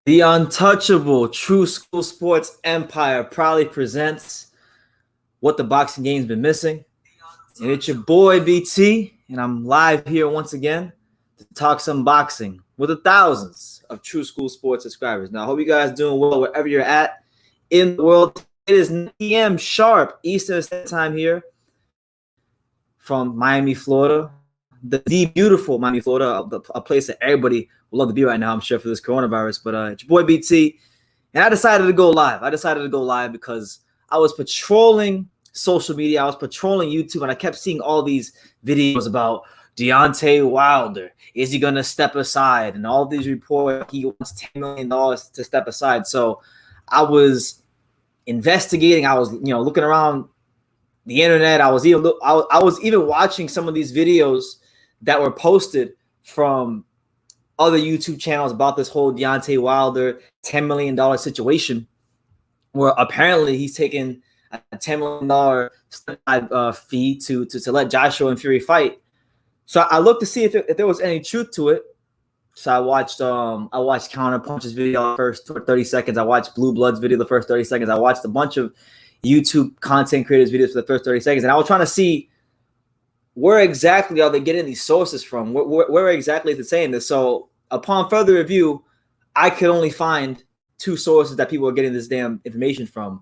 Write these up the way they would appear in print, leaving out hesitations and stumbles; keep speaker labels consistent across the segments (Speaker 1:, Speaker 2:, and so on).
Speaker 1: The untouchable True School Sports Empire proudly presents what the boxing game's been missing. And it's your boy BT, and I'm live here once again to talk some boxing with the thousands of True School Sports subscribers. Now, I hope you guys doing well wherever you're at in the world. It is 9 p.m. sharp Eastern Standard Time here from Miami, Florida. The beautiful Miami, Florida, a place that everybody would love to be right now, I'm sure, for this coronavirus. But it's your boy BT, and I decided to go live. Because I was patrolling social media, I was patrolling YouTube, and I kept seeing all these videos about Deontay Wilder. Is he gonna step aside? And all these reports, he wants $10 million to step aside. So I was investigating. I was, looking around the internet. I was even watching some of these videos that were posted from other YouTube channels about this whole Deontay Wilder $10 million situation, where apparently he's taking a $10 million fee to let Joshua and Fury fight. So I looked to see if there was any truth to it. So I watched Counterpunch's video the first 30 seconds. I watched Blue Blood's video the first 30 seconds. I watched a bunch of YouTube content creators' videos for the first 30 seconds. And I was trying to see where exactly are they getting these sources from? Where exactly is it saying this? So upon further review, I could only find two sources that people are getting this damn information from.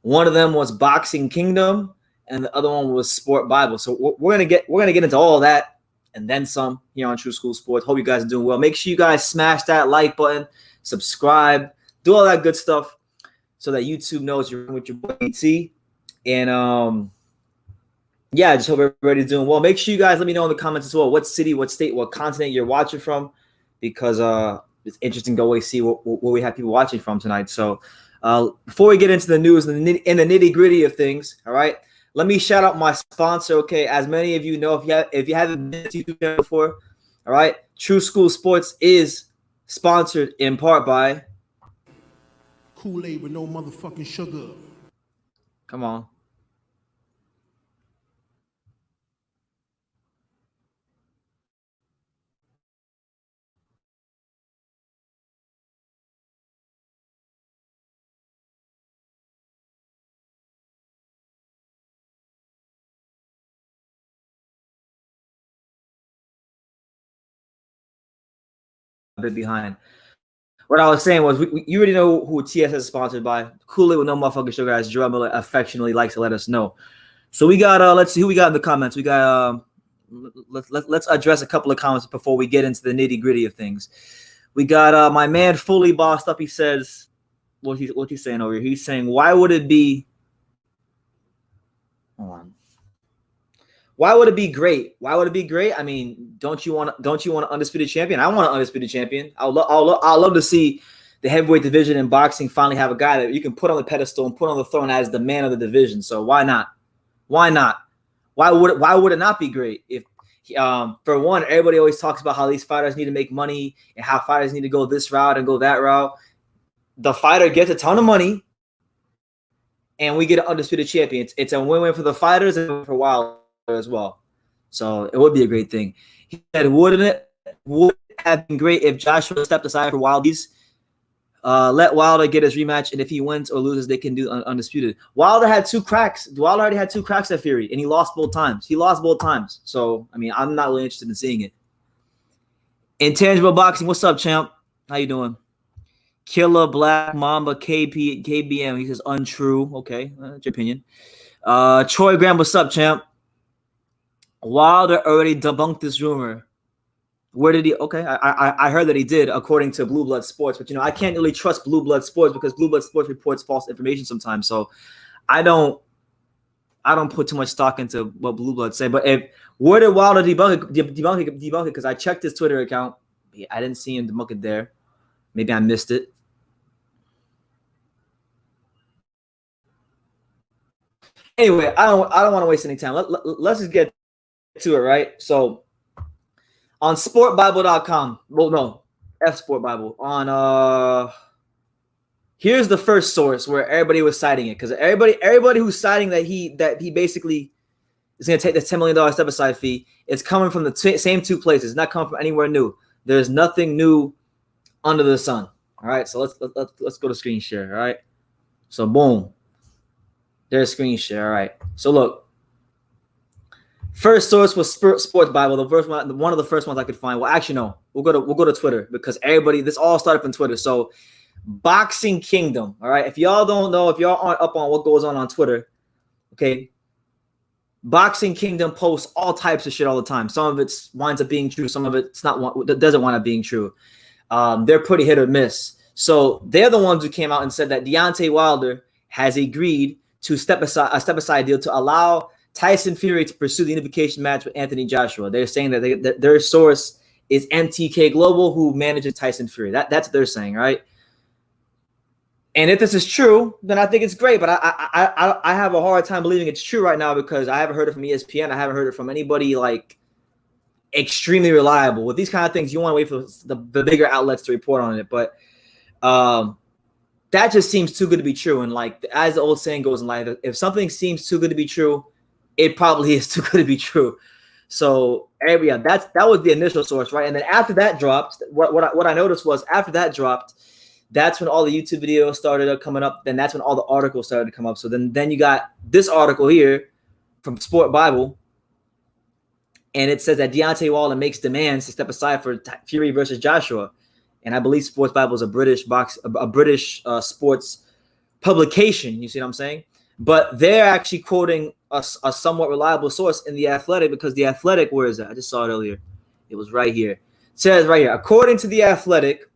Speaker 1: One of them was Boxing Kingdom, and the other one was Sport Bible. So we're gonna get into all of that and then some here on True School Sports. Hope you guys are doing well. Make sure you guys smash that like button, subscribe, do all that good stuff so that YouTube knows you're with your boy BT. And yeah, I just hope everybody's doing well. Make sure you guys let me know in the comments as well what city, what state, what continent you're watching from, because it's interesting to always see where we have people watching from tonight. So before we get into the news and the nitty-gritty of things, all right, let me shout out my sponsor. Okay, as many of you know, if you haven't been to YouTube channel before, all right, True School Sports is sponsored in part by
Speaker 2: Kool-Aid with no motherfucking sugar.
Speaker 1: Come on. A bit behind. What I was saying was, you already know who TS is sponsored by. Kool-Aid with no motherfucking sugar, as Joel Miller affectionately likes to let us know. So we got let's see who we got in the comments. We got let's address a couple of comments before we get into the nitty-gritty of things. We got my man Fully Bossed Up. He says, what's he saying over here? He's saying, why would it be great? Why would it be great? I mean, don't you want an undisputed champion? I want an undisputed champion. I'd love to see the heavyweight division in boxing finally have a guy that you can put on the pedestal and put on the throne as the man of the division. So why not? Why not? Why would it not be great? If for one, everybody always talks about how these fighters need to make money and how fighters need to go this route and go that route. The fighter gets a ton of money, and we get an undisputed champion. It's a win-win for the fighters and for Wilder as well. So it would be a great thing. He said, would it have been great if Joshua stepped aside for Wilder? Let Wilder get his rematch, and if he wins or loses, they can do undisputed. Wilder had 2 cracks. Wilder already had 2 cracks at Fury, and he lost both times. So, I mean, I'm not really interested in seeing it. Intangible Boxing, what's up, champ? How you doing? Killer Black Mamba KBM, he says untrue. Okay, that's your opinion. Troy Graham, what's up, champ? Wilder already debunked this rumor. Where did he? Okay, I heard that he did, according to Blue Blood Sports. But I can't really trust Blue Blood Sports because Blue Blood Sports reports false information sometimes. So I don't put too much stock into what Blue Blood say. But where did Wilder debunk it? Because I checked his Twitter account. I didn't see him debunk it there. Maybe I missed it. Anyway, I don't want to waste any time. Let's just get to it, right? So on sportbible.com, well, no, F Sport Bible. On here's the first source where everybody was citing it, because everybody who's citing that he basically is going to take the $10 million step aside fee, it's coming from the same 2 places. It's not coming from anywhere new. There's nothing new under the sun. All right, so let's go to screen share. All right, so boom, there's screen share. All right, so look, first source was Sports Bible, the first one of the first ones I could find. Well, actually, no, we'll go to Twitter because this all started from Twitter. So Boxing Kingdom. All right, if y'all don't know, if y'all aren't up on what goes on Twitter, okay. Boxing Kingdom posts all types of shit all the time. Some of it winds up being true. Some of it's not. Doesn't wind up being true. They're pretty hit or miss. So they're the ones who came out and said that Deontay Wilder has agreed to step aside deal to allow Tyson Fury to pursue the unification match with Anthony Joshua. They're saying that their source is MTK Global, who manages Tyson Fury. That's what they're saying, right? And if this is true, then I think it's great. But I have a hard time believing it's true right now because I haven't heard it from ESPN. I haven't heard it from anybody like extremely reliable. With these kind of things, you want to wait for the bigger outlets to report on it. But that just seems too good to be true. And like as the old saying goes in life, if something seems too good to be true, it probably is too good to be true. So yeah, that was the initial source, right? And then after that dropped, what I noticed was after that dropped, that's when all the YouTube videos started coming up. Then that's when all the articles started to come up. So then you got this article here from Sport Bible, and it says that Deontay Wilder makes demands to step aside for Fury versus Joshua. And I believe Sports Bible is a British sports publication. You see what I'm saying? But they're actually quoting a somewhat reliable source in The Athletic, because The Athletic, where is that? I just saw it earlier. It was right here. It says right here, according to The Athletic,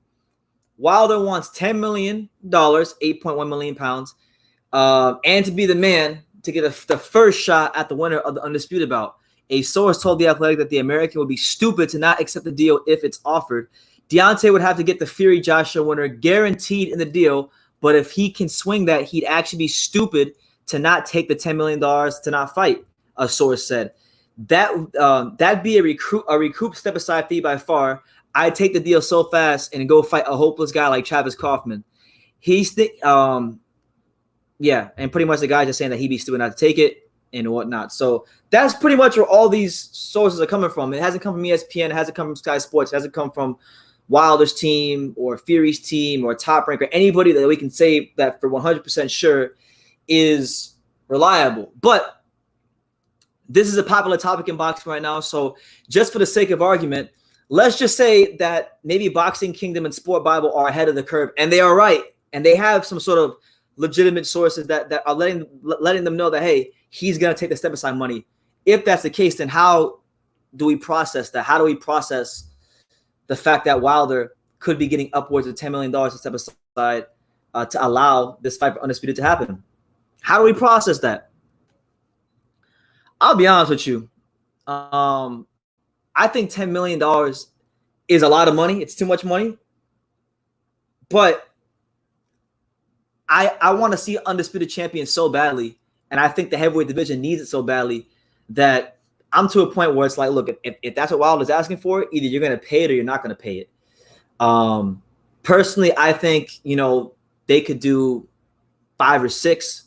Speaker 1: Wilder wants $10 million, 8.1 million pounds, and to be the man to get the first shot at the winner of the undisputed bout. A source told The Athletic that the American would be stupid to not accept the deal if it's offered. Deontay would have to get the Fury Joshua winner guaranteed in the deal, but if he can swing that, he'd actually be stupid to not take the $10 million to not fight, a source said. That'd be a recouped step aside fee by far. I'd take the deal so fast and go fight a hopeless guy like Travis Kaufman. And pretty much the guy just saying that he'd be stupid not to take it and whatnot. So that's pretty much where all these sources are coming from. It hasn't come from ESPN. It hasn't come from Sky Sports. It hasn't come from Wilder's team or Fury's team or Top Rank or anybody that we can say that for 100% sure is reliable. But this is a popular topic in boxing right now. So just for the sake of argument, let's just say that maybe Boxing Kingdom and Sport Bible are ahead of the curve, and they are right, and they have some sort of legitimate sources that are letting them know that, hey, he's going to take the step aside money. If that's the case, then how do we process that? How do we process the fact that Wilder could be getting upwards of $10 million to step aside to allow this fight for undisputed to happen? How do we process that? I'll be honest with you. I think $10 million is a lot of money. It's too much money. But I want to see undisputed champion so badly, and I think the heavyweight division needs it so badly that I'm to a point where it's like, look, if that's what Wilder's asking for, either you're going to pay it or you're not going to pay it. Personally, I think, they could do 5 or 6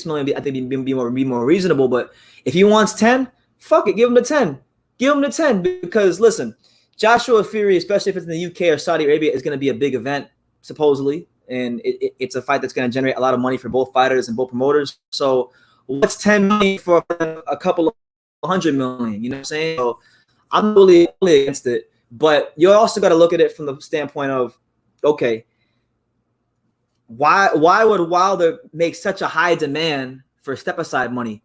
Speaker 1: million. I think be more reasonable. But if he wants 10, fuck it, give him the 10. Give him the 10 because, listen, Joshua Fury, especially if it's in the UK or Saudi Arabia, is going to be a big event, supposedly. And it's a fight that's going to generate a lot of money for both fighters and both promoters. So what's 10 million for a couple of 100 million? You know what I'm saying? So I'm really against it. But you also got to look at it from the standpoint of, okay, why would Wilder make such a high demand for step-aside money?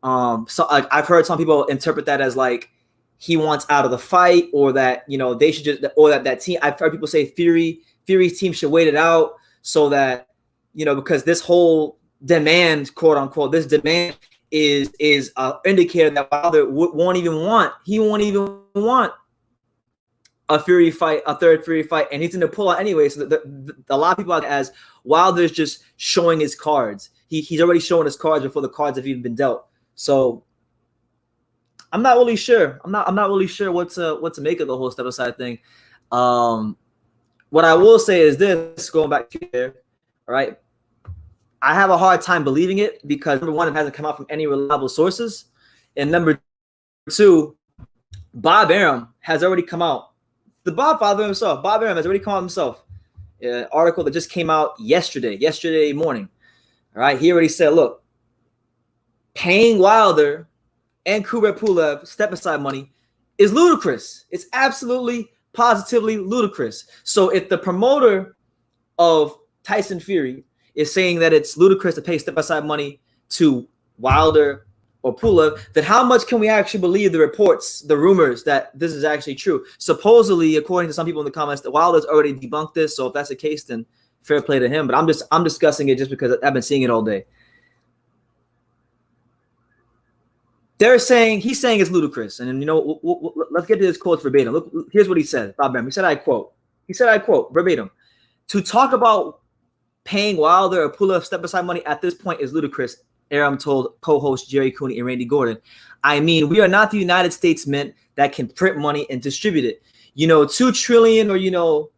Speaker 1: So I've heard some people interpret that as like, he wants out of the fight, or that, they should just, or that team. I've heard people say Fury's team should wait it out so that, because this whole demand, quote unquote, this demand is an indicator that Wilder won't even want a Fury fight, a third Fury fight, and he's going to pull out anyway. So a lot of people are as Wilder's just showing his cards. He's already showing his cards before the cards have even been dealt. So I'm not really sure. I'm not really sure what to make of the whole step aside thing. What I will say is this, going back to there, all right. I have a hard time believing it because, number one, it hasn't come out from any reliable sources. And number two, Bob Arum has already come out. The Bob father himself, Bob Arum, has already come out himself article that just came out yesterday morning. All right, he already said, look, paying Wilder and Kubrat Pulev step-aside money is ludicrous. It's absolutely, positively ludicrous. So if the promoter of Tyson Fury is saying that it's ludicrous to pay step-aside money to Wilder or Pulev, then how much can we actually believe the reports, the rumors that this is actually true? Supposedly, according to some people in the comments, that Wilder's already debunked this. So if that's the case, then fair play to him. But I'm discussing it just because I've been seeing it all day. He's saying it's ludicrous. And let's get to this quote verbatim. Look, here's what he said. Bob Arum. He said, I quote verbatim. To talk about paying Wilder or Pulev step-aside money at this point is ludicrous, Arum told co-host Jerry Cooney and Randy Gordon. I mean, we are not the United States Mint that can print money and distribute it. $2 trillion or,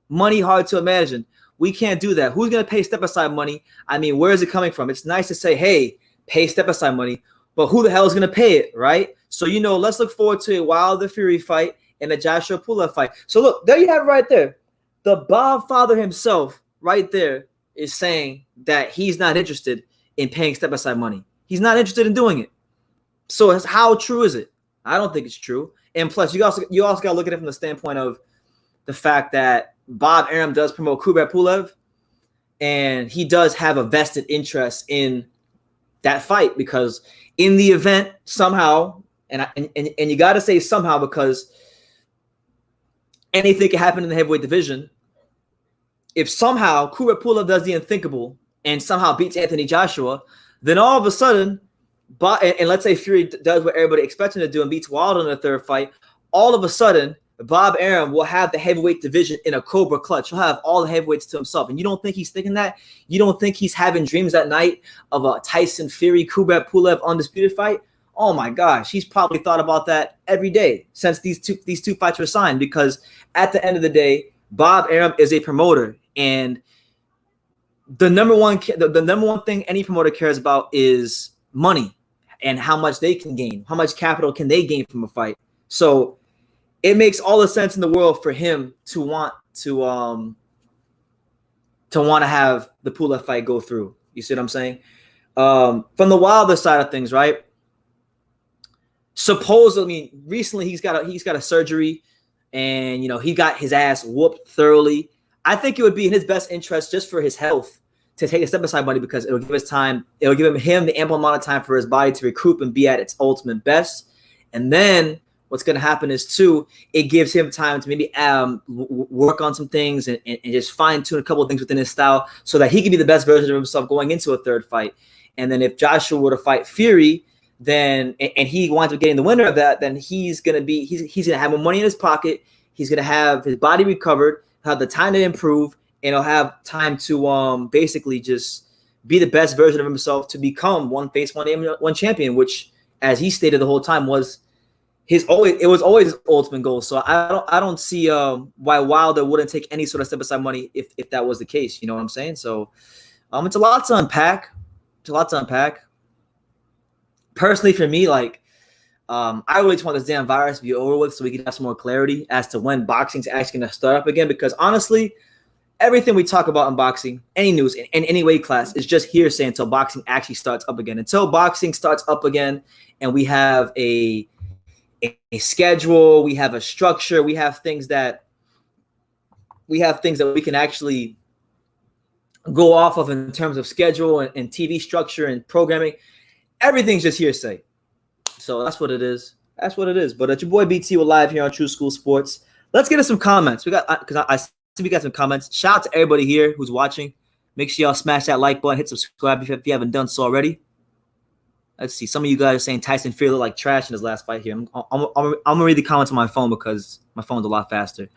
Speaker 1: money hard to imagine. We can't do that. Who's going to pay step-aside money? I mean, where is it coming from? It's nice to say, hey, pay step-aside money, but who the hell is going to pay it, right? So, let's look forward to a Wilder Fury fight and a Joshua Pulev fight. So, look, there you have it right there. The Bob father himself right there is saying that he's not interested in paying step-aside money. He's not interested in doing it. So how true is it? I don't think it's true. And plus, you also got to look at it from the standpoint of the fact that Bob Arum does promote Kubrat Pulev, and he does have a vested interest in that fight because in the event somehow, and you got to say somehow because anything can happen in the heavyweight division. If somehow Kubrat Pulev does the unthinkable and somehow beats Anthony Joshua, then all of a sudden, and let's say Fury does what everybody expects him to do and beats Wilder in the third fight, all of a sudden, Bob Arum will have the heavyweight division in a Cobra clutch. He'll have all the heavyweights to himself. And you don't think he's thinking that? You don't think he's having dreams at night of a Tyson Fury, Kubrat Pulev undisputed fight? Oh my gosh, he's probably thought about that every day since these two fights were signed, because at the end of the day, Bob Arum is a promoter, and the number one thing any promoter cares about is money and how much they can gain, how much capital can they gain from a fight. So it makes all the sense in the world for him to want to have the Pulev fight go through. You see what I'm saying? From the Wilder side of things, right? Supposedly, recently he's got a surgery, and he got his ass whooped thoroughly. I think it would be in his best interest, just for his health, to take a step-aside money, because it'll give him the ample amount of time for his body to recoup and be at its ultimate best. And then what's going to happen is, too, it gives him time to maybe work on some things and just fine-tune a couple of things within his style so that he can be the best version of himself going into a third fight. And then if Joshua were to fight Fury, then and he winds up getting the winner of that, then he's going to have more money in his pocket. He's going to have his body recovered, have the time to improve, and he'll have time to basically just be the best version of himself to become one face, one name, one champion, which, as he stated the whole time, was always his ultimate goal. So I don't see why Wilder wouldn't take any sort of step-aside money if that was the case. You know what I'm saying? So it's a lot to unpack. Personally, for me, I really just want this damn virus to be over with so we can have some more clarity as to when boxing's actually going to start up again. Because honestly, everything we talk about in boxing, any news in any weight class, is just hearsay until boxing actually starts up again. Until boxing starts up again and we have a schedule, we have a structure, we have things that we can actually go off of in terms of schedule and TV structure and programming. Everything's just hearsay. So that's what it is. But it's your boy BT. We're live here on True School Sports. Let's get to some comments. I see we got some comments. Shout out to everybody here who's watching. Make sure y'all smash that like button, hit subscribe if you haven't done so already. Let's see. Some of you guys are saying Tyson Fury looked like trash in his last fight here. I'm gonna read the comments on my phone because my phone's a lot faster.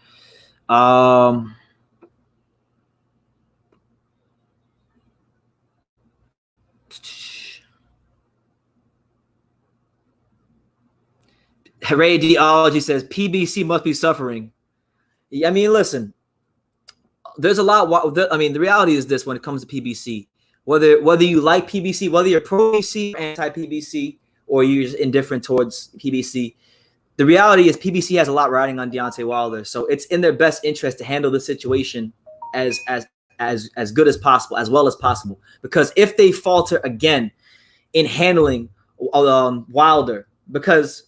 Speaker 1: Radiology says PBC must be suffering. I mean, listen, there's a lot. I mean, the reality is this: when it comes to PBC, whether you like PBC, whether you're pro PBC, anti-PBC, or you're just indifferent towards PBC, the reality is PBC has a lot riding on Deontay Wilder. So it's in their best interest to handle the situation as good as possible, as well as possible. Because if they falter again in handling Wilder, because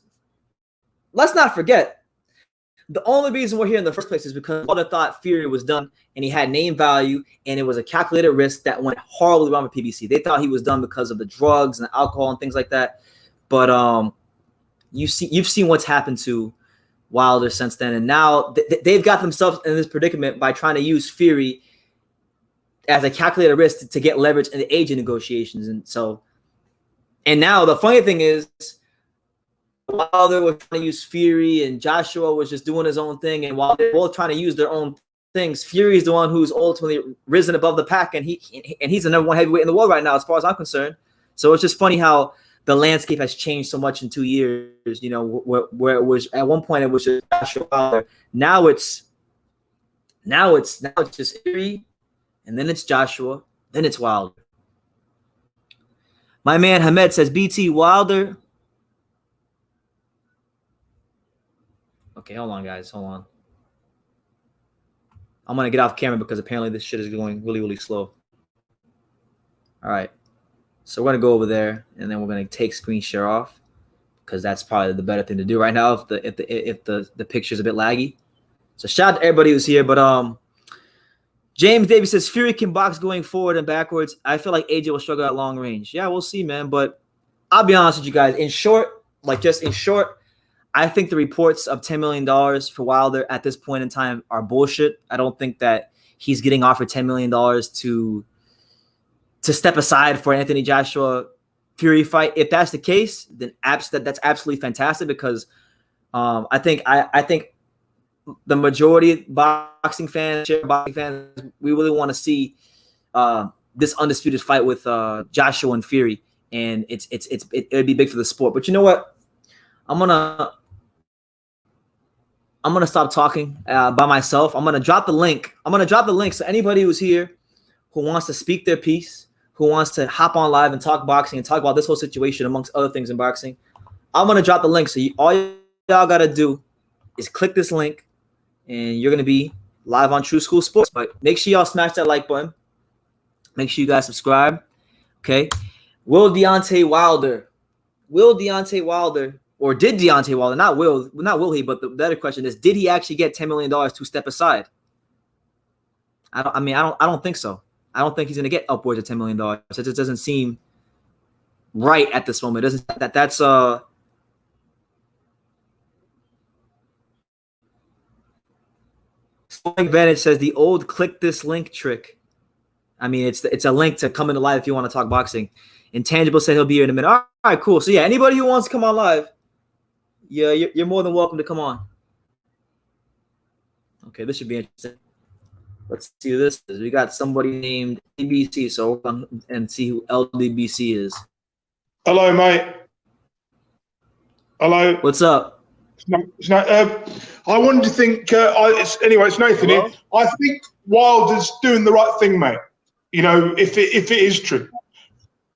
Speaker 1: let's not forget, the only reason we're here in the first place is because Wilder thought Fury was done, and he had name value, and it was a calculated risk that went horribly wrong with PBC. They thought he was done because of the drugs and the alcohol and things like that. But you've seen what's happened to Wilder since then, and now they've got themselves in this predicament by trying to use Fury as a calculated risk to get leverage in the agent negotiations. And now the funny thing is, Wilder was trying to use Fury, and Joshua was just doing his own thing. And while they're both trying to use their own things, Fury is the one who's ultimately risen above the pack, and he's the number one heavyweight in the world right now, as far as I'm concerned. So it's just funny how the landscape has changed so much in 2 years. You know, where it was at one point it was just Joshua Wilder. Now it's just Fury, and then it's Joshua, then it's Wilder. My man Hamed says BT Wilder. Okay, hold on, guys. Hold on. I'm going to get off camera because apparently this shit is going really, really slow. All right. So we're going to go over there, and then we're going to take screen share off because that's probably the better thing to do right now if the picture's a bit laggy. So shout out to everybody who's here. But James Davis says Fury can box going forward and backwards. I feel like AJ will struggle at long range. Yeah, we'll see, man. But I'll be honest with you guys. In short, I think the reports of $10 million for Wilder at this point in time are bullshit. I don't think that he's getting offered $10 million to step aside for Anthony Joshua Fury fight. If that's the case, then that's absolutely fantastic because I think the majority boxing fans, we really want to see this undisputed fight with Joshua and Fury, and it'd be big for the sport. But you know what? I'm gonna stop talking by myself. I'm gonna drop the link. So anybody who's here who wants to speak their piece, who wants to hop on live and talk boxing and talk about this whole situation amongst other things in boxing, I'm gonna drop the link. So all y'all gotta do is click this link, and you're gonna be live on True School Sports. But make sure y'all smash that like button. Make sure you guys subscribe. Okay. Will Deontay Wilder, or did Deontay Wilder, not will he, but the better question is, did he actually get $10 million to step aside? I don't think so. I don't think he's going to get upwards of $10 million. It just doesn't seem right at this moment. It doesn't that's Advantage says the old click this link trick. I mean, it's a link to come into live if you want to talk boxing. Intangible said he'll be here in a minute. All right, cool. So yeah, anybody who wants to come on live, yeah, you're more than welcome to come on. Okay, this should be interesting. Let's see who this is. We got somebody named ABC, so we'll come and see who LDBC is.
Speaker 3: Hello, mate. Hello.
Speaker 1: What's up?
Speaker 3: I wanted to think. It's Nathan here. I think Wilder's doing the right thing, mate. You know, if it is true,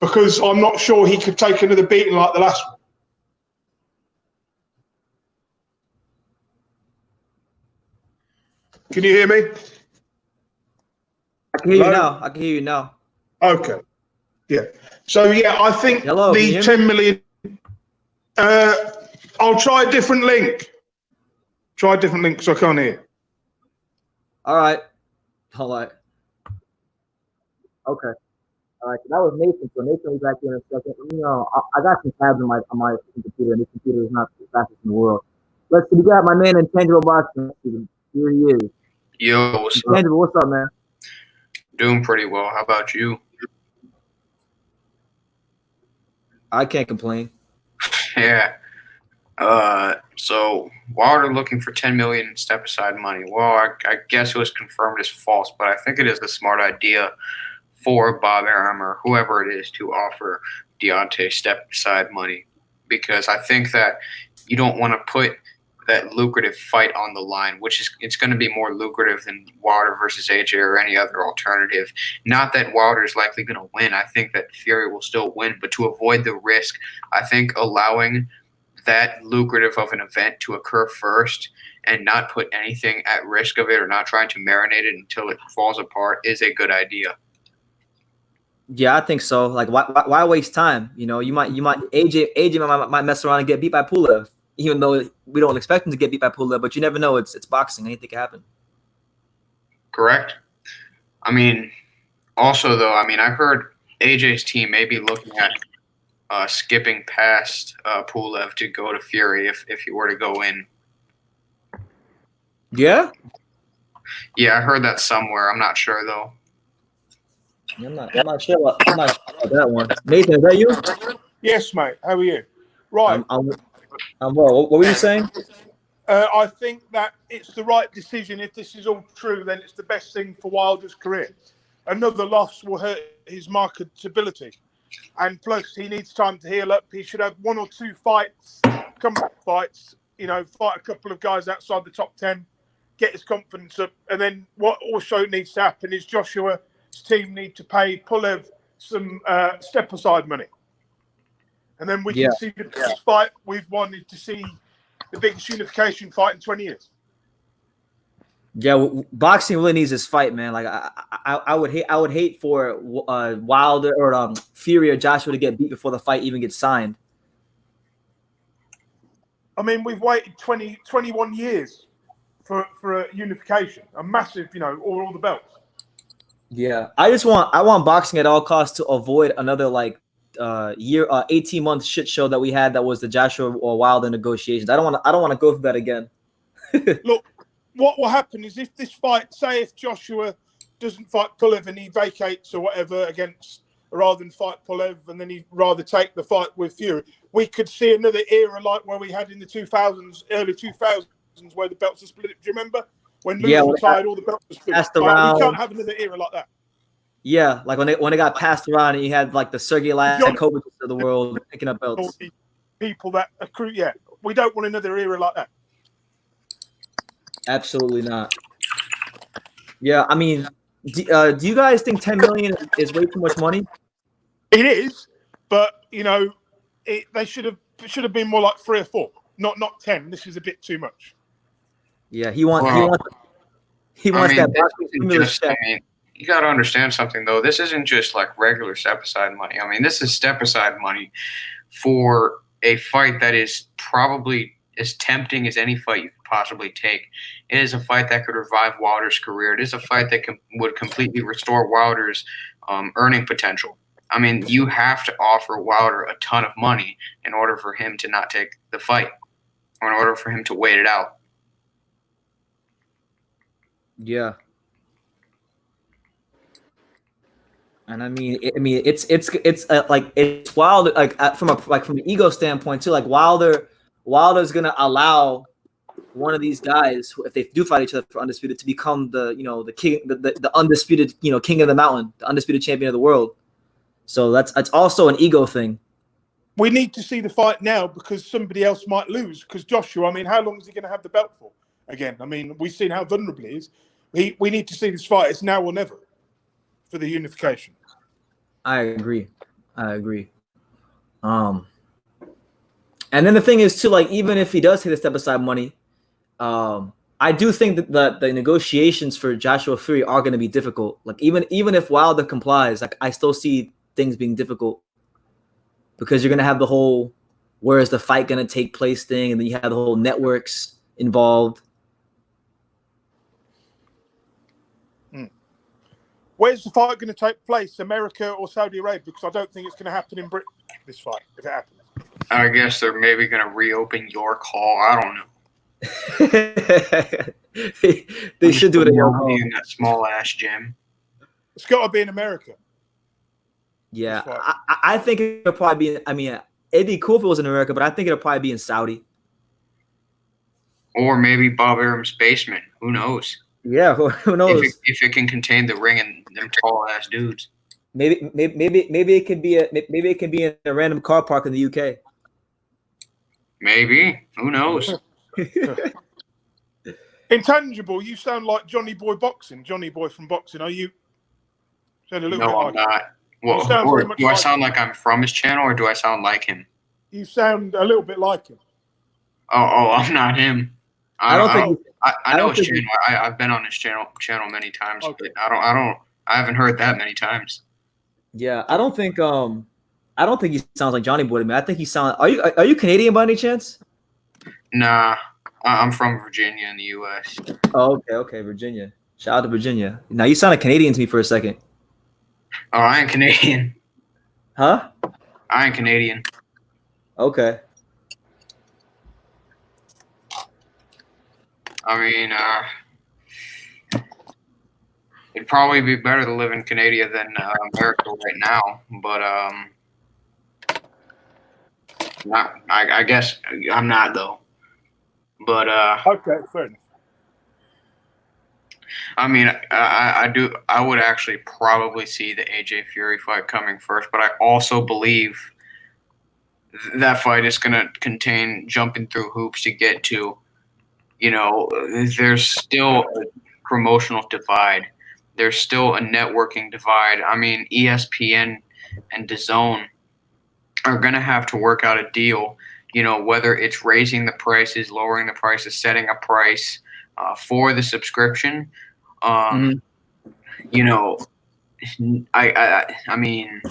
Speaker 3: because I'm not sure he could take another beating like the last one. Can you hear me?
Speaker 1: I can hear you now.
Speaker 3: Okay. Yeah. So yeah, I think the 10 million. I'll try a different link. Try a different link because I can't hear.
Speaker 1: All right. Okay. All right. That was Nathan. So Nathan will be back here in a second. You know, I got some tabs on my computer, and this computer is not the fastest in the world. Let's see. We got my man Intangible Boxing. Here he is.
Speaker 4: Yo, what's
Speaker 1: Intangible, what's up, man?
Speaker 4: Doing pretty well. How about you?
Speaker 1: I can't complain.
Speaker 4: Yeah. So Wilder looking for 10 million in step aside money. Well, I guess it was confirmed as false, but I think it is a smart idea for Bob Arum or whoever it is to offer Deontay step aside money, because I think that you don't want to put that lucrative fight on the line, it's going to be more lucrative than Wilder versus AJ or any other alternative. Not that Wilder is likely going to win. I think that Fury will still win, but to avoid the risk, I think allowing that lucrative of an event to occur first and not put anything at risk of it or not trying to marinate it until it falls apart is a good idea.
Speaker 1: Yeah, I think so. Like, why waste time? You know, you might AJ might mess around and get beat by Pulev, even though we don't expect him to get beat by Pulev. But you never know. It's boxing. Anything can happen.
Speaker 4: Correct. I mean, also though, I mean, I heard AJ's team may be looking at skipping past Pulev to go to Fury if he were to go in.
Speaker 1: Yeah.
Speaker 4: Yeah, I heard that somewhere. I'm not sure though.
Speaker 1: I'm not sure about that one. Nathan, is that you?
Speaker 3: Yes, mate. How are you? Right.
Speaker 1: I'm well. What were you saying?
Speaker 3: I think that it's the right decision. If this is all true, then it's the best thing for Wilder's career. Another loss will hurt his marketability. And plus, he needs time to heal up. He should have 1 or 2 fights, comeback fights, you know, fight a couple of guys outside the top 10, get his confidence up. And then what also needs to happen is Joshua's team need to pay Pulev some step-aside money. And then we can see the biggest fight we've wanted to see, the biggest unification fight in 20 years.
Speaker 1: Yeah, boxing really needs this fight, man. Like I would hate for Wilder or Fury or Joshua to get beat before the fight even gets signed.
Speaker 3: I mean, we've waited 21 years for a unification, a massive, you know, all the belts.
Speaker 1: Yeah, I want boxing at all costs to avoid another 18-month shit show that we had that was the Joshua or Wilder negotiations. I don't want to go through that again.
Speaker 3: Look, what will happen is if this fight, say if Joshua doesn't fight Pulev and he vacates or whatever against, rather than fight Pulev and then he'd rather take the fight with Fury, we could see another era like where we had in the 2000s, early 2000s, where the belts are split. Do you remember? When Lewis retired, all the belts were split. We can't have another era like that.
Speaker 1: Yeah, like when it got passed around and you had like the Sergey Lakovic of the world picking up belts.
Speaker 3: People that accrue, yeah. We don't want another era like that.
Speaker 1: Absolutely not. Yeah, I mean, do you guys think 10 million is way too much money?
Speaker 3: It is, but you know, they should have been more like 3 or 4, not 10. This is a bit too much.
Speaker 1: Yeah, he wants that boxing stimulus check.
Speaker 4: I mean, you got to understand something though. This isn't just like regular step aside money. I mean, this is step aside money for a fight that is probably as tempting as any fight you could possibly take. It is a fight that could revive Wilder's career. It is a fight that would completely restore Wilder's earning potential. I mean, you have to offer Wilder a ton of money in order for him to not take the fight, or in order for him to wait it out.
Speaker 1: Yeah. And I mean, it's Wilder, like from an ego standpoint too. Like Wilder's gonna allow one of these guys, if they do fight each other for undisputed, to become the king, the undisputed king of the mountain, the undisputed champion of the world. So that's also an ego thing.
Speaker 3: We need to see the fight now because somebody else might lose. Because Joshua, I mean, how long is he going to have the belt for? Again, I mean, we've seen how vulnerable he is. We need to see this fight. It's now or never for the unification.
Speaker 1: I agree. And then the thing is too, like, even if he does take the step aside money, I do think that the negotiations for Joshua Fury are going to be difficult. Like even if Wilder complies, like I still see things being difficult because you're going to have the whole where is the fight going to take place thing, and then you have the whole networks involved.
Speaker 3: Where's the fight going to take place, America or Saudi Arabia? Because I don't think it's going to happen in Britain, this fight, if it happens.
Speaker 4: I guess they're maybe going to reopen York Hall. I don't know.
Speaker 1: they should do it
Speaker 4: in that small ass gym.
Speaker 3: It's got to be in America.
Speaker 1: Yeah, I think it'll probably be. I mean, it'd be cool if it was in America, but I think it'll probably be in Saudi.
Speaker 4: Or maybe Bob Arum's basement. Who knows?
Speaker 1: Yeah, who knows?
Speaker 4: If it can contain the ring and them tall ass dudes.
Speaker 1: Maybe it could be in a random car park in the UK.
Speaker 4: Maybe. Who knows?
Speaker 3: Intangible, you sound like Johnny Boy Boxing. Johnny Boy from Boxing. Are you? Sound a little bit
Speaker 4: I'm
Speaker 3: like
Speaker 4: not. Well, do I sound like I'm from his channel, or do I sound like him?
Speaker 3: You sound a little bit like him.
Speaker 4: I'm not him.
Speaker 1: I don't think.
Speaker 4: I
Speaker 1: I
Speaker 4: know
Speaker 1: don't
Speaker 4: his
Speaker 1: think.
Speaker 4: channel. I've been on his channel many times,
Speaker 5: Okay.
Speaker 4: but I haven't heard that many times.
Speaker 1: Yeah, I don't think. I don't think he sounds like Johnny Boy to me. I think he sounds. Are you Canadian by any chance?
Speaker 4: Nah, I'm from Virginia in the U.S.
Speaker 1: Oh, okay, Virginia. Shout out to Virginia. Now you sounded Canadian to me for a second.
Speaker 4: Oh, I ain't Canadian.
Speaker 1: Huh?
Speaker 4: I ain't Canadian.
Speaker 1: Okay.
Speaker 4: I mean, it'd probably be better to live in Canada than America right now, but not. I guess I'm not though. But
Speaker 5: Okay, fair enough.
Speaker 4: I mean, I do. I would actually probably see the AJ Fury fight coming first, but I also believe that fight is going to contain jumping through hoops to get to. You know, there's still a promotional divide. There's still a networking divide. I mean, ESPN and DAZN are going to have to work out a deal. You know, whether it's raising the prices, lowering the prices, setting a price for the subscription. You know, I mean,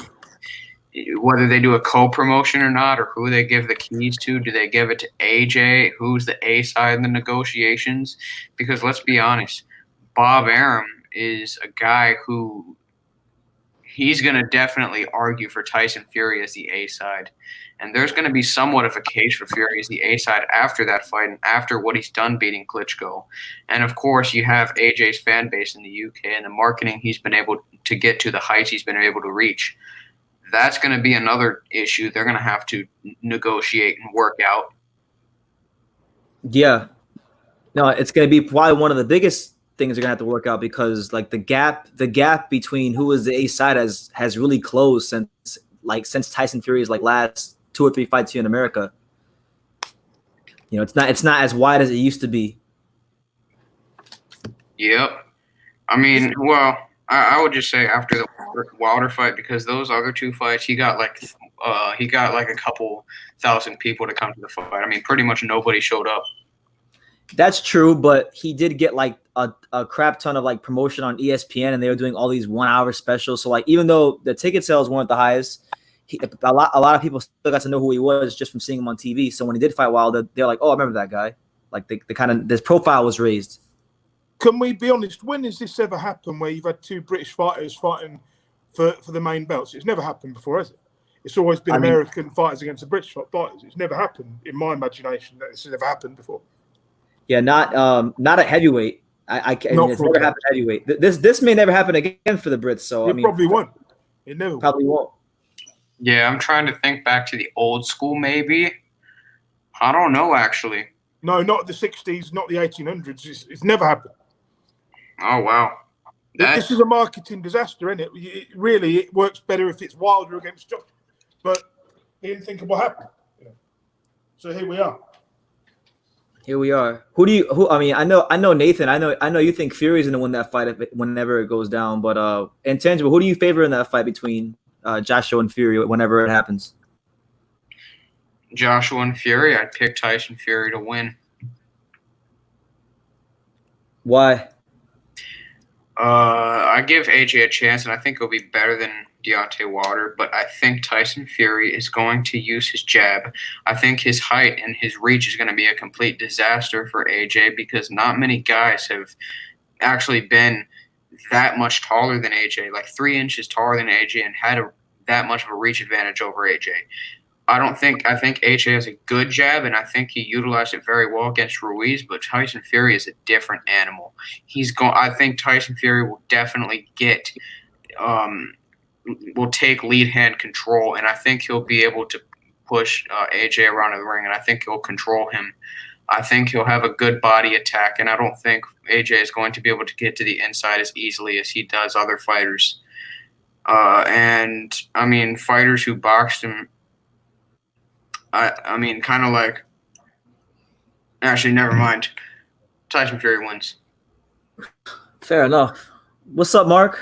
Speaker 4: whether they do a co-promotion or not, or who they give the keys to, do they give it to AJ? Who's the A side in the negotiations? Because let's be honest, Bob Arum is a guy who he's going to definitely argue for Tyson Fury as the A side. And there's going to be somewhat of a case for Fury as the A side after that fight and after what he's done beating Klitschko. And of course, you have AJ's fan base in the UK and the marketing he's been able to get to, the heights he's been able to reach. That's going to be another issue they're going to have to negotiate and work out.
Speaker 1: Yeah. No, it's going to be probably one of the biggest things they're going to have to work out because like the gap between who is the A side has really closed since Tyson Fury's like last 2 or 3 fights here in America. You know, it's not as wide as it used to be.
Speaker 4: Yep. I mean, well, I would just say after the Wilder fight, because those other 2 fights, he got like a couple thousand people to come to the fight. I mean, pretty much nobody showed up.
Speaker 1: That's true, but he did get like a crap ton of like promotion on ESPN, and they were doing all these 1-hour specials. So like, even though the ticket sales weren't the highest, a lot of people still got to know who he was just from seeing him on TV. So when he did fight Wilder, they're like, "Oh, I remember that guy." Like the kind of his profile was raised.
Speaker 5: Can we be honest? When has this ever happened where you've had 2 British fighters fighting for the main belts? It's never happened before, has it? It's always been American fighters against the British fighters. It's never happened in my imagination that this has ever happened before.
Speaker 1: Yeah, not at heavyweight. I it's never happened at heavyweight. This may never happen again for the Brits. So
Speaker 5: it probably won't. It never
Speaker 1: probably won't.
Speaker 4: Yeah, I'm trying to think back to the old school. Maybe I don't know actually.
Speaker 5: No, not the 60s, not the 1800s. It's never happened.
Speaker 4: Oh wow,
Speaker 5: this is a marketing disaster, isn't it? It works better if it's Wilder against Josh, but he didn't think of what happened. So here we are.
Speaker 1: Here we are. I mean, I know Nathan. I know you think Fury's gonna win that fight whenever it goes down. But Intangible, who do you favor in that fight between Joshua and Fury whenever it happens?
Speaker 4: Joshua and Fury. I'd pick Tyson Fury to win.
Speaker 1: Why?
Speaker 4: I give AJ a chance, and I think it'll be better than Deontay Wilder, but I think Tyson Fury is going to use his jab. I think his height and his reach is going to be a complete disaster for AJ because not many guys have actually been that much taller than AJ, like 3 inches taller than AJ, and had that much of a reach advantage over AJ. I think AJ has a good jab, and I think he utilized it very well against Ruiz, but Tyson Fury is a different animal. I think Tyson Fury will definitely will take lead hand control, and I think he'll be able to push AJ around the ring, and I think he'll control him. I think he'll have a good body attack, and I don't think AJ is going to be able to get to the inside as easily as he does other fighters. And, I mean, fighters who boxed him, I mean, kind of like – actually, never mind. Tyson Fury wins.
Speaker 1: Fair enough. What's up, Mark?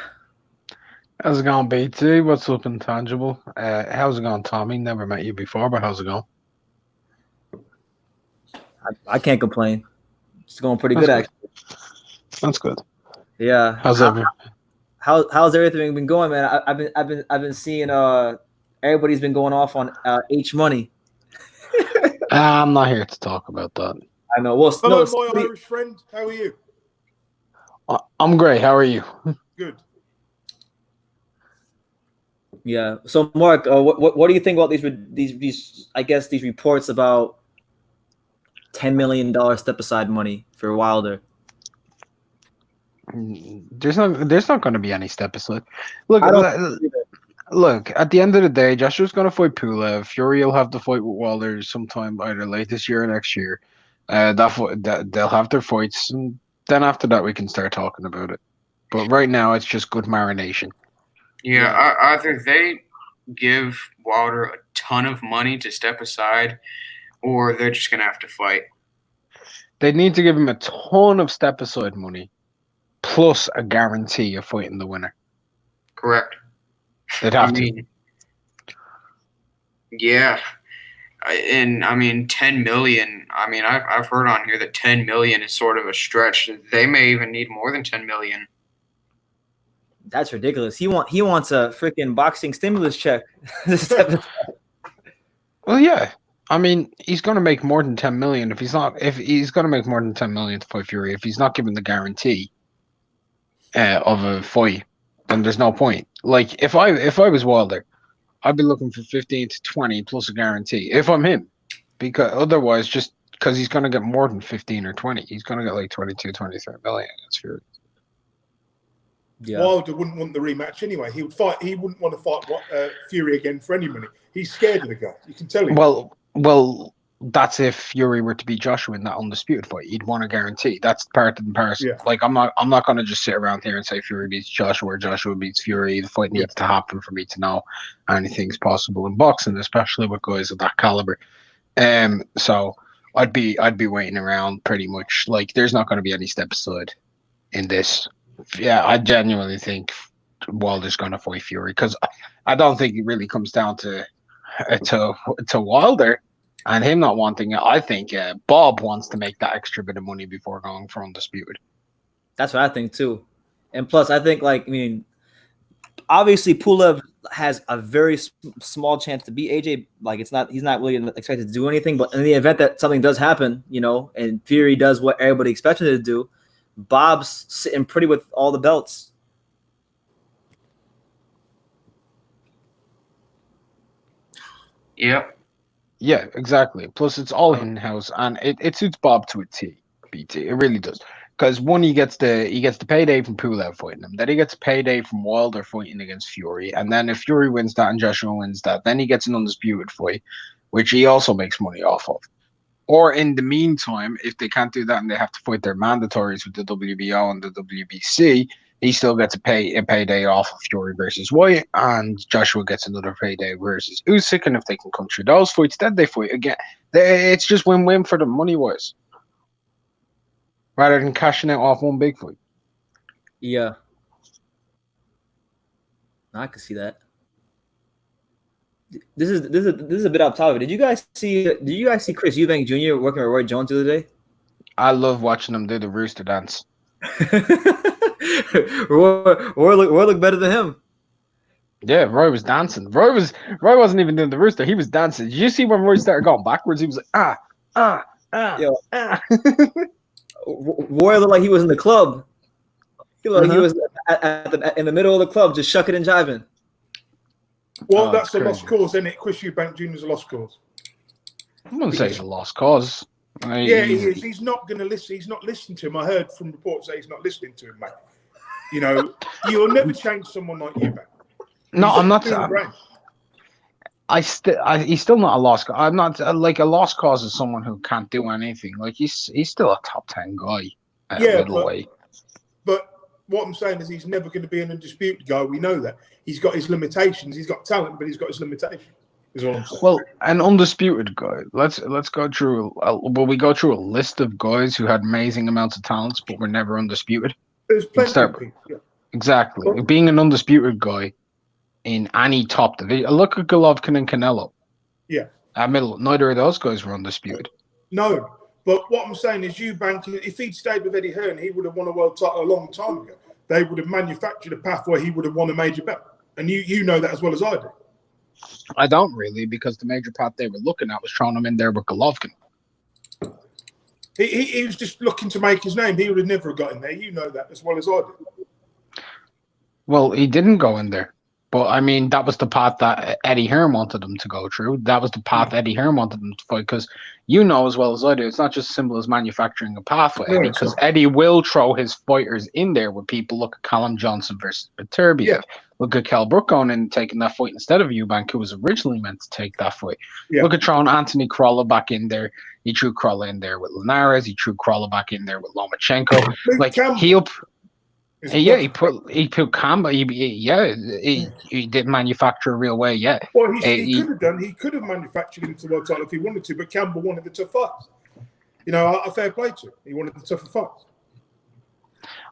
Speaker 6: How's it going, BT? What's up, Intangible? How's it going, Tommy? Never met you before, but how's it going?
Speaker 1: I can't complain. It's going pretty good, actually.
Speaker 6: That's good.
Speaker 1: Yeah.
Speaker 6: How's everything?
Speaker 1: How's everything been going, man? I've been seeing everybody's been going off on H Money.
Speaker 6: I'm not here to talk about that.
Speaker 1: I know. Well,
Speaker 5: Hello,
Speaker 1: no,
Speaker 5: my Irish friend. How are you?
Speaker 6: I'm great. How are you?
Speaker 5: Good.
Speaker 1: yeah. So, Mark, what do you think about these I guess these reports about $10 million step aside money for Wilder?
Speaker 6: There's not going to be any step aside. Look,
Speaker 1: I don't
Speaker 6: look. At the end of the day, Joshua's going to fight Pulev. Fury will have to fight with Wilder sometime either late this year or next year. They'll have their fights, and then after that we can start talking about it. But right now, it's just good marination.
Speaker 4: Yeah, either they give Wilder a ton of money to step aside, or they're just gonna have to fight.
Speaker 6: They need to give him a ton of step aside money, plus a guarantee of fighting the winner.
Speaker 4: Correct.
Speaker 6: They'd have to.
Speaker 4: Yeah. And 10 million. I mean, I've heard on here that 10 million is sort of a stretch. They may even need more than 10 million.
Speaker 1: That's ridiculous. He wants a freaking boxing stimulus check.
Speaker 6: Well, yeah. I mean, he's going to make more than 10 million if he's going to make more than 10 million to fight Fury. If he's not given the guarantee of a fight, then there's no point. Like if I was Wilder, I'd be looking for 15 to 20 plus a guarantee if I'm him, because otherwise, just because he's going to get more than 15 or 20, he's going to get like 22, 23 million against Fury.
Speaker 1: Yeah.
Speaker 5: Wilder wouldn't want the rematch anyway. He wouldn't want to fight Fury again for any money. He's scared of the guy. You can tell him.
Speaker 6: Well, that's if Fury were to beat Joshua in that undisputed fight. He'd want a guarantee. That's part of the comparison.
Speaker 5: Yeah.
Speaker 6: Like I'm not going to just sit around here and say Fury beats Joshua or Joshua beats Fury. The fight needs to happen for me to know anything's possible in boxing, especially with guys of that caliber. So I'd be waiting around pretty much. Like there's not going to be any step aside in this. Yeah, I genuinely think Wilder's going to fight Fury because I don't think it really comes down to Wilder and him not wanting it. I think Bob wants to make that extra bit of money before going for undisputed.
Speaker 1: That's what I think too. And plus, I think obviously Pulev has a very small chance to beat AJ. Like he's not really expected to do anything. But in the event that something does happen, and Fury does what everybody expected him to do, Bob's sitting pretty with all the belts.
Speaker 4: Yep.
Speaker 6: Yeah, exactly. Plus, it's all in-house, and it suits Bob to a T. BT, it really does. Because one, he gets the payday from Pulev fighting him, then he gets a payday from Wilder fighting against Fury, and then if Fury wins that and Joshua wins that, then he gets an undisputed fight, which he also makes money off of. Or in the meantime, if they can't do that and they have to fight their mandatories with the WBO and the WBC, he still gets a payday off of Fury versus White, and Joshua gets another payday versus Usyk. And if they can come through those fights, then they fight again. It's just win-win for them money-wise, rather than cashing out off one big fight.
Speaker 1: Yeah, I can see that. This is a bit off topic. Did you guys see Chris Eubank Jr. working with Roy Jones the other day?
Speaker 6: I love watching him do the rooster dance.
Speaker 1: Roy looked better than him.
Speaker 6: Yeah, Roy was dancing. Roy wasn't even doing the rooster. He was dancing. Did you see when Roy started going backwards? He was like,
Speaker 1: Yo. Roy looked like he was in the club. He looked like he was in the middle of the club, just shucking and jiving.
Speaker 5: Well, that's a lost cause, isn't it? Chris Eubank Jr. is a lost cause.
Speaker 6: I wouldn't say it's a lost cause.
Speaker 5: Yeah, he is. He's not going to listen. He's not listening to him. I heard from reports that he's not listening to him, mate. You'll never change someone like Eubank.
Speaker 6: No, I'm not. He's still not a lost cause. I'm not like a lost cause is someone who can't do anything. Like he's still a top 10 guy. Middleweight.
Speaker 5: But what I'm saying is he's never going to be an undisputed guy. We know that. He's got his limitations. He's got talent, but he's got his limitations. Is all I'm saying.
Speaker 6: Well, an undisputed guy. Let's go through. We go through a list of guys who had amazing amounts of talents, but were never undisputed.
Speaker 5: There's plenty of people. Yeah.
Speaker 6: Exactly. Well, being an undisputed guy in any top division. Look at Golovkin and Canelo.
Speaker 5: Yeah.
Speaker 6: Neither of those guys were undisputed.
Speaker 5: No, But what I'm saying is, Eubank, if he'd stayed with Eddie Hearn, he would have won a world title a long time ago. They would have manufactured a path where he would have won a major belt. And you know that as well as I do.
Speaker 6: I don't really, because the major path they were looking at was throwing him in there with Golovkin.
Speaker 5: He was just looking to make his name. He would have never got in there. You know that as well as I do.
Speaker 6: Well, he didn't go in there. But, I mean, that was the path that Eddie Hearn wanted him to go through. That was the path Eddie Hearn wanted him to fight. Because you know as well as I do, it's not just as simple as manufacturing a path with Eddie. Because Eddie will throw his fighters in there with people. Look at Callum Johnson versus Viterbiev.
Speaker 5: Yeah.
Speaker 6: Look at Kell Brook going in and taking that fight instead of Eubank, who was originally meant to take that fight.
Speaker 5: Yeah.
Speaker 6: Look at throwing Anthony Crolla back in there. He threw Crolla in there with Linares. He threw Crolla back in there with Lomachenko. Like, he put Campbell. He did manufacture a real way. Yeah.
Speaker 5: Well, he could have done. He could have manufactured him to world title if he wanted to, but Campbell wanted the tough fights. You know, a fair play to him. He wanted the tougher fights.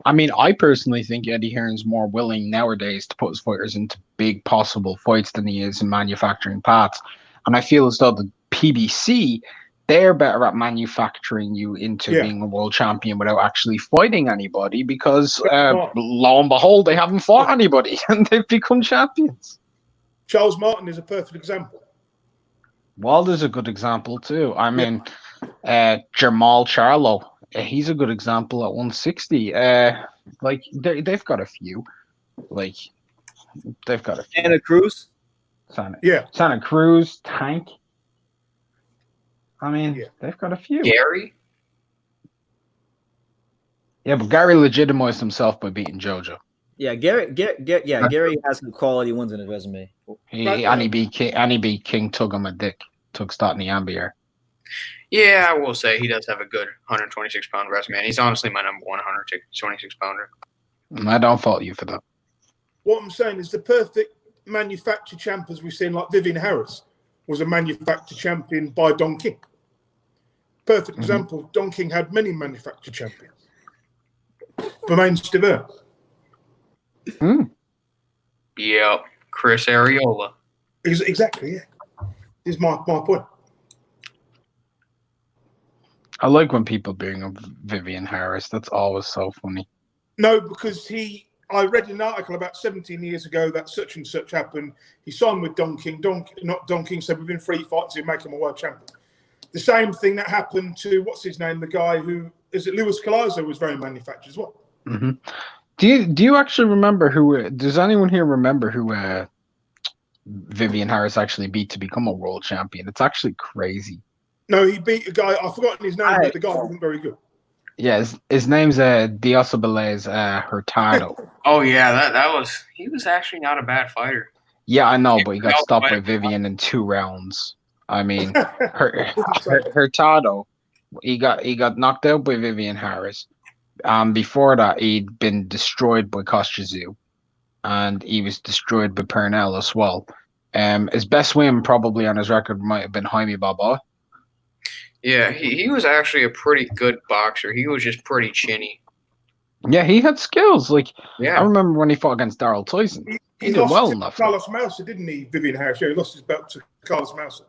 Speaker 6: I mean, I personally think Eddie Hearn's more willing nowadays to put his fighters into big possible fights than he is in manufacturing paths. And I feel as though the PBC, they're better at manufacturing you into being a world champion without actually fighting anybody because, lo and behold, they haven't fought anybody and they've become champions.
Speaker 5: Charles Martin is a perfect example.
Speaker 6: Wilder's a good example too. I mean, Jamal Charlo, he's a good example at 160. Like, they've got a few. Like, they've got a few.
Speaker 1: Santa Cruz?
Speaker 6: Santa Cruz, Tank. I mean, they've got a few.
Speaker 4: Gary?
Speaker 6: Yeah, but Gary legitimized himself by beating JoJo.
Speaker 1: Yeah, Gary has some quality ones in his resume.
Speaker 6: He beat King Tug'em a Dick, Tug Stotney Ambier.
Speaker 4: Yeah, I will say he does have a good 126-pound resume, and he's honestly my number one 126-pounder.
Speaker 6: And I don't fault you for that.
Speaker 5: What I'm saying is the perfect manufactured champ, as we've seen, like Vivian Harris, was a manufactured champion by Don King. Perfect example. Don King had many manufactured champions. Bermain Stiverne.
Speaker 4: Yep. Chris Areola.
Speaker 5: Exactly, yeah. This is my point.
Speaker 6: I like when people bring up Vivian Harris. That's always so funny.
Speaker 5: No, because I read an article about 17 years ago that such and such happened. He signed with Don King. Not Don King said within 3 fights he'd make him a world champion. The same thing that happened to, what's his name, the guy who, is it Luis Collazo, was very manufactured as well.
Speaker 6: Mm-hmm. Do you actually remember who, does anyone here remember who Vivian Harris actually beat to become a world champion? It's actually crazy.
Speaker 5: No, he beat a guy, I've forgotten his name, but the guy wasn't very good.
Speaker 6: Yeah, his name's Diosabales Hurtado.
Speaker 4: Oh yeah, he was actually not a bad fighter.
Speaker 6: Yeah, I know, but he got stopped by Vivian in 2 rounds. I mean, Hurtado, he got knocked out by Vivian Harris. Before that, he'd been destroyed by Kostya, and he was destroyed by Pernell as well. His best win probably on his record might have been Jaime Balboa.
Speaker 4: Yeah, he was actually a pretty good boxer. He was just pretty chinny.
Speaker 6: Yeah, he had skills. Like,
Speaker 4: yeah.
Speaker 6: I remember when he fought against Darryl Tyson. He did well enough.
Speaker 5: Carlos Mouser, didn't he, Vivian Harris? Yeah, he lost his belt to Carlos Mouser.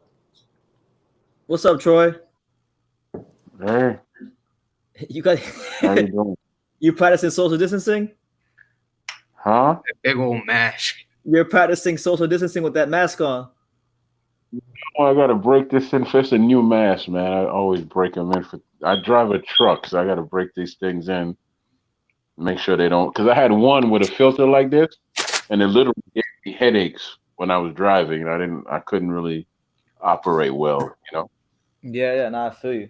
Speaker 1: What's up, Troy?
Speaker 7: Hey.
Speaker 1: You got
Speaker 7: How you doing?
Speaker 1: You practicing social distancing?
Speaker 7: Huh?
Speaker 4: A big old mask.
Speaker 1: You're practicing social distancing with that mask on.
Speaker 7: Well, I gotta break this in. It's a new mask, man. I always break them in. I drive a truck, so I gotta break these things in. Make sure they don't. Because I had one with a filter like this, and it literally gave me headaches when I was driving, and I couldn't really operate well, you know.
Speaker 1: Yeah, no, I feel you.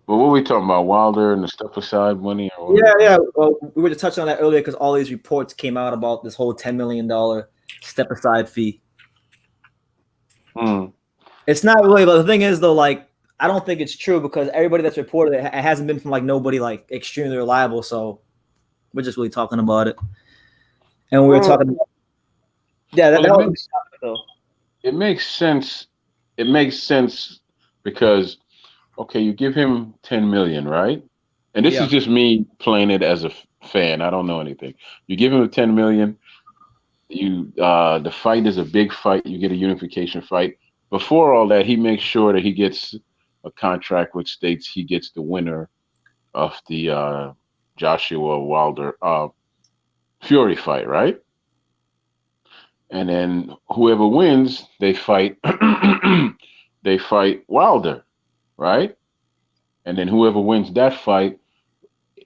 Speaker 7: But what were we talking about, Wilder and the step aside money? Or
Speaker 1: yeah. Well, we were just touching on that earlier because all these reports came out about this whole $10 million step aside fee. It's not really, but the thing is though, like, I don't think it's true because everybody that's reported it hasn't been from like nobody like extremely reliable. So we're just really talking about it, and we were talking about
Speaker 7: it makes sense. It makes sense because okay, you give him 10 million, right? And this is just me playing it as a fan. I don't know anything. You give him 10 million. The fight is a big fight. You get a unification fight. Before all that, he makes sure that he gets a contract which states he gets the winner of the Joshua Wilder Fury fight, right? And then whoever wins, they fight they fight Wilder, right? And then whoever wins that fight,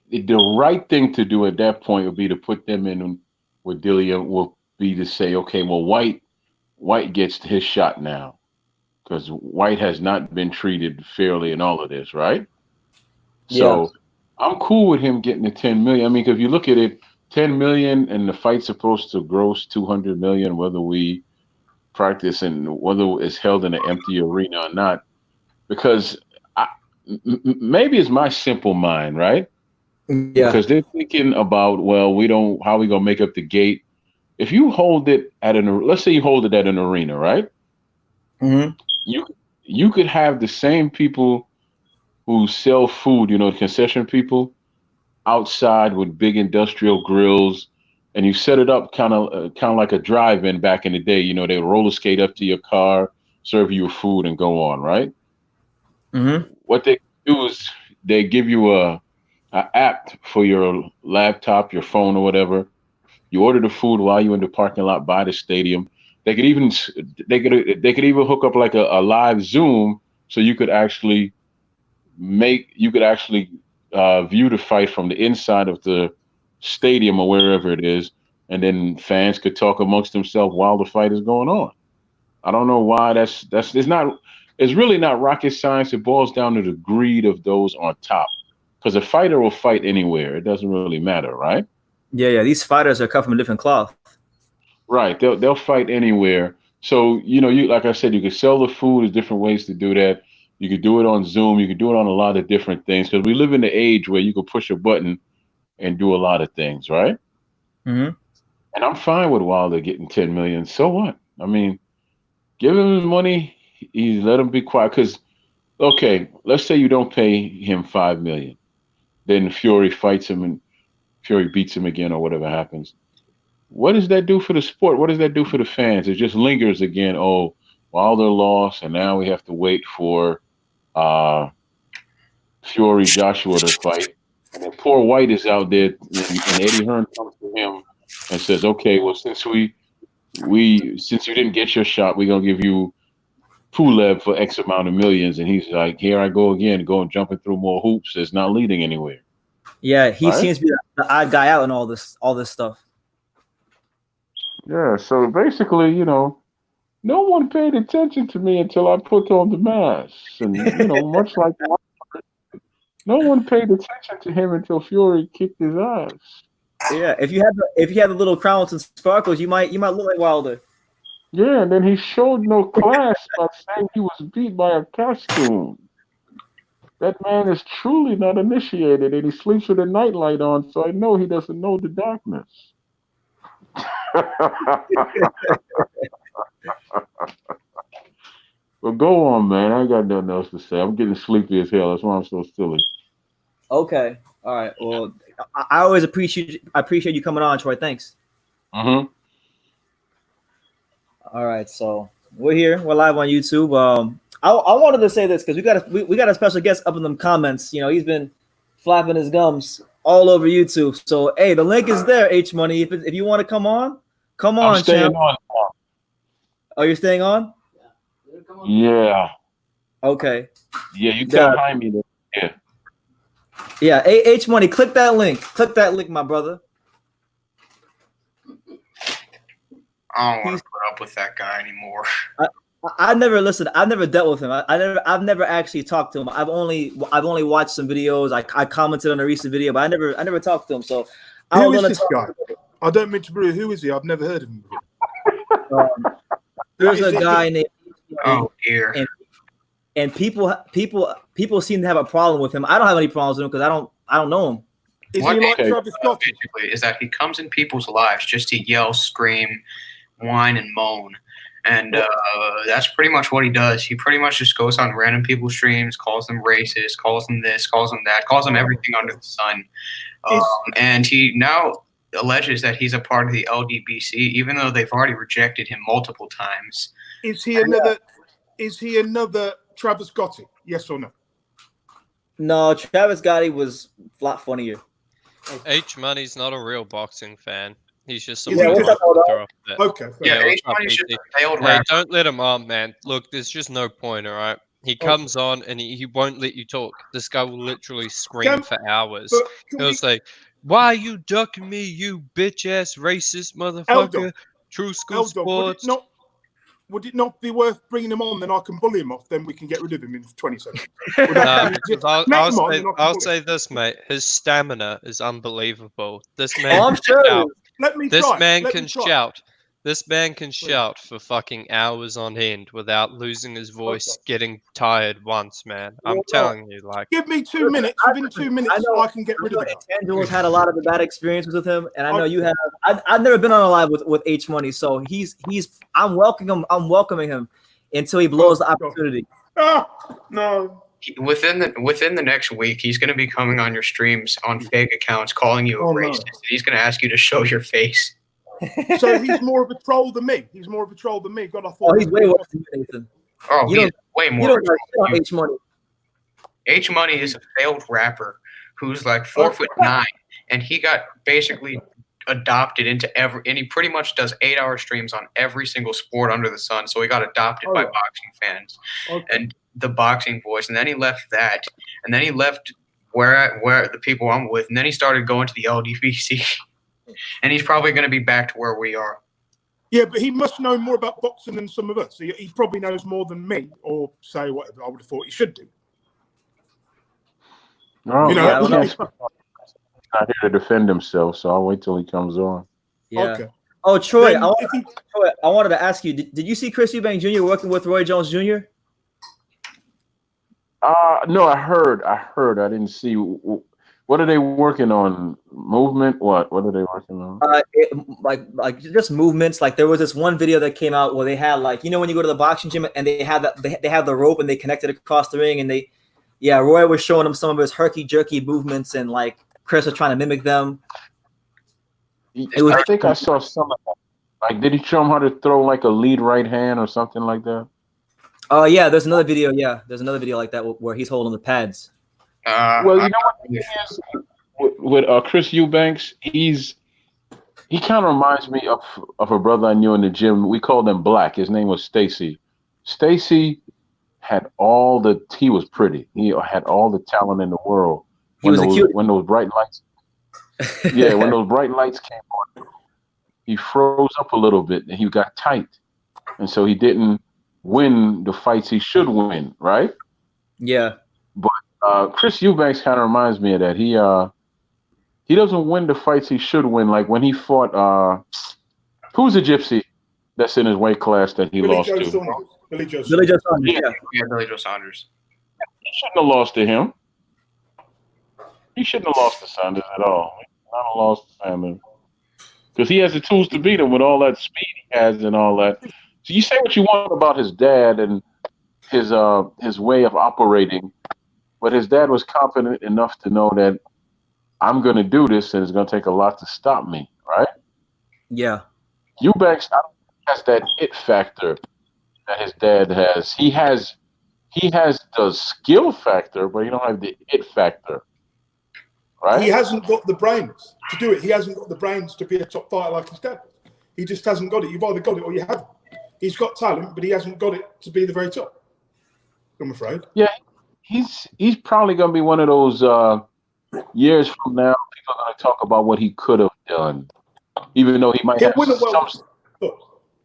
Speaker 7: the right thing to do at that point would be to put them in with Dillian will be to say, okay, well, White gets his shot now because White has not been treated fairly in all of this, right?
Speaker 1: Yeah.
Speaker 7: So I'm cool with him getting the 10 million. I mean, if you look at it, 10 million and the fight's supposed to gross 200 million, whether we practice and whether it's held in an empty arena or not, because maybe it's my simple mind, right?
Speaker 1: Yeah.
Speaker 7: Because they're thinking about, well, how are we gonna make up the gate? If you hold it let's say you hold it at an arena, right?
Speaker 1: Mm-hmm.
Speaker 7: You could have the same people who sell food, concession people, outside with big industrial grills, and you set it up kind of like a drive-in back in the day. They roller skate up to your car, serve you food, and go on, right?
Speaker 1: Mm-hmm.
Speaker 7: What they do is they give you a app for your laptop, your phone, or whatever. You order the food while you're in the parking lot by the stadium. They could even hook up like a live Zoom, so you could actually view the fight from the inside of the stadium or wherever it is, and then fans could talk amongst themselves while the fight is going on. I don't know why it's really not rocket science. It boils down to the greed of those on top. Because a fighter will fight anywhere. It doesn't really matter, right?
Speaker 1: Yeah. These fighters are cut from a different cloth.
Speaker 7: Right. They'll fight anywhere. So, you like I said, you could sell the food. There's different ways to do that. You could do it on Zoom. You could do it on a lot of different things. Because we live in the age where you could push a button and do a lot of things, right?
Speaker 1: Mm-hmm.
Speaker 7: And I'm fine with Wilder getting 10 million. So what? I mean, give him his money. Let him be quiet. Because, okay, let's say you don't pay him 5 million. Then Fury fights him and Fury beats him again or whatever happens. What does that do for the sport? What does that do for the fans? It just lingers again. Oh, Wilder lost, and now we have to wait for Fury Joshua to fight. And then poor White is out there, and Eddie Hearn comes to him and says, "Okay, well, since you didn't get your shot, we're gonna give you Pulev for X amount of millions." And he's like, "Here I go again, going jumping through more hoops. It's not leading anywhere."
Speaker 1: Yeah, he
Speaker 7: Right?
Speaker 1: seems to be the odd guy out in all this stuff.
Speaker 7: Yeah. So basically, no one paid attention to me until I put on the mask, and much like no one paid attention to him until Fury kicked his ass.
Speaker 1: Yeah, if you had the little crowns and sparkles, you might look like Wilder.
Speaker 7: Yeah, and then he showed no class by saying he was beat by a costume. That man is truly not initiated, and he sleeps with a nightlight on, so I know he doesn't know the darkness. Well, go on, man. I ain't got nothing else to say. I'm getting sleepy as hell. That's why I'm so silly.
Speaker 1: Okay. All right. Well, I always appreciate you coming on, Troy. Thanks.
Speaker 7: Mm-hmm.
Speaker 1: All right. So we're here. We're live on YouTube. I wanted to say this because we got a special guest up in them comments. He's been flapping his gums all over YouTube. So hey, the link is there. H Money. If you want to come on,
Speaker 7: I'm staying
Speaker 1: champ.
Speaker 7: on.
Speaker 1: Oh, you're staying on?
Speaker 7: Yeah.
Speaker 1: Okay.
Speaker 7: Yeah, you tell Jaime that. Yeah.
Speaker 1: Yeah, H Money, click that link. Click that link, my brother.
Speaker 4: I don't want to put up with that guy anymore.
Speaker 1: I never listened. I've never dealt with him. I've never actually talked to him. I've only watched some videos. I commented on a recent video, but I never talked to him. So
Speaker 5: who is this guy? I don't mean to brew. Who is he? I've never heard of him before.
Speaker 1: There's a guy named.
Speaker 4: Oh dear.
Speaker 1: And people seem to have a problem with him. I don't have any problems with him because I don't know him.
Speaker 5: Is he like Travis Scott?
Speaker 4: Basically, is that he comes in people's lives just to yell, scream, whine, and moan. And that's pretty much what he does. He pretty much just goes on random people's streams, calls them racist, calls them this, calls them that, calls them everything under the sun. And he now alleges that he's a part of the LDBC, even though they've already rejected him multiple times.
Speaker 5: Is he another Travis got it? Yes or no?
Speaker 1: No, Travis Gotti was a lot funnier.
Speaker 8: H Money's not a real boxing fan. He's just
Speaker 5: Yeah,
Speaker 8: someone
Speaker 5: what's
Speaker 8: who
Speaker 5: up,
Speaker 8: wants to throw off there.
Speaker 5: Okay.
Speaker 4: Yeah,
Speaker 8: what's
Speaker 4: H
Speaker 8: up,
Speaker 4: Money's just
Speaker 8: BT?
Speaker 4: a failed
Speaker 8: Hey,
Speaker 4: rapper.
Speaker 8: don't let him on, man. Look, there's just no point, all right? He comes on and he won't let you talk. This guy will literally scream for hours. He'll say, "Why are you ducking me, you bitch-ass racist motherfucker? True School Sports."
Speaker 5: Would it not be worth bringing him on? Then I can bully him off. Then we can get rid of him in 20 seconds.
Speaker 8: I'll say this, mate. His stamina is unbelievable. This man,
Speaker 1: I'm sure.
Speaker 8: can shout. This man can shout for fucking hours on end without losing his voice, getting tired once, man. I'm telling you, like.
Speaker 5: Give me 2 minutes. Within 2 minutes, I can get rid of him.
Speaker 1: Angelo's had a lot of bad experiences with him, and I know you have. I've never been on a live with H Money, so I'm welcoming him until he blows the opportunity.
Speaker 5: No.
Speaker 4: Within the next week, he's going to be coming on your streams on fake accounts, calling you a racist. No. He's going to ask you to show your face.
Speaker 5: So he's more of a troll than me. God, I thought.
Speaker 1: Oh, he's way worse than you, Nathan.
Speaker 4: Oh, he's way more.
Speaker 1: You don't H Money.
Speaker 4: H Money is a failed rapper who's like 4'9", and he got basically adopted into and he pretty much does 8-hour streams on every single sport under the sun. So he got adopted by boxing fans and the boxing voice, and then he left that, and then he left where the people I'm with, and then he started going to the LDBC. And he's probably going to be back to where we are.
Speaker 5: Yeah, but he must know more about boxing than some of us. He probably knows more than me, or say whatever I would have thought he should do.
Speaker 7: Oh, he's not here to defend himself, so I'll wait till he comes on.
Speaker 1: Yeah.
Speaker 5: Okay.
Speaker 1: Oh, Troy, I wanted to ask you, did you see Chris Eubank Jr. working with Roy Jones Jr.?
Speaker 7: No, I heard. I didn't see. What are they working on? Movement? What are they working on?
Speaker 1: Like just movements. Like there was this one video that came out where they had when you go to the boxing gym and they have they have the rope and they connected across the ring and Roy was showing them some of his herky jerky movements and like Chris was trying to mimic them.
Speaker 7: I think I saw some of that. Like, did he show him how to throw like a lead right hand or something like that?
Speaker 1: Oh yeah, there's another video. Yeah, there's another video like that where he's holding the pads.
Speaker 7: Well, you know what it is with Chris Eubanks, he kind of reminds me of a brother I knew in the gym. We called him Black. His name was Stacy. Stacy had he was pretty. He had all the talent in the world. When those bright lights, when those bright lights came on, he froze up a little bit and he got tight, and so he didn't win the fights he should win. Right?
Speaker 1: Yeah.
Speaker 7: But Chris Eubanks kind of reminds me of that. He doesn't win the fights he should win. Like when he fought, who's the gypsy that's in his weight class that he lost to?
Speaker 5: Billy Joe Saunders.
Speaker 4: Yeah, Billy Joe Saunders.
Speaker 7: He shouldn't have lost to him. He shouldn't have lost to Saunders at all. He should not have lost to Saunders because he has the tools to beat him with all that speed he has and all that. So you say what you want about his dad and his way of operating. But his dad was confident enough to know that I'm going to do this and it's going to take a lot to stop me, right?
Speaker 1: Yeah.
Speaker 7: Eubanks has that it factor that his dad has. He has the skill factor, but he don't have the it factor, right?
Speaker 5: He hasn't got the brains to do it. He hasn't got the brains to be a top fighter like his dad. He just hasn't got it. You've either got it or you haven't. He's got talent, but he hasn't got it to be the very top, I'm afraid.
Speaker 7: Yeah. He's probably going to be one of those years from now. People are going to talk about what he could have done, even though he might have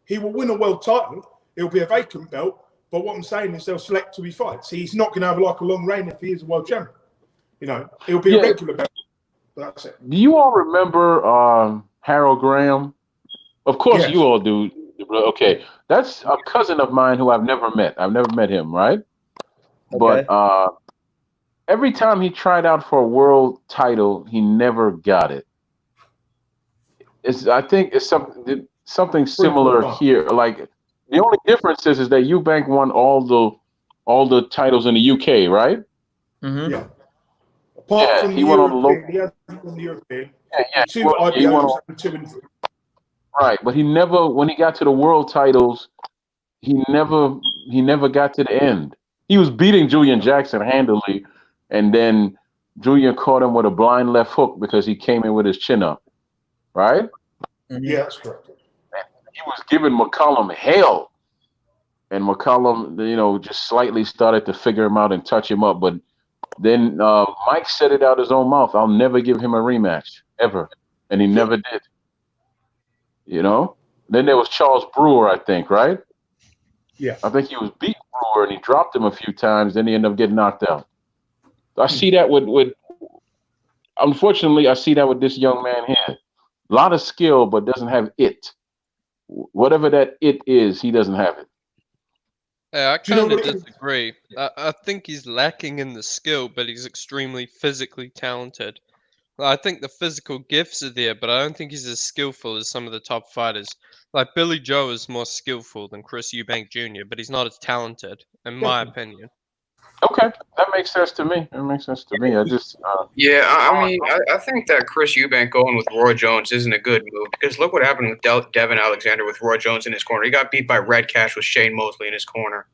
Speaker 5: he will win a world title. It'll be a vacant belt. But what I'm saying is they'll select who he fights. He's not going to have like a long reign if he is a world champion. It'll be a regular belt. But that's it.
Speaker 7: Do you all remember Harold Graham? Of course, you all do. Okay, that's a cousin of mine who I've never met. I've never met him, right? Okay. But every time he tried out for a world title, he never got it. I think it's something similar here. Like the only difference is that Eubank won all the titles in the UK, right?
Speaker 1: Mm-hmm.
Speaker 5: Yeah. Apart from
Speaker 7: he won all the local.
Speaker 5: He hasn't won the European.
Speaker 7: Yeah.
Speaker 5: Two IBOs and 2 and 3.
Speaker 7: Right, but he never, when he got to the world titles, he never got to the end. He was beating Julian Jackson handily, and then Julian caught him with a blind left hook because he came in with his chin up, right?
Speaker 5: Yeah, that's correct.
Speaker 7: He was giving McCollum hell, and McCollum, just slightly started to figure him out and touch him up. But then Mike said it out his own mouth, "I'll never give him a rematch ever," and he never did. Then there was Charles Brewer, I think, right?
Speaker 5: Yeah.
Speaker 7: I think he was beating Brewer, and he dropped him a few times. Then he ended up getting knocked out. I see that unfortunately, I see that with this young man here. A lot of skill, but doesn't have it. Whatever that it is, he doesn't have it.
Speaker 8: Yeah, I kind of disagree. I think he's lacking in the skill, but he's extremely physically talented. I think the physical gifts are there, but I don't think he's as skillful as some of the top fighters. Like Billy Joe is more skillful than Chris Eubank Jr., but he's not as talented, in my opinion.
Speaker 7: Okay, that makes sense to me. I just
Speaker 4: I think that Chris Eubank going with Roy Jones isn't a good move because look what happened with Devin Alexander with Roy Jones in his corner. He got beat by Red Cash with Shane Mosley in his corner.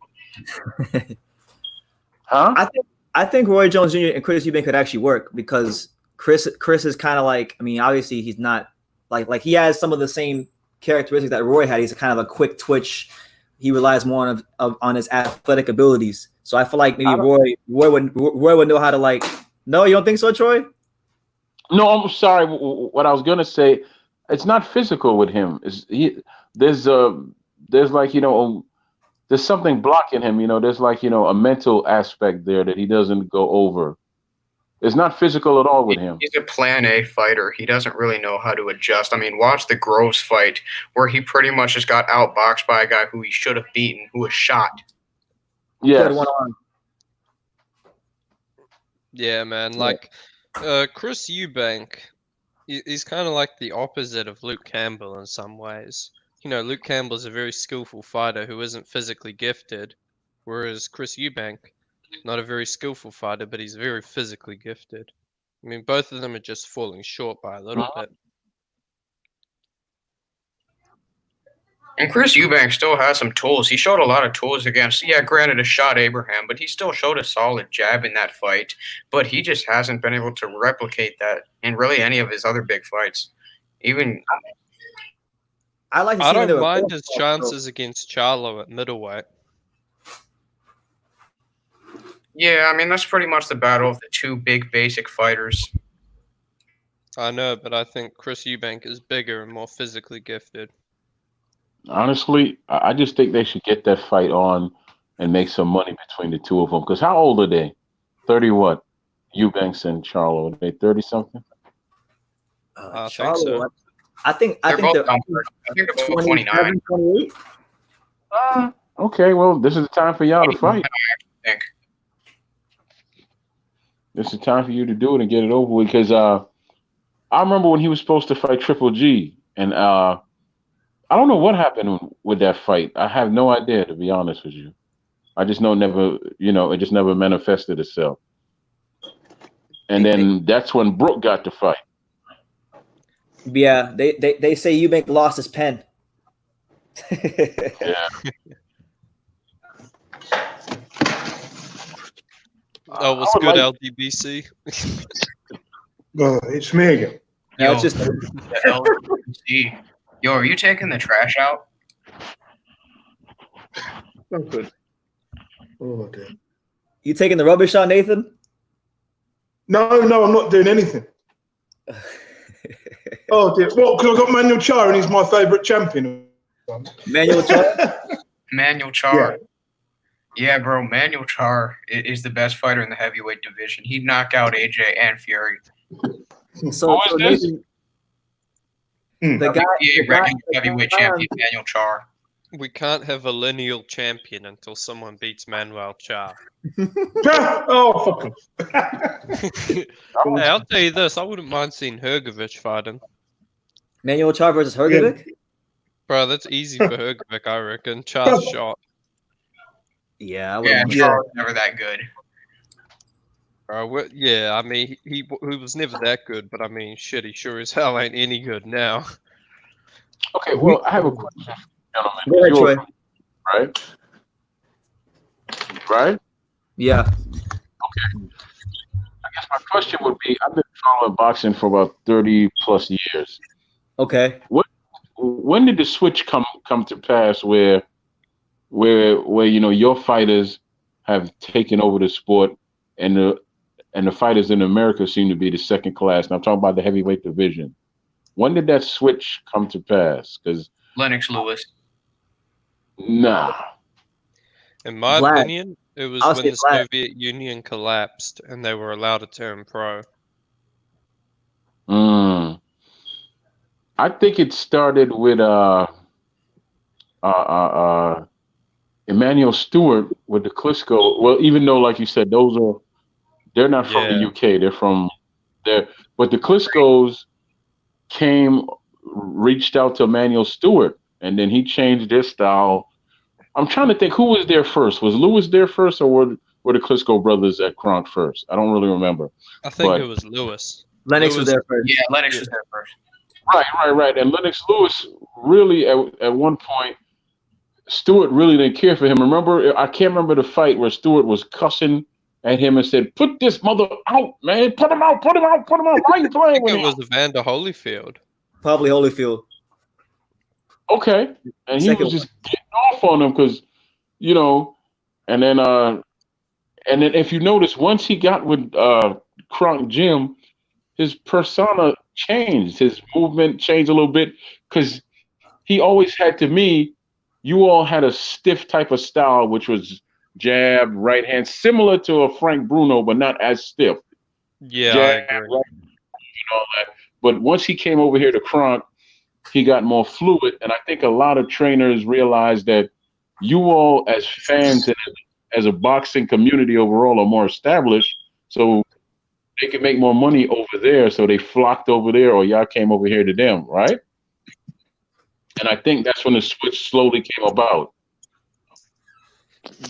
Speaker 7: Huh?
Speaker 1: I think Roy Jones Jr. and Chris Eubank could actually work because Chris is kind of like, obviously he's not like he has some of the same characteristics that Roy had. He's kind of a quick twitch. He relies more on his athletic abilities. So I feel like maybe Roy would know how to No, you don't think so, Troy?
Speaker 7: No, I'm sorry. What I was gonna say, it's not physical with him. There's something blocking him. There's a mental aspect there that he doesn't go over. It's not physical at all with him.
Speaker 4: He's a plan A fighter. He doesn't really know how to adjust. Watch the Groves fight where he pretty much just got outboxed by a guy who he should have beaten, who was shot.
Speaker 7: Yes.
Speaker 8: Yeah, man. Chris Eubank, he's kind of like the opposite of Luke Campbell in some ways. Luke Campbell's a very skillful fighter who isn't physically gifted, whereas Chris Eubank, not a very skillful fighter, but he's very physically gifted. Both of them are just falling short by a little bit.
Speaker 4: And Chris Eubank still has some tools. He showed a lot of tools against, granted, a shot Abraham, but he still showed a solid jab in that fight. But he just hasn't been able to replicate that in really any of his other big fights.
Speaker 8: I don't mind his chances against Charlo at middleweight.
Speaker 4: Yeah, that's pretty much the battle of the two big basic fighters.
Speaker 8: I know, but I think Chris Eubank is bigger and more physically gifted.
Speaker 7: Honestly, I just think they should get that fight on and make some money between the two of them. Because how old are they? 30 what? Eubanks and Charlo, are they 30 something?
Speaker 8: I think so.
Speaker 1: I think they're
Speaker 4: both 29.
Speaker 1: 28.
Speaker 7: Okay, well, this is the time for y'all to fight.
Speaker 4: I think.
Speaker 7: This is the time for you to do it and get it over with. Because I remember when he was supposed to fight Triple G, and I don't know what happened with that fight. I have no idea, to be honest with you. I just know it just never manifested itself. And then that's when Brooke got the fight.
Speaker 1: Yeah, they say Eubank lost his pen.
Speaker 7: Yeah.
Speaker 8: Oh, what's good, LDBC?
Speaker 3: It's me again.
Speaker 1: No, it's just
Speaker 4: Yo, are you taking the trash out?
Speaker 3: I'm good. Oh, dear.
Speaker 1: You taking the rubbish out, Nathan?
Speaker 3: No, I'm not doing anything. Oh dear. Well, because I got Manuel Char and he's my favourite champion.
Speaker 1: Manuel Char?
Speaker 4: Manuel Char. Yeah, bro. Manuel Char is the best fighter in the heavyweight division. He'd knock out AJ and Fury.
Speaker 1: So Nathan, the guy,
Speaker 4: heavyweight champion, Manuel Char.
Speaker 8: We can't have a lineal champion until someone beats Manuel Char.
Speaker 3: Oh, fuck him.
Speaker 8: Hey, I'll tell you this, I wouldn't mind seeing Hrgovic fight him.
Speaker 1: Manuel Char versus Hrgovic?
Speaker 8: Bro, that's easy for Hrgovic, I reckon. Char's shot.
Speaker 1: Yeah,
Speaker 4: Char's never that good.
Speaker 8: Yeah, he was never that good, but shit, he sure as hell ain't any good now.
Speaker 7: Okay, well, I have a question, gentlemen.
Speaker 1: Go ahead, Troy.
Speaker 7: Right?
Speaker 1: Yeah.
Speaker 7: I guess my question would be: I've been following boxing for about 30 plus years.
Speaker 1: Okay.
Speaker 7: When did the switch come to pass where your fighters have taken over the sport and the fighters in America seem to be the second class? And I'm talking about the heavyweight division. When did that switch come to pass? Because
Speaker 4: Lennox Lewis.
Speaker 7: nah.
Speaker 8: In my
Speaker 1: Vlad.
Speaker 8: opinion, it was
Speaker 1: I'll
Speaker 8: when
Speaker 1: say
Speaker 8: the
Speaker 1: Vlad.
Speaker 8: Soviet Union collapsed and they were allowed to turn pro.
Speaker 7: I think it started with Emmanuel Stewart with the Klitschko. Well, even though, like you said, they're not from the
Speaker 8: Yeah.
Speaker 7: UK. They're from there. But the Klitschkos reached out to Emmanuel Stewart, and then he changed their style. I'm trying to think who was there first. Was Lewis there first, or were the Klitschko brothers at Kronk first? I don't really remember.
Speaker 8: I think
Speaker 7: But
Speaker 8: it was Lewis.
Speaker 1: Lennox was
Speaker 8: Lewis-
Speaker 1: there first.
Speaker 4: Yeah, Lennox was there first.
Speaker 7: right. And Lennox Lewis really at one point, Stewart really didn't care for him. Remember, I can't remember the fight where Stewart was cussing at him and said, "Put this mother out, man! Put him out! Put him out! Put him out! Why are you
Speaker 8: I
Speaker 7: playing
Speaker 8: think
Speaker 7: with
Speaker 8: it
Speaker 7: him?"
Speaker 8: was Evander Holyfield.
Speaker 1: Probably Holyfield.
Speaker 7: Okay, and he
Speaker 1: Second
Speaker 7: was just getting off on him because, and then if you notice, once he got with Kronk Jim, his persona changed, his movement changed a little bit because he always had, to me, you all had a stiff type of style, which was jab, right hand, similar to a Frank Bruno, but not as stiff.
Speaker 8: Yeah,
Speaker 7: Jab,
Speaker 8: I agree.
Speaker 7: right, and all that. But once he came over here to Kronk, he got more fluid, and I think a lot of trainers realized that you all, as fans and as a boxing community overall, are more established, so they could make more money over there. So they flocked over there, or y'all came over here to them, right? And I think that's when the switch slowly came about.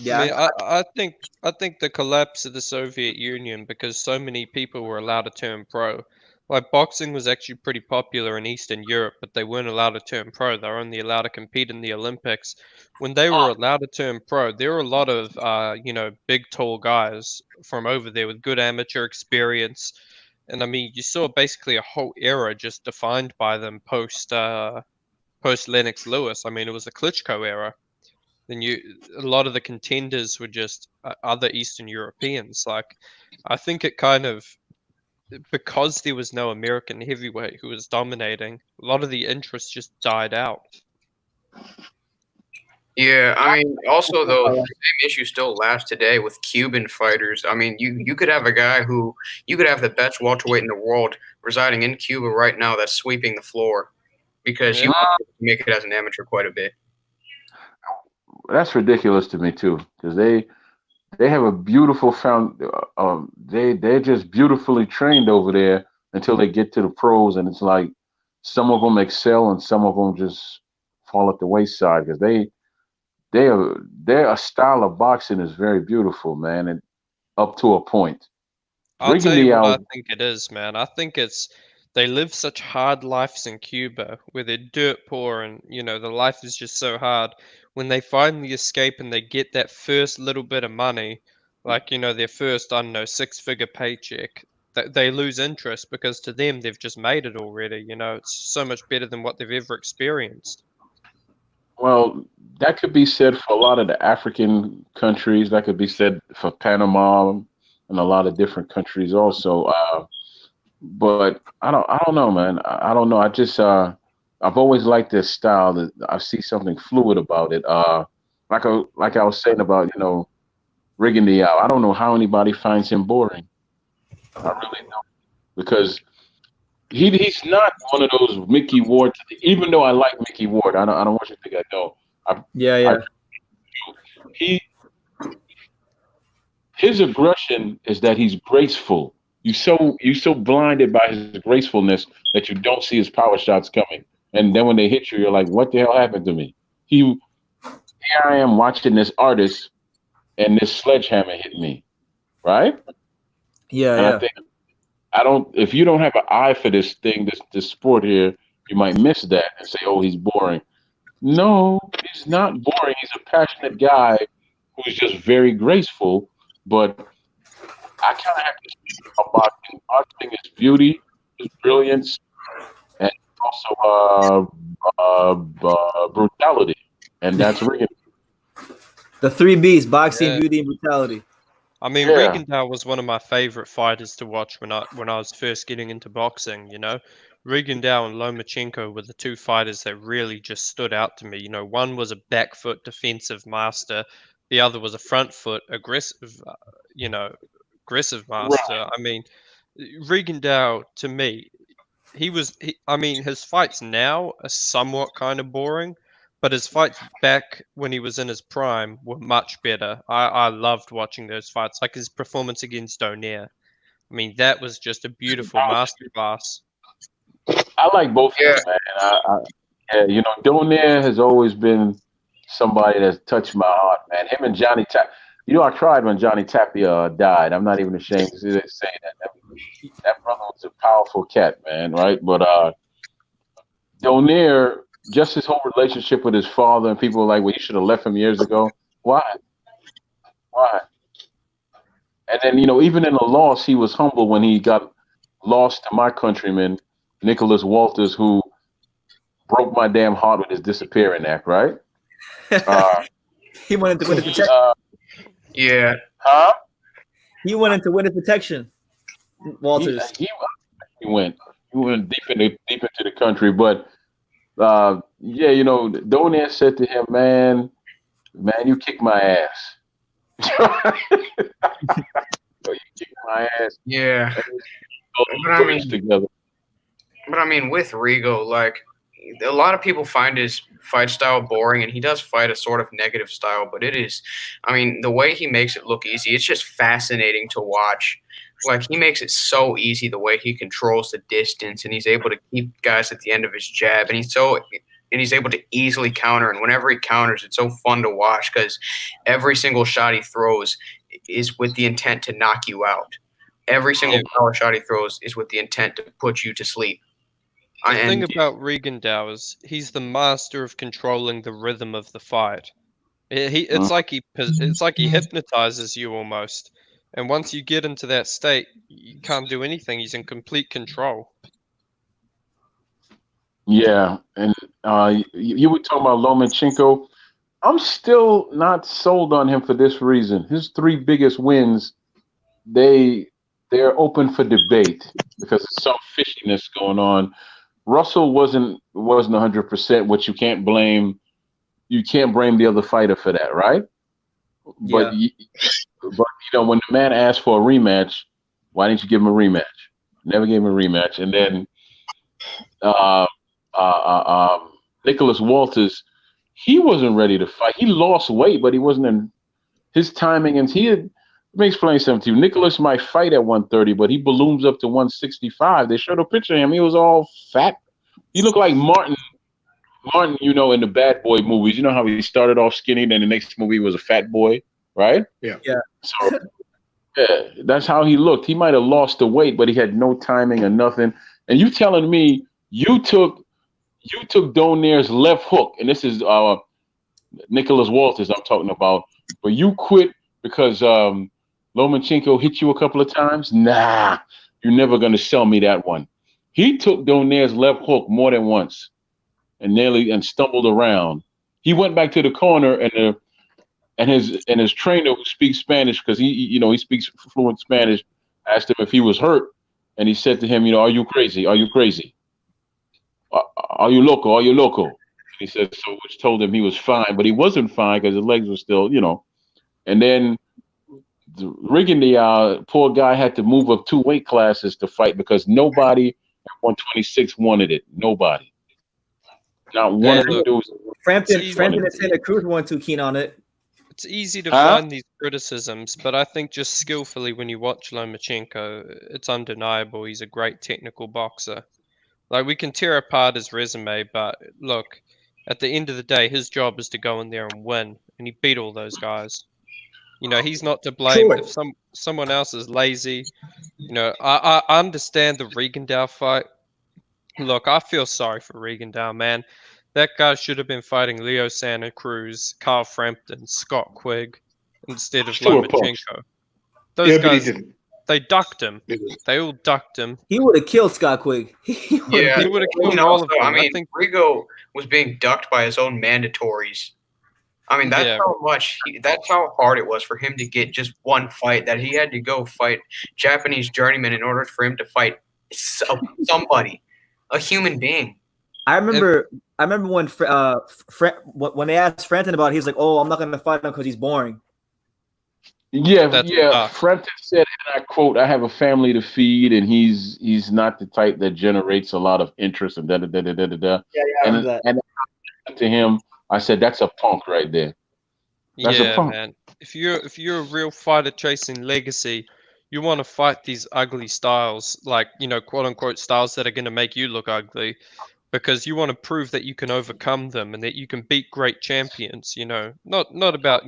Speaker 1: Yeah.
Speaker 8: I mean, I think the collapse of the Soviet Union, because so many people were allowed to turn pro. Like, boxing was actually pretty popular in Eastern Europe, but they weren't allowed to turn pro. They were only allowed to compete in the Olympics. When they were allowed to turn pro, there were a lot of big tall guys from over there with good amateur experience. And I mean, you saw basically a whole era just defined by them post Lennox Lewis. I mean, it was the Klitschko era. Then a lot of the contenders were just other Eastern Europeans. Like, I think it kind of, because there was no American heavyweight who was dominating, a lot of the interest just died out.
Speaker 4: Yeah, I mean, also though, the same issue still lasts today with Cuban fighters. I mean, you could have a guy you could have the best welterweight in the world residing in Cuba right now that's sweeping the floor because he was able to make it as an amateur quite a bit.
Speaker 7: That's ridiculous to me too, because they have a beautiful they're just beautifully trained over there until they get to the pros, and it's like some of them excel and some of them just fall at the wayside because their style of boxing is very beautiful, man, and up to a point.
Speaker 8: I'll tell you what I think it is, man. I think it's they live such hard lives in Cuba where they're dirt poor and, the life is just so hard. When they finally escape and they get that first little bit of money, like, their first, I don't know, 6-figure paycheck, they lose interest because to them, they've just made it already. It's so much better than what they've ever experienced.
Speaker 7: Well, that could be said for a lot of the African countries. That could be said for Panama and a lot of different countries also. But I don't know, man. I don't know. I just I've always liked this style. That I see something fluid about it. Like I was saying about Rigging the Out. I don't know how anybody finds him boring. I really don't, because he's not one of those Mickey Ward. Even though I like Mickey Ward, I don't want you to think I don't.
Speaker 1: Yeah.
Speaker 7: His aggression is that he's graceful. You so blinded by his gracefulness that you don't see his power shots coming. And then when they hit you, you're like, what the hell happened to me? Here I am watching this artist and this sledgehammer hit me. Right?
Speaker 1: Yeah.
Speaker 7: I think if you don't have an eye for this thing, this sport here, you might miss that and say, oh, he's boring. No, he's not boring. He's a passionate guy who's just very graceful. but I kind of have to speak about boxing. Boxing is beauty, is brilliance, and also brutality, and that's Regan.
Speaker 1: The three B's: boxing,
Speaker 8: Yeah.
Speaker 1: beauty, and brutality.
Speaker 8: I mean,
Speaker 7: Yeah.
Speaker 8: Regendow was one of my favorite fighters to watch when I was first getting into boxing. You know, Regendow and Lomachenko were the two fighters that really just stood out to me. You know, one was a back foot defensive master, the other was a front foot aggressive, aggressive master. I mean, Regendow to me, I mean, his fights now are somewhat kind of boring, but his fights back when he was in his prime were much better. I loved watching those fights, like his performance against Donaire. I mean, that was just a beautiful masterclass.
Speaker 7: I like both of
Speaker 4: Yeah.
Speaker 7: them, man. Donaire has always been somebody that's touched my heart, man. Him and Johnny Tap. I cried when Johnny Tapia died. I'm not even ashamed to say that. That brother was a powerful cat, man, right? But Donaire, just his whole relationship with his father, and people were like, well, you should have left him years ago. Why? And then, even in the loss, he was humble when he got lost to my countryman, Nicholas Walters, who broke my damn heart with his disappearing act, right?
Speaker 1: He wanted to win his protection.
Speaker 4: Yeah.
Speaker 7: Huh?
Speaker 1: He wanted to win his protection. Walters.
Speaker 7: He went deep into the country, but Donaire said to him, man, you kick my ass. You kick my ass.
Speaker 4: Yeah. But I mean, with Rigo, like, a lot of people find his fight style boring, and he does fight a sort of negative style, but it is, I mean, the way he makes it look easy, it's just fascinating to watch. Like, he makes it so easy the way he controls the distance, and he's able to keep guys at the end of his jab, and he's able to easily counter, and whenever he counters, it's so fun to watch because every single shot he throws is with the intent to knock you out. Every single power shot he throws is with the intent to put you to sleep.
Speaker 8: The thing about Regendow is he's the master of controlling the rhythm of the fight. It's like he hypnotizes you almost. And once you get into that state, you can't do anything. He's in complete control.
Speaker 7: Yeah, and you were talking about Lomachenko. I'm still not sold on him for this reason. His three biggest wins, they're open for debate because there's some fishiness going on. Russell wasn't 100%, which you can't blame. You can't blame the other fighter for that, right?
Speaker 1: Yeah.
Speaker 7: But when the man asked for a rematch, why didn't you give him a rematch? Never gave him a rematch. And then Nicholas Walters, he wasn't ready to fight. He lost weight, but he wasn't in his timing. And let me explain something to you. Nicholas might fight at 130, but he balloons up to 165. They showed a picture of him. He was all fat. He looked like Martin, in the Bad Boy movies. You know how he started off skinny, then the next movie was a fat boy, right?
Speaker 3: Yeah.
Speaker 7: So, that's how he looked. He might have lost the weight, but he had no timing or nothing. And you telling me you took Donaire's left hook, and this is Nicholas Walters I'm talking about, but you quit because Lomachenko hit you a couple of times? Nah, you're never going to sell me that one. He took Donaire's left hook more than once and stumbled around. He went back to the corner, and his trainer, who speaks Spanish because he speaks fluent Spanish, asked him if he was hurt, and he said to him, are you crazy? Are you crazy? Are you loco? Are you loco? He said so, which told him he was fine, but he wasn't fine because his legs were still, And then the poor guy had to move up 2 weight classes to fight because nobody at 126 wanted it. Nobody. Not one of the dudes.
Speaker 1: Frampton and Santa Cruz weren't too keen on it.
Speaker 8: It's easy to find these criticisms, but I think just skillfully when you watch Lomachenko, it's undeniable he's a great technical boxer. Like, we can tear apart his resume, but look, at the end of the day, his job is to go in there and win, and he beat all those guys. He's not to blame if someone else is lazy. I understand the Regendow fight. Look, I feel sorry for Regendow, man. That guy should have been fighting Leo Santa Cruz, Carl Frampton, Scott Quigg, instead of Lomachenko. Those
Speaker 3: But he
Speaker 8: guys,
Speaker 3: didn't.
Speaker 8: they ducked him.
Speaker 3: Did he?
Speaker 8: They all ducked him.
Speaker 1: He would have killed Scott Quigg.
Speaker 4: Yeah,
Speaker 8: He would have
Speaker 4: and
Speaker 8: killed all
Speaker 4: also,
Speaker 8: of them.
Speaker 4: I mean,
Speaker 8: think.
Speaker 4: Rigo was being ducked by his own mandatories. I mean, that's
Speaker 8: Yeah.
Speaker 4: that's how hard it was for him to get just one fight, that he had to go fight Japanese journeyman in order for him to fight somebody, a human being.
Speaker 1: I remember when when they asked Frampton about it, he's like, "Oh, I'm not going to fight him because he's boring."
Speaker 7: Yeah,
Speaker 8: That's
Speaker 7: yeah.
Speaker 8: tough.
Speaker 7: Frampton said, and I quote, "I have a family to feed, and he's not the type that generates a lot of interest." And da da da da da da da.
Speaker 1: Yeah, I remember that.
Speaker 7: And to him, I said, "That's a punk right there." That's a
Speaker 8: Yeah,
Speaker 7: punk.
Speaker 8: man. If you're a real fighter chasing legacy, you want to fight these ugly styles, like, quote unquote styles that are going to make you look ugly, because you want to prove that you can overcome them and that you can beat great champions. Not about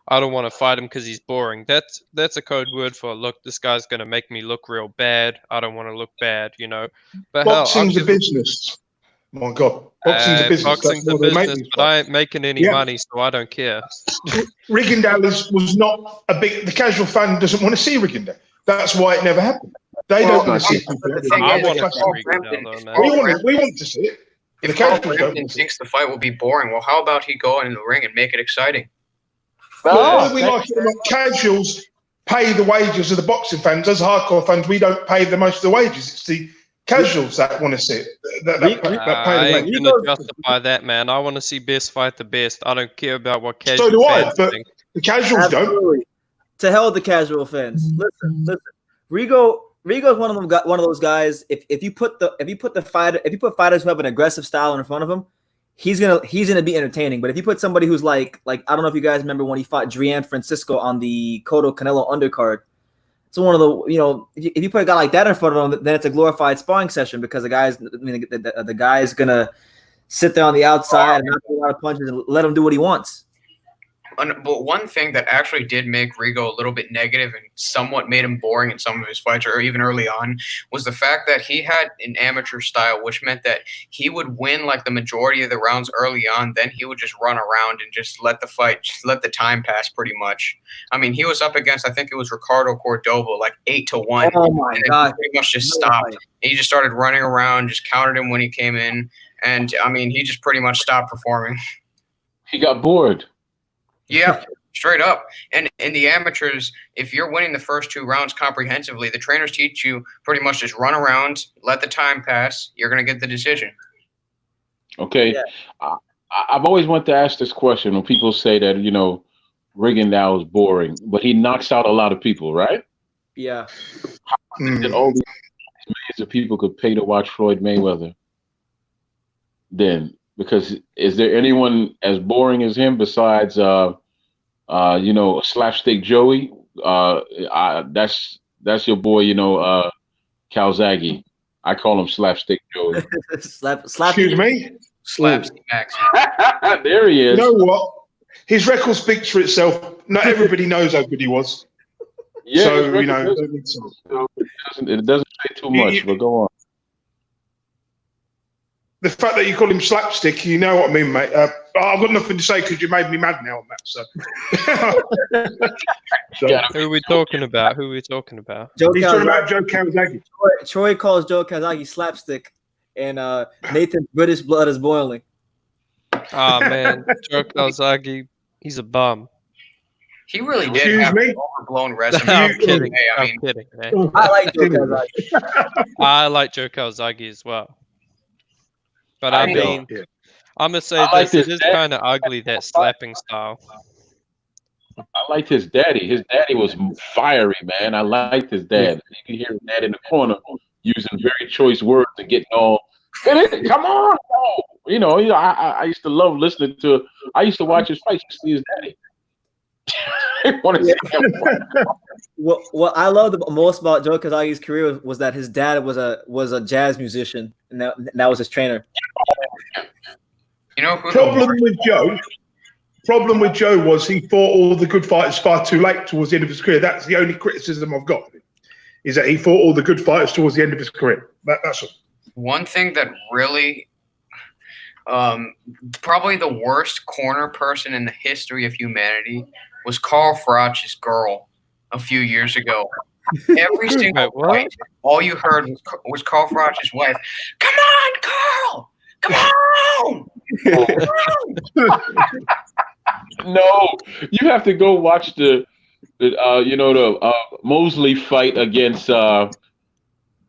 Speaker 8: I don't want to fight him because he's boring. That's a code word for, look, this guy's going to make me look real bad. I don't want to look bad. But hell,
Speaker 3: Boxing's a business. My God, boxing's a business.
Speaker 8: Boxing's a business, but I ain't making any money, so I don't care.
Speaker 3: Rigondeaux was not a big. The casual fan doesn't want to see Rigondeaux. That's why it never happened. They don't want to see people.
Speaker 8: I want to see Rigondeaux, though, man.
Speaker 3: We want to see it.
Speaker 4: If Carl Frampton thinks the fight will be boring, well, how about he go in the ring and make it exciting?
Speaker 3: Well, we like it. Casuals pay the wages of the boxing fans. As hardcore fans, we don't pay the most of the wages. It's the casuals that want to see it.
Speaker 8: I ain't gonna justify that, man. I want to see best fight the best. I don't care about what casual
Speaker 3: So do I,
Speaker 8: fans
Speaker 3: but
Speaker 8: think.
Speaker 3: the casuals don't.
Speaker 1: To hell with the casual fans. Listen. Rigo's one of those guys. If you put fighters who have an aggressive style in front of him, he's gonna be entertaining. But if you put somebody who's like I don't know if you guys remember when he fought Drian Francisco on the Cotto Canelo undercard. It's one of the if you put a guy like that in front of him, then it's a glorified sparring session because the guy's gonna sit there on the outside and not do a lot of punches and let him do what he wants.
Speaker 4: But one thing that actually did make Rigo a little bit negative and somewhat made him boring in some of his fights, or even early on, was the fact that he had an amateur style, which meant that he would win like the majority of the rounds early on. Then he would just run around and just let the time pass pretty much. I mean, he was up against, I think it was Ricardo Cordoba, like 8-1.
Speaker 1: Oh my God.
Speaker 4: He pretty much just stopped. He just started running around, just countered him when he came in. And I mean, he just pretty much stopped performing.
Speaker 7: He got bored.
Speaker 4: Yeah, straight up. And in the amateurs, if you're winning the first 2 rounds comprehensively, the trainers teach you pretty much just run around, let the time pass. You're going to get the decision.
Speaker 7: Okay. Yeah. I've always wanted to ask this question when people say that, Rigondeaux is boring, but he knocks out a lot of people, right?
Speaker 1: Yeah.
Speaker 7: How did all these millions of people could pay to watch Floyd Mayweather then? Because is there anyone as boring as him besides, Slapstick Joey? That's your boy, Calzaghe. I call him Slapstick Joey.
Speaker 3: Excuse me?
Speaker 4: Slapstick Max.
Speaker 7: There he is.
Speaker 3: You know what? His record speaks for itself. Not everybody knows how good he was.
Speaker 7: Yeah,
Speaker 3: so,
Speaker 7: it doesn't say too much, but go on.
Speaker 3: The fact that you call him Slapstick, you know what I mean, mate. I've got nothing to say because you made me mad now on that. So.
Speaker 8: Who are we talking about?
Speaker 3: He's talking about Joe Calzaghe.
Speaker 1: Troy calls Joe Calzaghe Slapstick, and Nathan's British blood is boiling.
Speaker 8: Oh, man. Joe Calzaghe, he's a bum.
Speaker 4: He really did have an overblown resume.
Speaker 8: I'm kidding. I'm kidding, man.
Speaker 1: I like Joe Calzaghe.
Speaker 8: I like Joe Calzaghe as well. But I mean, I'm going to say this. It is kind of ugly, that slapping style.
Speaker 7: I liked his daddy. His daddy was fiery, man. I liked his dad. You could hear his dad in the corner using very choice words and getting all, come on. No. I used to love listening to, I used to watch his fights to see his daddy.
Speaker 1: What I love the most about Joe Calzaghe's career was that his dad was a jazz musician, and that was his trainer.
Speaker 3: Problem with Joe was he fought all the good fighters far too late towards the end of his career. That's the only criticism I've got, is that he fought all the good fighters towards the end of his career. That's all.
Speaker 4: One thing that really, probably the worst corner person in the history of humanity was Carl Froch's girl. a few years ago. Every single
Speaker 8: Wait, what?
Speaker 4: fight, all you heard was Carl Froch's wife. Come on, Carl! Come on!
Speaker 7: No, you have to go watch the Mosley fight against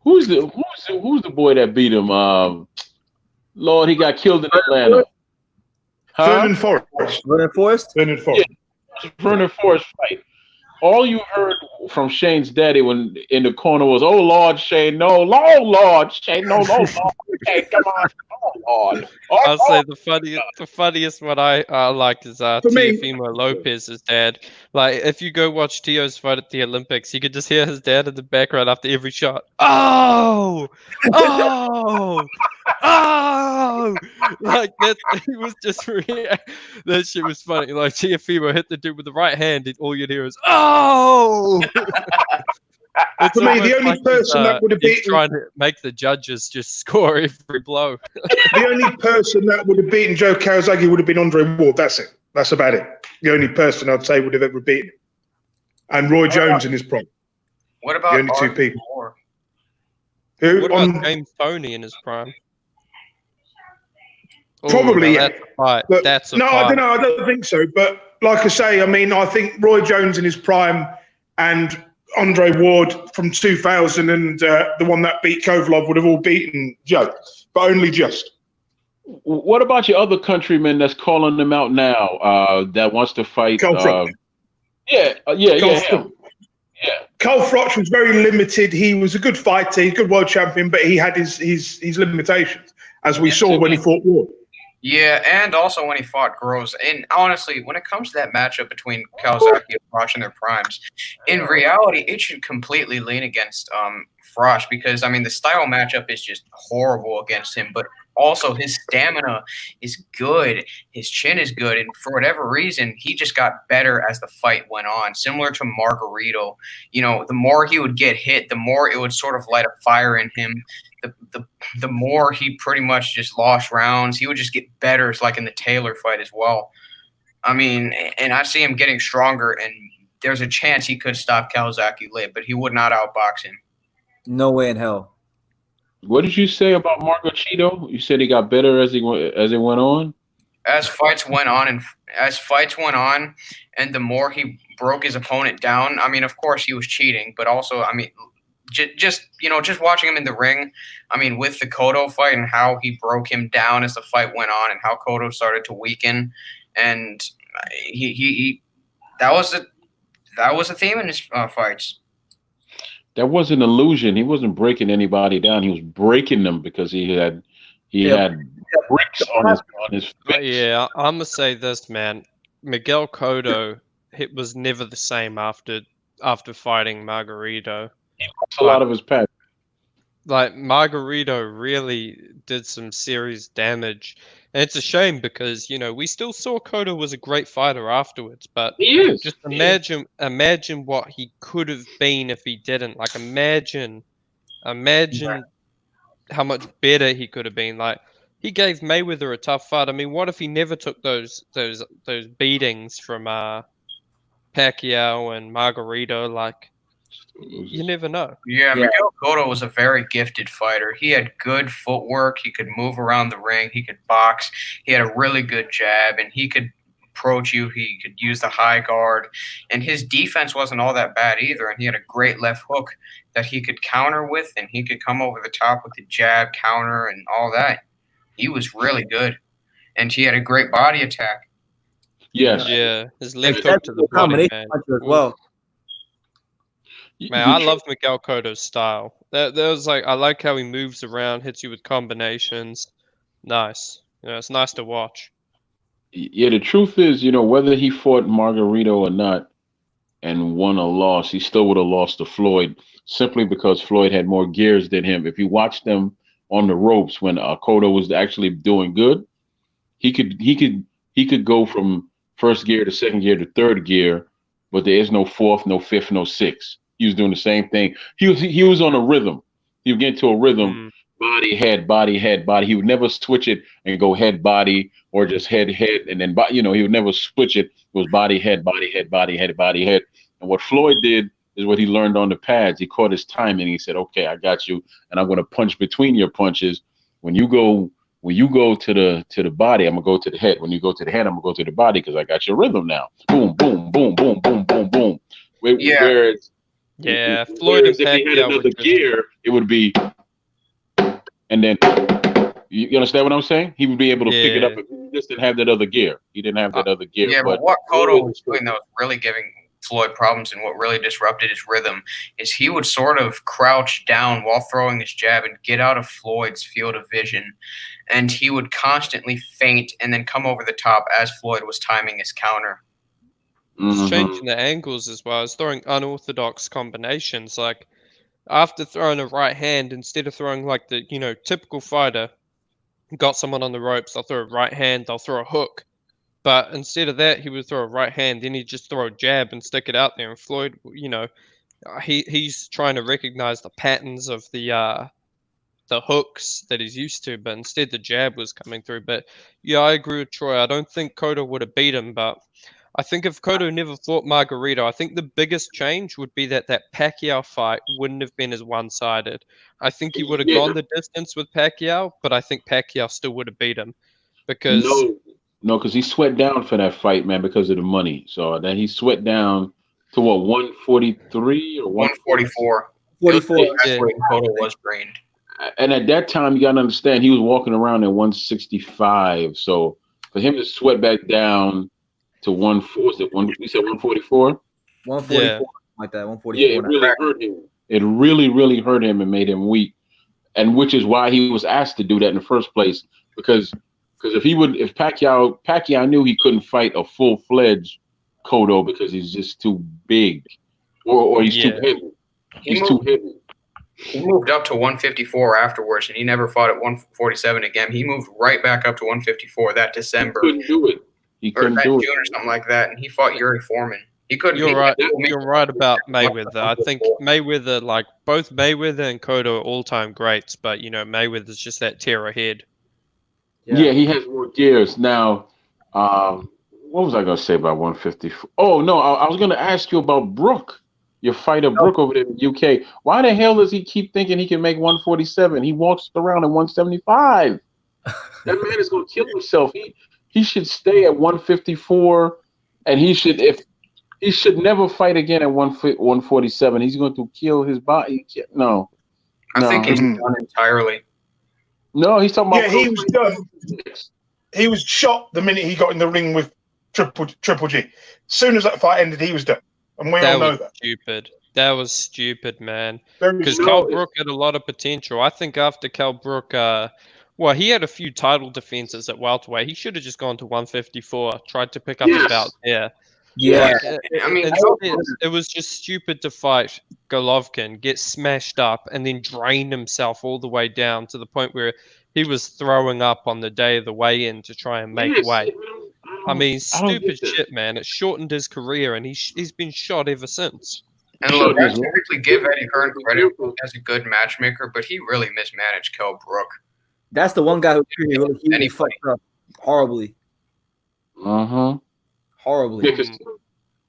Speaker 7: who's the boy that beat him? Lord, he got killed in Atlanta.
Speaker 3: Vernon Forrest.
Speaker 1: Vernon Forrest?
Speaker 3: Vernon Forrest.
Speaker 7: Vernon Forrest fight. All you heard from Shane's daddy when in the corner was, "Oh Lord, Shane, no, Lord, Shane, no, Lord, Shane, come on, oh Lord."
Speaker 8: I'll say the funniest one I like is
Speaker 3: me-
Speaker 8: Teofimo Lopez's dad. Like, if you go watch Tio's fight at the Olympics, you could just hear his dad in the background after every shot. Oh, oh, oh! Like that, he was just that shit was funny. Like Teofimo hit the dude with the right hand, and all you'd hear is "Oh." It's
Speaker 3: For me, the
Speaker 8: almost
Speaker 3: only
Speaker 8: like
Speaker 3: person that would have
Speaker 8: he's
Speaker 3: beaten
Speaker 8: trying to make the judges just score every blow.
Speaker 3: the only person that would have beaten Joe Kawasaki would have been Andre Ward. That's it. That's about it. The only person I'd say would have ever beaten him. And Roy Jones in his prime.
Speaker 4: What about
Speaker 3: The only two
Speaker 4: Arthur
Speaker 3: people.
Speaker 4: Moore?
Speaker 3: Who
Speaker 8: What about James Toney in his prime? Ooh,
Speaker 3: Probably,
Speaker 8: now that's a fight.
Speaker 3: But
Speaker 8: That's a
Speaker 3: no,
Speaker 8: fight.
Speaker 3: I don't know. I don't think so. But like I say, I mean, I think Roy Jones in his prime and Andre Ward from 2000 and the one that beat Kovalev would have all beaten Joe, but only just.
Speaker 7: What about your other countryman that's calling them out now? That wants to fight.
Speaker 3: Carl Froch.
Speaker 7: Yeah.
Speaker 3: Carl
Speaker 7: Him. Yeah.
Speaker 3: Carl Froch was very limited. He was a good fighter, he's a good world champion, but he had his limitations, as we saw when he fought Ward.
Speaker 4: Yeah, and also when he fought Groves. And honestly, when it comes to that matchup between Kawasaki and Froch in their primes, in reality, it should completely lean against Froch because, I mean, the style matchup is just horrible against him, but also his stamina is good. His chin is good. And for whatever reason, he just got better as the fight went on, similar to Margarito. You know, the more he would get hit, the more it would sort of light a fire in him. The more he pretty much just lost rounds, he would just get better. It's like in the Taylor fight as well. I mean, and I see him getting stronger, and there's a chance he could stop Kawasaki late, but he would not outbox him.
Speaker 1: No way in hell.
Speaker 7: What did you say about Margarito? You said he got better as it went on.
Speaker 4: As fights went on, and the more he broke his opponent down, I mean, of course he was cheating, but also, I mean, just watching him in the ring, I mean, with the Cotto fight and how he broke him down as the fight went on, and how Cotto started to weaken, and that was a theme in his fights.
Speaker 7: That was an illusion. He wasn't breaking anybody down. He was breaking them because he had bricks on his face.
Speaker 8: Yeah, I'm gonna say this, man. Miguel Cotto, it was never the same after fighting Margarito.
Speaker 7: He lost a lot of his past.
Speaker 8: Like, Margarito really did some serious damage. And it's a shame because, we still saw Cotto was a great fighter afterwards, but
Speaker 7: He is.
Speaker 8: just imagine what he could have been if he didn't. Like, imagine how much better he could have been. Like, he gave Mayweather a tough fight. I mean, what if he never took those beatings from Pacquiao and Margarito? Like, you never know.
Speaker 4: Yeah, Miguel Cotto was a very gifted fighter. He had good footwork. He could move around the ring. He could box. He had a really good jab, and he could approach you. He could use the high guard, and his defense wasn't all that bad either. And he had a great left hook that he could counter with, and he could come over the top with the jab, counter, and all that. He was really good, and he had a great body attack.
Speaker 7: Yes.
Speaker 8: Yeah, his left hook to the body, man.
Speaker 1: As well.
Speaker 8: Man, I love Miguel Cotto's style. That was like, I like how he moves around, hits you with combinations. Nice. It's nice to watch.
Speaker 7: Yeah, the truth is, whether he fought Margarito or not and won or lost, he still would have lost to Floyd simply because Floyd had more gears than him. If you watch them on the ropes when Cotto was actually doing good, he could go from first gear to second gear to third gear, but there is no fourth, no fifth, no sixth. He was doing the same thing. He was on a rhythm. He would get into a rhythm, body, head, body, head, body. He would never switch it and go head, body, or just head, and then, he would never switch it. It was body, head, body, head, body, head, body, head. And what Floyd did is what he learned on the pads. He caught his timing. He said, "Okay, I got you, and I'm going to punch between your punches. When you go to the body, I'm gonna go to the head. When you go to the head, I'm gonna go to the body because I got your rhythm now. Boom, boom, boom, boom, boom, boom, boom. Whereas
Speaker 8: Floyd and
Speaker 7: if he had
Speaker 8: Pacquiao
Speaker 7: another gear, it would be, and then you understand what I'm saying? He would be able to pick it up if he just didn't have that other gear. He didn't have that other gear.
Speaker 4: Yeah, but what Cotto was doing that was really giving Floyd problems, and what really disrupted his rhythm is he would sort of crouch down while throwing his jab and get out of Floyd's field of vision, and he would constantly feint and then come over the top as Floyd was timing his counter.
Speaker 8: It's changing the angles as well. It's throwing unorthodox combinations. Like after throwing a right hand, instead of throwing like the typical fighter, got someone on the ropes, they'll throw a right hand, they'll throw a hook. But instead of that, he would throw a right hand, then he'd just throw a jab and stick it out there. And Floyd, he's trying to recognize the patterns of the hooks that he's used to, but instead the jab was coming through. But yeah, I agree with Troy. I don't think Cotto would have beat him, but I think if Cotto never fought Margarito, I think the biggest change would be that Pacquiao fight wouldn't have been as one-sided. I think he would have gone the distance with Pacquiao, but I think Pacquiao still would have beat him because.
Speaker 7: No, because he sweat down for that fight, man, because of the money. So then he sweat down to what, 143 or
Speaker 4: 144.
Speaker 1: 44.
Speaker 4: That's where Cotto was trained.
Speaker 7: And at that time, you got to understand, he was walking around at 165. So for him to sweat back down to you said 144?
Speaker 1: 144, like that, 144.
Speaker 7: Yeah, it really hurt him. It really, really hurt him and made him weak. And which is why he was asked to do that in the first place. Because if Pacquiao knew he couldn't fight a full-fledged Cotto because he's just too big, or he's too heavy. He's too heavy.
Speaker 4: He moved up to 154 afterwards, and he never fought at 147 again. He moved right back up to 154 that December.
Speaker 7: He couldn't do it.
Speaker 4: Or June or something like that, and he fought Yuri Foreman. He couldn't.
Speaker 8: You're right. You're right about Mayweather. I think Mayweather, like both Mayweather and Cotto, are all-time greats, but Mayweather's just that tear ahead.
Speaker 7: Yeah, he has more gears now. What was I gonna say about 154? Oh no, I was gonna ask you about Brook, your fighter Brook over there in the UK. Why the hell does he keep thinking he can make 147? He walks around at 175. That man is gonna kill himself. He should stay at 154, and he should never fight again at 147. He's going to kill his body. No,
Speaker 4: I think he's done entirely.
Speaker 7: No, he's talking about.
Speaker 3: Yeah, he was done. He was shot the minute he got in the ring with Triple G. As soon as that fight ended, he was done, and we all know that.
Speaker 8: Stupid. That was stupid, man.
Speaker 3: Very
Speaker 8: Because
Speaker 3: stupid.
Speaker 8: Cal Brook had a lot of potential. I think after Cal Brook, well, he had a few title defenses at welterweight. He should have just gone to 154. Tried to pick up the belt there.
Speaker 1: Yeah.
Speaker 4: I mean,
Speaker 8: it was just stupid to fight Golovkin, get smashed up, and then drain himself all the way down to the point where he was throwing up on the day of the weigh-in to try and make weight. I mean, stupid shit, man. It shortened his career, and he's been shot ever since.
Speaker 4: And look, I typically give Eddie Hearn credit as a good matchmaker, but he really mismanaged Kell Brook.
Speaker 1: That's the one guy who really fucked up horribly. Horribly.
Speaker 7: Yeah, because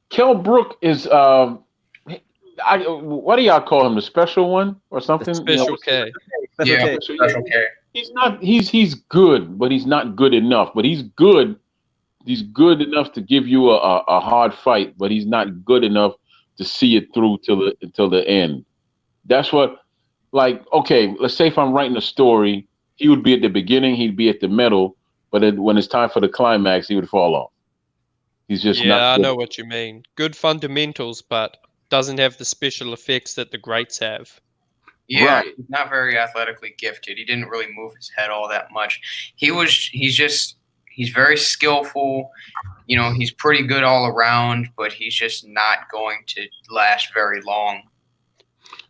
Speaker 7: Kell Brook is what do y'all call him? The special one or something?
Speaker 8: Special K.
Speaker 4: Yeah, Special K.
Speaker 7: He's not. He's good, but he's not good enough. But he's good. He's good enough to give you a hard fight, but he's not good enough to see it through till the end. That's what. Like, okay, let's say if I'm writing a story, he would be at the beginning, he'd be at the middle, but when it's time for the climax, he would fall off. He's just not.
Speaker 8: I know what you mean. Good fundamentals, but doesn't have the special effects that the greats have.
Speaker 4: Yeah, right. He's not very athletically gifted. He didn't really move his head all that much. He's very skillful. He's pretty good all around, but he's just not going to last very long.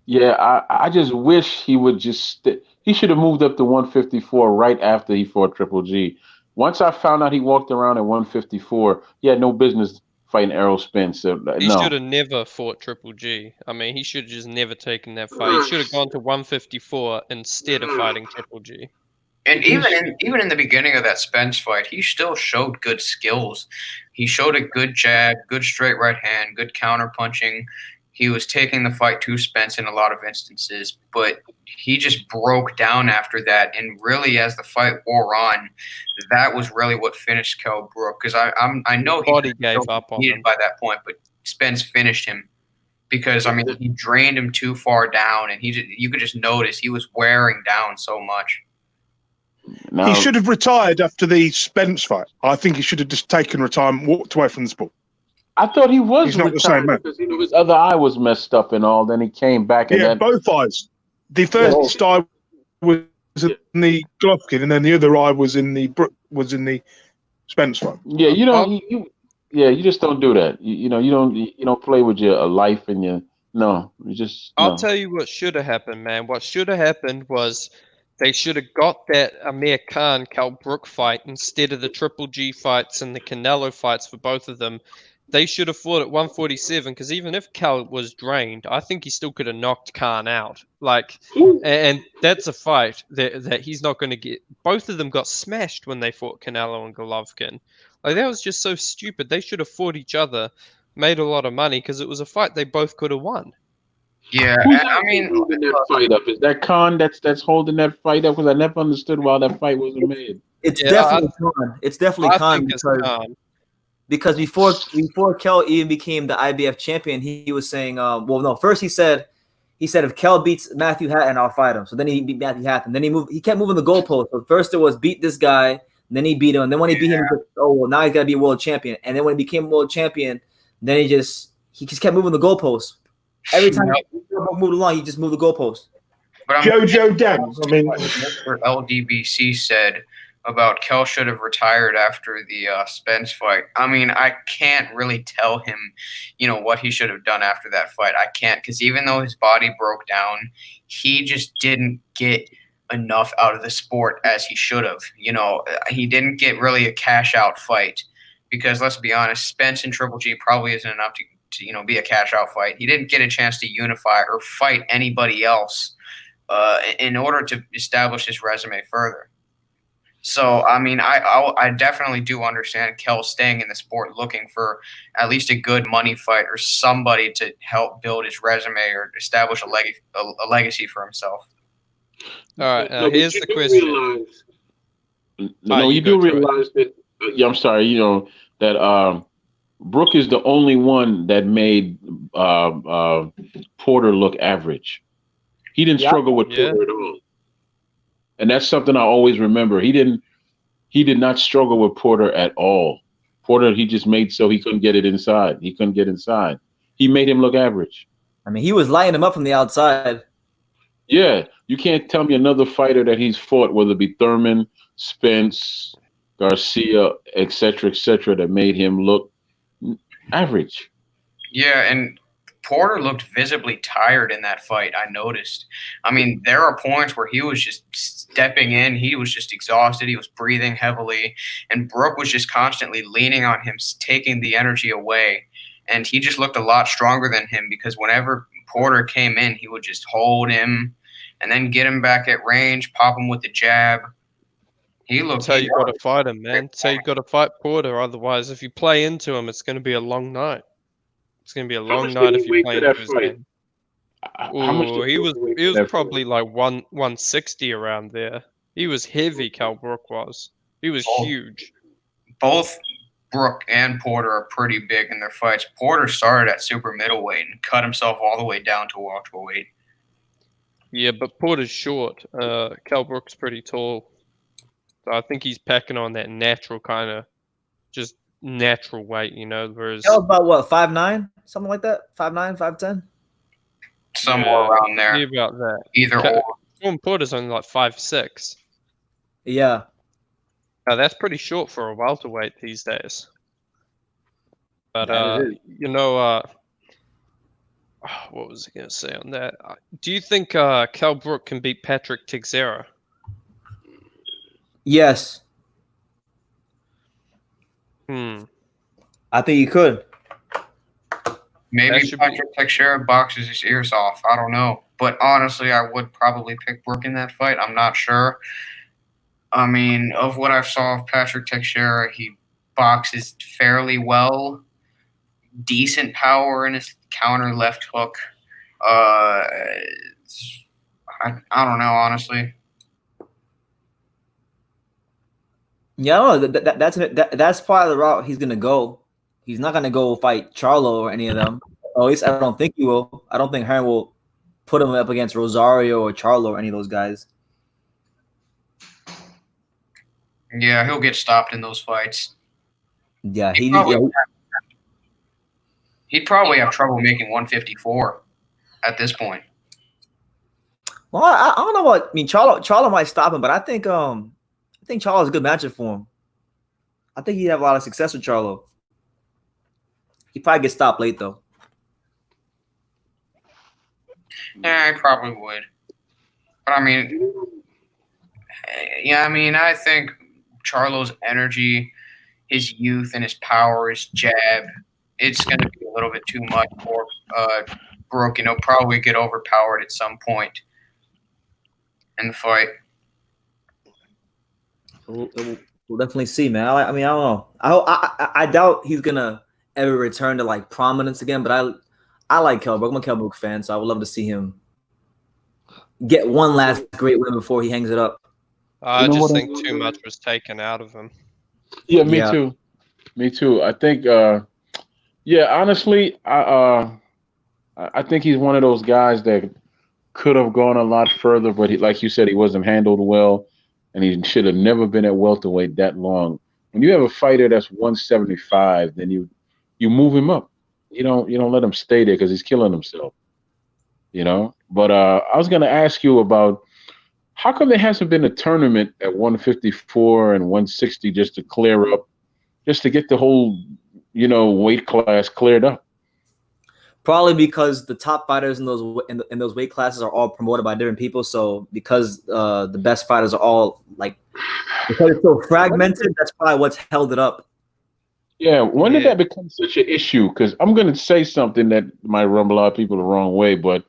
Speaker 7: Yeah, I just wish he would just he should have moved up to 154 right after he fought Triple G. Once I found out he walked around at 154, he had no business fighting Errol Spence.
Speaker 8: He should have never fought Triple G. I mean, he should have just never taken that fight. He should have gone to 154 instead of fighting Triple G.
Speaker 4: And even in the beginning of that Spence fight, he still showed good skills. He showed a good jab, good straight right hand, good counter punching. He was taking the fight to Spence in a lot of instances, but he just broke down after that. And really, as the fight wore on, that was really what finished Kell Brook. Because I know he
Speaker 8: body gave up on him
Speaker 4: by that point, but Spence finished him because I mean he drained him too far down, and you could just notice he was wearing down so much.
Speaker 7: Now,
Speaker 3: He should have retired after the Spence fight. I think he should have just taken retirement, walked away from the sport.
Speaker 7: I thought he was
Speaker 3: He's not the same
Speaker 7: retired
Speaker 3: man.
Speaker 7: because his other eye was messed up and all. Then he came back and
Speaker 3: Yeah, both eyes. The first eye was in the Golovkin, and then the other eye was in the Spence fight.
Speaker 7: yeah, you just don't do that. You don't play with your life and your you just
Speaker 8: I'll tell you what should have happened, man. What should have happened was they should have got that Amir Khan Kell Brook fight instead of the Triple G fights and the Canelo fights for both of them. They should have fought at 147 because even if Kell was drained, I think he still could have knocked Khan out. And that's a fight that he's not going to get. Both of them got smashed when they fought Canelo and Golovkin. Like, that was just so stupid. They should have fought each other, made a lot of money because it was a fight they both could have won.
Speaker 4: Yeah,
Speaker 7: Who's
Speaker 4: I mean,
Speaker 7: holding that fight up? Is that Khan that's holding that fight up? Because I never understood why that fight wasn't made.
Speaker 1: It's definitely Khan. It's definitely
Speaker 8: I
Speaker 1: Khan
Speaker 8: think it's Khan.
Speaker 1: because before Kell even became the IBF champion, he was saying, first he said if Kell beats Matthew Hatton, I'll fight him. So then he beat Matthew Hatton. Then he kept moving the goalpost. So first it was beat this guy, and then he beat him. And then when he beat him, he said, now he's got to be a world champion. And then when he became world champion, then he just kept moving the goalposts. Every time he moved along, he just moved the goalpost.
Speaker 3: Jojo Dance. I mean,
Speaker 4: LDBC said about Kell should have retired after the Spence fight. I mean, I can't really tell him, what he should have done after that fight. I can't, because even though his body broke down, he just didn't get enough out of the sport as he should have. He didn't get really a cash out fight because let's be honest, Spence and Triple G probably isn't enough to be a cash out fight. He didn't get a chance to unify or fight anybody else in order to establish his resume further. So, I mean, I definitely do understand Kell staying in the sport looking for at least a good money fight or somebody to help build his resume or establish a legacy for himself.
Speaker 8: All right, here's the question.
Speaker 7: You do realize that I'm sorry, that Brook is the only one that made Porter look average. He didn't struggle with Porter at all. And that's something I always remember. He did not struggle with Porter at all. Porter, he just made so he couldn't get it inside. He couldn't get inside. He made him look average.
Speaker 1: I mean, he was lighting him up from the outside.
Speaker 7: Yeah, you can't tell me another fighter that he's fought, whether it be Thurman, Spence, Garcia, et cetera, that made him look average.
Speaker 4: Yeah, and Porter looked visibly tired in that fight, I noticed. I mean, there are points where he was just stepping in. He was just exhausted. He was breathing heavily. And Brook was just constantly leaning on him, taking the energy away. And he just looked a lot stronger than him because whenever Porter came in, he would just hold him and then get him back at range, pop him with the jab.
Speaker 8: That's how you got to fight him, man. That's how you got to fight Porter. Otherwise, if you play into him, it's going to be a long night. It's going to be a long night if you play into his game. He was probably like 160 around there. He was heavy, Kell Brook was. He was huge.
Speaker 4: Both Brook and Porter are pretty big in their fights. Porter started at super middleweight and cut himself all the way down to welterweight.
Speaker 8: Yeah, but Porter's short. Kell Brook's pretty tall. So I think he's packing on that natural kind of just natural weight, whereas
Speaker 1: Kell's about what, 5'9", something like that? 5'9", 5'10"?
Speaker 4: Somewhere around there.
Speaker 8: About that.
Speaker 4: Either or.
Speaker 8: Porter's only like 5'6".
Speaker 1: Yeah.
Speaker 8: Now that's pretty short for a welterweight these days. But what was I going to say on that? Do you think Kell Brook can beat Patrick Teixeira?
Speaker 1: Yes. I think you could.
Speaker 4: Maybe Patrick Teixeira boxes his ears off. I don't know. But honestly, I would probably pick Brook in that fight. I'm not sure. I mean, of what I saw of Patrick Teixeira, he boxes fairly well. Decent power in his counter left hook. I don't know, honestly.
Speaker 1: Yeah, I don't know. That's part of the route he's gonna go. He's not gonna go fight Charlo or any of them. Or at least I don't think he will. I don't think Hearn will put him up against Rosario or Charlo or any of those guys.
Speaker 4: Yeah, he'll get stopped in those fights.
Speaker 1: Yeah,
Speaker 4: He'd probably have trouble making 154 at this point.
Speaker 1: Well, I don't know what. I mean, Charlo might stop him, but I think Charlo's a good matchup for him. I think he'd have a lot of success with Charlo. He probably gets stopped late though.
Speaker 4: Yeah, he probably would. But I mean, yeah, I mean, I think Charlo's energy, his youth, and his power, his jab, it's going to be a little bit too much for Brooke, and he'll probably get overpowered at some point in the fight.
Speaker 1: We'll definitely see, man. I mean, I don't know. I doubt he's gonna ever return to like prominence again. But I like Kell Brook. I'm a Kell Brook fan, so I would love to see him get one last great win before he hangs it up.
Speaker 8: I just think too much was taken out of him.
Speaker 7: Yeah, me too. Me too. I think. Yeah, honestly, I think he's one of those guys that could have gone a lot further, but like you said, he wasn't handled well, and he should have never been at welterweight that long. When you have a fighter that's 175, then you move him up. You don't let him stay there because he's killing himself. But I was gonna ask you about how come there hasn't been a tournament at 154 and 160 just to clear up, just to get the whole weight class cleared up.
Speaker 1: Probably because the top fighters in those weight classes are all promoted by different people. So because the best fighters are all because it's so fragmented, that's probably what's held it up.
Speaker 7: Yeah, when did that become such an issue? Because I'm going to say something that might rumble a lot of people the wrong way, but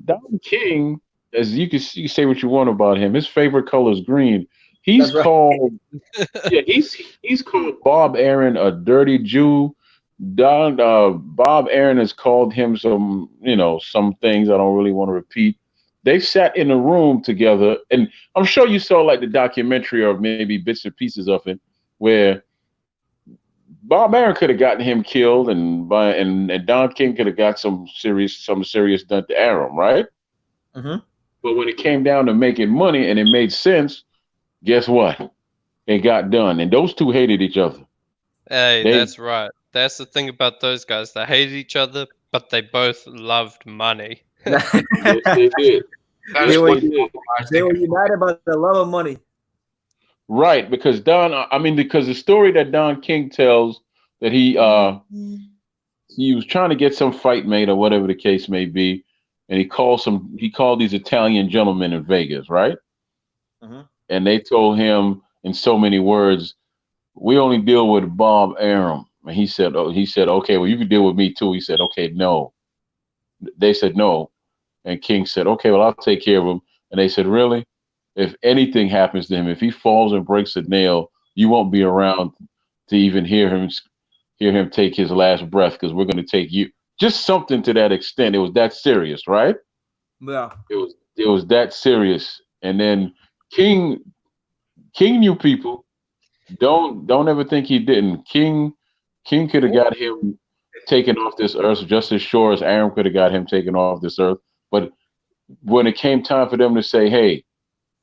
Speaker 7: Don King, as you can see, say what you want about him. His favorite color is green. He's called, he's called Bob Arum a dirty Jew. Bob Arum has called him some things I don't really want to repeat. They sat in a room together, and I'm sure you saw like the documentary or maybe bits and pieces of it, where Bob Arum could have gotten him killed, and Don King could have got some serious done to Arum, right?
Speaker 1: Mm-hmm.
Speaker 7: But when it came down to making money and it made sense, guess what? It got done, and those two hated each other.
Speaker 8: Hey, that's right. That's the thing about those guys. They hated each other, but they both loved money.
Speaker 7: Yes, they did.
Speaker 1: They were united by the love of money.
Speaker 7: Right, because the story that Don King tells that he was trying to get some fight made or whatever the case may be, and he called these Italian gentlemen in Vegas, right?
Speaker 1: Mm-hmm.
Speaker 7: And they told him in so many words, "We only deal with Bob Arum." And he said, "Okay, well, you can deal with me too." He said, "Okay, no." They said no, and King said, "Okay, well, I'll take care of him." And they said, "Really? If anything happens to him, if he falls and breaks a nail, you won't be around to even hear him take his last breath, because we're going to take you." Just something to that extent. It was that serious, right?
Speaker 1: Yeah.
Speaker 7: It was that serious. And then King knew people. Don't ever think he didn't. King could have got him taken off this earth just as sure as Arum could have got him taken off this earth. But when it came time for them to say, "Hey,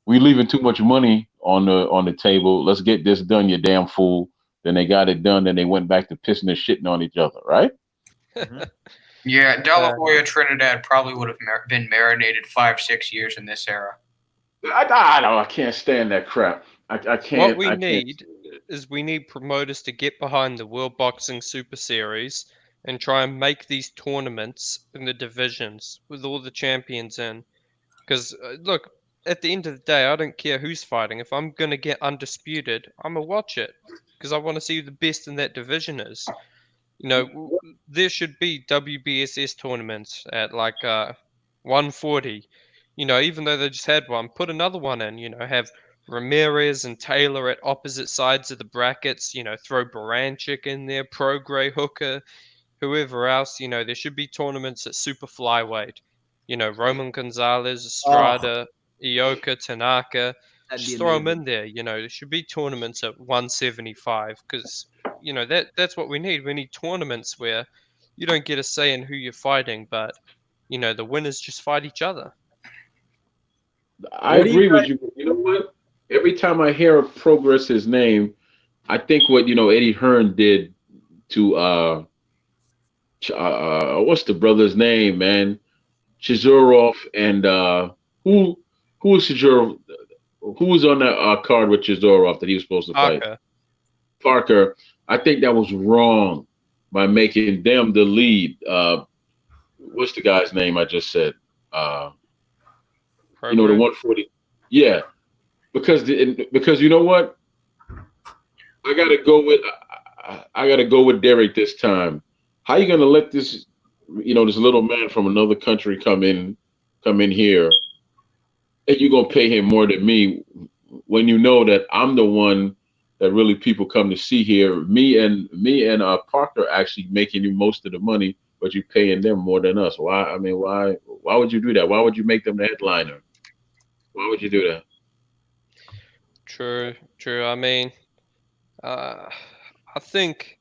Speaker 7: we leaving too much money on the table. Let's get this done, you damn fool." Then they got it done. Then they went back to pissing and shitting on each other, right?
Speaker 1: Mm-hmm.
Speaker 4: Yeah, De La Hoya Trinidad probably would have been marinated 5-6 years in this era.
Speaker 7: I can't stand that crap. I can't.
Speaker 8: What we need is we need promoters to get behind the World Boxing Super Series and try and make these tournaments in the divisions with all the champions in. Because, look, at the end of the day, I don't care who's fighting. If I'm going to get undisputed, I'm going to watch it. Because I want to see who the best in that division is. There should be WBSS tournaments at 140. Even though they just had one, put another one in. Have Ramirez and Taylor at opposite sides of the brackets. Throw Baranchik in there, Prograis, Hooker, whoever else. There should be tournaments at super flyweight. Roman Gonzalez, Estrada, Ioka, Tanaka.
Speaker 1: That'd be
Speaker 8: Just throw them
Speaker 1: amazing.
Speaker 8: in there. There should be tournaments at 175 because that's what we need. We need tournaments where you don't get a say in who you're fighting, but the winners just fight each other.
Speaker 7: I agree with you. But you know what? Every time I hear of Progress's name, I think what Eddie Hearn did to what's the brother's name, man? Chizurov and who was Chizurov? Who was on that card with Chizurov that he was supposed to fight? Parker. I think that was wrong by making them the lead. What's the guy's name I just said? The 140. Yeah, because you know what? I gotta go with Derek this time. How you gonna let this little man from another country come in here, and you're gonna pay him more than me when you know that I'm the one that really people come to see here. Me and Parker actually making you most of the money, but you paying them more than us. Why? I mean, why would you do that? Why would you make them the headliner? Why would you do that?
Speaker 8: True. I mean, I think,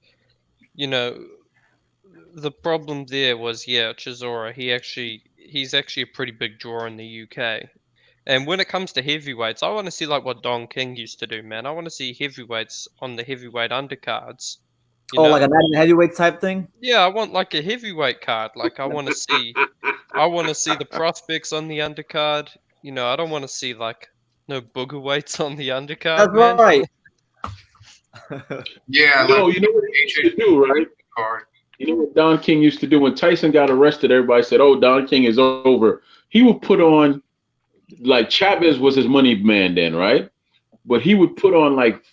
Speaker 8: the problem there was, Chisora. He's actually a pretty big draw in the UK. And when it comes to heavyweights, I want to see like what Don King used to do, man. I want to see heavyweights on the heavyweight undercards.
Speaker 1: Like a night heavyweight type thing?
Speaker 8: Yeah, I want like a heavyweight card. Like I want to see the prospects on the undercard. I don't want to see like no booger weights on the undercard.
Speaker 1: That's
Speaker 8: man.
Speaker 1: right.
Speaker 4: Yeah,
Speaker 7: you know what he used to do, right? You know what Don King used to do when Tyson got arrested? Everybody said, "Oh, Don King is over." He would put on, like Chavez was his money man then, right? But he would put on like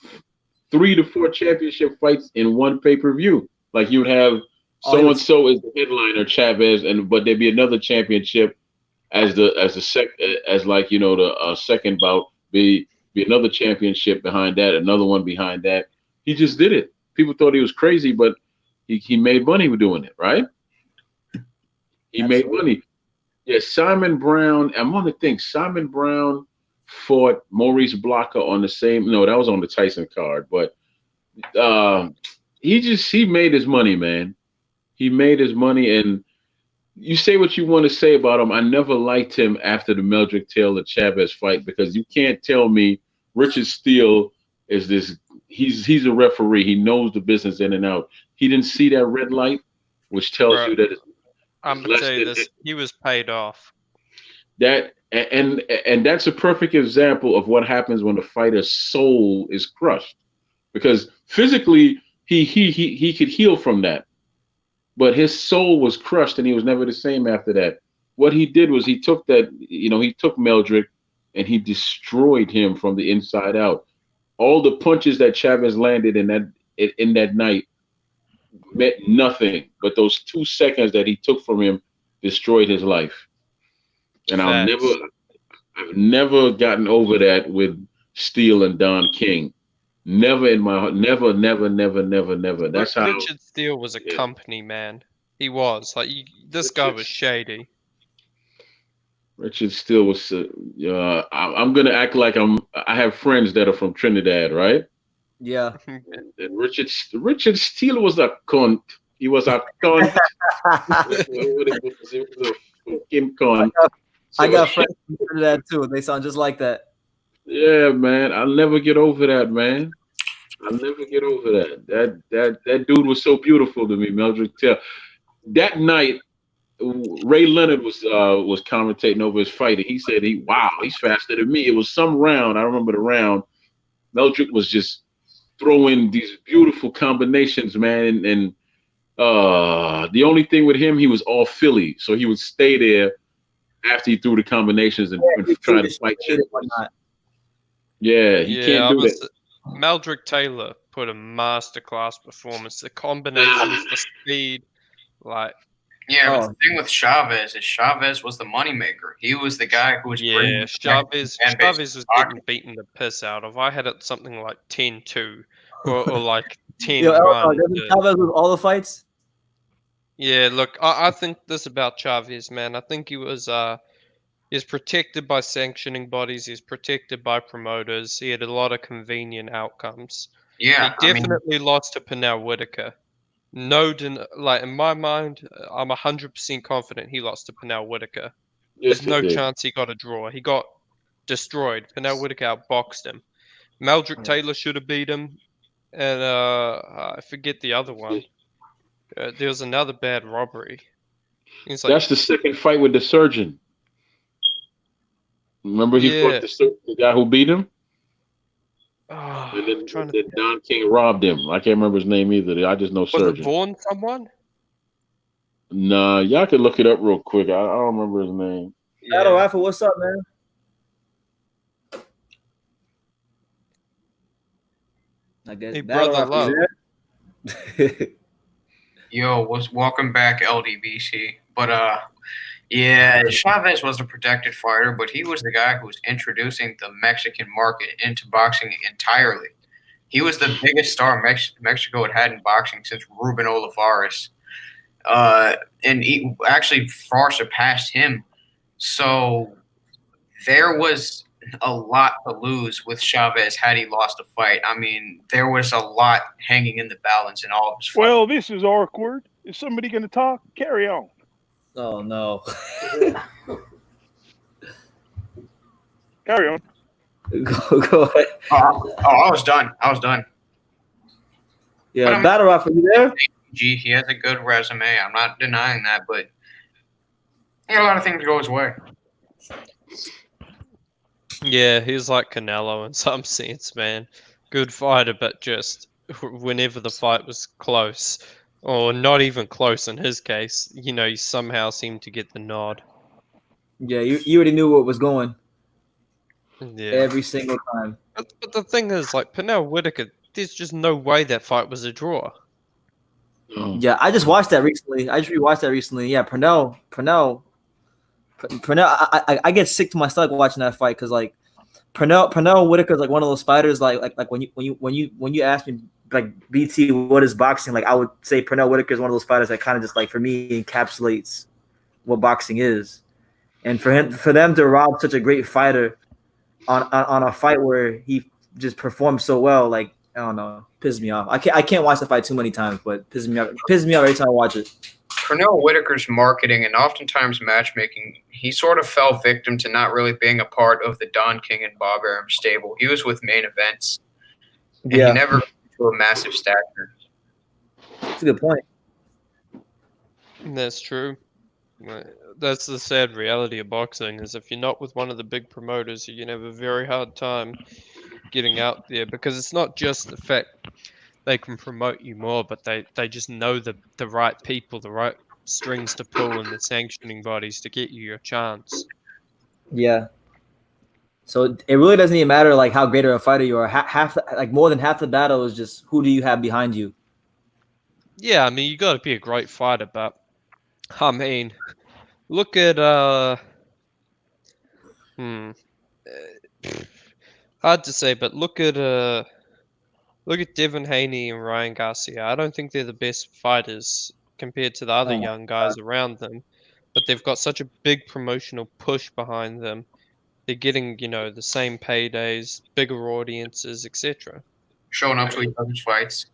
Speaker 7: 3 to 4 championship fights in one pay-per-view. Like you would have so and so as the headliner, Chavez, but there'd be another championship as the second bout, be another championship behind that, another one behind that. He just did it. People thought he was crazy, but he made money with doing it, right? He made money. Yeah, Simon Brown. I'm on the thing. Simon Brown fought Maurice Blocker on the same. No, that was on the Tyson card. But he made his money, man. He made his money, and you say what you want to say about him. I never liked him after the Meldrick Taylor Chavez fight because you can't tell me Richard Steele is this. He's a referee. He knows the business in and out. He didn't see that red light, which tells you that it's
Speaker 8: I'm gonna tell you this. He was paid off.
Speaker 7: And that's a perfect example of what happens when a fighter's soul is crushed, because physically he could heal from that, but his soul was crushed and he was never the same after that. What he did was he took Meldrick and he destroyed him from the inside out. All the punches that Chavez landed in that night meant nothing, but those 2 seconds that he took from him destroyed his life. And I've never gotten over that with Steele and Don King. Never in my heart. Never. That's how
Speaker 8: Richard Steele was a company man. He was this guy was shady.
Speaker 7: Richard Steele was. I'm gonna act like I have friends that are from Trinidad, right?
Speaker 1: Yeah.
Speaker 7: And Richard Steele was a cunt. He was a cunt. He was a fucking cunt.
Speaker 1: I got friends from Trinidad too. They sound just like that.
Speaker 7: Yeah, man. I'll never get over that, man. I'll never get over that. That dude was so beautiful to me, Meldrick Taylor. That night, Ray Leonard was commentating over his fight, and he said, he's faster than me. It was some round. I remember the round. Meldrick was just throwing these beautiful combinations, man. And the only thing with him, he was all Philly. So he would stay there after he threw the combinations and try to fight shit. Yeah, he can't do that.
Speaker 8: Meldrick Taylor put a masterclass performance. The combinations, the speed,
Speaker 4: Yeah, but the thing with Chavez is Chavez was the moneymaker. He was the guy who was bringing
Speaker 8: Yeah,
Speaker 4: the
Speaker 8: Chavez
Speaker 4: fan base
Speaker 8: was
Speaker 4: to
Speaker 8: getting
Speaker 4: pocket.
Speaker 8: beaten the piss out of. I had it something like 10-2 or like
Speaker 1: Yo,
Speaker 8: 10-1.
Speaker 1: doesn't Chavez lose all the fights?
Speaker 8: Yeah, look, I think this about Chavez, man. I think he's protected by sanctioning bodies. He's protected by promoters. He had a lot of convenient outcomes.
Speaker 4: Yeah,
Speaker 8: He definitely lost to Pernell Whitaker. No, like in my mind, I'm 100% confident he lost to Pernell Whitaker.
Speaker 7: Yes,
Speaker 8: There's no
Speaker 7: he did.
Speaker 8: chance he got a draw. He got destroyed. Pernell Whitaker outboxed him. Meldrick Taylor should have beat him, and I forget the other one. There was another bad robbery. He's like,
Speaker 7: That's the second fight with the surgeon. Remember he fought the guy who beat him?
Speaker 8: oh,
Speaker 7: And then,
Speaker 8: trying to
Speaker 7: then Don King robbed him. I can't remember his name either. I just know
Speaker 8: was
Speaker 7: surgeon.
Speaker 8: it Vaughn someone?
Speaker 7: Nah, y'all can look it up real quick. I don't remember his name.
Speaker 1: Battle Rifle, what's up, man? I guess
Speaker 8: Hey,
Speaker 1: Battle
Speaker 8: brother
Speaker 1: Rifle there.
Speaker 4: Yo, welcome back, LDBC. But yeah, Chavez was a protected fighter, but he was the guy who was introducing the Mexican market into boxing entirely. He was the biggest star Mexico had in boxing since Ruben Olivares, and he actually far surpassed him. So there was a lot to lose with Chavez had he lost a fight. I mean, there was a lot hanging in the balance in all of his fights.
Speaker 5: Well, this is awkward. Is somebody going to talk? Carry on.
Speaker 1: Oh no.
Speaker 5: Carry on.
Speaker 1: Go ahead.
Speaker 4: I was done.
Speaker 1: Yeah,
Speaker 4: But
Speaker 1: Battle Rifle, you there?
Speaker 4: He has a good resume. I'm not denying that, but he had a lot of things go his way.
Speaker 8: Yeah, he's like Canelo in some sense, man. Good fighter, but just whenever the fight was close, or not even close in his case, he somehow seemed to get the nod.
Speaker 1: Yeah, you already knew what was going
Speaker 8: Yeah.
Speaker 1: every single time.
Speaker 8: But the thing is, like, Pernell Whitaker, there's just no way that fight was a draw.
Speaker 1: Yeah, I just watched that recently. I just rewatched that recently. Yeah, Pernell. I get sick to my stomach watching that fight because like Pernell Whitaker is like one of those fighters like when you ask me like BT what is boxing, like I would say Pernell Whitaker is one of those fighters that kind of just like for me encapsulates what boxing is, and for them to rob such a great fighter on a fight where he just performed so well, like I don't know, pisses me off. I can't watch the fight too many times, but pisses me off every time I watch it.
Speaker 4: Pernell Whitaker's marketing and oftentimes matchmaking, he sort of fell victim to not really being a part of the Don King and Bob Arum stable. He was with Main Events, and he never grew to a massive stature.
Speaker 1: That's a good point.
Speaker 8: That's true. That's the sad reality of boxing, is if you're not with one of the big promoters, you're going to have a very hard time getting out there, because it's not just the fact they can promote you more, but they just know the right people, the right strings to pull in the sanctioning bodies to get you your chance.
Speaker 1: Yeah. So it really doesn't even matter like how great of a fighter you are. More than half the battle is just who do you have behind you.
Speaker 8: Yeah, I mean, you got to be a great fighter, but I mean, look at hard to say, but look at Devin Haney and Ryan Garcia. I don't think they're the best fighters compared to the other young guys around them, but they've got such a big promotional push behind them. They're getting, the same paydays, bigger audiences, etc.
Speaker 4: Showing up to each other's fights.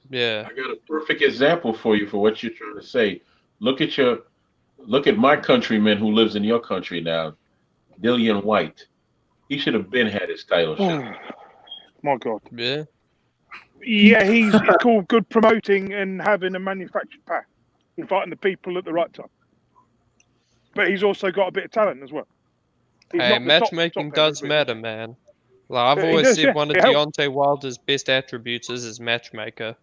Speaker 8: Yeah.
Speaker 7: I got a perfect example for you for what you're trying to say. Look at my countryman who lives in your country now, Dillian White. He should have been had his title shot.
Speaker 5: My God.
Speaker 8: Yeah.
Speaker 5: Yeah, he's called good promoting and having a manufactured pack and fighting the people at the right time. But he's also got a bit of talent as well. He's
Speaker 8: Hey,
Speaker 5: not the
Speaker 8: matchmaking
Speaker 5: top
Speaker 8: does
Speaker 5: end,
Speaker 8: matter, man. Like I've
Speaker 5: It
Speaker 8: always
Speaker 5: does,
Speaker 8: said,
Speaker 5: yeah.
Speaker 8: one of
Speaker 5: It helps.
Speaker 8: Deontay Wilder's best attributes is his matchmaker.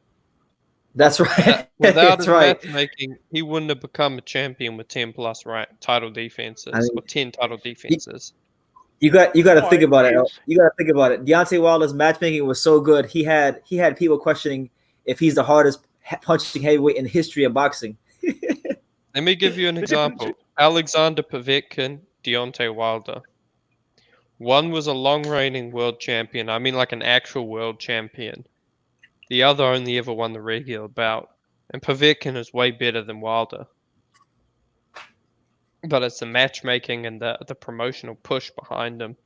Speaker 1: That's right.
Speaker 8: Without
Speaker 1: That's
Speaker 8: his
Speaker 1: right.
Speaker 8: matchmaking, he wouldn't have become a champion with 10 plus title defenses, or 10 title defenses.
Speaker 1: You got to think about it.
Speaker 5: is.
Speaker 1: You got to think about it. Deontay Wilder's matchmaking was so good. He had people questioning if he's the hardest punching heavyweight in the history of boxing.
Speaker 8: Let me give you an example. Alexander Povetkin, Deontay Wilder. One was a long-reigning world champion. I mean, like an actual world champion. The other only ever won the regular bout. And Povetkin is way better than Wilder. But it's the matchmaking and the promotional push behind him.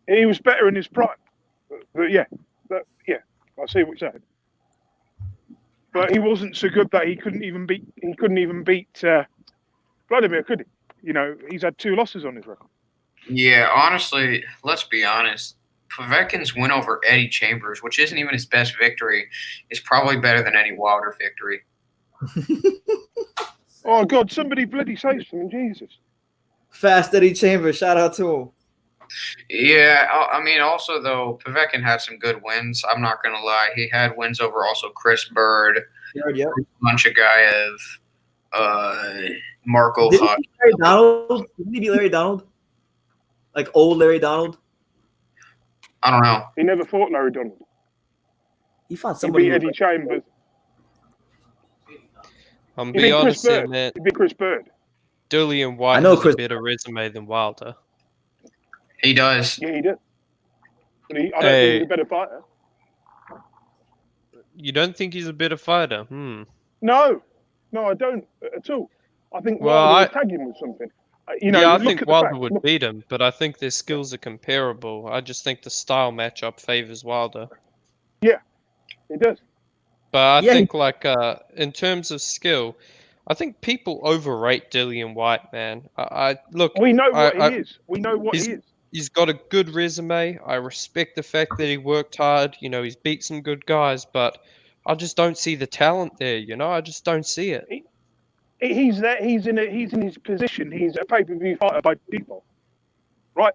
Speaker 5: He was better in his prime. But yeah, I see what you're saying. But he wasn't so good that he couldn't even beat Vladimir, could he? You know, he's had 2 losses on his record.
Speaker 4: Yeah, honestly, let's be honest. Povetkin's win over Eddie Chambers, which isn't even his best victory, is probably better than any Wilder victory.
Speaker 5: Oh God! Somebody bloody say something, Jesus!
Speaker 1: Fast Eddie Chambers, shout out to him.
Speaker 4: Yeah, I mean, also though, Povetkin had some good wins. I'm not gonna lie, he had wins over also Chris Bird,
Speaker 1: Yep.
Speaker 4: Manchagaev, Marco
Speaker 1: Didn't
Speaker 4: Huck.
Speaker 1: he beat Larry Donald? Didn't he beat Larry Donald? Like old Larry Donald?
Speaker 4: I don't know.
Speaker 5: He never fought Larry Donald.
Speaker 1: He fought
Speaker 5: He
Speaker 1: somebody.
Speaker 5: beat Eddie Chambers.
Speaker 8: I'm
Speaker 5: He
Speaker 8: be
Speaker 5: beat
Speaker 8: honest
Speaker 5: Chris
Speaker 8: here,
Speaker 5: Bird.
Speaker 8: man.
Speaker 5: He beat Chris Bird.
Speaker 8: Dillian White
Speaker 1: I know
Speaker 8: has
Speaker 1: Chris-
Speaker 8: a better resume than Wilder.
Speaker 4: He does.
Speaker 5: Yeah, he did. But I don't think he's a better fighter.
Speaker 8: You don't think he's a better fighter?
Speaker 5: No, I don't at all. I think
Speaker 8: Well,
Speaker 5: Wilder would tag him with something.
Speaker 8: I think Wilder would beat him, but I think their skills are comparable. I just think the style matchup favors Wilder.
Speaker 5: Yeah, it does.
Speaker 8: But I think, like, in terms of skill, I think people overrate Dillian White, man. Look.
Speaker 5: We know what he is. We know what
Speaker 8: he is. He's got a good resume. I respect the fact that he worked hard. You know, he's beat some good guys, but I just don't see the talent there. You know, I just don't see it.
Speaker 5: He's there. He's in his position. He's a pay-per-view fighter by default, right?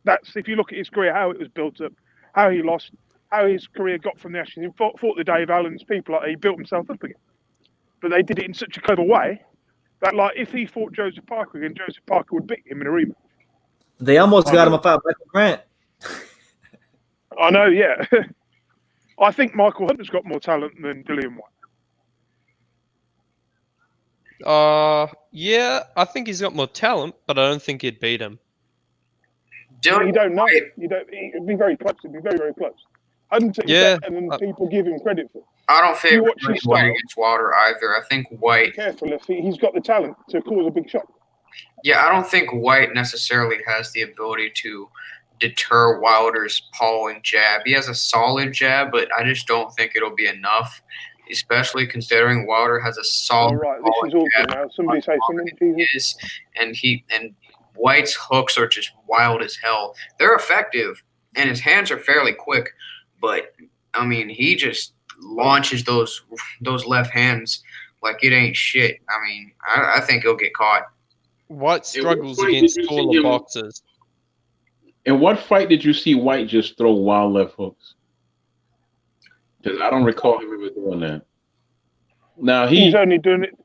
Speaker 5: That's if you look at his career, how it was built up, how he lost, how his career got from the ashes. He fought the Dave Allens, people like that. He built himself up again. But they did it in such a clever way that, like, if he fought Joseph Parker again, Joseph Parker would beat him in a rematch.
Speaker 1: They almost got him a fight Michael Grant.
Speaker 5: I know, yeah. I think Michael Hunter's got more talent than Dillian White.
Speaker 8: Yeah, I think he's got more talent, but I don't think he'd beat him.
Speaker 5: You don't know. It'd be very close. It'd be very, very close. Hunter is better than people give him credit for.
Speaker 4: I don't think
Speaker 5: White
Speaker 4: against Wilder either. I think White.
Speaker 5: Be careful if he's got the talent to cause a big shock.
Speaker 4: Yeah, I don't think White necessarily has the ability to deter Wilder's pawing jab. He has a solid jab, but I just don't think it'll be enough, especially considering Wilder has a solid.
Speaker 5: All right, this is awful now. Somebody say something.
Speaker 4: And White's hooks are just wild as hell. They're effective, and his hands are fairly quick, but I mean, he just launches those left hands like it ain't shit. I mean, I think he'll get caught.
Speaker 8: White struggles against taller boxers.
Speaker 7: In what fight did you see White just throw wild left hooks? Because I don't recall him ever doing that. Now
Speaker 5: he's only done it.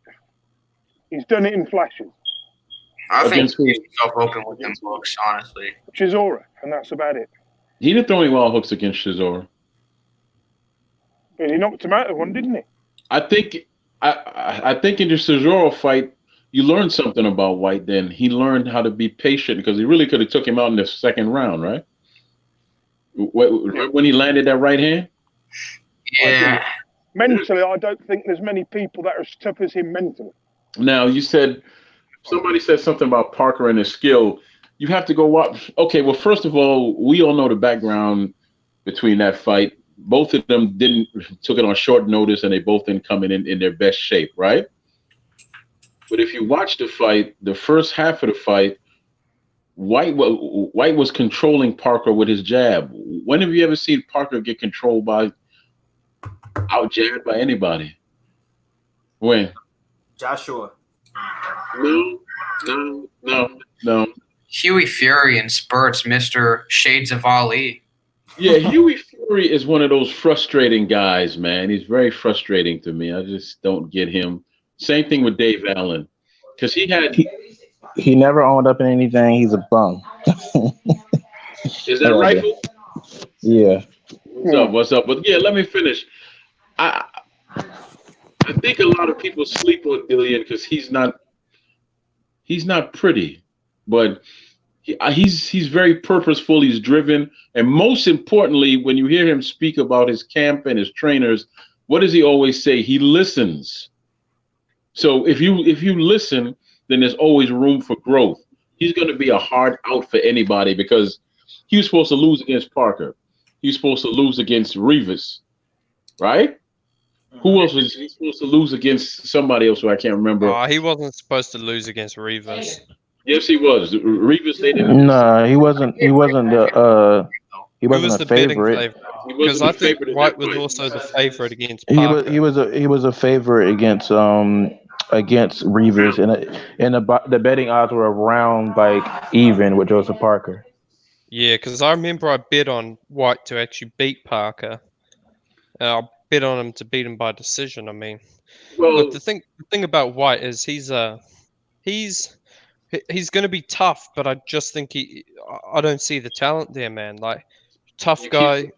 Speaker 5: He's done it in flashes.
Speaker 4: I think he's himself open with them hooks, honestly.
Speaker 5: Chisora, and that's about it.
Speaker 7: He didn't throw any wild hooks against Chisora.
Speaker 5: But he knocked him out of one, didn't he?
Speaker 7: I think in the Chisora fight, you learned something about White then. He learned how to be patient because he really could have took him out in the second round, right? When he landed that right hand?
Speaker 4: Yeah.
Speaker 5: Mentally, I don't think there's many people that are as tough as him mentally.
Speaker 7: Now, somebody said something about Parker and his skill. You have to go watch. Okay, well, first of all, we all know the background between that fight. Both of them took it on short notice, and they both didn't come in their best shape, right? But if you watch the fight, the first half of the fight, White was controlling Parker with his jab. When have you ever seen Parker get controlled out jabbed by anybody? When?
Speaker 1: Joshua.
Speaker 7: No.
Speaker 4: Huey Fury in spurts, Mr. Shades of Ali.
Speaker 7: Yeah, Huey Fury is one of those frustrating guys, man. He's very frustrating to me. I just don't get him. Same thing with Dave Allen, because
Speaker 9: he never owned up in anything. He's a bum.
Speaker 7: Is that right?
Speaker 9: Yeah.
Speaker 7: What's up? But yeah, let me finish. I think a lot of people sleep on Dillian because he's not He's not pretty, but he's very purposeful. He's driven, and most importantly, when you hear him speak about his camp and his trainers, what does he always say? He listens. So if you listen, then there's always room for growth. He's going to be a hard out for anybody because he was supposed to lose against Parker. He was supposed to lose against Revis, right? Who else was he supposed to lose against? Somebody else who I can't remember.
Speaker 8: Oh, he wasn't supposed to lose against Revis.
Speaker 7: Yes, he was. Revis, they didn't.
Speaker 9: No, he wasn't. He wasn't the. He
Speaker 8: Who was
Speaker 9: wasn't
Speaker 8: the
Speaker 9: a
Speaker 8: betting
Speaker 9: favorite.
Speaker 8: favorite?
Speaker 7: He
Speaker 8: Because
Speaker 7: wasn't
Speaker 8: I
Speaker 7: the
Speaker 8: think
Speaker 7: favorite in
Speaker 8: White
Speaker 7: that
Speaker 8: was
Speaker 7: fight.
Speaker 8: also the favorite against
Speaker 9: He
Speaker 8: Parker.
Speaker 9: was a favorite against Revis, and the betting odds were around like even with Joseph Parker.
Speaker 8: Yeah, because I remember I bet on White to actually beat Parker. I bet on him to beat him by decision. I mean,
Speaker 7: Well,
Speaker 8: look, the thing about White is he's going to be tough, but I just think I don't see the talent there, man. Like tough guy,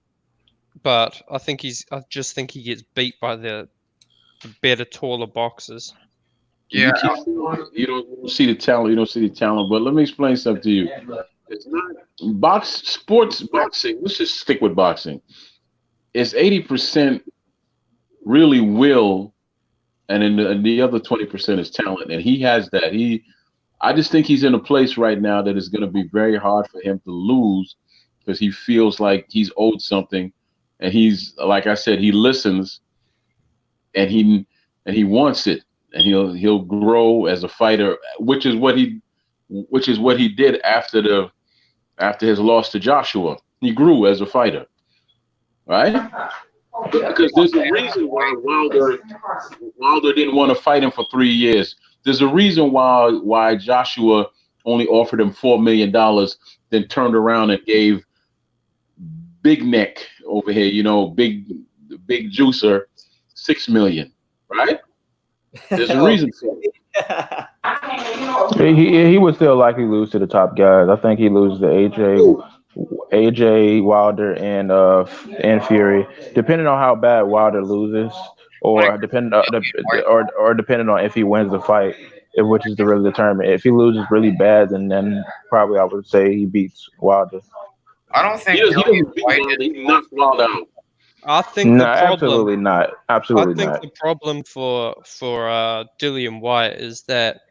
Speaker 8: but I just think he gets beat by the better, taller boxers.
Speaker 4: Yeah,
Speaker 7: you don't see the talent. You don't see the talent. But let me explain something to you. It's not sports boxing. Let's just stick with boxing. It's 80% really will, and then the other 20% is talent. And he has that. I just think he's in a place right now that is going to be very hard for him to lose because he feels like he's owed something, and he's like I said, he listens, and he wants it, and he'll grow as a fighter, which is what he did after his loss to Joshua. He grew as a fighter, right? Because there's a reason why Wilder didn't want to fight him for 3 years. There's a reason why Joshua only offered him $4 million, then turned around and gave Big Neck over here, big juicer, $6 million, right? There's a reason for it.
Speaker 9: He would still likely lose to the top guys. I think he loses to AJ Wilder and Fury, depending on how bad Wilder loses, or depending on if he wins the fight, which is to really determine. If he loses really bad, then probably I would say he beats Wilder.
Speaker 4: I don't think
Speaker 7: He doesn't beat Wilder. He knocks Wilder out.
Speaker 8: I think
Speaker 9: No,
Speaker 8: the problem.
Speaker 9: absolutely not. Absolutely
Speaker 8: I think
Speaker 9: not.
Speaker 8: the problem for Dillian White is that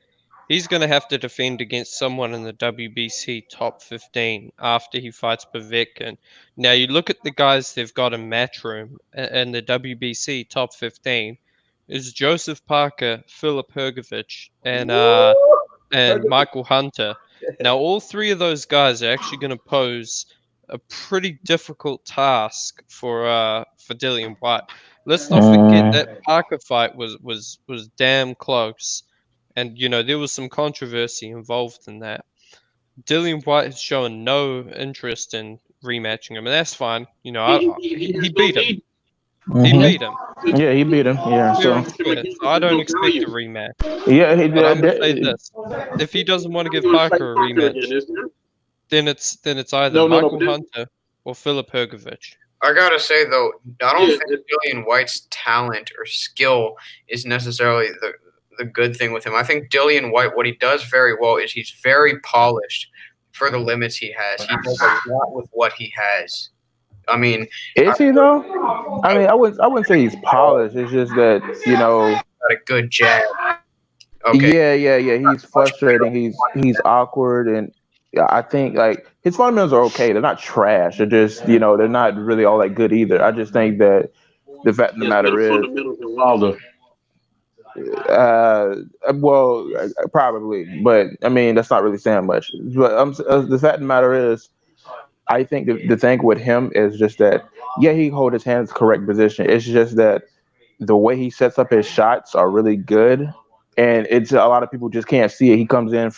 Speaker 8: he's going to have to defend against someone in the WBC top 15 after he fights Povetkin. Now, you look at the guys they've got in Matchroom and the WBC top 15 is Joseph Parker, Filip Hrgović, and Michael Hunter. Now, all three of those guys are actually going to pose a pretty difficult task for Dillian White. Let's not forget that Parker fight was damn close. And, there was some controversy involved in that. Dillian White has shown no interest in rematching him, and that's fine. He beat him. He beat him.
Speaker 9: Yeah, he beat him. Yeah,
Speaker 8: So I don't expect a rematch.
Speaker 9: yeah.
Speaker 8: But I'm going to say this. If he doesn't want to give Parker a rematch, then it's either Michael Hunter or Filip Hrgović.
Speaker 4: I gotta say though, I don't think Dillian White's talent or skill is necessarily the good thing with him. I think Dillian White, what he does very well is he's very polished for the limits he has. He does a lot with what he has. I mean,
Speaker 9: is he though? I mean, I wouldn't say he's polished. It's just that
Speaker 4: got a good jab. Okay.
Speaker 9: Yeah. He's frustrating. He's awkward, and I think like his fundamentals are okay. They're not trash. They're just they're not really all that good either. I just think that the fact of the matter is,
Speaker 7: Wilder.
Speaker 9: well, probably, but I mean that's not really saying much. But the fact of the matter is, I think the thing with him is just that he hold his hands correct position. It's just that the way he sets up his shots are really good. And it's a lot of people just can't see it. He comes in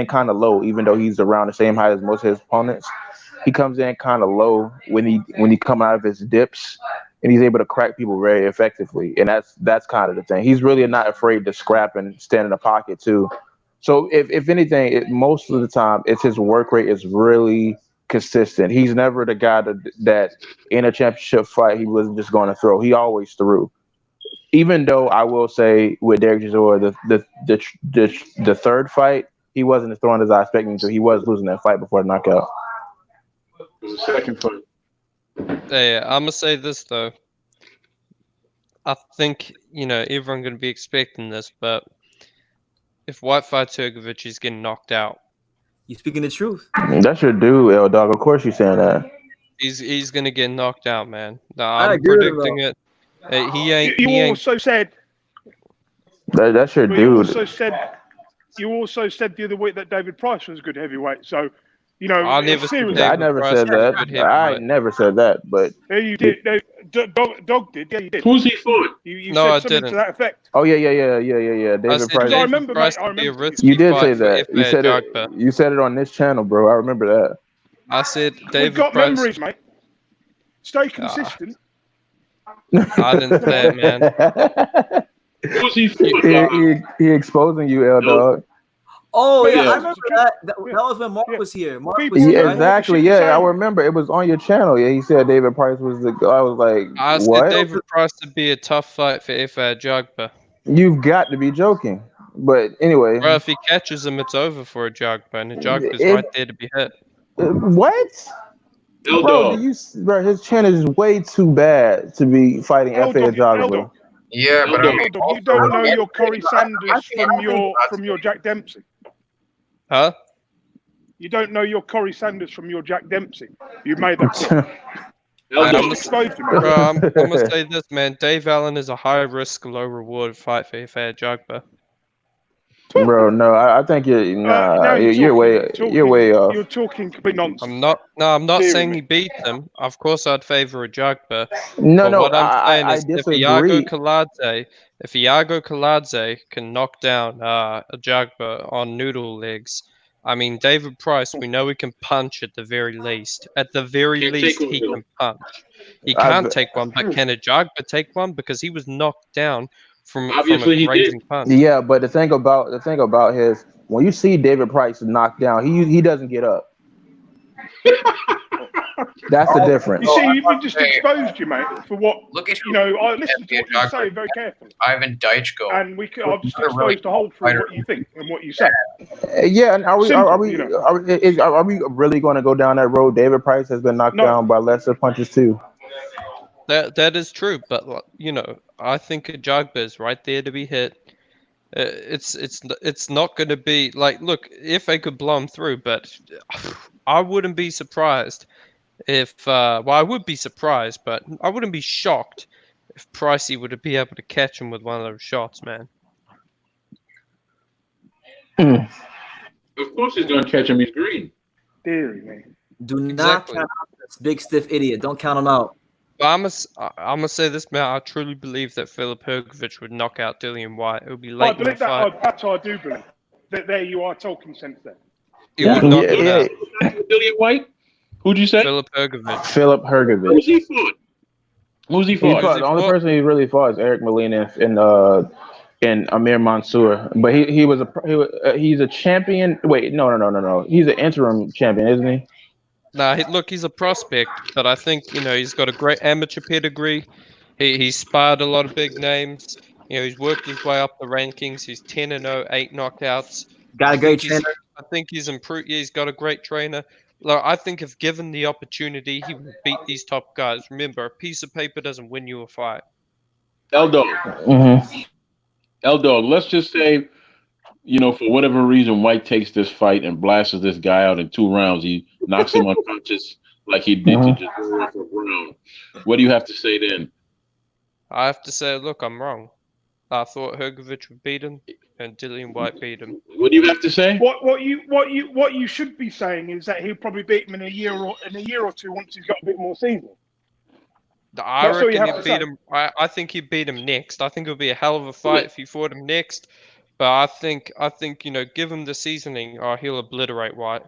Speaker 9: kind of low, even though he's around the same height as most of his opponents. He comes in kind of low when he come out of his dips, and he's able to crack people very effectively. And that's kind of the thing. He's really not afraid to scrap and stand in the pocket too. So if anything, most of the time, it's his work rate is really consistent. He's never the guy that in a championship fight he wasn't just going to throw. He always threw. Even though I will say with Derek Chisora, the third fight, he wasn't as thrown as I expected him to. He was losing that fight before the knockout.
Speaker 7: It was the second fight.
Speaker 8: Yeah, I'm gonna say this though. I think everyone gonna be expecting this, but if White fights Hrgovic, he's getting knocked out.
Speaker 1: You speaking the truth?
Speaker 9: That's your dude, L Dog. Of course you're saying that.
Speaker 8: He's gonna get knocked out, man.
Speaker 1: I
Speaker 8: I'm
Speaker 1: agree with him,
Speaker 8: predicting it. He ain't.
Speaker 5: You
Speaker 8: He ain't.
Speaker 5: also said.
Speaker 9: That's your
Speaker 5: But
Speaker 9: dude.
Speaker 5: you also said the other week that David Price was a good heavyweight. So, you know,
Speaker 8: I never said
Speaker 5: seriously.
Speaker 9: I
Speaker 8: David
Speaker 9: never
Speaker 8: Price
Speaker 9: said
Speaker 8: was a
Speaker 9: that.
Speaker 8: good
Speaker 9: I
Speaker 8: heavyweight.
Speaker 9: never said that. But
Speaker 5: Yeah, you did. No, Dog did. Yeah, you did.
Speaker 7: Who's he fought?
Speaker 5: You
Speaker 8: No,
Speaker 5: said
Speaker 8: I
Speaker 5: something
Speaker 8: didn't.
Speaker 5: to that effect.
Speaker 9: oh yeah.
Speaker 8: I
Speaker 9: David
Speaker 8: said
Speaker 9: Price.
Speaker 5: I
Speaker 8: David
Speaker 5: remember,
Speaker 8: Price
Speaker 5: mate, I
Speaker 8: would be a
Speaker 5: remember.
Speaker 8: risky
Speaker 9: You did
Speaker 8: fight
Speaker 9: say
Speaker 8: for
Speaker 9: that. You
Speaker 8: F.A.
Speaker 9: said it.
Speaker 8: Jagba.
Speaker 9: You said it on this channel, bro. I remember that.
Speaker 8: I said
Speaker 5: We've
Speaker 8: David
Speaker 5: got
Speaker 8: Price.
Speaker 5: memories, mate. Stay consistent.
Speaker 8: I didn't say it, man.
Speaker 7: Who's he fought?
Speaker 9: he exposing you, L Dog.
Speaker 1: Oh yeah,
Speaker 7: Yeah.
Speaker 1: I remember that. That was when Mark
Speaker 5: Yeah.
Speaker 1: was here. Mark
Speaker 5: People-
Speaker 1: was
Speaker 9: Yeah,
Speaker 1: here, right?
Speaker 9: exactly.
Speaker 5: Shit
Speaker 9: Yeah,
Speaker 5: saying.
Speaker 9: I remember. It was on your channel. Yeah, he said David Price was the. I was like,
Speaker 8: I said
Speaker 9: what?
Speaker 8: David Price would be a tough fight for F.A. Jagba.
Speaker 9: You've got to be joking. But anyway,
Speaker 8: Bro, if he catches him, it's over for a Jagba, and a Jagba's
Speaker 9: It-
Speaker 8: right there to be hit.
Speaker 9: what?
Speaker 7: L
Speaker 9: Bro,
Speaker 7: Dog.
Speaker 9: bro, his chin is way too bad to be fighting
Speaker 5: Hold
Speaker 9: F.A.
Speaker 5: on,
Speaker 9: Jagba.
Speaker 5: hold on.
Speaker 4: Yeah, but I mean,
Speaker 5: Hold on. You don't know your Corey Sanders from your Jack Dempsey.
Speaker 8: Huh?
Speaker 5: You don't know your Corey Sanders from your Jack Dempsey. You made that clear.
Speaker 7: L
Speaker 8: I'm
Speaker 7: Dog.
Speaker 8: gonna-
Speaker 5: Exposed him, mate.
Speaker 8: Bro, I'm gonna say this, man. Dave Allen is a high risk, low reward fight for F.A. Jagba.
Speaker 9: Bro, no, I think
Speaker 5: Now
Speaker 9: you're way off.
Speaker 5: You're talking complete nonsense.
Speaker 8: I'm not
Speaker 5: Dear
Speaker 8: saying
Speaker 5: me.
Speaker 8: he beat him. Of course, I'd favor a Jagba.
Speaker 9: No,
Speaker 8: But
Speaker 9: no,
Speaker 8: what I'm saying
Speaker 9: I
Speaker 8: is,
Speaker 9: disagree.
Speaker 8: if Iago Kaladze can knock down a Jagba on noodle legs, I mean, David Price, we know he can punch at the very least. At the very
Speaker 7: Can't
Speaker 8: least,
Speaker 7: take one,
Speaker 8: he
Speaker 7: though.
Speaker 8: can punch. He
Speaker 9: I've-
Speaker 8: can't take one, but can a Jagba take one? Because he was knocked down from
Speaker 7: Obviously,
Speaker 8: a
Speaker 7: he
Speaker 8: grazing
Speaker 7: did.
Speaker 8: punch.
Speaker 9: Yeah, but the thing about his when you see David Price knocked down, he doesn't get up. That's the difference.
Speaker 5: You see, you just exposed you, mate, for what,
Speaker 4: look at
Speaker 5: you know, I listened to what you say very carefully.
Speaker 4: Ivan Daichko.
Speaker 5: And I've just
Speaker 4: Another really
Speaker 5: exposed a whole through
Speaker 4: fighter.
Speaker 5: what you think and what you say.
Speaker 9: Yeah, and are we
Speaker 5: Simple, you know.
Speaker 9: are we really going to go down that road? David Price has been knocked
Speaker 5: No.
Speaker 9: down by lesser punches too.
Speaker 8: That is true, but I think a Jagba is right there to be hit. It's not going to be like, look, if they could blow him through, but I wouldn't be surprised if I would be surprised, but I wouldn't be shocked if Pricey would be able to catch him with one of those shots, man.
Speaker 7: Of course he's going to catch him. He's green.
Speaker 5: Deary me.
Speaker 1: Do not
Speaker 8: Exactly.
Speaker 1: count out this big stiff idiot. Don't count him out.
Speaker 8: But I'm gonna say this, man. I truly believe that Filip Hrgovic would knock out Dillian White. It would be
Speaker 5: I
Speaker 8: late in the
Speaker 5: believe
Speaker 8: fight.
Speaker 5: that I do believe. That there you are talking sense there.
Speaker 8: He would knock him out.
Speaker 7: Dillian White? Who'd you say?
Speaker 8: Philip Hrgovic.
Speaker 9: Filip Hrgovic.
Speaker 7: Who's he fought? Who's he
Speaker 9: He
Speaker 7: fought?
Speaker 9: fought, the only person he really fought is Eric Molina and Amir Mansour. But he's a champion. Wait, no. He's an interim champion, isn't he?
Speaker 8: Nah, look, he's a prospect, but I think he's got a great amateur pedigree. He's sparred a lot of big names. He's worked his way up the rankings. He's 10-0, 8 knockouts.
Speaker 1: Got a great trainer.
Speaker 8: I think he's improved. Yeah, he's got a great trainer. Look, I think if given the opportunity, he would beat these top guys. Remember, a piece of paper doesn't win you a fight.
Speaker 7: L Dog.
Speaker 9: Mm-hmm.
Speaker 7: L Dog. Let's just say, for whatever reason, White takes this fight and blasts this guy out in 2 rounds. He knocks him unconscious like he did to just for Brown. What do you have to say then?
Speaker 8: I have to say, look, I'm wrong. I thought Hrgovic would beat him, and Dillian White beat him.
Speaker 7: What do you have to say?
Speaker 5: What you should be saying is that he'll probably beat him in a year or two once he's got a bit more season.
Speaker 8: I
Speaker 5: That's all you
Speaker 8: reckon
Speaker 5: have
Speaker 8: he'd
Speaker 5: to
Speaker 8: beat
Speaker 5: say.
Speaker 8: him. I think he'd beat him next. I think it'll be a hell of a fight if he fought him next. But I think give him the seasoning, or he'll obliterate White.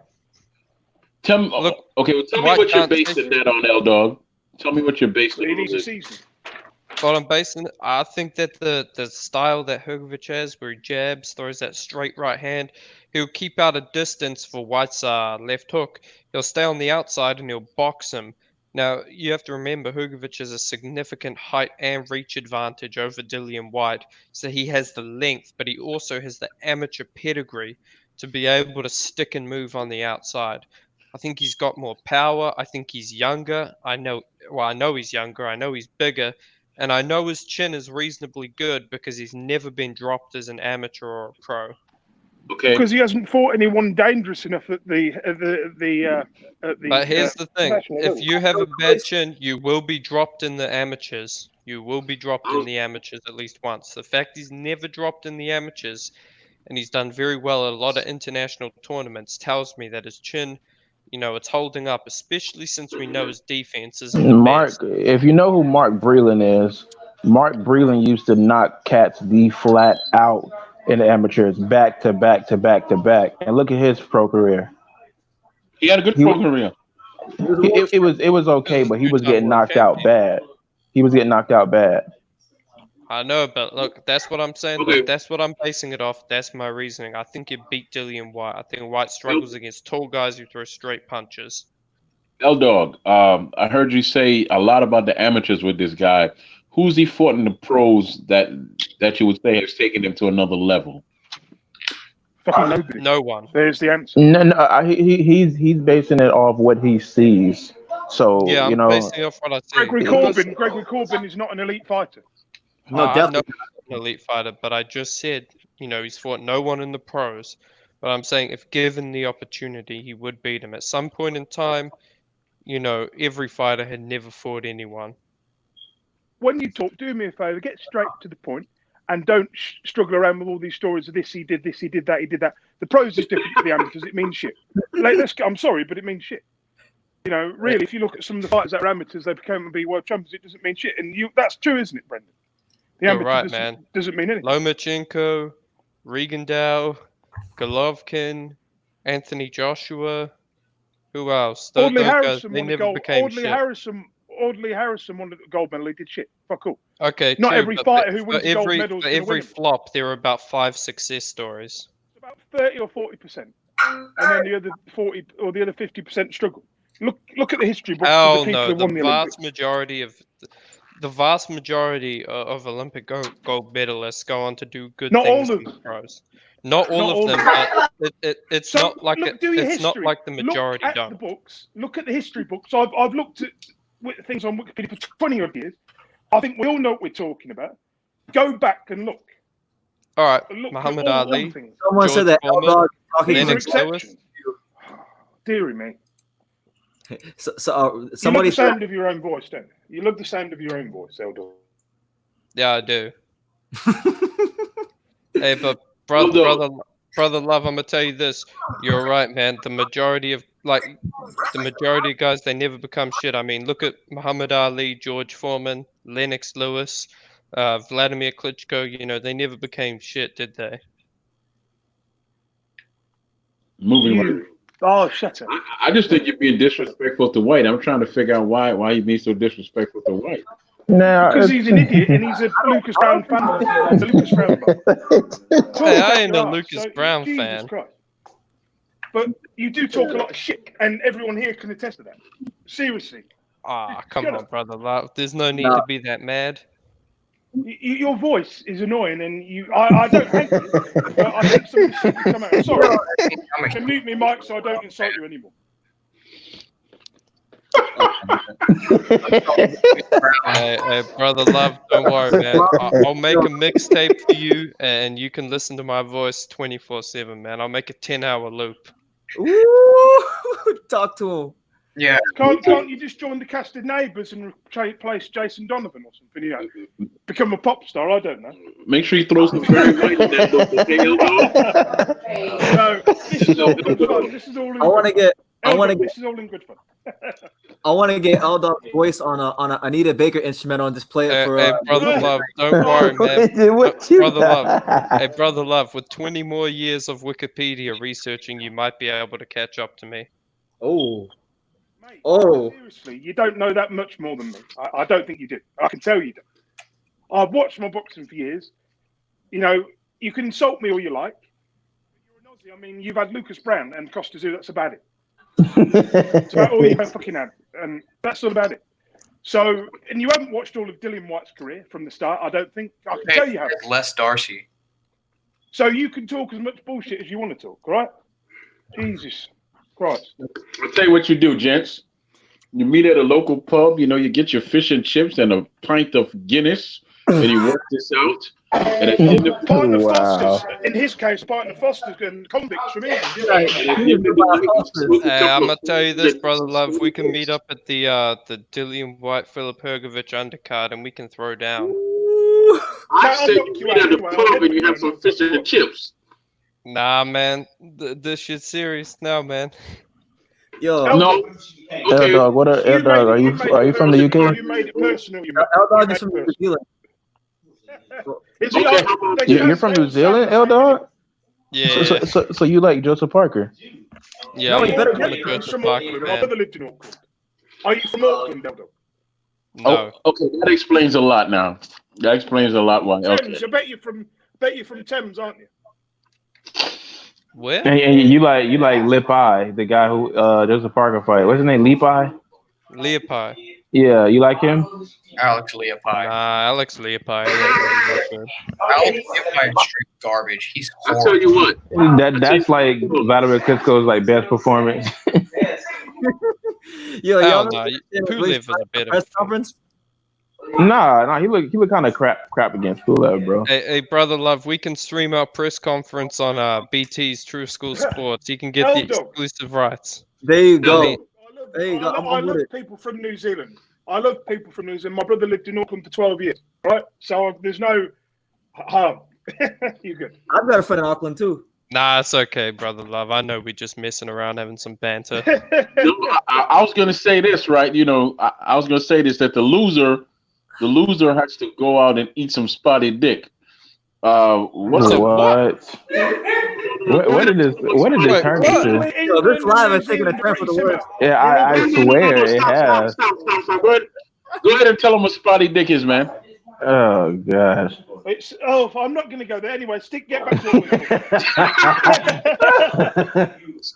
Speaker 7: Tell me,
Speaker 8: Look,
Speaker 7: okay. Well, tell me
Speaker 8: White
Speaker 7: what you're
Speaker 8: can't take
Speaker 7: basing that on, L Dog. Tell me what you're basing
Speaker 5: He
Speaker 7: it
Speaker 5: needs a
Speaker 7: on.
Speaker 5: season.
Speaker 8: But I'm basing it. I think that the style that Hrgovic has, where he jabs, throws that straight right hand, he'll keep out a distance for White's left hook. He'll stay on the outside and he'll box him. Now, you have to remember, Hrgovic has a significant height and reach advantage over Dillian White. So he has the length, but he also has the amateur pedigree to be able to stick and move on the outside. I think he's got more power. I think he's younger. I know he's younger. I know he's bigger. And I know his chin is reasonably good because he's never been dropped as an amateur or a pro.
Speaker 7: Okay.
Speaker 5: Because he hasn't fought anyone dangerous enough at the
Speaker 8: But here's the thing: if you have a bad chin, you will be dropped in the amateurs. You will be dropped in the amateurs at least once. The fact he's never dropped in the amateurs, and he's done very well at a lot of international tournaments, tells me that his chin, it's holding up, especially since we know his defense isn't the
Speaker 9: Mark,
Speaker 8: best.
Speaker 9: if you know who Mark Breland is, Mark Breland used to knock cats the flat out in the amateurs, back to back to back to back. And look at his pro career.
Speaker 7: He had a good pro career.
Speaker 9: It was okay, but he was getting knocked out bad. He was getting knocked out bad.
Speaker 8: I know, but look, that's what I'm saying.
Speaker 7: Okay.
Speaker 8: Look, that's what I'm basing it off. That's my reasoning. I think you beat Dillian White. I think White struggles against tall guys who throw straight punches.
Speaker 7: L-Dog, I heard you say a lot about the amateurs with this guy. Who's he fought in the pros that you would say has taken him to another level?
Speaker 5: Fucking nobody.
Speaker 8: No one.
Speaker 5: There's the answer.
Speaker 9: No, he's basing it off what he sees. So
Speaker 8: Yeah, I'm basing it off what I see.
Speaker 5: Gregory Corbin is not an elite fighter.
Speaker 1: No,
Speaker 8: I'm
Speaker 1: definitely.
Speaker 8: not an elite fighter, but I just said, he's fought no one in the pros. But I'm saying if given the opportunity, he would beat him. At some point in time, every fighter had never fought anyone.
Speaker 5: When you talk, do me a favour, get straight to the point and don't struggle around with all these stories of this, he did that, he did that. The pros is different to the amateurs. It means shit. I'm sorry, but it means shit. Really, if you look at some of the fighters that are amateurs, they became to be world champions, it doesn't mean shit. And that's true, isn't it, Brendan? The
Speaker 8: You're
Speaker 5: amateur
Speaker 8: right, man.
Speaker 5: doesn't mean anything.
Speaker 8: Lomachenko, Regendow, Golovkin, Anthony Joshua. Who else?
Speaker 5: Audley
Speaker 8: Those guys,
Speaker 5: Harrison
Speaker 8: they
Speaker 5: won the
Speaker 8: never
Speaker 5: gold.
Speaker 8: became
Speaker 5: Audley
Speaker 8: shit.
Speaker 5: Harrison won the gold medal. He did shit. Fuck all.
Speaker 8: Okay,
Speaker 5: Not
Speaker 8: true,
Speaker 5: every
Speaker 8: but
Speaker 5: fighter who wins a gold
Speaker 8: every,
Speaker 5: medal is
Speaker 8: for
Speaker 5: going to win
Speaker 8: every
Speaker 5: it.
Speaker 8: flop, there are about 5 success stories.
Speaker 5: It's about 30 or 40%, and then the other 40 or the other 50% struggle. Look at the history books of the people who won the Olympics.
Speaker 8: The vast majority of Olympic gold medalists go on to do good
Speaker 5: Not
Speaker 8: things
Speaker 5: all
Speaker 8: in
Speaker 5: of
Speaker 8: the pros. Not all of them, but it's
Speaker 5: So
Speaker 8: not like
Speaker 5: do your
Speaker 8: it's
Speaker 5: history.
Speaker 8: not like the majority
Speaker 5: look at
Speaker 8: don't.
Speaker 5: the books. Look at the history books. I've looked at things on Wikipedia for 20 odd years. I think we all know what we're talking about. Go back and look.
Speaker 8: All right,
Speaker 5: Look
Speaker 8: Muhammad
Speaker 5: at all
Speaker 8: Ali,
Speaker 5: the things.
Speaker 1: Someone
Speaker 8: George
Speaker 1: said that
Speaker 8: Foreman,
Speaker 1: L-Dog talking
Speaker 5: These are
Speaker 8: Lennox Lewis.
Speaker 5: exceptions. Deary me.
Speaker 1: somebody
Speaker 5: You love the
Speaker 1: said,
Speaker 5: sound of your own voice, don't you? You love the sound of your own voice, Eldor.
Speaker 8: Yeah, I do. Hey, but brother love, I'm gonna tell you this. You're right, man. The majority of guys, they never become shit. I mean, look at Muhammad Ali, George Foreman, Lennox Lewis, Vladimir Klitschko. They never became shit, did they?
Speaker 7: Moving right.
Speaker 5: Oh, shut up.
Speaker 7: I just think you're being disrespectful to White. I'm trying to figure out why you being so disrespectful to White.
Speaker 9: Now,
Speaker 5: Because he's an idiot and he's a Lucas Brown fan. The Lucas Brown fan.
Speaker 8: Hey, I ain't a Lucas Brown
Speaker 5: Jesus
Speaker 8: fan.
Speaker 5: Christ. But you do talk a lot of shit, and everyone here can attest to that. Seriously.
Speaker 8: Ah, come
Speaker 5: Shut
Speaker 8: on,
Speaker 5: up.
Speaker 8: brother love. There's no need to be that mad.
Speaker 5: Your voice is annoying, and I don't hate you, but I think some of the shit you come out. Sorry. You can mute me, Mike, so I don't insult you anymore.
Speaker 8: Hey, brother love, don't worry, man. I'll make a mixtape for you, and you can listen to my voice 24/7, man. I'll make a 10-hour loop.
Speaker 1: ooh, talk to him.
Speaker 4: Yeah.
Speaker 5: Can't you just join the casted neighbours and replace Jason Donovan or something? Become a pop star. I don't know.
Speaker 7: Make sure you throw some very light in that book.
Speaker 5: No, this is all good fun. This is all in This is all in good fun.
Speaker 1: I want to get L-Dog's voice on a Anita Baker instrumental and just play it for.
Speaker 8: Hey, brother love, don't worry, man. Brother love, hey, brother love. With 20 more years of Wikipedia researching, you might be able to catch up to me.
Speaker 1: Oh.
Speaker 5: Mate,
Speaker 1: Oh.
Speaker 5: seriously, you don't know that much more than me. I don't think you do. I can tell you don't. I've watched my boxing for years. You can insult me all you like. You're an Aussie. I mean, you've had Lucas Brown and Costa Zoo. That's about it. It's about all you've fucking had, and that's all about it. So, and you haven't watched all of Dillian White's career from the start. I don't think. I can tell you haven't.
Speaker 4: Les Darcy.
Speaker 5: So you can talk as much bullshit as you want to talk, right? Jesus Christ.
Speaker 7: I'll tell you what you do, gents. You meet at a local pub, you get your fish and chips and a pint of Guinness, and you work this out. And at the end of
Speaker 5: Pint of Foster's, in his case, pint of Foster's and convicts from England.
Speaker 8: I'm gonna tell you this, brother love. We can meet up at the Dillian White Philip Hergovich undercard, and we can throw down.
Speaker 7: I said you meet at a pub and you have some fish and chips.
Speaker 8: Nah, man, this shit's serious now, man.
Speaker 1: Yo,
Speaker 7: No. Okay.
Speaker 9: L-Dog, L-Dog, are you from the UK?
Speaker 5: You made it personal.
Speaker 1: L-Dog is from New Zealand.
Speaker 9: You're from New Zealand, L-Dog?
Speaker 8: Yeah.
Speaker 9: So you like Joseph Parker?
Speaker 8: Yeah,
Speaker 1: No,
Speaker 8: I'm
Speaker 1: you better
Speaker 8: from
Speaker 1: get
Speaker 8: the
Speaker 5: He's
Speaker 8: Joseph
Speaker 5: from
Speaker 8: Parker
Speaker 5: Auckland. My
Speaker 8: fan.
Speaker 5: brother lived in Auckland. Are you from Auckland, L-Dog?
Speaker 8: No.
Speaker 7: Oh, okay, that explains a lot now. That explains a lot why.
Speaker 5: Thames.
Speaker 7: Okay.
Speaker 5: I bet you're from Thames, aren't you?
Speaker 8: Where?
Speaker 9: And you like Lip Eye, the guy who Joseph Parker fight. What's his name? Lip Eye?
Speaker 8: Leopai.
Speaker 9: Yeah, you like him?
Speaker 4: Alex Leopai.
Speaker 8: Nah, Alex Leopai.
Speaker 4: Alex Leopai is straight garbage. He's
Speaker 7: I'll
Speaker 4: horrible.
Speaker 7: tell you what.
Speaker 9: That's like Vladimir Klitschko's like best performance.
Speaker 1: Yo,
Speaker 8: Hell
Speaker 1: y'all
Speaker 8: no.
Speaker 1: remember
Speaker 8: Pulev is a better.
Speaker 1: press conference?
Speaker 9: Nah, he look kind of crap against Pulev, bro.
Speaker 8: Hey, brother love, we can stream our press conference on BT's True School Sports. You can get the exclusive rights.
Speaker 1: There you go.
Speaker 8: Ellie.
Speaker 1: There you go.
Speaker 5: I love people from New Zealand. My brother lived in Auckland for 12 years, right? So there's no harm. You good?
Speaker 1: I've got a friend in Auckland too.
Speaker 8: Nah, it's okay, brother love. I know we're just messing around, having some banter.
Speaker 7: I was gonna say this, right? I was gonna say this that the loser has to go out and eat some spotted dick. What?
Speaker 9: What did this turn into?
Speaker 1: Yo, this live is taking a turn for the worse.
Speaker 9: Yeah, I swear it has.
Speaker 7: Stop. Go ahead and tell them what spotty dick is, man.
Speaker 9: Oh gosh.
Speaker 5: I'm not going to go there anyway. Get back to what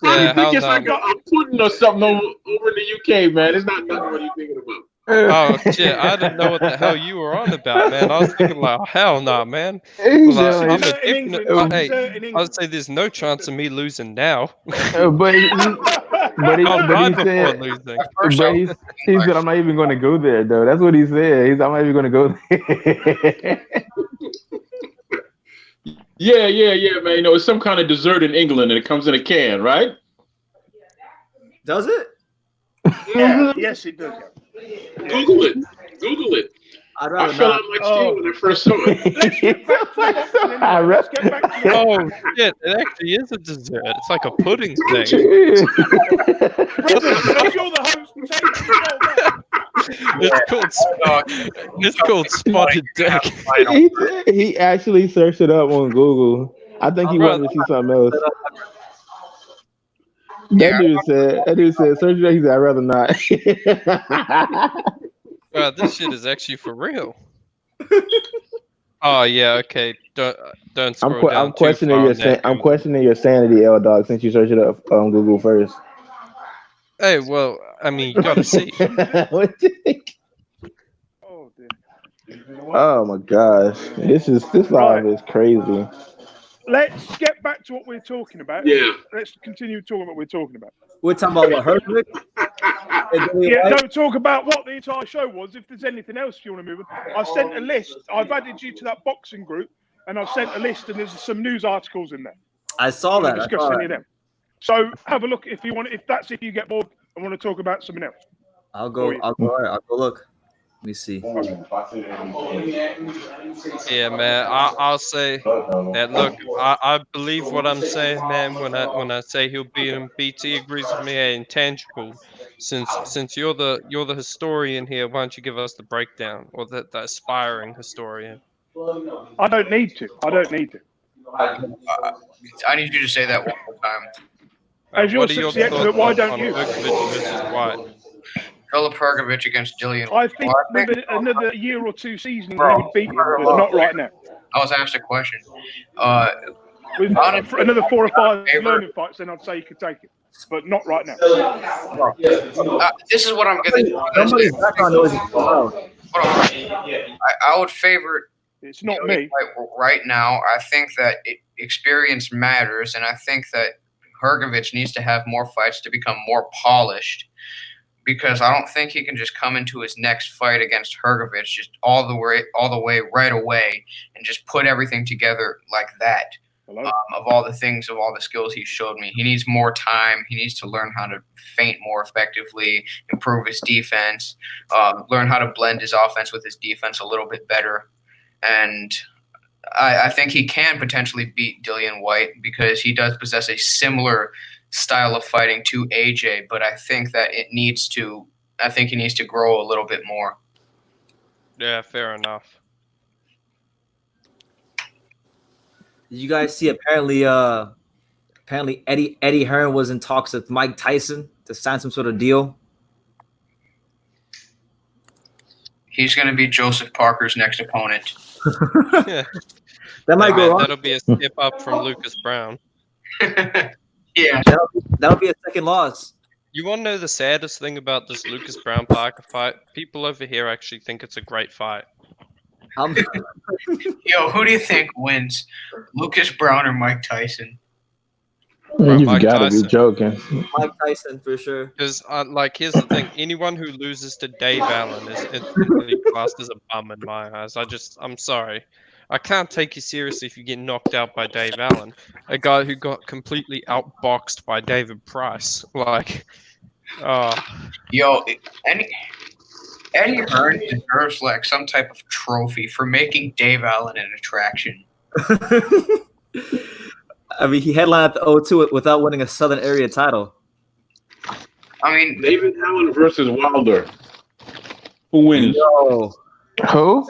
Speaker 8: Yeah,
Speaker 7: Dick is like a pudding or something over in the UK, man. It's not nothing what are you thinking about.
Speaker 8: Oh shit! I didn't know what the hell you were on about, man. I was thinking like, hell nah, man. Well, I'm a definite. Hey, I'd say there's no chance of me losing now.
Speaker 9: But he said I'm not even going to go there, though. That's what he said. I'm not even going to go there.
Speaker 7: Yeah, man. It's some kind of dessert in England, and it comes in a can, right?
Speaker 1: Does it?
Speaker 5: Yeah, yes, it does.
Speaker 7: Google it.
Speaker 1: I'd rather
Speaker 7: I fell
Speaker 1: not.
Speaker 7: out my skin when I first saw it.
Speaker 5: Let's get back to
Speaker 8: Oh shit! It actually is a dessert. It's like a pudding thing.
Speaker 5: If you're the host,
Speaker 8: It's called spotted dick.
Speaker 9: He actually searched it up on Google. I think he wanted to see something else. That dude said, search it up. He said, I'd rather not.
Speaker 8: This shit is actually for real. Oh yeah, okay. Don't scroll down.
Speaker 9: I'm questioning your sanity, L-Dog, since you searched it up on Google first.
Speaker 8: Hey, well, I mean, you gotta see.
Speaker 9: What do you think? Oh my gosh, this live is crazy.
Speaker 5: let's get back to what we're talking about.
Speaker 7: Yeah.
Speaker 5: Let's continue talking about what we're talking about.
Speaker 1: We're talking about what, Hertwig?
Speaker 5: Yeah, no, talk about what the entire show was. If there's anything else you want to move on. I sent a list. I've added you to that boxing group, and I've sent a list, and there's some news articles in there.
Speaker 1: I saw that.
Speaker 5: Discuss any of them. So have a look if you want. If you get bored and want to talk about something else.
Speaker 1: I'll go look. Let me see.
Speaker 8: Yeah, man. I'll say that. Look, I believe what I'm saying, man. When I say he'll beat him, BT agrees with me. Intangible. Since you're the historian here, why don't you give us the breakdown, or the aspiring historian?
Speaker 5: I don't need to.
Speaker 4: I need you to say that one more time.
Speaker 5: As you're such the expert, why don't you?
Speaker 4: Philip Hergovich against Dillian.
Speaker 5: I think another year or two season he would beat him, but not right now.
Speaker 4: I was asked a question.
Speaker 5: With another 4 or 5 learning fights, then I'd say you could take it, but not right now.
Speaker 4: This is what I'm going to do. I would favor
Speaker 3: It's not me.
Speaker 4: Right now, I think that experience matters, and I think that Hrgović needs to have more fights to become more polished. Because I don't think he can just come into his next fight against Hrgović just all the way right away and just put everything together like that. Of all the skills he showed me, he needs more time. He needs to learn how to feint more effectively, improve his defense, learn how to blend his offense with his defense a little bit better. And I think he can potentially beat Dillian Whyte because he does possess a similar style of fighting to AJ, but I think that he needs to grow a little bit more.
Speaker 8: Yeah, fair enough.
Speaker 1: Did you guys see apparently Eddie Hearn was in talks with Mike Tyson to sign some sort of deal?
Speaker 4: He's going to be Joseph Parker's next opponent.
Speaker 8: Yeah.
Speaker 1: That might go wrong.
Speaker 8: That'll be a skip up from Lucas Brown.
Speaker 4: Yeah.
Speaker 1: That'll be a second loss.
Speaker 8: You want to know the saddest thing about this Lucas Brown Parker fight? People over here actually think it's a great fight.
Speaker 4: Yo, who do you think wins, Lucas Brown or Mike Tyson?
Speaker 9: You've
Speaker 8: Mike
Speaker 9: got to
Speaker 8: Tyson.
Speaker 9: be joking.
Speaker 1: Mike Tyson for sure.
Speaker 8: Because, here's the thing: anyone who loses to Dave Allen is instantly classed as a bum in my eyes. I'm sorry. I can't take you seriously if you get knocked out by Dave Allen, a guy who got completely outboxed by David Price.
Speaker 4: Yo, Eddie Hearn deserves like some type of trophy for making Dave Allen an attraction.
Speaker 1: I mean, he headlined at the O2 without winning a Southern Area title.
Speaker 4: I mean,
Speaker 7: David Allen versus Wilder. Who wins?
Speaker 1: Yo.
Speaker 9: Who?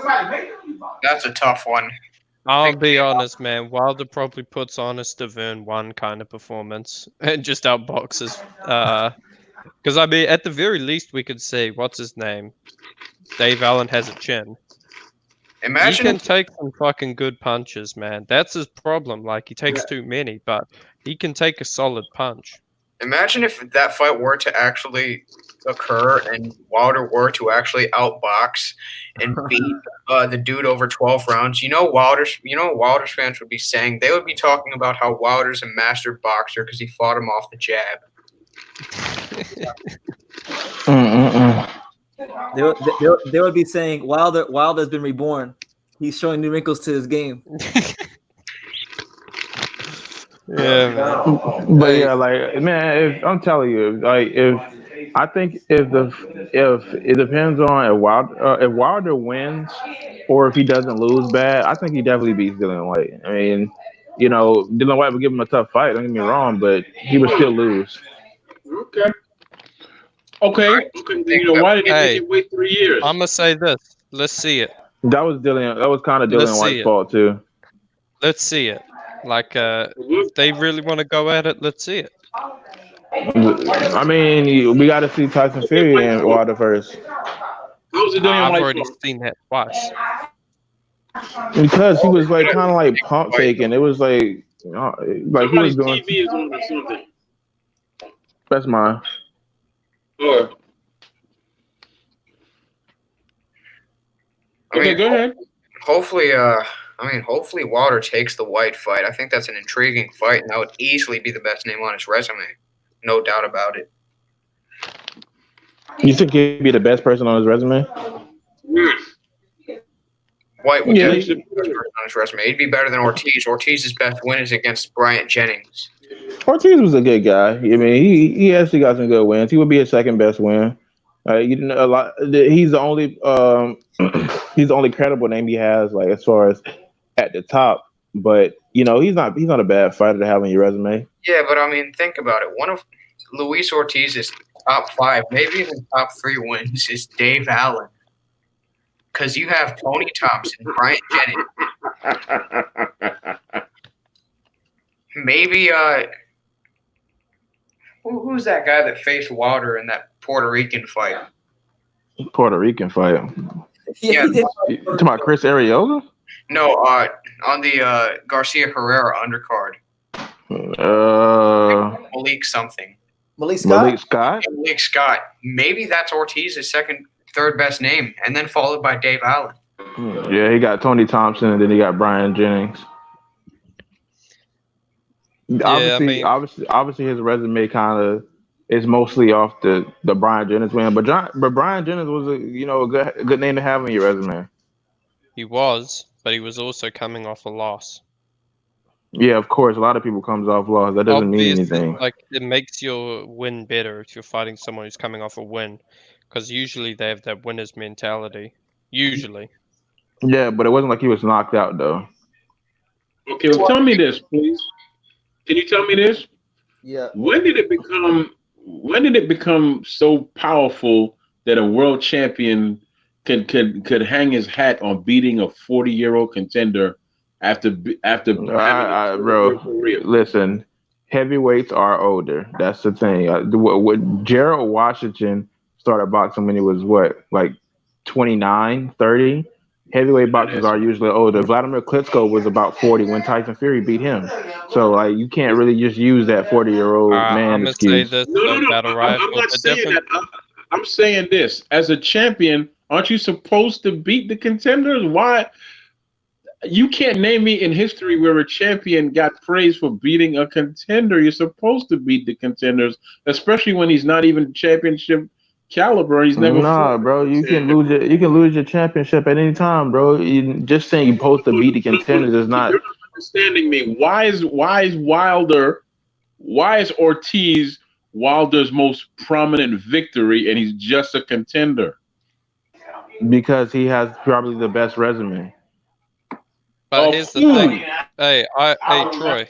Speaker 4: that's a tough one.
Speaker 8: I'll be honest, man. Wilder probably puts on a Stavern 1 kind of performance and just outboxes. Because, I mean, at the very least, we could say, what's his name? Dave Allen has a chin.
Speaker 4: Imagine
Speaker 8: he can take some fucking good punches, man. That's his problem. Like, he takes too many, but he can take a solid punch.
Speaker 4: Imagine if that fight were to actually occur and Wilder were to actually outbox and beat the dude over 12 rounds. You know Wilder's fans would be saying? They would be talking about how Wilder's a master boxer because he fought him off the jab.
Speaker 1: They would be saying Wilder's been reborn. He's showing new wrinkles to his game.
Speaker 8: Yeah, man.
Speaker 9: But yeah, like man, I'm telling you, like if it depends on if Wilder wins or if he doesn't lose bad, I think he definitely beats Dillian Whyte. I mean, you know, Dillian Whyte would give him a tough fight. Don't get me wrong, but he would still lose.
Speaker 7: Okay. You know, why did they wait 3 years?
Speaker 8: I'm gonna say this. Let's see it.
Speaker 9: That was kind of Dillian Whyte's fault too.
Speaker 8: Let's see it. Like, if they really want to go at it, let's see it.
Speaker 9: I mean, we got to see Tyson Fury and Wilder first.
Speaker 8: I've already seen that twice.
Speaker 9: Because he was like kind of like pump faking. It was like he was doing.
Speaker 7: TV is on or something.
Speaker 9: That's mine.
Speaker 7: Okay, go ahead.
Speaker 4: Hopefully Wilder takes the Whyte fight. I think that's an intriguing fight, and that would easily be the best name on his resume. No doubt about it.
Speaker 9: You think he'd be the best person on his resume?
Speaker 4: Whyte would be the best person on his resume. He'd be better than Ortiz. Ortiz's best win is against Bryant Jennings.
Speaker 9: Ortiz was a good guy. I mean, he actually got some good wins. He would be his second best win. You know, a lot. He's the only credible name he has, like as far as at the top. But you know, he's not a bad fighter to have on your resume.
Speaker 4: Yeah, but I mean, think about it. One of Luis Ortiz's top 5, maybe even top 3 wins is Dave Allen, because you have Tony Thompson, Bryant Jennings, maybe who's that guy that faced Wilder in that Puerto Rican fight?
Speaker 9: Puerto Rican fight.
Speaker 4: Yeah.
Speaker 9: You talking about Chris Arreola?
Speaker 4: No, on the Garcia Herrera undercard. Malik something.
Speaker 1: Malik Scott?
Speaker 4: Malik Scott. Maybe that's Ortiz's third best name, and then followed by Dave Allen.
Speaker 9: Yeah, he got Tony Thompson, and then he got Brian Jennings.
Speaker 8: Yeah, I mean,
Speaker 9: Obviously, his resume kind of is mostly off the Brian Jennings win, but Brian Jennings was a good name to have on your resume.
Speaker 8: he was, but he was also coming off a loss.
Speaker 9: Yeah, of course, a lot of people comes off loss. That doesn't mean
Speaker 8: Obviously,
Speaker 9: anything.
Speaker 8: like it makes your win better if you're fighting someone who's coming off a win, because usually they have that winner's mentality. Usually,
Speaker 9: Yeah, but it wasn't like he was knocked out though.
Speaker 7: Okay, well, tell me this, please. Can you tell me this?
Speaker 1: Yeah.
Speaker 7: When did it become so powerful that a world champion could hang his hat on beating a 40-year-old contender after having a
Speaker 9: Bro,
Speaker 7: career?
Speaker 9: listen, heavyweights are older. That's the thing. What Gerald Washington started boxing when he was what, like 29, 30? Heavyweight boxers are usually older. Vladimir Klitschko was about 40 when Tyson Fury beat him. So like you can't really just use that 40-year-old man
Speaker 8: I'm gonna say
Speaker 9: excuse.
Speaker 8: this
Speaker 7: No,
Speaker 8: though, Battle
Speaker 7: I'm
Speaker 8: Rifle.
Speaker 7: not
Speaker 8: The
Speaker 7: saying
Speaker 8: difference,
Speaker 7: that. I'm saying this. As a champion, aren't you supposed to beat the contenders? Why? You can't name me in history where a champion got praised for beating a contender. You're supposed to beat the contenders, especially when he's not even championship caliber. He's never
Speaker 9: Nah,
Speaker 7: fought a
Speaker 9: bro,
Speaker 7: contender.
Speaker 9: you can lose your championship at any time, bro. Just saying you're supposed to beat the contenders is
Speaker 7: You're
Speaker 9: not.
Speaker 7: not understanding me. Why is Ortiz Wilder's most prominent victory, and he's just a contender?
Speaker 9: Because he has probably the best resume.
Speaker 8: but
Speaker 7: Of
Speaker 8: here's the
Speaker 7: who?
Speaker 8: thing. Hey, Troy,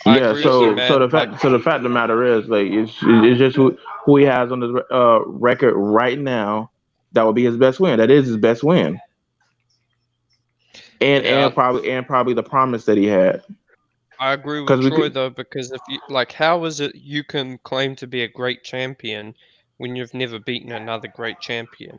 Speaker 8: I
Speaker 9: Yeah,
Speaker 8: agree with you,
Speaker 9: so
Speaker 8: man. Like,
Speaker 9: the fact of the matter is, like, it's just who he has on his record right now. That would be his best win. That is his best win, and
Speaker 8: yeah,
Speaker 9: probably the promise that he had.
Speaker 8: I agree with
Speaker 9: Because we
Speaker 8: Troy
Speaker 9: could,
Speaker 8: though, because if you like, how is it you can claim to be a great champion when you've never beaten another great champion?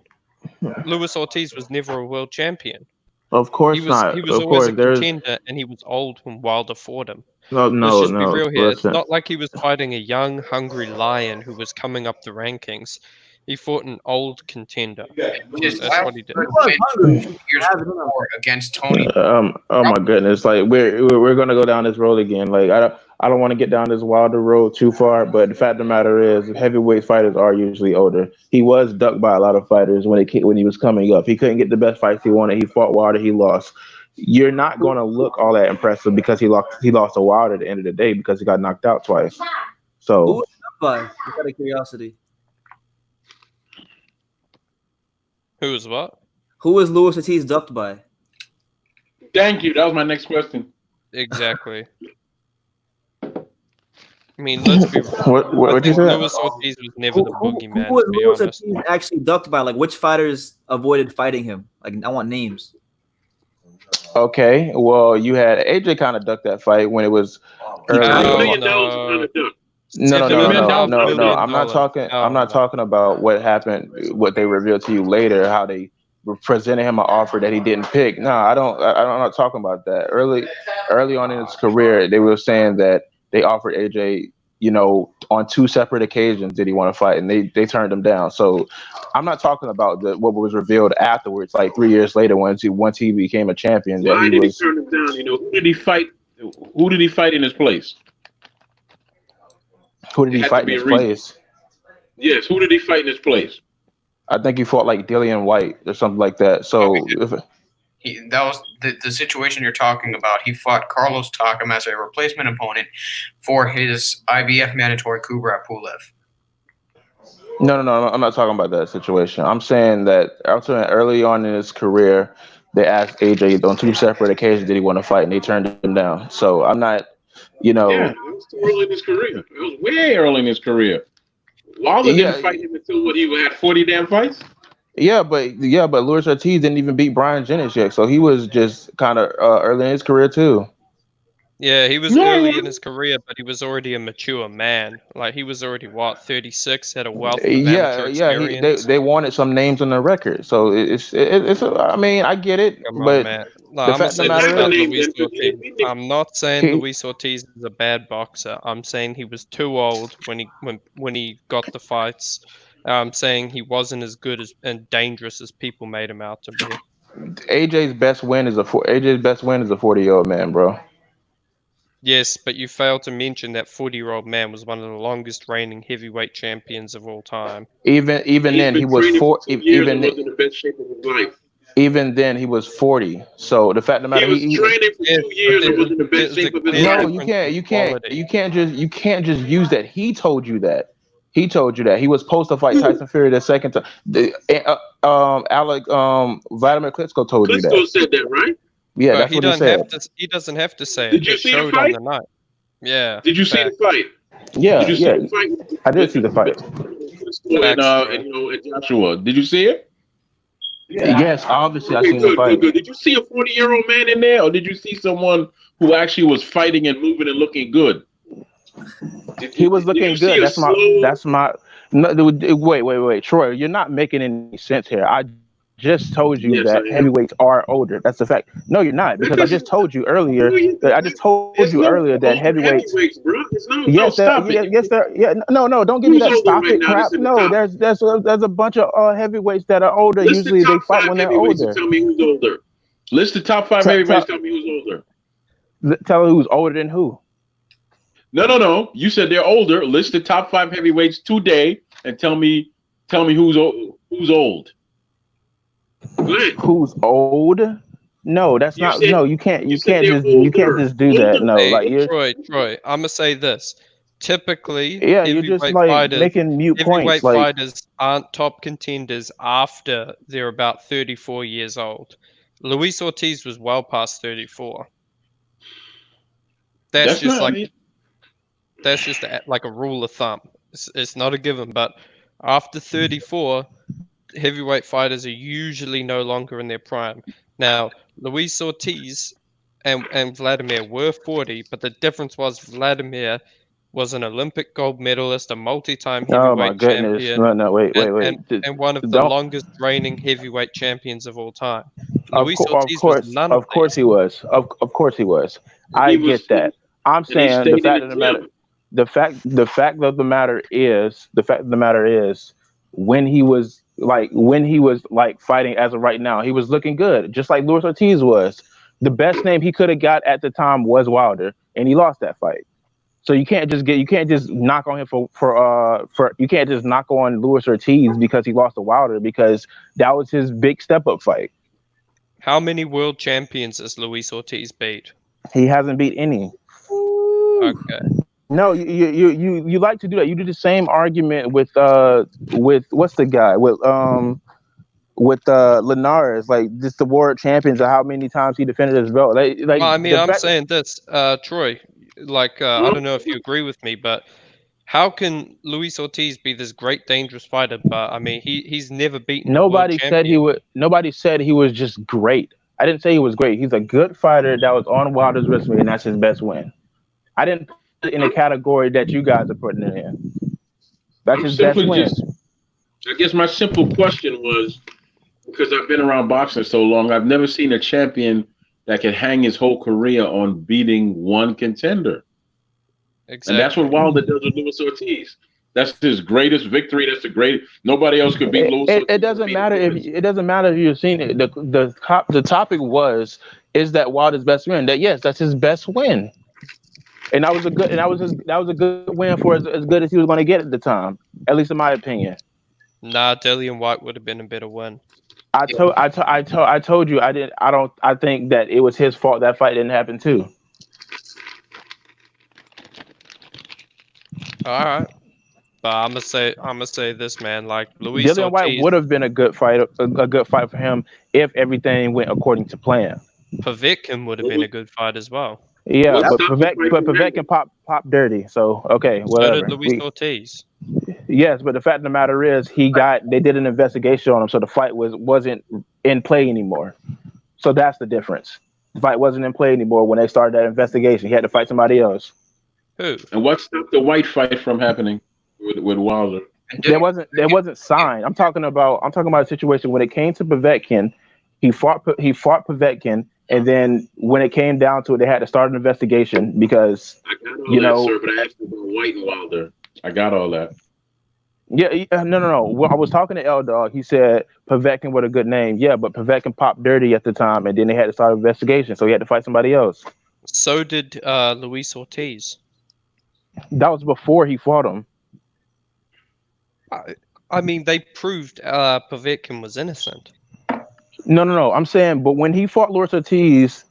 Speaker 8: Luis Ortiz was never a world champion.
Speaker 9: of
Speaker 8: He
Speaker 9: course
Speaker 8: was
Speaker 9: not.
Speaker 8: he was
Speaker 9: Of
Speaker 8: always a
Speaker 9: course, there's
Speaker 8: contender, and he was old when Wilder fought him.
Speaker 9: no,
Speaker 8: Let's
Speaker 9: no,
Speaker 8: just be
Speaker 9: no.
Speaker 8: real here. It's
Speaker 9: Listen,
Speaker 8: not like he was fighting a young, hungry lion who was coming up the rankings. He fought an old contender.
Speaker 4: His
Speaker 8: That's
Speaker 4: last
Speaker 8: what he did.
Speaker 1: He was
Speaker 4: win
Speaker 1: hungry.
Speaker 4: 2 years before against Tony.
Speaker 9: oh my goodness, like we're gonna go down this road again. Like I don't want to get down this Wilder road too far, but the fact of the matter is, heavyweight fighters are usually older. He was ducked by a lot of fighters when he was coming up. He couldn't get the best fights he wanted. He fought Wilder, he lost. You're not gonna look all that impressive because he lost to Wilder at the end of the day because he got knocked out twice.
Speaker 1: Who
Speaker 9: So
Speaker 1: was that by? Just out of curiosity.
Speaker 8: Who was what?
Speaker 1: Who was Luis Ortiz ducked by?
Speaker 7: Thank you. That was my next question.
Speaker 8: Exactly. I mean, let's be real.
Speaker 9: what
Speaker 8: I
Speaker 9: you
Speaker 8: think
Speaker 9: said?
Speaker 8: Luis Ortiz was never the
Speaker 1: Who
Speaker 8: boogeyman,
Speaker 1: was
Speaker 8: to be
Speaker 1: Luis
Speaker 8: honest.
Speaker 1: Ortiz actually ducked by? Like, which fighters avoided fighting him? Like, I want names.
Speaker 9: Okay, well, you had AJ kind of ducked that fight when it was early.
Speaker 8: Hell
Speaker 7: $7 million
Speaker 8: no.
Speaker 7: on the duck.
Speaker 8: $7.5
Speaker 9: No.
Speaker 8: million.
Speaker 9: I'm not talking.
Speaker 8: Hell
Speaker 9: I'm not
Speaker 8: no.
Speaker 9: talking about what happened, what they revealed to you later, how they were presenting him an offer that he didn't pick. No, I don't. I'm not talking about that. Early on in his career, they were saying that they offered AJ, on two separate occasions did he want to fight, and they turned him down. So I'm not talking about what was revealed afterwards, like 3 years later, once he became a champion. That
Speaker 7: Why
Speaker 9: he
Speaker 7: did he
Speaker 9: was.
Speaker 7: turn him down? Who did he fight? Who did he fight in his place?
Speaker 9: Who did
Speaker 7: It
Speaker 9: he
Speaker 7: had
Speaker 9: fight
Speaker 7: to
Speaker 9: in
Speaker 7: be
Speaker 9: his
Speaker 7: a reason.
Speaker 9: place?
Speaker 7: Yes, who did he fight in his place?
Speaker 9: I think he fought like Dillian White or something like that. So
Speaker 4: That was the situation you're talking about. He fought Carlos Takam as a replacement opponent for his IBF mandatory Kubrat Pulev.
Speaker 9: No, I'm not talking about that situation. I'm saying early on in his career, they asked AJ on two separate occasions did he want to fight, and they turned him down. So I'm not,
Speaker 7: Yeah, it was too early in his career. It was way early in his career. Wilder didn't fight him until he had 40 damn fights.
Speaker 9: but Luis Ortiz didn't even beat Brian Jennings yet, so he was just kind of early in his career too.
Speaker 8: Yeah, he was early in his career, but he was already a mature man. Like, he was already, 36, had a wealth of amateur experience.
Speaker 9: They wanted some names on the record, so it's. I mean, I get it,
Speaker 8: Come on,
Speaker 9: but
Speaker 8: man. No,
Speaker 9: the
Speaker 8: I'm gonna
Speaker 9: fact of the
Speaker 8: say this
Speaker 9: matter
Speaker 8: about
Speaker 9: is,
Speaker 8: Luis Ortiz. I'm not saying
Speaker 9: He-
Speaker 8: Luis Ortiz is a bad boxer. I'm saying he was too old when he got the fights. I'm saying he wasn't as good and dangerous as people made him out to be.
Speaker 9: AJ's best win is a 40-year-old man, bro.
Speaker 8: Yes, but you failed to mention that 40-year-old man was one of the longest reigning heavyweight champions of all time.
Speaker 9: Even then, he was even
Speaker 7: wasn't the best shape of his life.
Speaker 9: Even then, he was 40. So the fact of the matter,
Speaker 7: he was training for 2 years and wasn't the best shape of his life.
Speaker 9: No, you can't just use that. He told you that. He told you that. He was supposed to fight Tyson Fury the second time. Vladimir Klitschko told you that.
Speaker 7: Klitschko said that, right?
Speaker 9: Yeah, that's what he said.
Speaker 8: He doesn't have to say it.
Speaker 7: Did you see the fight?
Speaker 8: On the night. Yeah.
Speaker 7: Did you see the fight?
Speaker 9: Yeah,
Speaker 7: did you see the fight?
Speaker 9: I did see the fight.
Speaker 7: And Joshua, did you see it?
Speaker 9: Yes, obviously I seen
Speaker 7: good,
Speaker 9: the fight.
Speaker 7: Good. Did you see a 40-year-old man in there, or did you see someone who actually was fighting and moving and looking good?
Speaker 9: He was looking good. That's my. No, wait, Troy. You're not making any sense here. I just told you that heavyweights are older. That's the fact. No, you're not, because I just told you earlier. That heavyweights.
Speaker 7: Bro.
Speaker 9: Yes, no, don't give me that stop it crap. No, there's a bunch of heavyweights that are older. Usually they fight when they're older.
Speaker 7: Tell me who's older. List the top 5 heavyweights. Tell me who's older.
Speaker 9: Tell me who's older than who.
Speaker 7: No. You said they're older. List the top 5 heavyweights today and tell me who's old. Who's
Speaker 9: old? No, that's not. No, you can't just do that. No,
Speaker 8: hey, Troy. I'm gonna say this. Typically,
Speaker 9: you're just making mute points.
Speaker 8: Fighters aren't top contenders after they're about 34 years old. Luis Ortiz was well past 34. That's just like a rule of thumb. It's not a given, but after 34, heavyweight fighters are usually no longer in their prime. Now, Luis Ortiz and Vladimir were 40, but the difference was Vladimir was an Olympic gold medalist, a multi-time heavyweight champion.
Speaker 9: Wait.
Speaker 8: And one of the longest reigning heavyweight champions of all time. Luis Ortiz was none of
Speaker 9: course he was. Of course he was. I get that. I'm saying the fact of the matter. The fact of the matter is when he was fighting as of right now, he was looking good, just like Luis Ortiz was. The best name he could have got at the time was Wilder, and he lost that fight. So you can't just knock on him you can't just knock on Luis Ortiz because he lost to Wilder, because that was his big step up fight.
Speaker 8: How many world champions has Luis Ortiz beat?
Speaker 9: He hasn't beat any.
Speaker 8: Okay.
Speaker 9: No, you like to do that. You do the same argument with what's the guy with Linares, like just the world champions of how many times he defended his belt.
Speaker 8: I'm saying this, Troy. I don't know if you agree with me, but how can Luis Ortiz be this great, dangerous fighter? But I mean, he's never beaten.
Speaker 9: Nobody said he would. Nobody said he was just great. I didn't say he was great. He's a good fighter that was on Wilder's resume, and that's his best win. I didn't put it in the category that you guys are putting it in. That's his best win.
Speaker 7: I guess my simple question was, because I've been around boxing so long, I've never seen a champion that can hang his whole career on beating one contender. Exactly. And that's what Wilder does with Luis Ortiz. That's his greatest victory. That's the greatest. Nobody else could beat Luis Ortiz.
Speaker 9: It doesn't matter if you've seen it. The topic is that Wilder's best win. That's his best win. And that was a good win for as good as he was going to get at the time, at least in my opinion.
Speaker 8: Nah, Dillian White would have been a better win.
Speaker 9: I told you I think that it was his fault that fight didn't happen too.
Speaker 8: All right, but I'm gonna say this, man. Like Luis
Speaker 9: Dillian White would have been a good fight for him if everything went according to plan.
Speaker 8: Povetkin would have been a good fight as well.
Speaker 9: Yeah, but Povetkin pop dirty. So okay, whatever.
Speaker 8: So did Luis Ortiz.
Speaker 9: Yes, but the fact of the matter is, they did an investigation on him, so the fight wasn't in play anymore. So that's the difference. The fight wasn't in play anymore when they started that investigation. He had to fight somebody else.
Speaker 8: Who?
Speaker 7: And what stopped the White fight from happening with Wilder?
Speaker 9: There wasn't signed. I'm talking about a situation when it came to Povetkin. He fought Povetkin. And then when it came down to it, they had to start an investigation because
Speaker 7: I got all that, sir, but I asked you about White and Wilder. I got all that.
Speaker 9: No. Well, I was talking to L Dog. He said Povetkin with a good name. Yeah, but Povetkin popped dirty at the time, and then they had to start an investigation, so he had to fight somebody else.
Speaker 8: So did Luis Ortiz.
Speaker 9: That was before he fought him.
Speaker 8: I mean, they proved Povetkin was innocent.
Speaker 9: No. I'm saying, but when he fought Luis Ortiz,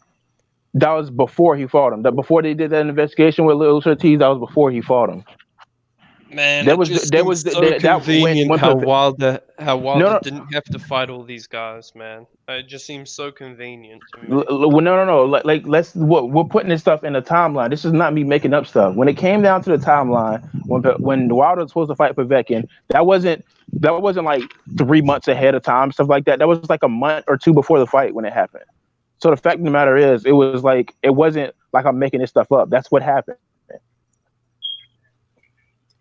Speaker 9: that was before he fought him. That before they did that investigation with Luis Ortiz, that was before he fought him.
Speaker 8: Man,
Speaker 9: There
Speaker 8: it
Speaker 9: was
Speaker 8: just
Speaker 9: there
Speaker 8: seems
Speaker 9: was
Speaker 8: so
Speaker 9: that
Speaker 8: convenient
Speaker 9: when
Speaker 8: how
Speaker 9: Pov-
Speaker 8: Wilder
Speaker 9: no,
Speaker 8: didn't have to fight all these guys, man. It just seems so convenient to me.
Speaker 9: no. Like we're putting this stuff in the timeline. This is not me making up stuff. When it came down to the timeline, when Wilder was supposed to fight Povetkin, that wasn't like 3 months ahead of time, stuff like that. That was like a month or two before the fight when it happened. So the fact of the matter is, it wasn't like I'm making this stuff up. That's what happened.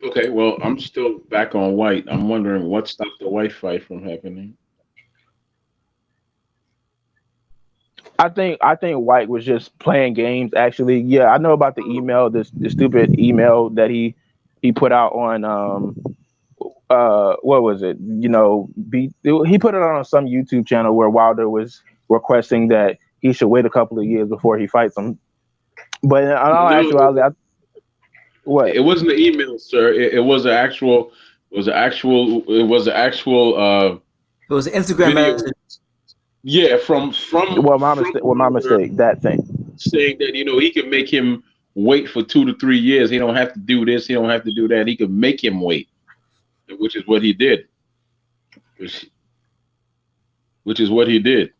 Speaker 7: Okay, well, I'm still back on White. I'm wondering what stopped the White fight from happening.
Speaker 9: I think White was just playing games. Actually, yeah, I know about the email, the stupid email that he put out on what was it? He put it on some YouTube channel where Wilder was requesting that he should wait a couple of years before he fights him. But in all actuality, what?
Speaker 7: It wasn't the email, sir. It was an actual. It was an actual. It was an actual.
Speaker 1: It was an Instagram
Speaker 7: video.
Speaker 1: message.
Speaker 7: Yeah, from
Speaker 9: my mistake. That thing
Speaker 7: saying that he can make him wait for 2 to 3 years. He don't have to do this. He don't have to do that. He can make him wait, which is what he did. Which is what he did.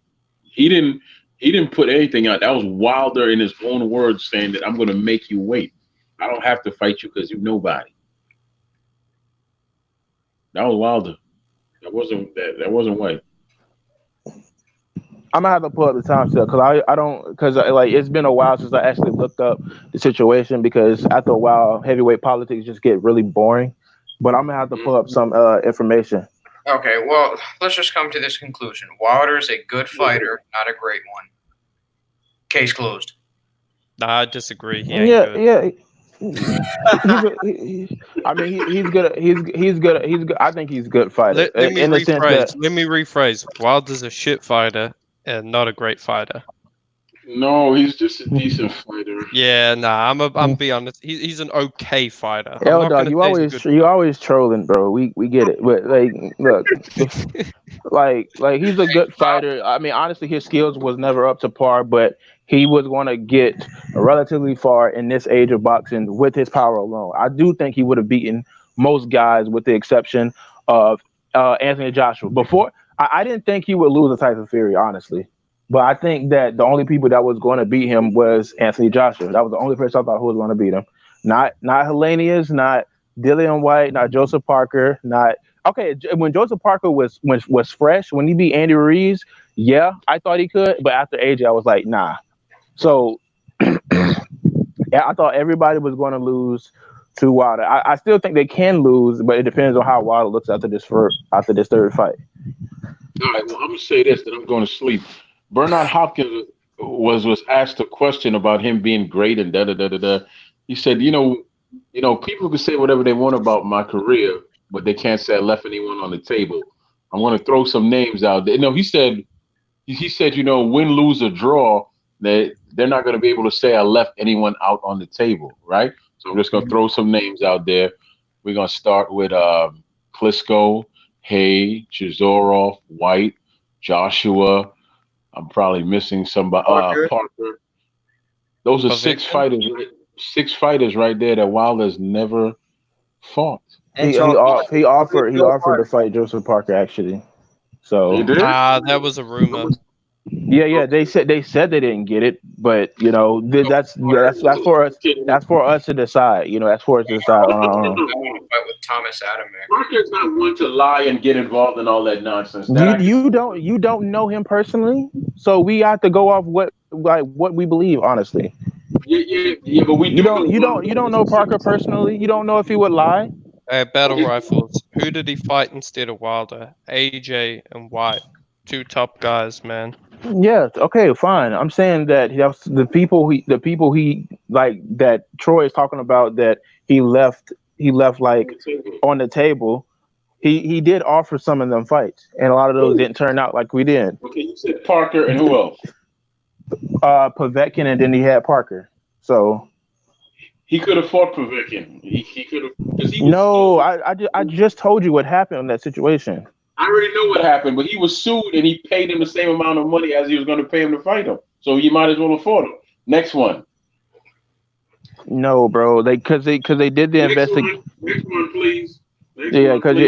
Speaker 7: He didn't put anything out. That was Wilder in his own words saying that I'm going to make you wait. I don't have to fight you because you're nobody. That was Wilder. That wasn't White.
Speaker 9: I'm gonna have to pull up the timestamp because it's been a while since I actually looked up the situation, because after a while heavyweight politics just get really boring. But I'm gonna have to pull up some information.
Speaker 4: Okay, well, let's just come to this conclusion. Wilder is a good fighter, not a great one. Case closed.
Speaker 8: Nah, I disagree. He ain't good.
Speaker 9: Yeah. I mean, he's good. He's good. I think he's a good fighter.
Speaker 8: Let me rephrase. Wilder's a shit fighter and not a great fighter.
Speaker 7: No, he's just a decent fighter.
Speaker 8: Yeah, nah. I'm be honest. He's an okay fighter.
Speaker 9: L Dog, you always trolling, bro. We get it, but look, like he's a good fighter. I mean, honestly, his skills was never up to par, but he was going to get relatively far in this age of boxing with his power alone. I do think he would have beaten most guys, with the exception of Anthony Joshua. Before, I didn't think he would lose to Tyson Fury, honestly. But I think that the only people that was going to beat him was Anthony Joshua. That was the only person I thought who was going to beat him. Not Helenius, not Dillian White, not Joseph Parker, when Joseph Parker was fresh, when he beat Andy Ruiz, yeah, I thought he could. But after AJ, I was like, nah. So yeah, I thought everybody was going to lose to Wilder. I still think they can lose, but it depends on how Wilder looks after this third fight.
Speaker 7: All right, well, I'm gonna say this, then I'm going to sleep. Bernard Hopkins was asked a question about him being great and da da da da da. He said, people can say whatever they want about my career, but they can't say I left anyone on the table. I'm going to throw some names out there. No, he said, win, lose, or draw, they're not going to be able to say I left anyone out on the table, right? So I'm just going to throw some names out there. We're going to start with Klitschko, Hay, Chisora, White, Joshua. I'm probably missing somebody. Parker. Those are six fighters right there that Wilder's never fought.
Speaker 9: He offered to fight Joseph Parker, actually. So
Speaker 8: that was a rumor.
Speaker 9: Yeah. They said they didn't get it, but that's for us. That's for us to decide. That's for us to decide on our own.
Speaker 4: With Thomas Adamek.
Speaker 7: Parker's not one to lie and get involved in all that nonsense.
Speaker 9: You don't know him personally, so we have to go off what we believe, honestly.
Speaker 7: Yeah, but
Speaker 9: you don't know Parker personally. You don't know if he would lie.
Speaker 8: Battle Rifles. Who did he fight instead of Wilder? AJ and White, two top guys, man.
Speaker 9: Yeah. Okay. Fine. I'm saying that the people he like that Troy is talking about that he left like on the table. He did offer some of them fights, and a lot of those didn't turn out like we did.
Speaker 7: Okay, you said Parker and who else?
Speaker 9: Povetkin, and then he had Parker. So
Speaker 7: He could have fought Povetkin. He could have because he was
Speaker 9: no,
Speaker 7: sued.
Speaker 9: I just told you what happened in that situation.
Speaker 7: I already know what happened, but he was sued and he paid him the same amount of money as he was going to pay him to fight him. So you might as well afford him. Next one.
Speaker 9: No, bro, because they did the investigation.
Speaker 7: Next one, please.
Speaker 9: Yeah, because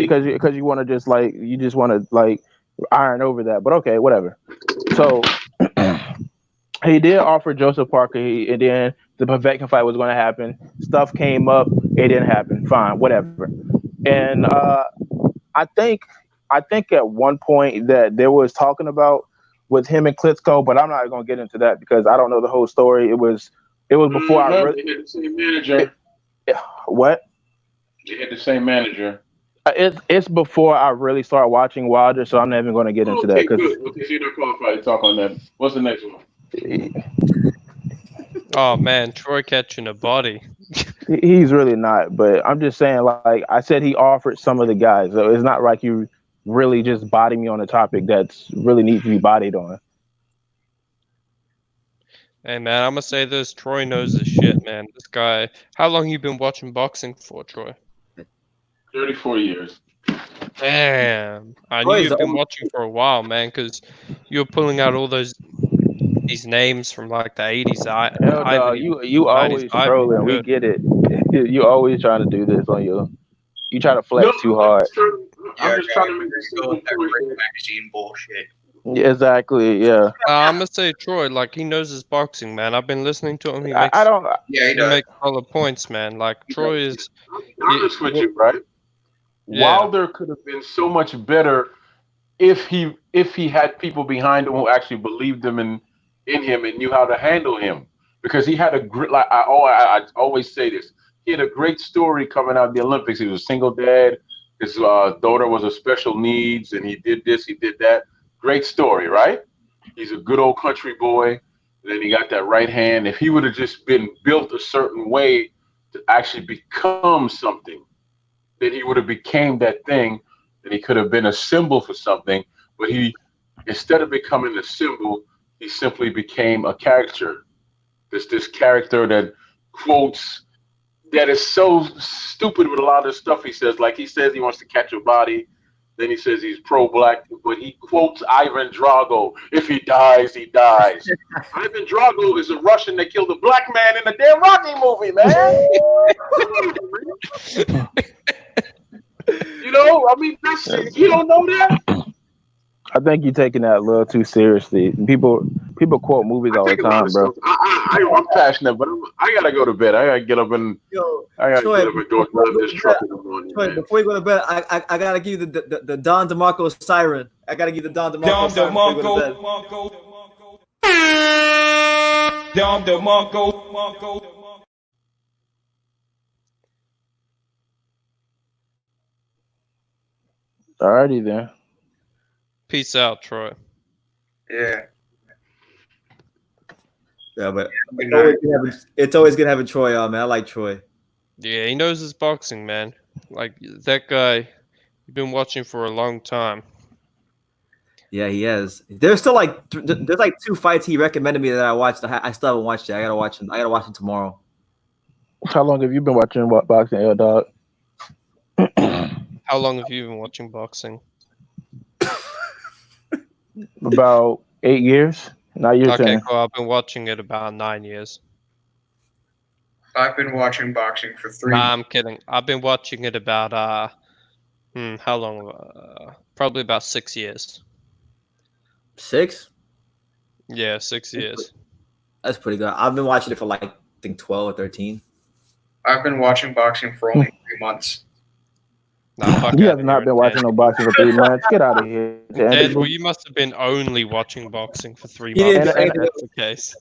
Speaker 9: you want to just want to iron over that, but okay, whatever. So he did offer Joseph Parker, and then the Povetkin fight was going to happen. Stuff came up, it didn't happen. Fine, whatever. And I think at one point that there was talking about with him and Klitschko, but I'm not going to get into that because I don't know the whole story. It was before I really.
Speaker 7: They had the same manager.
Speaker 9: What?
Speaker 7: They had the same manager.
Speaker 9: It's before I really start watching Wilder, so I'm not even going to get into that.
Speaker 7: Good. Okay, so you're not qualified to talk on that. What's the next one?
Speaker 8: Oh man, Troy catching a body.
Speaker 9: He's really not, but I'm just saying, like I said, he offered some of the guys, so it's not like you really just body me on a topic that's really needs to be bodied on.
Speaker 8: Hey man, I'm gonna say this: Troy knows his shit, man. This guy. How long you been watching boxing for, Troy?
Speaker 7: 34 years.
Speaker 8: Damn, I knew you've been watching for a while, man, because you're pulling out all these names from like the 80s.
Speaker 9: You always trolling. We get it. You always trying to do this on your. You try to flex too hard.
Speaker 7: I'm just trying to make this simple
Speaker 4: magazine bullshit.
Speaker 9: Yeah, exactly. Yeah.
Speaker 8: I'm gonna say Troy, like he knows his boxing, man. I've been listening to him. He makes,
Speaker 9: I don't.
Speaker 4: Yeah,
Speaker 8: he makes solid points, man. Like Troy is.
Speaker 7: I'm honest with you, right?
Speaker 8: Yeah.
Speaker 7: Wilder could have been so much better if he had people behind him who actually believed him in him and knew how to handle him. Because he had a great, like I always say this, he had a great story coming out of the Olympics. He was a single dad. His daughter was a special needs, and he did this, he did that. Great story, right? He's a good old country boy. And then he got that right hand. If he would have just been built a certain way to actually become something, then he would have became that thing, and he could have been a symbol for something. But he, instead of becoming a symbol, he simply became a character. This character that quotes, that is so stupid with a lot of stuff he says. Like he says he wants to catch a body, then he says he's pro-black, but he quotes Ivan Drago. If he dies, he dies. Ivan Drago is a Russian that killed a black man in a damn Rocky movie, man. You know, I mean, you don't know that?
Speaker 9: I think you're taking that a little too seriously. People quote movies all the time, bro.
Speaker 7: I'm passionate, but I gotta go to bed. I gotta get up and get up and go drive this truck in the morning.
Speaker 1: Troy, before you go to bed, I gotta give you the Don DeMarco siren. I gotta give you the Don DeMarco siren before you go to bed.
Speaker 10: Don DeMarco.
Speaker 9: Alrighty then.
Speaker 8: Peace out, Troy.
Speaker 4: Yeah.
Speaker 1: Yeah, but it's always good having Troy on, man. I like Troy.
Speaker 8: Yeah, he knows his boxing, man. Like that guy, you've been watching for a long time.
Speaker 1: Yeah, he has. There's still there's like 2 fights he recommended me that I watched. I still haven't watched it. I gotta watch them. I gotta watch them tomorrow.
Speaker 9: How long have you been watching boxing, L Dog?
Speaker 8: How long have you been watching boxing?
Speaker 9: About 8 years. Now you're
Speaker 8: okay,
Speaker 9: saying.
Speaker 8: cool. I've been watching it about 9 years.
Speaker 4: I've been watching boxing for 3
Speaker 8: Nah, I'm kidding. I've been watching it about how long? Probably about 6 years.
Speaker 1: 6?
Speaker 8: Yeah, 6 years.
Speaker 1: That's pretty good. I've been watching it for I think 12 or 13.
Speaker 4: I've been watching boxing for only 3 months.
Speaker 8: Nah,
Speaker 9: you have not been watching no boxing for 3 months. Get out of here.
Speaker 8: Ed, well, you must have been only watching boxing for 3 months. If that's the case.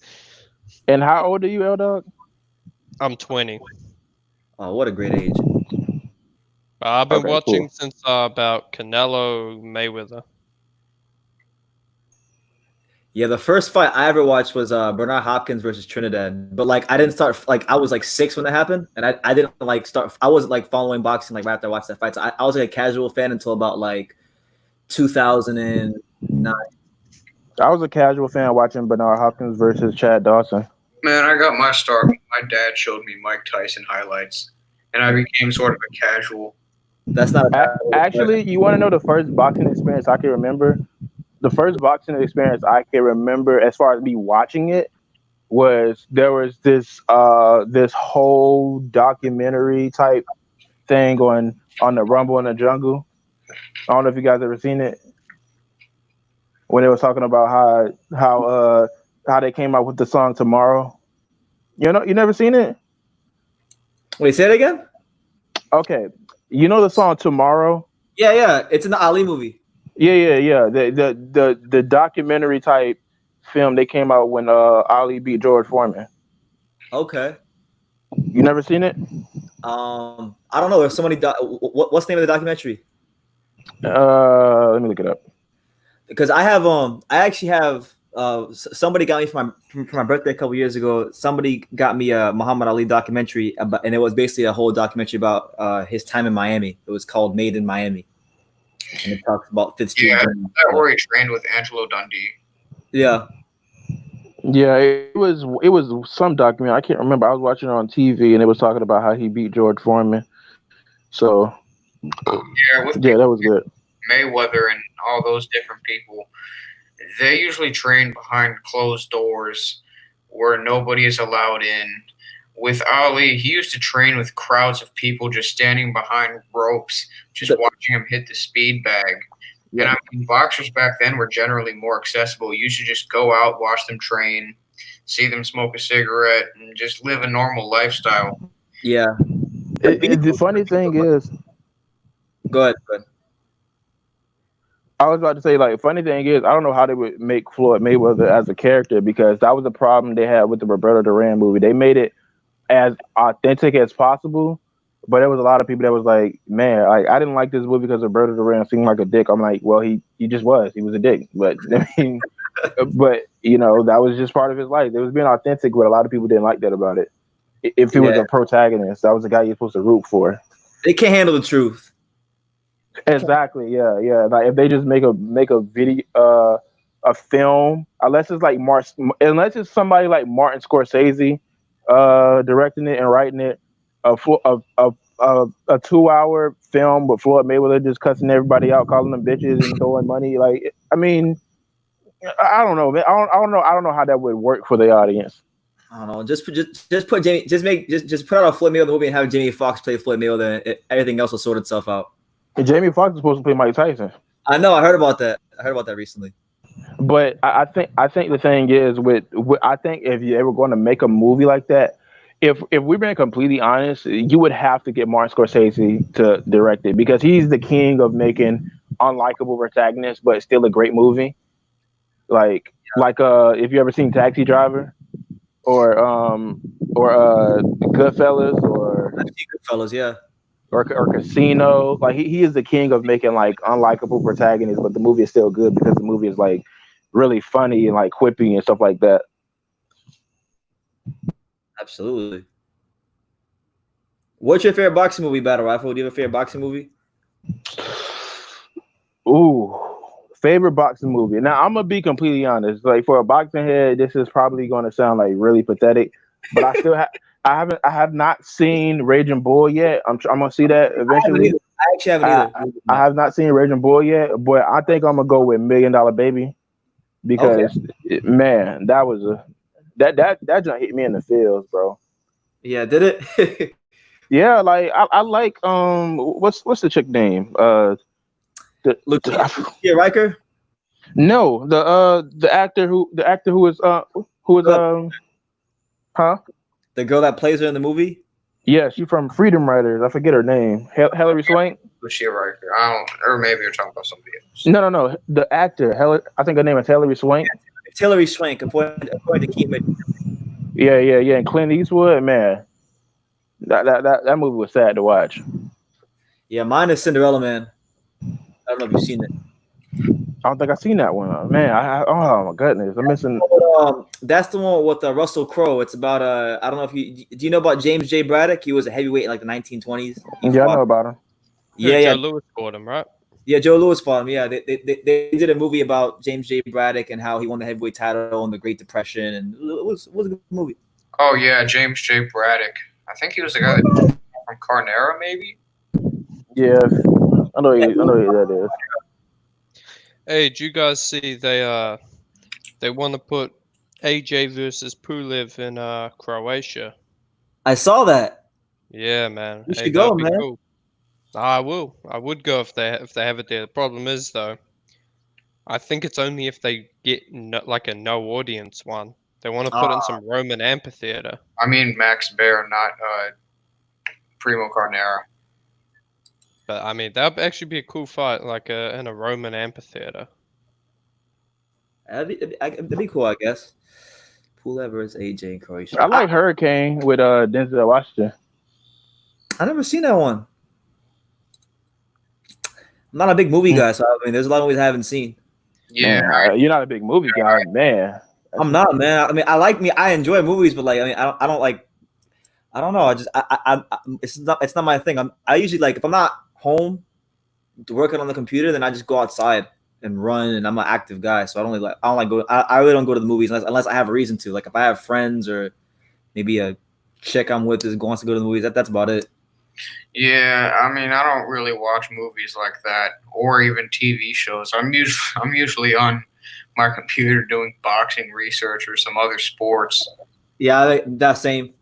Speaker 9: And how old are you, L Dog?
Speaker 8: I'm 20.
Speaker 1: Oh, what a great age.
Speaker 8: I've been watching since about Canelo Mayweather.
Speaker 1: Yeah, the first fight I ever watched was Bernard Hopkins versus Trinidad. But like I didn't start like I was like 6 when that happened, and I didn't like start. I wasn't like following boxing like right after I watched that fight. So I was like a casual fan until about like 2009.
Speaker 9: I was a casual fan watching Bernard Hopkins versus Chad Dawson.
Speaker 4: Man, I got my start. My dad showed me Mike Tyson highlights, and I became sort of a casual.
Speaker 1: That's not a bad
Speaker 9: Actually, you want to know the first boxing experience I can remember? The first boxing experience I can remember, as far as me watching it, was there was this whole documentary type thing on the Rumble in the Jungle. I don't know if you guys ever seen it. When they was talking about how they came out with the song Tomorrow. You never seen it?
Speaker 1: Wait, say it again?
Speaker 9: Okay. You know the song Tomorrow?
Speaker 1: Yeah. It's in the Ali movie.
Speaker 9: Yeah. The documentary type film they came out when Ali beat George Foreman.
Speaker 1: Okay.
Speaker 9: You never seen it?
Speaker 1: I don't know. There's so many. What's the name of the documentary?
Speaker 9: Let me look it up.
Speaker 1: Because I actually have somebody got me for my birthday a couple years ago. Somebody got me a Muhammad Ali documentary and it was basically a whole documentary about his time in Miami. It was called Made in Miami, and it talks about Fifth Street.
Speaker 4: Yeah, that where he trained with Angelo Dundee.
Speaker 1: Yeah.
Speaker 9: Yeah, it was some documentary. I can't remember. I was watching it on TV and it was talking about how he beat George Foreman. So
Speaker 4: yeah,
Speaker 9: that was good.
Speaker 4: Mayweather and all those different people, they usually train behind closed doors where nobody is allowed in. With Ali, he used to train with crowds of people just standing behind ropes, just watching him hit the speed bag. Yeah. And I mean, boxers back then were generally more accessible. You should just go out, watch them train, see them smoke a cigarette, and just live a normal lifestyle.
Speaker 1: Yeah.
Speaker 9: The funny thing is,
Speaker 1: go ahead.
Speaker 9: I was about to say, like, funny thing is, I don't know how they would make Floyd Mayweather as a character, because that was the problem they had with the Roberto Duran movie. They made it as authentic as possible, but there was a lot of people that was like, man, I didn't like this movie because Roberto Duran seemed like a dick. I'm like, well, he just was. He was a dick. But I mean, but that was just part of his life. It was being authentic, but a lot of people didn't like that about it. If he was a protagonist, that was the guy you're supposed to root for.
Speaker 1: They can't handle the truth.
Speaker 9: Exactly. Yeah. Like if they just make a video, a film, unless it's somebody like Martin Scorsese, directing it and writing it, a 2-hour film with Floyd Mayweather just cussing everybody out, calling them bitches and throwing money. Like, I mean, I don't know, man. I don't know how that would work for the audience.
Speaker 1: I don't know. Just put Jamie. Just put out a Floyd Mayweather movie and have Jamie Foxx play Floyd Mayweather. And everything else will sort itself out.
Speaker 9: And Jamie Foxx is supposed to play Mike Tyson.
Speaker 1: I know. I heard about that. Recently.
Speaker 9: But I think the thing is I think if you ever going to make a movie like that, if we're being completely honest, you would have to get Martin Scorsese to direct it, because he's the king of making unlikable protagonists, but still a great movie. Like if you ever seen Taxi Driver or Goodfellas or
Speaker 1: Goodfellas, yeah.
Speaker 9: Or Casino, like he is the king of making like unlikable protagonists, but the movie is still good because the movie is like really funny and like quippy and stuff like that.
Speaker 1: Absolutely. What's your favorite boxing movie, Battle Rifle? Do you have a favorite boxing movie?
Speaker 9: Ooh, favorite boxing movie. Now I'm gonna be completely honest. Like for a boxing head, this is probably gonna sound like really pathetic, but I still I have not seen Raging Bull yet. I'm gonna see that eventually.
Speaker 1: I actually haven't either.
Speaker 9: I have not seen Raging Bull yet, but I think I'm gonna go with $1 Million Baby, because man, that was that joint hit me in the feels, bro.
Speaker 1: Yeah, did it?
Speaker 9: Yeah, like I like what's the chick name?
Speaker 1: Lucia Riker?
Speaker 9: No, the actor who is huh?
Speaker 1: The girl that plays her in the movie?
Speaker 9: Yeah, she's from Freedom Writers. I forget her name. Hilary Swank?
Speaker 4: Lucia Riker. Or maybe you're talking about somebody else.
Speaker 9: No. The actor. I think her name is Hilary Swank.
Speaker 1: It's Hilary Swank, according to Keith.
Speaker 9: Yeah. And Clint Eastwood, man. That movie was sad to watch.
Speaker 1: Yeah, mine is Cinderella Man. I don't know if you've seen it.
Speaker 9: I don't think I've seen that one. Man, oh my goodness, I'm missing.
Speaker 1: That's the one with Russell Crowe. It's about I don't know if do you know about James J. Braddock? He was a heavyweight in like the 1920s.
Speaker 9: Yeah, I know about him.
Speaker 1: Yeah,
Speaker 8: Joe Lewis fought him, right?
Speaker 1: Yeah, Joe Lewis fought him. Yeah, they did a movie about James J. Braddock and how he won the heavyweight title in the Great Depression, and it was a good movie.
Speaker 4: Oh yeah, James J. Braddock. I think he was the guy that from Carnera, maybe.
Speaker 9: Yeah, I know who that is.
Speaker 8: Hey, did you guys see they want to put AJ versus Pulev in Croatia?
Speaker 1: I saw that.
Speaker 8: Yeah, man.
Speaker 1: You should go, man.
Speaker 8: Cool. I will. I would go if they have it there. The problem is though, I think it's only if they get like a no audience one. They want to put in some Roman amphitheater.
Speaker 4: I mean Max Baer, not Primo Carnera.
Speaker 8: But I mean that'd actually be a cool fight, like in a Roman amphitheater.
Speaker 1: That'd be cool, I guess. Pulev versus AJ in Croatia.
Speaker 9: I like Hurricane with Denzel Washington.
Speaker 1: I never seen that one. I'm not a big movie guy, so I mean, there's a lot of movies I haven't seen.
Speaker 4: Yeah,
Speaker 9: man, you're not a big movie guy, man.
Speaker 1: I'm not, man. I mean, I enjoy movies, but like, I mean, I don't like. I don't know. It's not my thing. I usually like if I'm not home working on the computer, then I just go outside and run, and I'm an active guy, so I don't like go. I really don't go to the movies unless I have a reason to. Like if I have friends or maybe a chick I'm with wants to go to the movies. That's about it.
Speaker 4: Yeah, I mean, I don't really watch movies like that, or even TV shows. I'm usually on my computer doing boxing research or some other sports.
Speaker 1: Yeah, that same.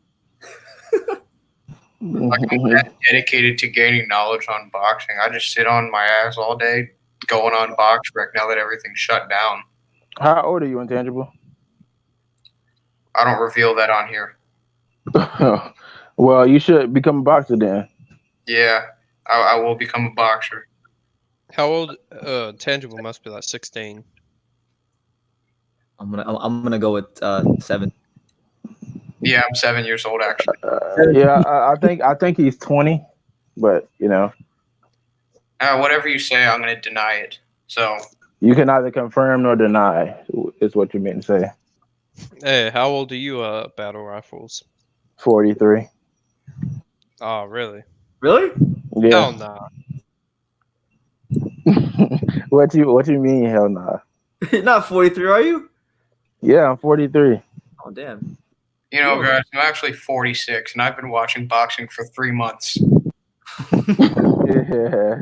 Speaker 4: Like I'm that dedicated to gaining knowledge on boxing. I just sit on my ass all day going on BoxRec now that everything's shut down.
Speaker 9: How old are you, Intangible?
Speaker 4: I don't reveal that on here.
Speaker 9: Well, you should become a boxer then.
Speaker 4: Yeah, I will become a boxer.
Speaker 8: How old? Tangible must be like 16.
Speaker 1: I'm gonna go with 7.
Speaker 4: Yeah, I'm 7 years old actually.
Speaker 9: Yeah, I think he's 20, but you know.
Speaker 4: Whatever you say, I'm gonna deny it. So
Speaker 9: you can neither confirm nor deny. Is what you meant to say.
Speaker 8: Hey, how old are you? Battle Rifles.
Speaker 9: 43.
Speaker 8: Oh, really?
Speaker 1: Really?
Speaker 9: Yeah.
Speaker 8: Hell nah.
Speaker 9: What you mean? Hell nah.
Speaker 1: You're not 43, are you?
Speaker 9: Yeah, I'm 43.
Speaker 1: Oh damn.
Speaker 4: you know, guys, I'm actually 46, and I've been watching boxing for 3 months.
Speaker 9: Yeah.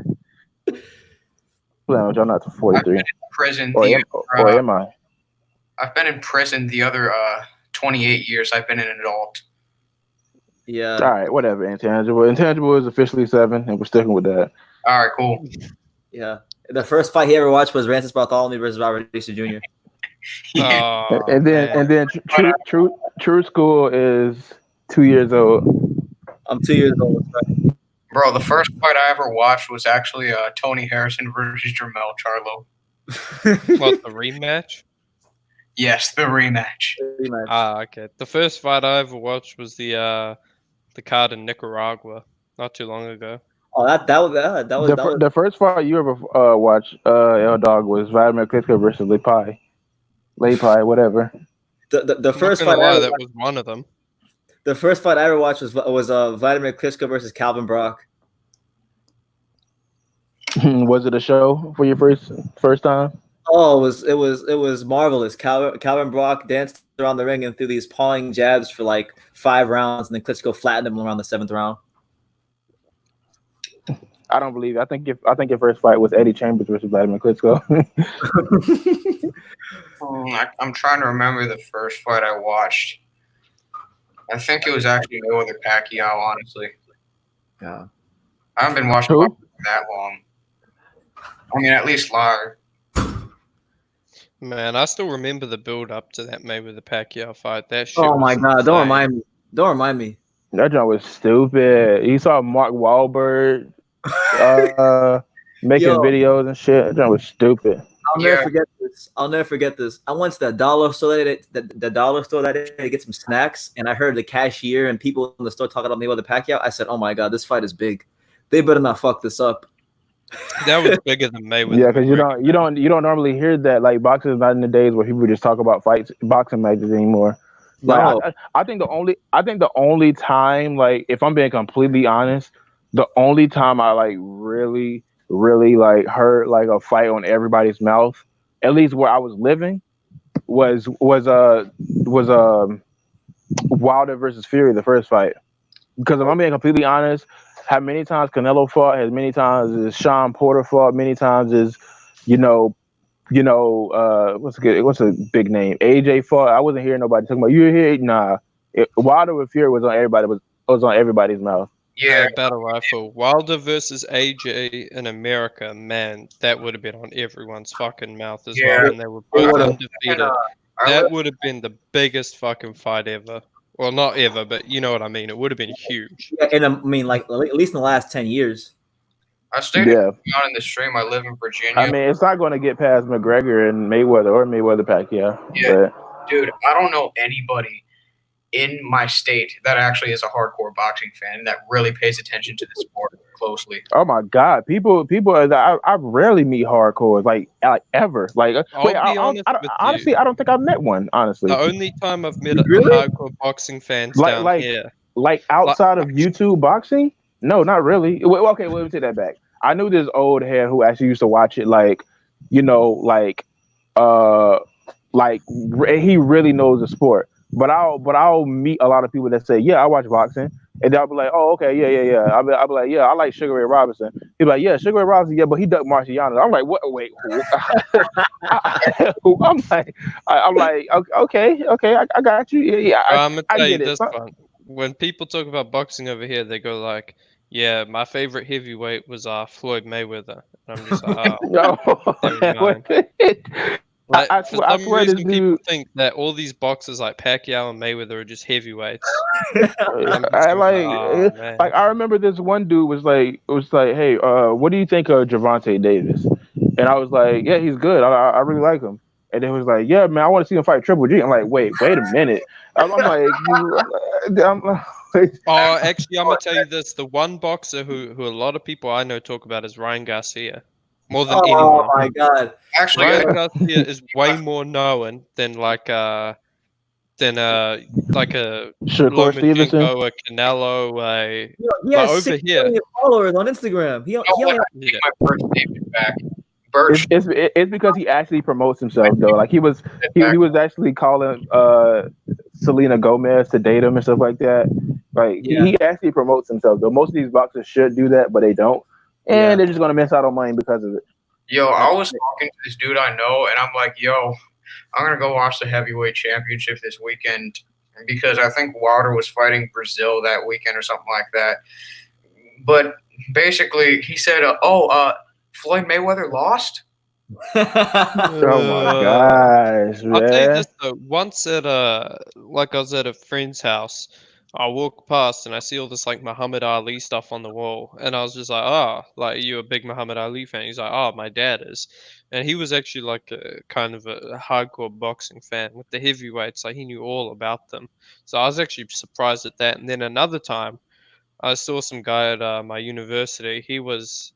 Speaker 9: I'm not 43.
Speaker 4: I've been in prison.
Speaker 9: Or am I?
Speaker 4: I've been in prison the other 28 years. I've been an adult.
Speaker 1: Yeah.
Speaker 9: All right, whatever. Intangible is officially 7, and we're sticking with that.
Speaker 4: All right, cool.
Speaker 1: Yeah. The first fight he ever watched was Rancis Bartholomew versus Robert Dixon Jr.
Speaker 4: Yeah.
Speaker 8: Oh,
Speaker 9: and then True School is 2 years old.
Speaker 1: I'm 2 years old.
Speaker 4: Bro, the first fight I ever watched was actually Tony Harrison versus Jermell Charlo.
Speaker 8: what, the rematch?
Speaker 4: Yes, the rematch.
Speaker 8: Ah, okay. The first fight I ever watched was the card in Nicaragua not too long ago.
Speaker 1: Oh, that was
Speaker 9: the first fight you ever watched, L Dog, was Vladimir Klitschko versus Lepai, whatever.
Speaker 1: The first fight
Speaker 8: that was one of them.
Speaker 1: The first fight I ever watched was Vladimir Klitschko versus Calvin Brock.
Speaker 9: Was it a show for your first time?
Speaker 1: Oh, it was marvelous. Calvin Brock danced around the ring and threw these pawing jabs for like 5 rounds, and then Klitschko flattened him around the 7th round.
Speaker 9: I don't believe it. I think your first fight was Eddie Chambers versus Vladimir Klitschko.
Speaker 4: I'm trying to remember the first fight I watched. I think it was actually no other Pacquiao, honestly.
Speaker 1: Yeah.
Speaker 4: I haven't been watching boxing for that long. I mean, at least live.
Speaker 8: Man, I still remember the build up to that Mayweather Pacquiao fight. That shit.
Speaker 1: Oh my god!
Speaker 8: insane.
Speaker 1: Don't remind me.
Speaker 9: That joint was stupid. You saw Mark Wahlberg making videos and shit. That joint was stupid.
Speaker 1: I'll never forget this. I went to the dollar store that day to get some snacks, and I heard the cashier and people in the store talking about Mayweather Pacquiao. I said, "Oh my god, this fight is big. They better not fuck this up."
Speaker 8: That was bigger than Mayweather.
Speaker 9: Yeah, because you don't normally hear that. Like boxing is not in the days where people just talk about fights, boxing matches anymore. Like
Speaker 1: No.
Speaker 9: I think the only time, like if I'm being completely honest, the only time I like really like heard like a fight on everybody's mouth, at least where I was living, was Wilder versus Fury, the first fight. Because if I'm being completely honest, how many times Canelo fought, as many times as Sean Porter fought, many times as you know, what's a big name? AJ fought. I wasn't hearing nobody talking about you here. Nah, Wilder with Fury was on everybody's mouth.
Speaker 4: Yeah,
Speaker 8: battle rifle. Wilder versus AJ in America, man, that would have been on everyone's fucking mouth as
Speaker 4: Yeah.
Speaker 8: well, and they were both
Speaker 1: would've.
Speaker 8: undefeated. That would have been the biggest fucking fight ever. Well, not ever, but you know what I mean. It would have been huge.
Speaker 1: Yeah, and I mean, like at least in the last 10 years.
Speaker 4: I stayed
Speaker 9: Yeah.
Speaker 4: out in the stream. I live in Virginia.
Speaker 9: I mean, it's not going to get past McGregor and Mayweather or Mayweather Pacquiao.
Speaker 4: Yeah.
Speaker 9: But
Speaker 4: Dude, I don't know anybody in my state that actually is a hardcore boxing fan that really pays attention to the sport closely.
Speaker 9: oh my God, people, I rarely meet hardcores like ever. Like, honestly, I don't think I've met one. Honestly,
Speaker 8: The only time I've met a
Speaker 1: Really?
Speaker 8: hardcore boxing fans down here.
Speaker 9: like outside of YouTube boxing, no, not really. Okay, let me take that back. I knew this old head who actually used to watch it. Like, he really knows the sport. But I'll meet a lot of people that say, yeah, I watch boxing, and they'll be like, oh, okay, yeah. I'll be like, yeah, I like Sugar Ray Robinson. He's like, yeah, Sugar Ray Robinson, yeah, but he ducked Marciano. I'm like, what? Wait, who? I'm like, okay, I got you. Yeah,
Speaker 8: I'm gonna tell you
Speaker 9: get it.
Speaker 8: this one. When people talk about boxing over here, they go like, "Yeah, my favorite heavyweight was Floyd Mayweather." And I'm just like, "Oh, never mind." Like, for some reason, people think that all these boxers like Pacquiao and Mayweather are just heavyweights.
Speaker 9: I remember this one dude was like, hey, what do you think of Gervonta Davis? And I was like, yeah, he's good. I really like him. And they was like, yeah, man, I want to see him fight Triple G. I'm like, wait a minute. I'm like,
Speaker 8: actually, I'm gonna tell you this: the one boxer who a lot of people I know talk about is Ryan Garcia. More than anyone.
Speaker 1: Oh my God!
Speaker 4: Actually,
Speaker 8: Ryan Garcia is way more known than like a
Speaker 9: Shakur Stevenson,
Speaker 8: a Canelo,
Speaker 1: He has
Speaker 8: over
Speaker 1: 6
Speaker 8: here.
Speaker 1: million followers on Instagram. He only
Speaker 4: my first statement back. Birch.
Speaker 9: It's because he actually promotes himself though. Like he was actually calling Selena Gomez to date him and stuff like that. Like he actually promotes himself though. Most of these boxers should do that, but they don't. And they're just gonna miss out on money because of it.
Speaker 4: Yo, I was talking to this dude I know, and I'm like, yo, I'm gonna go watch the heavyweight championship this weekend because I think Wilder was fighting Brazil that weekend or something like that. But basically, he said, Floyd Mayweather lost.
Speaker 9: Oh my gosh, man!
Speaker 8: I'll tell you this though. Once I was at a friend's house. I walk past and I see all this like Muhammad Ali stuff on the wall, and I was just like, "Oh, like you a big Muhammad Ali fan?" He's like, "Oh, my dad is," and he was actually like a kind of a hardcore boxing fan with the heavyweights. Like he knew all about them, so I was actually surprised at that. And then another time, I saw some guy at my university. He was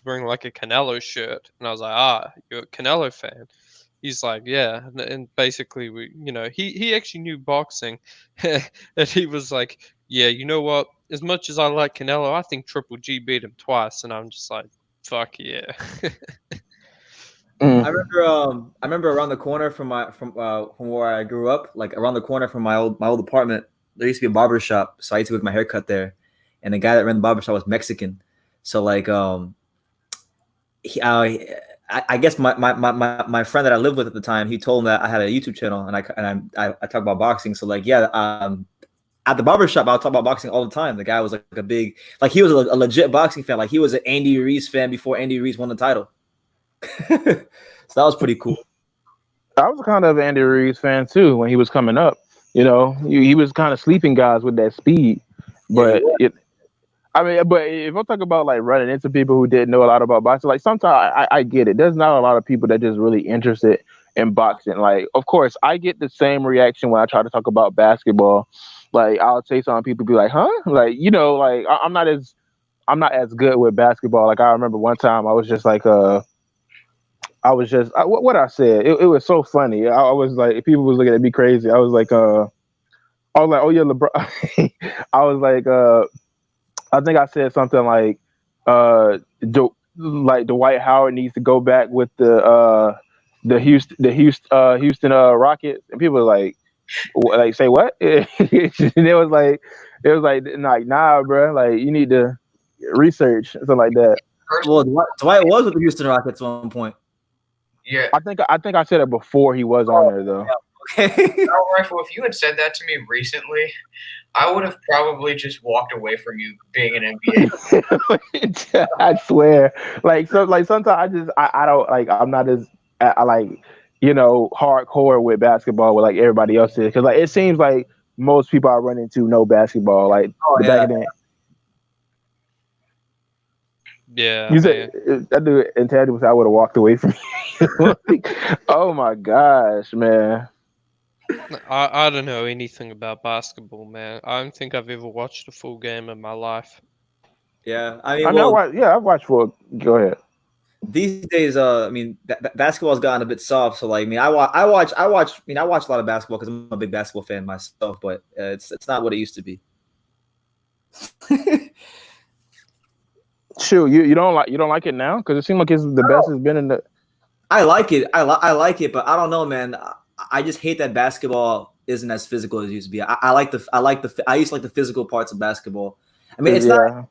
Speaker 8: wearing like a Canelo shirt, and I was like, "Ah, you're a Canelo fan." He's like, yeah, and basically, he actually knew boxing, and he was like, yeah, you know what? As much as I like Canelo, I think Triple G beat him twice, and I'm just like, fuck yeah.
Speaker 1: I remember around the corner from where I grew up, like around the corner from my old apartment, there used to be a barber shop, so I used to get my hair cut there, and the guy that ran the barber shop was Mexican, so like I guess my friend that I lived with at the time, he told me that I had a YouTube channel and I talk about boxing. So like, at the barbershop, I would talk about boxing all the time. The guy was like a big, like he was a legit boxing fan. Like he was an Andy Ruiz fan before Andy Ruiz won the title. So that was pretty cool.
Speaker 9: I was kind of an Andy Ruiz fan too when he was coming up. You know, he was kind of sleeping guys with that speed, but but if I'm talking about like running into people who didn't know a lot about boxing, like sometimes I get it. There's not a lot of people that just really interested in boxing. Like, of course, I get the same reaction when I try to talk about basketball. Like, I'll say something, people be like, huh? Like, like I'm not as I'm not as good with basketball. Like I remember one time I was just like what I said. It was so funny. I was like, people was looking at me crazy. I was like, oh yeah, LeBron. I was like, I think I said something like, like Dwight Howard needs to go back with the Houston Rockets, and people were like say what? And it was like nah, bro. Like you need to research something like that.
Speaker 1: Well, Dwight was with the Houston Rockets at one point.
Speaker 4: Yeah.
Speaker 9: I think I said it before he was on there though.
Speaker 1: Okay.
Speaker 4: Rifle, if you had said that to me recently, I would have probably just walked away from you being an NBA.
Speaker 9: I swear. Like sometimes I don't like I'm not as I like hardcore with basketball with like everybody else is, because like it seems like most people I run into know basketball. Like back then.
Speaker 8: Yeah.
Speaker 9: You said that dude intangible. I would have walked away from you. Oh my gosh, man.
Speaker 8: I don't know anything about basketball, man. I don't think I've ever watched a full game in my life.
Speaker 1: Yeah,
Speaker 9: I've watched for. Go ahead.
Speaker 1: These days, basketball's gotten a bit soft. So, like, I watch a lot of basketball because I'm a big basketball fan myself. But it's not what it used to be.
Speaker 9: Shoot, you don't like it now because it seems like it's the best it's been in the.
Speaker 1: I like it. I like it, but I don't know, man. I just hate that basketball isn't as physical as it used to be. I used to like the physical parts of basketball. I mean, it's not.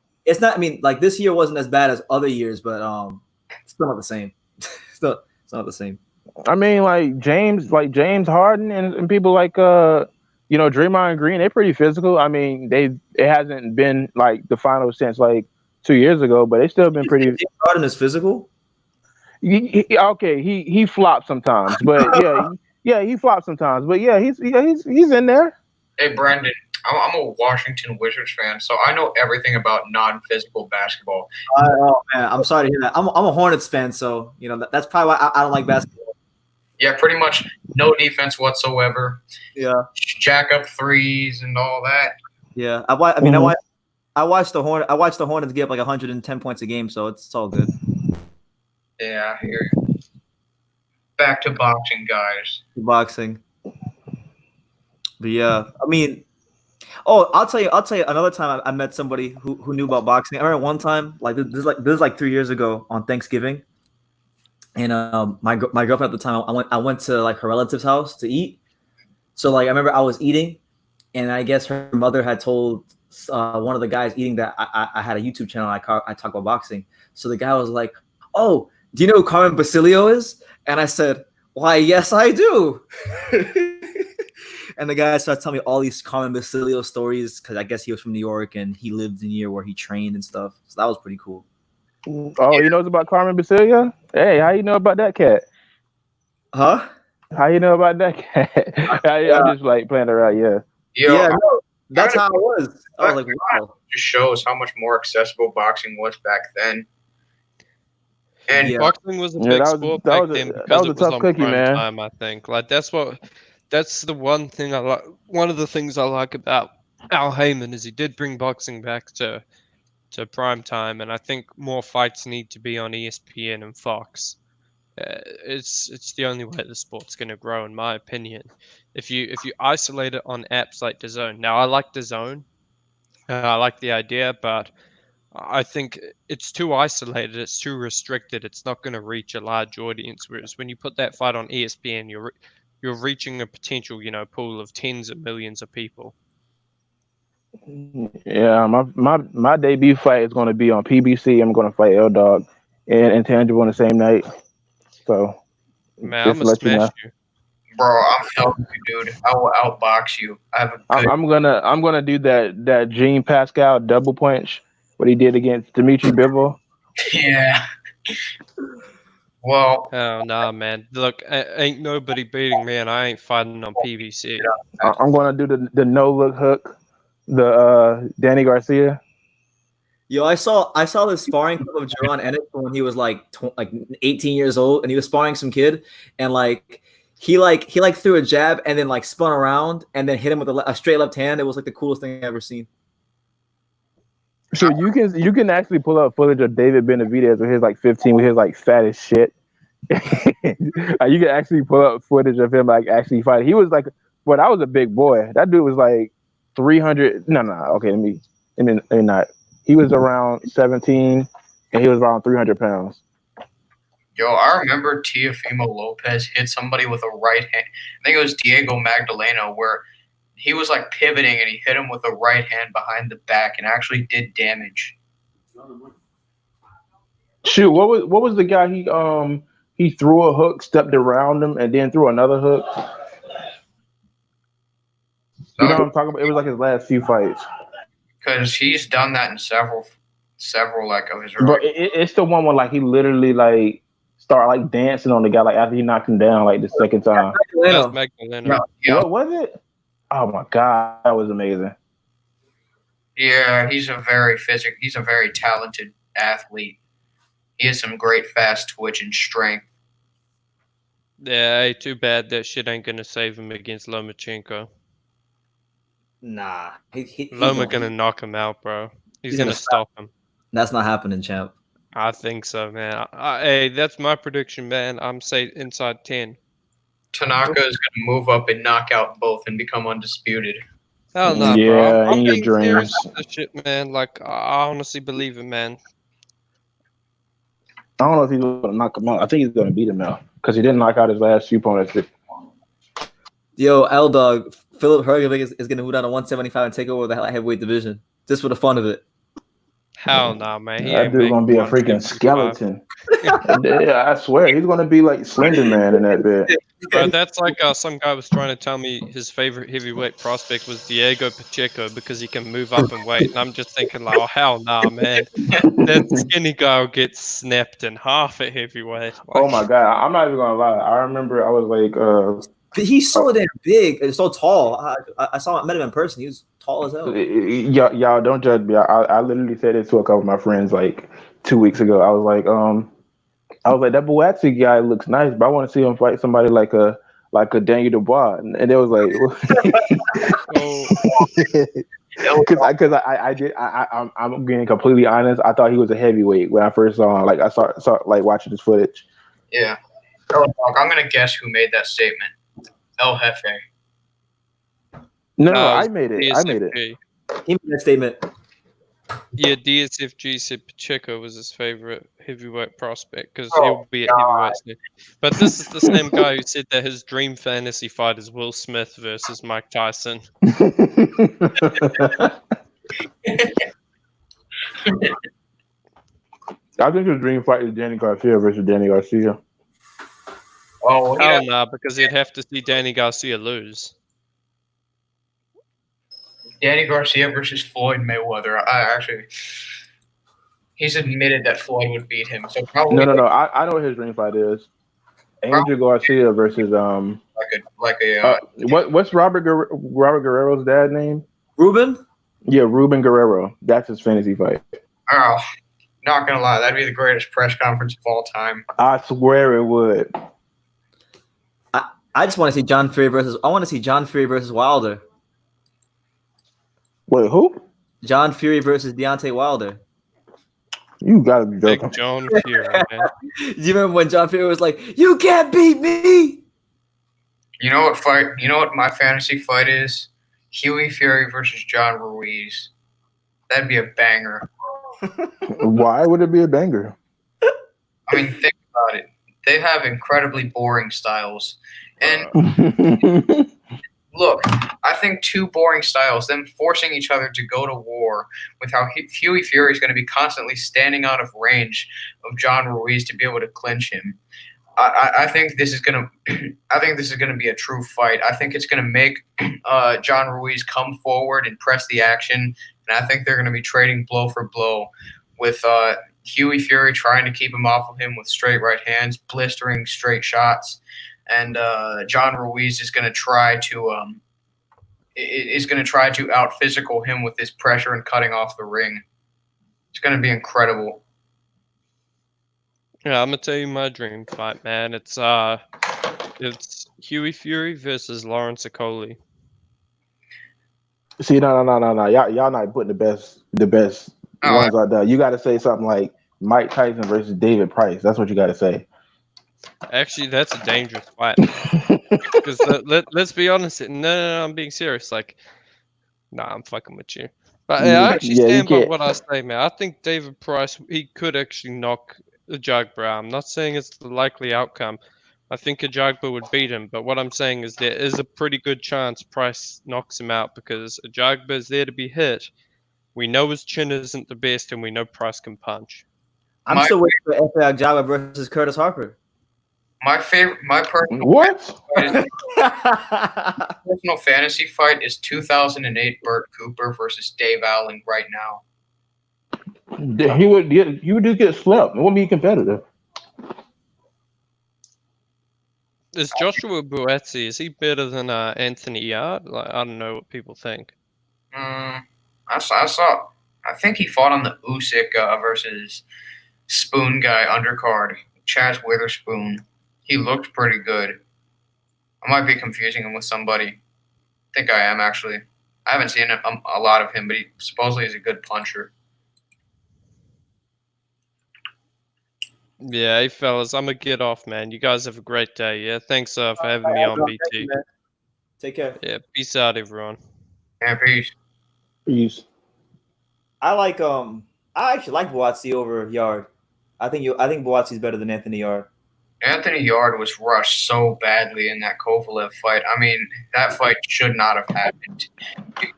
Speaker 1: I mean, like this year wasn't as bad as other years, but it's still not the same. It's not the same.
Speaker 9: I mean, like James Harden and people like Draymond Green, they're pretty physical. I mean, it hasn't been like the finals since like 2 years ago, but they still been pretty.
Speaker 1: James Harden is physical.
Speaker 9: He flops sometimes, but yeah, he flops sometimes, but yeah, he's in there.
Speaker 4: Hey, Brandon, I'm a Washington Wizards fan, so I know everything about non-physical basketball.
Speaker 1: Oh man, I'm sorry to hear that. I'm a Hornets fan, so that's probably why I don't like basketball.
Speaker 4: Yeah, pretty much no defense whatsoever.
Speaker 1: Yeah,
Speaker 4: jack up threes and all that.
Speaker 1: Yeah, I watched the Hornets get up like 110 points a game, so it's all good.
Speaker 4: Yeah, I hear you. Back to boxing, guys.
Speaker 1: Boxing. But yeah, I mean, I'll tell you another time I met somebody who knew about boxing. I remember one time, like this is like 3 years ago on Thanksgiving, and my girlfriend at the time, I went to like her relative's house to eat. So like I remember I was eating, and I guess her mother had told one of the guys eating that I had a YouTube channel. I talk about boxing. So the guy was like, "Oh, do you know who Carmen Basilio is?" And I said, "Why, yes, I do." And the guy started telling me all these Carmen Basilio stories because I guess he was from New York and he lived near where he trained and stuff. So that was pretty cool.
Speaker 9: Oh, you knows about Carmen Basilio? Hey, how you know about that cat?
Speaker 1: Huh?
Speaker 9: How you know about that cat? I'm just like playing around, yeah.
Speaker 1: No, that's how it was. I was like, wow.
Speaker 4: It just shows how much more accessible boxing was back then. And
Speaker 8: boxing was a big sport back then because it was on prime time, I think. Like that's the one thing I like. One of the things I like about Al Heyman is he did bring boxing back to prime time, and I think more fights need to be on ESPN and Fox. It's the only way the sport's going to grow, in my opinion. If you isolate it on apps like DAZN, now I like DAZN, I like the idea, but I think it's too isolated, it's too restricted, it's not going to reach a large audience. Whereas when you put that fight on ESPN, you're reaching a potential, pool of tens of millions of people.
Speaker 9: Yeah, my debut fight is going to be on PBC. I'm going to fight L Dog and Intangible on the same night. So,
Speaker 8: man, I'm gonna smash you.
Speaker 4: Bro, I'm telling you, dude. I will outbox you.
Speaker 9: I'm gonna do that Gene Pascal double punch, what he did against Dimitri Bivol.
Speaker 4: Yeah. Well.
Speaker 8: Oh nah, man. Look, ain't nobody beating me, and I ain't fighting on PBC.
Speaker 9: I'm gonna do the no look hook, the Danny Garcia.
Speaker 1: Yo, I saw this sparring clip of Jaron Ennis when he was like 18 years old, and he was sparring some kid, and like he threw a jab and then like spun around and then hit him with a straight left hand. It was like the coolest thing I've ever seen.
Speaker 9: So you can actually pull up footage of David Benavidez with his like 15 with his like fat as shit. Like, you can actually pull up footage of him like actually fighting. He was like, I was a big boy. That dude was like 300. No. Okay, let me not. He was around 17, and he was around 300 pounds.
Speaker 4: Yo, I remember Teofimo Lopez hit somebody with a right hand. I think it was Diego Magdaleno, where he was like pivoting and he hit him with a right hand behind the back and actually did damage.
Speaker 9: Shoot, what was the guy he threw a hook, stepped around him, and then threw another hook? You know what I'm talking about? It was like his last few fights.
Speaker 4: Because he's done that in several like of his.
Speaker 9: But it's the one where like he literally like start like dancing on the guy like after he knocked him down like the second time.
Speaker 8: That's Magdaleno.
Speaker 9: What was it? Oh my god, that was amazing.
Speaker 4: Yeah, he's a very talented athlete. He has some great fast twitch and strength.
Speaker 8: Yeah, too bad that shit ain't gonna save him against Lomachenko.
Speaker 1: Nah,
Speaker 8: Loma gonna knock him out, bro. He's gonna stop him.
Speaker 1: That's not happening, champ.
Speaker 8: I think so, man. Hey, that's my prediction, man. I'm saying inside 10.
Speaker 4: Tanaka is gonna move up and knock out both and become undisputed.
Speaker 8: Hell no,
Speaker 9: Yeah,
Speaker 8: bro. I'm
Speaker 9: in your
Speaker 8: being
Speaker 9: dreams.
Speaker 8: serious about this shit, man. Like, I honestly believe it, man.
Speaker 9: I don't know if he's gonna knock him out. I think he's gonna beat him out because he didn't knock out his last few opponents.
Speaker 1: Yo, L-Dog, Philip Hergovich is going to move down to 175 and take over the heavyweight division just for the fun of it.
Speaker 8: Hell no, man.
Speaker 9: That dude's gonna be a freaking skeleton. Yeah, I swear he's gonna be like Slender Man in that bit.
Speaker 8: Bro, that's like some guy was trying to tell me his favorite heavyweight prospect was Diego Pacheco because he can move up in weight, and I'm just thinking like, oh hell nah, man. That skinny guy will get snapped in half at heavyweight. Like,
Speaker 9: Oh my god, I'm not even gonna lie. I remember I was like,
Speaker 1: But he's so damn big and so tall. I met him in person. He was tall as hell.
Speaker 9: y'all don't judge me. I literally said it to a couple of my friends like 2 weeks ago. I was like, that Boatsy guy looks nice, but I want to see him fight somebody like a Daniel Dubois, and they was like, because I'm being completely honest. I thought he was a heavyweight when I first saw him. Like I saw like watching his footage.
Speaker 4: Yeah. I'm gonna guess who made that statement. El Jefe.
Speaker 9: No, I made it. I made it.
Speaker 1: He made that statement.
Speaker 8: Yeah, DSFG said Pacheco was his favorite heavyweight prospect because he'll be at heavyweight soon. But this is the same guy who said that his dream fantasy fight is Will Smith versus Mike Tyson.
Speaker 9: I think his dream fight is Danny Garcia versus Danny Garcia.
Speaker 4: Oh, yeah.
Speaker 8: Hell nah, because you'd have to see Danny Garcia lose.
Speaker 4: Danny Garcia versus Floyd Mayweather. He's admitted that Floyd would beat him. So probably
Speaker 9: No. I know what his dream fight is. Angel Garcia versus what's Robert Guerrero's dad name?
Speaker 1: Ruben?
Speaker 9: Yeah, Ruben Guerrero. That's his fantasy fight.
Speaker 4: Oh, not gonna lie, that'd be the greatest press conference of all time.
Speaker 9: I swear it would.
Speaker 1: I just want to see John Fury versus Wilder.
Speaker 9: Wait, who?
Speaker 1: John Fury versus Deontay Wilder.
Speaker 9: You gotta be joking.
Speaker 8: Big John Fury, man.
Speaker 1: Do you remember when John Fury was like, "You can't beat me"?
Speaker 4: You know what my fantasy fight is? Huey Fury versus John Ruiz. That'd be a banger.
Speaker 9: Why would it be a banger?
Speaker 4: I mean, think about it. They have incredibly boring styles. And look, I think two boring styles, them forcing each other to go to war with how Huey Fury is going to be constantly standing out of range of John Ruiz to be able to clinch him. I think this is going to be a true fight. I think it's going to make John Ruiz come forward and press the action, and I think they're going to be trading blow for blow with Huey Fury trying to keep him off of him with straight right hands, blistering straight shots. And John Ruiz is going to try to out physical him with his pressure and cutting off the ring. It's going to be incredible.
Speaker 8: Yeah, I'm gonna tell you my dream fight, man. It's Huey Fury versus Lawrence Okoli.
Speaker 9: See, no. Y'all not putting the best Ones like that. You got to say something like Mike Tyson versus David Price. That's what you got to say.
Speaker 8: Actually, that's a dangerous fight. Because let's be honest. No, I'm being serious. Like, nah, I'm fucking with you. But I actually
Speaker 9: Yeah, you
Speaker 8: stand by
Speaker 9: can't.
Speaker 8: what I say, man. I think David Price, he could actually knock Ajagba. I'm not saying it's the likely outcome. I think Ajagba would beat him, but what I'm saying is there is a pretty good chance Price knocks him out because Ajagba is there to be hit. We know his chin isn't the best, and we know Price can punch.
Speaker 1: I'm still waiting for Efe Ajagba versus Curtis Harper.
Speaker 4: My personal
Speaker 9: What?
Speaker 4: personal fantasy fight is 2008 Burt Cooper versus Dave Allen right now.
Speaker 9: He would just get slept. It wouldn't be competitive.
Speaker 8: Is Joshua Buatsi, is he better than Anthony Yard? Like, I don't know what people think.
Speaker 4: I think he fought on the Usyk versus Spoon guy undercard, Chaz Witherspoon. He looked pretty good. I might be confusing him with somebody. I think I am, actually. I haven't seen a lot of him, but he supposedly is a good puncher.
Speaker 8: Yeah, hey fellas, I'm gonna get off, man. You guys have a great day. Yeah, thanks for having me on, BT.
Speaker 1: Take care.
Speaker 8: Yeah, peace out, everyone.
Speaker 4: Yeah, peace.
Speaker 9: Peace.
Speaker 1: I actually like Buatsi over Yard. I think Buatsi's better than Anthony Yard.
Speaker 4: Anthony Yard was rushed so badly in that Kovalev fight. I mean, that fight should not have happened.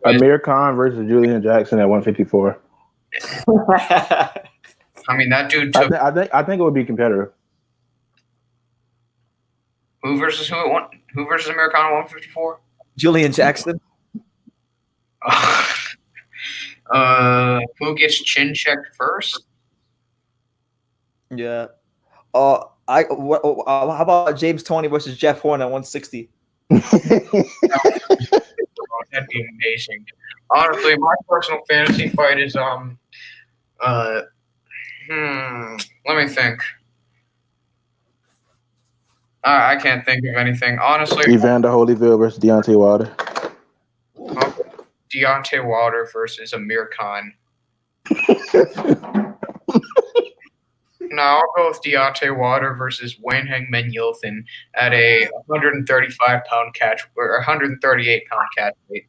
Speaker 9: Amir Khan versus Julian Jackson at 154.
Speaker 4: I mean, that dude took.
Speaker 9: I think it would be competitive.
Speaker 4: Who versus who? Who versus Amir Khan at 154?
Speaker 1: Julian Jackson.
Speaker 4: Who gets chin checked first?
Speaker 1: Yeah. How about James Toney versus Jeff Horn at 160?
Speaker 4: That'd be amazing. Honestly, my personal fantasy fight is let me think. I can't think of anything. Honestly,
Speaker 9: Evander Holyfield versus Deontay Wilder.
Speaker 4: Deontay Wilder versus Amir Khan. No, I'll go with Deontay Wilder versus Wayne Hangman Yilthin at a 135-pound catch or 138-pound catch weight.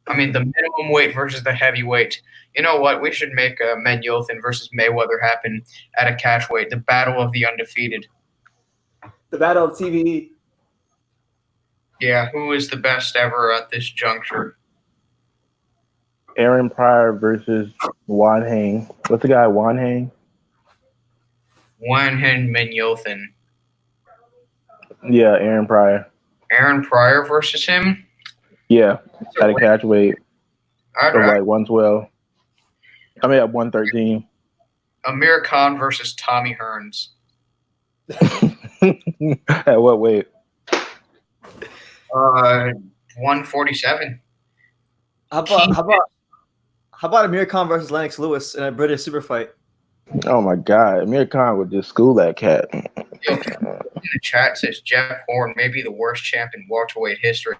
Speaker 4: I mean, the minimum weight versus the heavyweight. You know what? We should make Men Yilthin versus Mayweather happen at a catch weight. The battle of the undefeated.
Speaker 1: The battle of TVE.
Speaker 4: Yeah, who is the best ever at this juncture?
Speaker 9: Aaron Pryor versus Juan Hang. What's the guy, Juan Hang?
Speaker 4: Wayne Hangman Yilthin.
Speaker 9: Yeah, Aaron Pryor.
Speaker 4: Aaron Pryor versus him?
Speaker 9: Yeah, at a catch weight
Speaker 4: I'd
Speaker 9: of like 112. I mean, at 113.
Speaker 4: Amir Khan versus Tommy Hearns.
Speaker 9: At what weight?
Speaker 4: 147.
Speaker 1: How about Amir Khan versus Lennox Lewis in a British super fight?
Speaker 9: Oh my God, Amir Khan would just school that cat.
Speaker 4: In the chat says Jeff Horn may be the worst champ in welterweight history.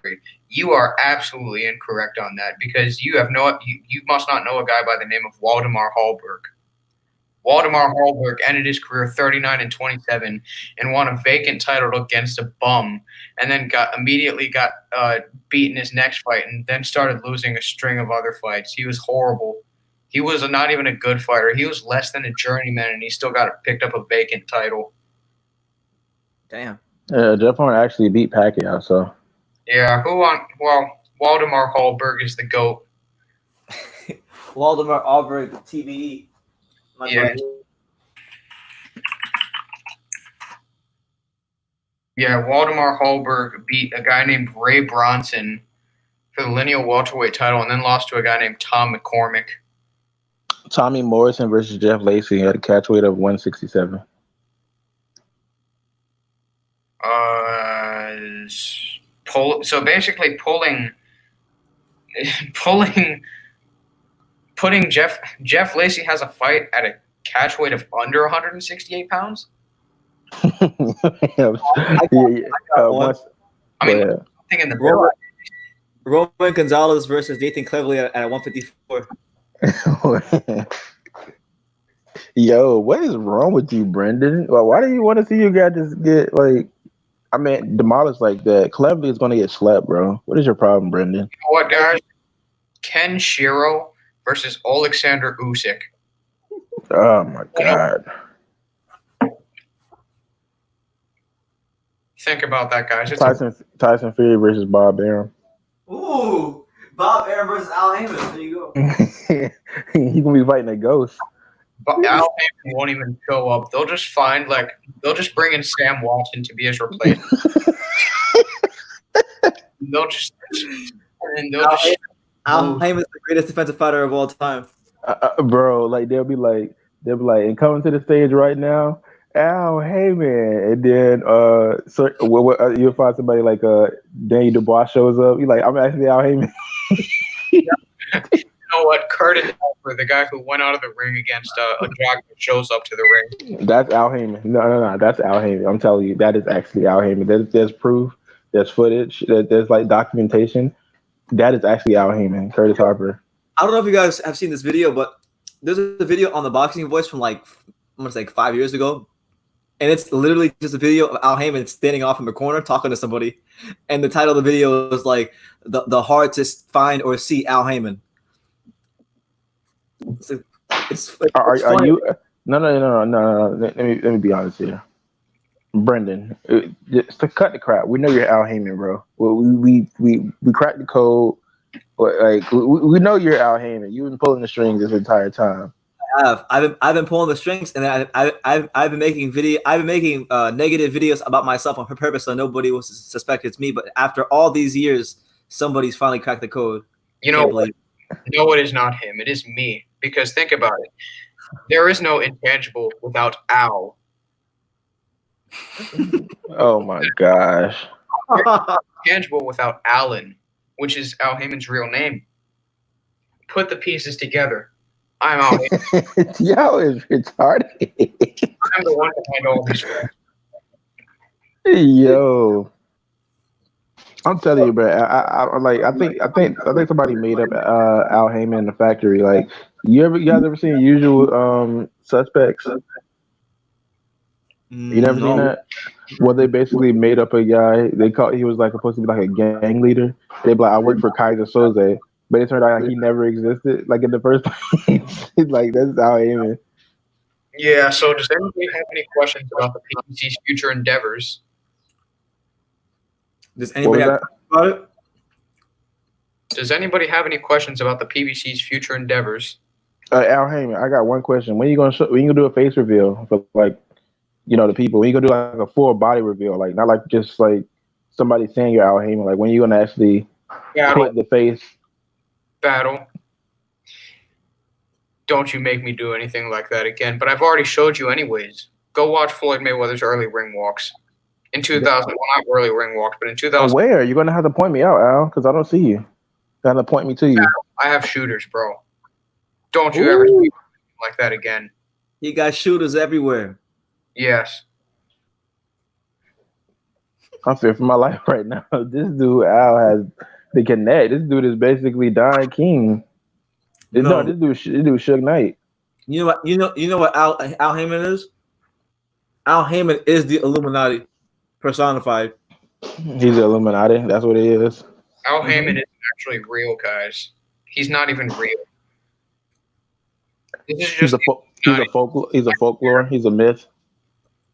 Speaker 4: You are absolutely incorrect on that because you must not know a guy by the name of Waldemar Hallberg. Waldemar Hallberg ended his career 39-27 and won a vacant title against a bum, and then immediately got beat in his next fight, and then started losing a string of other fights. He was horrible. He was not even a good fighter. He was less than a journeyman, and he still picked up a vacant title.
Speaker 1: Damn.
Speaker 9: Jeff Horn actually beat Pacquiao, so.
Speaker 4: Yeah, Waldemar Hallberg is the GOAT.
Speaker 1: Waldemar Hallberg, TVE.
Speaker 4: Yeah. Yeah, Waldemar Hallberg beat a guy named Ray Bronson for the lineal welterweight title and then lost to a guy named Tom McCormick.
Speaker 9: Tommy Morrison versus Jeff Lacey at a catch weight of 167.
Speaker 4: So basically putting Jeff Lacey has a fight at a catch weight of under 168 pounds.
Speaker 1: Nothing in the Roman Gonzalez versus Nathan Cleverly at 154.
Speaker 9: Yo, what is wrong with you, Brendan? Well, why do you want to see your guy just get like? I mean, demolished like that? Cleverly is gonna get slept, bro. What is your problem, Brendan?
Speaker 4: You know what, guys? Ken Shiro versus Alexander Usyk.
Speaker 9: Oh my god.
Speaker 4: Think about that, guys. It's
Speaker 9: Tyson Fury versus Bob Arum.
Speaker 1: Ooh, Bob Arum versus Al Heyman. There you go.
Speaker 9: He's gonna be fighting a ghost.
Speaker 4: But Al Heyman won't even show up. They'll just bring in Sam Watson to be his replacement.
Speaker 1: Al Heyman is the greatest defensive fighter of all time.
Speaker 9: Bro, like they'll be like, and coming to the stage right now, Al Heyman, and then you'll find somebody like Danny Dubois shows up. You're like, I'm actually Al Heyman.
Speaker 4: You know what? Curtis Harper, the guy who went out of the ring against a jock that shows up to the ring.
Speaker 9: That's Al Heyman. No, that's Al Heyman. I'm telling you, that is actually Al Heyman. There's proof. There's footage. There's like documentation. That is actually Al Heyman, Curtis Harper.
Speaker 1: I don't know if you guys have seen this video, but there's a video on the Boxing Voice from like almost like 5 years ago, and it's literally just a video of Al Heyman standing off in the corner talking to somebody, and the title of the video is like the hard to find or see Al Heyman.
Speaker 9: Are you? No. Let me be honest here, Brendan. Just to cut the crap, we know you're Al Heyman, bro. We cracked the code. Like we know you're Al Heyman. You've been pulling the strings this entire time.
Speaker 1: I've been pulling the strings, and I've been making negative videos about myself on purpose, so nobody will suspect it's me. But after all these years, somebody's finally cracked the code.
Speaker 4: You know what? No, it is not him. It is me. Because think about it. There is no intangible without Al.
Speaker 9: Oh my gosh.
Speaker 4: Intangible without Alan, which is Al Heyman's real name. Put the pieces together. I'm Al Heyman.
Speaker 9: Yo is retarded.
Speaker 4: I'm the one behind all these things.
Speaker 9: Yo. I'm telling you, bro. I think somebody made up Al Heyman in the factory. Like, you guys ever seen Usual Suspects? You never seen that? Well, they basically made up a guy. He was like supposed to be like a gang leader. They be like, I work for Kaiser Soze, but it turned out like he never existed. Like in the first place, like that's Al Heyman.
Speaker 4: Yeah. So, does anybody have any questions about the PBC's future endeavors?
Speaker 1: Does anybody have about it?
Speaker 4: Does anybody have any questions about the PBC's future endeavors?
Speaker 9: Al Heyman, I got one question. When you gonna do a face reveal for like, the people? When you gonna do like a full body reveal, like not like just like somebody saying you're Al Heyman? Like when you gonna actually put the face?
Speaker 4: Battle. Don't you make me do anything like that again. But I've already showed you anyways. Go watch Floyd Mayweather's early ring walks. In 2000, well, not early ring walks, but in 2000.
Speaker 9: Where? You're going to have to point me out, Al, because I don't see you. You got to point me to you.
Speaker 4: I have shooters, bro. Don't you ever do like that again.
Speaker 1: You got shooters everywhere.
Speaker 4: Yes.
Speaker 9: I'm fearing for my life right now. This dude, Al, has the connect. This dude is basically Don King. No, this dude Suge Knight.
Speaker 1: You know what Al Heyman is? Al Heyman is the Illuminati personified.
Speaker 9: He's the Illuminati. That's what he is.
Speaker 4: Al Heyman isn't actually real, guys. He's not even real. This is just
Speaker 9: he's a folklore. He's a myth.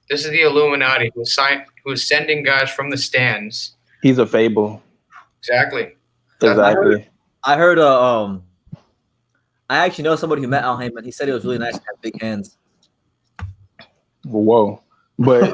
Speaker 4: This is the Illuminati who is sending guys from the stands.
Speaker 9: He's a fable.
Speaker 4: Exactly.
Speaker 9: Exactly.
Speaker 1: I heard I actually know somebody who met Al Heyman. He said it was really nice to have big hands.
Speaker 9: Whoa. But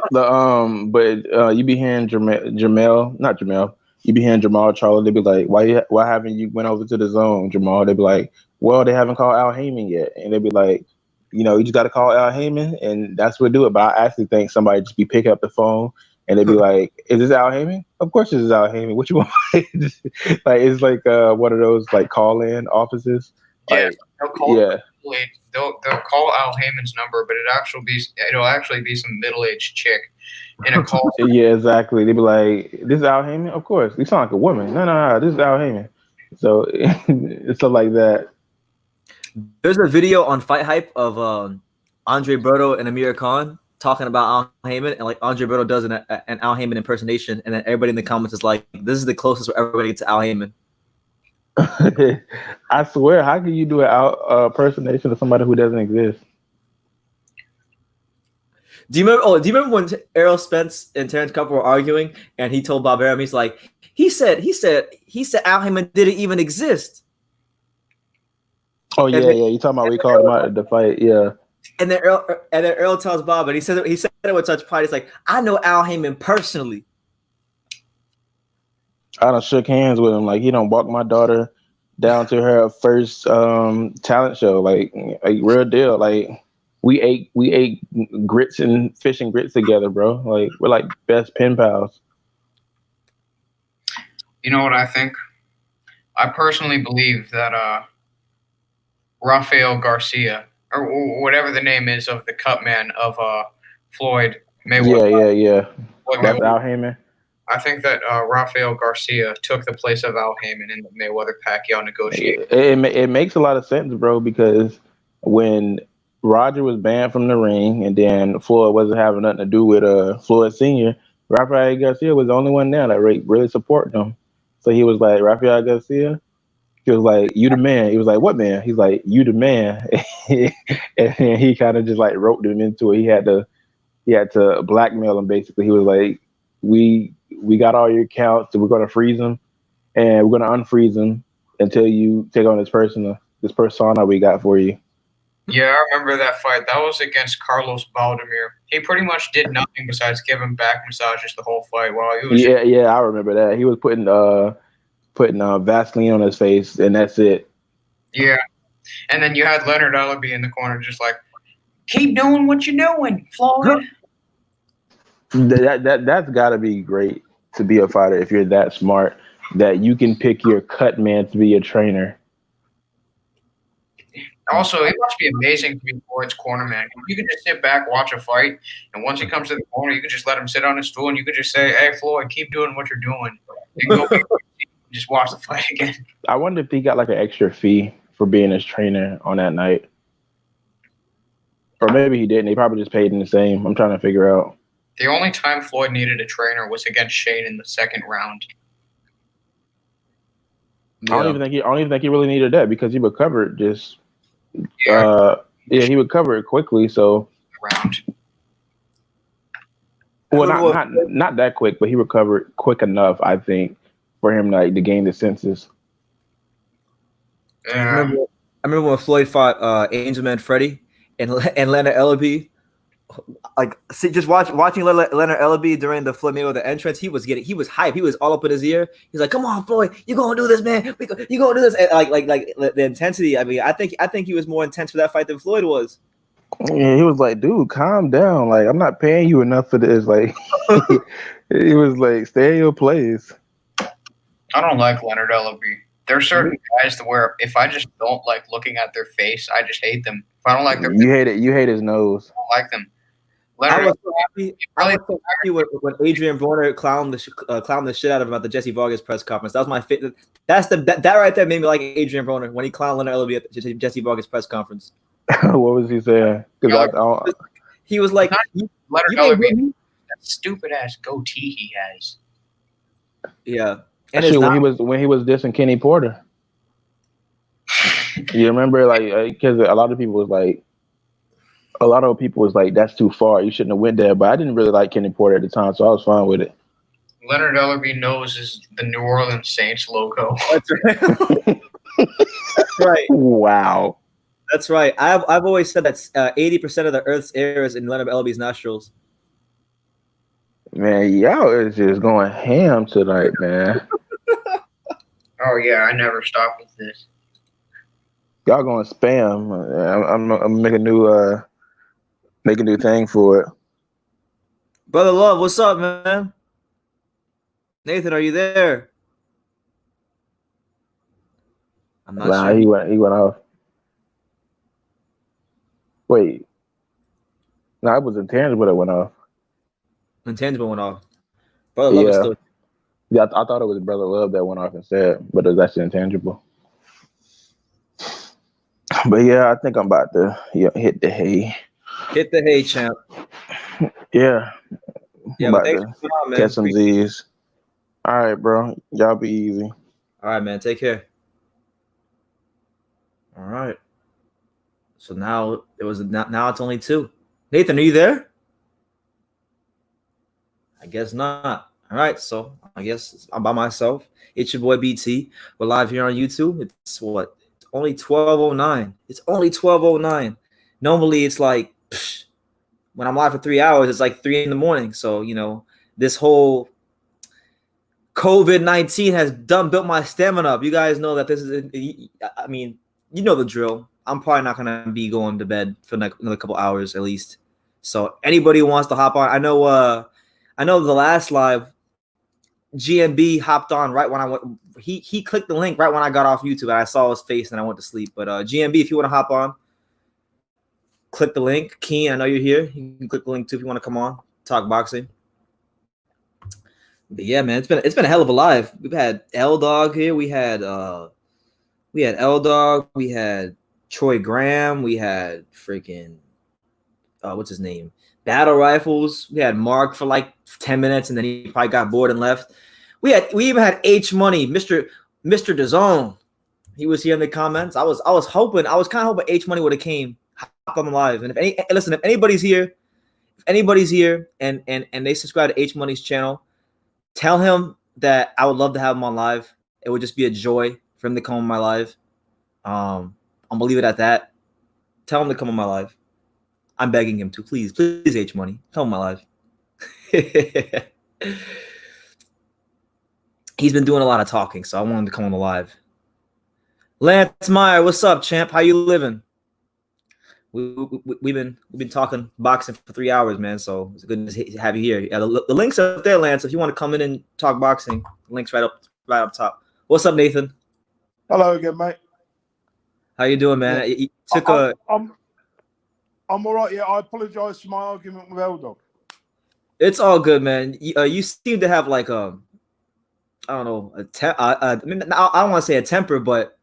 Speaker 9: you be hearing not Jamel. You be hearing Jamal Charlo. They be like, why haven't you went over to the zone, Jamal? They be like, well, they haven't called Al Heyman yet, and they be like, you just got to call Al Heyman, and that's what do it. But I actually think somebody just be picking up the phone and they be like, is this Al Heyman? Of course this is Al Heyman. What you want? Like it's like one of those like call-in offices.
Speaker 4: Yeah, they'll call Al Heyman's number, but it'll actually be some middle-aged chick in a call.
Speaker 9: Yeah, exactly. They be like, "This is Al Heyman." Of course, you sound like a woman. No, this is Al Heyman. So it's stuff like that.
Speaker 1: There's a video on Fight Hype of Andre Berto and Amir Khan talking about Al Heyman, and like Andre Berto does an Al Heyman impersonation, and then everybody in the comments is like, "This is the closest we're ever going to get to Al Heyman."
Speaker 9: I swear, how can you do an impersonation of somebody who doesn't exist?
Speaker 1: Do you remember? Do you remember when Errol Spence and Terrence Crawford were arguing, and he told Bob Arum, he's like, he said Al Heyman didn't even exist.
Speaker 9: Oh yeah, you talking about we called him out at the fight, yeah.
Speaker 1: And then Earl tells Bob, and he said it with such pride. He's like, I know Al Heyman personally.
Speaker 9: I done shook hands with him. Like he done walked my daughter down to her first talent show. Like real deal. Like we ate grits and fish and grits together, bro. Like we're like best pen pals.
Speaker 4: You know what I think? I personally believe that Rafael Garcia, or whatever the name is of the cut man of Floyd Mayweather.
Speaker 9: Yeah.
Speaker 4: Floyd
Speaker 9: That's
Speaker 4: Mayweather.
Speaker 9: Al Heyman.
Speaker 4: I think that Rafael Garcia took the place of Al Heyman in the Mayweather-Pacquiao negotiation.
Speaker 9: It makes a lot of sense, bro, because when Roger was banned from the ring and then Floyd wasn't having nothing to do with Floyd Sr., Rafael Garcia was the only one there that really supported him. So he was like, Rafael Garcia? He was like, you the man. He was like, what man? He's like, you the man. And he kind of just like roped him into it. He had to blackmail him basically. He was like, we got all your accounts, so we're gonna freeze them and we're gonna unfreeze them until you take on this persona we got for you.
Speaker 4: Yeah, I remember that fight. That was against Carlos Baldomir. He pretty much did nothing besides give him back massages the whole fight while he was.
Speaker 9: Yeah, I remember that. He was putting Vaseline on his face, and that's it.
Speaker 4: Yeah, and then you had Leonard Ellaby in the corner, just like, keep doing what you're doing, Floyd.
Speaker 9: That's got to be great to be a fighter if you're that smart that you can pick your cut man to be your trainer.
Speaker 4: Also, it must be amazing to be Floyd's corner man. You can just sit back, watch a fight, and once he comes to the corner, you can just let him sit on his stool, and you can just say, "Hey, Floyd, keep doing what you're doing." And go just watch the fight again.
Speaker 9: I wonder if he got like an extra fee for being his trainer on that night, or maybe he didn't. They probably just paid him the same. I'm trying to figure out.
Speaker 4: The only time Floyd needed a trainer was against Shane in the second round.
Speaker 9: Yeah. I don't even think he really needed that because he recovered just. He recovered quickly. So.
Speaker 4: Round.
Speaker 9: Well, not that quick, but he recovered quick enough, I think, for him to gain the senses.
Speaker 1: I remember when Floyd fought Angelman Freddie and Leonard Ellaby. Like, see, just watching Leonard Ellaby during the Floyd Mayweather entrance, he was hyped. He was all up in his ear. He's like, "Come on, Floyd, you gonna do this, man? You gonna do this?" And like the intensity. I mean, I think he was more intense for that fight than Floyd was.
Speaker 9: Yeah, he was like, "Dude, calm down. Like, I'm not paying you enough for this." Like, he was like, "Stay in your place."
Speaker 4: I don't like Leonard Ellaby. There are certain guys where if I just don't like looking at their face, I just hate them. If I don't like their face,
Speaker 9: you hate his nose.
Speaker 4: I don't like them.
Speaker 1: I was so happy when Adrian Broner clowned the shit out of him at the Jesse Vargas press conference. That was my favorite. That right there made me like Adrian Broner when he clowned Leonard Ellaby at the Jesse Vargas press conference.
Speaker 9: What was he saying?
Speaker 1: He was like,
Speaker 4: Leonard Ellaby, that stupid ass goatee he has.
Speaker 1: Yeah,
Speaker 9: and when he was dissing Kenny Porter. You remember, like, because a lot of people was like, that's too far. You shouldn't have went there. But I didn't really like Kenny Porter at the time, so I was fine with it.
Speaker 4: Leonard Ellaby knows is the New Orleans Saints logo.
Speaker 1: That's right. That's right.
Speaker 9: Wow.
Speaker 1: That's right. I've always said that 80% of the Earth's air is in Leonard Ellaby's nostrils.
Speaker 9: Man, y'all is just going ham tonight, man.
Speaker 4: Oh yeah, I never stop with this.
Speaker 9: Y'all going spam. I'm making a new thing for it.
Speaker 1: Brother Love, what's up, man? Nathan, are you there? I'm not sure.
Speaker 9: He went off. Wait. No, it was Intangible that went off.
Speaker 1: Intangible went off. Brother Love is still.
Speaker 9: Yeah, I thought it was Brother Love that went off instead, but it was actually Intangible. But yeah, I think I'm about to hit the hay.
Speaker 1: Hit the hay, champ.
Speaker 9: Yeah, I'm
Speaker 1: Yeah, but
Speaker 9: about
Speaker 1: thanks
Speaker 9: to
Speaker 1: for coming on, man.
Speaker 9: catch some Z's. All right, bro. Y'all be easy.
Speaker 1: All right, man. Take care. All right. So now now it's only 2. Nathan, are you there? I guess not. All right, so I guess I'm by myself. It's your boy BT. We're live here on YouTube. It's what? It's only 12:09. It's only 12:09. Normally it's like when I'm live for 3 hours, it's like 3 in the morning. So this whole COVID-19 has built my stamina up. You guys know that this is. I mean, you know the drill. I'm probably not gonna be going to bed for another couple hours at least. So anybody who wants to hop on, I know the last live, GMB hopped on right when I went. He clicked the link right when I got off YouTube, and I saw his face, and I went to sleep. But GMB, if you want to hop on, click the link. Keen, I know you're here. You can click the link too if you want to come on, talk boxing. But yeah, man, it's been a hell of a live. We've had L Dog here. We had L Dog. We had Troy Graham. We had freaking what's his name? Battle Rifles. We had Mark for like 10 minutes, and then he probably got bored and left. We even had H Money, Mr. DAZN. He was here in the comments. I was kind of hoping H Money would have came hop on the live. And if anybody's here and they subscribe to H Money's channel, tell him that I would love to have him on live. It would just be a joy for him to come on my live. I'm gonna leave it at that. Tell him to come on my live. I'm begging him to. Please H Money, come on my live. He's been doing a lot of talking, so I want him to come on the live. Lance Meyer, what's up, champ? How you living? We've been talking boxing for 3 hours, man. So it's good to have you here. Yeah, the link's up there, Lance. If you want to come in and talk boxing, the link's right up top. What's up, Nathan?
Speaker 5: Hello again, mate.
Speaker 1: How you doing, man?
Speaker 5: Yeah. I'm all right. Yeah, I apologize for my argument with L Dog.
Speaker 1: It's all good, man. You seem to have like I don't know, I don't want to say a temper, but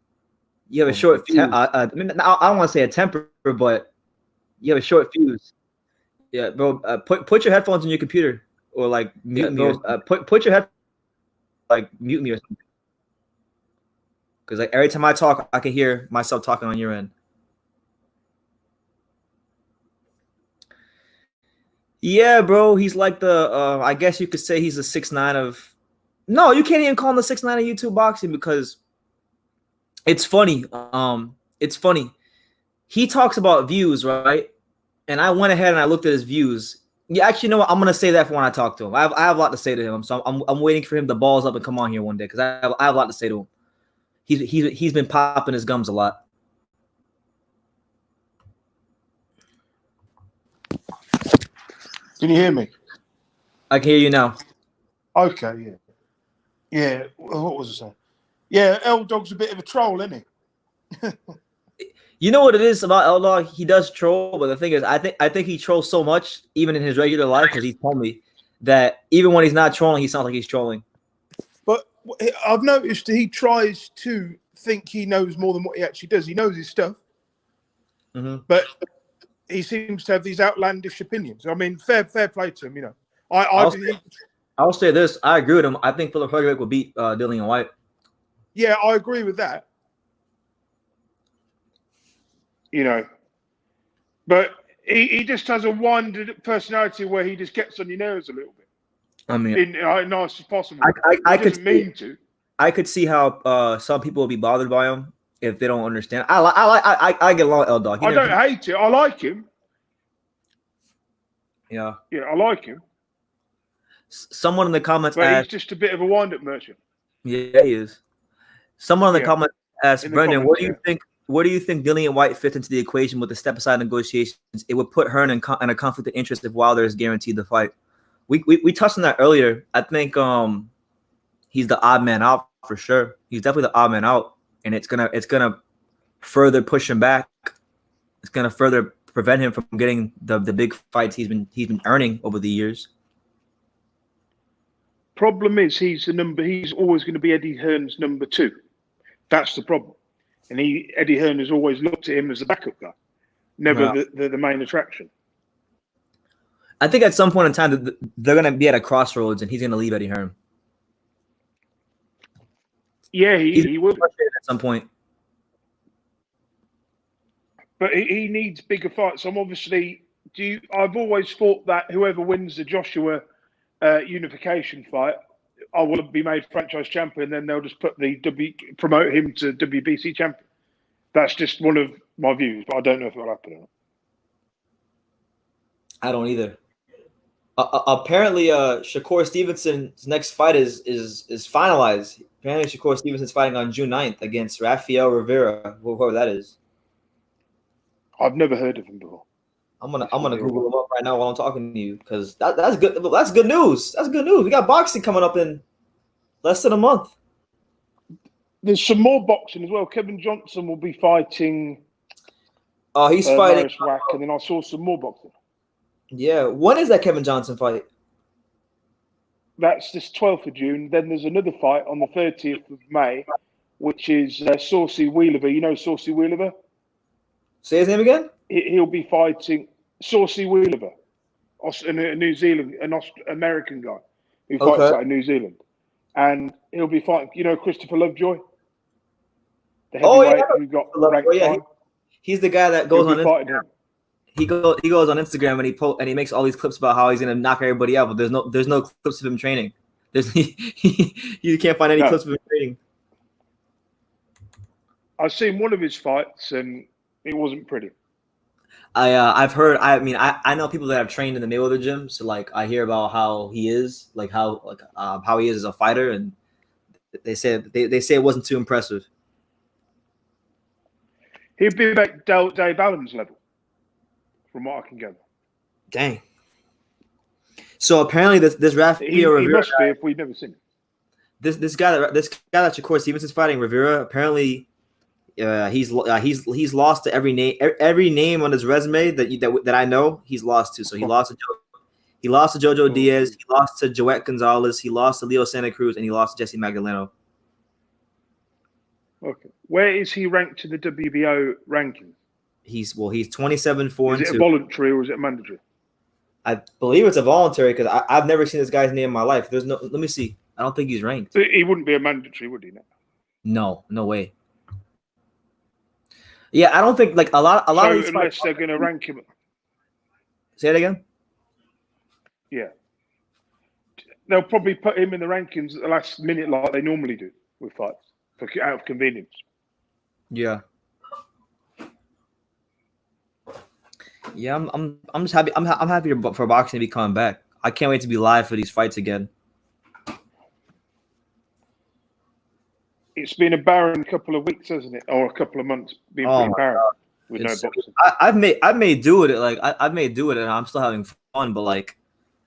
Speaker 1: you have a short fuse. I don't want to say a temper, but you have a short fuse. Yeah, bro. Put your headphones on your computer, or like mute me. Put your head like mute me or something. Because like every time I talk, I can hear myself talking on your end. Yeah, bro. He's like the I guess you could say he's the 6'9" of. No, you can't even call him the 6'9" of YouTube boxing because it's funny. It's funny. He talks about views, right? And I went ahead and I looked at his views. Yeah, actually, you know what? I'm gonna say that for when I talk to him. I have a lot to say to him, so I'm waiting for him to balls up and come on here one day because I have a lot to say to him. He's been popping his gums a lot.
Speaker 5: Can you hear me?
Speaker 1: I can hear you now.
Speaker 5: Okay, yeah. Yeah, what was I saying? Yeah, L Dog's a bit of a troll, isn't he?
Speaker 1: You know what it is about L Dog? He does troll, but the thing is, I think he trolls so much, even in his regular life, because he told me that even when he's not trolling, he sounds like he's trolling.
Speaker 5: But I've noticed he tries to think he knows more than what he actually does. He knows his stuff, but he seems to have these outlandish opinions. I mean, fair play to him, you know.
Speaker 1: I'll say this. I agree with him. I think Philip Hergovic will beat Dillian White.
Speaker 5: Yeah, I agree with that. You know, but he just has a winded personality where he just gets on your nerves a little bit.
Speaker 1: I mean,
Speaker 5: in nice as possible.
Speaker 1: I could see how some people will be bothered by him if they don't understand. I get along with L Dog.
Speaker 5: I don't hate it. I like him.
Speaker 1: Yeah,
Speaker 5: I like him.
Speaker 1: Someone in the comments
Speaker 5: asked, he's just a bit of a wind-up merchant.
Speaker 1: Yeah, he is. Someone in the comments asked, Brendan, what do you think? Where do you think Dillian White fits into the equation with the step-aside negotiations? It would put Hearn in a conflict of interest if Wilder is guaranteed the fight. We touched on that earlier. I think he's the odd man out for sure. He's definitely the odd man out, and it's gonna further push him back. It's gonna further prevent him from getting the big fights he's been earning over the years.
Speaker 5: Problem is, he's always going to be Eddie Hearn's number 2. That's the problem. And Eddie Hearn has always looked at him as a backup guy, never the main attraction.
Speaker 1: I think at some point in time they're going to be at a crossroads, and he's going to leave Eddie Hearn.
Speaker 5: Yeah, he will
Speaker 1: at some point.
Speaker 5: But he needs bigger fights. I'm obviously. I've always thought that whoever wins the Joshua unification fight, I will be made franchise champion. Then they'll just promote him to WBC champion. That's just one of my views, but I don't know if it'll happen or not.
Speaker 1: I don't either. Apparently, Shakur Stevenson's next fight is finalized. Apparently, Shakur Stevenson's fighting on June 9th against Rafael Rivera, whoever that is.
Speaker 5: I've never heard of him before.
Speaker 1: I'm gonna Google him up right now while I'm talking to you, because that's good. That's good news. That's good news. We got boxing coming up in less than a month.
Speaker 5: There's some more boxing as well. Kevin Johnson will be fighting.
Speaker 1: He's fighting
Speaker 5: Morris Wack, and then I saw some more boxing.
Speaker 1: Yeah, when is that Kevin Johnson fight?
Speaker 5: That's this 12th of June. Then there's another fight on the 30th of May, which is Saucy Wheeler. You know Saucy Wheeler?
Speaker 1: Say his name again?
Speaker 5: He'll be fighting Saucy Wheeler, a New Zealand, American guy who fights out in New Zealand. And he'll be fighting, Christopher Lovejoy? The heavyweight who got ranked high.
Speaker 1: He's the guy that goes on Instagram. He goes on Instagram and he makes all these clips about how he's gonna knock everybody out, but there's no clips of him training. You can't find any clips of him training.
Speaker 5: I've seen one of his fights and it wasn't pretty.
Speaker 1: I've heard. I know people that have trained in the Mayweather gym, so like I hear about how he is, how he is as a fighter, and they say it wasn't too impressive.
Speaker 5: He'd be about Dave Allen's level, from what I can gather.
Speaker 1: Dang. So apparently this Rafael Rivera,
Speaker 5: he must be if we've never seen him.
Speaker 1: This guy that Shakur Stevenson's fighting, Rivera, apparently. He's lost to every name on his resume that I know he's lost to. So he lost to Jojo Diaz, he lost to Joette Gonzalez, he lost to Leo Santa Cruz, and he lost to Jesse Magdaleno.
Speaker 5: Okay, where is he ranked in the WBO ranking?
Speaker 1: He's 27-4.
Speaker 5: Is it a voluntary or is it mandatory?
Speaker 1: I believe it's a voluntary because I've never seen this guy's name in my life. Let me see. I don't think he's ranked.
Speaker 5: He wouldn't be a mandatory, would he?
Speaker 1: No way. Yeah, I don't think a lot of these
Speaker 5: unless they're going to rank him.
Speaker 1: Say it again.
Speaker 5: Yeah, they'll probably put him in the rankings at the last minute, like they normally do with fights, out of convenience.
Speaker 1: Yeah. Yeah, I'm just happy. I'm happy for boxing to be coming back. I can't wait to be live for these fights again.
Speaker 5: It's been a barren couple of weeks, hasn't it? Or a couple of months being pretty barren with no boxing.
Speaker 1: I've made do with it. I've made do with it, and I'm still having fun. But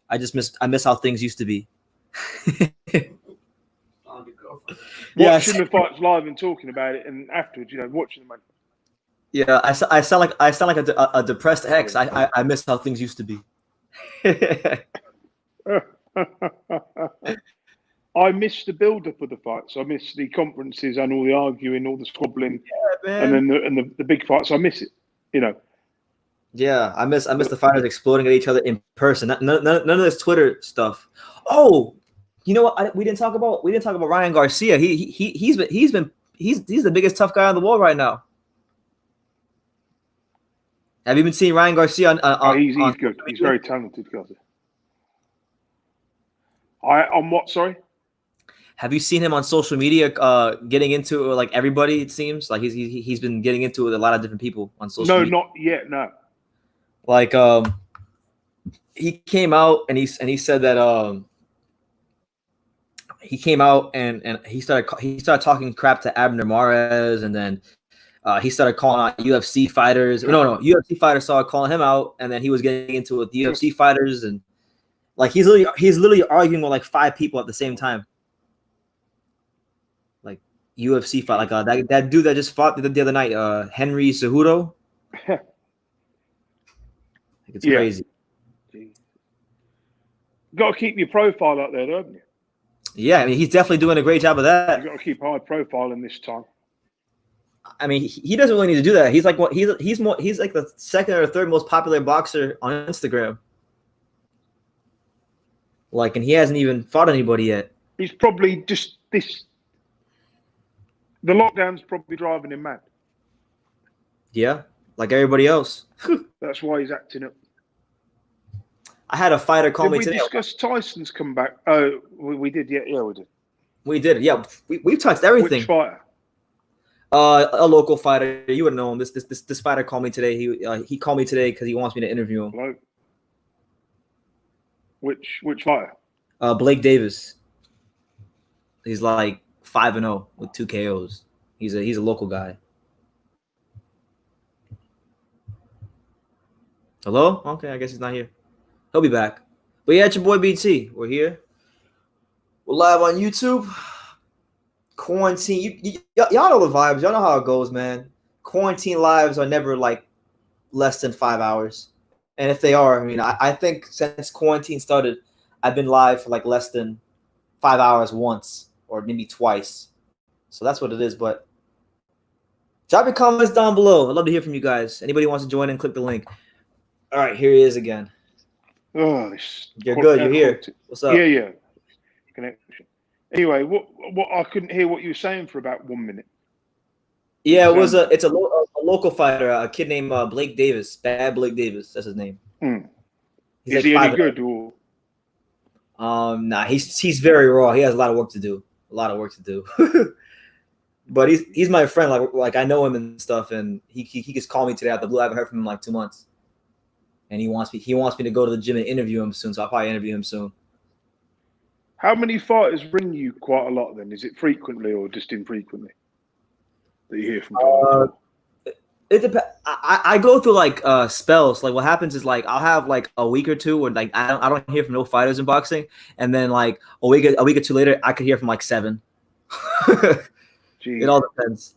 Speaker 1: I miss how things used to be.
Speaker 5: Watching the fights live and talking about it, and afterwards, watching them.
Speaker 1: Yeah, I sound like a depressed ex. I miss how things used to be.
Speaker 5: I miss the build-up of the fights. I miss the conferences and all the arguing, all the squabbling, and then the big fights. I miss it,
Speaker 1: Yeah, I miss the fighters exploding at each other in person. None of this Twitter stuff. Oh, you know what? We didn't talk about Ryan Garcia. He's the biggest tough guy in the world right now. Have you been seeing Ryan Garcia
Speaker 5: he's good. He's very talented, Garcia. On what? Sorry.
Speaker 1: Have you seen him on social media getting into everybody? It seems like he's been getting into it with a lot of different people on social media.
Speaker 5: No, not yet. No.
Speaker 1: He came out and he said that he came out and he started talking crap to Abner Mares, and then he started calling out UFC fighters. No, UFC fighters started calling him out, and then he was getting into it with the UFC fighters, and he's literally arguing with 5 people at the same time. UFC fight, that dude that just fought the other night, Henry Cejudo. It's crazy.
Speaker 5: Got to keep your profile out there, don't you?
Speaker 1: Yeah, he's definitely doing a great job of that.
Speaker 5: You've got to keep high profile in this time.
Speaker 1: I mean, he doesn't really need to do that. He's like he's like the second or third most popular boxer on Instagram. Like, and he hasn't even fought anybody yet.
Speaker 5: He's probably just this. The lockdown's probably driving him mad.
Speaker 1: Yeah, like everybody else.
Speaker 5: That's why he's acting up.
Speaker 1: I had a fighter call me
Speaker 5: Did
Speaker 1: today.
Speaker 5: we discuss Tyson's comeback? Oh, we did. Yeah, we did.
Speaker 1: We did. Yeah, we've touched everything.
Speaker 5: Which fighter?
Speaker 1: A local fighter. You would know him. This fighter called me today. He called me today because he wants me to interview him.
Speaker 5: Hello? Which fighter?
Speaker 1: Blake Davis. He's like 5-0 with 2 KOs. He's a local guy. Hello? Okay, I guess he's not here. He'll be back. But yeah, it's your boy BT. We're here. We're live on YouTube. Quarantine. Y'all know the vibes. Y'all know how it goes, man. Quarantine lives are never like less than 5 hours. And if they are, I mean, I think since quarantine started, I've been live for like less than 5 hours once or maybe twice. So that's what it is. But drop your comments down below. I'd love to hear from you guys. Anybody wants to join in, click the link. All right, here he is again.
Speaker 5: Oh,
Speaker 1: you're good. You're here. What's up?
Speaker 5: Yeah. Connection. Anyway, what I couldn't hear what you were saying for about 1 minute.
Speaker 1: Yeah, it's a local fighter, a kid named Blake Davis. Bad Blake Davis, that's his name.
Speaker 5: Is like he any good or?
Speaker 1: Nah, he's very raw. He has a lot of work to do. But he's my friend. Like I know him and stuff, and he just called me today out the blue. I haven't heard from him in like 2 months. And he wants me to go to the gym and interview him soon, so I'll probably interview him soon.
Speaker 5: How many fighters ring you quite a lot then? Is it frequently or just infrequently that you hear from?
Speaker 1: It depends. I go through like spells. Like what happens is like I'll have like a week or two where like I don't hear from no fighters in boxing, and then like a week or two later I could hear from like 7. It all depends.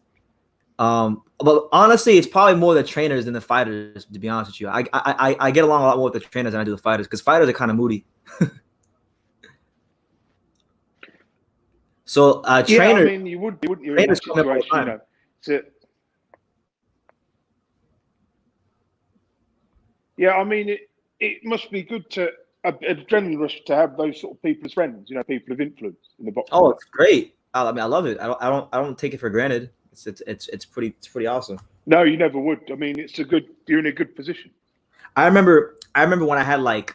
Speaker 1: But honestly, it's probably more the trainers than the fighters. To be honest with you, I get along a lot more with the trainers than I do the fighters because fighters are kind of moody. So trainers.
Speaker 5: Yeah, I mean, you wouldn't you? In that situation, you know. Yeah, I mean, it must be good to adrenaline rush to have those sort of people as friends. You know, people of influence in the boxing.
Speaker 1: Oh, it's great. I mean, I love it. I don't take it for granted. It's pretty awesome.
Speaker 5: No, you never would. I mean, you're in a good position.
Speaker 1: I remember when I had like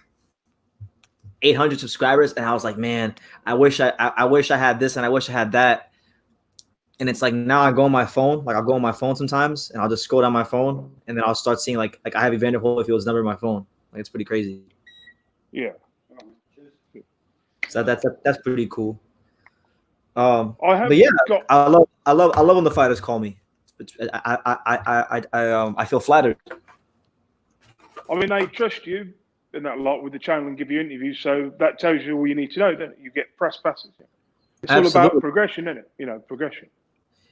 Speaker 1: 800 subscribers, and I was like, man, I wish I had this, and I wish I had that. And it's like now I go on my phone, like I'll go on my phone sometimes, and I'll just scroll down my phone, and then I'll start seeing like I have Evander Holyfield's number in my phone. Like it's pretty crazy.
Speaker 5: Yeah.
Speaker 1: So that's pretty cool.
Speaker 5: I
Speaker 1: love when the fighters call me. I feel flattered.
Speaker 5: I mean, they trust you and that lot with the channel and give you interviews, so that tells you all you need to know. Then you get press passes. It's all about progression, isn't it? You know, progression.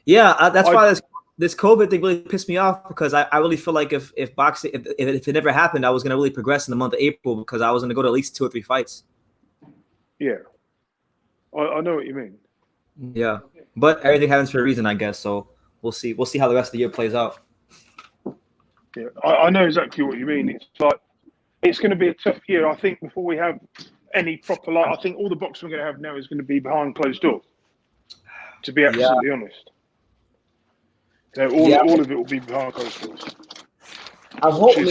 Speaker 1: Yeah, that's why this COVID thing really pissed me off because I really feel like if boxing if it never happened, I was gonna really progress in the month of April because I was gonna go to at least 2 or 3 fights.
Speaker 5: Yeah, I know what you mean.
Speaker 1: Yeah, but everything happens for a reason, I guess. So we'll see. We'll see how the rest of the year plays out.
Speaker 5: Yeah, I know exactly what you mean. It's like it's going to be a tough year. I think before we have any proper light, I think all the boxing we're going to have now is going to be behind closed doors. To be absolutely honest, so all of it will be behind closed doors.
Speaker 1: I'm hoping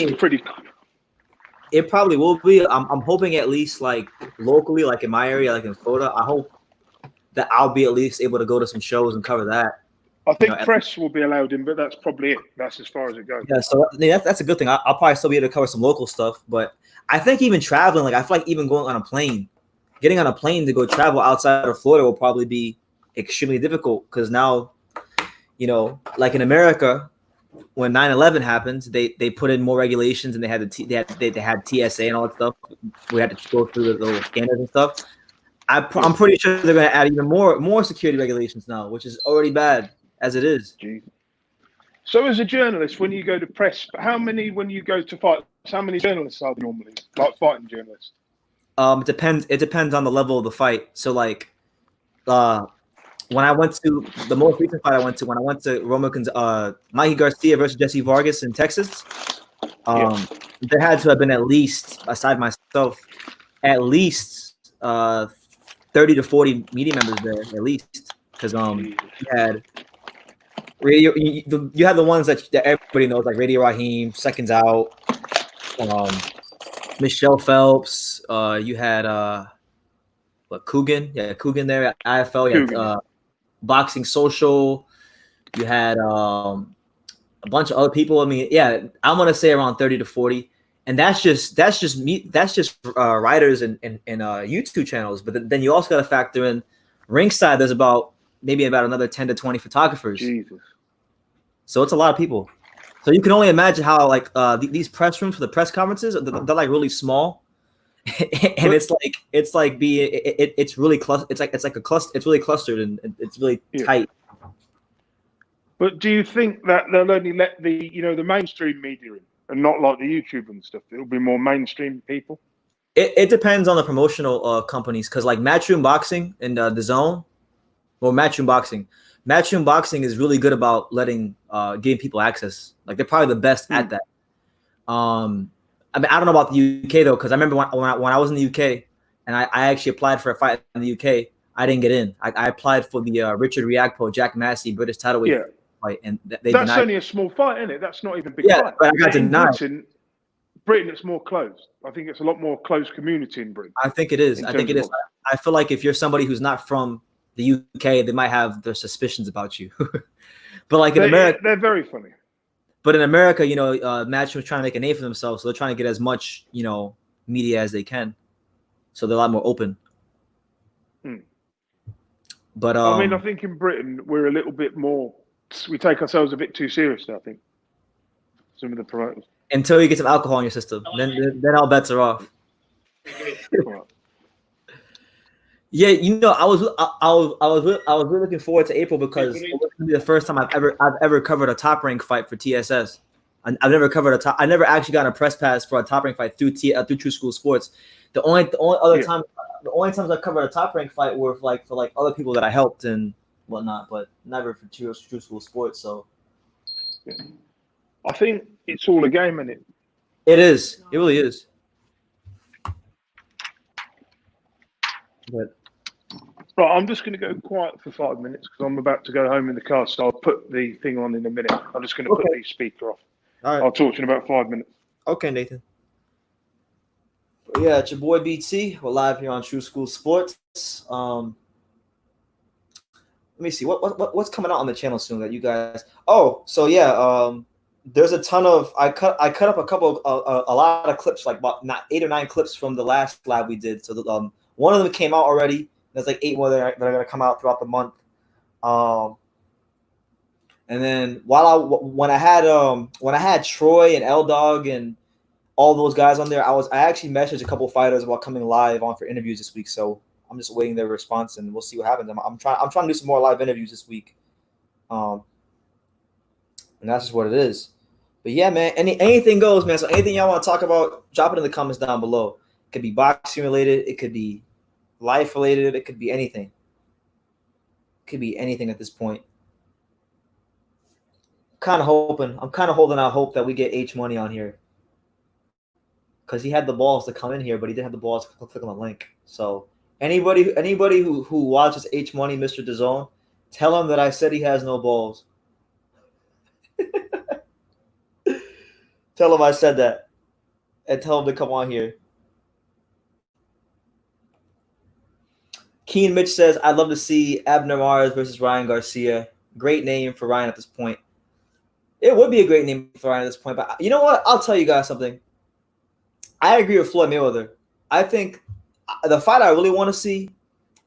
Speaker 1: it probably will be. I'm hoping at least like locally, like in my area, like in Florida. I hope that I'll be at least able to go to some shows and cover that.
Speaker 5: I think press will be allowed in, but that's probably it. That's as far as it goes.
Speaker 1: Yeah, so that's a good thing. I'll probably still be able to cover some local stuff, but I think even traveling, like I feel like even going on a plane, getting on a plane to go travel outside of Florida will probably be extremely difficult because now, you know, like in America, when 9/11 happened, they put in more regulations and they had TSA and all that stuff. We had to go through the little scanners and stuff. I'm pretty sure they're going to add even more security regulations now, which is already bad as it is.
Speaker 5: So as a journalist, when you go to press, when you go to fight, how many journalists are there normally, like fighting journalists?
Speaker 1: It depends on the level of the fight. So like, when I went to the most recent fight I went to, when I went to Mikey Garcia versus Jesse Vargas in Texas, there had to have been at least, aside myself, at least 30 to 40 media members there, at least, because you had radio. You had the ones that everybody knows, like Radio Raheem, Seconds Out, Michelle Phelps. You had Coogan, Coogan there at IFL. You had Boxing Social. You had a bunch of other people. I mean, yeah, I'm gonna say around 30 to 40. And that's just me. That's just writers and YouTube channels. But then you also got to factor in ringside. There's maybe about another 10 to 20 photographers.
Speaker 5: Jesus.
Speaker 1: So it's a lot of people. So you can only imagine how these press rooms for the press conferences they're like really small, and it's really it's really clustered and it's really tight.
Speaker 5: But do you think that they'll only let the mainstream media in? And not like the YouTube and stuff. It'll be more mainstream people.
Speaker 1: It depends on the promotional companies, because like Matchroom Boxing and the Zone, or Matchroom Boxing is really good about giving people access. Like they're probably the best at that. I mean, I don't know about the UK though, because I remember when I was in the UK and I actually applied for a fight in the UK, I didn't get in. I applied for the Richard Riagpo, Jack Massey British titleweight fight, and that's
Speaker 5: only a small fight, isn't it? That's not even big.
Speaker 1: Yeah,
Speaker 5: fight.
Speaker 1: but I got denied.
Speaker 5: Britain, it's more closed. I think it's a lot more closed community in Britain.
Speaker 1: I think it is. I feel like if you're somebody who's not from the UK, they might have their suspicions about you. But like in America,
Speaker 5: they're very funny.
Speaker 1: But in America, Matchroom was trying to make a name for themselves, so they're trying to get as much, media as they can. So they're a lot more open. But
Speaker 5: I mean, I think in Britain we're a little bit more. We take ourselves a bit too seriously, I think. Some of the promoters.
Speaker 1: Until you get some alcohol in your system, then all bets are off. Yeah, I was really looking forward to April because it was going to be the first time I've ever covered a top rank fight for TSS. I've never covered I never actually got a press pass for a top rank fight through True School Sports. The only times I covered a top rank fight were for other people that I helped and whatnot, but never for True School Sports. So
Speaker 5: I think it's all a game, isn't it?
Speaker 1: It is. It really is. But
Speaker 5: right, I'm just going to go quiet for 5 minutes because I'm about to go home in the car. So I'll put the thing on in a minute. I'm just going to put the speaker off.
Speaker 1: All right.
Speaker 5: I'll talk to you in about 5 minutes.
Speaker 1: Okay, Nathan. But yeah, it's your boy BT. We're live here on True School Sports. Let me see what's coming out on the channel soon that you guys. Oh, so yeah, there's a ton of I cut up a lot of clips, like about 8 or 9 clips from the last live we did. So one of them came out already. There's like 8 more that are going to come out throughout the month. And then when I had Troy and L Dog and all those guys on there, I actually messaged a couple of fighters about coming live on for interviews this week. So I'm just waiting their response and we'll see what happens. I'm trying to do some more live interviews this week. And that's just what it is. But yeah, man, anything goes, man. So anything y'all want to talk about, drop it in the comments down below. It could be boxing related, it could be life related, it could be anything. It could be anything at this point. I'm kind of holding out hope that we get H Money on here. Because he had the balls to come in here, but he didn't have the balls to click on the link. So anybody who watches H Money, Mr. DAZN, tell him that I said he has no balls. Tell him I said that. And tell him to come on here. Keen Mitch says, I'd love to see Abner Mares versus Ryan Garcia. Great name for Ryan at this point. It would be a great name for Ryan at this point. But you know what? I'll tell you guys something. I agree with Floyd Mayweather. I think the fight I really want to see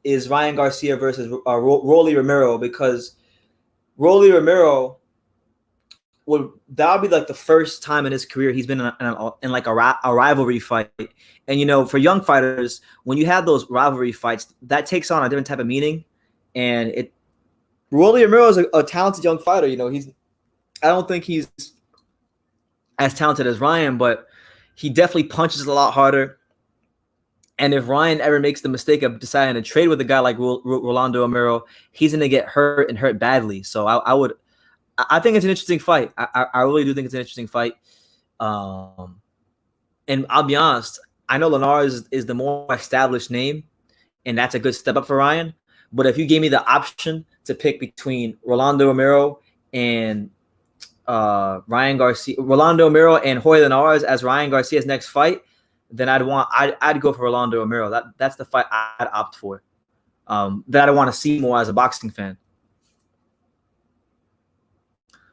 Speaker 1: is Ryan Garcia versus Rolly Romero, because Rolly Romero would be like the first time in his career he's been in like a rivalry fight. And for young fighters, when you have those rivalry fights, that takes on a different type of meaning. And Rolly Romero is a talented young fighter. I don't think he's as talented as Ryan, but he definitely punches a lot harder. And if Ryan ever makes the mistake of deciding to trade with a guy like Rolando Romero, he's going to get hurt and hurt badly. So I think it's an interesting fight. I really do think it's an interesting fight. And I'll be honest, I know Linares is the more established name, and that's a good step up for Ryan. But if you gave me the option to pick between Rolando Romero and Ryan Garcia, Rolando Romero and Jorge Linares as Ryan Garcia's next fight, then I'd go for Rolando Romero. That's the fight I'd opt for. That I want to see more as a boxing fan.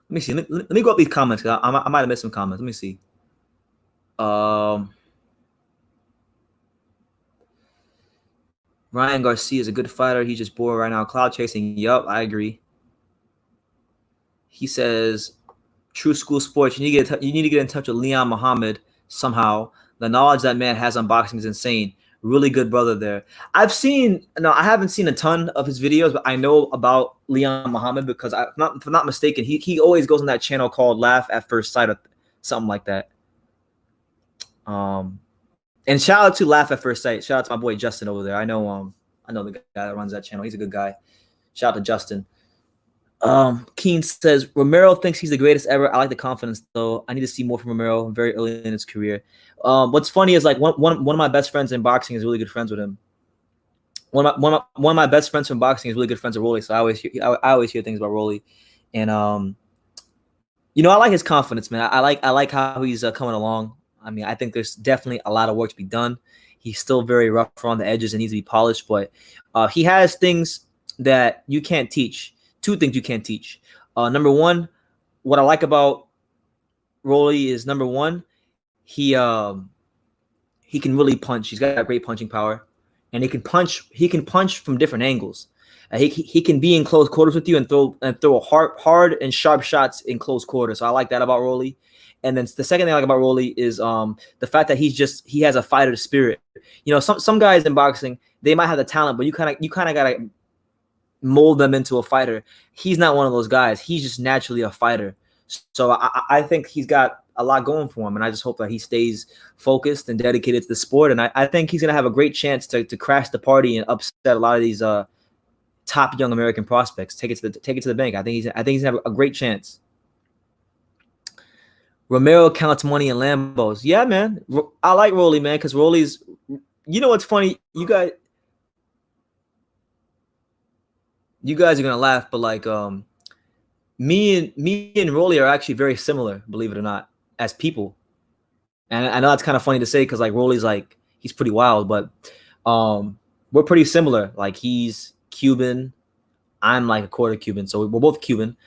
Speaker 1: Let me see. Let me go up these comments. I might have missed some comments. Let me see. Ryan Garcia is a good fighter. He's just bored right now. Cloud chasing. Yup, I agree. He says, "True school sports. You need to get in touch with Leon Muhammad somehow. The knowledge that man has on boxing is insane. Really good brother there." I haven't seen a ton of his videos, but I know about Leon Muhammad because if I'm not mistaken, he always goes on that channel called Laugh at First Sight or something like that. And shout out to Laugh at First Sight. Shout out to my boy Justin over there. I know the guy that runs that channel. He's a good guy. Shout out to Justin. Keen says Romero thinks he's the greatest ever. I like the confidence though. I need to see more from Romero very early in his career. What's funny is like one of my best friends in boxing is really good friends with him. One of my best friends from boxing is really good friends with Rolly. So I always hear things about Rolly, and I like his confidence, man. I like how he's coming along. I mean, I think there's definitely a lot of work to be done. He's still very rough around the edges and needs to be polished, but he has things that you can't teach. Two things you can't teach. Number one, what I like about Rolly is number one, he can really punch. He's got great punching power, and he can punch from different angles. He can be in close quarters with you and throw hard and sharp shots in close quarters. So I like that about Rolly. And then the second thing I like about Rolly is the fact that he has a fighter spirit. Some guys in boxing, they might have the talent, but you kind of gotta mold them into a fighter. He's not one of those guys. He's just naturally a fighter. So I think he's got a lot going for him, and I just hope that he stays focused and dedicated to the sport. And I think he's gonna have a great chance to crash the party and upset a lot of these top young American prospects. Take it to the bank. I think he's gonna have a great chance. Romero counts money in Lambos. Yeah, man. I like Rolly, man, because Rolly's. What's funny? You guys are gonna laugh, but like me and Rolly are actually very similar, believe it or not, as people. And I know that's kind of funny to say because like Rolly's like he's pretty wild, but we're pretty similar. Like he's Cuban, I'm like a quarter Cuban, so we're both Cuban.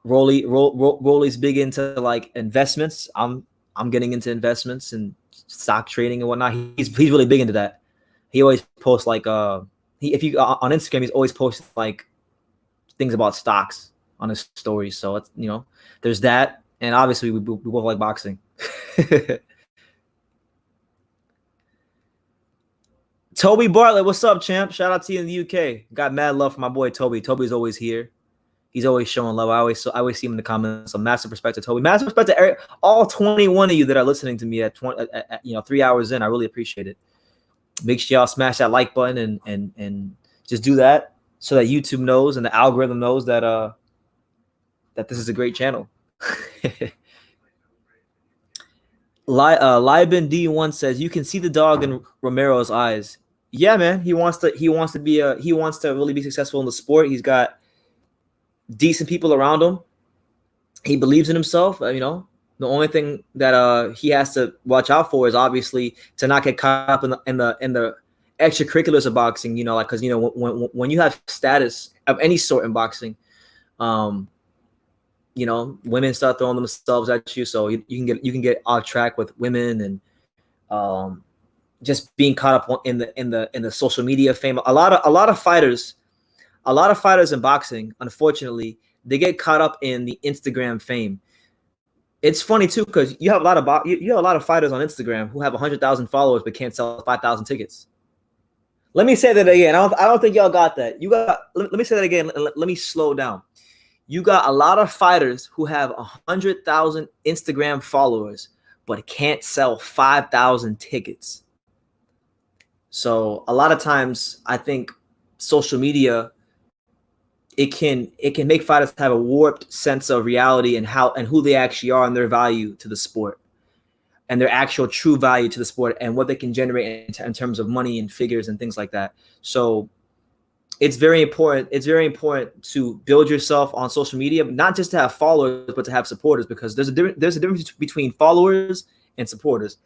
Speaker 1: Rolly's big into like investments. I'm getting into investments and stock trading and whatnot. He's really big into that. He always posts like on Instagram, he's always posting like things about stocks on his stories. So it's there's that, and obviously we both like boxing. Toby Bartlett, what's up, champ? Shout out to you in the UK. Got mad love for my boy Toby. Toby's always here. He's always showing love. I always see him in the comments. So massive respect to Toby. Massive respect to Eric, all 21 of you that are listening to me at 3 hours in. I really appreciate it. Make sure y'all smash that like button and just do that so that YouTube knows and the algorithm knows that this is a great channel. Liben D1 says you can see the dog in Romero's eyes. Yeah, man. He wants to really be successful in the sport. He's got decent people around him. He believes in himself. The only thing that he has to watch out for is obviously to not get caught up in the extracurriculars of boxing. Because when you have status of any sort in boxing, women start throwing themselves at you, so you can get off track with women and just being caught up in the social media fame. A lot of fighters in boxing, unfortunately, they get caught up in the Instagram fame. It's funny too because you have a lot of fighters on Instagram who have 100,000 followers but can't sell 5,000 tickets. Let me say that again. I don't think y'all got that. Let me say that again. Let me slow down. You got a lot of fighters who have 100,000 Instagram followers but it can't sell 5,000 tickets. So a lot of times, I think social media, it can make fighters have a warped sense of reality and who they actually are and their value to the sport, and their actual true value to the sport, and what they can generate in terms of money and figures and things like that. So it's very important. It's very important to build yourself on social media, not just to have followers, but to have supporters, because there's a difference between followers and supporters.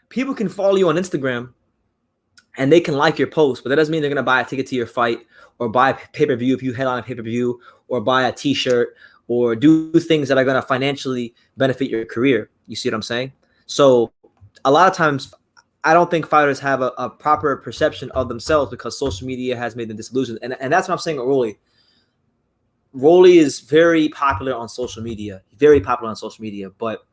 Speaker 1: People can follow you on Instagram and they can like your post, but that doesn't mean they're going to buy a ticket to your fight or buy a pay-per-view if you head on a pay-per-view, or buy a t-shirt, or do things that are going to financially benefit your career. You see what I'm saying? So a lot of times, I don't think fighters have a proper perception of themselves because social media has made them disillusioned. And that's what I'm saying with Rolly. Rolly is very popular on social media, but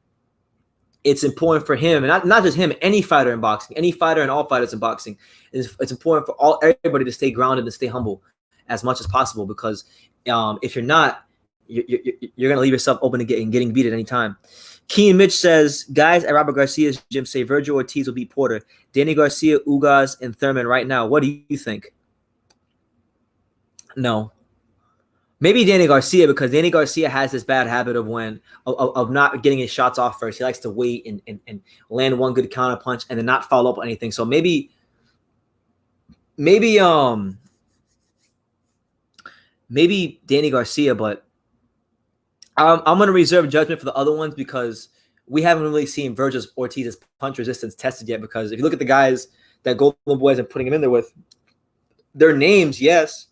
Speaker 1: it's important for him, and not just him, any fighter in boxing, any fighter and all fighters in boxing, it's important for everybody to stay grounded and stay humble as much as possible, because if you're not, you're going to leave yourself open to getting beat at any time. Keen Mitch says, guys at Robert Garcia's gym say Virgil Ortiz will beat Porter. Danny Garcia, Ugas, and Thurman right now. What do you think? No. Maybe Danny Garcia, because Danny Garcia has this bad habit of not getting his shots off first. He likes to wait and land one good counter punch and then not follow up on anything. So maybe Danny Garcia, but I'm going to reserve judgment for the other ones because we haven't really seen Virgil Ortiz's punch resistance tested yet. Because if you look at the guys that Golden Boys are putting him in there with, their names, yes,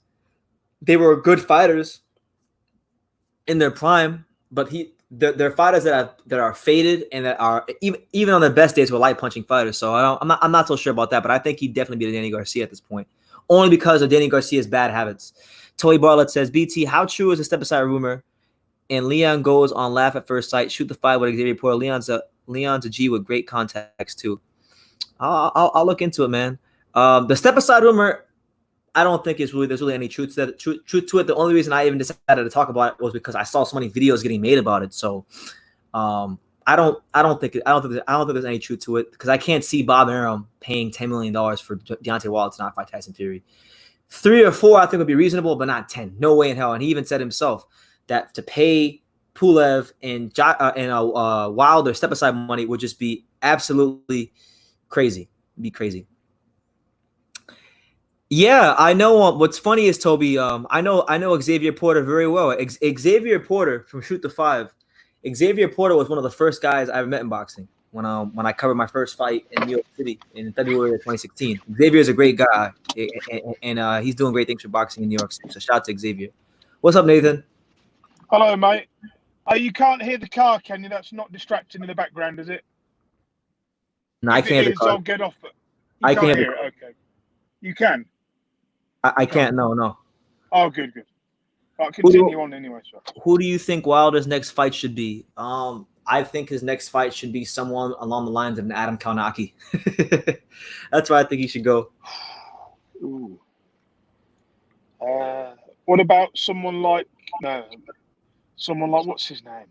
Speaker 1: they were good fighters in their prime, but they're fighters that are faded and that are even on their best days were light punching fighters. So I'm not so sure about that, but I think he'd definitely beat Danny Garcia at this point, only because of Danny Garcia's bad habits. Toey Bartlett says, BT, how true is the step aside rumor? And Leon goes on laugh at first sight, shoot the fight with Xavier Porter. Leon's a G with great context too. I'll look into it, man. The step aside rumor, I don't think there's really any truth to that. Truth to it. The only reason I even decided to talk about it was because I saw so many videos getting made about it. So I don't think there's any truth to it, because I can't see Bob Arum paying $10 million for Deontay Wilder to not fight Tyson Fury. 3 or 4 I think would be reasonable, but not 10. No way in hell. And he even said himself that to pay Pulev and Wilder step aside money would just be absolutely crazy. It'd be crazy. Yeah, I know. What's funny is, Toby, I know Xavier Porter very well. Xavier Porter from Shoot the 5. Xavier Porter was one of the first guys I ever met in boxing when I covered my first fight in New York City in February of 2016. Xavier is a great guy, and he's doing great things for boxing in New York City. So shout out to Xavier. What's up, Nathan?
Speaker 5: Hello, mate. You can't hear the car, can you? That's not distracting in the background, is it?
Speaker 1: No, I can't hear the car.
Speaker 5: I'll get off it.
Speaker 1: I can't
Speaker 5: hear it. Okay. You can?
Speaker 1: I can't. No.
Speaker 5: Oh, good. Right, continue on anyway, sir.
Speaker 1: Who do you think Wilder's next fight should be? I think his next fight should be someone along the lines of an Adam Kaunaki. That's where I think he should go.
Speaker 5: Ooh. What about someone like what's his name?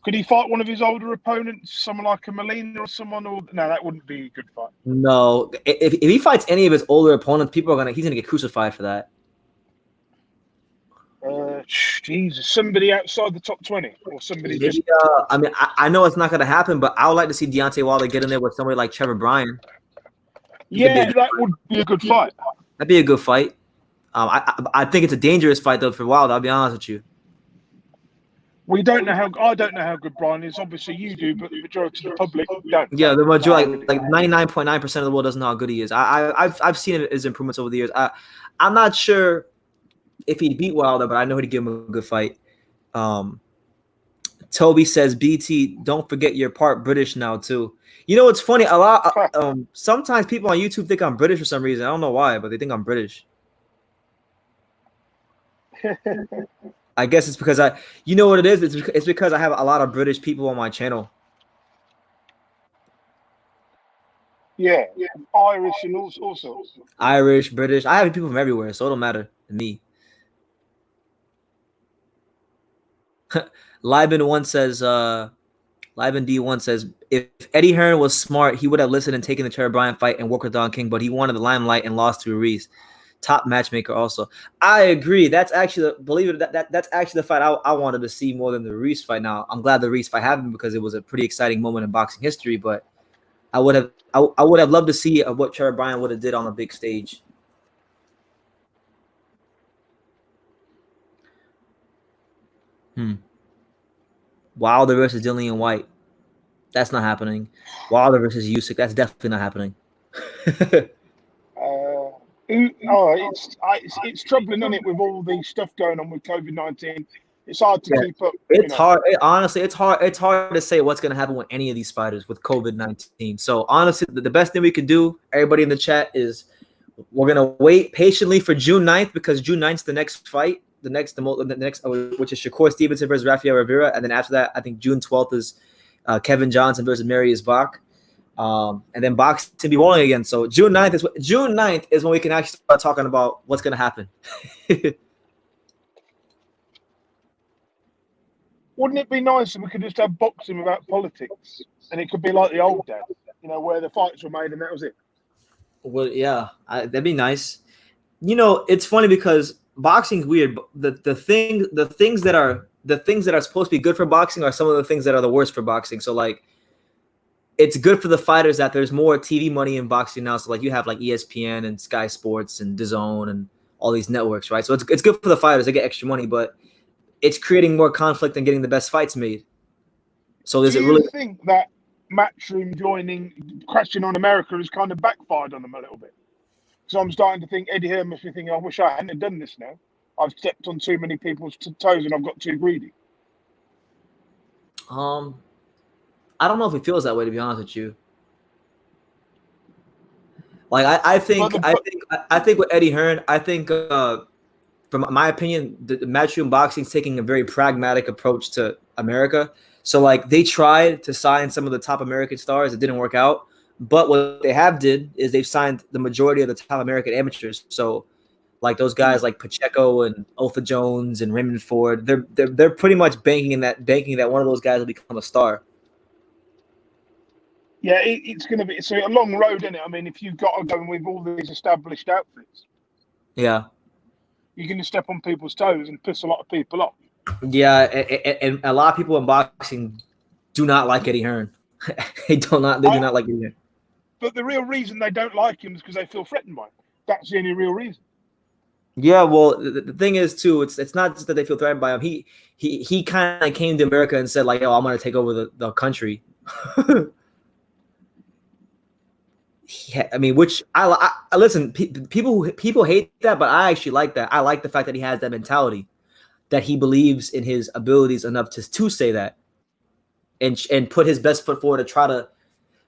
Speaker 5: Could he fight one of his older opponents, someone like a Molina or someone? Or no, that wouldn't be a good fight.
Speaker 1: No, if he fights any of his older opponents, he's gonna get crucified for that.
Speaker 5: Jesus, somebody outside the top 20 or somebody
Speaker 1: Maybe,
Speaker 5: just.
Speaker 1: I mean, I know it's not gonna happen, but I would like to see Deontay Wilder get in there with somebody like Trevor Bryan.
Speaker 5: Yeah, that would be a good fight.
Speaker 1: That'd be a good fight. I think it's a dangerous fight though for Wilder. I'll be honest with you.
Speaker 5: I don't know how good Bryan is. Obviously, you do, but the majority of the public don't.
Speaker 1: Yeah, the majority, like 99.9% of the world doesn't know how good he is. I've seen his improvements over the years. I'm not sure if he'd beat Wilder, but I know he'd give him a good fight. Toby says, BT, don't forget you're part British now too. You know what's funny? Sometimes people on YouTube think I'm British for some reason. I don't know why, but they think I'm British. I guess it's because you know what it is? It's because I have a lot of British people on my channel.
Speaker 5: Yeah. Irish and all sorts.
Speaker 1: Irish, British. I have people from everywhere, so it don't matter to me. Liben one says, Liben D1 says, if Eddie Hearn was smart, he would have listened and taken the Terry Bryan fight and worked with Don King, but he wanted the limelight and lost to Reese. Top matchmaker also. I agree. That's actually, believe it, that's actually the fight I wanted to see more than the Reese fight. Now, I'm glad the Reese fight happened because it was a pretty exciting moment in boxing history, but I would have loved to see what Terry Bryan would have did on a big stage. Wilder versus Dillian White. That's not happening. Wilder versus Usyk. That's definitely not happening.
Speaker 5: It's troubling, isn't it, with all the stuff going on with COVID-19. It's hard to keep up.
Speaker 1: It's hard. Honestly, it's hard. It's hard to say what's going to happen with any of these fighters with COVID-19. So honestly, the best thing we could do, everybody in the chat, is we're going to wait patiently for June 9th because June 9th is the next fight. The next, which is Shakur Stevenson versus Rafael Rivera, and then after that, I think June 12th is Kevin Johnson versus Marius Vach, and then boxing be rolling again. So June 9th is when we can actually start talking about what's going to happen.
Speaker 5: Wouldn't it be nice if we could just have boxing without politics, and it could be like the old days, where the fights were made and that was it?
Speaker 1: Well, yeah, that'd be nice. It's funny because boxing's weird. The things that are supposed to be good for boxing are some of the things that are the worst for boxing. So like, it's good for the fighters that there's more TV money in boxing now. So like, you have like ESPN and Sky Sports and DAZN and all these networks, right? So it's good for the fighters. They get extra money, but it's creating more conflict and getting the best fights made. So
Speaker 5: Do you think that Matchroom crashing on America has kind of backfired on them a little bit? So I'm starting to think Eddie Hearn must be thinking, I wish I hadn't done this now. I've stepped on too many people's toes and I've got too greedy.
Speaker 1: I don't know if it feels that way, to be honest with you. Like I think with Eddie Hearn, I think from my opinion, the Matchroom Boxing is taking a very pragmatic approach to America. So like, they tried to sign some of the top American stars. It didn't work out. But what they have did is they've signed the majority of the top American amateurs. So like those guys like Pacheco and Otha Jones and Raymond Ford, they're pretty much banking that one of those guys will become a star.
Speaker 5: Yeah, it's going to be a long road, isn't it? I mean, if you've got to go with all these established outfits,
Speaker 1: yeah,
Speaker 5: you're going to step on people's toes and piss a lot of people off.
Speaker 1: Yeah, and a lot of people in boxing do not like Eddie Hearn. They do not like Eddie Hearn.
Speaker 5: But the real reason they don't like him is because they feel threatened by him. That's the only real reason.
Speaker 1: Yeah, well, the thing is too, it's not just that they feel threatened by him. He kind of came to America and said like, "Oh, I'm going to take over the country." Yeah, I mean, which I listen. People hate that, but I actually like that. I like the fact that he has that mentality, that he believes in his abilities enough to say that, and put his best foot forward to try to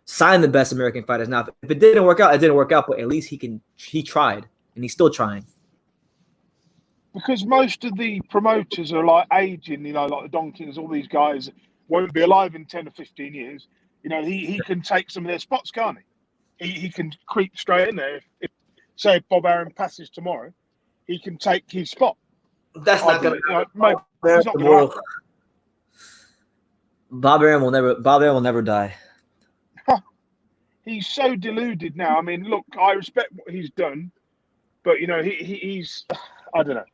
Speaker 1: sign the best American fighters. Now, if it didn't work out, it didn't work out. But at least he tried, and he's still trying.
Speaker 5: Because most of the promoters are like aging, like the Donkins, all these guys won't be alive in 10 or 15 years. He can take some of their spots, can't he? He can creep straight in there. If say Bob Arum passes tomorrow, he can take his spot.
Speaker 1: That's not going to
Speaker 5: happen.
Speaker 1: Bob Arum will never die.
Speaker 5: He's so deluded now. I mean, look, I respect what he's done, but he's I don't know.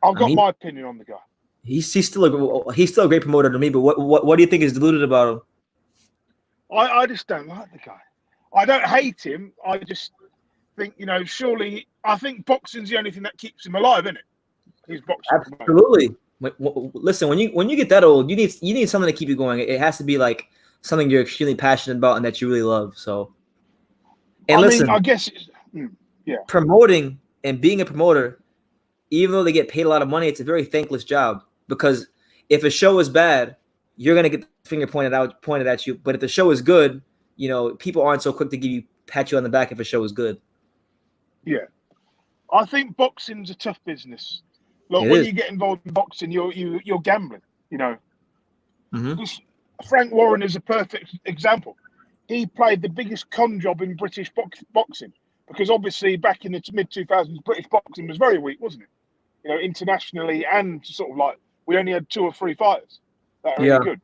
Speaker 5: I've got my opinion on the guy.
Speaker 1: He's still a great promoter to me, but what do you think is deluded about him?
Speaker 5: I just don't like the guy. I don't hate him. I just think, surely I think boxing's the only thing that keeps him alive, isn't it? He's boxing.
Speaker 1: Absolutely. Listen, when you get that old, you need something to keep you going. It has to be like something you're extremely passionate about and that you really love. So, and listen,
Speaker 5: I guess,
Speaker 1: promoting and being a promoter, even though they get paid a lot of money, it's a very thankless job, because if a show is bad, you're gonna get the finger pointed at you. But if the show is good, people aren't so quick to pat you on the back if a show is good.
Speaker 5: Yeah, I think boxing's a tough business. Look, when you get involved in boxing, you're gambling.
Speaker 1: Mm-hmm.
Speaker 5: Frank Warren is a perfect example. He played the biggest con job in British boxing, because obviously back in the mid 2000s, British boxing was very weak, wasn't it? Internationally and sort of like we only had 2 or 3 fighters that are really good.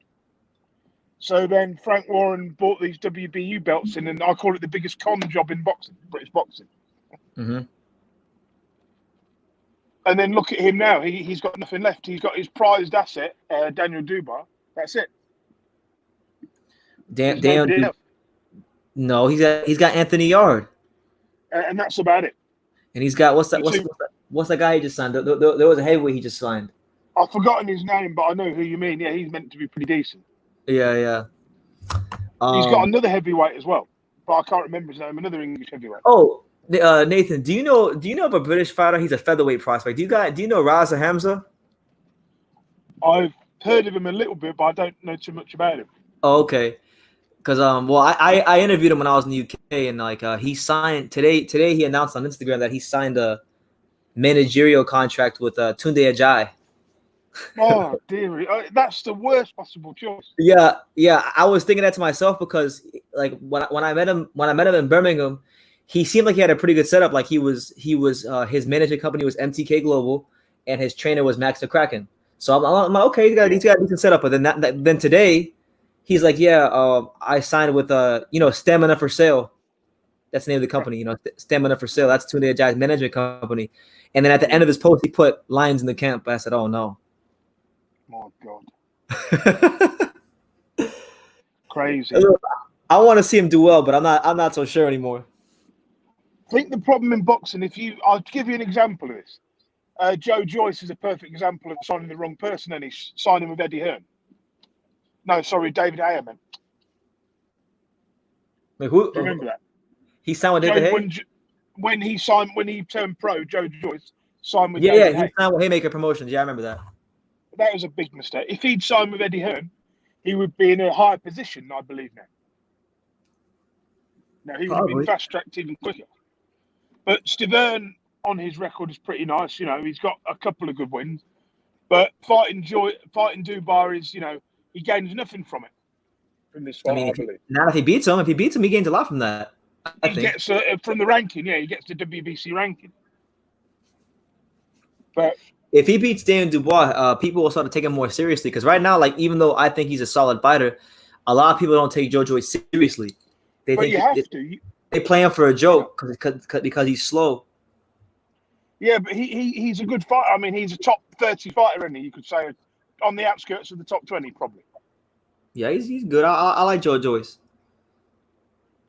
Speaker 5: So then Frank Warren bought these WBU belts in, and I call it the biggest con job in boxing, British boxing.
Speaker 1: Mm-hmm.
Speaker 5: And then look at him now. He's got nothing left. He's got his prized asset, Daniel Dubois. That's it.
Speaker 1: No, he's got Anthony Yard,
Speaker 5: and that's about it.
Speaker 1: And he's got what's that guy he just signed? There was a heavyweight he just signed.
Speaker 5: I've forgotten his name, but I know who you mean. Yeah, he's meant to be pretty decent.
Speaker 1: Yeah.
Speaker 5: He's got another heavyweight as well, but I can't remember his name. Another English heavyweight.
Speaker 1: Oh, Nathan, do you know of a British fighter? He's a featherweight prospect. Do you know Raza Hamza?
Speaker 5: I've heard of him a little bit, but I don't know too much about him.
Speaker 1: Oh, okay. Because I interviewed him when I was in the UK, and like he signed today. Today he announced on Instagram that he signed a managerial contract with Tunde Ajayi.
Speaker 5: Oh dear, that's the worst possible choice.
Speaker 1: Yeah. I was thinking that to myself because like when I met him in Birmingham, he seemed like he had a pretty good setup. Like his management company was MTK Global, and his trainer was Max the Kraken. So I'm like, okay, he's got a decent setup. But then today, he's like, I signed with Stamina for Sale. That's the name of the company, Stamina for Sale. That's Tunde Ajayi's management company. And then at the end of his post, he put Lions in the camp. I said, oh no.
Speaker 5: Oh God. Crazy.
Speaker 1: I want to see him do well, but I'm not so sure anymore.
Speaker 5: I think the problem in boxing, I'll give you an example of this. Joe Joyce is a perfect example of signing the wrong person, and he's signing with Eddie Hearn. No, sorry, David Ayer, man.
Speaker 1: Wait, who?
Speaker 5: Remember that?
Speaker 1: He signed with David Ayer?
Speaker 5: When he turned pro, Joe Joyce signed with
Speaker 1: David Ayer. He signed with Haymaker Promotions. Yeah, I remember that.
Speaker 5: That was a big mistake. If he'd signed with Eddie Hearn, he would be in a higher position, I believe now. Now, he would have been fast-tracked even quicker. But Stiverne, on his record, is pretty nice. He's got a couple of good wins. But fighting Dubois is, he gains nothing from it. From this fight, I believe.
Speaker 1: Not if he beats him. If he beats him, he gains a lot from that.
Speaker 5: He gets from the ranking, he gets the WBC ranking. But
Speaker 1: if he beats Daniel Dubois, people will start to take him more seriously. Because right now, like even though I think he's a solid fighter, a lot of people don't take Joe Joyce seriously. They play him for a joke because he's slow.
Speaker 5: Yeah, but he's a good fighter. I mean, he's a top 30 fighter, isn't he? You could say on the outskirts of the top 20, probably.
Speaker 1: Yeah, he's good. I like Joe Joyce.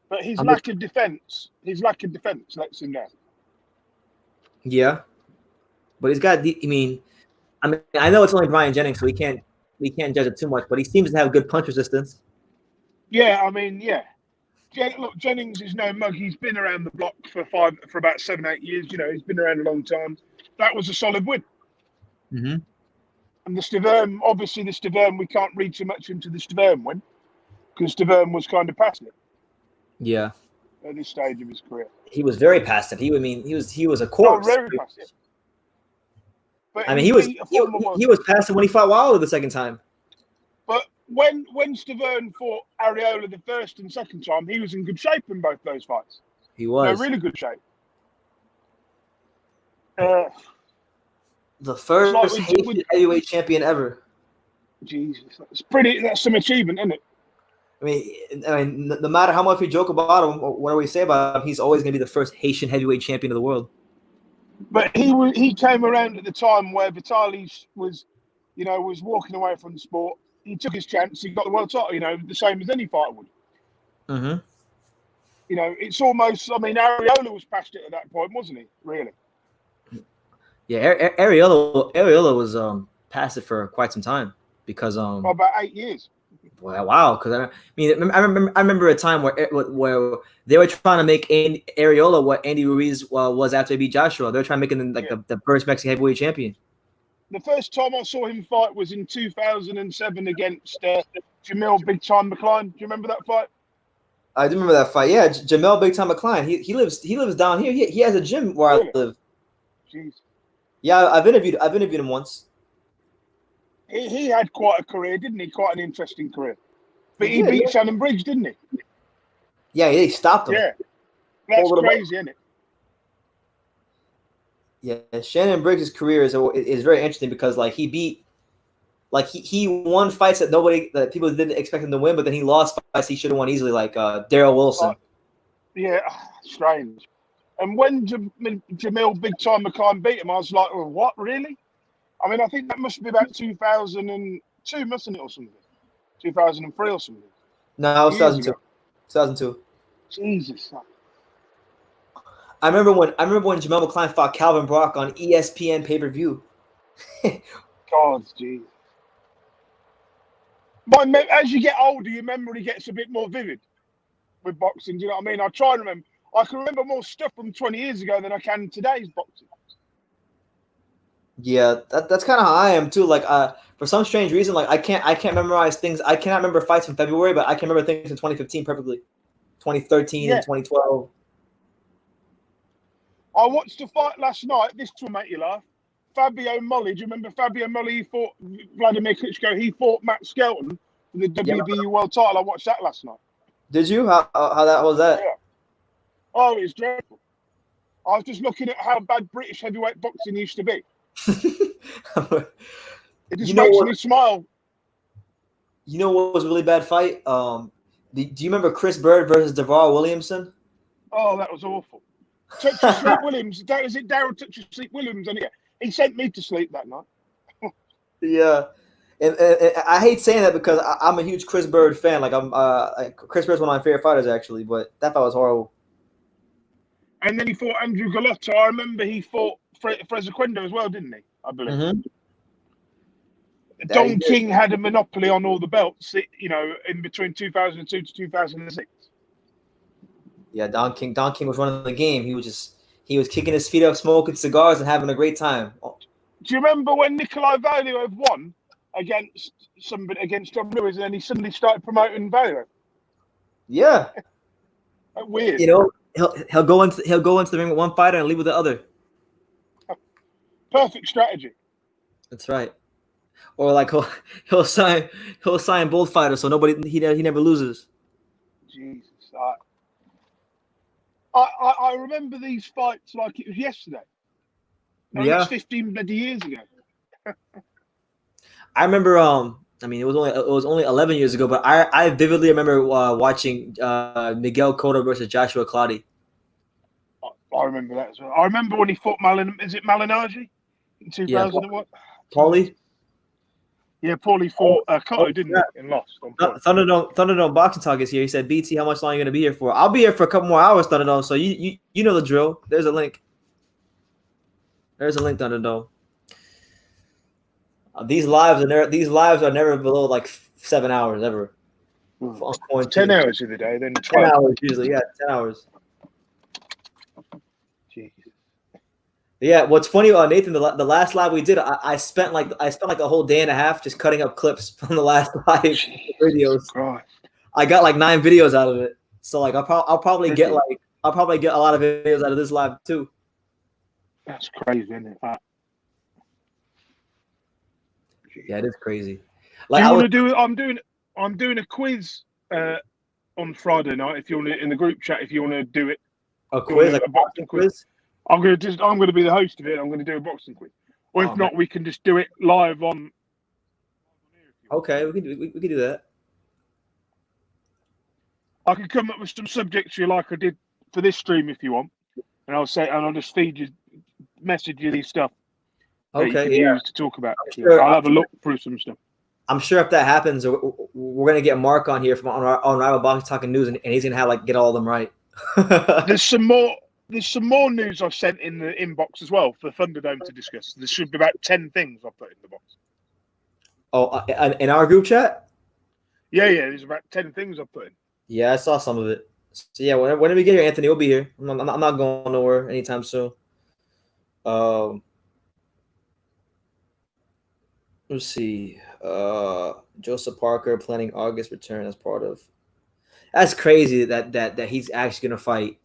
Speaker 5: But his lack of defense lets him down.
Speaker 1: Yeah. But he's got. I know it's only Brian Jennings, so we can't judge it too much. But he seems to have good punch resistance.
Speaker 5: Yeah, yeah. Look, Jennings is no mug. He's been around the block for about 7-8 years. He's been around a long time. That was a solid win.
Speaker 1: Mm-hmm.
Speaker 5: And the Stiverne, we can't read too much into the Stiverne win because Stiverne was kind of passive.
Speaker 1: Yeah.
Speaker 5: At this stage of his career,
Speaker 1: he was very passive. He was a corpse.
Speaker 5: Oh, very passive.
Speaker 1: But he was passive when he fought Wilder the second time.
Speaker 5: But when Stiverne fought Areola the first and second time, he was in good shape in both those fights.
Speaker 1: He was.
Speaker 5: Really good shape.
Speaker 1: The first heavyweight champion ever.
Speaker 5: Jesus, that's some achievement, isn't it?
Speaker 1: I mean, no matter how much we joke about him or whatever we say about him, he's always going to be the first Haitian heavyweight champion of the world.
Speaker 5: But he came around at the time where Vitaly was walking away from the sport. He took his chance. He got the world title. The same as any fighter would.
Speaker 1: Mm-hmm.
Speaker 5: It's almost. I mean, Areola was past it at that point, wasn't he? Really?
Speaker 1: Yeah, Areola was past it for quite some time because
Speaker 5: about 8 years.
Speaker 1: Wow, because I remember a time where they were trying to make Areola what Andy Ruiz was after he beat Joshua. They were trying to make him the first Mexican heavyweight champion.
Speaker 5: The first time I saw him fight was in 2007 against Jamil Big Time McCline. Do you remember that fight?
Speaker 1: I do remember that fight. Yeah, Jamil Big Time McCline. He lives down here. He has a gym where I live.
Speaker 5: Jeez.
Speaker 1: Yeah, I've interviewed him once.
Speaker 5: He had quite a career, didn't he? Quite an interesting career. But he beat Shannon Briggs, didn't he?
Speaker 1: Yeah, he stopped him.
Speaker 5: Yeah, that's crazy, isn't it?
Speaker 1: Yeah, Shannon Briggs' career is very interesting because like he beat Like he won fights that people didn't expect him to win, but then he lost fights he should have won easily, like Daryl Wilson.
Speaker 5: Yeah, strange. And when Jamil Big Time McKine beat him, I was like, well, what, really? I mean, I think that must be about 2002, mustn't it, or something? 2003 or something.
Speaker 1: No, 2002. 2002.
Speaker 5: Jesus.
Speaker 1: I remember when Jamel McCline fought Calvin Brock on ESPN pay-per-view.
Speaker 5: God, jeez. As you get older, your memory gets a bit more vivid with boxing. Do you know what I mean? I try and remember. I can remember more stuff from 20 years ago than I can today's boxing.
Speaker 1: Yeah, that's kind of how I am too. Like, for some strange reason, like I can't memorize things. I cannot remember fights from February, but I can remember things in 2015 perfectly, 2013 and 2012.
Speaker 5: I watched a fight last night. This will make you laugh. Fabio Molly. Do you remember Fabio Molly? He fought Vladimir Klitschko. He fought Matt Skelton for the WBU World Title. I watched that last night.
Speaker 1: Did you? How that was that?
Speaker 5: Yeah. Oh, it was dreadful. I was just looking at how bad British heavyweight boxing used to be. It just makes me smile.
Speaker 1: You know what was a really bad fight? Do you remember Chris Bird versus DeVar Williamson?
Speaker 5: Oh, that was awful. Touch of Sleep Williams. Is it Daryl Touch of Sleep Williams? And he sent me to sleep that night.
Speaker 1: Yeah. And I hate saying that because I'm a huge Chris Bird fan. Like Chris Bird's one of my favorite fighters, actually. But that fight was horrible.
Speaker 5: And then he fought Andrew Galotto. I remember he fought Frezequendo as well, didn't he? I believe.
Speaker 1: Mm-hmm.
Speaker 5: Don King had a monopoly on all the belts, in between 2002 to 2006.
Speaker 1: Yeah, Don King was running the game. He was kicking his feet up, smoking cigars, and having a great time.
Speaker 5: Do you remember when Nikolai Valiev won against John Lewis, and then he suddenly started promoting Valiev?
Speaker 1: Yeah.
Speaker 5: Weird.
Speaker 1: He'll go into the ring with one fighter and leave with the other.
Speaker 5: Perfect strategy.
Speaker 1: That's right. Or like he'll sign both fighters so he never loses.
Speaker 5: Jesus. I remember these fights like it was yesterday.
Speaker 1: Yeah.
Speaker 5: It's 15 bloody years ago.
Speaker 1: I remember I mean it was only 11 years ago, but I vividly remember watching Miguel Cotto versus Joshua Clottey.
Speaker 5: I remember that as well. I remember when he fought Malignaggi in 2000 and what?
Speaker 1: Paulie?
Speaker 5: Yeah, Paulie fought Cotto, didn't he? And lost.
Speaker 1: Thunderdome Boxing Talk is here. He said, BT, how much longer are you going to be here for? I'll be here for a couple more hours, Thunderdome. So you know the drill. There's a link. Thunderdome. These lives are never below like 7 hours ever.
Speaker 5: 10 hours of the day, then 12
Speaker 1: hours usually. Yeah, 10 hours.
Speaker 5: Jeez.
Speaker 1: Yeah, what's funny, Nathan, the last live we did, I spent like a whole day and a half just cutting up clips from the last live videos.
Speaker 5: Christ.
Speaker 1: I got like 9 videos out of it. So like I'll probably get a lot of videos out of this live too.
Speaker 5: That's crazy, isn't it?
Speaker 1: Yeah, it is crazy. Like
Speaker 5: I'm doing a quiz on Friday night. If you want to, in the group chat, if you want to do it.
Speaker 1: A quiz, like a boxing quiz.
Speaker 5: I'm going to be the host of it. I'm going to do a boxing quiz. Or if not, we can just do it live on.
Speaker 1: Okay, we can do that.
Speaker 5: I can come up with some subjects you like I did for this stream if you want, and I'll just message you these stuff.
Speaker 1: Okay,
Speaker 5: use to talk about. I'll have a look through some stuff.
Speaker 1: I'm sure if that happens, we're gonna get Mark on here from Unrivaled Boxing Talking News, and he's gonna have get all of them right.
Speaker 5: There's some more news I've sent in the inbox as well for Thunderdome to discuss. There should be about 10 things I put in the box.
Speaker 1: Oh, in our group chat?
Speaker 5: Yeah. There's about 10 things I put in.
Speaker 1: Yeah, I saw some of it. So yeah, whenever we get here, Anthony, we'll be here. I'm not going nowhere anytime soon. Let's see. Joseph Parker planning August return as part of. That's crazy that he's actually gonna fight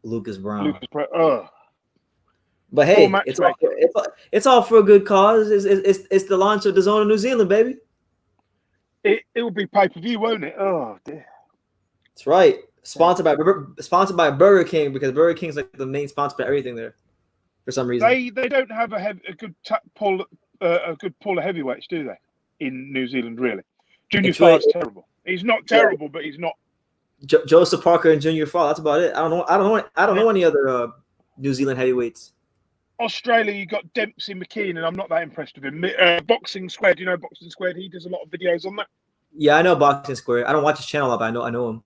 Speaker 1: Lucas Brown. But hey, it's all for a good cause. It's the launch of the Zone of New Zealand, baby.
Speaker 5: It will be pay-per-view, won't it? Oh dear.
Speaker 1: That's right. Sponsored by Burger King, because Burger King's like the main sponsor for everything there. For some reason,
Speaker 5: they don't have a good pool of heavyweights, do they? in New Zealand, really. Junior
Speaker 1: It's really-
Speaker 5: Far's terrible. He's not terrible, but he's not.
Speaker 1: Joseph Parker and Junior Fall. That's about it. I don't know any other New Zealand heavyweights.
Speaker 5: Australia, you got Dempsey McKean, and I'm not that impressed with him. Boxing Squared, you know Boxing Squared? He does a lot of videos on that.
Speaker 1: Yeah, I know Boxing Square. I don't watch his channel up. I know him.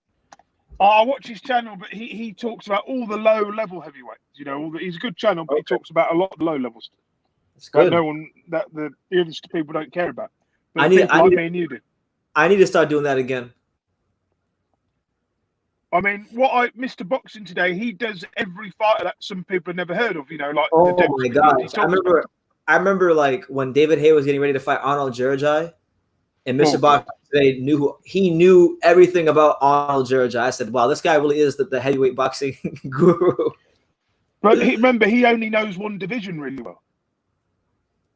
Speaker 5: I watch his channel, but he talks about all the low level heavyweights. You know, he's a good channel, but he talks about a lot of the low levels.
Speaker 1: It's good.
Speaker 5: No one that the other people don't care about. But
Speaker 1: I need
Speaker 5: me and you do.
Speaker 1: I need to start doing that again.
Speaker 5: I mean, Mr. Boxing today, he does every fighter that some people have never heard of. You know, like
Speaker 1: Oh
Speaker 5: the Dempsey
Speaker 1: my
Speaker 5: McKean.
Speaker 1: gosh! I remember like when David Hay was getting ready to fight Arnold Jurajai, and Mr. Boxing today knew everything about Arnold Jurajai. I said, "Wow, this guy really is the heavyweight boxing guru."
Speaker 5: But remember, he only knows one division really well.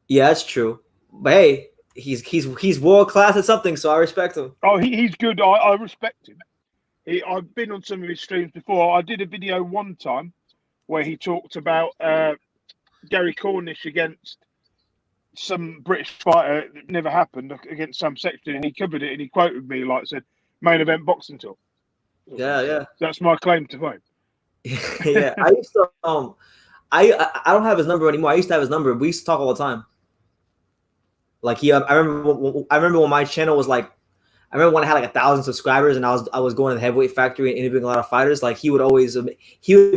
Speaker 1: Yeah, that's true. But hey, he's world class at something, so I respect him.
Speaker 5: Oh, he's good. I respect him. I've been on some of his streams before. I did a video one time where he talked about Gary Cornish against some British fighter that never happened against Sam Sexton, and he covered it and he quoted me like said, "Main event boxing talk."
Speaker 1: Yeah.
Speaker 5: That's my claim to fame.
Speaker 1: Yeah, I used to I don't have his number anymore. I used to have his number. We used to talk all the time. Like I remember when my channel was like, I remember when I had like 1,000 subscribers and I was going to the Heavyweight Factory and interviewing a lot of fighters. Like he would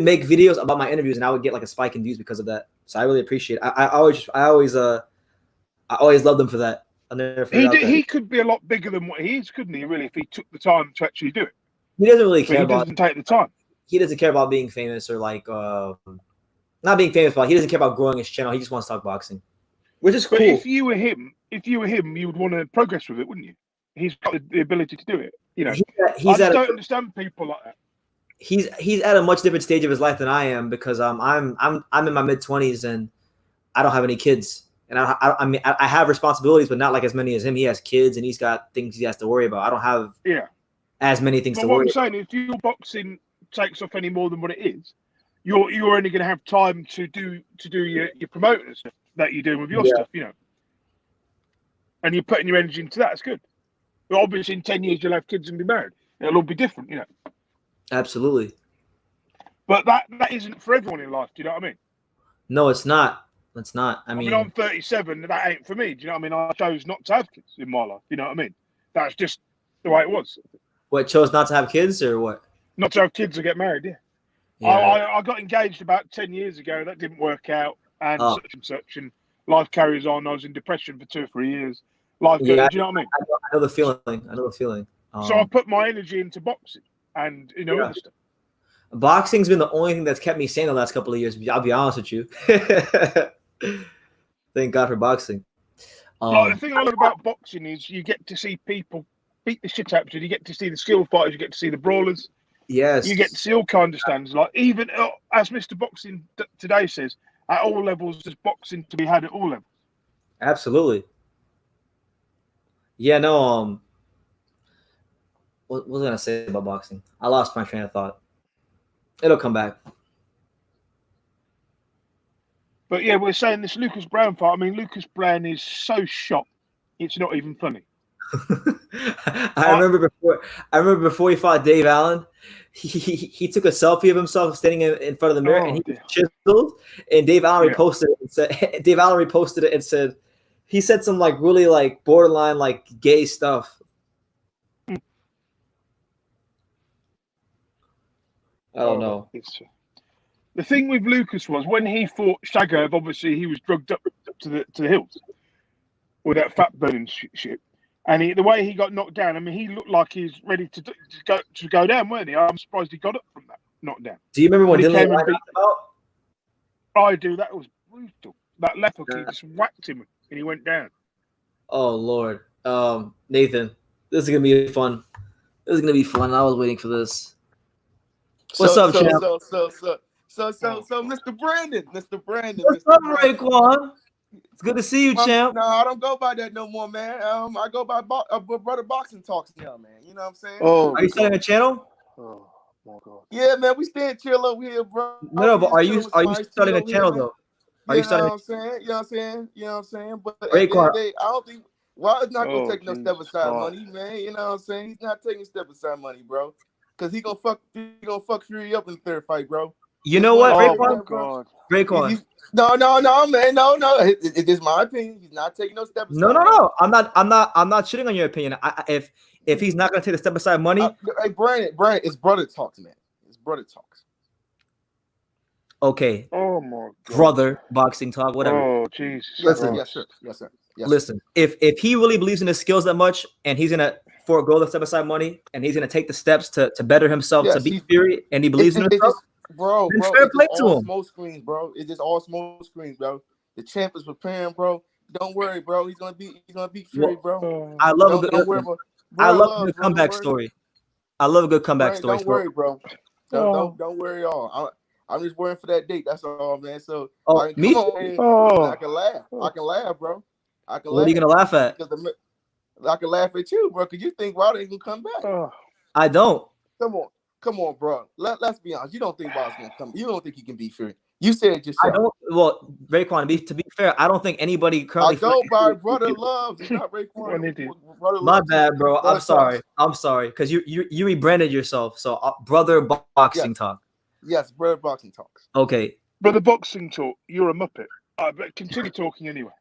Speaker 1: make videos about my interviews and I would get like a spike in views because of that. So I really appreciate it. I always loved him for that. I'll never forget that.
Speaker 5: He could be a lot bigger than what he is, couldn't he? Really, if he took the time to actually do it.
Speaker 1: He doesn't really care
Speaker 5: He
Speaker 1: about.
Speaker 5: doesn't take the time.
Speaker 1: He doesn't care about being famous or like not being famous, but he doesn't care about growing his channel. He just wants to talk boxing, which is cool.
Speaker 5: But if you were him, you would want to progress with it, wouldn't you? He's got the ability to do it. You know, I don't understand people like that.
Speaker 1: He's at a much different stage of his life than I am because I'm in my mid-20s and I don't have any kids. And I mean I have responsibilities, but not like as many as him. He has kids and he's got things he has to worry about. I don't have as many things to worry about.
Speaker 5: What I'm saying, if your boxing takes off any more than what it is, you're only going to have time to do your promoting stuff that you're doing with your stuff, you know. And you're putting your energy into that. It's good. But obviously, in 10 years, you'll have kids and be married. It'll all be different, you know.
Speaker 1: Absolutely.
Speaker 5: But that isn't for everyone in life. Do you know what I mean?
Speaker 1: No, it's not. It's not. I mean,
Speaker 5: I'm 37. That ain't for me. Do you know what I mean? I chose not to have kids in my life. You know what I mean? That's just the way it was.
Speaker 1: What, chose not to have kids or what?
Speaker 5: Not to have kids or get married, yeah. I got engaged about 10 years ago. That didn't work out. And such and such. And life carries on. I was in depression for 2 or 3 years. Life goes, do you know what I mean?
Speaker 1: I know the feeling.
Speaker 5: So I put my energy into boxing and, you know, other stuff.
Speaker 1: Boxing's been the only thing that's kept me sane the last couple of years. I'll be honest with you. Thank God for boxing.
Speaker 5: The thing I love about boxing is you get to see people beat the shit out of you. You get to see the skilled fighters. You get to see the brawlers.
Speaker 1: Yes.
Speaker 5: You get to see all kinds of standards. Like even as Mr. Boxing today says, at all levels, there's boxing to be had at all levels.
Speaker 1: Absolutely. Yeah, no. What was I gonna say about boxing? I lost my train of thought. It'll come back.
Speaker 5: But yeah, we're saying this Lucas Brown fight. I mean, Lucas Brown is so shot, it's not even funny.
Speaker 1: I remember before he fought Dave Allen, he took a selfie of himself standing in front of the mirror and he was chiseled. And Dave Allen reposted it and said he said some like really like borderline like gay stuff. I don't know.
Speaker 5: The thing with Lucas was when he fought Shagov, obviously he was drugged up to the hills with that fat burning shit. And the way he got knocked down, I mean, he looked like he's ready to go down, weren't he? I'm surprised he got up from that knockdown.
Speaker 1: Do you remember when Dylan
Speaker 5: came and beat I do. That was brutal. That left hook, he just whacked him and he went down.
Speaker 1: Oh Lord, Nathan, this is gonna be fun. I was waiting for this. What's up, champ?
Speaker 11: So, Mr. Brandon.
Speaker 1: What's up, Raekwon? It's good to see you, champ.
Speaker 11: No, I don't go by that no more, man. I go by Brother Boxing Talks now, man. You know what I'm saying?
Speaker 1: Oh, are you starting a channel?
Speaker 11: Oh my God. Yeah, man, we staying chill over here, bro.
Speaker 1: No, but are you starting a channel though? Are you starting?
Speaker 11: You know what I'm saying? But
Speaker 1: Raekwon,
Speaker 11: I don't think Wilder's not gonna
Speaker 7: Oh,
Speaker 11: take no
Speaker 7: Jesus
Speaker 11: step aside
Speaker 7: Christ.
Speaker 11: money, man. You know what I'm saying? He's not taking step aside money, bro. Cause he gonna fuck Fury up in the third fight, bro.
Speaker 1: You know what,
Speaker 7: Oh my
Speaker 1: Raekwon?
Speaker 7: God.
Speaker 1: Raekwon.
Speaker 11: No, man, no. It is my opinion. He's not taking no step aside.
Speaker 1: No. I'm not shitting on your opinion. If he's not gonna take the step aside money,
Speaker 11: hey, Brandon, it's brother talks, man. It's brother talks.
Speaker 1: okay,
Speaker 7: Oh my God.
Speaker 1: brother boxing talk, whatever.
Speaker 7: Oh Jesus
Speaker 11: Yes,
Speaker 7: Christ.
Speaker 11: sir. Yes, sir.
Speaker 1: Listen, if he really believes in his skills that much, and he's gonna forego the step aside money, and he's gonna take the steps to better himself, to beat Fury, and he believes in himself,
Speaker 11: bro,
Speaker 1: then fair play to
Speaker 11: all
Speaker 1: him.
Speaker 11: smoke screens, bro. It's just all smoke screens, bro. The champ is preparing, bro. Don't worry, bro. He's gonna beat Fury, bro.
Speaker 1: I love a
Speaker 11: Don't worry, bro.
Speaker 1: I love a good comeback story. I love a good comeback story.
Speaker 11: Don't worry, bro. Don't worry at all. I'm just worrying for that date. That's all, man. So
Speaker 1: me
Speaker 11: come on, man. I can laugh, bro. I can laugh.
Speaker 1: What are you gonna laugh at?
Speaker 11: I can laugh at you, bro, because you think Wilder ain't gonna come back.
Speaker 1: I don't.
Speaker 11: Come on, bro. Let's be honest. You don't think Wilder's gonna come. You don't think he can beat Fury. You said it yourself.
Speaker 1: I don't. Well, Raekwon, to be fair, I don't think anybody currently.
Speaker 11: I go by brother loves. It's not Raekwon.
Speaker 1: My bad, bro. I'm sorry. Because you rebranded yourself. So brother boxing talk.
Speaker 11: Yes, brother boxing talks.
Speaker 1: Okay.
Speaker 3: Brother boxing talk. You're a muppet. But continue talking anyway.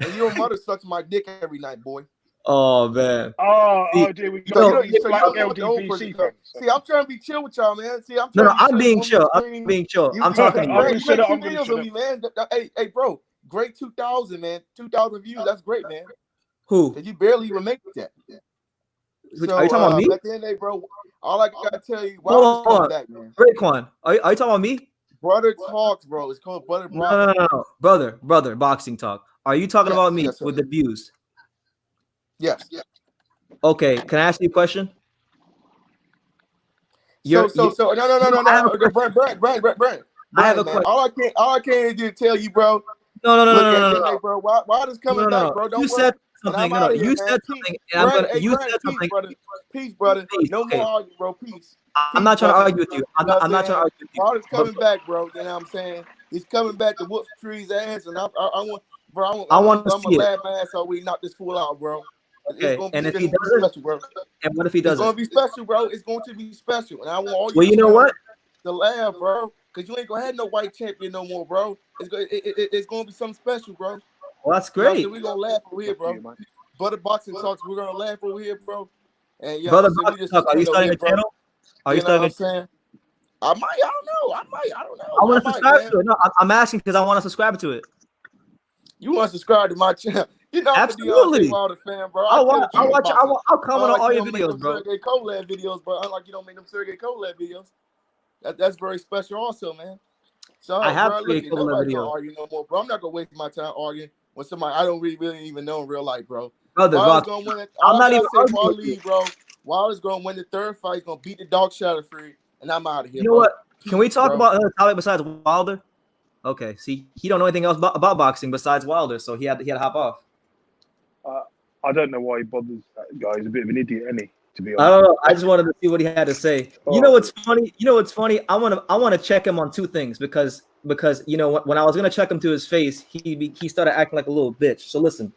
Speaker 11: And your mother sucks my dick every night, boy.
Speaker 1: Oh man.
Speaker 3: Oh dear, we got LDBC fans.
Speaker 11: See, I'm trying to be chill with y'all, man. See,
Speaker 1: I'm being chill. I'm being chill. I'm talking to you.
Speaker 11: Great videos of me, man. Hey, bro. Great 2,000, man. 2,000 views. That's great, man.
Speaker 1: Who?
Speaker 11: You barely even make that.
Speaker 1: So, are you talking about me?
Speaker 11: At the end of the day, bro, all I gotta tell you,
Speaker 1: hold on.
Speaker 11: back, man.
Speaker 1: Raekwon, are you talking about me?
Speaker 11: Brother talks, bro. It's called brother.
Speaker 1: No. Brother boxing talk. Are you talking about me with the views?
Speaker 11: Yes.
Speaker 1: Okay. Can I ask you a question?
Speaker 11: No. Brent.
Speaker 1: I have a question.
Speaker 11: All I can do is tell you, bro.
Speaker 1: No.
Speaker 11: Bro. Why this coming back, bro? Don't
Speaker 1: you said something. You said something. You said something.
Speaker 11: Peace, brother. No more arguing, bro. Peace.
Speaker 1: I'm not trying to argue with you. I'm not trying to argue with you.
Speaker 11: Wilder's coming back, bro. You know what I'm saying? He's coming back to whoop Tree's ass, and I want, bro. I'm gonna laugh my ass off. We knock this fool out, bro.
Speaker 1: Okay. And if he doesn't,
Speaker 11: special, bro.
Speaker 1: And what if he doesn't?
Speaker 11: It's gonna be special, bro. It's going to be special, and I want all you.
Speaker 1: Well, you know what?
Speaker 11: To laugh, bro, because you ain't gonna have no white champion no more, bro. It's gonna be something special, bro.
Speaker 1: Well, that's great.
Speaker 11: So we're gonna laugh over here, bro. Brother boxing talks. We're gonna laugh over here, bro. And yeah,
Speaker 1: brother boxing talk. Are you starting a channel? Are you starting?
Speaker 11: I might. I don't know.
Speaker 1: I want to subscribe to it. No, I'm asking because I want to subscribe to it.
Speaker 11: You want to subscribe to my channel? You know,
Speaker 1: absolutely.
Speaker 11: I'm a fan, bro.
Speaker 1: I'll comment on all your videos, bro.
Speaker 11: Sergey Kovalev videos, bro. Unlike you don't make them Sergey Kovalev videos. That's very special, also, man. So
Speaker 1: I have
Speaker 11: Sergey Kovalev videos. Argue no more, bro. I'm not gonna waste my time arguing with somebody I don't really even know in real life, bro.
Speaker 1: Brother,
Speaker 11: I'm not even arguing, bro. Wilder's gonna win the third fight. He's gonna beat the dog shot of Fury, and I'm out of here.
Speaker 1: You know what? Can we talk about another topic besides Wilder? Okay, see, he don't know anything else about boxing besides Wilder, so he had to hop off.
Speaker 3: I don't know why he bothers that guy. He's a bit of an idiot, isn't he? To be honest.
Speaker 1: I don't know. I just wanted to see what he had to say. You know what's funny? I want to check him on two things because you know when I was gonna check him to his face, he started acting like a little bitch. So listen.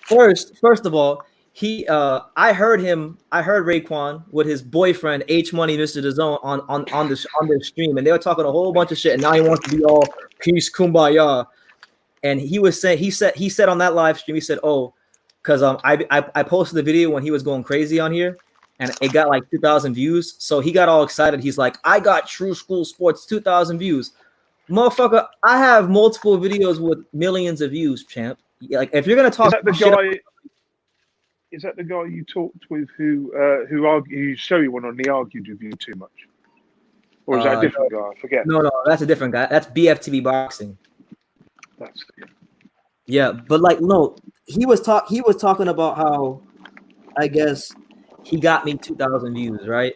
Speaker 1: First of all, I heard Raekwon with his boyfriend H Money, Mr. DAZN on their stream, and they were talking a whole bunch of shit. And now he wants to be all peace, kumbaya. And he said on that live stream, he said, "Oh, because I posted the video when he was going crazy on here, and it got like 2,000 views. So he got all excited. He's like, I got True School Sports 2,000 views, motherfucker. I have multiple videos with millions of views, champ. Like if you're gonna talk,
Speaker 3: is that the guy you talked with who argued? Show you one on the argued with you too much, or is that a different guy? I forget.
Speaker 1: No, that's a different guy. That's BFTB Boxing. Yeah, but like no, he was talking about how I guess he got me 2,000 views, right?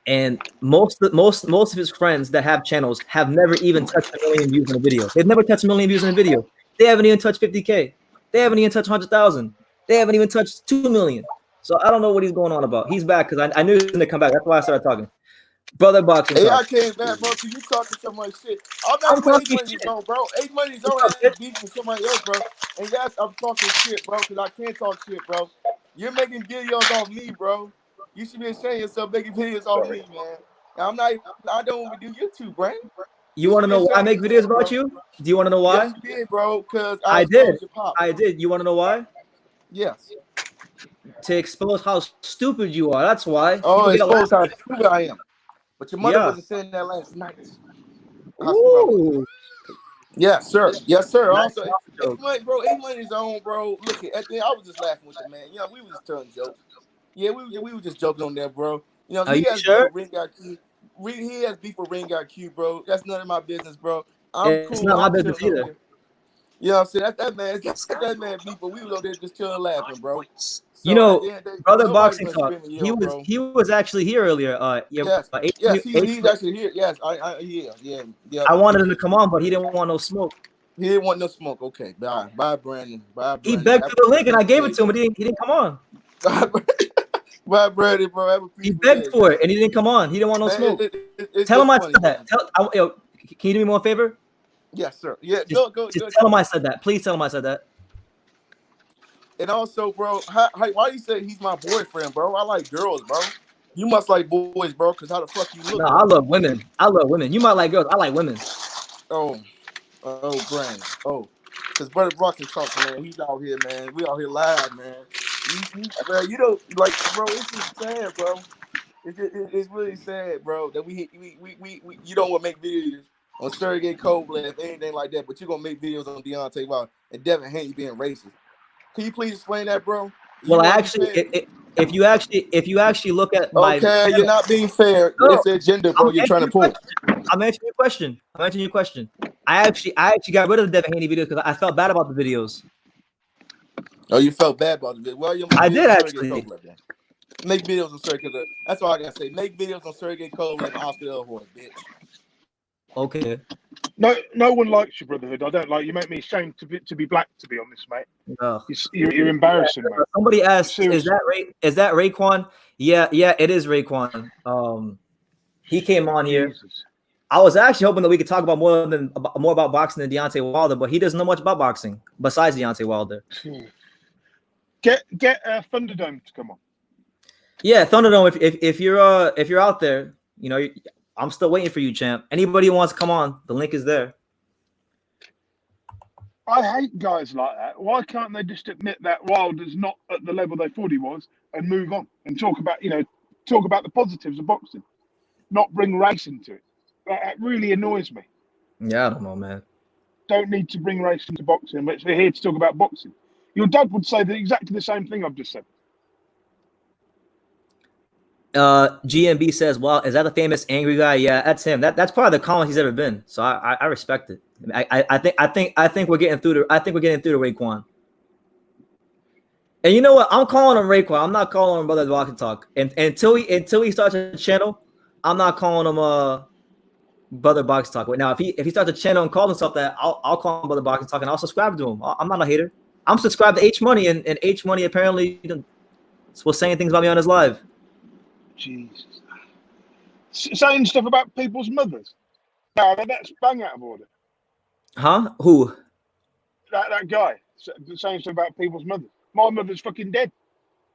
Speaker 1: And most of his friends that have channels have never even touched 1 million views in a video. They've never touched 1 million views in a video. They haven't even touched 50K. They haven't even touched 100,000. They haven't even touched 2 million. So I don't know what he's going on about. He's back because I knew he was going to come back. That's why I started talking. Brother Boxing
Speaker 11: Hey,
Speaker 1: Talk.
Speaker 11: I came back, bro, because you talking so much shit. I'm not
Speaker 1: I'm
Speaker 11: even
Speaker 1: talking
Speaker 11: 8 Money
Speaker 1: shit.
Speaker 11: Zone, bro. 8 Money Zone
Speaker 1: What's up,
Speaker 11: has
Speaker 1: bitch?
Speaker 11: beef with somebody else, bro. And yes, I'm talking shit, bro, because I can't talk shit, bro. You're making videos off me, bro. You should be ashamed of yourself making videos off me, man. And I don't even do YouTube, bro.
Speaker 1: You want to know why I make videos about you? Do you want to know why?
Speaker 11: Yes, you did, bro, because I
Speaker 1: I did.
Speaker 11: exposed your pop.
Speaker 1: I did. You want to know why?
Speaker 11: Yes.
Speaker 1: To expose how stupid you are. That's why.
Speaker 11: Oh,
Speaker 1: People get
Speaker 11: expose how
Speaker 1: laughed.
Speaker 11: stupid I am. But your mother
Speaker 1: Yeah.
Speaker 11: wasn't saying that last night. Ask me about it.
Speaker 1: Ooh.
Speaker 11: Yes, sir. Yes, sir.
Speaker 1: Nice
Speaker 11: Also,
Speaker 1: joke.
Speaker 11: 8 Money, bro. 8 Money Zone, bro. Look at the end, I was just laughing with the man. You know, we was just telling jokes. Yeah, we were just joking on there, bro. You know,
Speaker 1: Are
Speaker 11: he
Speaker 1: you
Speaker 11: has beef
Speaker 1: sure?
Speaker 11: with Ring IQ. He has beef with Ring IQ, bro. That's none of my business, bro. I'm
Speaker 1: It's
Speaker 11: cool.
Speaker 1: not my
Speaker 11: I'm
Speaker 1: business
Speaker 11: chilling on
Speaker 1: either.
Speaker 11: here. You know what I'm saying? That man beef, but we was on there just chilling, laughing, bro.
Speaker 1: You
Speaker 11: So at
Speaker 1: know,
Speaker 11: the end of the day,
Speaker 1: Brother
Speaker 11: nobody's
Speaker 1: Boxing
Speaker 11: gonna
Speaker 1: Talk.
Speaker 11: scream and
Speaker 1: He
Speaker 11: yell,
Speaker 1: was
Speaker 11: bro.
Speaker 1: he was actually here earlier.
Speaker 11: Yes, yes, he's actually here. Yes, yeah.
Speaker 1: I wanted him to come on, but he didn't want no smoke.
Speaker 11: He didn't want no smoke. Okay, bye, Brandon. Bye,
Speaker 1: He
Speaker 11: Brandon.
Speaker 1: begged for the link, and I gave it to him, but he didn't come on.
Speaker 11: Bye, Brandon, bro. Have a
Speaker 1: He
Speaker 11: peaceful
Speaker 1: begged
Speaker 11: day,
Speaker 1: for
Speaker 11: man.
Speaker 1: it, and he didn't come on. He didn't want no
Speaker 11: Man,
Speaker 1: smoke.
Speaker 11: it's
Speaker 1: Tell him I
Speaker 11: funny,
Speaker 1: said that.
Speaker 11: man.
Speaker 1: Can you do me one favor?
Speaker 11: Yes, sir. Yeah,
Speaker 1: Just
Speaker 11: go.
Speaker 1: tell him I said that. Please tell him I said that.
Speaker 11: And also, bro, why you say he's my boyfriend, bro? I like girls, bro. You must like boys, bro, because how the fuck you look,
Speaker 1: No,
Speaker 11: bro?
Speaker 1: I love women. I love women. You might like girls. I like women.
Speaker 11: Brandon. Because Brother Brockton talks, man. He's out here, man. We out here live, man. Bro, you don't like, bro. It's just sad, bro. It's really sad, bro, that we you don't want to make videos on Sergey Kovalev, anything like that, but you're gonna make videos on Deontay Wilder and Devin Haney being racist. Can you please explain that, bro?
Speaker 1: Well, if you actually look at my
Speaker 11: channel, you're not being fair.
Speaker 1: No,
Speaker 11: It's the agenda, bro. You're trying to pull.
Speaker 1: I'm answering your question. I actually got rid of the Devin Haney videos because I felt bad about the videos.
Speaker 11: Oh, you felt bad about the video. Well, you'll make
Speaker 1: I
Speaker 11: videos
Speaker 1: did
Speaker 11: on
Speaker 1: actually.
Speaker 11: Sergey Kovalev, then. Make videos on Sergey Kovalev. That's all I gotta say. Make videos on Sergey Kovalev and Oscar De La Hoya, bitch.
Speaker 1: Okay.
Speaker 5: No one likes you, brotherhood. I don't like you. Make me ashamed to be black, to be honest, mate.
Speaker 1: No.
Speaker 5: You're embarrassing, mate.
Speaker 1: Somebody asked, "Is that Raekwon?" Yeah, it is Raekwon. He came on here.
Speaker 5: Jesus.
Speaker 1: I was actually hoping that we could talk about more about boxing than Deontay Wilder, but he doesn't know much about boxing besides Deontay Wilder.
Speaker 5: Get Thunderdome to come on.
Speaker 1: Yeah, Thunderdome. If you're out there, you know, I'm still waiting for you, champ. Anybody who wants to come on, the link is there.
Speaker 5: I hate guys like that. Why can't they just admit that Wilder's not at the level they thought he was and move on and talk about the positives of boxing, not bring race into it? That really annoys me.
Speaker 1: Yeah, I don't know, man.
Speaker 5: Don't need to bring race into boxing, but we're here to talk about boxing. Your dad would say exactly the same thing I've just said.
Speaker 1: GMB says, "Well, is that the famous angry guy?" Yeah, that's him. That's probably the calmest he's ever been. So I respect it. I think we're getting through the Raekwon. And you know what? I'm calling him Raekwon. I'm not calling him Brother Walk and Talk. And until he starts a channel, I'm not calling him Brother Box Talk. Now, if he starts a channel and calls himself that, I'll call him Brother Box Talk and I'll subscribe to him. I'm not a hater. I'm subscribed to H Money, and H Money apparently was saying things about me on his live.
Speaker 5: Jesus. Saying stuff about people's mothers. No, that's bang out of order.
Speaker 1: Huh? Who?
Speaker 5: That guy saying stuff about people's mothers. My mother's fucking dead.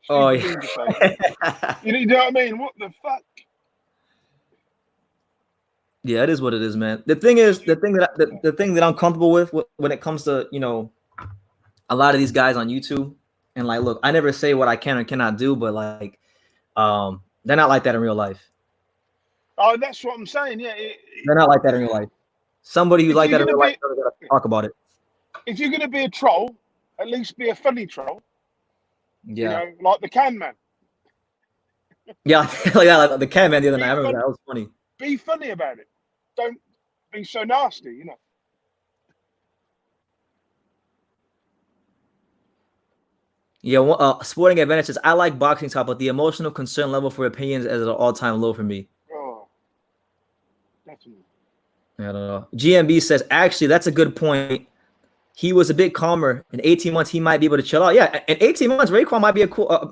Speaker 1: Oh,
Speaker 5: yeah. You know what I mean? What the fuck?
Speaker 1: Yeah, it is what it is, man. The thing that I'm comfortable with when it comes to, you know, a lot of these guys on YouTube, and like, look, I never say what I can or cannot do, but like, they're not like that in real life.
Speaker 5: Oh, that's what I'm saying. Yeah,
Speaker 1: they're not like that in real life. Somebody who's like that in real life doesn't gotta talk about it.
Speaker 5: If you're gonna be a troll, at least be a funny troll.
Speaker 1: Yeah,
Speaker 5: you know, like the Can Man.
Speaker 1: Yeah, like the Can Man the other night. I remember that was funny.
Speaker 5: Be funny about it. Don't be so nasty, you know.
Speaker 1: Yeah, Sporting Advantage says, I like boxing talk, but the emotional concern level for opinions is at an all-time low for me.
Speaker 5: Oh, definitely.
Speaker 1: I don't know. GMB says, actually, that's a good point. He was a bit calmer. In 18 months, he might be able to chill out. Yeah, in 18 months, Raekwon might be a cool.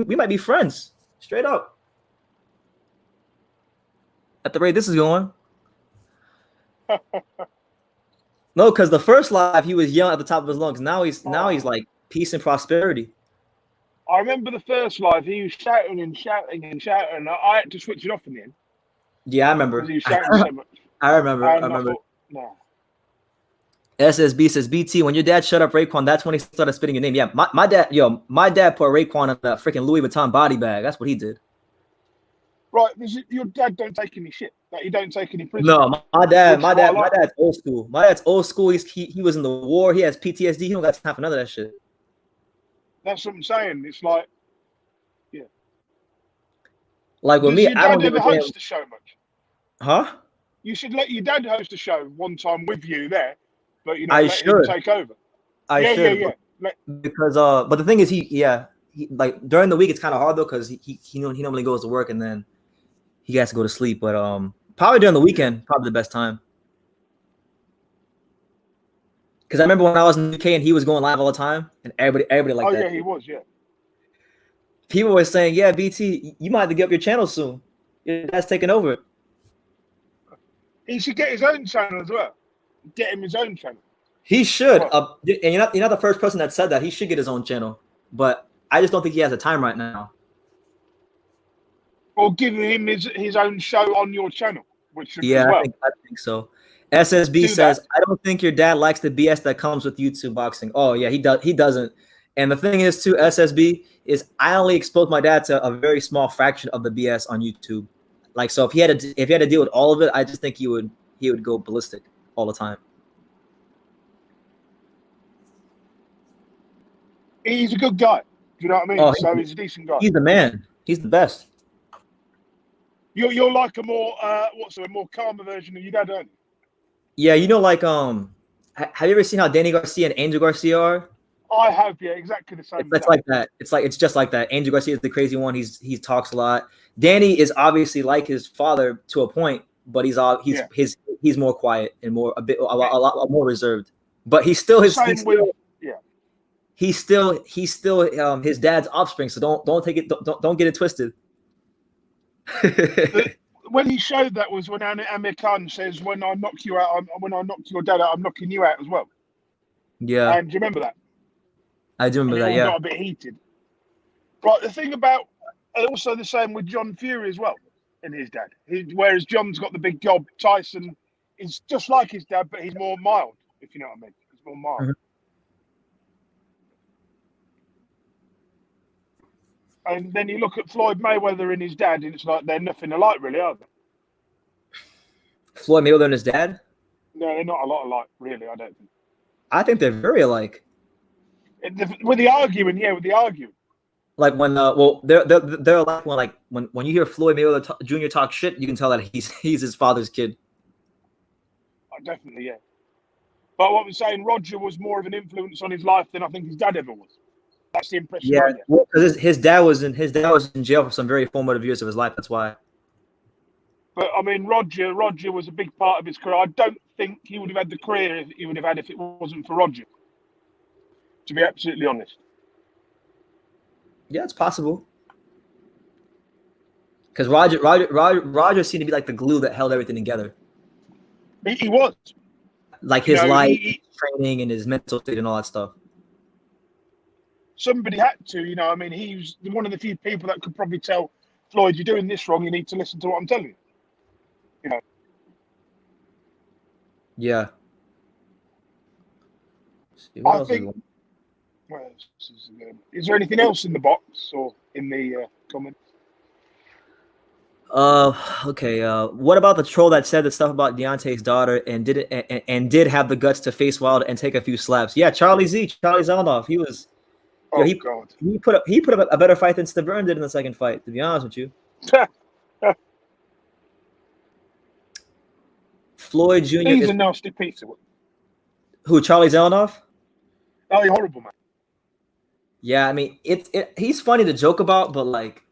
Speaker 1: We might be friends, straight up. at the rate this is going. No, because the first live he was yelling at the top of his lungs. Now he's like peace and prosperity.
Speaker 5: I remember the first live. He was shouting and shouting and shouting. I had to switch it off in the end.
Speaker 1: Yeah, I remember.
Speaker 5: Because he was shouting so much.
Speaker 1: I remember.
Speaker 5: And I remember. No.
Speaker 1: SSB says, BT, when your dad shut up Raekwon, that's when he started spitting your name. Yeah, my dad put Raekwon in a freaking Louis Vuitton body bag. That's what he did.
Speaker 5: Right, your dad don't take any shit. Like, he don't take any prison.
Speaker 1: No, my dad's old school. My dad's old school. He was in the war. He has PTSD. He don't got time for none of that shit.
Speaker 5: That's what I'm saying. It's like, yeah.
Speaker 1: Like with me, I don't
Speaker 5: ever host the show much.
Speaker 1: Huh?
Speaker 5: You should let your dad host a show one time with you there, but
Speaker 1: I
Speaker 5: let
Speaker 1: should
Speaker 5: him take over. Yeah.
Speaker 1: Because but the thing is, he like during the week it's kind of hard though because he normally goes to work and then he has to go to sleep. But probably during the weekend, probably the best time. Because I remember when I was in the UK and he was going live all the time, and everybody liked that.
Speaker 5: Oh yeah, he was. Yeah.
Speaker 1: People were saying, "Yeah, BT, you might have to get up your channel soon. Your dad's taking over."
Speaker 5: He should get his own channel as well. Get him his own channel.
Speaker 1: He should. And you're not the first person that said that. He should get his own channel, but I just don't think he has the time right now.
Speaker 5: Or give him his own show on your channel, which should
Speaker 1: yeah,
Speaker 5: as well.
Speaker 1: I think so. SSB says, I don't think your dad likes the BS that comes with YouTube boxing. Oh yeah, he does. He doesn't. And the thing is, too, SSB is I only exposed my dad to a very small fraction of the BS on YouTube. Like, so if he had to deal with all of it, I just think he would go ballistic all the time.
Speaker 5: He's a good guy. Do you know what I mean? So he's a decent guy.
Speaker 1: He's the man. He's the best.
Speaker 5: You're like a more more calmer version of your dad, aren't you?
Speaker 1: Yeah, like have you ever seen how Danny Garcia and Angel Garcia are?
Speaker 5: I have, yeah, exactly the same.
Speaker 1: It's like that. It's just like that. Angel Garcia is the crazy one. He talks a lot. Danny is obviously like his father to a point, but he's more quiet and a lot more reserved. But he's still his he's still his dad's offspring. So don't get it twisted.
Speaker 5: When he showed that was when Amir Khan says, when I knock your dad out, I'm knocking you out as well.
Speaker 1: Yeah.
Speaker 5: And do you remember that?
Speaker 1: I do remember that, yeah.
Speaker 5: Got a bit heated. Right, the thing about, also the same with John Fury as well, and his dad. Whereas John's got the big gob, Tyson is just like his dad, but he's more mild, if you know what I mean. He's more mild.
Speaker 1: Mm-hmm.
Speaker 5: And then you look at Floyd Mayweather and his dad, and it's like they're nothing alike, really, are they?
Speaker 1: Floyd Mayweather and his dad?
Speaker 5: No, they're not a lot alike, really, I don't think.
Speaker 1: I think they're very alike.
Speaker 5: With the arguing.
Speaker 1: Like when they're alike when you hear Floyd Mayweather Jr. talk shit, you can tell that he's his father's kid.
Speaker 5: Definitely, yeah. But what I'm saying, Roger was more of an influence on his life than I think his dad ever was. That's the impression.
Speaker 1: Yeah, because his dad was in jail for some very formative years of his life. That's why.
Speaker 5: But I mean, Roger was a big part of his career. I don't think he would have had the career he would have had if it wasn't for Roger. To be absolutely honest.
Speaker 1: Yeah, it's possible. Because Roger seemed to be like the glue that held everything together.
Speaker 5: He was.
Speaker 1: Like his life, training, and his mental state and all that stuff.
Speaker 5: Somebody had to, I mean, he was one of the few people that could probably tell Floyd, you're doing this wrong, you need to listen to what I'm telling you.
Speaker 1: Yeah.
Speaker 5: I think. Is there anything else in the box or in the comments?
Speaker 1: Okay. What about the troll that said the stuff about Deontay's daughter and did have the guts to face Wilder and take a few slaps? Yeah, Charlie Zelenoff. He was.
Speaker 5: Oh,
Speaker 1: he put up a better fight than Stavern did in the second fight. To be honest with you. Floyd Jr.
Speaker 5: He's a nasty piece of it.
Speaker 1: Who, Charlie Zelenoff?
Speaker 5: Oh, you're horrible, man.
Speaker 1: Yeah, I mean, he's funny to joke about, but like,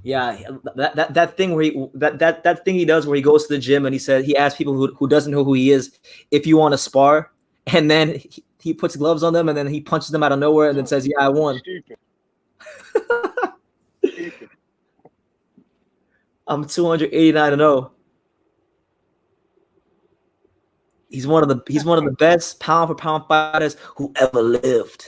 Speaker 1: yeah, that thing where that thing he does where he goes to the gym and he asks people who doesn't know who he is if you want to spar, and then he puts gloves on them and then he punches them out of nowhere and then says, "Yeah, I won."
Speaker 5: Stupid.
Speaker 1: I'm 289-0. He's one of the best pound for pound fighters who ever lived.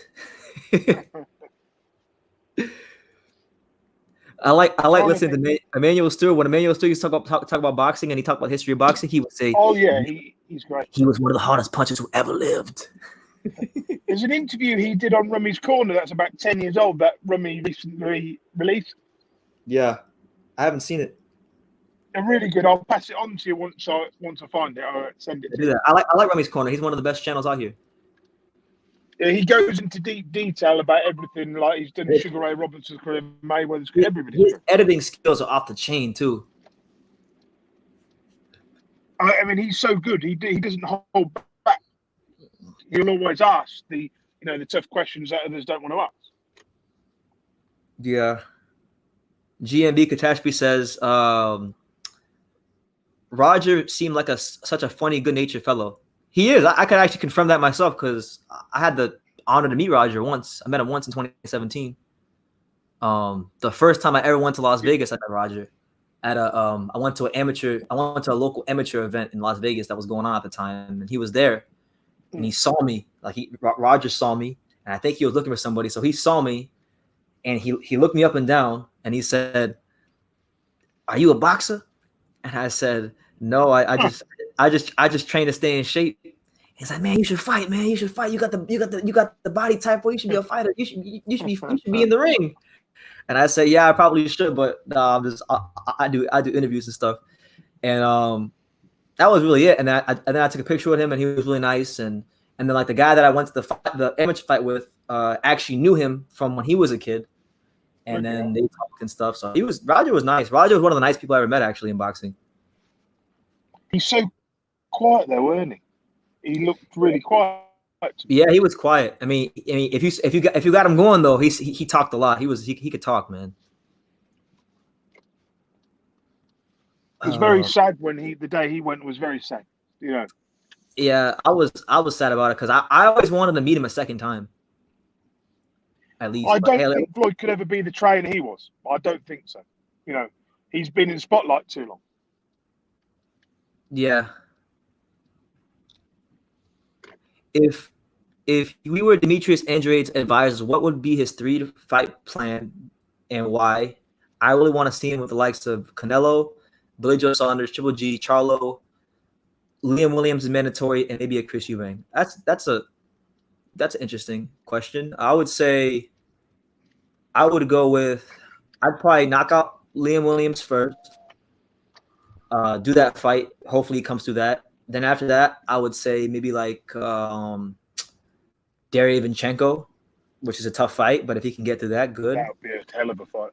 Speaker 1: I like listening to Emmanuel Stewart. When Emmanuel Stewart used to talk about boxing and he talked about history of boxing, he would say,
Speaker 5: "Oh yeah, he's great.
Speaker 1: He was one of the hardest punchers who ever lived."
Speaker 5: There's an interview he did on Rummy's Corner that's about 10 years old that Rummy recently released.
Speaker 1: Yeah, I haven't seen it.
Speaker 5: They're really good. I'll pass it on to you once I find it. I'll send it to you.
Speaker 1: I like Rummy's Corner. He's one of the best channels out here.
Speaker 5: Yeah, he goes into deep detail about everything. Like he's done Sugar Ray Robinson's career, Mayweather's career, everybody's
Speaker 1: His editing skills are off the chain too.
Speaker 5: I mean, he's so good. He doesn't hold back. He'll always ask the tough questions that others don't want to ask.
Speaker 1: Yeah. GMB Katashbi says, Roger seemed like such a funny, good-natured fellow. He is. I could actually confirm that myself because I had the honor to meet Roger once. I met him once in 2017. The first time I ever went to Las Vegas, I met Roger at I went to a local amateur event in Las Vegas that was going on at the time, and he was there, and he saw me. Roger saw me, and I think he was looking for somebody, so he saw me, and he looked me up and down, and he said, "Are you a boxer?" And I said, "No, I just train to stay in shape." He's like, "Man, you should fight, man. You should fight. You got the body type for. You should be a fighter. You should be in the ring." And I said, "Yeah, I probably should, but I do interviews and stuff." And that was really it. And then I took a picture with him, and he was really nice. And then like the guy that I went to the amateur fight with actually knew him from when he was a kid. And then they talked and stuff. So Roger was nice. Roger was one of the nice people I ever met actually in boxing.
Speaker 5: He's so quiet though, weren't he? He looked really quiet.
Speaker 1: Yeah, he was quiet. I mean, if you got him going though, he talked a lot. He could talk, man.
Speaker 5: It was very sad when the day he went was very sad. You know.
Speaker 1: Yeah, I was sad about it because I always wanted to meet him a second time. At least
Speaker 5: I don't think Floyd could ever be the trainer he was. I don't think so. You know, he's been in the spotlight too long.
Speaker 1: Yeah. If we were Demetrius Andrade's advisors, what would be his 3-fight plan and why? I really want to see him with the likes of Canelo, Billy Joe Saunders, Triple G, Charlo, Liam Williams is mandatory, and maybe a Chris Eubank. That's an interesting question. I would say I would go with I'd probably knock out Liam Williams first. Do that fight. Hopefully he comes through that. Then after that, I would say maybe like Derevyanchenko, which is a tough fight, but if he can get through that, good.
Speaker 5: That would be a hell of a fight.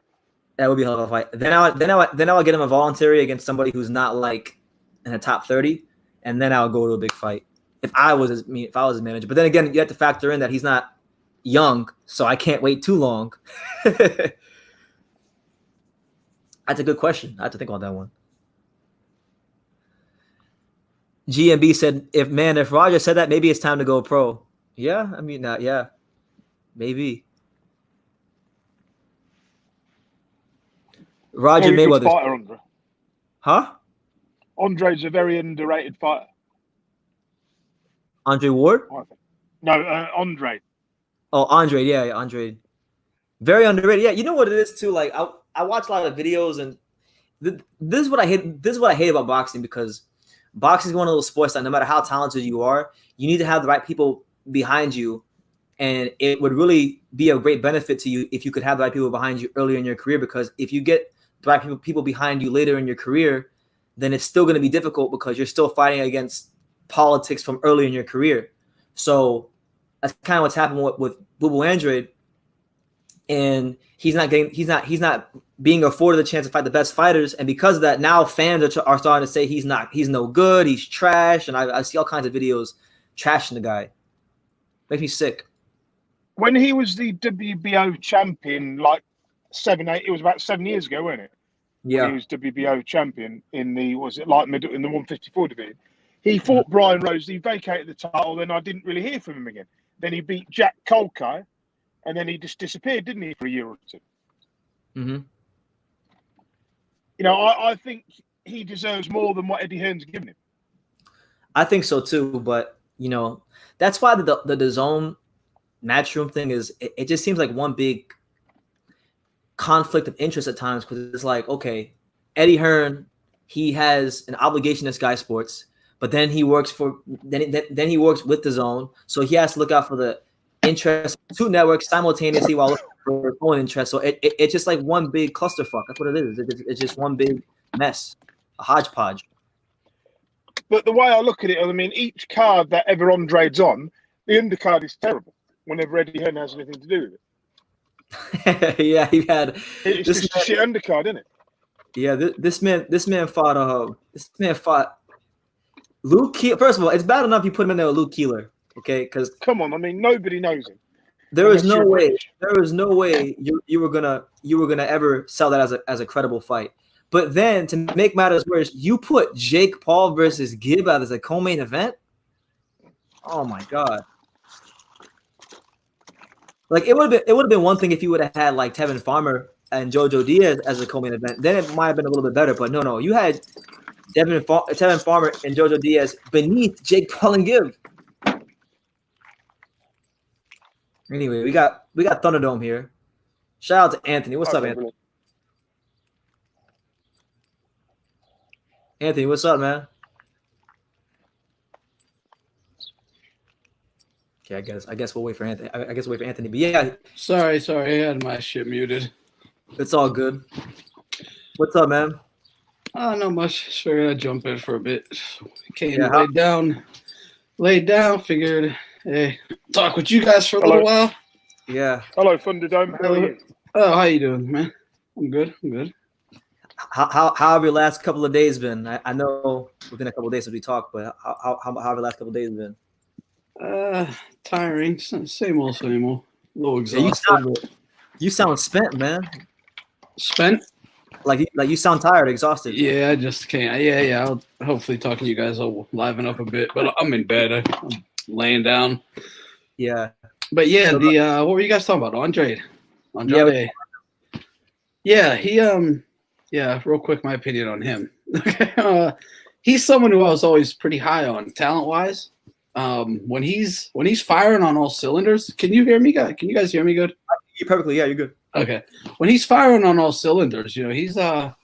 Speaker 1: That would be a hell of a fight. Then I would get him a voluntary against somebody who's not like in the top 30, and then I would go to a big fight. If I was his manager. But then again, you have to factor in that he's not young, so I can't wait too long. That's a good question. I have to think about that one. GMB said, if Roger said that, maybe it's time to go pro. Yeah, I mean, yeah, maybe. Roger Mayweather.
Speaker 5: Fighter, Andre.
Speaker 1: Huh?
Speaker 5: Andre's a very underrated fighter.
Speaker 1: Andre Ward?
Speaker 5: No, Andre.
Speaker 1: Oh, Andre. Yeah, Andre. Very underrated. Yeah, you know what it is too. Like I watch a lot of videos, and this is what I hate. This is what I hate about boxing, because boxing is one of those sports that no matter how talented you are, you need to have the right people behind you, and it would really be a great benefit to you if you could have the right people behind you earlier in your career. Because if you get the right people behind you later in your career, then it's still going to be difficult because you're still fighting against politics from early in your career. So that's kind of what's happened with Boo Boo Andrade, and he's not being afforded the chance to fight the best fighters, and because of that, now fans are starting to say he's no good, he's trash, and I see all kinds of videos trashing the guy. Makes me sick.
Speaker 5: When he was the WBO champion, like it was about 7 years ago, wasn't it?
Speaker 1: Yeah,
Speaker 5: when he was WBO champion in the 154 division. He fought Brian Rose. He vacated the title. Then I didn't really hear from him again. Then he beat Jack Colco, and then he just disappeared, didn't he, for a year or two?
Speaker 1: Mm-hmm.
Speaker 5: You know, I think he deserves more than what Eddie Hearn's given him.
Speaker 1: I think so too, but that's why the zone matchroom thing is it just seems like one big conflict of interest at times, because it's like, okay, Eddie Hearn, he has an obligation to Sky Sports, but then he works then he works with the zone, so he has to look out for the interest of two networks simultaneously while looking for his own interest. So it's just like one big clusterfuck. That's what it is. It's just one big mess, a hodgepodge.
Speaker 5: But the way I look at it, I mean, each card that ever Andre's on, the undercard is terrible whenever Eddie Hearn has anything to do with it.
Speaker 1: Yeah, he had.
Speaker 5: It's just a shit undercard, isn't it?
Speaker 1: Yeah, this man fought Luke Keeler. First of all, it's bad enough you put him in there with Luke Keeler, okay? Because
Speaker 5: come on, I mean, nobody knows him.
Speaker 1: There is no way you were gonna ever sell that as a credible fight. But then, to make matters worse, you put Jake Paul versus Gibb out as a co-main event. Oh my god! Like it would have been one thing if you would have had like Tevin Farmer and JoJo Diaz as a co-main event. Then it might have been a little bit better. But no, you had Tevin Farmer and JoJo Diaz beneath Jake Paul and Gibb. Anyway, we got Thunderdome here. Shout out to Anthony. What's up, Anthony? Anthony, what's up, man? Okay, I guess we'll wait for Anthony. I guess we'll wait for Anthony. But yeah,
Speaker 12: sorry, I had my shit muted.
Speaker 1: It's all good. What's up, man?
Speaker 12: Not much. Just figured I'd jump in for a bit. Laid down. Figured, hey, talk with you guys for a little while.
Speaker 1: Yeah.
Speaker 5: Hello, Thunderdome. How are you?
Speaker 12: Oh, how you doing, man? I'm good.
Speaker 1: How have your last couple of days been? I know within a couple of days since we talked, but how have your last couple of days been?
Speaker 12: Tiring. Same old. A little exhausted.
Speaker 1: You sound spent, man.
Speaker 12: Spent?
Speaker 1: Like you sound tired, exhausted.
Speaker 12: Yeah, I just can't. Yeah. I'll hopefully talking to you guys will liven up a bit, but I'm in bed. I'm laying down.
Speaker 1: Yeah.
Speaker 12: But yeah, what were you guys talking about? Andre. Yeah, he real quick, my opinion on him. He's someone who I was always pretty high on talent wise. When he's firing on all cylinders, can you hear me, guys? Can you guys hear me good?
Speaker 1: You perfectly. Yeah, you're good.
Speaker 12: Okay. When he's firing on all cylinders, he's a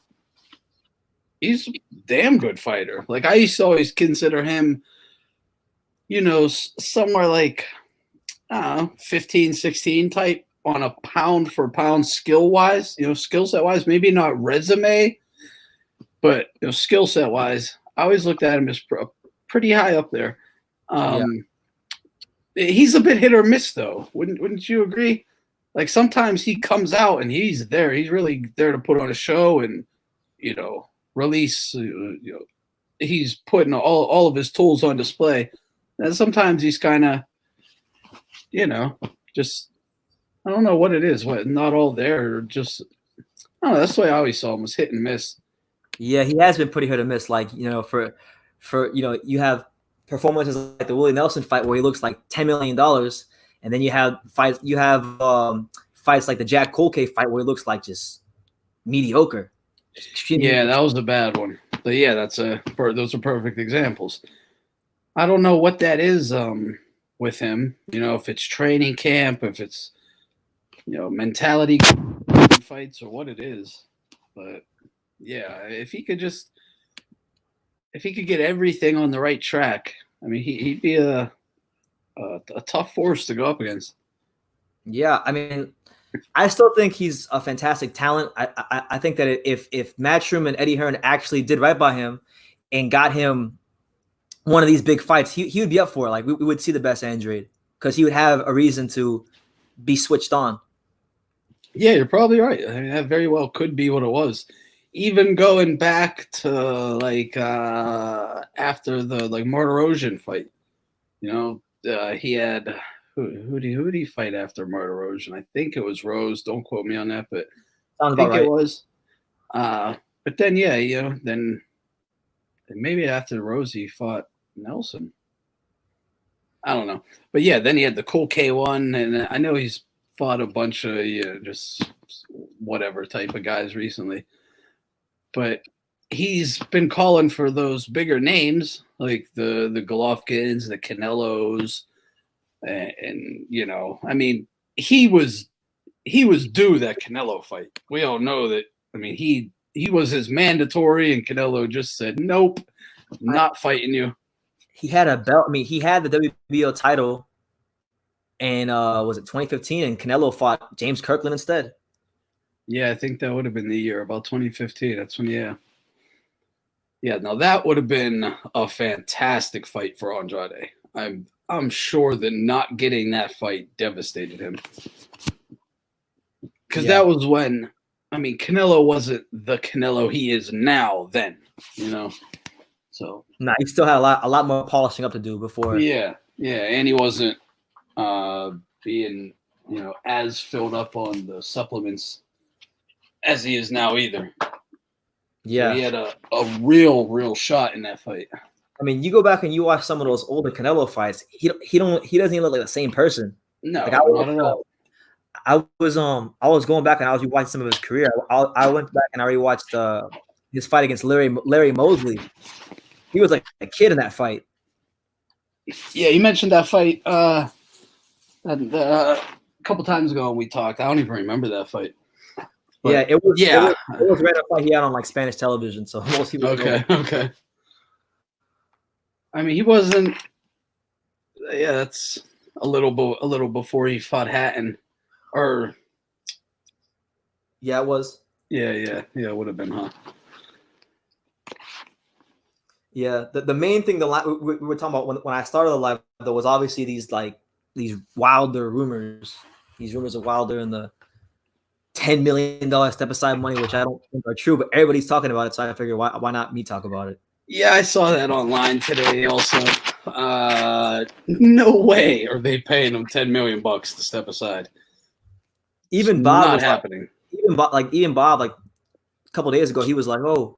Speaker 12: damn good fighter. Like I used to always consider him, somewhere like 15, 16 type on a pound for pound skill wise, skill set wise, maybe not resume, but skill set wise, I always looked at him as pretty high up there. He's a bit hit or miss though. Wouldn't you agree? Like sometimes he comes out and he's there. He's really there to put on a show and, release, he's putting all of his tools on display. And sometimes he's kind of, just, I don't know what it is. Not all there. Or just, I don't know. That's the way I always saw him, was hit and miss.
Speaker 1: Yeah, he has been pretty hit or miss. Like, for you have performances like the Willie Nelson fight where he looks like $10 million. And then you have fights like the Jack Colque fight where he looks like just mediocre.
Speaker 12: Yeah, that was a bad one. But yeah, those are perfect examples. I don't know what that is with him. If it's training camp, if it's mentality fights or what it is. But yeah, if he could get everything on the right track, I mean, he'd be a tough force to go up against.
Speaker 1: Yeah, I mean, I still think he's a fantastic talent. I think that if Matchroom and Eddie Hearn actually did right by him and got him one of these big fights, he would be up for it. Like we would see the best Andrade because he would have a reason to be switched on.
Speaker 12: Yeah, you're probably right. I mean, that very well could be what it was. Even going back to after the Martirosyan fight, he had who did he fight after Martirosyan? I think it was Rose. Don't quote me on that, but
Speaker 1: sounds
Speaker 12: I think
Speaker 1: about right.
Speaker 12: It was. But then then maybe after Rose he fought Nelson. I don't know, but yeah, then he had the Colque one, and I know he's fought a bunch of just whatever type of guys recently. But he's been calling for those bigger names, like the Golovkins, the Canelos, and you know, I mean, he was due that Canelo fight. We all know that. I mean, he was his mandatory, and Canelo just said, "Nope, not fighting you."
Speaker 1: He had a belt. I mean, he had the WBO title, and was it 2015? And Canelo fought James Kirkland instead.
Speaker 12: Yeah, I think that would have been the year, about 2015. That's when, yeah. No, that would have been a fantastic fight for Andrade. I'm sure that not getting that fight devastated him. Because that was when, I mean, Canelo wasn't the Canelo he is now then, you know. So
Speaker 1: nah, he still had a lot more polishing up to do before.
Speaker 12: Yeah, and he wasn't being, you know, as filled up on the supplements as he is now either.
Speaker 1: Yeah,
Speaker 12: so he had a real shot in that fight.
Speaker 1: I mean, you go back and you watch some of those older Canelo fights. He doesn't even look like the same person.
Speaker 12: No,
Speaker 1: like,
Speaker 12: not at all.
Speaker 1: I was going back and I was rewatching some of his career. I went back and I rewatched his fight against Larry Mosley. He was like a kid in that fight.
Speaker 12: Yeah, you mentioned that fight a couple times ago when we talked. I don't even remember that fight. But,
Speaker 1: yeah, it was right up fight he had on like Spanish television. So most people
Speaker 12: okay. I mean, he wasn't. Yeah, that's a little before he fought Hatton, or.
Speaker 1: Yeah, it was.
Speaker 12: Yeah, it would have been, huh?
Speaker 1: Yeah, the main thing we were talking about when I started the live though was obviously these Wilder rumors, these rumors of Wilder and the $10 million step aside money, which I don't think are true, but everybody's talking about it, so I figured why not me talk about it?
Speaker 12: Yeah, I saw that online today. Also, no way are they paying him $10 million to step aside.
Speaker 1: Even
Speaker 12: it's
Speaker 1: Bob
Speaker 12: not
Speaker 1: was
Speaker 12: happening.
Speaker 1: Even Bob a couple of days ago, he was like, "Oh,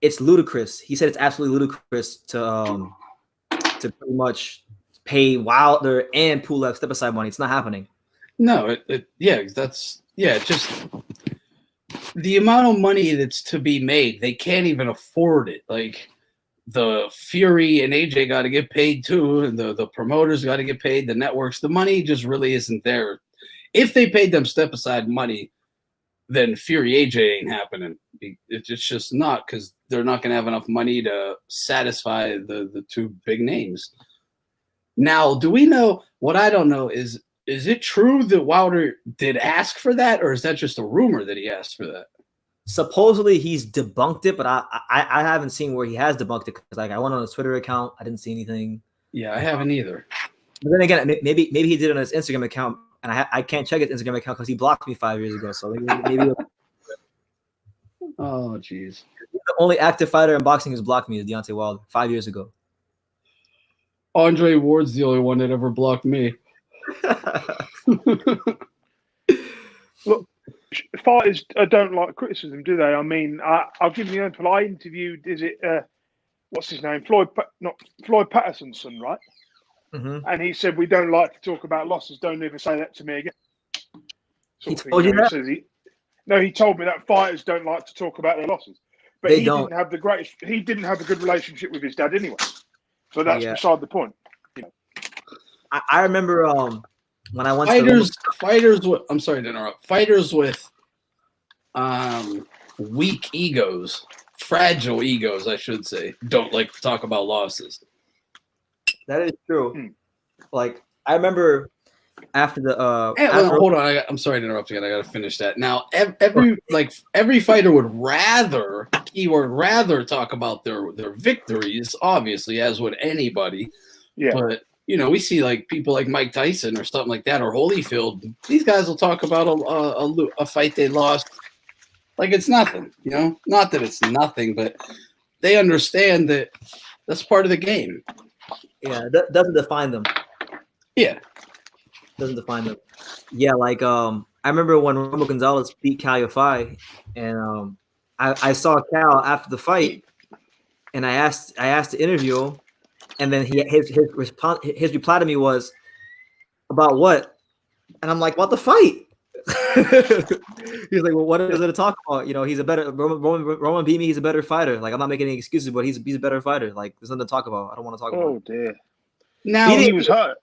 Speaker 1: it's ludicrous." He said it's absolutely ludicrous to pretty much pay Wilder and Pulev step aside money. It's not happening.
Speaker 12: No, just the amount of money that's to be made, they can't even afford it. Like the Fury and AJ got to get paid too, and the promoters got to get paid, the networks. The money just really isn't there. If they paid them step aside money, then Fury AJ ain't happening. It's just not, because they're not going to have enough money to satisfy the two big names. Now, do we know, what I don't know is it true that Wilder did ask for that, or is that just a rumor that he asked for that?
Speaker 1: Supposedly he's debunked it, but I haven't seen where he has debunked it, because I went on his Twitter account, I didn't see anything.
Speaker 12: Yeah, I haven't either.
Speaker 1: But then again, maybe he did it on his Instagram account, and I can't check his Instagram account because he blocked me 5 years ago. So maybe
Speaker 12: oh, jeez.
Speaker 1: The only active fighter in boxing who's blocked me is Deontay Wilder 5 years ago.
Speaker 12: Andre Ward's the only one that ever blocked me.
Speaker 5: Look, fighters don't like criticism, do they? I mean, I'll give you an example. I interviewed, what's his name? Floyd Patterson's son, right?
Speaker 1: Mm-hmm.
Speaker 5: And he said, "We don't like to talk about losses. Don't ever say that to me again."
Speaker 1: He told you that?
Speaker 5: No, he told me that fighters don't like to talk about their losses. But
Speaker 1: They
Speaker 5: he
Speaker 1: don't.
Speaker 5: he didn't have a good relationship with his dad anyway. So that's beside the point. You know.
Speaker 1: I remember when I went
Speaker 12: fighters with, I'm sorry to interrupt. Fighters with weak egos, fragile egos, I should say, don't like to talk about losses.
Speaker 1: That is true. Like, I remember after the
Speaker 12: hold on, I'm sorry to interrupt again. I got to finish that. Now, every fighter would rather talk about their victories, obviously, as would anybody.
Speaker 5: Yeah.
Speaker 12: But you know, we see like people like Mike Tyson or something like that, or Holyfield. These guys will talk about a fight they lost like it's nothing. You know, not that it's nothing, but they understand that that's part of the game.
Speaker 1: Yeah, that doesn't define them.
Speaker 12: Yeah.
Speaker 1: Doesn't define them. Yeah, like I remember when Romo Gonzalez beat Cal Yafai, and I saw Cal after the fight, and I asked to interview him, and then his reply to me was, "About what?" And I'm like, "About the fight." He's like, well, what is there to talk about? You know, he's a better Roman beat me. He's a better fighter. Like, I'm not making any excuses, but he's a better fighter. Like, there's nothing to talk about. I don't want to talk about.
Speaker 5: Oh dear.
Speaker 12: Now
Speaker 5: He was hurt.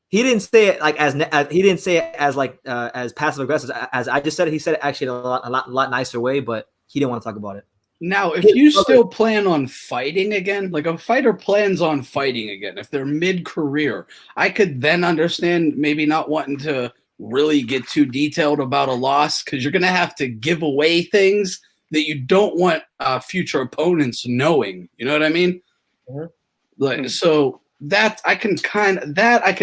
Speaker 1: He didn't say it like as he didn't say it as like as passive aggressive as I just said it. He said it actually in a lot nicer way, but he didn't want to talk about it.
Speaker 12: Now, if you still plan on fighting again, like a fighter plans on fighting again, if they're mid-career, I could then understand maybe not wanting to really get too detailed about a loss because you're going to have to give away things that you don't want future opponents knowing. You know what I mean?
Speaker 1: Mm-hmm.
Speaker 12: Like, so that I can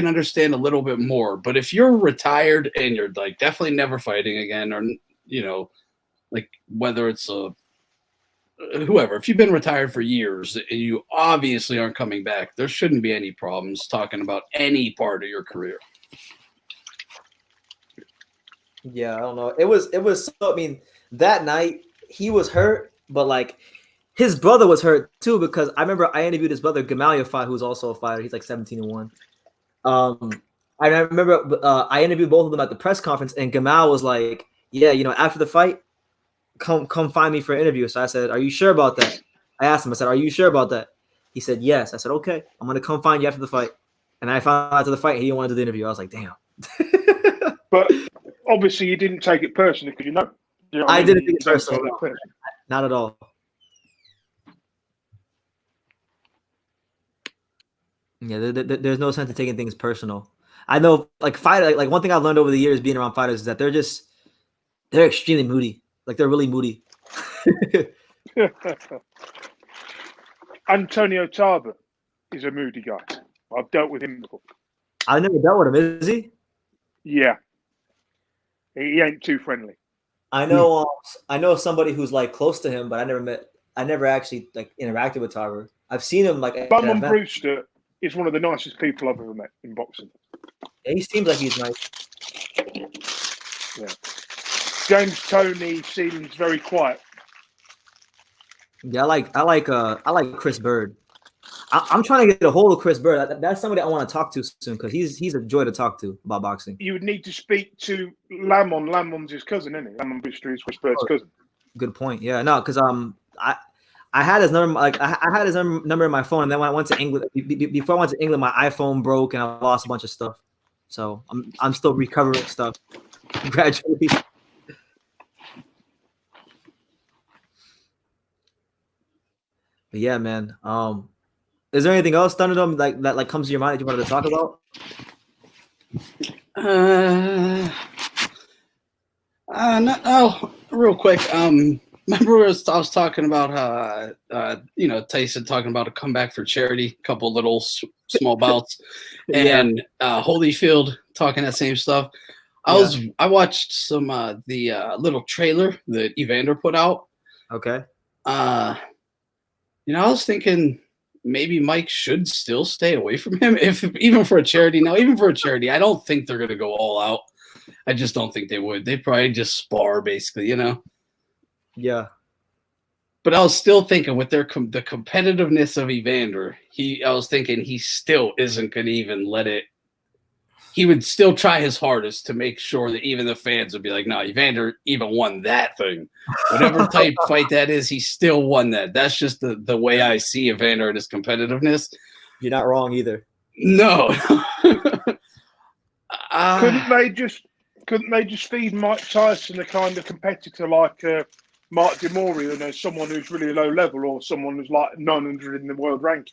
Speaker 12: understand a little bit more. But if you're retired and you're like definitely never fighting again, or you know, like whether it's whoever, if you've been retired for years and you obviously aren't coming back, there shouldn't be any problems talking about any part of your career.
Speaker 1: Yeah, I don't know. It was so, I mean, that night he was hurt, but like his brother was hurt too, because I remember I interviewed his brother Gamaliel Fight, who's also a fighter. He's like 17-1. I remember I interviewed both of them at the press conference, and Gamal was like, yeah, you know, after the fight, come find me for an interview. So I said, are you sure about that? I asked him, I said, are you sure about that? He said, yes. I said, okay, I'm going to come find you after the fight. And I found out after the fight, he didn't want to do the interview. I was like, damn.
Speaker 5: But obviously you didn't take it personally because you know what I mean?
Speaker 1: Didn't take it personally. Not at all. Yeah, there's no sense in taking things personal. I know, like fighter, like one thing I've learned over the years being around fighters is that they're extremely moody. Like they're really moody.
Speaker 5: Antonio Tarver is a moody guy. I've dealt with him before.
Speaker 1: I've never dealt with him. Is he?
Speaker 5: Yeah, he ain't too friendly.
Speaker 1: I know somebody who's like close to him, but I never actually like interacted with Tarver. I've seen him like.
Speaker 5: Bumman Brewster is one of the nicest people I've ever met in boxing.
Speaker 1: Yeah, he seems like he's nice.
Speaker 5: Yeah. James Toney seems very quiet.
Speaker 1: Yeah, I like Chris Bird. I'm trying to get a hold of Chris Bird. That's somebody I want to talk to soon because he's a joy to talk to about boxing.
Speaker 5: You would need to speak to Lamont. Lamont's his cousin, isn't he? Lamont Brewster is Chris Bird's cousin.
Speaker 1: Good point. Yeah, no, because I had his number, like I had his number in my phone, and then when I went to England, before I went to England, my iPhone broke and I lost a bunch of stuff. So I'm still recovering stuff gradually. But yeah, man. Is there anything else, Thunderdome, that like comes to your mind that you wanted to talk about?
Speaker 12: No, real quick. Remember I was talking about Tyson talking about a comeback for charity, a couple little small bouts, and Holyfield talking that same stuff. I watched some the little trailer that Evander put out.
Speaker 1: Okay.
Speaker 12: I was thinking maybe Mike should still stay away from him, even for a charity. Now, even for a charity, I don't think they're gonna go all out. I just don't think they would. They probably just spar, basically,
Speaker 1: Yeah.
Speaker 12: But I was still thinking with the competitiveness of Evander, I was thinking he still isn't going to even let it. He would still try his hardest to make sure that even the fans would be like, no, Evander even won that thing. Whatever type fight that is, he still won that. That's just the way I see Evander and his competitiveness.
Speaker 1: You're not wrong either.
Speaker 12: No.
Speaker 5: Couldn't they just feed Mike Tyson a kind of competitor like Mark DeMori, someone who's really low level or someone who's like 900 in the world ranking?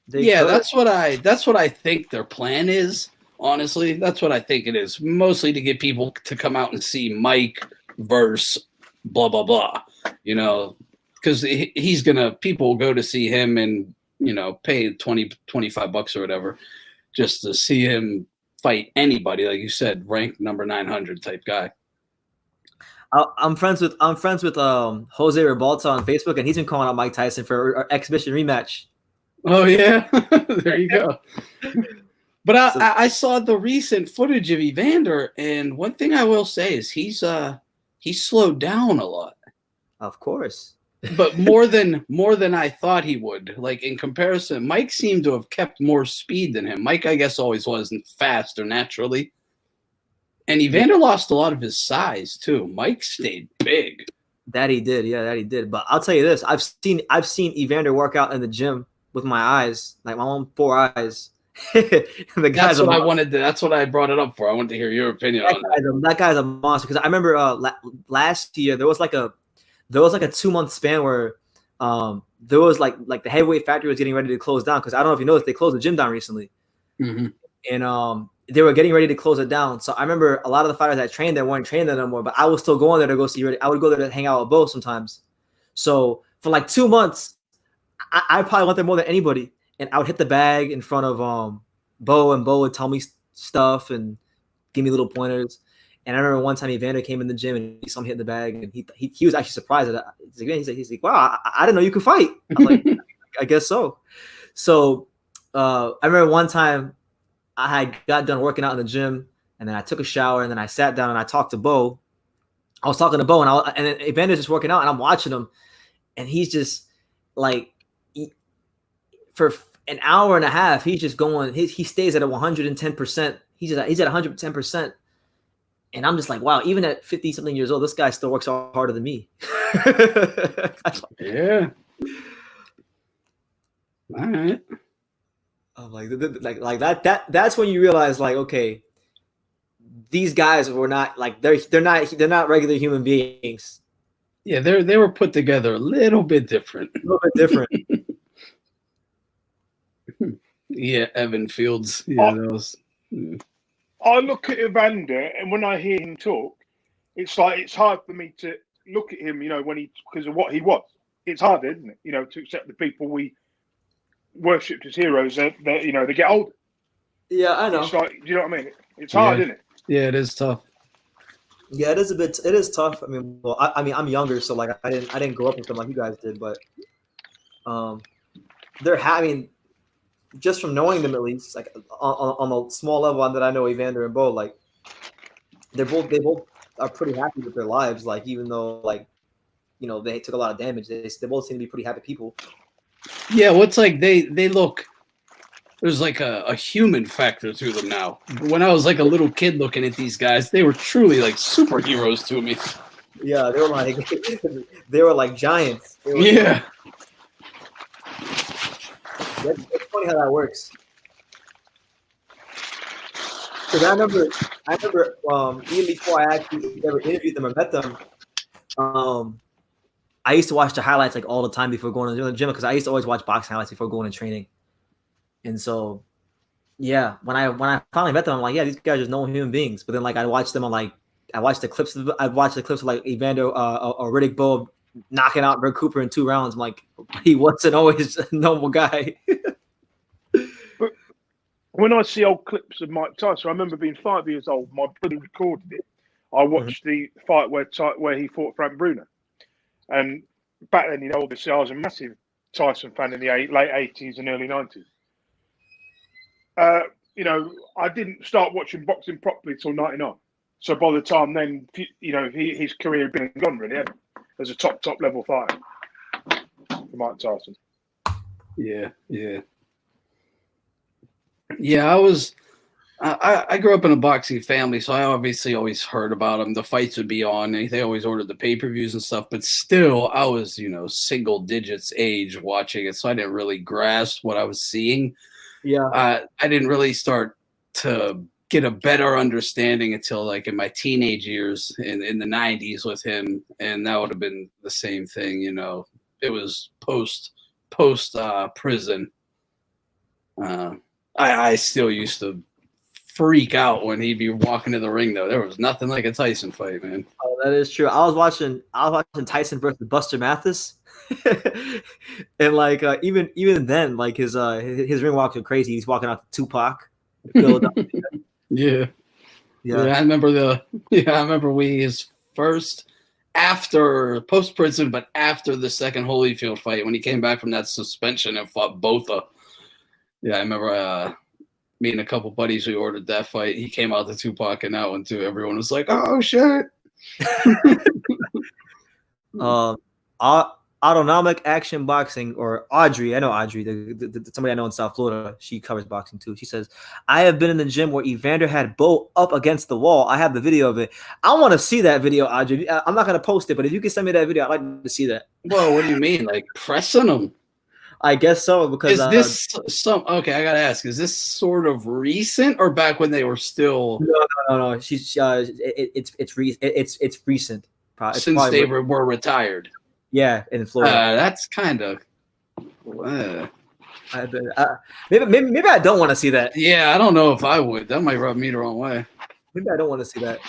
Speaker 12: That's what I think their plan is. Honestly, that's what I think it is. Mostly to get people to come out and see Mike versus blah blah blah. Because people will go to see him and pay $20-$25 or whatever just to see him fight anybody, like you said, ranked number 900 type guy.
Speaker 1: I'm friends with Jose Rebalta on Facebook, and he's been calling out Mike Tyson for an exhibition rematch.
Speaker 12: Oh yeah, there you go. But I saw the recent footage of Evander, and one thing I will say is he's slowed down a lot.
Speaker 1: Of course.
Speaker 12: But more than I thought he would. Like in comparison, Mike seemed to have kept more speed than him. Mike, I guess, always wasn't faster naturally. And Evander lost a lot of his size too. Mike stayed big.
Speaker 1: That he did, yeah, that he did. But I'll tell you this: I've seen Evander work out in the gym with my eyes, like my own 4 eyes. The
Speaker 12: That's what I wanted to. That's what I brought it up for. I wanted to hear your opinion on that.
Speaker 1: That guy's a monster. Because I remember last year there was like a 2-month span where there was like the heavyweight factory was getting ready to close down. Because I don't know if you noticed, they closed the gym down recently, and they were getting ready to close it down. So I remember a lot of the fighters that trained there weren't trained there no more. But I was still going there to go see. I would go there to hang out with Bo sometimes. So for like 2 months, I probably went there more than anybody. And I would hit the bag in front of Bo, and Bo would tell me stuff and give me little pointers. And I remember one time Evander came in the gym and he saw me hit the bag, and he was actually surprised at it. He's like, wow, I didn't know you could fight. I was like, I guess so. So I remember one time I had got done working out in the gym, and then I took a shower, and then I sat down and I talked to Bo. I was talking to Bo, and then Evander's just working out, and I'm watching him, and he's just like, for an hour and a half, he's just going. He stays at 110%. He's at 110%, and I'm just like, wow. Even at 50-something years old, this guy still works harder than me.
Speaker 12: Yeah. All right.
Speaker 1: I'm like that. That's when you realize, like, okay, these guys were not like they're not regular human beings.
Speaker 12: Yeah, they were put together a little bit different.
Speaker 1: A little bit different.
Speaker 12: Yeah, Evan Fields. Yeah, that was.
Speaker 5: I look at Evander, and when I hear him talk, it's like it's hard for me to look at him, because of what he was. It's hard, isn't it? To accept the people we worshipped as heroes. That they get older.
Speaker 1: Yeah, I know.
Speaker 5: It's like, do you know what I mean? It's hard, isn't it?
Speaker 12: Yeah, it is tough.
Speaker 1: Yeah, it is tough. I mean, well, I'm younger, so like I didn't grow up with them like you guys did, but they're having. Just from knowing them, at least, like on a small level that I know Evander and Bo, like they both are pretty happy with their lives. Like, even though, like, they took a lot of damage, they both seem to be pretty happy people.
Speaker 12: Yeah, what's like they look. There's like a human factor to them now. When I was like a little kid looking at these guys, they were truly like superheroes to me.
Speaker 1: Yeah, they were like giants.
Speaker 12: Yeah.
Speaker 1: It's funny how that works. Because I remember even before I actually ever interviewed them or met them, I used to watch the highlights like all the time before going to the gym, because I used to always watch boxing highlights before going to training. And so, yeah, when I finally met them, I'm like, yeah, these guys are just normal human beings. But then, like, I watched the clips of like Evander or Riddick Bowe knocking out Bert Cooper in 2 rounds. I'm like, he wasn't always a normal guy.
Speaker 5: But when I see old clips of Mike Tyson, I remember being 5 years old. My brother recorded it. I watched the fight where he fought Frank Bruno, and back then, obviously, I was a massive Tyson fan in the late 80s and early 90s. I didn't start watching boxing properly till 99. So by the time then, his career had been gone, really, as a top level fighter for Mike Tyson.
Speaker 12: Yeah. I grew up in a boxing family, so I obviously always heard about them. The fights would be on, and they always ordered the pay-per-views and stuff. But still, I was, single digits age watching it, so I didn't really grasp what I was seeing.
Speaker 1: Yeah,
Speaker 12: I didn't really start to get a better understanding until like in my teenage years in the 90s with him, and that would have been the same thing. It was post prison. I still used to freak out when he'd be walking to the ring, though. There was nothing like a Tyson fight, man.
Speaker 1: Oh, that is true. I was watching Tyson versus Buster Mathis, and like even then, like his ring walks are crazy. He's walking out to Tupac.
Speaker 12: Yeah. I remember his first after post prison, but after the second Holyfield fight when he came back from that suspension and fought Botha. Yeah, I remember me and a couple buddies, we ordered that fight. He came out to Tupac and that one too. Everyone was like, "Oh shit!"
Speaker 1: Autonomic Action Boxing, or Audrey. I know Audrey, somebody I know in South Florida. She covers boxing too. She says, I have been in the gym where Evander had Bo up against the wall. I have the video of it. I want to see that video, Audrey. I'm not going to post it, but if you can send me that video, I'd like to see that.
Speaker 12: Whoa, what do you mean? Like pressing them?
Speaker 1: I guess so, because
Speaker 12: is this okay? I gotta ask: is this sort of recent or back when they were still?
Speaker 1: No. It's recent.
Speaker 12: Since they were retired.
Speaker 1: Yeah, in Florida.
Speaker 12: That's kind of.
Speaker 1: Maybe I don't want to see that.
Speaker 12: Yeah, I don't know if I would. That might rub me the wrong way.
Speaker 1: Maybe I don't want to see that.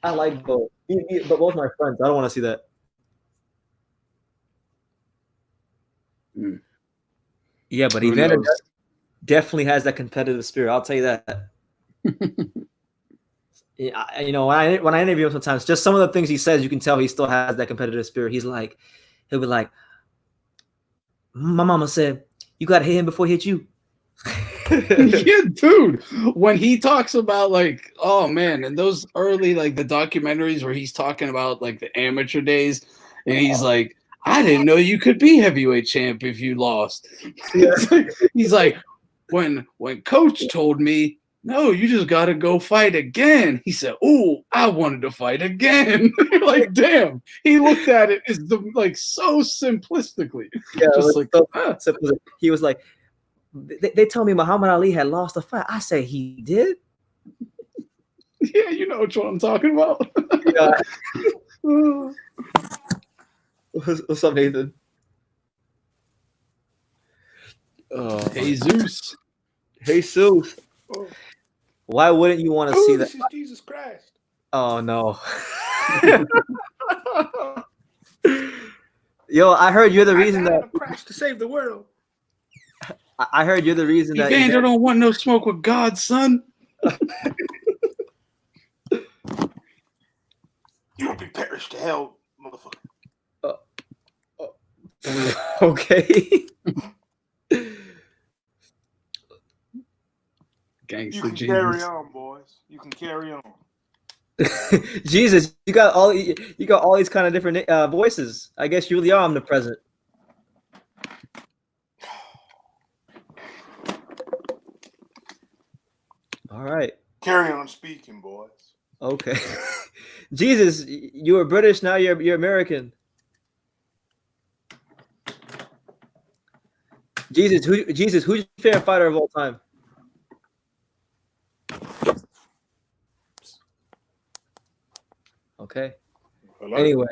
Speaker 1: I like both, but both my friends. I don't want to see that. Yeah, but Evander definitely has that competitive spirit. I'll tell you that. You know, when I interview him sometimes, just some of the things he says, you can tell he still has that competitive spirit. He'll be like, my mama said, you got to hit him before he hit you.
Speaker 12: Yeah, dude. When he talks about like, oh man, and those early like the documentaries where he's talking about like the amateur days, and he's like, I didn't know you could be heavyweight champ if you lost. Yeah. He's like, when coach told me, no, you just got to go fight again. He said, oh, I wanted to fight again. Like, damn. He looked at it as like so simplistically.
Speaker 1: Yeah,
Speaker 12: just like,
Speaker 1: he was like, they told me Muhammad Ali had lost a fight. I say he did.
Speaker 12: Yeah, you know which one I'm talking about.
Speaker 1: Yeah. What's up, Nathan?
Speaker 12: Jesus.
Speaker 1: Oh. Why wouldn't you want to see that?
Speaker 5: This is Jesus Christ.
Speaker 1: Oh no. Yo, I heard you're the reason that
Speaker 5: Christ to save the world.
Speaker 1: I heard you're the reason that
Speaker 12: Evander don't want no smoke with God, son.
Speaker 5: You will be perished to hell, motherfucker.
Speaker 1: Okay.
Speaker 12: Gangster
Speaker 5: you can
Speaker 12: Jesus.
Speaker 5: carry on, boys. You can carry on.
Speaker 1: Jesus, you got all these kind of different voices. I guess you really are omnipresent. All right.
Speaker 5: Carry on speaking, boys.
Speaker 1: Okay. Jesus, you were British, now you're American. Jesus, who's your favorite fighter of all time? Okay.
Speaker 5: Hello?
Speaker 1: Anyway,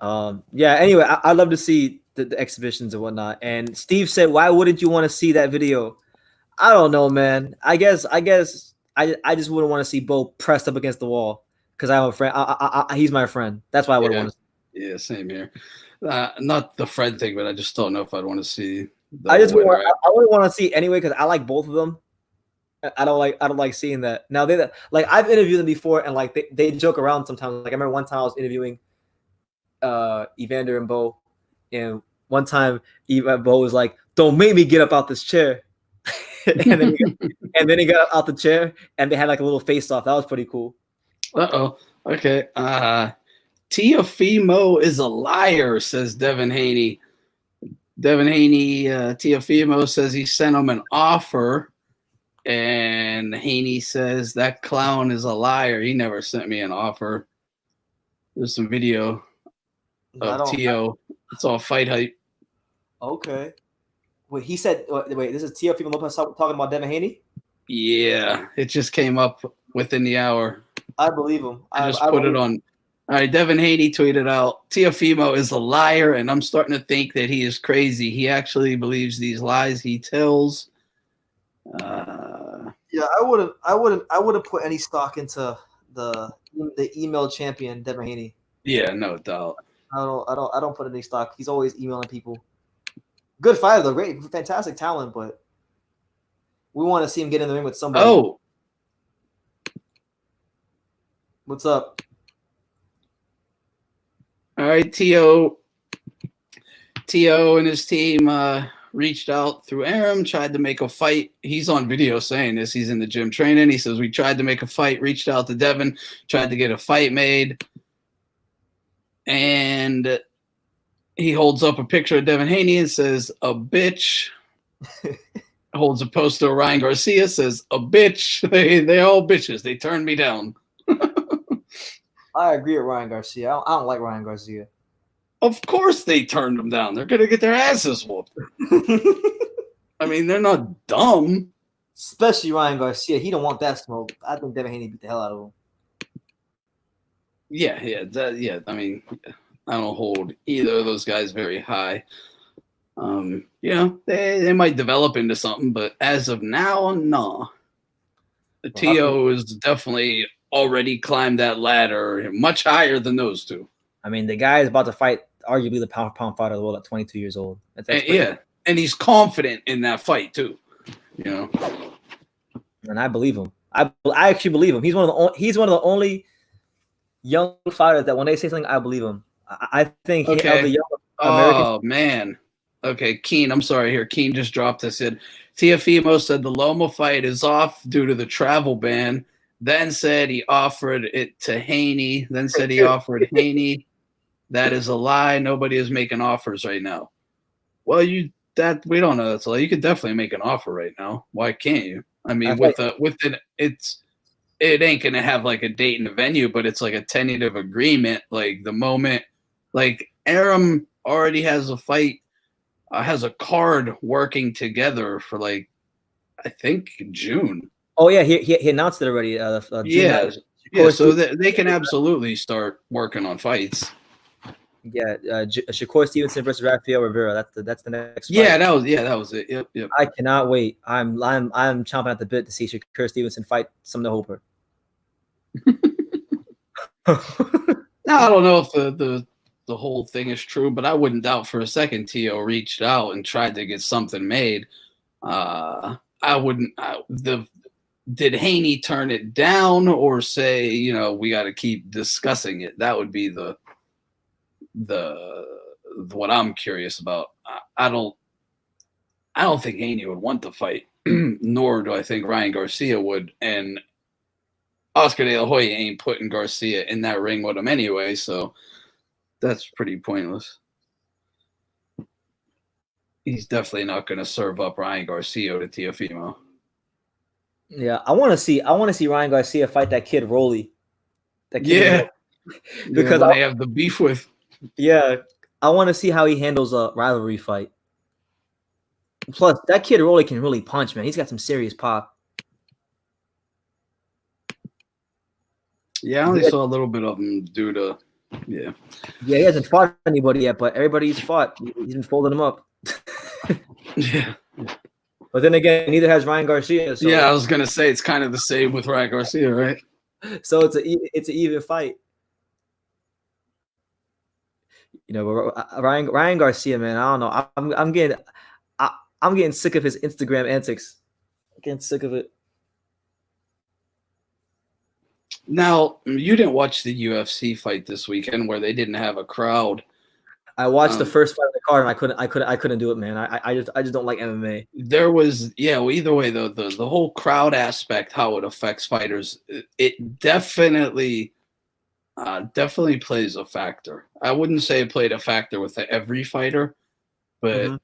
Speaker 1: Anyway, I'd love to see the exhibitions and whatnot. And Steve said, "Why wouldn't you want to see that video?" I don't know, man. I guess I just wouldn't want to see Bo pressed up against the wall because I'm a friend. He's my friend. That's why I wouldn't want to.
Speaker 12: Yeah, same here. Not the Fred thing, but I just don't know if I'd want to see.
Speaker 1: I wouldn't want to see anyway because I like both of them. I don't like seeing that. Now I've interviewed them before and like they joke around sometimes. Like I remember one time I was interviewing Evander and Bo, and one time Bo was like, "Don't make me get up out this chair," and then he got out the chair and they had like a little face off. That was pretty cool.
Speaker 12: Okay. Teofimo is a liar, says Devin Haney. Devin Haney, Teofimo says he sent him an offer. And Haney says that clown is a liar. He never sent me an offer. There's some video of Teo. It's all fight hype.
Speaker 1: Okay. Wait, he said. Wait, this is Teofimo Lopez talking about Devin Haney?
Speaker 12: Yeah, it just came up within the hour.
Speaker 1: I believe him.
Speaker 12: I just put it on. All right, Devin Haney tweeted out, Teofimo is a liar, and I'm starting to think that he is crazy. He actually believes these lies he tells.
Speaker 1: Yeah, I wouldn't put any stock into the email champion Devin Haney.
Speaker 12: Yeah, no doubt.
Speaker 1: I don't put any stock. He's always emailing people. Good fighter though, great, fantastic talent, but we want to see him get in the ring with somebody.
Speaker 12: Oh,
Speaker 1: what's up?
Speaker 12: All right, Teo and his team reached out through Aram, tried to make a fight. He's on video saying this. He's in the gym training. He says, we tried to make a fight, reached out to Devin, tried to get a fight made. And He holds up a picture of Devin Haney and says, "A bitch." Holds a poster of Ryan Garcia, says, "A bitch." They're all bitches. They turned me down.
Speaker 1: I agree with Ryan Garcia. I don't like Ryan Garcia.
Speaker 12: Of course they turned him down. They're going to get their asses whooped. I mean, they're not dumb.
Speaker 1: Especially Ryan Garcia. He don't want that smoke. I think Devin Haney beat the hell out of him.
Speaker 12: Yeah. I mean, I don't hold either of those guys very high. They might develop into something, but as of now, no. T.O. is definitely already climbed that ladder much higher than those two.
Speaker 1: I mean, the guy is about to fight arguably the pound fighter of the world at 22 years old.
Speaker 12: And he's confident in that fight too.
Speaker 1: And I believe him. I actually believe him. He's one of the only young fighters that when they say something, I believe him. I think
Speaker 12: okay.
Speaker 1: of the young
Speaker 12: Oh man. Okay, Keen. I'm sorry. Here, Keen just dropped this in. Teofimo said the Loma fight is off due to the travel ban. Then said he offered it to Haney. Then said he offered Haney. That is a lie. Nobody is making offers right now. Well, we don't know that's a lie. You could definitely make an offer right now. Why can't you? I mean, it ain't gonna have like a date and a venue, but it's like a tentative agreement. Like the moment, like Aram already has a fight, has a card working together for like, I think June.
Speaker 1: Oh yeah, he announced it already.
Speaker 12: So they can absolutely start working on fights.
Speaker 1: Yeah, Shakur Stevenson versus Rafael Rivera. That's the next fight.
Speaker 12: Yeah, that was it. Yep.
Speaker 1: I cannot wait. I'm chomping at the bit to see Shakur Stevenson fight Sumner Hooper.
Speaker 12: Now I don't know if the whole thing is true, but I wouldn't doubt for a second T.O. reached out and tried to get something made. Did Haney turn it down or say, we got to keep discussing it? That would be the what I'm curious about. I don't think Haney would want the fight, nor do I think Ryan Garcia would. And Oscar De La Hoya ain't putting Garcia in that ring with him anyway, so that's pretty pointless. He's definitely not going to serve up Ryan Garcia to Teofimo.
Speaker 1: Yeah, I want to see Ryan Garcia fight that kid Rolly.
Speaker 12: Because they have the beef with.
Speaker 1: Yeah, I want to see how he handles a rivalry fight. Plus, that kid Rolly can really punch, man. He's got some serious pop.
Speaker 12: Yeah, I only saw a little bit of him due to,
Speaker 1: Yeah, he hasn't fought anybody yet, but everybody he's fought, he's been folding them up.
Speaker 12: Yeah.
Speaker 1: But then again, neither has Ryan Garcia. So.
Speaker 12: Yeah, I was gonna say it's kind of the same with Ryan Garcia, right?
Speaker 1: So it's an even fight. Ryan Garcia, man. I don't know. I'm getting sick of his Instagram antics. I'm getting sick of it.
Speaker 12: Now, you didn't watch the UFC fight this weekend where they didn't have a crowd.
Speaker 1: I watched the first fight of the card, and I couldn't do it, man. I just don't like MMA.
Speaker 12: There was, either way though, the whole crowd aspect, how it affects fighters, it definitely plays a factor. I wouldn't say it played a factor with every fighter, but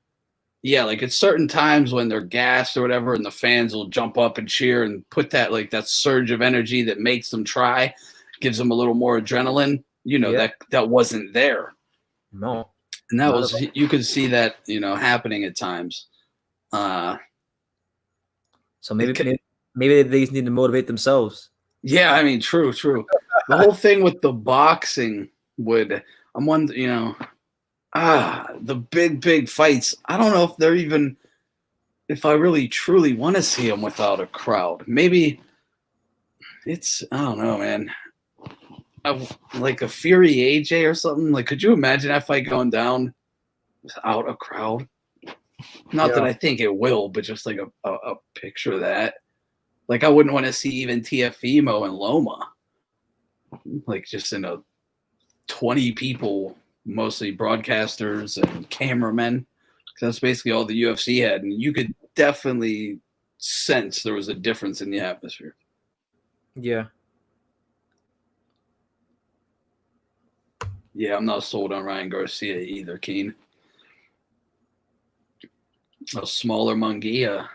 Speaker 12: like at certain times when they're gassed or whatever, and the fans will jump up and cheer and put that that surge of energy that makes them try, gives them a little more adrenaline. That wasn't there.
Speaker 1: No,
Speaker 12: and that was you could see that happening at times.
Speaker 1: So maybe they just need to motivate themselves.
Speaker 12: Yeah, I mean, true. The whole thing with the boxing I'm wondering, the big fights. I don't know if I really truly want to see them without a crowd. Maybe I don't know, man. Like a Fury AJ or something. Like, could you imagine that fight going down without a crowd? Not that I think it will, but just like a picture of that. Like, I wouldn't want to see even Teofimo and Loma. Like, just in a 20 people, mostly broadcasters and cameramen. That's basically all the UFC had. And you could definitely sense there was a difference in the atmosphere.
Speaker 1: Yeah.
Speaker 12: Yeah, I'm not sold on Ryan Garcia either, Keen. A smaller Munguia,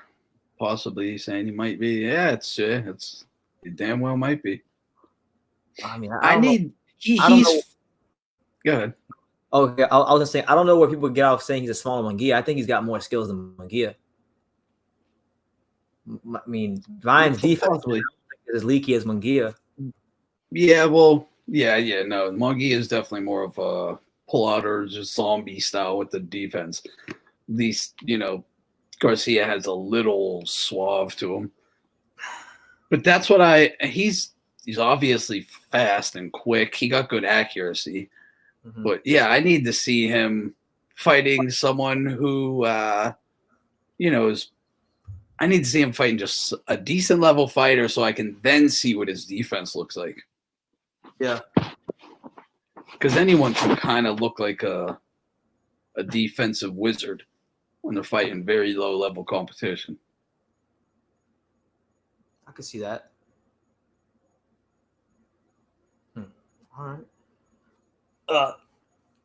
Speaker 12: possibly. He's saying he might be. Yeah, it damn well might be.
Speaker 1: I mean,
Speaker 12: I
Speaker 1: don't know.
Speaker 12: need
Speaker 1: I don't know.
Speaker 12: he's good.
Speaker 1: Okay, I was gonna say I don't know where people get off saying he's a smaller Munguia. I think he's got more skills than Munguia. I mean, Ryan's defense is as leaky as Munguia.
Speaker 12: Yeah, well, yeah, no. Munguia is definitely more of a pull-outer, just zombie style with the defense. At least, Garcia has a little suave to him. But that's what he's obviously fast and quick. He got good accuracy.
Speaker 1: Mm-hmm.
Speaker 12: But yeah, I need to see him fighting someone who is I need to see him fighting just a decent level fighter so I can then see what his defense looks like.
Speaker 1: Yeah.
Speaker 12: Because anyone can kind of look like a defensive wizard when they're fighting very low level competition.
Speaker 1: I could see that. All right.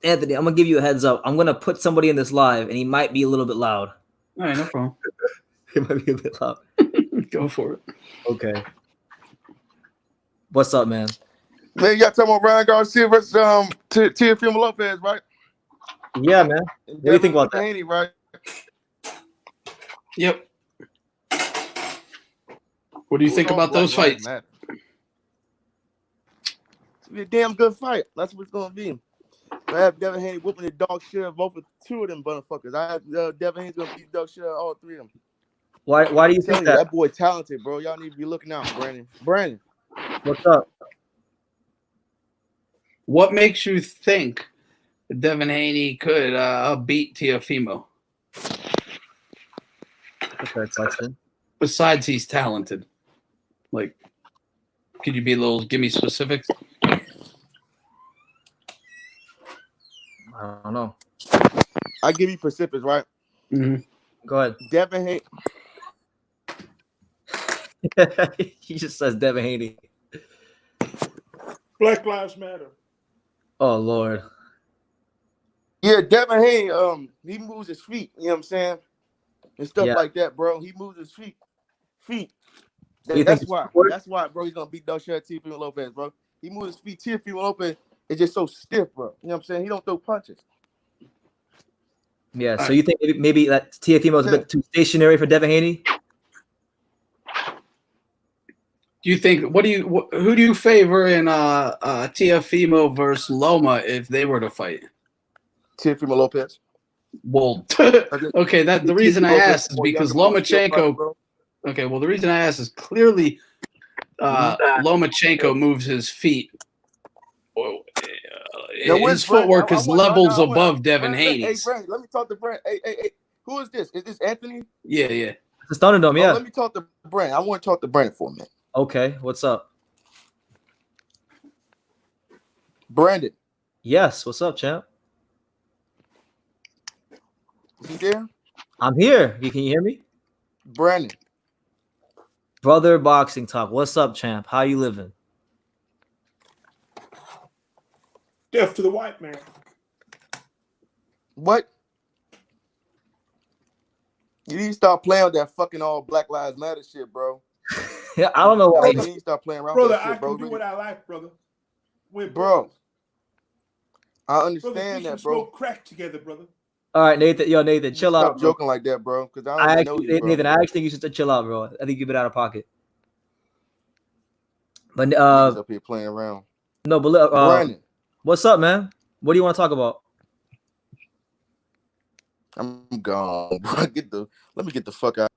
Speaker 1: Anthony, I'm gonna give you a heads up. I'm gonna put somebody in this live, and he might be a little bit loud.
Speaker 12: All right, no problem.
Speaker 1: He might be a bit loud.
Speaker 12: Go for it.
Speaker 1: Okay. What's up, man?
Speaker 11: Man, you got talking about Ryan Garcia versus Teofimo Lopez, right?
Speaker 1: Yeah, man. What do you think about that?
Speaker 11: Haney, right?
Speaker 12: Yep. What do you think about those fights?
Speaker 11: It's gonna be a damn good fight. That's what it's gonna be. I have Devin Haney whooping the dog shit of both of two of them motherfuckers. I have Devin Haney's gonna beat dog shit out of all three of them.
Speaker 1: Why do you think that?
Speaker 11: That boy talented, bro. Y'all need to be looking out, Brandon.
Speaker 1: What's up?
Speaker 12: What makes you think that Devin Haney could beat Teofimo?
Speaker 1: That's a fair question.
Speaker 12: Besides, he's talented. Like, could you give me specifics?
Speaker 1: I don't know.
Speaker 11: I give you specifics, right?
Speaker 12: Mm-hmm.
Speaker 1: Go ahead.
Speaker 11: Devin Haney.
Speaker 1: He just says Devin Haney.
Speaker 5: Black Lives Matter.
Speaker 1: Oh Lord.
Speaker 11: Yeah, Devin Haney, he moves his feet, you know what I'm saying? And stuff
Speaker 1: Yeah.
Speaker 11: like that, bro. He moves his feet.
Speaker 1: You
Speaker 11: That's
Speaker 1: think
Speaker 11: why.
Speaker 1: it's sport?
Speaker 11: That's why, bro, he's gonna beat dog shit Teofimo Lopez, bro. He moves his feet. Teofimo Lopez is just so stiff, bro. You know what I'm saying? He don't throw punches.
Speaker 1: Yeah. So you think maybe that Teofimo is a bit too stationary for Devin Haney?
Speaker 12: Do you think? Who do you favor in Teofimo versus Loma if they were to fight?
Speaker 11: Teofimo Lopez.
Speaker 12: Well, okay. The reason I asked is because Lomachenko. Okay, well, the reason I asked is clearly Lomachenko moves his feet. His footwork is levels above Devin Haney's.
Speaker 11: Hey, Brent, let me talk to Brent. Hey, who is this? Is this Anthony?
Speaker 12: Yeah.
Speaker 1: It's a Thunderdome, yeah.
Speaker 11: Let me talk to Brent. I want to talk to Brent for a minute.
Speaker 1: Okay, what's up?
Speaker 11: Brandon.
Speaker 1: Yes, what's up, champ?
Speaker 11: Is he there?
Speaker 1: I'm here. Can you hear me?
Speaker 11: Brandon.
Speaker 1: Brother Boxing Talk. What's up, champ? How you living?
Speaker 5: Death to the white man.
Speaker 11: What? You need to stop playing with that fucking all Black Lives Matter shit, bro.
Speaker 1: Yeah, I don't know why.
Speaker 11: You need to stop playing around
Speaker 5: Brother,
Speaker 11: with that shit,
Speaker 5: I
Speaker 11: bro.
Speaker 5: can do what I like, brother. We're
Speaker 11: Bro,
Speaker 5: brothers.
Speaker 11: I
Speaker 5: Brothers, we
Speaker 11: understand
Speaker 5: can
Speaker 11: that, bro.
Speaker 5: smoke crack together, brother.
Speaker 1: All right, Nathan, chill out.
Speaker 11: Stop joking like that, bro. Because I don't know you, bro.
Speaker 1: Nathan, I actually think you should chill out, bro. I think you've been out of pocket. But
Speaker 11: Niggas up here playing around.
Speaker 1: no, but
Speaker 11: Brandon,
Speaker 1: what's up, man? What do you want to talk about?
Speaker 11: I'm gone, bro. Let me get the fuck out.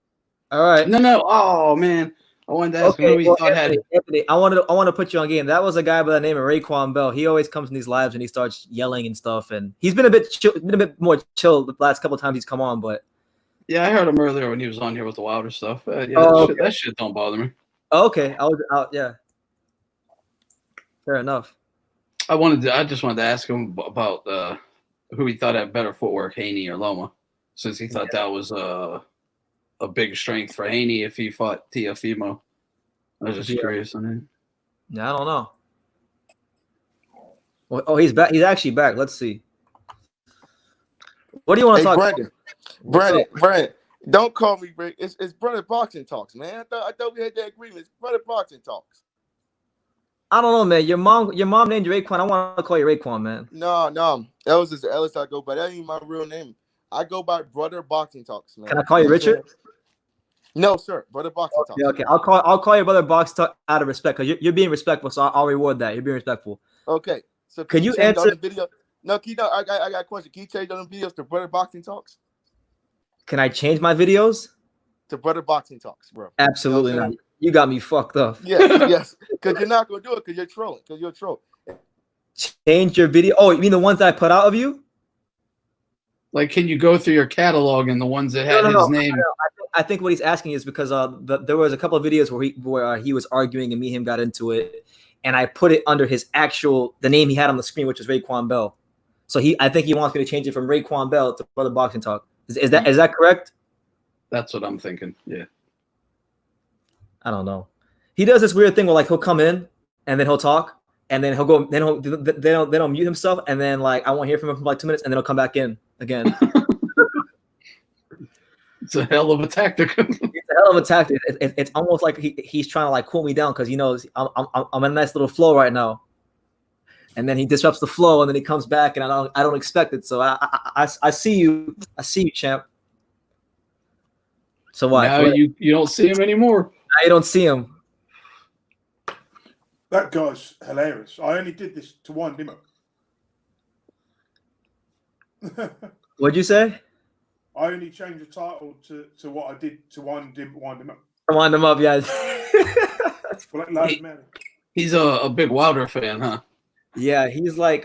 Speaker 1: All right.
Speaker 12: No. Oh man, I wanted to ask him who he thought had.
Speaker 1: Anthony, I want to put you on game. That was a guy by the name of Raekwon Bell. He always comes in these lives and he starts yelling and stuff. And he's been a bit more chill the last couple of times he's come on. But
Speaker 12: Yeah, I heard him earlier when he was on here with the Wilder stuff. That shit don't bother me.
Speaker 1: Okay, I was out. Yeah, fair enough.
Speaker 12: I just wanted to ask him about who he thought had better footwork, Haney or Loma, since he thought that was a big strength for Haney if he fought Teofimo. I was just curious on it.
Speaker 1: Yeah, I don't know. Oh, he's back. He's actually back. Let's see. What do you want to talk
Speaker 11: Brandon, don't call me Rick. It's Brother Boxing Talks, man. I thought we had that agreement. It's Brother Boxing Talks.
Speaker 1: I don't know, man. Your mom named you Raekwon. I want to call you Raekwon, man.
Speaker 11: No. Ellis is the Ellis I go by. That ain't my real name. I go by Brother Boxing Talks, man.
Speaker 1: Can I call you Richard?
Speaker 11: No, sir. Brother Boxing Talks.
Speaker 1: Okay. I'll call your brother Box Talk out of respect because you're being respectful. So I'll reward that. You're being respectful.
Speaker 11: Okay. So
Speaker 1: can you
Speaker 11: change
Speaker 1: answer
Speaker 11: on the video? No, I got a question. Can you change on the videos to Brother Boxing Talks?
Speaker 1: Can I change my videos
Speaker 11: to Brother Boxing Talks, bro?
Speaker 1: Absolutely not. You got me fucked up.
Speaker 11: Yes. Because you're not gonna do it because you're trolling. Because you're a troll.
Speaker 1: Change your video. Oh, you mean the ones that I put out of you?
Speaker 12: Like, can you go through your catalog and the ones that had his name?
Speaker 1: I think what he's asking is because there was a couple of videos where he was arguing and me and him got into it, and I put it under the name he had on the screen, which was Raekwon Bell. So I think he wants me to change it from Raekwon Bell to Brother Boxing Talk. Is that correct?
Speaker 12: That's what I'm thinking. Yeah.
Speaker 1: I don't know. He does this weird thing where like he'll come in and then he'll talk and then he'll go then he'll mute himself and then like I won't hear from him for like 2 minutes and then he'll come back in again.
Speaker 12: It's a hell of a tactic.
Speaker 1: It's a hell of a tactic. It's almost like he's trying to like cool me down because he knows I'm in a nice little flow right now. And then he disrupts the flow and then he comes back and I don't expect it. So I see you. I see you, champ. So what?
Speaker 12: Now you don't see him anymore.
Speaker 1: Now you don't see him.
Speaker 5: That guy's hilarious. I only did this to wind him up.
Speaker 1: What'd you say?
Speaker 5: I only changed the title to what I did to wind him up.
Speaker 1: Wind him up, yeah.
Speaker 12: He's a big Wilder fan, huh?
Speaker 1: Yeah, he's like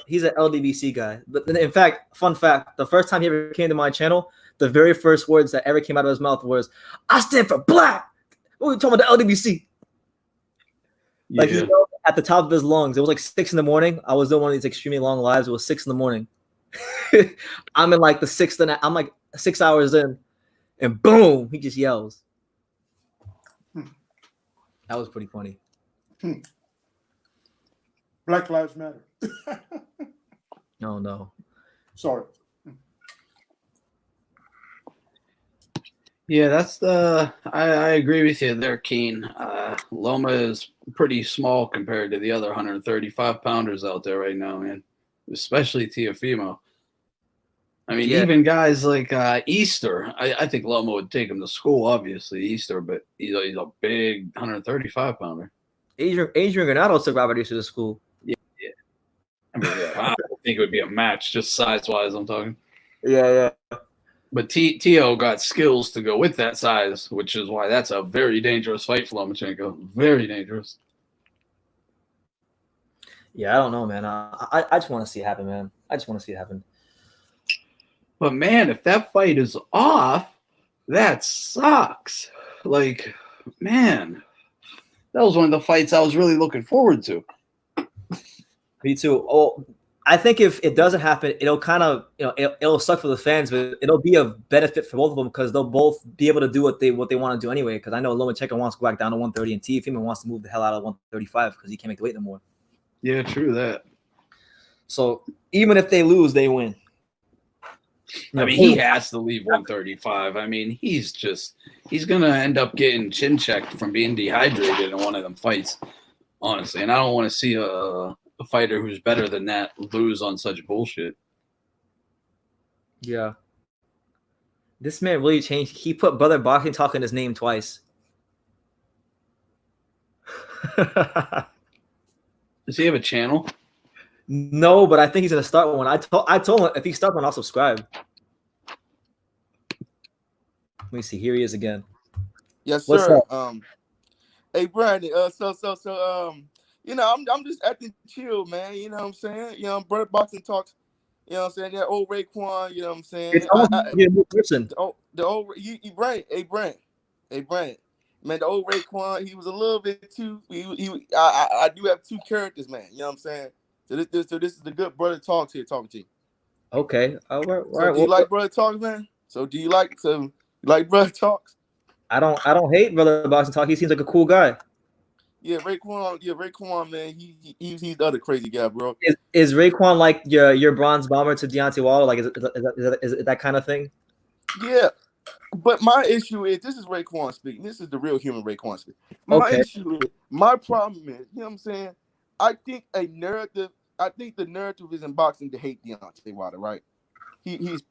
Speaker 1: he's an LDBC guy. But in fact, fun fact, the first time he ever came to my channel, the very first words that ever came out of his mouth was, "I stand for black." What are we talking about the LDBC? Yeah. Like he yelled at the top of his lungs. It was like 6 a.m. I was doing one of these extremely long lives. It was 6 a.m. I'm in like the sixth and I'm like 6 hours in, and boom, he just yells. That was pretty funny.
Speaker 5: Black Lives Matter.
Speaker 1: Oh no.
Speaker 5: Sorry.
Speaker 12: Yeah, that's I agree with you there, Keen. Loma is pretty small compared to the other 135 pounders out there right now, man. Especially Teofimo. I mean, even guys like Easter, I think Loma would take him to school, obviously, Easter, but he's a big 135 pounder.
Speaker 1: Adrian Granado took Robert Easter to school.
Speaker 12: Yeah. I mean, I don't think it would be a match, just size-wise, I'm talking.
Speaker 1: Yeah.
Speaker 12: But Tio got skills to go with that size, which is why that's a very dangerous fight for Lomachenko. Very dangerous.
Speaker 1: Yeah, I don't know, man. I just want to see it happen, man. I just want to see it happen.
Speaker 12: But, man, if that fight is off, that sucks. Like, man, that was one of the fights I was really looking forward to.
Speaker 1: Me too. Oh, I think if it doesn't happen, it'll kind of, it'll suck for the fans, but it'll be a benefit for both of them because they'll both be able to do what they want to do anyway. Because I know Lomachenko wants to go back down to 130 and Teofimo wants to move the hell out of 135 because he can't make the weight no more.
Speaker 12: Yeah, true that.
Speaker 1: So even if they lose, they win.
Speaker 12: I mean, he has to leave 135. I mean, he's going to end up getting chin checked from being dehydrated in one of them fights, honestly. And I don't want to see a fighter who's better than that lose on such bullshit.
Speaker 1: Yeah. This man really changed. He put Brother Boxing Talk in his name twice.
Speaker 12: Does he have a channel?
Speaker 1: No, but I think he's gonna start one. I told him if he starts one, I'll subscribe. Let me see. Here he is again.
Speaker 11: Yes,
Speaker 1: What's
Speaker 11: sir.
Speaker 1: up?
Speaker 11: Hey Brandon. I'm just acting chill, man. You know what I'm saying? Brother Boxing Talks. You know what I'm saying? That old Raekwon. You know what I'm saying?
Speaker 1: It's almost a new person.
Speaker 11: The old you Brandon. Hey Brandon. Man, the old Raekwon, he was a little bit too. I do have two characters, man. You know what I'm saying? So this is the good brother talks here talking to you.
Speaker 1: Okay. All right.
Speaker 11: So do you like brother talks, man? So do you like brother talks?
Speaker 1: I don't hate Brother Boxing Talk. He seems like a cool guy.
Speaker 11: Raekwon, man, he's the other crazy guy, bro.
Speaker 1: Is Raekwon like your bronze bomber to Deontay Wilder? Like, is it that kind of thing?
Speaker 11: Yeah, but my issue is this is Raekwon speaking. This is the real human Raekwon speaking. My problem is, you know what I'm saying? I think the narrative is in boxing to hate Deontay Wilder, right? He's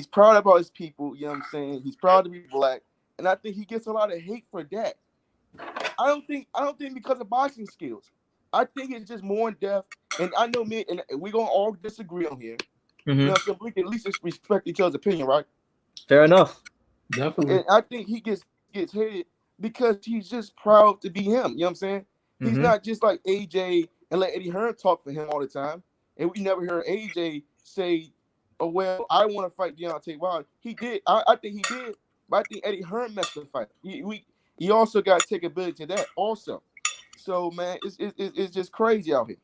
Speaker 11: proud about his people, you know what I'm saying? He's proud to be black, and I think he gets a lot of hate for that. I don't think because of boxing skills. I think it's just more in depth, and I know me and we're gonna all disagree on here.
Speaker 1: Mm-hmm.
Speaker 11: You know, so we can at least respect each other's opinion, right?
Speaker 1: Fair enough.
Speaker 12: Definitely.
Speaker 11: And I think he gets hated because he's just proud to be him. You know what I'm saying? He's not just like AJ and let Eddie Hearn talk for him all the time. And we never heard AJ say, "Oh well, I want to fight Deontay Wilder." He did. I think he did, but I think Eddie Hearn messed the fight. He also got to take ability to that also. So man, it's just crazy out here.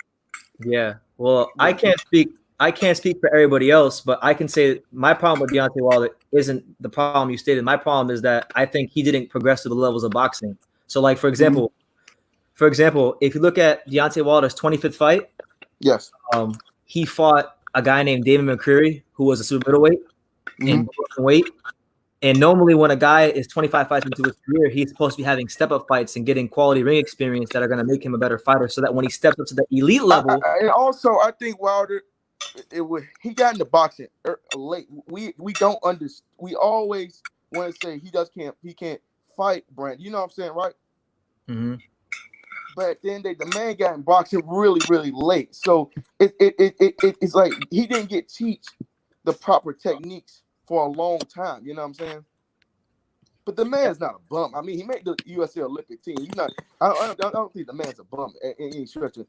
Speaker 1: Yeah. Well, I can't speak for everybody else, but I can say my problem with Deontay Wilder isn't the problem you stated. My problem is that I think he didn't progress to the levels of boxing. So, like for example, if you look at Deontay Wilder's 25th fight,
Speaker 11: yes,
Speaker 1: he fought a guy named David McCreary, who was a super middleweight in weight. And normally, when a guy is 25 fights into his career, he's supposed to be having step-up fights and getting quality ring experience that are going to make him a better fighter, so that when he steps up to the elite level,
Speaker 11: and also I think Wilder, he got into boxing late. We don't understand. We always want to say he can't fight Brand. You know what I'm saying, right?
Speaker 1: Mm-hmm.
Speaker 11: But then the man got in boxing really, really late. So it's like he didn't get teach the proper techniques for a long time. You know what I'm saying? But the man's not a bum. I mean, he made the USA Olympic team. He's not. I don't think the man's a bum in any stretch. I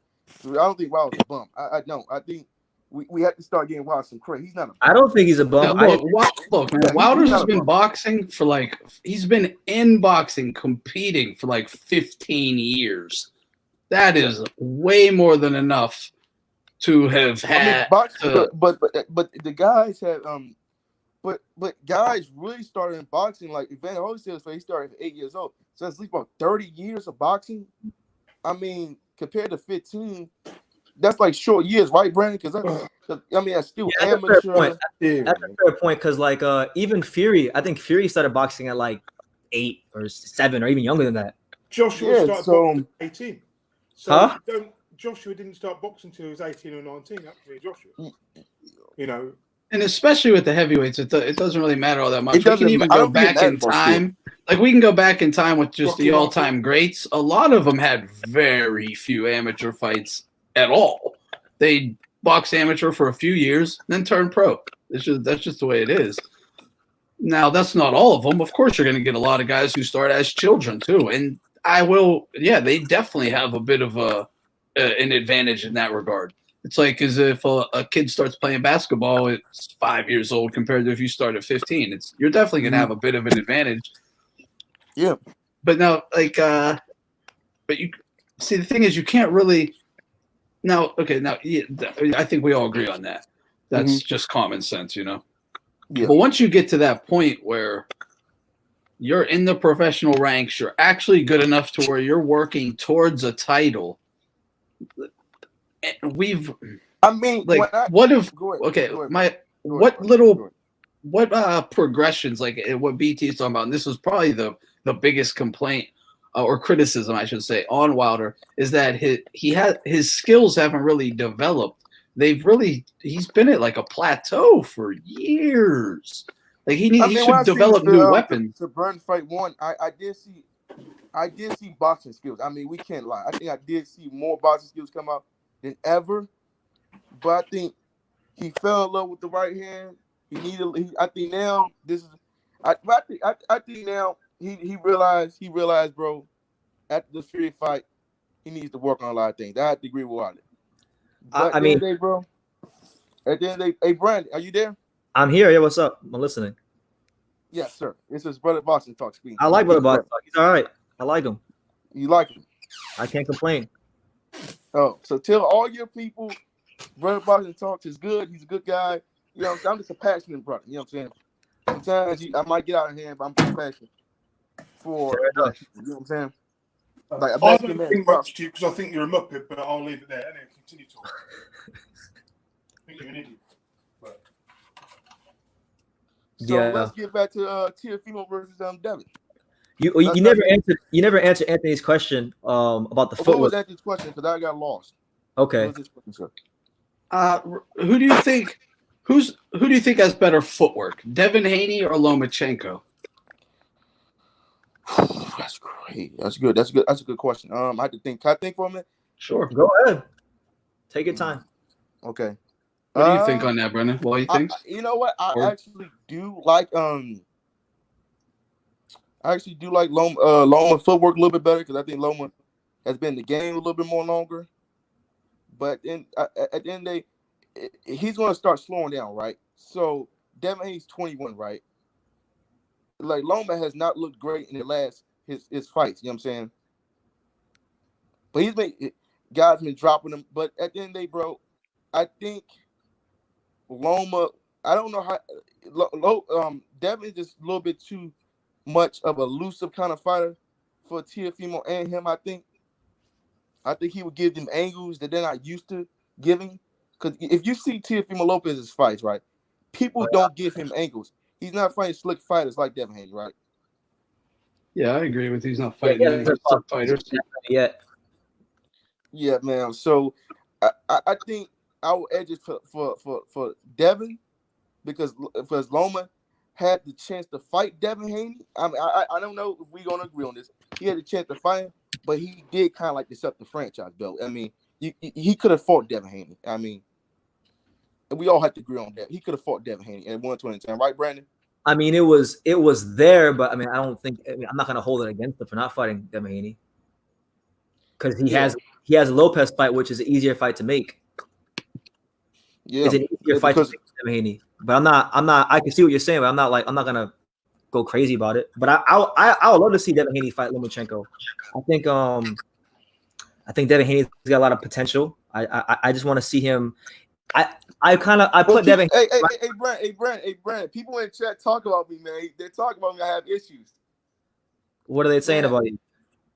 Speaker 11: don't think Wilder's a bum. I don't. I think we have to start getting Wilder some credit. He's not a bum.
Speaker 1: I don't think he's a bum.
Speaker 12: Look, man, Wilder's has been boxing for he's been in boxing competing for 15 years. That is way more than enough to have had.
Speaker 11: Boxing, but the guys have but guys really started in boxing like Evander Holyfield. He started at 8 years old. So that's at least about 30 years of boxing. I mean, compared to 15, that's like short years, right, Brandon? Because I mean, that's still amateur.
Speaker 1: That's a fair point because even Fury, I think Fury started boxing at 8 or 7 or even younger than that.
Speaker 5: Joshua started boxing at 18. So Joshua didn't start boxing until he was 18 or 19. Actually, Joshua. You know.
Speaker 12: And especially with the heavyweights, it doesn't really matter all that much. We can even go back in time. We can go back in time with just the all-time greats. A lot of them had very few amateur fights at all. They boxed amateur for a few years, then turned pro. That's just the way it is. Now, that's not all of them. Of course, you're going to get a lot of guys who start as children, too. And they definitely have a bit of an advantage in that regard. It's like as if a kid starts playing basketball at 5 years old compared to if you start at 15. You're definitely going to have a bit of an advantage.
Speaker 11: Yeah.
Speaker 12: But now, but you see, the thing is, you can't really. I think we all agree on that. That's just common sense, you know. Yeah. But once you get to that point where you're in the professional ranks, you're actually good enough to where you're working towards a title. What progressions, like what BT is talking about, and this was probably the biggest complaint or criticism, I should say, on Wilder, is that his skills haven't really developed. He's been at a plateau for years. He should develop new weapons.
Speaker 11: To Burn Fight 1, I did see boxing skills. I mean, we can't lie. I think I did see more boxing skills come out than ever. But I think he fell in love with the right hand. I think now he realized, bro, after the Fury fight, he needs to work on a lot of things. I have to agree with Wilder. At the end of the day, hey, Brandon, are you there?
Speaker 1: I'm here. Yeah, what's up? I'm listening.
Speaker 11: Yes, sir. This is Brother Boxing Talk speaking.
Speaker 1: I like Brother Boxing Talk. He's all right. I like him.
Speaker 11: You like him?
Speaker 1: I can't complain.
Speaker 11: Oh, so tell all your people, Brother Boxing Talks is good. He's a good guy. You know what I'm saying? I'm just a passionate brother. You know what I'm saying? Sometimes I might get out of hand, but I'm just passionate for. You know what I'm saying? Like a
Speaker 5: I
Speaker 11: Mexican
Speaker 5: don't
Speaker 11: man.
Speaker 5: think much to you because I think you're a muppet, but I'll leave it there. Anyway, continue talking. I think you're an idiot. But...
Speaker 11: So let's get back to Teofimo versus Devin.
Speaker 1: You never answered Anthony's question about the footwork.
Speaker 11: What was Anthony's question? Because I got lost.
Speaker 1: Okay.
Speaker 11: What was his question, sir?
Speaker 12: Who do you think? Who do you think has better footwork, Devin Haney or Lomachenko?
Speaker 11: That's great. That's good. That's good. That's a good question. I have to think. Can I think for a minute?
Speaker 1: Sure. Go ahead. Take your time.
Speaker 11: Okay.
Speaker 12: What do you think on that, Brennan? What do you think?
Speaker 11: You know what? I actually do like Loma footwork a little bit better because I think Loma has been in the game a little bit more longer. But then at the end of the day, he's going to start slowing down, right? So Devin Haney's 21, right? Like Loma has not looked great in the last his fights. You know what I'm saying? But guys been dropping him. But at the end of the day, bro, I think Loma. I don't know how. Devin is just a little bit too much of a elusive kind of fighter for Teofimo and him. I think he would give them angles that they're not used to giving. Because if you see Teofimo Lopez's fights, right, people don't give him angles. He's not fighting slick fighters like Devin Haney, right?
Speaker 12: Yeah, I agree with you. He's not fighting any slick fighters
Speaker 1: yet.
Speaker 11: Yeah, man. So I think I will edge it for Devin because Loma had the chance to fight Devin Haney. I mean, I don't know if we're gonna agree on this. He had a chance to fight him, but he did kind of like accept the franchise belt. I mean, he could have fought Devin Haney. I mean, and we all have to agree on that. He could have fought Devin Haney at 120, right, Brandon?
Speaker 1: I mean, it was there, but I mean, I'm not gonna hold it against him for not fighting Devin Haney because he has a Lopez fight, which is an easier fight to make.
Speaker 11: Yeah,
Speaker 1: it's an easier fight to make with Devin Haney. But I'm not. I can see what you're saying, but I'm not gonna go crazy about it. But I would love to see Devin Haney fight Lomachenko. I think Devin Haney's got a lot of potential. I just want to see him. Devin.
Speaker 11: Hey, Brandon. People in chat talk about me, man. They talk about me. I have issues.
Speaker 1: What are they saying about you?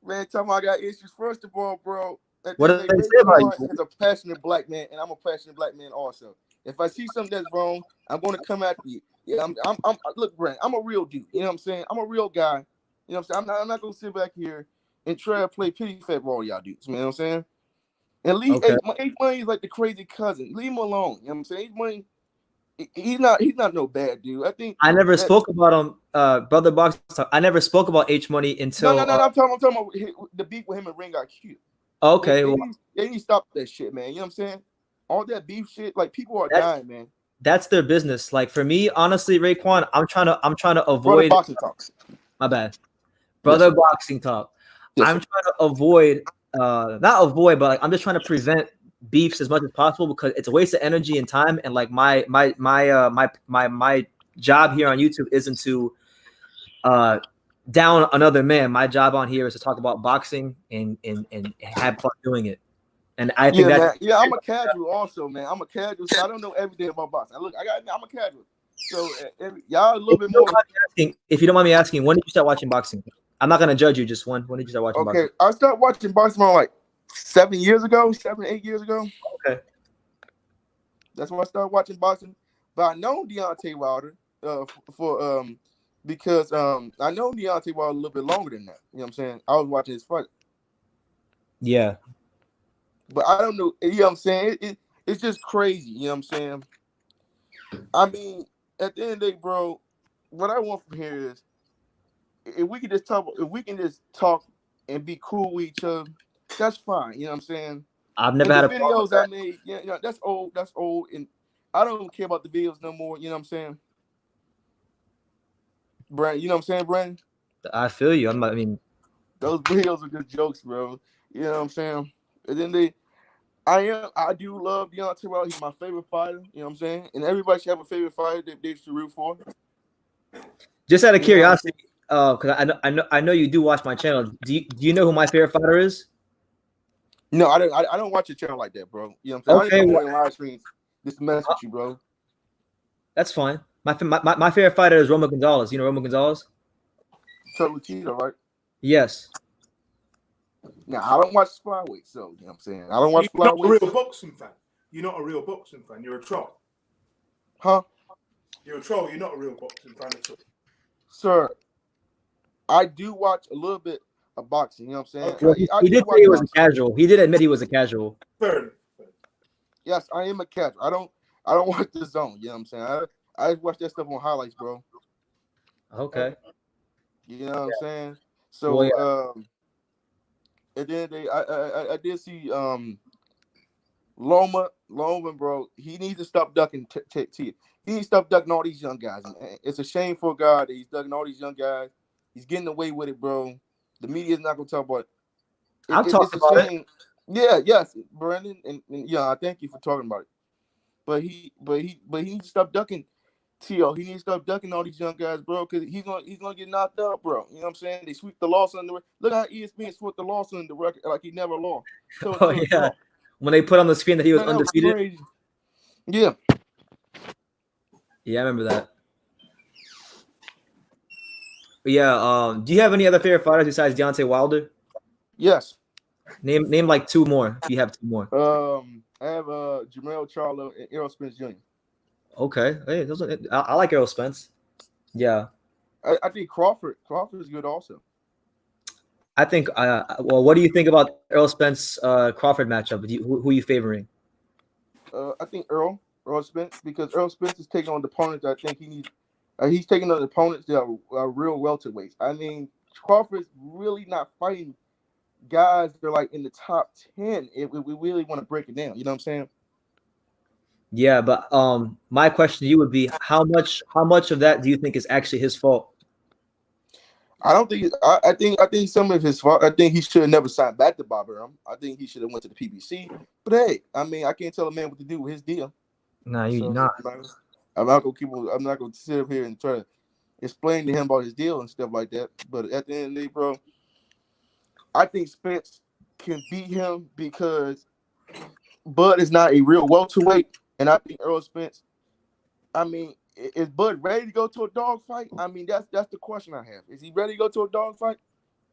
Speaker 11: Man, tell me I got issues. First of all, bro.
Speaker 1: What do they say about you?
Speaker 11: As a passionate black man, and I'm a passionate black man also. If I see something that's wrong, I'm going to come after you. Yeah, I'm look, Brandon. I'm a real dude. You know what I'm saying? I'm a real guy. You know what I'm saying? I'm not going to sit back here and try to play pity fat for all y'all dudes. You know what I'm saying? And leave H Money is like the crazy cousin. Leave him alone. You know what I'm saying? H Money, he's not no bad dude. I think
Speaker 1: I never spoke about him, brother box talk. I never spoke about H Money until
Speaker 11: no. I'm talking about the beef with him and Ring got cute.
Speaker 1: Okay,
Speaker 11: they need to stop that shit, man. You know what I'm saying? All that beef shit, like people are dying, man.
Speaker 1: That's their business. Like for me, honestly, Raekwon, I'm trying to avoid
Speaker 11: brother boxing talks.
Speaker 1: My bad, brother boxing talk. Yes, I'm trying to avoid. Not avoid, but like I'm just trying to prevent beefs as much as possible because it's a waste of energy and time. And like my job here on YouTube isn't to down another man. My job on here is to talk about boxing and have fun doing it. And I think
Speaker 11: I'm a casual also, man. I'm a casual, so I don't know everything about boxing. I'm a casual. So y'all a little bit more.
Speaker 1: If you don't mind me asking, when did you start watching boxing? I'm not gonna judge you. Just when did you start watching boxing?
Speaker 11: Okay, I started watching boxing around like 7, 8 years ago.
Speaker 1: Okay,
Speaker 11: that's when I started watching boxing. But I know Deontay Wilder because I know Deontay Wilder a little bit longer than that. You know what I'm saying? I was watching his fight.
Speaker 1: Yeah,
Speaker 11: but I don't know. You know what I'm saying? It's just crazy. You know what I'm saying? I mean, at the end of the day, bro, what I want from here is. If we can just talk and be cool with each other, that's fine. You know what I'm saying?
Speaker 1: I've never had
Speaker 11: videos I made. Yeah, that's old. That's old, and I don't care about the videos no more. You know what I'm saying, Brandon? You know what I'm saying, Brandon?
Speaker 1: I feel you. I mean,
Speaker 11: those videos are just jokes, bro. You know what I'm saying? And then I do love Deontay Wilder. He's my favorite fighter. You know what I'm saying? And everybody should have a favorite fighter that they should root for.
Speaker 1: Just out of curiosity. Because I know you do watch my channel. Do you know who my favorite fighter is?
Speaker 11: No, I don't watch your channel like that, bro. You know what I'm saying? Okay, I don't live streams just to mess with you, bro.
Speaker 1: That's fine. My favorite fighter is Roma Gonzalez. You know Roma Gonzalez?
Speaker 11: Cheetah, right?
Speaker 1: Yes.
Speaker 11: Now I don't watch flyweight, so you know what I'm saying. I don't watch
Speaker 5: You're not a
Speaker 11: flyweight.
Speaker 5: real boxing fan. You're not a real boxing fan. You're a troll.
Speaker 11: Huh?
Speaker 5: You're a troll. You're not a real boxing fan at all.
Speaker 11: Sir, I do watch a little bit of boxing. You know what I'm saying?
Speaker 5: Okay.
Speaker 1: Well, he did say he was a casual. He did admit he was a casual.
Speaker 5: Fair enough.
Speaker 11: Yes, I am a casual. I don't watch the zone. You know what I'm saying? I just watch that stuff on highlights, bro.
Speaker 1: Okay.
Speaker 11: You know what I'm saying? So
Speaker 1: Well,
Speaker 11: and then I did see Loma, bro. He needs to stop ducking T. He needs to stop ducking all these young guys. It's a shame for a guy that he's ducking all these young guys. He's getting away with it, bro. The media is not gonna talk about it.
Speaker 1: I'll talk
Speaker 11: It's a
Speaker 1: about
Speaker 11: shame. Yeah, yes, Brandon, and yeah, I thank you for talking about it. But he needs to stop ducking T.O. He needs to stop ducking all these young guys, bro, because he's gonna get knocked out, bro. You know what I'm saying? They sweep the loss under the look how ESPN swept the loss under the record like he never lost.
Speaker 1: yeah. When they put on the screen that he was undefeated.
Speaker 11: Crazy. Yeah.
Speaker 1: Yeah, I remember that. But yeah, do you have any other favorite fighters besides Deontay Wilder?
Speaker 11: Yes.
Speaker 1: Name like two more if you have two more.
Speaker 11: I have Jermell Charlo and Errol Spence Jr.
Speaker 1: Okay. Hey, I like Errol Spence. Yeah.
Speaker 11: I think Crawford is good also.
Speaker 1: I think well, what do you think about Errol Spence Crawford matchup? Who are you favoring?
Speaker 11: I think Errol Spence, because Errol Spence is taking on the opponents that I think he needs. He's taking on the opponents that are real welterweights. I mean, Crawford's really not fighting guys that are like in the top 10 if we really want to break it down. You know what I'm saying?
Speaker 1: Yeah, but my question to you would be how much of that do you think is actually his fault?
Speaker 11: I don't think I think some of his fault. I think he should have never signed back to Bob Arum. I think he should have went to the PBC. But hey, I mean, I can't tell a man what to do with his deal.
Speaker 1: No, you're not.
Speaker 11: I'm not gonna sit up here and try to explain to him about his deal and stuff like that. But at the end of the day, bro, I think Spence can beat him because Bud is not a real welterweight, and I think Errol Spence. I mean, is Bud ready to go to a dog fight? I mean, that's the question I have. Is he ready to go to a dog fight?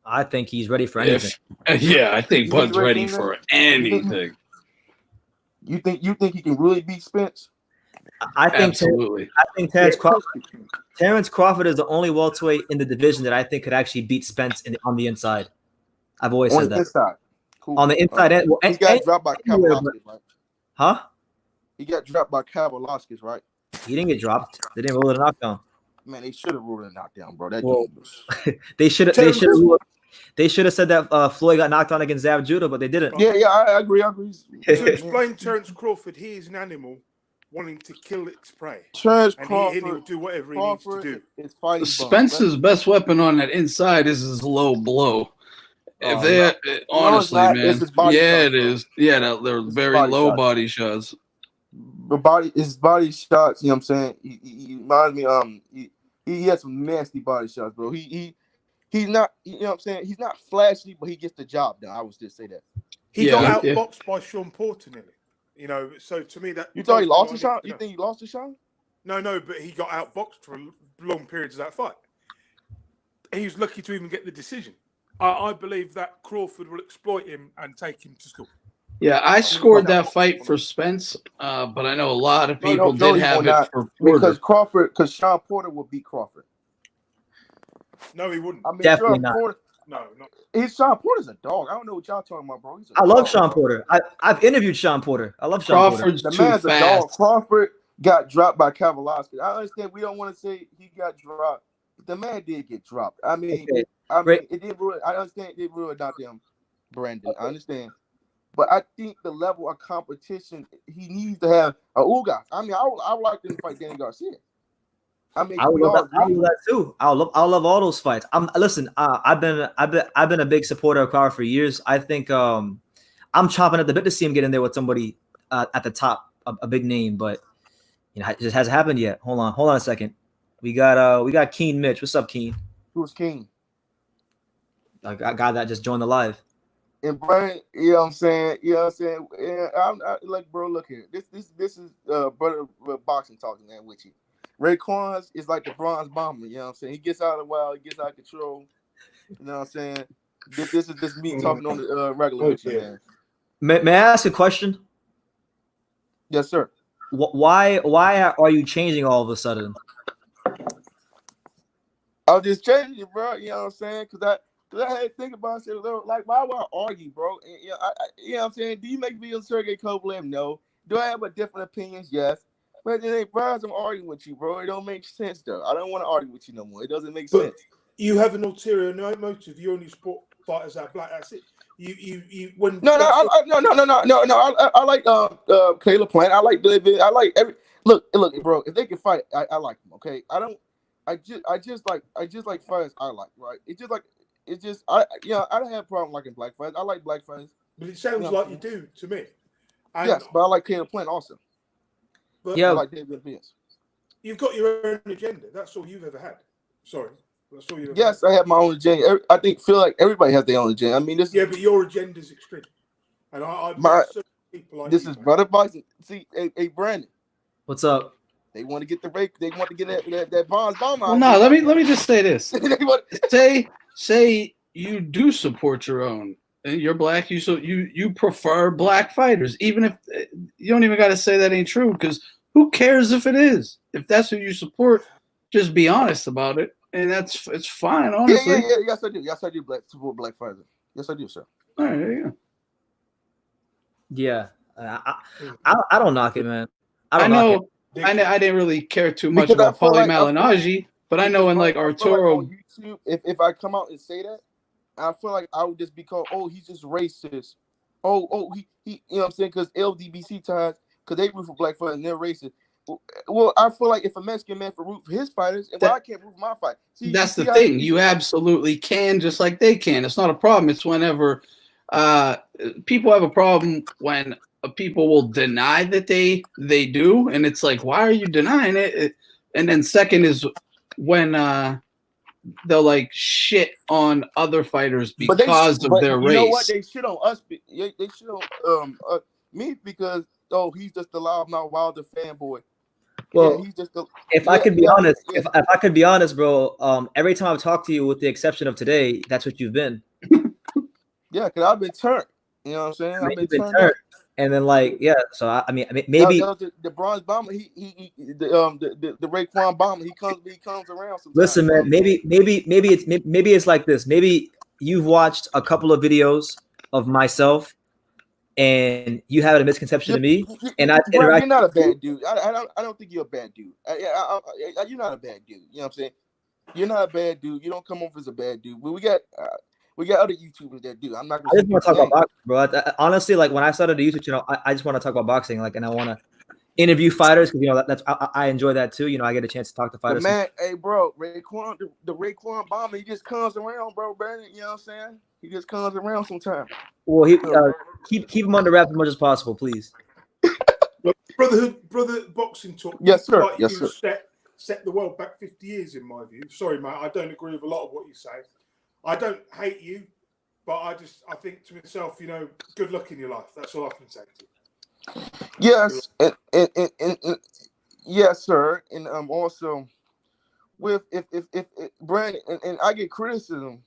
Speaker 1: I think he's ready for anything.
Speaker 12: Yeah, I think Bud's ready for anything.
Speaker 11: You think he can really beat Spence?
Speaker 1: I think
Speaker 12: absolutely.
Speaker 1: I think Terrence Crawford is the only welterweight in the division that I think could actually beat Spence on the inside. I've always said that.
Speaker 11: Inside. Cool.
Speaker 1: On the inside,
Speaker 11: he got dropped by Kavalauskas, right?
Speaker 1: Huh?
Speaker 11: He got dropped by Kavalauskas, right?
Speaker 1: He didn't get dropped. They didn't rule it a knockdown.
Speaker 11: Man, they should have ruled it a knockdown, bro. That was...
Speaker 1: they should have said that Floyd got knocked on against Zav Judah, but they didn't.
Speaker 11: Yeah, I agree.
Speaker 5: To explain Terrence Crawford, he is an animal wanting to kill its prey.
Speaker 11: Terrence
Speaker 5: Crawford, he will do whatever he needs to do.
Speaker 12: Spence's best weapon on that inside is his low blow. If they honestly, man, it is. Yeah, they're very low body shots.
Speaker 11: His body shots, you know what I'm saying? He reminds me, he has some nasty body shots, bro. He's not, you know what I'm saying? He's not flashy, but he gets the job done. I would just say that.
Speaker 5: He got outboxed by Sean Porter nearly. You know, so to me that
Speaker 11: you thought he lost the shot? You think he lost the shot?
Speaker 5: No, but he got outboxed for long periods of that fight. He was lucky to even get the decision. I believe that Crawford will exploit him and take him to school.
Speaker 12: Yeah, I scored that fight for Spence, but I know a lot of people did have it for Porter.
Speaker 11: Because Sean Porter would beat Crawford.
Speaker 5: No, he wouldn't.
Speaker 11: I mean,
Speaker 1: definitely not.
Speaker 5: No.
Speaker 11: Sean Porter's a dog. I don't know what y'all talking about, bro.
Speaker 1: I love Sean Porter. I've interviewed Sean Porter. I love Sean Porter.
Speaker 11: The man's a dog. Crawford got dropped by Kavalauskas. I understand we don't want to say he got dropped, but the man did get dropped. I mean, it did ruin. I understand it did ruin goddamn Brandon. I understand. But I think the level of competition he needs to have Ugas. I mean, I would like them to fight Danny Garcia. I mean,
Speaker 1: I would love that too. I'll love all those fights. Listen. I've been a big supporter of Crawford for years. I think I'm chomping at the bit to see him get in there with somebody at the top, a big name. But you know, it just hasn't happened yet. Hold on a second. We got Keen Mitch. What's up, Keen?
Speaker 11: Who's Keen?
Speaker 1: A guy that just joined the live.
Speaker 11: And Brian, you know what I'm saying? Yeah, I'm like, bro, look here. This is brother boxing talking, man, with you. Raekwon is like the bronze bomber, you know what I'm saying? He gets out of the wild, he gets out of control. You know what I'm saying? This is just me talking on the regular with you, man.
Speaker 1: May I ask a question?
Speaker 11: Yes, sir.
Speaker 1: Why are you changing all of a sudden?
Speaker 11: I was just changing it, bro. You know what I'm saying? Because I had to think about it a little. Like, why would I argue, bro? And, you know what I'm saying? Do you make videos with Sergey Kovalev? No. Do I have a different opinions? Yes. But it ain't, bro, I'm arguing with you, bro. It don't make sense, though. I don't want to argue with you no more. It doesn't make sense.
Speaker 5: You have an ulterior motive. You only support fighters that are black. That's it. You when
Speaker 11: No. I like Caleb Plant. I like David. I like every look, bro. If they can fight, I like them. Okay. I just like fighters I like. Right. I don't have a problem liking black fighters. I like black fighters.
Speaker 5: But it sounds like you do to me. And
Speaker 11: yes, but I like Caleb Plant also.
Speaker 5: But
Speaker 1: yeah,
Speaker 11: I like David Vince.
Speaker 5: You've got your own agenda. That's all you've ever had. Sorry. That's all you.
Speaker 11: Yes, I have my own agenda. I feel like everybody has their own agenda. I mean, this.
Speaker 5: Yeah, but your agenda is extreme, and
Speaker 11: this is brother Bison. See, hey, Brandon.
Speaker 1: What's up?
Speaker 11: They want to get the rake. They want to get that Bonds bomb out.
Speaker 12: Well, no, let me just say this. say you do support your own. And you're black. You prefer black fighters, even if you don't even got to say that ain't true. Because who cares if it is? If that's who you support, just be honest about it. And it's fine, honestly.
Speaker 11: Yeah. Yes, I do. Yes, I do support black fighters. Yes, I do, sir.
Speaker 12: All right, there you go.
Speaker 1: Yeah, I don't knock it, man.
Speaker 12: I know. I didn't really care too much about Paulie Malignaggi, but I know when like Arturo.
Speaker 11: Like on YouTube, if I come out and say that, I feel like I would just be called, oh, he's just racist. Oh, he you know what I'm saying? Because LDBC ties, because they root for black fighters and they're racist. Well, I feel like if a Mexican man for root for his fighters, and I can't root for my fight. See,
Speaker 12: that's the thing. You absolutely can, just like they can. It's not a problem. It's whenever people have a problem when people will deny that they do, and it's like, why are you denying it? And then second is when they'll like shit on other fighters because of their race.
Speaker 11: You know what? They shit on us. They shit on me because he's just a loudmouth Wilder fanboy.
Speaker 1: Well,
Speaker 11: yeah, he's just
Speaker 1: if I could be honest, if I could be honest, bro, every time I've talked to you, with the exception of today, that's what you've been.
Speaker 11: Yeah, because I've been turned. You know what I'm saying? I've been turned.
Speaker 1: And then so I mean maybe
Speaker 11: the bronze bomber, the Raekwon bomber, he comes around sometimes.
Speaker 1: Listen, man, maybe it's like this. Maybe you've watched a couple of videos of myself and you have a misconception of me, and
Speaker 11: you're not a bad dude. I don't think you're a bad dude. You're not a bad dude. You know what I'm saying? You're not a bad dude. You don't come off as a bad dude. But we got other YouTubers that do. I'm not.
Speaker 1: I just want to talk about boxing, bro. Honestly, like when I started the YouTube channel, I just want to talk about boxing, and I want to interview fighters because that's I enjoy that too. I get a chance to talk to fighters.
Speaker 11: But man, hey, bro, Raekwon, the Raekwon bomber, he just comes around, bro, Brandon. You know what I'm saying? He just comes around sometimes.
Speaker 1: Well, he keep him under wraps as much as possible, please.
Speaker 5: Brother boxing talk.
Speaker 11: Yes, sir.
Speaker 5: Like
Speaker 11: yes, sir.
Speaker 5: Set the world back 50 years, in my view. Sorry, mate, I don't agree with a lot of what you say. I don't hate you, but I think to myself, good luck in your life. That's all I can say to you.
Speaker 11: Yes, and yes, sir. And also with if Brandon and I get criticism,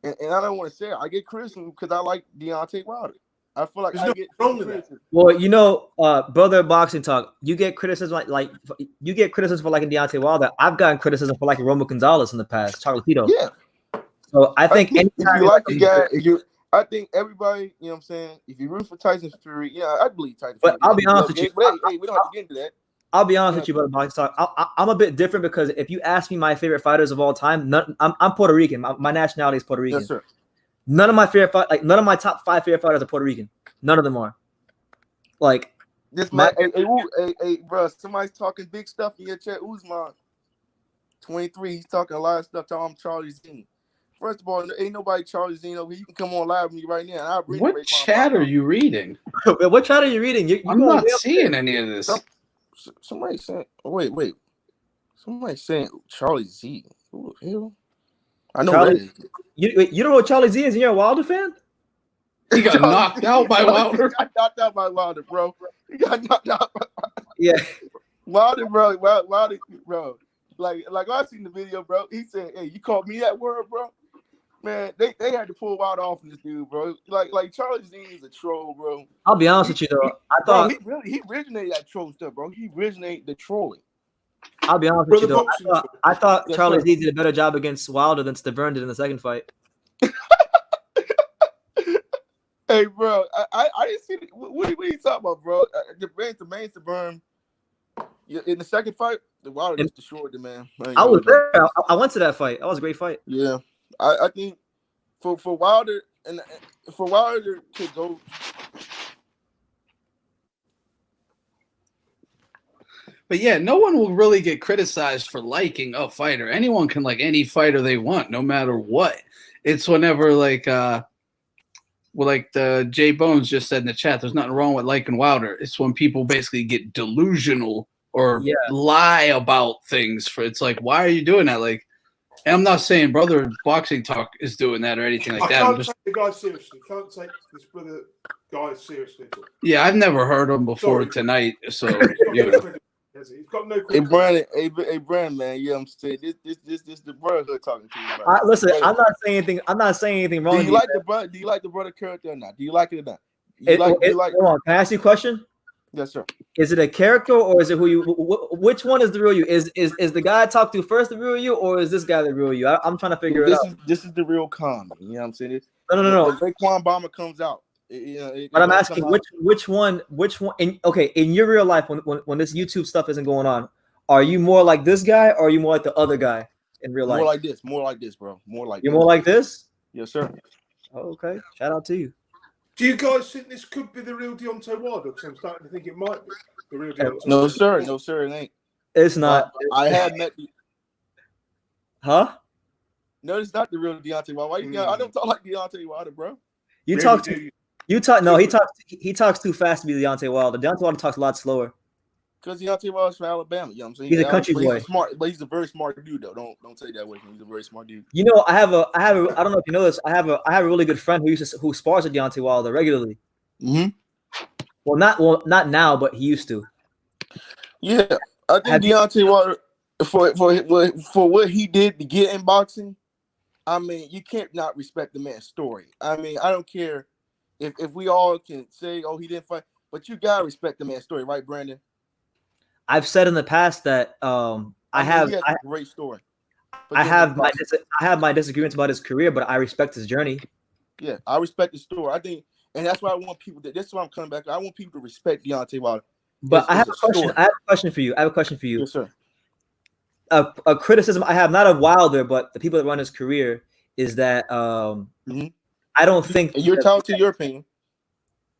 Speaker 11: and I don't want to say it, I get criticism because I like Deontay Wilder. I feel like I get wrong with that.
Speaker 1: Well, brother, boxing talk. You get criticism like you get criticism for liking Deontay Wilder. I've gotten criticism for liking Romo Gonzalez in the past, Chocolatito.
Speaker 11: Yeah.
Speaker 1: So I think
Speaker 11: if you like the guy, I think everybody, you know what I'm saying. If you root for Tyson Fury, yeah, I believe Tyson.
Speaker 1: But I'll be honest with you.
Speaker 11: But hey, we don't have to get into that.
Speaker 1: I'll be honest with you, brother, boxing talk. I'm a bit different because if you ask me my favorite fighters of all time, I'm Puerto Rican. My nationality is Puerto Rican.
Speaker 11: Yes, sir.
Speaker 1: None of my none of my top 5 favorite fighters are Puerto Rican. None of them are. Like
Speaker 11: this, hey, bro. Somebody's talking big stuff in your chat. Usman, 23. He's talking a lot of stuff. Talking Charlie Zine. First of all, ain't nobody Charlie Zine over here. You can come on live with me right now. And I'll bring
Speaker 12: what chat are you reading?
Speaker 1: What chat are you reading?
Speaker 12: I'm not seeing any of this.
Speaker 11: Somebody saying, wait. Somebody saying Charlie Z. Who the hell? I know
Speaker 1: Charlie,
Speaker 11: that is.
Speaker 1: You don't know what Charlie Z is, and you're a Wilder fan?
Speaker 12: He got knocked out by Wilder.
Speaker 11: He got knocked out by Wilder, bro. He got knocked out by
Speaker 1: Yeah.
Speaker 11: Wilder, bro. Wilder, bro. Like I seen the video, bro. He said, hey, you called me that word, bro? Man, they had to pull Wilder off in this dude, bro. Like Charlie Z is a troll, bro.
Speaker 1: I'll be honest with you though.
Speaker 11: He originated that troll stuff, bro. He originated the trolling.
Speaker 1: I'll be honest with you though. I thought
Speaker 11: Yes,
Speaker 1: Charlie
Speaker 11: sir.
Speaker 1: Z did a better job against Wilder than Stavern did in the second fight.
Speaker 11: Hey, bro, I didn't see what are you talking about, bro? The main Stavern in the second fight, the Wilder just destroyed the man.
Speaker 1: I was there. I went to that fight. That was a great fight.
Speaker 11: Yeah, I think for Wilder and for Wilder to go.
Speaker 12: But yeah, no one will really get criticized for liking a fighter. Anyone can like any fighter they want, no matter what. It's whenever like the Jay Bones just said in the chat, there's nothing wrong with liking Wilder. It's when people basically get delusional or lie about things. It's like, why are you doing that? Like, and I'm not saying Brother Boxing Talk is doing that or anything like that.
Speaker 5: I can't take the guy seriously. Can't take this brother guy seriously.
Speaker 12: Yeah, I've never heard him before tonight. So you know.
Speaker 5: He's got no.
Speaker 11: Hey Brandon, man, you know what I'm saying? This the brother talking to you. Right?
Speaker 1: Listen, I'm not saying anything. I'm not saying anything wrong.
Speaker 11: Do you like the brother? Do you like the brother character or not? Do you like it or not?
Speaker 1: Hold on, can I ask you a question?
Speaker 11: Yes, sir.
Speaker 1: Is it a character or is it who you? Which one is the real you? Is the guy I talked to first the real you, or is this guy the real you? I'm trying to figure it out. This is
Speaker 11: the real comedy. You know what I'm saying?
Speaker 1: No.
Speaker 11: When Raekwon Bomber comes out.
Speaker 1: But I'm asking which one in your real life when this YouTube stuff isn't going on, are you more like this guy or are you more like the other guy in real life?
Speaker 11: More like this, bro.
Speaker 1: You're more like this?
Speaker 11: Yes, sir.
Speaker 1: Oh, okay. Shout out to you.
Speaker 5: Do you guys think this could be the real Deontay Wilder? Because I'm starting to think it might be the real Deontay.
Speaker 11: No, sir. It ain't.
Speaker 1: It's not.
Speaker 11: I have met.
Speaker 1: Huh?
Speaker 11: No, it's not the real Deontay Wilder. I don't talk like Deontay Wilder, bro.
Speaker 1: You talk. No, he talks too fast to be Deontay Wilder. Deontay Wilder talks a lot slower.
Speaker 11: Because Deontay Wilder's from Alabama, you know what I'm saying?
Speaker 1: He's a country boy.
Speaker 11: He's smart, but he's a very smart dude, though. Don't take that away from him. He's a very smart dude.
Speaker 1: You know, I have a I don't know if you know this. I have a really good friend who spars with Deontay Wilder regularly.
Speaker 11: Mm-hmm.
Speaker 1: Well, not now, but he used to.
Speaker 11: Yeah, I think Deontay Wilder for what he did to get in boxing. I mean, you can't not respect the man's story. I mean, I don't care. If we all can say, oh, he didn't fight, but you gotta respect the man's story, right, Brandon?
Speaker 1: I've said in the past that I have
Speaker 11: a great story.
Speaker 1: I have my disagreements about his career, but I respect his journey.
Speaker 11: Yeah, I respect his story. I think, and that's why I want people. This is why I'm coming back. I want people to respect Deontay Wilder.
Speaker 1: But I have a question. I have a question for you.
Speaker 11: Yes, sir.
Speaker 1: A criticism I have, not of Wilder, but the people that run his career, is that I don't think
Speaker 11: you're entitled to your opinion.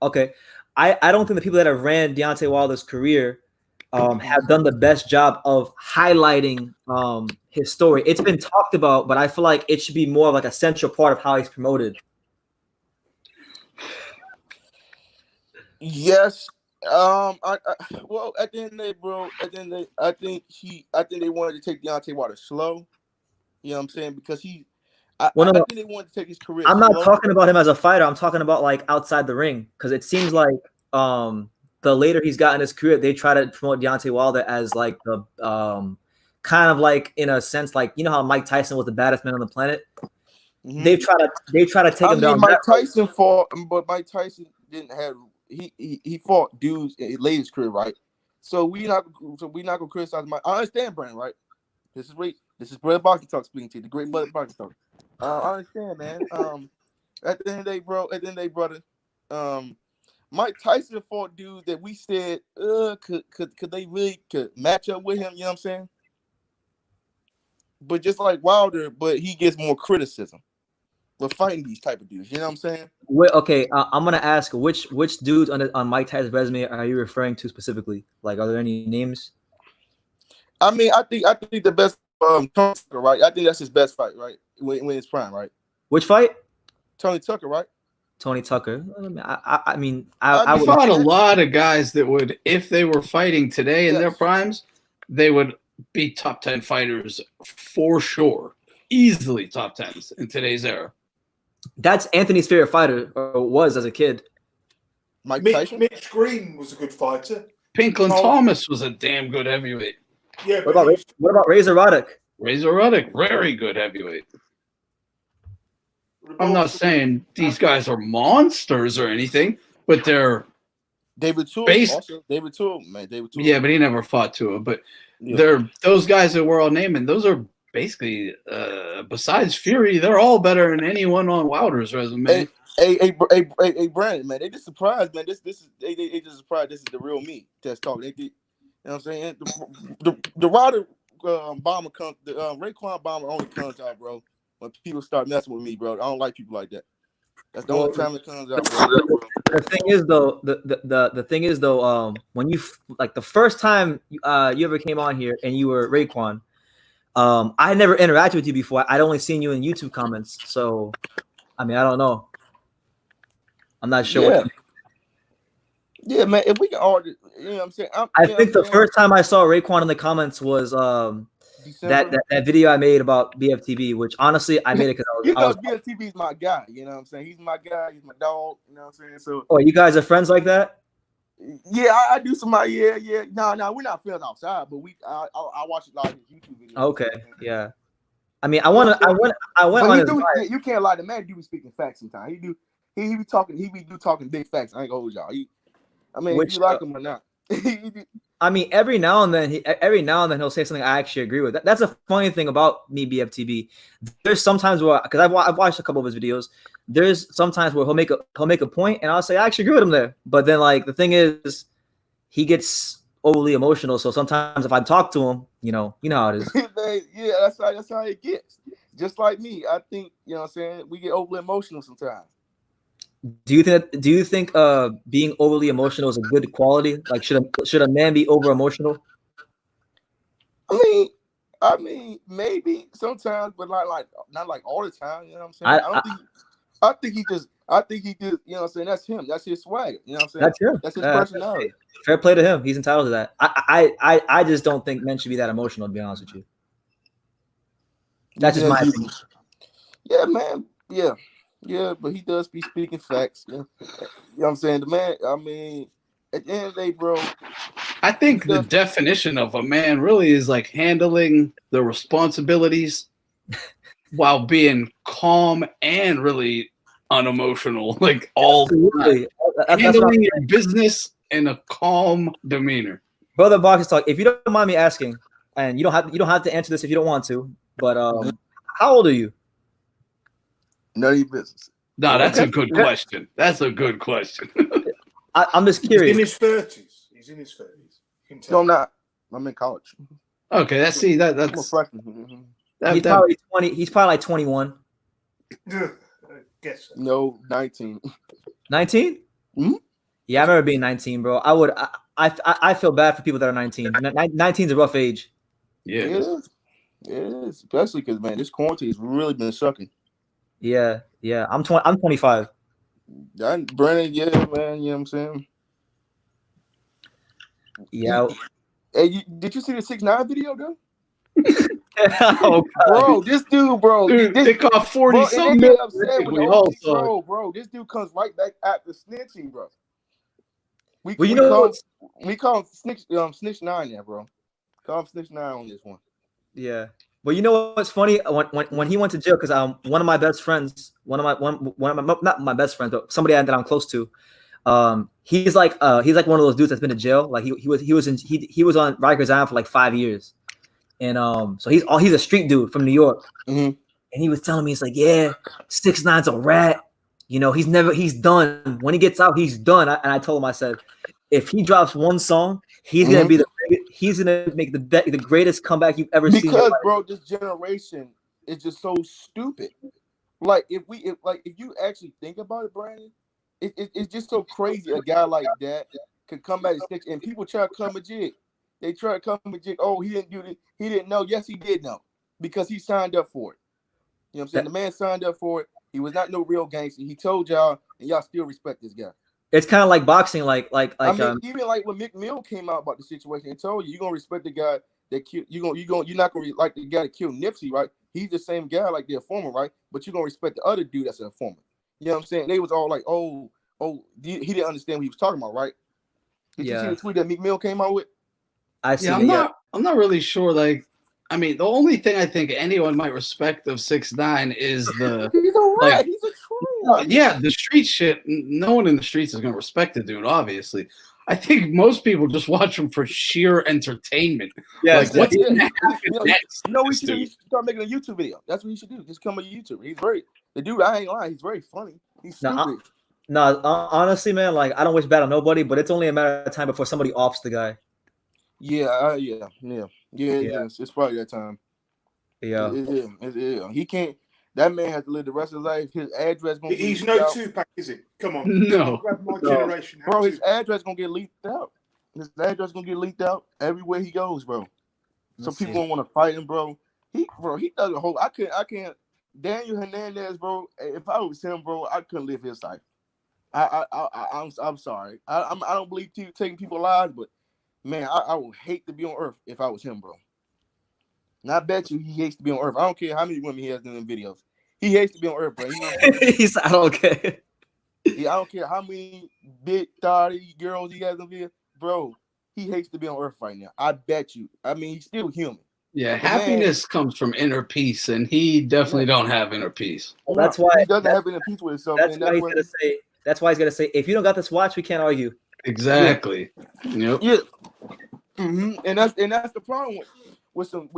Speaker 1: Okay, I don't think the people that have ran Deontay Wilder's career have done the best job of highlighting his story. It's been talked about, but I feel like it should be more like a central part of how he's promoted.
Speaker 11: Yes. Well, at the end of the day, bro. At the end of the day, I think they wanted to take Deontay Wilder slow. You know what I'm saying? Because I think they wanted to take his career.
Speaker 1: I'm not talking about him as a fighter. I'm talking about like outside the ring, because it seems like the later he's gotten his career, they try to promote Deontay Wilder as like the kind of like, in a sense, like, you know how Mike Tyson was the baddest man on the planet. Mm-hmm. They try to take him down.
Speaker 11: Mike Tyson fought, but Mike Tyson didn't have. He fought dudes in his latest career, right? So we not gonna criticize Mike. I understand, Brandon, right? This is Brother Boxing Talk speaking to you, the great Brother Boxing Talk. I understand, man. At the end of the day, brother, Mike Tyson fought dudes that we said, could they really match up with him? You know what I'm saying? But just like Wilder, but he gets more criticism for fighting these type of dudes. You know what I'm saying?
Speaker 1: Wait, okay, I'm gonna ask which dudes on Mike Tyson's resume are you referring to specifically? Like, are there any names?
Speaker 11: I mean, I think the best Tony Tucker, right? I think that's his best fight, right? When it's prime, right?
Speaker 1: Which fight?
Speaker 11: Tony Tucker, right?
Speaker 1: Tony Tucker. I mean,
Speaker 12: I would fought a lot of guys that would, if they were fighting today in their primes, they would be top 10 fighters for sure. Easily top 10s in today's era.
Speaker 1: That's Anthony's favorite fighter, or was as a kid.
Speaker 5: Mitch Green was a good fighter.
Speaker 12: Pinklin Thomas was a damn good heavyweight.
Speaker 5: Yeah.
Speaker 1: What about Razor Ruddock?
Speaker 12: Razor Ruddock, very good heavyweight. I'm not saying these guys are monsters or anything, but they're
Speaker 11: David Tool. Also, David Tool, man. David Tool.
Speaker 12: Yeah, but he never fought Tua. But
Speaker 11: Yeah.
Speaker 12: they're those guys that we're all naming. Those are basically, besides Fury, they're all better than anyone on Wilder's resume.
Speaker 11: Hey, Brandon, man, they just surprised, man. This is they just surprised. This is the real me that's talking. They did, you know what I'm saying? The Wilder bomber comes, the Raekwon bomber only comes out, bro, when people start messing with me, bro. I don't like people like that. That's the only time it comes out, bro.
Speaker 1: The thing is, though, the thing is, though, when you like the first time you ever came on here and you were Raekwon, I had never interacted with you before. I'd only seen you in YouTube comments, so I mean, I don't know. I'm not sure.
Speaker 11: Yeah.
Speaker 1: What
Speaker 11: Yeah, man. If we can all, you know what I'm saying.
Speaker 1: I think the first time I saw Raekwon in the comments was that video I made about BFTB, which honestly I made it because
Speaker 11: BFTB is my guy. You know what I'm saying? He's my guy. He's my dog. You know what I'm saying? So.
Speaker 1: Oh, you guys are friends like that?
Speaker 11: Yeah, I do some. Yeah. No, we're not friends outside, but I watch a lot of his YouTube videos.
Speaker 1: Okay, yeah. I mean, I went on his live.
Speaker 11: You can't lie. The man do be speaking facts sometimes. He be talking big facts. I ain't gonna hold y'all. If you like him or not.
Speaker 1: I mean, every now and then he'll say something I actually agree with. That's a funny thing about me, BFTB. There's sometimes where, because I've watched a couple of his videos, there's sometimes where he'll make a point and I'll say I actually agree with him there. But then like the thing is, he gets overly emotional. So sometimes if I talk to him, you know how it is.
Speaker 11: Yeah, that's how it gets. Just like me, I think, you know what I'm saying, we get overly emotional sometimes.
Speaker 1: Do you think being overly emotional is a good quality? Like should a man be over emotional?
Speaker 11: I mean, maybe sometimes, but not like all the time. You know what I'm saying? I think he just, you know what I'm saying? That's him. That's his swag. You know what I'm saying?
Speaker 1: That's him.
Speaker 11: That's his personality.
Speaker 1: Fair play to him. He's entitled to that. I just don't think men should be that emotional, to be honest with you. That's just my opinion.
Speaker 11: Yeah, man. Yeah. Yeah, but he does be speaking facts. You know what I'm saying? The man, I mean, at the end of the day, bro.
Speaker 12: I think the definition of a man really is like handling the responsibilities while being calm and really unemotional, like all handling your business in a calm demeanor.
Speaker 1: Brother Box Talk, if you don't mind me asking, and you don't have to answer this if you don't want to, but how old are you?
Speaker 11: None of your business.
Speaker 12: No, that's a good question. That's a good question.
Speaker 1: I'm just curious.
Speaker 5: He's in his 30s.
Speaker 11: No, I'm not. I'm in college.
Speaker 12: Okay, that's
Speaker 11: I'm a freshman.
Speaker 1: He's probably 20. He's probably like 21.
Speaker 5: Guess so.
Speaker 11: No, 19.
Speaker 1: 19? Mm-hmm. Yeah, I remember being 19, bro. I feel bad for people that are 19. 19 is a rough age.
Speaker 12: Yeah,
Speaker 11: it is. It is, especially because, man, this quarantine has really been sucking.
Speaker 1: Yeah. I'm 25.
Speaker 11: Brandon, yeah, man. You know what I'm saying?
Speaker 1: Yeah.
Speaker 11: Hey, did you see the 6ix9ine video, though?
Speaker 1: Oh,
Speaker 11: bro, this dude, bro.
Speaker 12: They caught 40 something.
Speaker 11: Bro, this dude comes right back after snitching, bro. We call him Snitch9 there, bro. Call him Snitch9 on this one.
Speaker 1: Yeah. But you know what's funny? When he went to jail, because one of my best friends, not my best friends, but somebody that I'm close to, he's like one of those dudes that's been to jail. Like he was on Rikers Island for like 5 years, and so he's a street dude from New York, and he was telling me, he's like, yeah, 6ix9ine's a rat. You know, he's done. When he gets out, he's done. And I told him, I said, if he drops one song, he's gonna be he's gonna make the greatest comeback you've ever seen.
Speaker 11: Because, bro, this generation is just so stupid. Like if you actually think about it, Brandon, it's just so crazy. A guy like that could come back and snitch, and people try to come a jig. They try to come a jig. Oh, he didn't do it. He didn't know. Yes, he did know because he signed up for it. You know what I'm saying? The man signed up for it. He was not no real gangster. He told y'all, and y'all still respect this guy.
Speaker 1: It's kind of like boxing, like
Speaker 11: I mean, even like when Mick Mill came out about the situation and told you're gonna respect the guy that killed you're not gonna like the guy that killed Nipsey, right? He's the same guy like the informant, right? But you're gonna respect the other dude that's an informant. You know what I'm saying? They was all like, oh, he didn't understand what he was talking about, right? Did you see the tweet that Meek Mill came out with?
Speaker 12: I'm not really sure. Like, I mean, the only thing I think anyone might respect of 6ix9ine is the
Speaker 11: He's a rat.
Speaker 12: like,
Speaker 11: He's a troll.
Speaker 12: yeah, the street shit. No one in the streets is gonna respect the dude, obviously. I think most people just watch him for sheer entertainment.
Speaker 1: Yes,
Speaker 12: like, what's
Speaker 11: Yeah,
Speaker 12: gonna happen next?
Speaker 11: you know what he
Speaker 12: This
Speaker 11: should do? He
Speaker 12: dude?
Speaker 11: should start making a YouTube video. That's what he should do. Just become a YouTuber. He's very the dude. I ain't lying. He's very funny. He's stupid.
Speaker 1: No, honestly, man, like I don't wish bad on nobody, but it's only a matter of time before somebody offs the guy.
Speaker 11: Yeah. It's probably that time.
Speaker 1: Yeah.
Speaker 11: Yeah. He can't. That man has to live the rest of his life. His address gonna
Speaker 5: He's
Speaker 11: get
Speaker 5: no
Speaker 11: leaked out.
Speaker 5: Tupac, is it? Come on.
Speaker 12: No.
Speaker 5: Grab my generation.
Speaker 11: Bro, his address gonna get leaked out. His address gonna get leaked out everywhere he goes, bro. So people don't want to fight him, bro. He does a whole. I can't. Daniel Hernandez, bro. If I was him, bro, I couldn't live his life. I'm sorry. I don't believe taking people's lives, but man, I would hate to be on Earth if I was him, bro. And I bet you he hates to be on Earth. I don't care how many women he has in them videos. He hates to be on Earth, bro. You know what I'm saying?
Speaker 1: He's I don't care.
Speaker 11: Yeah, I don't care how many big thotty girls he has in videos, bro. He hates to be on Earth right now. I bet you. I mean, he's still human.
Speaker 12: Yeah, happiness comes from inner peace, and he definitely don't have inner peace.
Speaker 1: Well, that's why
Speaker 11: he doesn't have inner peace with himself.
Speaker 1: That's why he's gonna say. That's why he's gonna say, if you don't got this watch, we can't argue.
Speaker 12: Exactly.
Speaker 11: Yeah.
Speaker 12: Yep.
Speaker 11: Mm-hmm. And that's the problem with a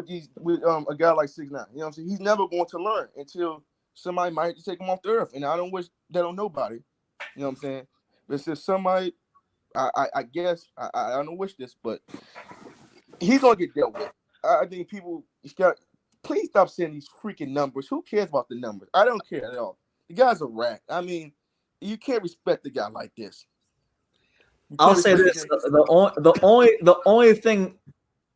Speaker 11: guy like 6ix9ine. You know what I'm saying? He's never going to learn until somebody might take him off the earth. And I don't wish that on nobody. You know what I'm saying? But since somebody, I guess I don't wish this, but he's gonna get dealt with. I think people please stop saying these freaking numbers. Who cares about the numbers? I don't care at all. The guy's a rat. I mean, you can't respect the guy like this.
Speaker 1: I'll say this: the only thing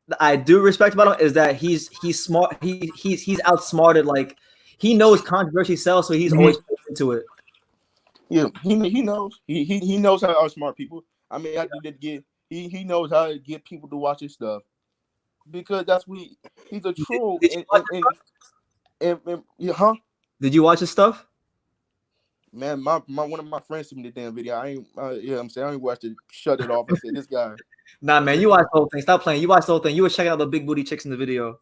Speaker 1: that I do respect about him is that he's smart. He's outsmarted. Like he knows controversy sells, so he's always into it.
Speaker 11: Yeah, he knows. He knows how to outsmart people. I mean, he knows how to get people to watch his stuff because that's what he's a troll. Huh?
Speaker 1: Did you watch his stuff?
Speaker 11: Man, my one of my friends sent me the damn video. I'm saying I ain't watched it. Shut it off. I said this guy.
Speaker 1: Nah, man, you watched the whole thing. Stop playing. You watched the whole thing. You were checking out the big booty chicks in the video.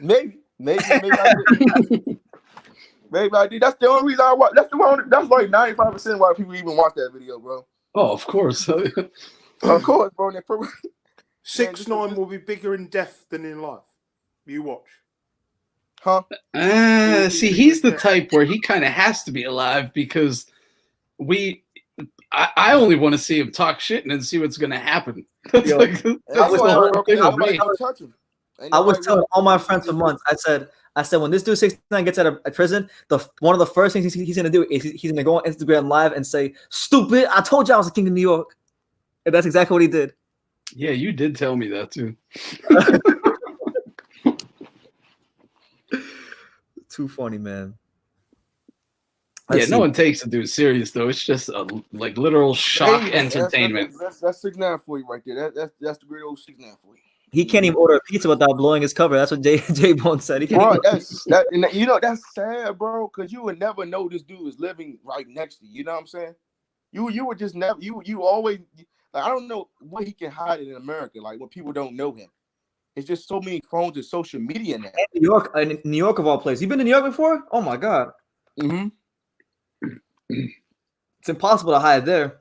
Speaker 11: Maybe I did. Maybe I did. That's the only reason I watched. That's like 95% why people even watch that video, bro.
Speaker 12: Oh, of course.
Speaker 11: Of course, bro.
Speaker 5: 6ix9ine will be bigger in death than in life. You watch.
Speaker 11: Huh?
Speaker 12: See, he's the type where he kind of has to be alive because I only want to see him talk shit and then see what's going to happen. I
Speaker 1: was telling all my friends for months. I said when this dude 6ix9ine gets out of prison, one of the first things he's gonna do is he's gonna go on Instagram Live and say, "Stupid! I told you I was the king of New York," and that's exactly what he did.
Speaker 12: Yeah, you did tell me that too.
Speaker 1: Too funny, man.
Speaker 12: No one takes the dude serious though. It's just a literal shock entertainment.
Speaker 11: That's 6ix9ine for you right there. That's the great old 6ix9ine for you.
Speaker 1: He can't even order a pizza without blowing his cover. That's what J Bone said. He can't
Speaker 11: bro, that's sad, bro. Because you would never know this dude is living right next to you. You know what I'm saying? You would just never. You always. Like, I don't know what he can hide in America. Like when people don't know him, it's just so many phones and social media now.
Speaker 1: And New York of all places. You been to New York before? Oh my god.
Speaker 11: Mm-hmm.
Speaker 1: It's impossible to hide there.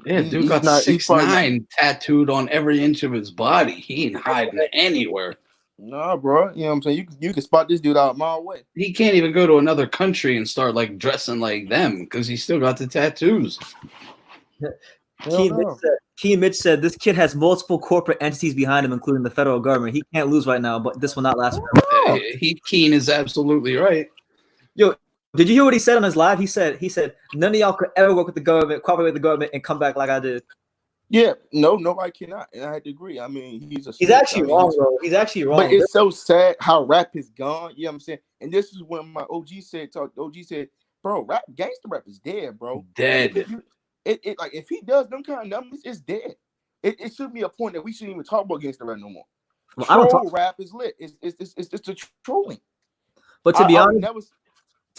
Speaker 12: Yeah, dude got 6ix9ine tattooed on every inch of his body. He ain't hiding anywhere.
Speaker 11: Nah, bro. You know what I'm saying? You can spot this dude out a mile away.
Speaker 12: He can't even go to another country and start dressing like them because he still got the tattoos.
Speaker 1: Key Mitch said this kid has multiple corporate entities behind him, including the federal government. He can't lose right now, but this will not last forever.
Speaker 12: Keen is absolutely right.
Speaker 1: Yo, did you hear what he said on his live? He said none of y'all could ever work with the government, cooperate with the government, and come back like I did.
Speaker 11: Yeah, nobody cannot, and I had to agree. I mean, he's
Speaker 1: actually wrong, bro. He's actually wrong.
Speaker 11: But it's so sad how rap is gone. You know what I'm saying? And this is when my OG said, bro, gangster rap is dead, bro.
Speaker 12: Dead.
Speaker 11: It like if he does them kind of numbers, it's dead. It should be a point that we shouldn't even talk about gangster rap no more. Well, rap is lit. It's the trolling.
Speaker 1: But to be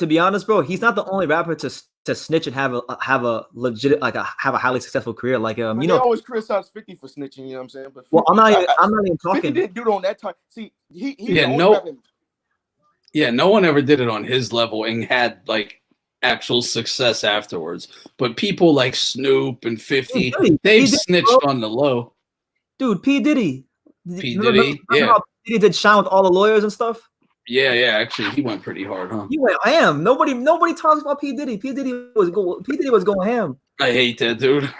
Speaker 1: to be honest, bro, he's not the only rapper to snitch and have a legit have a highly successful career. Like
Speaker 11: But
Speaker 1: you
Speaker 11: they
Speaker 1: know,
Speaker 11: always criticize 50 for snitching. You know what I'm saying? But 50,
Speaker 1: well, I'm not even
Speaker 11: 50
Speaker 1: talking.
Speaker 11: didn't do it on that time. See, he's
Speaker 12: Yeah,
Speaker 11: the only
Speaker 12: no-
Speaker 11: rapper.
Speaker 12: Yeah, no one ever did it on his level and had like actual success afterwards. But people like Snoop and 50,
Speaker 1: Dude,
Speaker 12: they've
Speaker 1: P. Diddy,
Speaker 12: snitched
Speaker 1: bro.
Speaker 12: on the low.
Speaker 1: Dude, P. Diddy.
Speaker 12: P.
Speaker 1: Remember
Speaker 12: Diddy, yeah.
Speaker 1: how P. Diddy did shine with all the lawyers and stuff?
Speaker 12: Yeah, actually, he went pretty hard, huh?
Speaker 1: He went ham. Nobody talks about P. Diddy. P. Diddy was going ham.
Speaker 12: I hate that dude.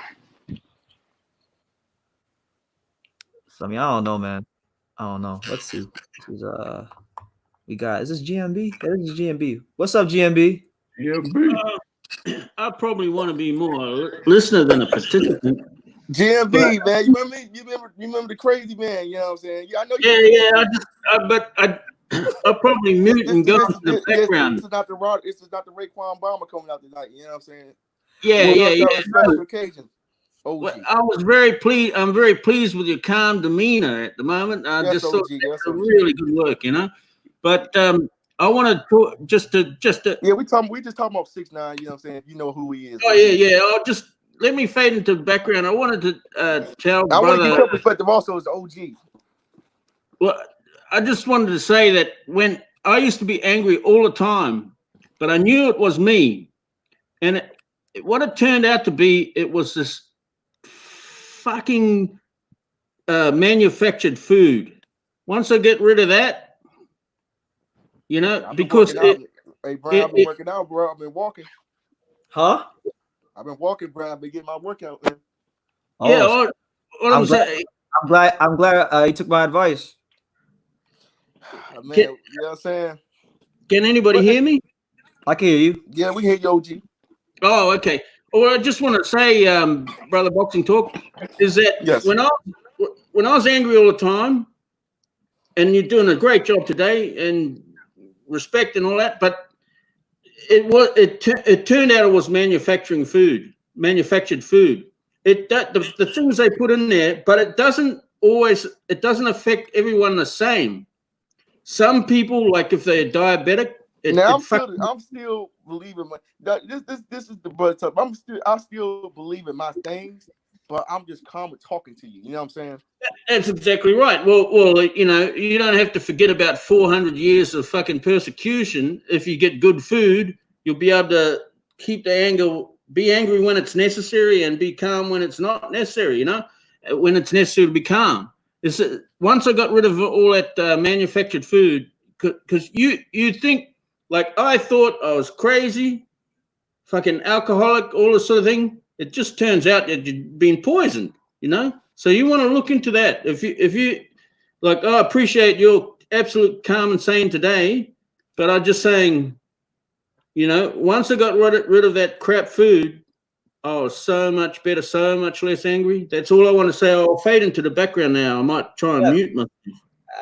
Speaker 1: So I mean, I don't know, man. I don't know. Let's see. This is is this GMB? Yeah, this is GMB. What's up, GMB?
Speaker 13: I probably want to be more a listener than a participant.
Speaker 11: GMB, man, you remember me? You remember the crazy man? You know what I'm saying? Yeah, I know.
Speaker 13: I'll probably mute and go into the background.
Speaker 11: This is not the This is not the Raekwon Bomber coming out tonight. You know what I'm saying?
Speaker 13: Yeah.
Speaker 11: Special occasion.
Speaker 13: Well, I was very pleased. I'm very pleased with your calm demeanor at the moment. I
Speaker 11: Yes,
Speaker 13: just
Speaker 11: OG,
Speaker 13: thought
Speaker 11: yes,
Speaker 13: that's
Speaker 11: OG.
Speaker 13: really good work, you know. But I want to talk just to.
Speaker 11: Yeah, we just talking about 6ix9ine. You know what I'm saying? You know who he is.
Speaker 13: Oh yeah. I'll just let me fade into the background. I wanted to tell
Speaker 11: I want to
Speaker 13: brother.
Speaker 11: get your perspective also as OG.
Speaker 13: Well, I just wanted to say that when I used to be angry all the time, but I knew it was me, and what it turned out to be, it was this fucking manufactured food. Once I get rid of that, you know, because
Speaker 11: Hey, Brian, I've been working out, bro. I've been walking.
Speaker 1: Huh?
Speaker 11: I've been walking, Brian. I've been getting my workout, man.
Speaker 13: Yeah,
Speaker 1: Oh,
Speaker 13: what I'm saying.
Speaker 1: I'm glad you took my advice.
Speaker 11: Man, you know what I'm saying?
Speaker 13: Can anybody hear me?
Speaker 1: I can hear you.
Speaker 11: Yeah, we hear you, OG.
Speaker 13: Oh, okay. Well, I just want to say, brother Boxing Talk, is that
Speaker 11: Yes.
Speaker 13: when I was angry all the time, and you're doing a great job today, and respect and all that, but it turned out it was manufactured food. The things they put in there, but it doesn't affect everyone the same. Some people, like if they're diabetic,
Speaker 11: I'm still believing this is the butt up. I still believe in my things, but I'm just calm with talking to you. You know what I'm saying?
Speaker 13: That's exactly right. Well, you know, you don't have to forget about 400 years of fucking persecution. If you get good food, you'll be able to keep the anger, be angry when it's necessary, and be calm when it's not necessary. You know, when it's necessary to be calm. Once I got rid of all that manufactured food, because you think, like, I thought I was crazy, fucking alcoholic, all this sort of thing. It just turns out that you've been poisoned, you know? So you want to look into that. If you like, I appreciate your absolute calm and sane today, but I'm just saying, you know, once I got rid of that crap food, I was so much better, so much less angry. That's all I want to say. I'll fade into the background now. I might try and mute myself.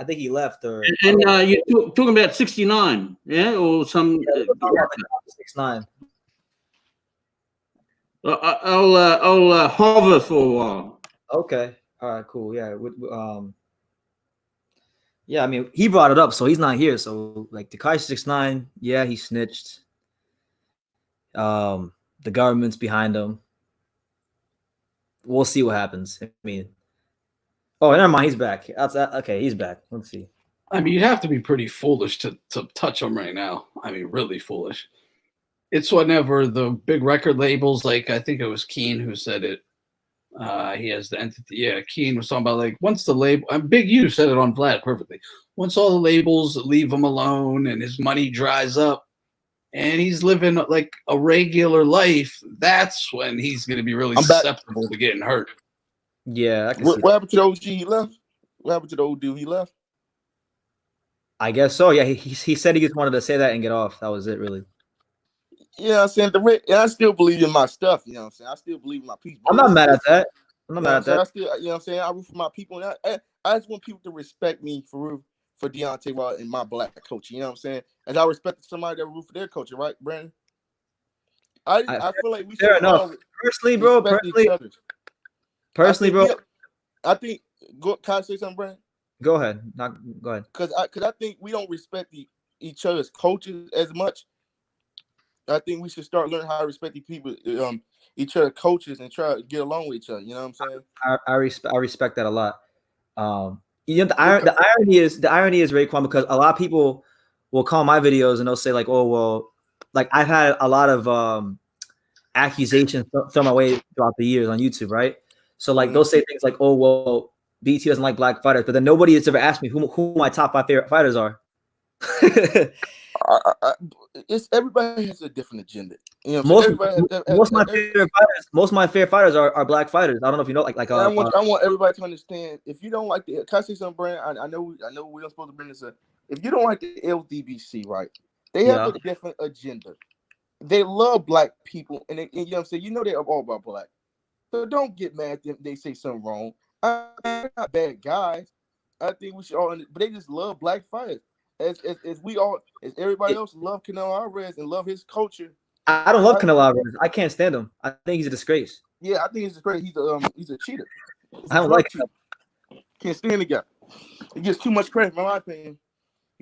Speaker 1: I think he left. Or
Speaker 13: and you're talking about 69, yeah, or some.
Speaker 1: 6ix9ine.
Speaker 13: I'll hover for a while.
Speaker 1: Okay. All right. Cool. Yeah. Yeah. I mean, he brought it up, so he's not here. So, like, Tekashi 6ix9ine, yeah, he snitched. The government's behind him. We'll see what happens. I mean, oh, never mind. He's back. Okay. He's back. Let's see.
Speaker 12: I mean, you'd have to be pretty foolish to touch him right now. I mean, really foolish. It's whenever the big record labels, like I think it was Keen who said it. He has the entity. Yeah, Keen was talking about, like, once the label, Big U said it on Vlad perfectly. Once all the labels leave him alone and his money dries up and he's living like a regular life, that's when he's going to be really susceptible to getting hurt.
Speaker 1: Yeah.
Speaker 11: What happened to the OG he left? What happened to the old dude he left?
Speaker 1: I guess so. Yeah. He said he just wanted to say that and get off. That was it, really.
Speaker 11: Yeah, I'm saying I still believe in my stuff. You know what I'm saying? I still believe in my people.
Speaker 1: I'm not mad at that. I'm not mad at that.
Speaker 11: I still, you know what I'm saying? I root for my people. And I just want people to respect me for Deontay and my black coach. You know what I'm saying? As I respect somebody that root for their coach, right, Brandon? I feel like we should.
Speaker 1: Fair enough. Personally, bro. Personally, bro.
Speaker 11: I think. Can I say something, Brandon?
Speaker 1: Go ahead. Go ahead.
Speaker 11: Because I think we don't respect each other's coaches as much I think we should start learning how to respect people, each other coaches, and try to get along with each other. You know what I'm saying?
Speaker 1: I respect that a lot. The irony is Raekwon, because a lot of people will call my videos and they'll say like, oh well, like I've had a lot of accusations thrown my way throughout the years on YouTube, right? So like they'll say things like, oh well, BT doesn't like black fighters, but then nobody has ever asked me who my top 5 favorite fighters are.
Speaker 11: It's everybody has a different agenda. You know, most
Speaker 1: of my favorite fighters are black fighters. I don't know if you know,
Speaker 11: I want everybody to understand. If you don't like the, can I say something, Brand? I know we're not supposed to bring this up. If you don't like the LDBC, right? They have a different agenda. They love black people, and you know what I'm saying. You know they're all about black, so don't get mad at them. They say something wrong. They're not bad guys. I think we should all, but they just love black fighters. As everybody else love Canelo Alvarez and love his culture.
Speaker 1: I don't love Canelo Alvarez. I can't stand him. I think he's a disgrace.
Speaker 11: Yeah, I think he's a disgrace. He's a cheater.
Speaker 1: I don't like him.
Speaker 11: Can't stand the guy. He gets too much credit, in my opinion.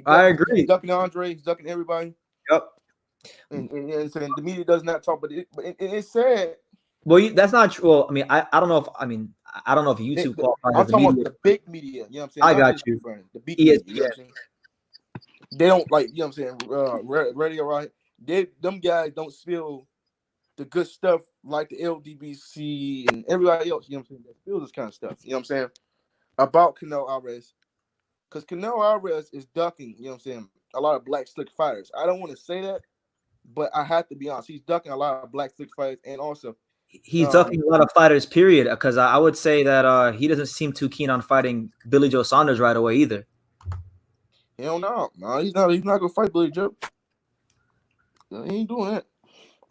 Speaker 1: I agree.
Speaker 11: He's ducking Andre. He's ducking everybody.
Speaker 1: Yep.
Speaker 11: And the media does not talk, but it's sad.
Speaker 1: Well, that's not true. Well, I mean, I don't know if YouTube qualifies.
Speaker 11: I'm talking about the big media. You know what I'm saying?
Speaker 1: I got you.
Speaker 11: The big media. You know what I'm saying? They don't like, you know what I'm saying, radio, right? Them guys don't spill the good stuff like the LDBC and everybody else, you know what I'm saying, that spill this kind of stuff, you know what I'm saying, about Canelo Alvarez. Because Canelo Alvarez is ducking, you know what I'm saying, a lot of black slick fighters. I don't want to say that, but I have to be honest. He's ducking a lot of black slick fighters, and also
Speaker 1: he's ducking a lot of fighters, period, because I would say that he doesn't seem too keen on fighting Billy Joe Saunders right away either.
Speaker 11: Hell no. No, he's not gonna fight Billy Joe. He ain't doing that.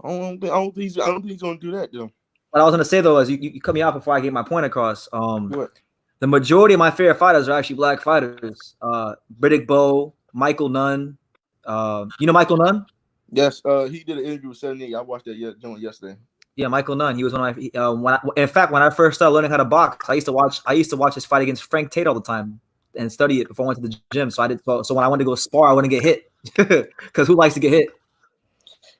Speaker 11: I don't think he's gonna do that though.
Speaker 1: What I was gonna say though is you cut me off before I get my point across. The majority of my favorite fighters are actually black fighters. Riddick Bowe, Michael Nunn. You know Michael Nunn?
Speaker 11: Yes, he did an interview with 78. I watched that joint yesterday.
Speaker 1: Yeah, Michael Nunn. He was one of my when I first started learning how to box, I used to watch his fight against Frank Tate all the time and study it before I went to the gym. So when I wanted to go spar, I wouldn't get hit. Because who likes to get hit?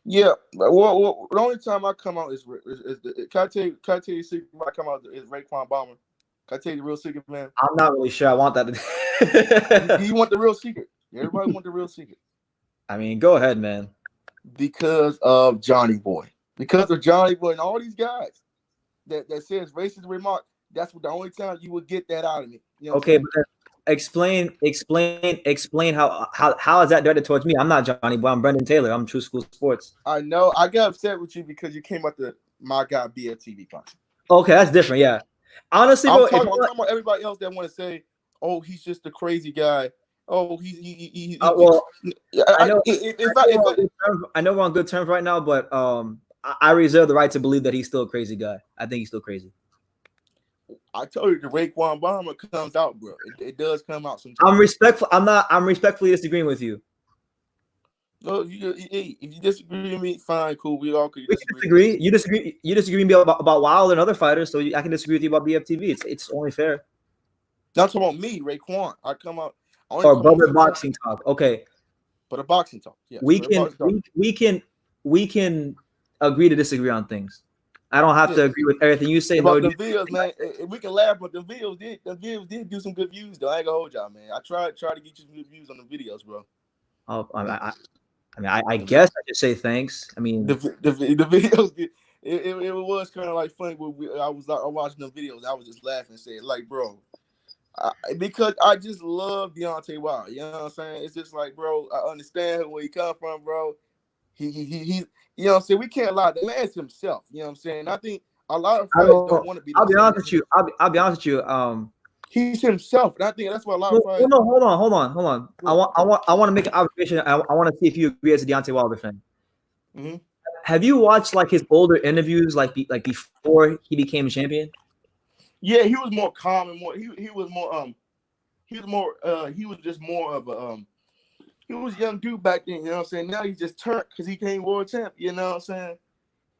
Speaker 11: Yeah. Well, the only time I come out is can I tell you the secret? I come out is Raekwon Bomber. Can I tell you the real secret, man?
Speaker 1: I'm not really sure I want that.
Speaker 11: You want the real secret? Everybody want the real secret.
Speaker 1: I mean, go ahead, man.
Speaker 11: Because of Johnny Boy. Because of Johnny Boy and all these guys that says racist remark. That's the only time you would get that out of me. You know
Speaker 1: okay, but explain how is that directed towards me? I'm not Johnny Boy. I'm Brendan Taylor. I'm True School Sports.
Speaker 11: I know. I got upset with you because you came out the My God BFTV podcast.
Speaker 1: Okay, that's different. Yeah, honestly,
Speaker 11: I'm talking about everybody else that want to say, "Oh, he's just a crazy guy." Oh, he
Speaker 1: well, I know we're on good terms right now, but I reserve the right to believe that he's still a crazy guy. I think he's still crazy.
Speaker 11: I told you the Raekwon Bomber comes out, bro. It does come out sometimes.
Speaker 1: I'm respectfully disagreeing with you.
Speaker 11: No, if you disagree with me, fine, cool. We all could
Speaker 1: disagree. You disagree with me about Wild and other fighters, so I can disagree with you about BFTV. It's only fair.
Speaker 11: Not talking about me, Raekwon. I come out.
Speaker 1: Or brother boxing talk. Okay.
Speaker 11: But a boxing talk. Yeah.
Speaker 1: We can agree to disagree on things. I don't have to agree with everything you say.
Speaker 11: About the videos, man. We can laugh, but the videos did do some good views, though. I ain't gonna hold y'all, man. I tried to get you some good views on the videos, bro.
Speaker 1: Oh, I guess I just say thanks. I mean,
Speaker 11: the videos did. It was kind of like funny. I was watching the videos. I was just laughing and saying, like, bro, because I just love Deontay Wilder. You know what I'm saying? It's just like, bro, I understand where he come from, bro. He you know what I'm saying? We can't lie. The man's himself. You know what I'm saying? I think a lot of fighters don't want to be.
Speaker 1: I'll be honest with you. I'll be honest with you.
Speaker 11: He's himself, and I think that's what a lot of fighters.
Speaker 1: No, hold on. I want to make an observation. I want to see if you agree as a Deontay Wilder fan.
Speaker 11: Mm-hmm.
Speaker 1: Have you watched like his older interviews, like before he became champion?
Speaker 11: Yeah, he was more calm and more. He was just more of a He was a young dude back then, you know what I'm saying? Now he just turned because he became world champ, you know what I'm saying?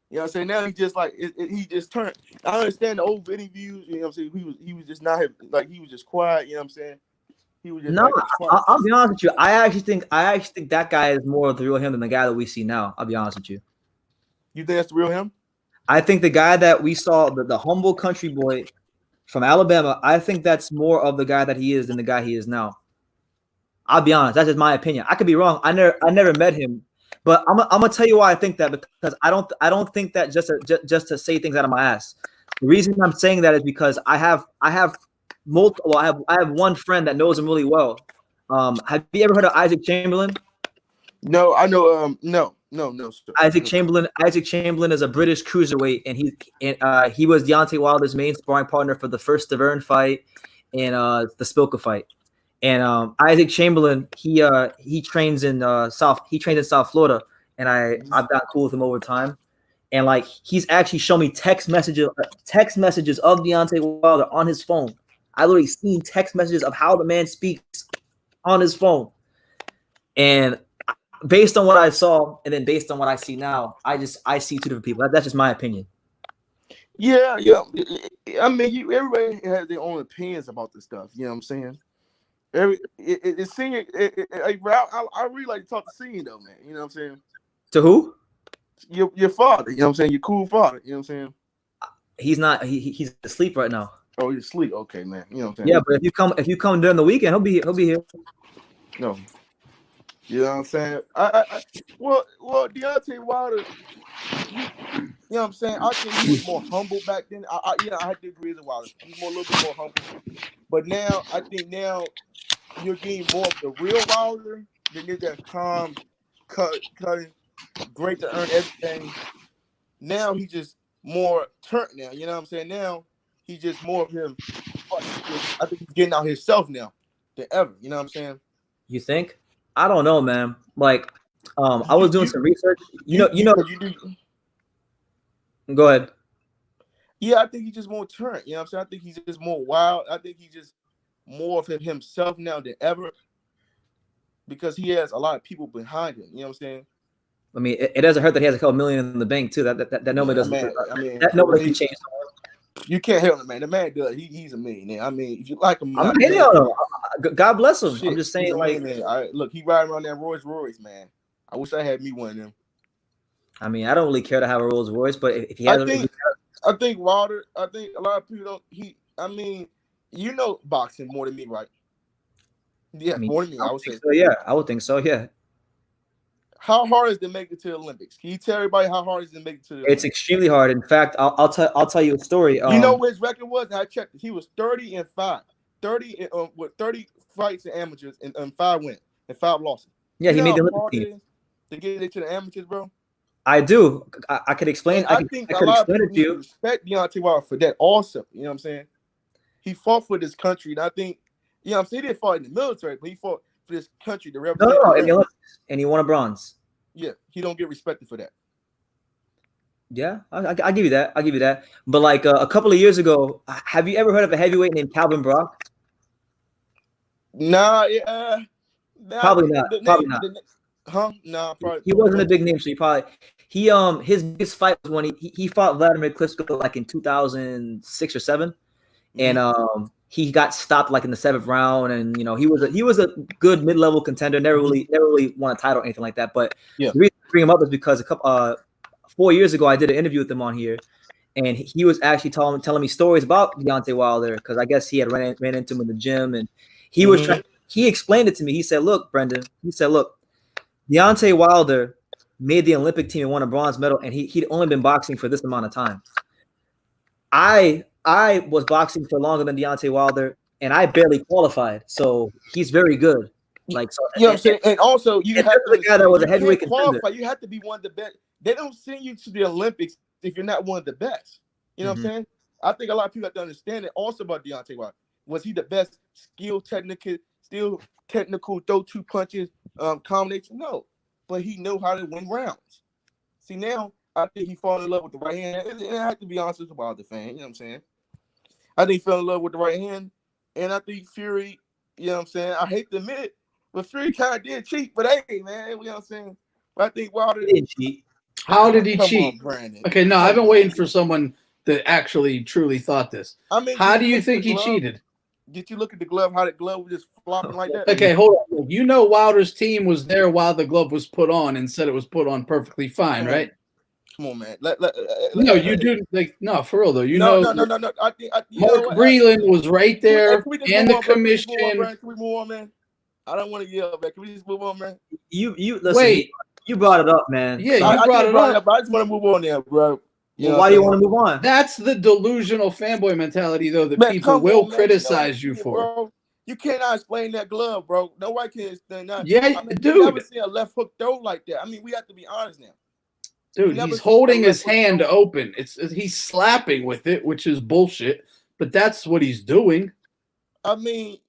Speaker 11: You know what I'm saying? Now he just like he just turned. I understand the old interviews, you know what I'm saying? He was just not like he was just quiet, you know what I'm saying? He was just
Speaker 1: No,
Speaker 11: like,
Speaker 1: I'll be honest with you. I actually think that guy is more of the real him than the guy that we see now. I'll be honest with you.
Speaker 11: you think that's the real him?
Speaker 1: I think the guy that we saw, the humble country boy from Alabama, I think that's more of the guy that he is than the guy he is now. I'll be honest. That's just my opinion. I could be wrong. I never met him, but I'm gonna tell you why I think that, because I don't think that just to say things out of my ass. The reason I'm saying that is because I have multiple. I have one friend that knows him really well. Have you ever heard of Isaac Chamberlain?
Speaker 11: No, I know. No, sir.
Speaker 1: Isaac Chamberlain is a British cruiserweight, and he was Deontay Wilder's main sparring partner for the first Stavern fight and the Spilka fight. And Isaac Chamberlain, he trains in South Florida, and I've gotten cool with him over time. And like he's actually shown me text messages of Deontay Wilder on his phone. I literally seen text messages of how the man speaks on his phone. And based on what I saw, and then based on what I see now, I see two different people. That's just my opinion.
Speaker 11: Yeah. I mean, everybody has their own opinions about this stuff. You know what I'm saying? I really like to talk to Senior though, man. You know what I'm saying?
Speaker 1: To who?
Speaker 11: Your father. You know what I'm saying? Your cool father. You know what I'm saying?
Speaker 1: He's not. He's asleep right now.
Speaker 11: Oh, he's asleep. Okay, man. You know what I'm saying?
Speaker 1: Yeah, but if you come during the weekend, he'll be here.
Speaker 11: No. You know what I'm saying? Well, Deontay Wilder, you know what I'm saying? I think he was more humble back then. I had to agree with Wilder. He's a little bit more humble. But now, I think you're getting more of the real Wilder than you're that calm, cutting, great to earn everything. Now he's just more turnt now. You know what I'm saying? Now he's just more of him. I think he's getting out himself now than ever. You know what I'm saying?
Speaker 1: You think? I don't know, man. Like, I was doing some research. You know. Go ahead.
Speaker 11: Yeah, I think he's just more turnt. You know what I'm saying? I think he's just more wild. I think he's just more of himself now than ever because he has a lot of people behind him. You know what I'm saying?
Speaker 1: I mean, it doesn't hurt that he has a couple million in the bank too. That nobody doesn't. That nobody can change.
Speaker 11: You can't help him, man. The man does. He's a millionaire. I mean, if you like him,
Speaker 1: I'm not hating on him. God bless him.
Speaker 11: Shit,
Speaker 1: I'm just saying, like,
Speaker 11: look, he riding around that Rolls Royce, man. I wish I had me one of them.
Speaker 1: I mean, I don't really care to have a Rolls Royce, but if he has,
Speaker 11: I think Wilder. I think a lot of people don't. I mean, you know boxing more than me, right? Yeah, more than me. I would say.
Speaker 1: So, yeah, I would think so. Yeah.
Speaker 11: How hard is it to make it to the Olympics? Can you tell everybody how hard is it to make it to the
Speaker 1: Olympics? It's extremely hard. In fact, I'll tell you a story.
Speaker 11: You know what his record was? I checked it. He was 30-5. 30 with 30 fights in amateurs and 5 wins and 5 losses.
Speaker 1: Yeah, he made the Olympic team.
Speaker 11: To get into the amateurs, bro.
Speaker 1: I do. I could explain. I
Speaker 11: think
Speaker 1: I
Speaker 11: a
Speaker 1: could
Speaker 11: lot
Speaker 1: explain
Speaker 11: of
Speaker 1: it
Speaker 11: people
Speaker 1: to you.
Speaker 11: respect Deontay Wilder for that also. You know what I'm saying? He fought for this country, and I think, you know what I'm saying, he didn't fight in the military, but he fought for this country to represent.
Speaker 1: No, in the Olympics, and he won a bronze.
Speaker 11: Yeah, he don't get respected for that.
Speaker 1: Yeah, I give you that. I'll give you that. But like a couple of years ago, have you ever heard of a heavyweight named Calvin Brock?
Speaker 11: Nah,
Speaker 1: probably not. Probably not.
Speaker 11: Nah, probably.
Speaker 1: He wasn't a big name, so his biggest fight was when he fought Vladimir Klitschko like in 2006 or 7, and he got stopped like in the 7th round, and he was a good mid-level contender. Never really won a title or anything like that. But the reason I bring him up is because 4 years ago I did an interview with him on here, and he was actually telling me stories about Deontay Wilder because I guess he had ran into him in the gym, and he was he explained it to me. He said, "Look, Brendan," Deontay Wilder made the Olympic team and won a bronze medal, and he'd only been boxing for this amount of time. I was boxing for longer than Deontay Wilder, and I barely qualified. So he's very good. Like, so,
Speaker 11: you know what I'm saying? And also, you have to
Speaker 1: the guy that was a heavyweight contender.
Speaker 11: You have to be one of the best. They don't send you to the Olympics if you're not one of the best. You know what I'm saying? I think a lot of people have to understand it also about Deontay Wilder. Was he the best skill technical, throw 2 punches, combination? No. But he knew how to win rounds. See, now I think he fell in love with the right hand. And I have to be honest with Wilder fan. You know what I'm saying? I think he fell in love with the right hand. And I think Fury, you know what I'm saying? I hate to admit it, but Fury kind of did cheat. But hey, man, you know what I'm saying? But I think Wilder
Speaker 1: did cheat.
Speaker 12: How did he
Speaker 11: Come
Speaker 12: cheat?
Speaker 11: on, Brandon.
Speaker 12: Okay, no, I've been waiting for someone that actually truly thought this.
Speaker 11: I mean,
Speaker 12: how do you think he cheated?
Speaker 11: Did you look at the glove? How the glove was just flopping like that?
Speaker 12: Okay, hold on. You know Wilder's team was there while the glove was put on and said it was put on perfectly fine, right?
Speaker 11: Come on, man.
Speaker 12: No, you do. Like, no, for real though. You
Speaker 11: No.
Speaker 12: know,
Speaker 11: I think
Speaker 12: Mark Breland was right there,
Speaker 11: Can we just
Speaker 12: and
Speaker 11: move
Speaker 12: the
Speaker 11: on, bro?
Speaker 12: commission.
Speaker 11: Can we move on, man? I don't want to yell, man. Can we just move on, man?
Speaker 1: You listen.
Speaker 12: Wait.
Speaker 1: You brought it up, man.
Speaker 12: Yeah,
Speaker 1: So
Speaker 12: you brought it up.
Speaker 11: I just want to move on there, bro.
Speaker 1: Well, why do you want to move on?
Speaker 12: That's the delusional fanboy mentality, though, that
Speaker 11: Man,
Speaker 12: people
Speaker 11: come
Speaker 12: will
Speaker 11: on, man.
Speaker 12: criticize you
Speaker 11: Yeah,
Speaker 12: for.
Speaker 11: bro. You cannot explain that glove, bro. Nobody can explain that.
Speaker 12: Yeah,
Speaker 11: I mean,
Speaker 12: dude.
Speaker 11: You never seen a left hook throw like that. I mean, we have to be honest now.
Speaker 12: Dude, he's holding his hand open. He's slapping with it, which is bullshit. But that's what he's doing.
Speaker 11: I mean,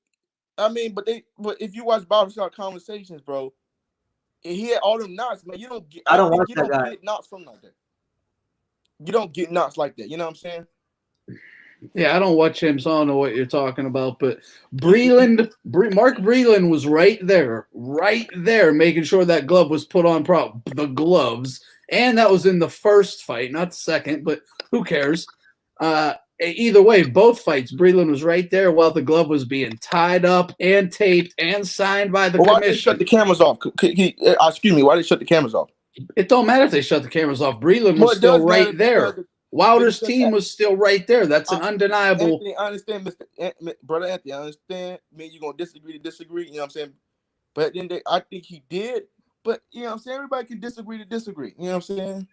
Speaker 11: but if you watch barbershop conversations, bro, he had all them knots, man. You don't get.
Speaker 1: I don't watch that guy.
Speaker 11: Get knots from like that. You don't get knots like that. You know what I'm saying?
Speaker 12: Yeah, I don't watch him, so I don't know what you're talking about. But Mark Breland was right there, making sure that glove was put on the gloves. And that was in the first fight, not the second, but who cares? Either way, both fights, Breland was right there while the glove was being tied up and taped and signed by the commission.
Speaker 11: Why did they shut the cameras off? Excuse me, why did they shut the cameras off?
Speaker 12: It don't matter if they shut the cameras off. Breland was still right there. Wilder's team was still right there. That's an undeniable.
Speaker 11: Anthony, I understand, Brother Anthony. I understand. I mean, you're gonna disagree to disagree. You know what I'm saying? But then I think he did. But you know what I'm saying? Everybody can disagree to disagree. You know what I'm saying?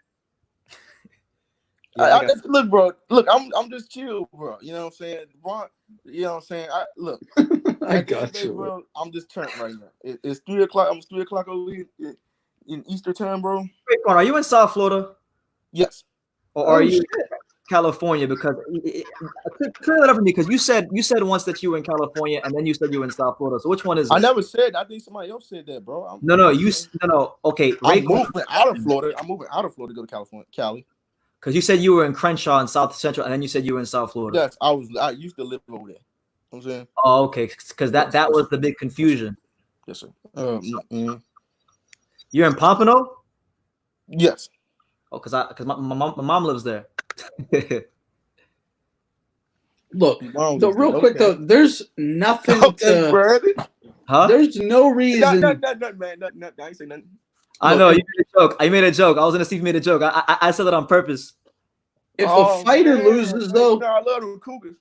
Speaker 1: Yeah,
Speaker 11: look, bro. Look, I'm just chill, bro. You know what I'm saying? Ron, you know what I'm saying? Look.
Speaker 12: I got you,
Speaker 11: bro. I'm just turned right now. It's 3 o'clock. I'm 3 o'clock over here in Easter time, bro.
Speaker 1: Wait, are you in South Florida?
Speaker 11: Yes.
Speaker 1: Or are you in California? Because clear that up for me. Because you said once that you were in California, and then you said you were in South Florida. So which one is it?
Speaker 11: I never said. I think somebody else said that, bro.
Speaker 1: No. Okay,
Speaker 11: I'm moving out of Florida. I'm moving out of Florida to go to California, Cali.
Speaker 1: Because you said you were in Crenshaw in South Central, and then you said you were in South Florida.
Speaker 11: Yes, I used to live over there. You know what I'm saying.
Speaker 1: Oh, okay. Because that was the big confusion.
Speaker 11: Yes, sir.
Speaker 1: You're in Pompano?
Speaker 11: Yes.
Speaker 1: Oh, because my mom lives there.
Speaker 12: Look, real quick though, there's nothing there's no reason.
Speaker 11: Man. I ain't say nothing.
Speaker 1: I know you made a joke. I made a joke. I was gonna see if you made a joke. I said that on purpose.
Speaker 12: If a fighter loses, though,
Speaker 11: I love them Cougars.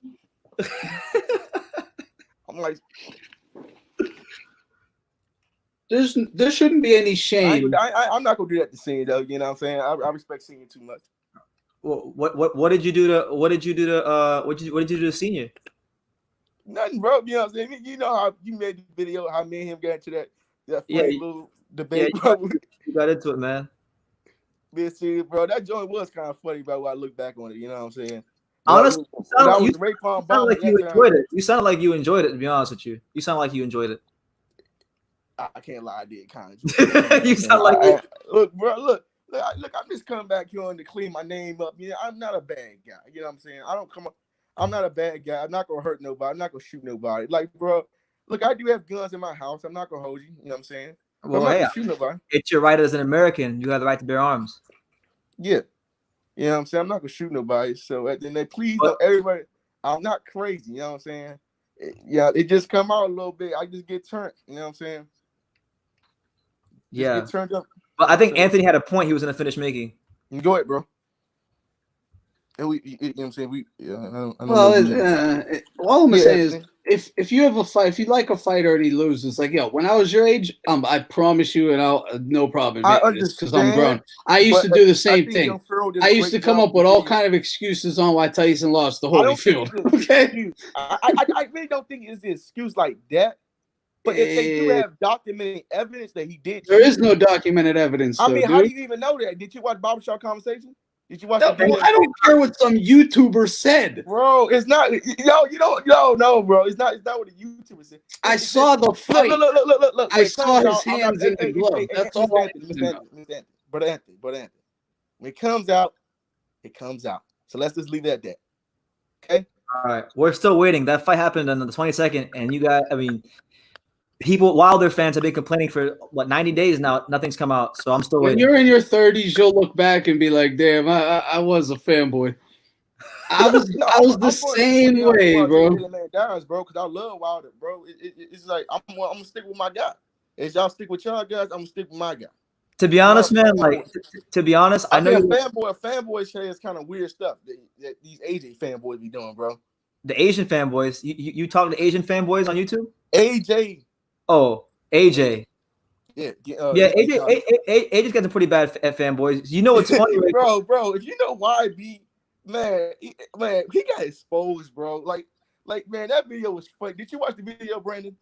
Speaker 11: I'm like,
Speaker 12: there shouldn't be any shame.
Speaker 11: I'm not gonna do that to Senior though. You know what I'm saying? I respect Senior too much.
Speaker 1: Well, what did you do to Senior?
Speaker 11: Nothing, bro. You know what I'm saying? You know how you made the video, how me and him got into that funny little debate.
Speaker 1: Yeah, you got into it, man.
Speaker 11: See, bro, that joint was kind of funny, bro. When I look back on it, you know what I'm saying?
Speaker 1: Honestly, you sound like you enjoyed it. You sound like you enjoyed it. To be honest with you, you sound like you enjoyed it.
Speaker 11: I can't lie, I did kind of.
Speaker 1: You sound like
Speaker 11: look, bro. Look. I'm just coming back here to clean my name up. You know, I'm not a bad guy. You know what I'm saying? I'm not a bad guy. I'm not gonna hurt nobody. I'm not gonna shoot nobody. Like, bro, look, I do have guns in my house. I'm not gonna hold you. You know what I'm saying?
Speaker 1: Well,
Speaker 11: I'm not gonna shoot nobody.
Speaker 1: It's your right as an American. You have the right to bear arms.
Speaker 11: Yeah. You know what I'm saying? I'm not gonna shoot nobody. So at the end, please don't everybody. I'm not crazy. You know what I'm saying? It just come out a little bit. I just get turned. You know what I'm saying?
Speaker 1: Just
Speaker 11: get turned up.
Speaker 1: But I think Anthony had a point he was gonna finish making.
Speaker 11: Go ahead, bro. And you know what I'm saying?
Speaker 12: All I'm gonna say is, if you have a fight, if you like a fighter and he loses, like, yo, when I was your age, I promise you, and I'll no problem, because I'm grown. I used to do the same thing. I used to come up with all kind of excuses on why Tyson lost the Holyfield. Okay,
Speaker 11: I really don't think it's an excuse like that. But if they do have documented evidence that he did,
Speaker 12: there is no documented evidence.
Speaker 11: I mean, how do you even know that? Did you watch Barbershop Conversation? Did you watch?
Speaker 12: I don't care what some YouTuber said,
Speaker 11: bro. It's not. No, bro. It's not what a YouTuber said.
Speaker 12: I saw the fight.
Speaker 11: Look.
Speaker 12: I saw his hands in the glove. That's all.
Speaker 11: Brother Anthony. When it comes out, it comes out. So let's just leave it at that. Okay.
Speaker 1: All right. We're still waiting. That fight happened on the 22nd, and you got. I mean. People, Wilder fans have been complaining for 90 days now. Nothing's come out, so I'm still waiting.
Speaker 12: When you're in your 30s, you'll look back and be like, "Damn, I was a fanboy." I was the same way, bro.
Speaker 11: Man, Darius, bro, because I love Wilder, bro. It's like I'm gonna stick with my guy. As y'all stick with y'all guys, I'm gonna stick with my guy.
Speaker 1: To be honest, man, like to be honest, I know
Speaker 11: a fanboy shit is kind of weird stuff that these AJ fanboys be doing, bro.
Speaker 1: The Asian fanboys. You talk to Asian fanboys on YouTube?
Speaker 11: AJ.
Speaker 1: Oh, AJ.
Speaker 11: Yeah,
Speaker 1: AJ's got some pretty bad fanboys. You know what's funny, right?
Speaker 11: bro? If you know YB, man, he got exposed, bro. Like, man, that video was funny. Did you watch the video, Brandon?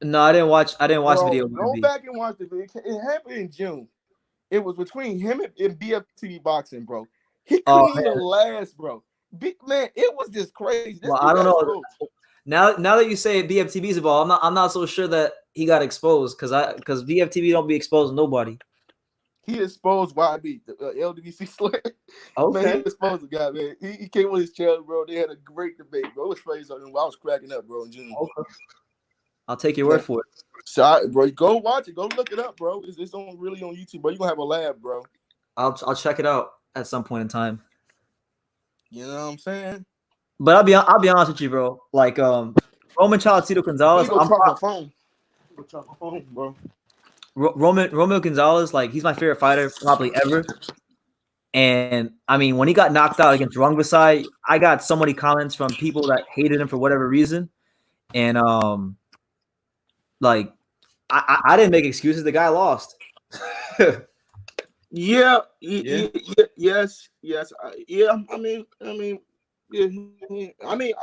Speaker 1: No, I didn't watch the video.
Speaker 11: Go back and watch the video. It happened in June. It was between him and BFTV boxing, bro. He couldn't even last, bro. Man, it was just crazy.
Speaker 1: Well, I don't know. Now that you say BFTV's involved, I'm not so sure that he got exposed because BFTV don't be exposing nobody.
Speaker 11: He exposed YB, the LWC Slayer.
Speaker 1: Okay.
Speaker 11: Man, he exposed the guy, man. He came on his channel, bro. They had a great debate, bro. It was crazy. I was cracking up, bro, in June.
Speaker 1: Okay. I'll take your word for it.
Speaker 11: So, bro, go watch it. Go look it up, bro. It's really on YouTube, bro. You're going to have a lab, bro.
Speaker 1: I'll check it out at some point in time.
Speaker 11: You know what I'm saying?
Speaker 1: But I'll be honest with you, bro. Like Roman Chalacito Gonzalez,
Speaker 11: bro.
Speaker 1: Romeo Gonzalez, like he's my favorite fighter probably ever. And I mean, when he got knocked out against Rungvisai, I got so many comments from people that hated him for whatever reason. And like I didn't make excuses. The guy lost.
Speaker 11: Yes. I mean,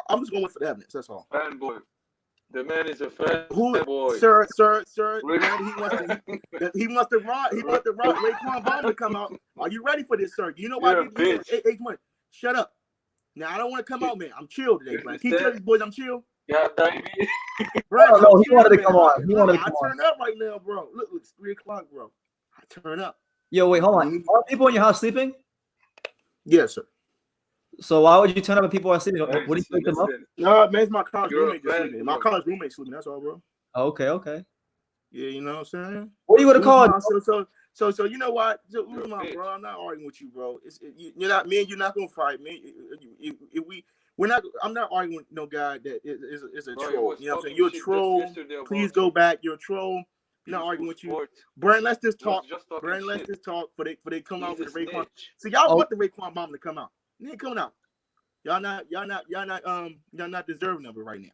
Speaker 11: I'm just going for the evidence. That's all.
Speaker 14: Fanboy. The man is a fanboy.
Speaker 11: Sir. Man, he must have robbed Raekwon Bomb to come out. Are you ready for this, sir? You know why? Shut up. Now I don't want to come out, man. I'm chill today, man. Can you tell these boys I'm chill?
Speaker 14: Yeah, baby.
Speaker 11: Bro,
Speaker 1: no, he wanted to come on.
Speaker 11: I turn up right now, bro. Look, it's 3:00, bro. I turn up.
Speaker 1: Yo, wait, hold on. Are people in your house sleeping?
Speaker 11: Yes, sir.
Speaker 1: So why would you turn up when people are sleeping? What do you wake them up?
Speaker 11: No, man, it's my college roommate just sleeping. My college roommate sleeping. That's all, bro.
Speaker 1: Okay.
Speaker 11: Yeah, you know what I'm saying?
Speaker 1: What do you would have called?
Speaker 11: So you know what? So, bro, I'm not arguing with you, bro. You're not me and you're not gonna fight me. I'm not arguing with no guy that is a troll. You know what I'm saying? You're a troll. Please go back. You're a troll. I'm not arguing with you. Brand, let's just talk. Brand, let's just talk for they come out with the Raekwon. So y'all want the Raekwon Bomb to come out. It ain't coming out. Y'all not deserving of it right now.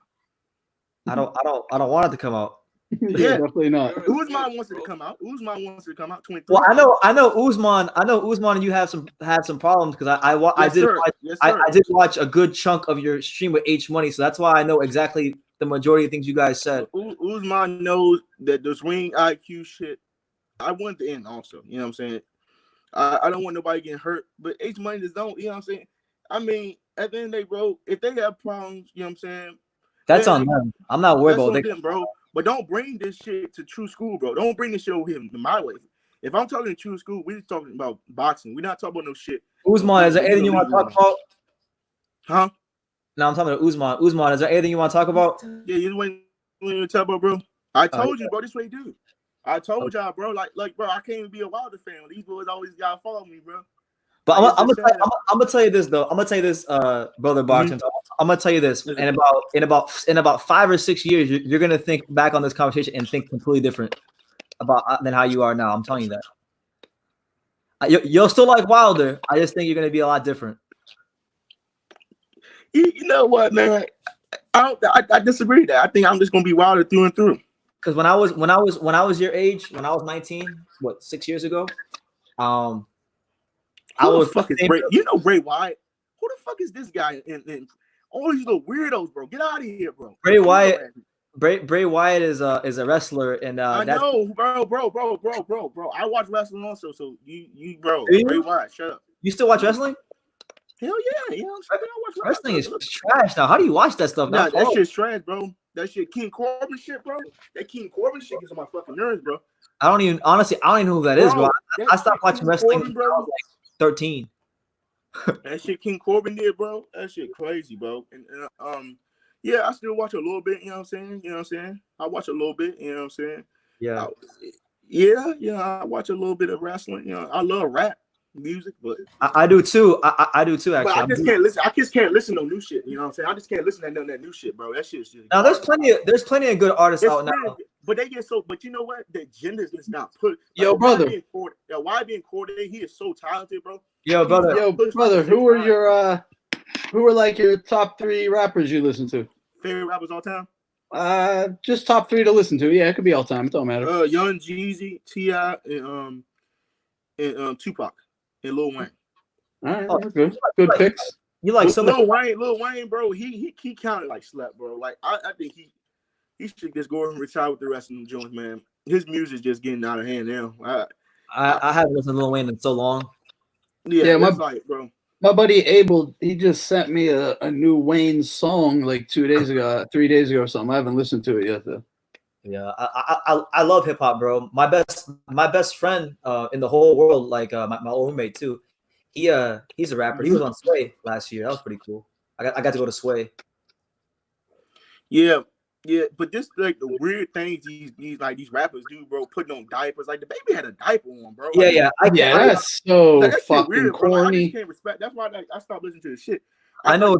Speaker 1: I don't want it to come out.
Speaker 11: Yeah,
Speaker 12: definitely not.
Speaker 11: Usman wants it to come out. 23.
Speaker 1: Well, I know Usman and you have some problems because I did watch a good chunk of your stream with H Money, so that's why I know exactly the majority of things you guys said.
Speaker 11: Usman knows that the swing IQ shit. I want the end also. You know what I'm saying? I don't want nobody getting hurt, but H Money just don't. You know what I'm saying? I mean, at the end of the day, bro, if they have problems, you know what I'm saying?
Speaker 1: That's on them. I'm not worried about
Speaker 11: them, bro. But don't bring this shit to True School, bro. Don't bring this shit over here to my way. If I'm talking to True School, we're just talking about boxing. We're not talking about no shit.
Speaker 1: Usman, is there anything you want to talk about?
Speaker 11: Huh?
Speaker 1: No, I'm talking to Usman. Usman, is there anything you want to talk about?
Speaker 11: Yeah, you want to talk about, bro? I told you, bro. This way, dude. I told y'all, bro. Like, bro, I can't even be a Wilder fan. These boys always gotta follow me, bro.
Speaker 1: But I'm gonna tell you this though. I'm gonna tell you this, brother boxing. I'm gonna tell you this. In about 5 or 6 years, you're gonna think back on this conversation and think completely different than how you are now. I'm telling you that. You'll still like Wilder. I just think you're gonna be a lot different.
Speaker 11: You know what, man? I disagree with that. I think I'm just gonna be Wilder through and through.
Speaker 1: Because when I was your age, when I was 19, 6 years ago, I was
Speaker 11: fucking Bray. You know Bray Wyatt? Who the fuck is this guy? And all these little weirdos, bro. Get out of here, bro.
Speaker 1: Bray Wyatt is a wrestler, and
Speaker 11: I know, bro. I watch wrestling also, so you bro. Bray Wyatt, shut up.
Speaker 1: You still watch wrestling?
Speaker 11: Hell yeah, you know what I'm saying? I watch
Speaker 1: wrestling is trash now. How do you watch that stuff now?
Speaker 11: That shit's trash, bro. That shit, King Corbin shit, bro. That King Corbin shit gets on my fucking nerves, bro.
Speaker 1: I don't even know who that is, bro. I stopped watching wrestling when I was like 13.
Speaker 11: That shit King Corbin did, bro. That shit crazy, bro. And yeah, I still watch a little bit, you know what I'm saying? I watch a little bit, you know what I'm saying?
Speaker 1: Yeah.
Speaker 11: Yeah, I watch a little bit of wrestling. You know, I love rap. music, but
Speaker 1: I do too. I do too. Actually,
Speaker 11: but I just can't listen. I just can't listen to no new shit. You know what I'm saying? I just can't listen to none of that new shit, bro. That shit's just
Speaker 1: now there's plenty of good artists out now.
Speaker 11: But they get so. But you know what? The genders is not put.
Speaker 12: Yo, brother.
Speaker 11: Why being Corday? He is so talented, bro.
Speaker 1: Yo, brother.
Speaker 12: Who are like your top 3 rappers you listen to?
Speaker 11: Favorite rappers all time?
Speaker 12: Just top 3 to listen to. Yeah, it could be all time. It don't matter.
Speaker 11: Young Jeezy, T.I., and Tupac, and Lil Wayne.
Speaker 12: All right, good picks.
Speaker 1: You like
Speaker 11: Lil Wayne, bro? He counted like slap, bro. Like I think he should just go and retire with the rest of them joints, man. His music's just getting out of hand now.
Speaker 1: I haven't listened to Lil Wayne in so long.
Speaker 11: Yeah, bro.
Speaker 12: My buddy Abel, he just sent me a new Wayne song like 2 days ago, 3 days ago or something. I haven't listened to it yet though.
Speaker 1: Yeah, I love hip hop, bro. My best friend in the whole world, like my old roommate too. He's a rapper. He was on Sway last year. That was pretty cool. I got to go to Sway.
Speaker 11: Yeah, but this like the weird things these rappers do, bro. Putting on diapers, like the baby had a diaper on, bro. Like,
Speaker 12: That's so
Speaker 11: that's
Speaker 12: fucking
Speaker 11: weird,
Speaker 12: corny.
Speaker 11: bro. I just can't respect. That's why I stopped listening to the shit.
Speaker 1: I know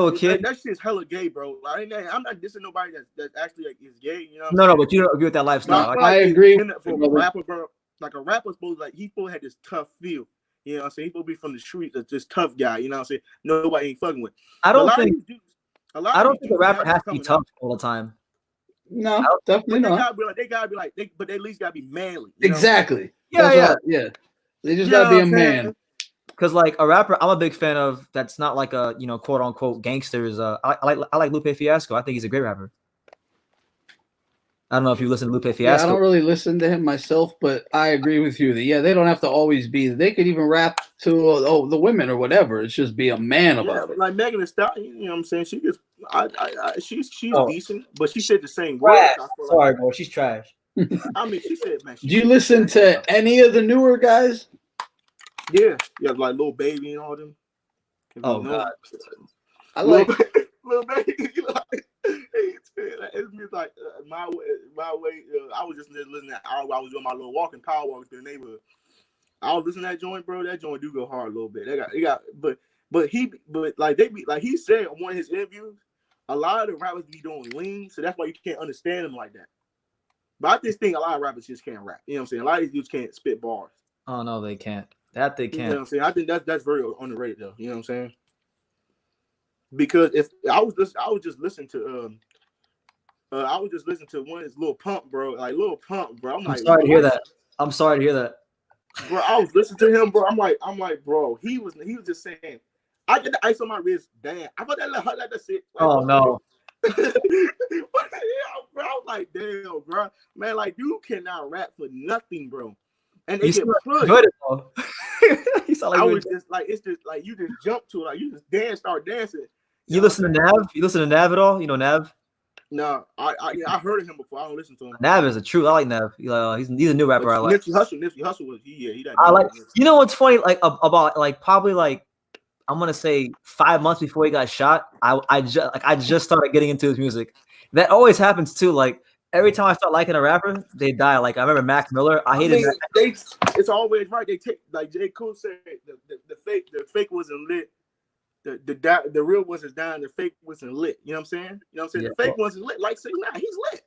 Speaker 1: a kid.
Speaker 11: That shit's hella gay, bro. Like, I'm not dissing nobody that's actually like is gay. You know?
Speaker 1: No, but you don't agree with that lifestyle.
Speaker 12: I agree.
Speaker 11: For a rapper, bro, like a rapper's supposed he's supposed to have this tough feel. You know what I'm saying? He's supposed to be from the streets, this tough guy. You know what I'm saying? Nobody ain't fucking with.
Speaker 1: I don't think a rapper has to be tough all the time.
Speaker 12: No, definitely not.
Speaker 11: They gotta be like, but they at least gotta be manly.
Speaker 12: Exactly.
Speaker 1: Yeah.
Speaker 12: They just gotta be a man.
Speaker 1: Because like a rapper, I'm a big fan of that's not like a quote unquote gangsters. I like Lupe Fiasco. I think he's a great rapper. I don't know if you listen to Lupe Fiasco.
Speaker 12: Yeah, I don't really listen to him myself, but I agree with you that they don't have to always be. They could even rap to the women or whatever. It's just be a man about it.
Speaker 11: Like Megan Thee Stallion, you know what I'm saying? She just, she's decent, but she said the same words.
Speaker 1: Sorry, bro, she's trash.
Speaker 11: I mean, she said, man.
Speaker 12: Do you listen to any of the newer guys?
Speaker 11: Yeah, like Lil Baby and all them.
Speaker 1: Oh God,
Speaker 12: I like
Speaker 11: Lil Baby. It's like my way. I was just listening to I was doing my little walking power walk through the neighborhood. I was listening to that joint, bro. That joint do go hard a little bit. But he said on one of his interviews, a lot of the rappers be doing lean, so that's why you can't understand them like that. But I just think a lot of rappers just can't rap. You know what I'm saying? A lot of these dudes can't spit bars.
Speaker 1: Oh no, they can't. That they can't.
Speaker 11: You know what I'm saying? I think that's very underrated though. You know what I'm saying? Because if I was just listening to one of his Lil Pump, bro. Like Lil Pump, bro. I'm
Speaker 1: sorry to hear that. I'm sorry to hear that.
Speaker 11: Bro, I was listening to him, bro. I'm like, bro. He was just saying, I get the ice on my wrist. Damn, I thought that like that's it. Like,
Speaker 1: oh no.
Speaker 11: Bro, I was like, damn, bro. Man, like, dude cannot rap for nothing, bro. And they get pushed.
Speaker 1: Good,
Speaker 11: I was just like, it's just like you just jump to it, like you just start dancing.
Speaker 1: You listen to Nav? You listen to Nav at all? You know Nav?
Speaker 11: No, I heard of him before. I don't listen to him.
Speaker 1: Nav is a true. I like Nav. He's a new rapper. I like.
Speaker 11: Nipsey Hussle was he that.
Speaker 1: I like. You know what's funny? Like about like probably like I'm gonna say 5 months before he got shot. I just started getting into his music. That always happens too. Like every time I start liking a rapper, they die. Like I remember Mac Miller. I hated.
Speaker 11: It's always right. They take like J. Cole said the fake wasn't lit. The real ones is down, the fake wasn't lit. You know what I'm saying? You know what I'm saying?
Speaker 1: Yeah.
Speaker 11: The fake ones is lit, like say nah, he's lit.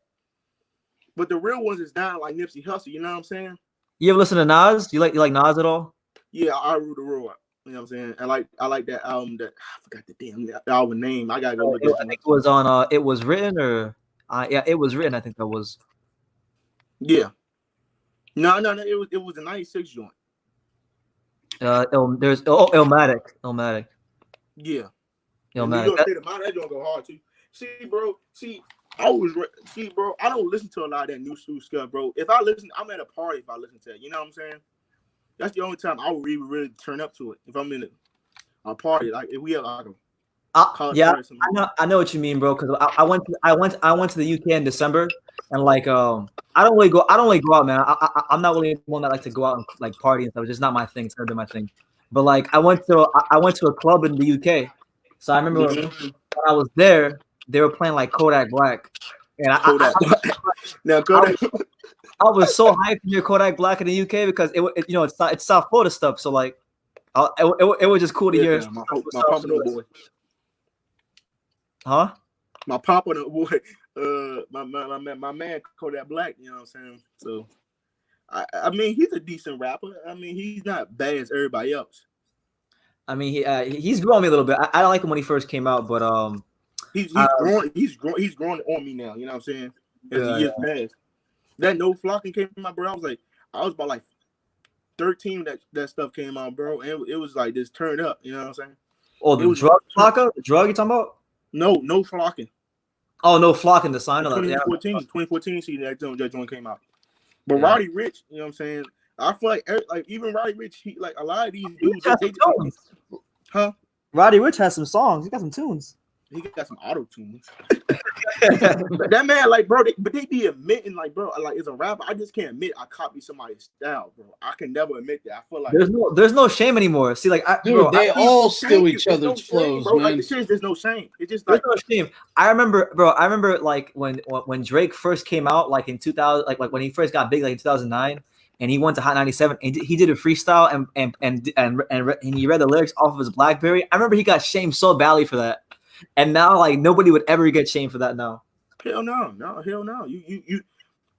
Speaker 11: But the real ones is down like Nipsey Hussle, you know what I'm saying?
Speaker 1: You ever listen to Nas? You like Nas at all?
Speaker 11: Yeah, I rule the world. You know what I'm saying? I like that album that I forgot the damn album name. I gotta go look at it.
Speaker 1: I think it was on It Was Written or yeah, It Was Written, I think that was.
Speaker 11: Yeah. No, it was a 96 joint.
Speaker 1: There's Illmatic.
Speaker 11: Yeah.
Speaker 1: Illmatic.
Speaker 11: That don't go hard too. See, bro. Bro. I don't listen to a lot of that new school stuff, bro. If I listen, I'm at a party. If I listen to it, you know what I'm saying? That's the only time I would really turn up to it. If I'm in a party, like if we have like
Speaker 1: I know what you mean, bro. Because I went to the UK in December, and like I don't really go out, man. I'm not really one that likes to go out and like party and stuff. It's just not my thing. It's never been my thing. But like I went to a club in the UK, so I remember when I was there, they were playing like Kodak Black, and
Speaker 11: now Kodak.
Speaker 1: I was so hyped to hear Kodak Black in the UK because it's South Florida stuff. So like, it was just cool to hear.
Speaker 11: My papa no boy.
Speaker 1: Huh?
Speaker 11: My papa no boy. My man Kodak Black. You know what I'm saying? So, I mean, he's a decent rapper. I mean, he's not bad as everybody else.
Speaker 1: I mean, he's growing me a little bit. I don't like him when he first came out, but
Speaker 11: he's growing on me now. You know what I'm saying? As the years passed. That No Flocking came out, bro. I was about like 13 that stuff came out, bro. And it was like this turned up. You know what I'm saying?
Speaker 1: Oh, the drug flocker? The drug you talking about?
Speaker 11: No Flocking.
Speaker 1: Oh, No Flocking, the sign of that.
Speaker 11: 2014 season that joint came out. But Roddy Ricch, you know what I'm saying? I feel like even Roddy Ricch, he like a lot of these dudes.
Speaker 1: Roddy Ricch has some songs. He got some tunes.
Speaker 11: He got some auto tunes. That man, like, bro, but they be admitting, like, bro, like, as a rapper, I just can't admit I copy somebody's style, bro. I can never admit that. I feel like
Speaker 1: there's no shame anymore. See, like,
Speaker 12: they all steal each other's flows, man.
Speaker 11: Like, there's no shame. It's just like
Speaker 1: there's no shame. I remember like when Drake first came out, like in 2000, like when he first got big, like in 2009. And he went to Hot 97 and he did a freestyle and he read the lyrics off of his BlackBerry. I remember he got shamed so badly for that. And now like nobody would ever get shamed for that now.
Speaker 11: Hell no.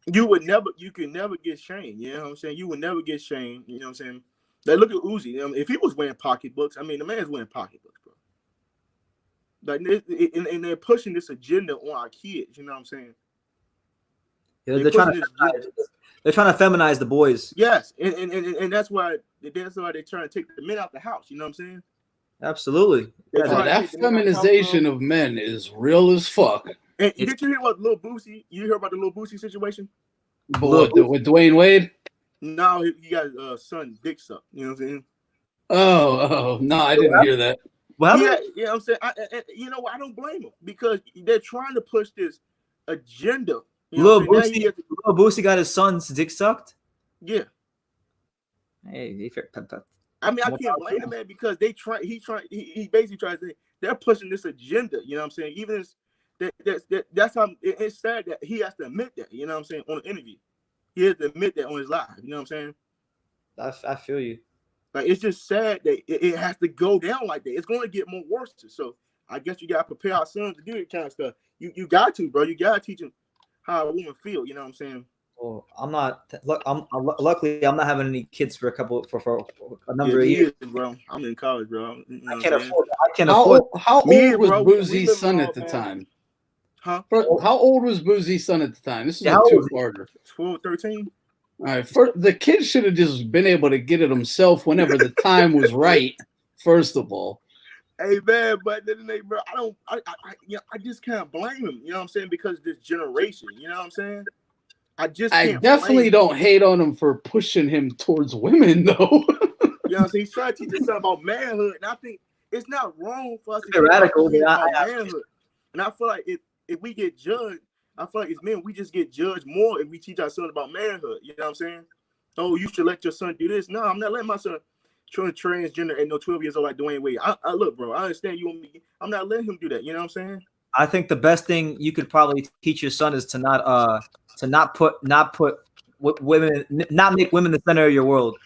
Speaker 11: You could never get shamed. You know what I'm saying? You would never get shamed. You know what I'm saying? Like, look at Uzi. If he was wearing pocketbooks, I mean, the man's wearing pocketbooks, bro. Like, and they're pushing this agenda on our kids. You know what I'm saying?
Speaker 1: Yeah, they're trying to feminize the boys.
Speaker 11: Yes, and that's why they're trying to take the men out the house. You know what I'm saying?
Speaker 1: Absolutely.
Speaker 12: That feminization of men is real as fuck.
Speaker 11: And did you hear about Lil Boosie? You hear about the Lil Boosie situation?
Speaker 12: With Dwayne Wade?
Speaker 11: No, he got his son dick sucked. You know what I'm saying?
Speaker 12: Oh, no, I didn't hear that.
Speaker 11: Well, yeah, you know what I'm saying? You know what? I don't blame him because they're trying to push this agenda.
Speaker 1: Lil Boosie got his son's dick sucked?
Speaker 11: Yeah.
Speaker 1: Hey,
Speaker 11: I mean, I can't blame the man because he basically tries to say they're pushing this agenda. You know what I'm saying? Even that's how it's sad that he has to admit that. You know what I'm saying? On the interview, he has to admit that on his live. You know what I'm saying?
Speaker 1: I feel you.
Speaker 11: Like, it's just sad that it has to go down like that. It's going to get more worse. So I guess you got to prepare our sons to do that kind of stuff. You got to, bro. You got to teach them how a woman feel. You know what I'm saying?
Speaker 1: Well, I'm not. Look, luckily I'm not having any kids for a number of years,
Speaker 11: bro. I'm in college, bro. You know
Speaker 1: I can't afford.
Speaker 12: How old was Boosie's son at the time?
Speaker 11: Huh?
Speaker 12: How old was Boosie's son at the time? This is a two-parter.
Speaker 11: 12, 13.
Speaker 12: All right, the kid should have just been able to get it himself whenever the time was right. First of all,
Speaker 11: hey man, but then bro, I just can't blame him. You know what I'm saying? Because this generation, you know what I'm saying? I
Speaker 12: definitely don't hate on him for pushing him towards women, though.
Speaker 11: You know what I'm saying? He's trying to teach us something about manhood, and I think it's not wrong for us to teach
Speaker 1: radical
Speaker 11: about manhood. And I feel like if we get judged. I feel like as men, we just get judged more if we teach our son about manhood. You know what I'm saying? Oh, you should let your son do this. No, I'm not letting my son transgender at no 12 years old like Dwayne Wade. I look, bro, I understand you want me. I'm not letting him do that. You know what I'm saying?
Speaker 1: I think the best thing you could probably teach your son is to not make women the center of your world.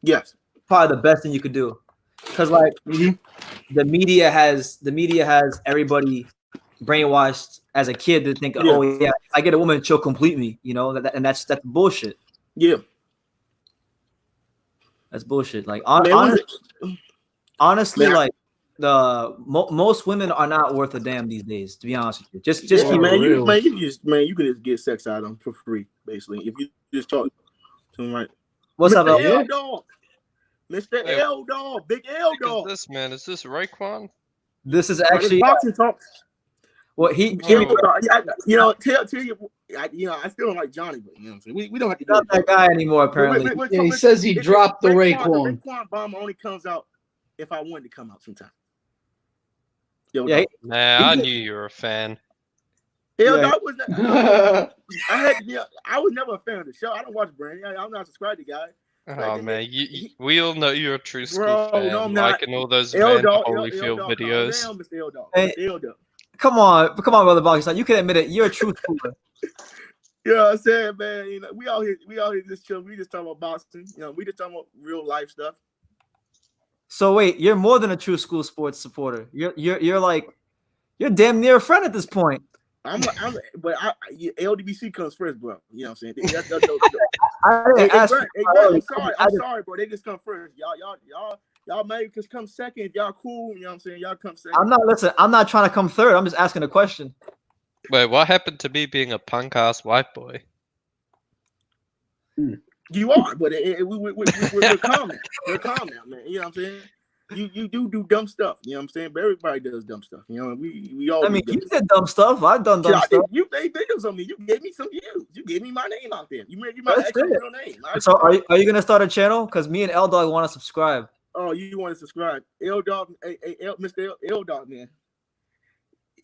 Speaker 11: Yes.
Speaker 1: Probably the best thing you could do. Because like the media has everybody brainwashed as a kid to think, oh yeah, I get a woman, she'll complete me, you know, and that's bullshit.
Speaker 11: Yeah,
Speaker 1: that's bullshit. Like honestly, like most women are not worth a damn these days. To be honest with you, just
Speaker 11: you can just get sex out of them for free, basically, if you just talk to them right.
Speaker 1: What's up,
Speaker 11: L Dog? Mr. L Dog, Big L Dog.
Speaker 8: Is this Raekwon?
Speaker 1: This is actually
Speaker 11: boxing talk.
Speaker 1: Well, tell
Speaker 11: you, I still don't like Johnny, but you know what I'm saying? We don't have to
Speaker 1: not that guy anymore, apparently.
Speaker 12: He says he dropped the Raekwon.
Speaker 11: Raekwon bomb only comes out if I wanted to come out sometime.
Speaker 8: I knew you were a fan.
Speaker 11: I was never a fan of the show. I don't watch Brandy. I'm not subscribed to guy.
Speaker 8: Oh man, we all know you're a true school fan.
Speaker 11: No, I'm not.
Speaker 8: Liking all those Holyfield videos.
Speaker 1: Come on, brother Boxing. You can admit it. You're a true schooler.
Speaker 11: You know what I'm saying, man? You know, we all here just chill. We just talking about boxing. You know, we just talking about real life stuff.
Speaker 1: So wait, you're more than a true school sports supporter. You're like you're damn near a friend at this point.
Speaker 11: LDBC comes first, bro. You know what I'm saying?
Speaker 1: I'm
Speaker 11: sorry, bro. They just come first. Y'all may just come second if y'all cool. You know what I'm saying? Y'all come second.
Speaker 1: I'm not trying to come third. I'm just asking a question.
Speaker 8: Wait, what happened to me being a punk ass white boy?
Speaker 11: You are, but we're calm now. We're calm now, man. You know what I'm saying? You do dumb stuff. You know what I'm saying? But everybody does dumb stuff. You know, we all.
Speaker 1: I mean, you did dumb stuff. I've done dumb stuff.
Speaker 11: You made videos on me. You gave me some views. You gave me my name out there. You made my actual real name.
Speaker 1: So are you gonna start a channel? Because me and L Dog want to subscribe.
Speaker 11: Oh, you want to subscribe? L Dog, Mr. L Dog, man.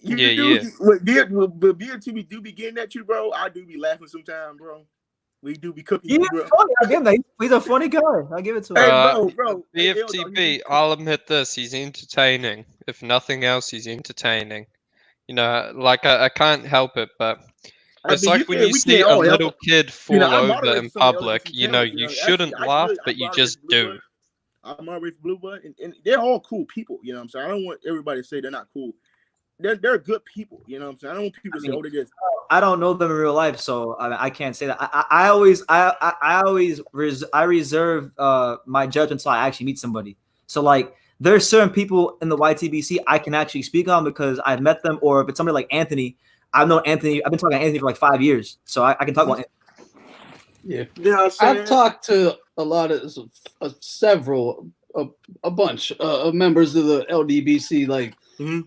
Speaker 11: But BLTV do be getting at you, bro. I do be laughing sometimes, bro. We do be cooking.
Speaker 1: He's funny. I give him that. He's a funny guy. I give it to him.
Speaker 11: Hey, bro.
Speaker 8: BFTP, I'll admit this. He's entertaining. If nothing else, he's entertaining. You know, like I can't help it, but it's like when you see a little kid fall over in public. You know, you shouldn't laugh, but you just do.
Speaker 11: I'm already Blue Blood, and they're all cool people. You know what I'm saying? I don't want everybody to say they're not cool. They're good people. You know what I'm saying? I don't want people to say, "Oh, they just."
Speaker 1: I don't know them in real life, so I can't say that. I reserve my judgment until I actually meet somebody. So like, there's certain people in the YTBC I can actually speak on because I've met them, or if it's somebody like Anthony, I've known Anthony. I've been talking to Anthony for like 5 years, so I can talk about Anthony.
Speaker 12: Yeah, I've talked to a lot of a bunch of members of the LDBC, like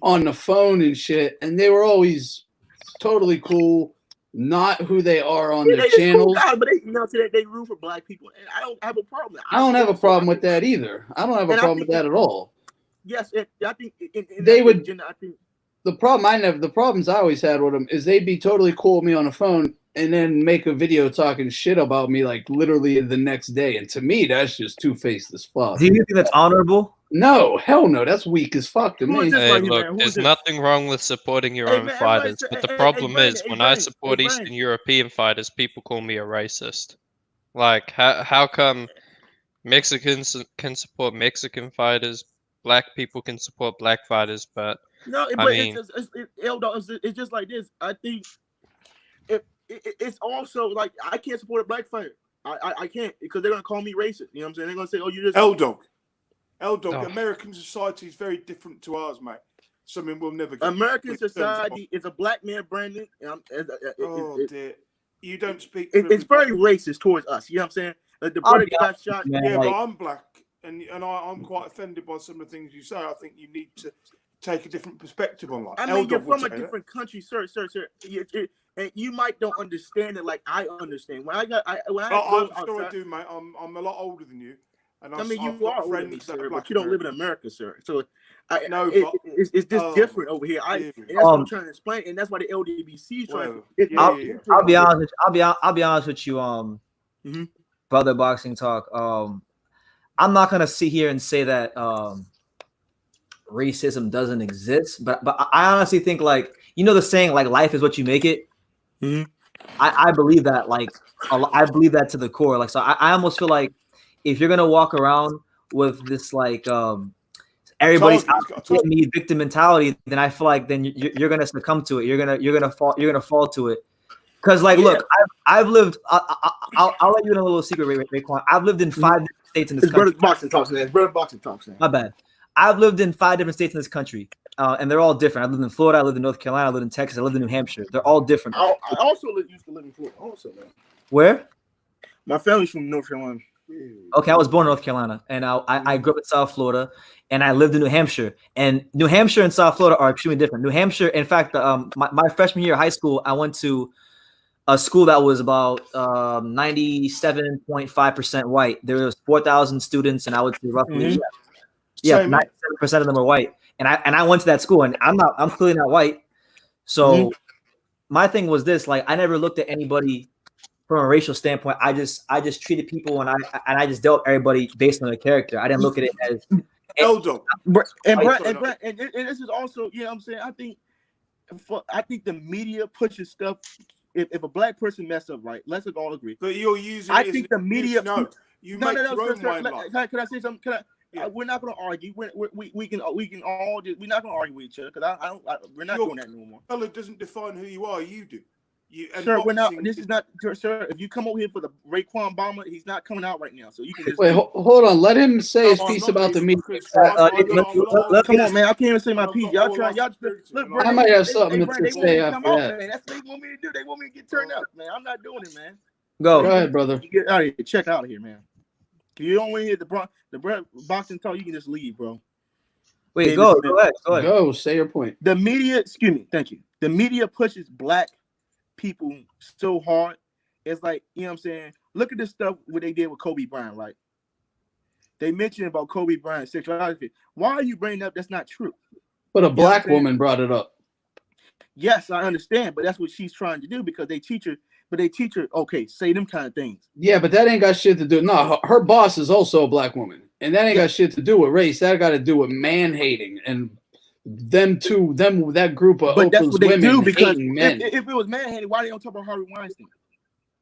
Speaker 12: on the phone and shit, and they were always totally cool, not who they are on their channels.
Speaker 11: Cool, but they root for black people, and I don't have a problem.
Speaker 12: I don't have a problem with that either. I don't have a problem with that at all.
Speaker 11: Yes, I think
Speaker 12: they would. The problems I always had with them is they'd be totally cool with me on the phone and then make a video talking shit about me like literally the next day. And to me, that's just two-faced as fuck.
Speaker 1: Do you think that's honorable?
Speaker 12: No, hell no. That's weak as fuck to me.
Speaker 8: Hey, look, there's nothing wrong with supporting your own fighters, but the problem is when I support Eastern European fighters, people call me a racist. Like, how come Mexicans can support Mexican fighters, black people can support black fighters, but I mean,
Speaker 11: it's just like this. I think it's also like I can't support a black fighter. I can't because they're gonna call me racist. You know what I'm saying? They're gonna say, "Oh, you just
Speaker 5: L-Dog, American society is very different to ours, mate. Something we'll never get.
Speaker 11: American society is a black man branding.
Speaker 5: Dear. You don't speak.
Speaker 11: It's very racist towards us. You know what I'm saying? Like the brother got shot.
Speaker 5: Yeah, but I'm black, and I'm quite offended by some of the things you say. I think you need to take a different perspective on life.
Speaker 11: I mean, you're from a different country, sir. And you might don't understand it like I understand. I'm
Speaker 5: sure I do, mate. I'm a lot older than you. And
Speaker 11: I mean, you are older than me, sir, but you don't live in America, sir. So it's just different over here. And that's what I'm trying to explain, and that's why the LDBC is trying.
Speaker 1: I'll be honest. I'll be honest with you. Brother Boxing Talk. I'm not gonna sit here and say that racism doesn't exist, but I honestly think, like, you know the saying, like, life is what you make it. I believe that, like, I believe that to the core. Like, so I almost feel like if you're gonna walk around with this like everybody's out to me victim mentality, then I feel like then you're gonna succumb to it. You're gonna fall to it. Because like, look, I've lived. I'll let you in a little secret, Raekwon. I've lived in 5 different states in this country.
Speaker 11: Brother Boxing Talks, man.
Speaker 1: My bad. I've lived in 5 different states in this country, and they're all different. I lived in Florida. I lived in North Carolina. I lived in Texas. I lived in New Hampshire. They're all different.
Speaker 11: I also used to live in Florida. Also, man.
Speaker 1: Where?
Speaker 11: My family's from North Carolina.
Speaker 1: Okay, I was born in North Carolina, and I grew up in South Florida, and I lived in New Hampshire. And New Hampshire and South Florida are extremely different. New Hampshire, in fact, my freshman year of high school, I went to a school that was about 97.5% white. There was 4,000 students, and I would say roughly 97% of them were white. And I went to that school, and I'm clearly not white. So my thing was this: like, I never looked at anybody from a racial standpoint. I just treated people, and I just dealt everybody based on their character. I didn't look at it as
Speaker 11: and this is also, you know what I'm saying, I think the media pushes stuff if a black person mess up, right? Let's all agree.
Speaker 14: But you're using.
Speaker 11: I think the media.
Speaker 14: No, you make your own mind life.
Speaker 11: Can I say something? We're not going to argue. We can all. We're not going to argue with each other because we're not doing that no more.
Speaker 14: Color doesn't define who you are. You do.
Speaker 11: Sir, we're not. This is not, sir. If you come over here for the Raekwon bomber, he's not coming out right now. So you can just
Speaker 12: wait. Hold on. Let him say his piece about the media.
Speaker 11: Come on, man. I can't even say my piece. Y'all try. Y'all look.
Speaker 12: I might have something to say after that.
Speaker 11: Man. That's what they want me to do. They want me to get turned up, man. I'm not doing it, man.
Speaker 12: Go ahead, brother.
Speaker 11: Get out of here. Check out of here, man. If you don't want to hear the boxing talk, you can just leave, bro.
Speaker 1: Wait, go ahead.
Speaker 12: Go. Say your point.
Speaker 11: The media. Excuse me. Thank you. The media pushes black people so hard. It's like, you know what I'm saying? Look at this stuff what they did with Kobe Bryant, right? They mentioned about Kobe Bryant's sexuality. Why are you bringing up that's not true?
Speaker 12: But a black woman brought it up.
Speaker 11: Yes, I understand, but that's what she's trying to do because they teach her, okay, say them kind of things.
Speaker 12: Yeah, but that ain't got shit to do. No, her boss is also a black woman. And that ain't got shit to do with race. That got to do with man hating and that group of
Speaker 11: but that's what they do because
Speaker 12: men.
Speaker 11: If it was man hating, why they don't talk about Harvey Weinstein?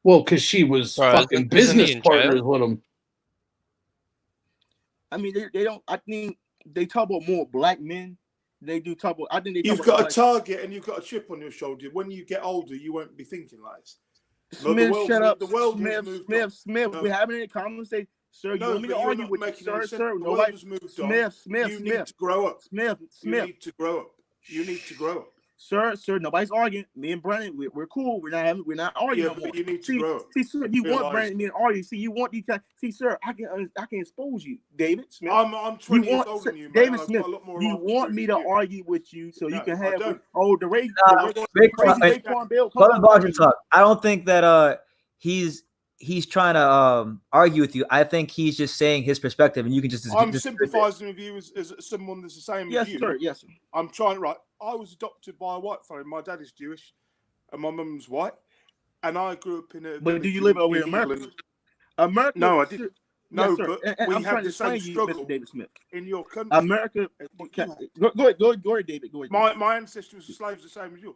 Speaker 12: Well, because she was fucking business partners with him.
Speaker 11: I mean, they don't. I think they talk about more black men. They do talk about. I think
Speaker 14: you've got a target and you've got a chip on your shoulder. When you get older, you won't be thinking like this.
Speaker 11: Smith, shut up.
Speaker 14: The world
Speaker 11: Smith. No. We're having a conversation. Sir, you want me to argue with you? Sir,
Speaker 14: nobody. Smith. You need to grow up.
Speaker 11: Smith.
Speaker 14: You need to grow up. You need to grow up.
Speaker 11: Sir, nobody's arguing. Me and Brandon, we're cool. We're not arguing no more.
Speaker 14: You need to grow up.
Speaker 11: See, sir, you want Brandon me to argue. See, you want these guys. See, sir, I can expose you, David Smith.
Speaker 14: I'm 20 years older than you, man.
Speaker 11: David Smith, you want me to argue with you so you can have the race.
Speaker 1: I don't think that he's trying to argue with you. I think he's just saying his perspective, and you can just.
Speaker 14: I'm sympathizing with you as someone that's the same as you.
Speaker 11: Yes, sir.
Speaker 14: I'm trying. Right, I was adopted by a white family. My dad is Jewish, and my mum's white, and I grew up in a.
Speaker 11: But do you live over in America? America?
Speaker 14: No, I didn't. No,
Speaker 11: yes,
Speaker 14: but we have the same struggle
Speaker 11: David Smith.
Speaker 14: in your country.
Speaker 11: America. Go ahead, David. Go ahead.
Speaker 14: My ancestors were slaves the same as you.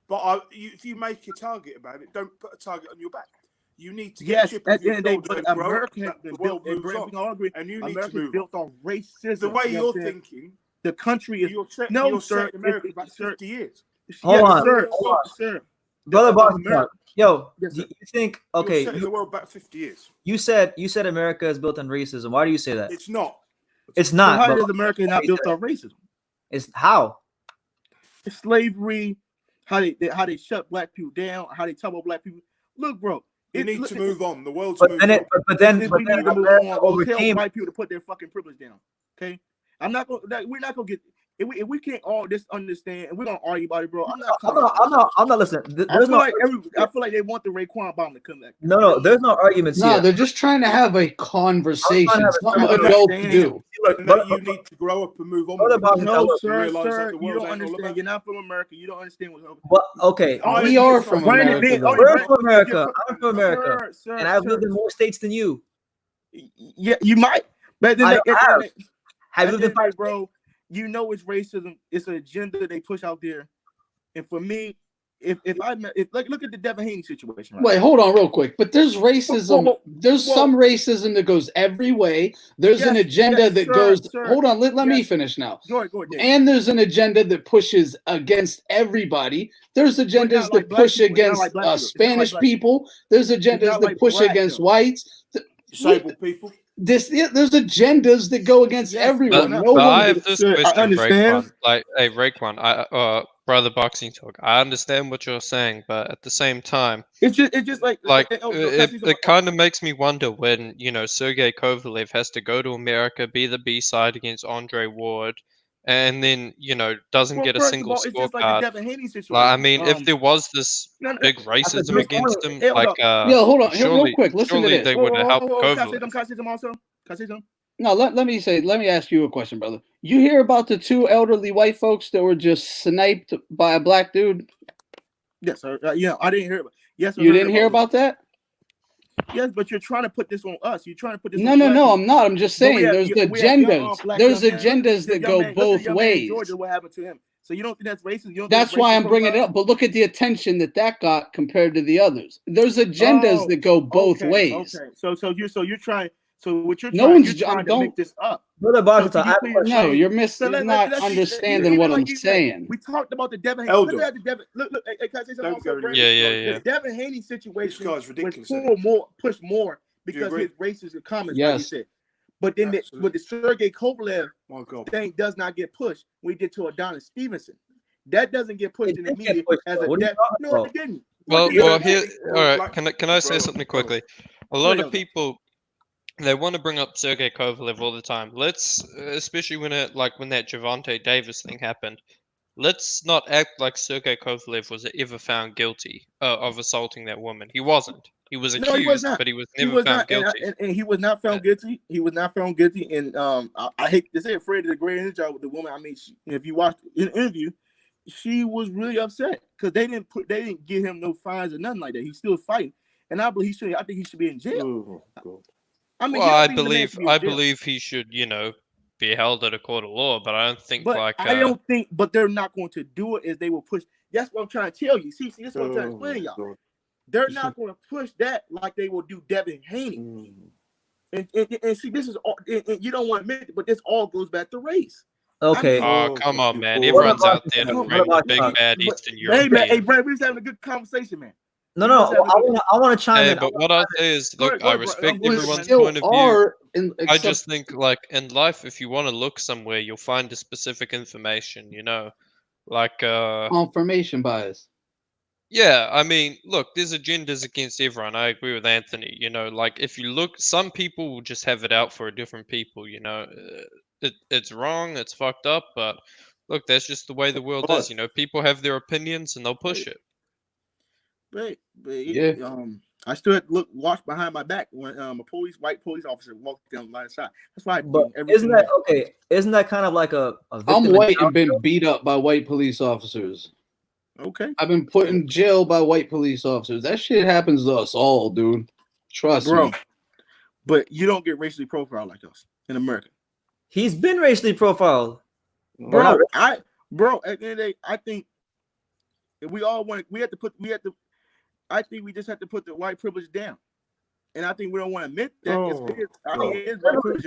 Speaker 14: But if you make a target about it, don't put a target on your back. You need to get
Speaker 11: at the end of the day, but America has been built, and we all agree,
Speaker 14: and you need
Speaker 11: America
Speaker 14: to move
Speaker 11: built on racism.
Speaker 14: The way you're thinking,
Speaker 11: the country is
Speaker 14: you're set America back 50 years.
Speaker 1: Hold on,
Speaker 11: sir.
Speaker 1: Brother Boston, yo, do you think okay?
Speaker 14: You're setting the world back 50 years.
Speaker 1: You said America is built on racism. Why do you say that?
Speaker 14: It's not.
Speaker 1: It's not.
Speaker 11: So how is America not built on racism?
Speaker 1: It's how?
Speaker 11: It's slavery. How they shut black people down. How they talk about black people. Look, bro.
Speaker 14: You need to move on. The world's moving on.
Speaker 11: But then we need to move on. Tell white people to put their fucking privilege down. Okay, we're not gonna get if we can't all just understand and we're gonna argue about it, bro. I'm not listening. I feel like they want the Raekwon bomb to come back.
Speaker 1: No, there's no arguments here.
Speaker 12: No, they're just trying to have a conversation. Something adult to do.
Speaker 14: But you need to grow up and move on.
Speaker 11: No, sir, you don't understand. You're not from America. You don't understand what's happening.
Speaker 1: Well, okay,
Speaker 12: we are from America.
Speaker 1: We're from America. I'm from America, and I've lived in more states than you.
Speaker 11: Yeah, you might, but then
Speaker 1: have you lived in
Speaker 11: bro? You know it's racism. It's an agenda they push out there, and for me, if look at the Devin Haney situation. Right?
Speaker 12: Wait, hold on, real quick. But there's racism. There's some racism that goes every way. There's an agenda that goes. Hold on, let me finish now.
Speaker 11: Go ahead,
Speaker 12: and there's an agenda that pushes against everybody. There's agendas that push against Spanish people. There's agendas that push against whites.
Speaker 14: Disabled people.
Speaker 12: There's agendas that go against everyone.
Speaker 8: I have this question, Raekwon. Hey, Raekwon, brother boxing talk. I understand what you're saying, but at the same time,
Speaker 11: it's just like
Speaker 8: it kind of makes me wonder when Sergey Kovalev has to go to America, be the B-side against Andre Ward, and then doesn't get a single scorecard. I mean, if there was this big racism against him,
Speaker 12: hold on, real quick. Listen to this.
Speaker 8: They would have helped Kovalev.
Speaker 11: Can I say something also? Can I say something?
Speaker 12: No, let me ask you a question, brother. You hear about the two elderly white folks that were just sniped by a black dude?
Speaker 11: Yes, sir. I didn't hear. Yes,
Speaker 12: you didn't hear about that?
Speaker 11: Yes, but you're trying to put this on us. You're trying to put this.
Speaker 12: No, I'm not. I'm just saying there's agendas. There's agendas that go both ways.
Speaker 11: Georgia, what happened to him? So you don't think that's racist? You don't
Speaker 12: That's
Speaker 11: think
Speaker 12: why
Speaker 11: racist
Speaker 12: I'm bringing it
Speaker 11: profile?
Speaker 12: up. But look at the attention that got compared to the others. There's agendas that go both ways.
Speaker 11: Okay. So you're trying. So what you're
Speaker 12: No
Speaker 11: trying?
Speaker 12: one's.
Speaker 11: You're trying to make this up.
Speaker 1: Brother
Speaker 11: So
Speaker 1: Boxer,
Speaker 11: can
Speaker 1: I
Speaker 11: you
Speaker 1: have a
Speaker 11: please
Speaker 1: question.
Speaker 12: No,
Speaker 11: explain?
Speaker 12: you're
Speaker 11: So
Speaker 12: not
Speaker 11: let's
Speaker 12: understanding
Speaker 11: even
Speaker 12: what
Speaker 11: like
Speaker 12: I'm
Speaker 11: you
Speaker 12: saying.
Speaker 11: we talked about the Devin.
Speaker 14: Elder.
Speaker 11: Look at the Devin. Look. Hey, can I say something also, Brandon?
Speaker 8: Yeah.
Speaker 11: The Devin Haney
Speaker 14: This
Speaker 11: situation
Speaker 14: guy's
Speaker 11: was
Speaker 14: ridiculous.
Speaker 11: pushed more because
Speaker 14: agree?
Speaker 11: his racist comments, like you
Speaker 12: Yes.
Speaker 11: said. But then with the Sergey Kovalev
Speaker 14: My God.
Speaker 11: thing does not get pushed. We did to Adonis Stevenson. That doesn't get pushed
Speaker 1: It
Speaker 11: in the
Speaker 1: did get
Speaker 11: media
Speaker 1: pushed,
Speaker 11: as
Speaker 1: though.
Speaker 11: a
Speaker 1: What are you
Speaker 11: death.
Speaker 1: talking
Speaker 11: No,
Speaker 1: about?
Speaker 11: it didn't.
Speaker 8: Well,
Speaker 11: It didn't.
Speaker 8: here. All right.
Speaker 14: Like-
Speaker 8: Can I say
Speaker 14: bro,
Speaker 8: something
Speaker 14: bro.
Speaker 8: quickly? A
Speaker 11: Go
Speaker 8: lot
Speaker 11: ahead,
Speaker 8: of
Speaker 11: Elder.
Speaker 8: people they want to bring up Sergey Kovalev all the time. Let's, especially when when that Javante Davis thing happened. Let's not act like Sergey Kovalev was ever found guilty of assaulting that woman. He wasn't. He was
Speaker 11: No, he was
Speaker 8: accused,
Speaker 11: not.
Speaker 8: but he was
Speaker 11: He
Speaker 8: never
Speaker 11: was
Speaker 8: found
Speaker 11: not,
Speaker 8: guilty.
Speaker 11: and he was not found guilty. He was not found guilty. And I hate to say it, Fred did a great interview with the woman. I mean, if you watched the interview, she was really upset because they didn't give him no fines or nothing like that. He's still fighting, and I believe I think he should be in jail. I mean,
Speaker 8: Well,
Speaker 11: yeah,
Speaker 8: I
Speaker 11: the man should be in
Speaker 8: I
Speaker 11: jail.
Speaker 8: believe he should, be held at a court of law. But I don't think
Speaker 11: But I don't think. But they're not going to do it as they will push. That's what I'm trying to tell you. See, this is what I'm trying to explain, y'all. They're not going to push that like they will do Devin Haney. And see, this is all. And you don't want to admit it, but this all goes back to race.
Speaker 1: Okay.
Speaker 8: Oh, come on, man. Everyone's out there to bring the big bad Eastern
Speaker 11: Hey, man,
Speaker 8: European.
Speaker 11: Brad, we're just having a good conversation, man.
Speaker 1: No. I want to chime
Speaker 8: Hey,
Speaker 1: in.
Speaker 8: but what I'll say is, look, I respect
Speaker 12: We
Speaker 8: everyone's
Speaker 12: still
Speaker 8: point of view.
Speaker 12: are.
Speaker 8: I just think, like, in life, if you want to look somewhere, you'll find a specific information, like,
Speaker 12: confirmation bias.
Speaker 8: yeah, I mean, look, there's agendas against everyone. I agree with Anthony. Like, if you look, some people will just have it out for different people. It's wrong, it's fucked up, but look, that's just the way the world is. People have their opinions and they'll push it.
Speaker 11: But
Speaker 12: Yeah.
Speaker 11: I stood watched behind my back when a white police officer walked down my side. That's why.
Speaker 1: But isn't that kind of like a
Speaker 12: I'm
Speaker 1: victim
Speaker 12: white and
Speaker 1: mentality?
Speaker 12: been beat up by white police officers.
Speaker 11: Okay.
Speaker 12: I've been put in jail by white police officers. That shit happens to us all, dude. Trust
Speaker 11: Bro.
Speaker 12: me.
Speaker 11: But you don't get racially profiled like us in America.
Speaker 1: He's been racially profiled.
Speaker 11: Bro, at the end of the day, I think if we I think we just have to put the white privilege down. And I think we don't want to admit that. I think it is white privilege.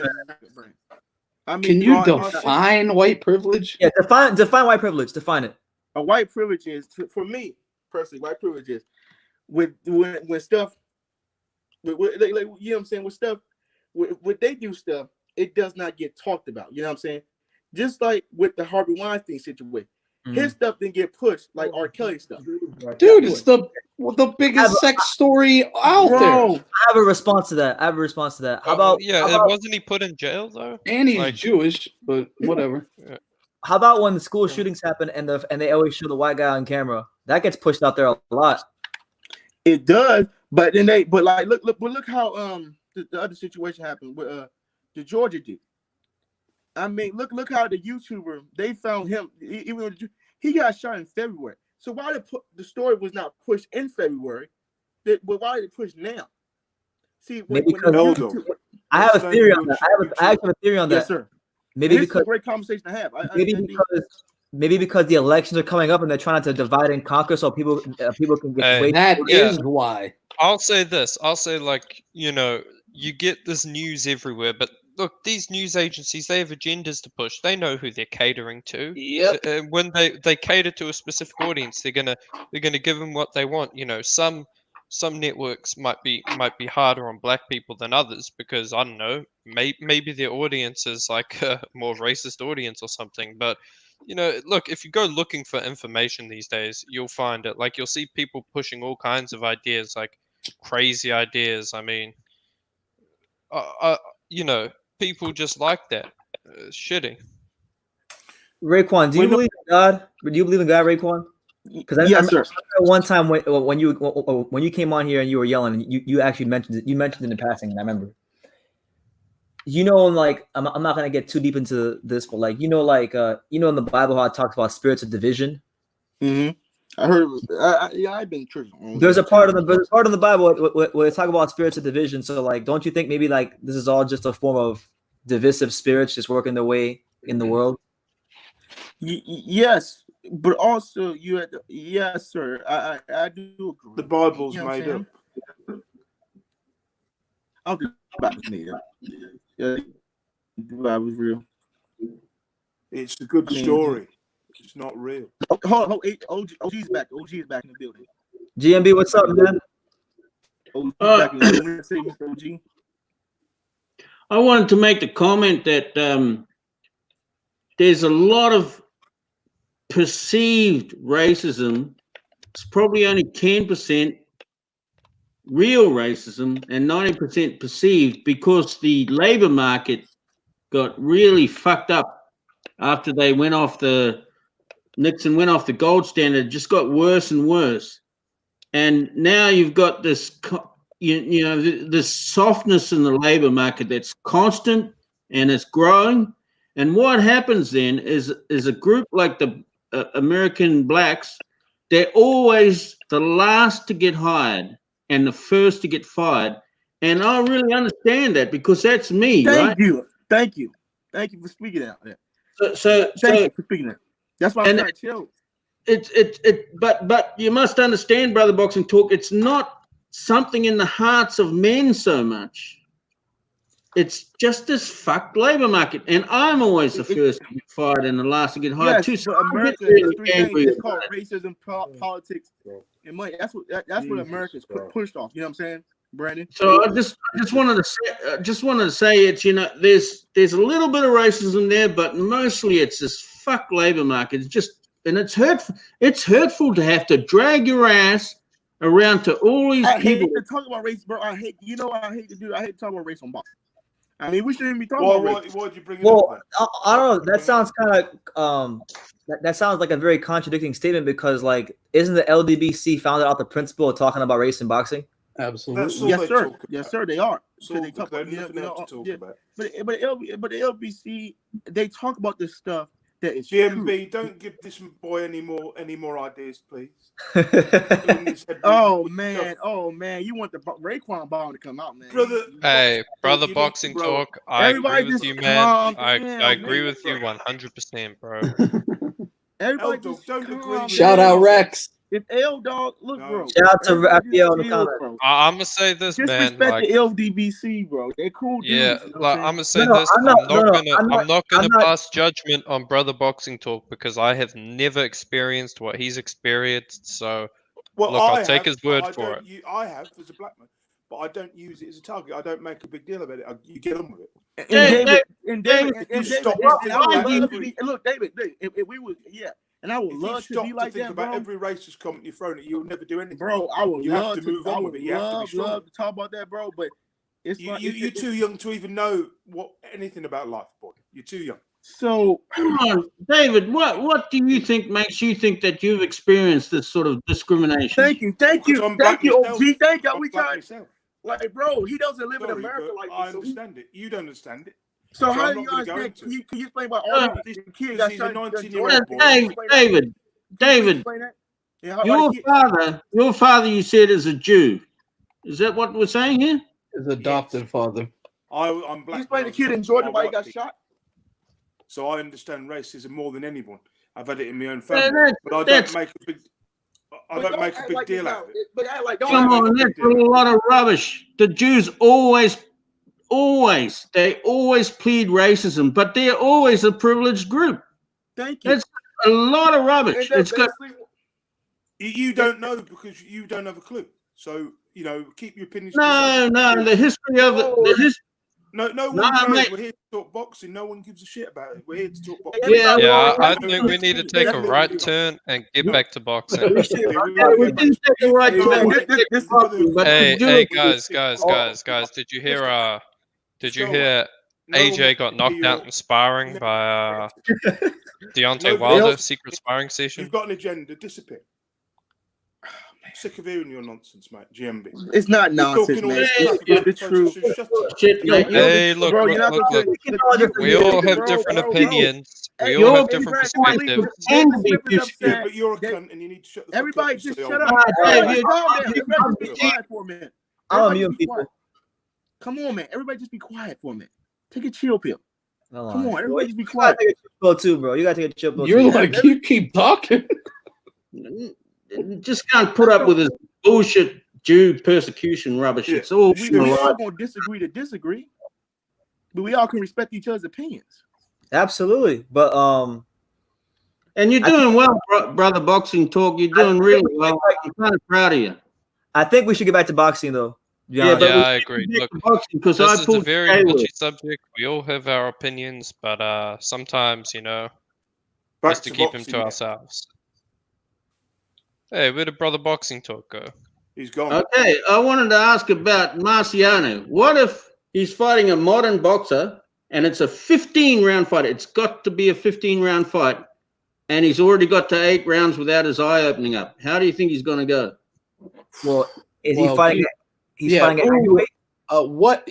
Speaker 11: I mean,
Speaker 12: Can you define white privilege?
Speaker 1: Yeah, define white privilege. Define it.
Speaker 11: A white privilege is, for me personally, white privilege is when stuff, like, you know what I'm saying, with stuff, when they do stuff, it does not get talked about. You know what I'm saying? Just like with the Harvey Weinstein situation. His stuff didn't get pushed like R. Kelly stuff.
Speaker 12: Dude, it's the biggest sex story out there.
Speaker 1: I have a response to that. How about
Speaker 8: wasn't he put in jail though?
Speaker 12: And he's Jewish, but whatever.
Speaker 1: How about when the school shootings happen and they always show the white guy on camera? That gets pushed out there a lot.
Speaker 11: It does, but then look how the other situation happened with the Georgia dude. I mean, look how the YouTuber, they found him. Even he got shot in February. So why the story was not pushed in February? But why did it push now? See,
Speaker 1: I have a theory on that. I have a theory on that.
Speaker 11: Yes, sir.
Speaker 1: Maybe
Speaker 11: this
Speaker 1: because
Speaker 11: is a great conversation to have.
Speaker 1: Maybe because the elections are coming up and they're trying to divide and conquer, so people can get.
Speaker 12: That is why.
Speaker 8: I'll say this. I'll say, like, you get this news everywhere, but look, these news agencies, they have agendas to push. They know who they're catering to.
Speaker 12: Yep.
Speaker 8: And when they cater to a specific audience, they're gonna give them what they want. Some networks might be harder on black people than others because, I don't know, maybe their audience is like a more racist audience or something. But look, if you go looking for information these days, you'll find it. Like, you'll see people pushing all kinds of ideas, like crazy ideas. I mean, people just like that. Shitty.
Speaker 1: Raekwon, do you believe in God? Do you believe in God, Raekwon? Because
Speaker 11: yes, sir.
Speaker 1: One time when you came on here and you were yelling, you actually mentioned it. You mentioned it in passing, and I remember. Like, I'm not gonna get too deep into this, but like, in the Bible how it talks about spirits of division.
Speaker 11: Mm-hmm. I heard. I've been tricked.
Speaker 1: There's a part of the Bible where they talk about spirits of division. So like, don't you think maybe like this is all just a form of divisive spirits just working their way in the world?
Speaker 11: Yes, But also, you had to, yes, sir. I do agree.
Speaker 14: The Bible's
Speaker 11: You know what I'm
Speaker 14: made
Speaker 11: saying?
Speaker 14: up.
Speaker 11: I don't think the Bible's made up. Yeah, the Bible's real.
Speaker 14: It's a good
Speaker 11: I mean,
Speaker 14: story. It's not real.
Speaker 11: Oh, hold on, OG's back. OG is back in the building.
Speaker 1: GMB, what's up, man?
Speaker 11: OG's back in the building. Say, Mr. OG.
Speaker 13: I wanted to make the comment that there's a lot of perceived racism. It's probably only 10% real racism and 90% perceived, because the labor market got really fucked up after they went off the Nixon went off the gold standard. It just got worse and worse, and now you've got this this softness in the labor market that's constant and it's growing. And what happens then is a group like the American blacks, they're always the last to get hired and the first to get fired. And I really understand that, because that's me, right?
Speaker 11: Thank you for speaking out there.
Speaker 13: So
Speaker 11: thank you for speaking that. That's why I'm trying to tell you.
Speaker 13: But you must understand, Brother Boxing Talk, it's not something in the hearts of men so much. It's just this fucked labor market, and I'm always the first to get fired and the last to get hired too. So
Speaker 11: but America is three things. It's called racism, politics, and money. That's what America's pushed off. You know what I'm saying, Brandon?
Speaker 13: So I just wanted to say it's, there's a little bit of racism there, but mostly it's this fuck labor market. It's hurtful. It's hurtful to have to drag your ass around to all these people.
Speaker 11: I hate to talk about race, bro. I hate to talk about race on boxing. I mean, we shouldn't be talking about race.
Speaker 14: Why'd you bring it up?
Speaker 1: I don't know. That sounds kind of that sounds like a very contradicting statement, because isn't the LDBC founded off the principle of talking about race in boxing?
Speaker 12: Absolutely.
Speaker 11: Yes, sir. Yes, sir. They are.
Speaker 14: So they talk about.
Speaker 11: But the LBC, they talk about this stuff that is
Speaker 14: GMB. Don't give this boy any more ideas, please.
Speaker 11: Oh man, you want the Raekwon bomb to come out, man?
Speaker 8: Brother Boxing Talk. I agree with you, man. I agree with you 100%, bro.
Speaker 11: Everybody don't agree.
Speaker 12: Shout out Rex.
Speaker 11: If L Dog, look, bro.
Speaker 1: Shout out to FBL in the comments.
Speaker 8: I'm gonna say this, man.
Speaker 11: Disrespect the LDBC, bro. They're cool dudes.
Speaker 8: Yeah,
Speaker 11: You know what
Speaker 8: I'm gonna say this. I'm not gonna pass judgment on Brother Boxing Talk, because I have never experienced what he's experienced. So, I'll take his word for it.
Speaker 14: I have as a black man, but I don't use it as a target. I don't make a big deal about it. You get on with it.
Speaker 11: Look, David, if we would, and I would love to be like that, bro.
Speaker 14: About every racist comment you're throwing at you, you'll never do anything.
Speaker 11: Bro, I would love
Speaker 14: to move on with it. You have to
Speaker 11: love to talk about that, bro. But
Speaker 14: you're too young to even know anything about life, boy. You're too young.
Speaker 11: So,
Speaker 13: come on, David. What do you think makes you think that you've experienced this sort of discrimination?
Speaker 11: Thank you, OG. Thank you. We trying, bro. He doesn't live in America like this.
Speaker 14: I understand it. You don't understand it.
Speaker 11: So how do you understand? Can you explain why all these kids got
Speaker 14: a 19-year-old
Speaker 13: boy? David, your father, you said, is a Jew. Is that what we're saying here?
Speaker 12: His adopted father.
Speaker 14: I'm black.
Speaker 11: You explain the kid in Georgia why he got shot.
Speaker 14: So I understand racism more than anyone. I've had it in my own family, but I don't make a big deal out of it.
Speaker 13: Come on, that's a lot of rubbish. The Jews always plead racism, but they're always a privileged group.
Speaker 11: Thank you.
Speaker 13: That's a lot of rubbish.
Speaker 14: You don't know because you don't have a clue. So keep your opinions.
Speaker 13: No. The history of it.
Speaker 14: No one cares. We're here to talk boxing. No one gives a shit about it. We're here to talk boxing.
Speaker 8: Yeah, I think we need to take a right turn and get back to boxing. Hey, guys. Did you hear AJ got knocked out in sparring by Deontay Wilder, secret sparring session?
Speaker 14: You've got an agenda. Disappear. I'm sick of hearing your nonsense, mate. GMB.
Speaker 11: It's not nonsense, man. It's true.
Speaker 8: Hey, look. We all have different opinions. We all have different perspectives.
Speaker 14: But you're a cunt and you need to shut the fuck up.
Speaker 11: Everybody just shut up. Everybody just be quiet for a minute.
Speaker 1: I'm mute people.
Speaker 11: Come on, man. Everybody just be quiet for a minute. Take a chill pill.
Speaker 1: Hold
Speaker 11: Come
Speaker 1: on.
Speaker 11: on, everybody just be
Speaker 1: You gotta
Speaker 11: quiet.
Speaker 1: take a chill pill too, bro. You gotta take a chill pill
Speaker 12: You're
Speaker 1: too.
Speaker 12: like, you keep talking.
Speaker 13: Just can't put up with this bullshit Jew persecution rubbish.
Speaker 14: Yeah.
Speaker 13: It's all
Speaker 11: We all gonna disagree to disagree, but we all can respect each other's opinions.
Speaker 1: Absolutely, but
Speaker 13: and you're doing well, brother. Boxing talk. You're doing really well. I'm kind of proud of you.
Speaker 1: I think we should get back to boxing though.
Speaker 8: Yeah, I agree. Look,
Speaker 13: because
Speaker 8: this
Speaker 13: I
Speaker 8: is a
Speaker 13: pulled
Speaker 8: very
Speaker 13: Taylor.
Speaker 8: touchy subject. We all have our opinions, but sometimes, you know,
Speaker 14: Back
Speaker 8: just to
Speaker 14: to
Speaker 8: keep them
Speaker 14: boxing,
Speaker 8: to
Speaker 14: yeah.
Speaker 8: ourselves. Hey, where did brother boxing talk go?
Speaker 14: He's gone.
Speaker 13: Okay, I wanted to ask about Marciano. What if he's fighting a modern boxer and it's a 15-round fight? It's got to be a 15-round fight, and he's already got to 8 rounds without his eye opening up. How do you think he's going to go?
Speaker 1: Well, is he fighting? He's fighting at
Speaker 12: ooh,
Speaker 1: heavyweight.
Speaker 12: What?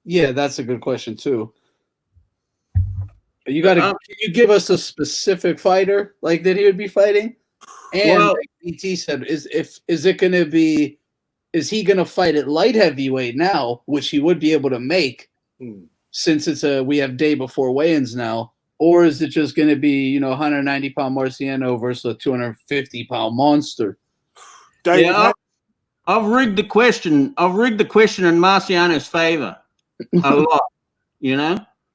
Speaker 12: Yeah, that's a good question too. You got to. Can you give us a specific fighter like that he would be fighting? And
Speaker 13: Well-
Speaker 12: like BT said, is it going to be? Is he going to fight at light heavyweight now, which he would be able to make, since we have day before weigh-ins now, or is it just going to be 190-pound Marciano versus a 250-pound monster?
Speaker 13: Yeah, I've rigged the question. I've rigged the question in Marciano's favor a lot,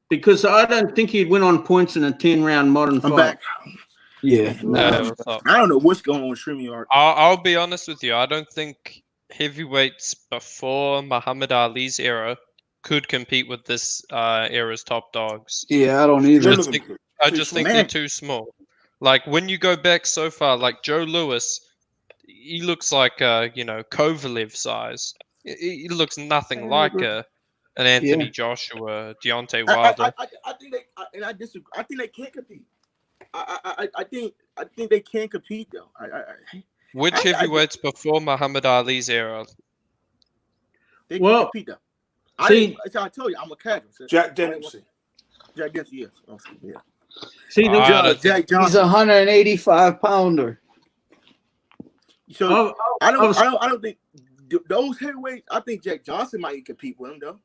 Speaker 13: because I don't think he'd win on points in a 10-round modern fight.
Speaker 11: back.
Speaker 12: Yeah.
Speaker 11: I don't know what's going on with StreamYard.
Speaker 8: I'll be honest with you. I don't think heavyweights before Muhammad Ali's era could compete with this era's top dogs.
Speaker 12: Yeah, I don't either.
Speaker 8: I just think they're too small. Like when you go back so far, like Joe Louis, he looks like Kovalev size. He looks nothing like an Anthony Joshua, Deontay Wilder.
Speaker 11: I think I disagree. I think they can compete. I think they can compete though.
Speaker 8: Which heavyweights before Muhammad Ali's era?
Speaker 11: They can compete though. I told you I'm a casual. So
Speaker 14: Jack Dempsey.
Speaker 11: Jack Dempsey, yes. Oh, yeah.
Speaker 13: See,
Speaker 11: Jack Johnson.
Speaker 12: He's a 185-pounder.
Speaker 11: So I don't think those heavyweights. I think Jack Johnson might compete with him though.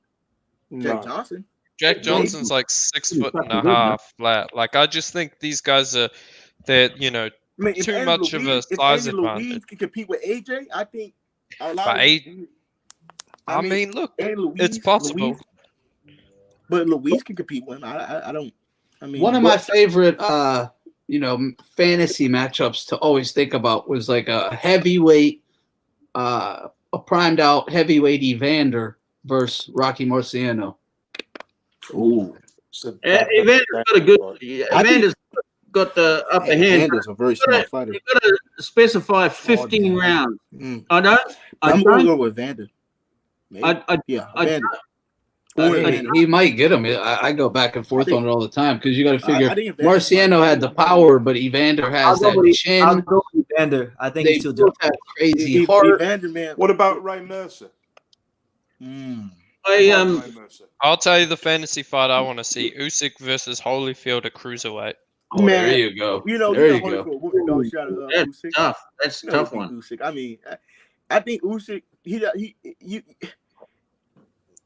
Speaker 11: Jack Johnson.
Speaker 8: Jack Johnson's like 6'1.5" flat. Like I just think these guys are too much of a size advantage.
Speaker 11: Louise can compete with AJ. I think a lot.
Speaker 8: I mean, look, it's possible.
Speaker 11: But Louise can compete with him. I don't. I mean,
Speaker 12: one of my favorite, fantasy matchups to always think about was like a heavyweight, a primed out heavyweight Evander versus Rocky Marciano.
Speaker 11: Ooh,
Speaker 13: Evander's got a good. Evander's got the upper hand.
Speaker 11: Evander's a very smart fighter.
Speaker 13: You got to specify 15 rounds. I'm
Speaker 11: going to go with Evander. Evander.
Speaker 12: He might get him. I go back and forth on it all the time because you got to figure Marciano had the power, but Evander has that chin.
Speaker 1: I'll go with Evander. I think he's still doing
Speaker 12: crazy heart.
Speaker 11: Evander, man.
Speaker 14: What about Ray Mercer?
Speaker 8: I'll tell you the fantasy fight I want to see: Usyk versus Holyfield at cruiserweight.
Speaker 12: Oh, man, there you go. There you go.
Speaker 13: That's tough. That's a tough one.
Speaker 11: Usyk. I mean, I think Usyk.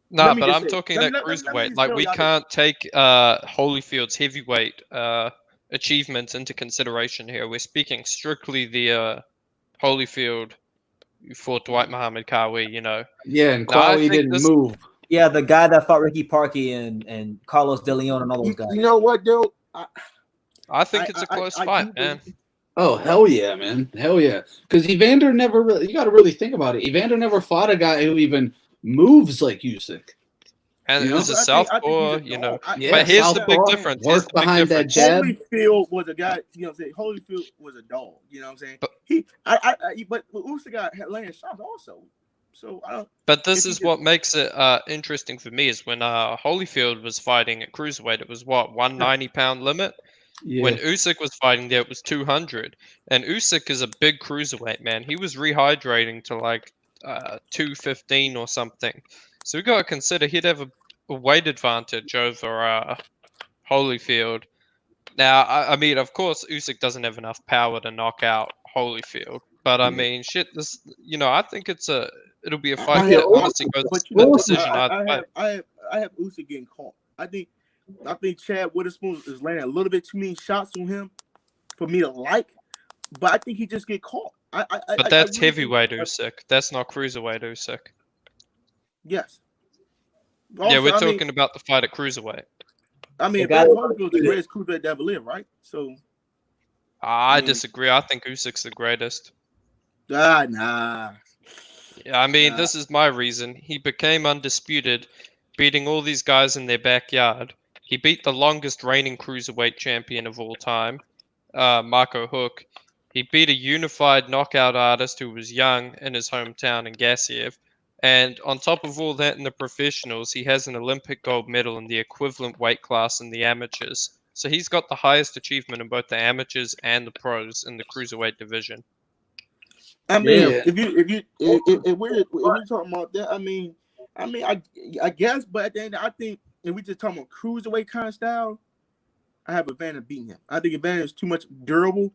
Speaker 8: No, but I'm talking that cruiserweight. Like we can't take Holyfield's heavyweight achievements into consideration here. We're speaking strictly the Holyfield who fought Dwight Muhammad Qawi.
Speaker 12: Yeah, and Qawi didn't move.
Speaker 1: Yeah, the guy that fought Ricky Parkey and Carlos De Leon and all those guys.
Speaker 11: You know what, dude?
Speaker 8: I think it's a close fight, man.
Speaker 12: Oh, hell yeah, man. Hell yeah. Because Evander never really, you got to really think about it. Evander never fought a guy who even moves like Usyk.
Speaker 8: And it was a southpaw,
Speaker 12: but
Speaker 8: here's the big difference.
Speaker 12: Work behind that jab.
Speaker 11: Holyfield was a guy, Holyfield was a dog, you know what I'm saying? But Usyk had laying shots also. So
Speaker 8: But this is what makes it interesting for me is when Holyfield was fighting at cruiserweight, it was 190-pound limit. Yeah. When Usyk was fighting there, it was 200. And Usyk is a big cruiserweight, man. He was rehydrating to like 215 or something. So we got to consider he'd have a weight advantage over Holyfield. Now, I mean, of course, Usyk doesn't have enough power to knock out Holyfield. But I mean, this, I think it'll be a fight that honestly goes to the decision.
Speaker 11: I have Usyk getting caught. I think I think Chad Witherspoon is landing a little bit too many shots on him for me to like, but I think he just get caught.
Speaker 8: But that's heavyweight Usyk. That's not cruiserweight Usyk.
Speaker 11: Yes.
Speaker 8: Also, yeah, we're talking about the fight at cruiserweight.
Speaker 11: I mean, Evander Holyfield's the greatest cruiserweight to ever live, right? So.
Speaker 8: I disagree. I think Usyk's the greatest.
Speaker 11: Nah.
Speaker 8: Yeah, I mean, this is my reason. He became undisputed, beating all these guys in their backyard. He beat the longest reigning cruiserweight champion of all time, Marco Huck. He beat a unified knockout artist who was young in his hometown in Gassiev. And on top of all that in the professionals, he has an Olympic gold medal in the equivalent weight class in the amateurs. So he's got the highest achievement in both the amateurs and the pros in the cruiserweight division.
Speaker 11: I mean, if we're talking about that, I guess, but at the end, I think if we just talking about cruiserweight kind of style, I have Evander beating him. I think Evander is too much durable.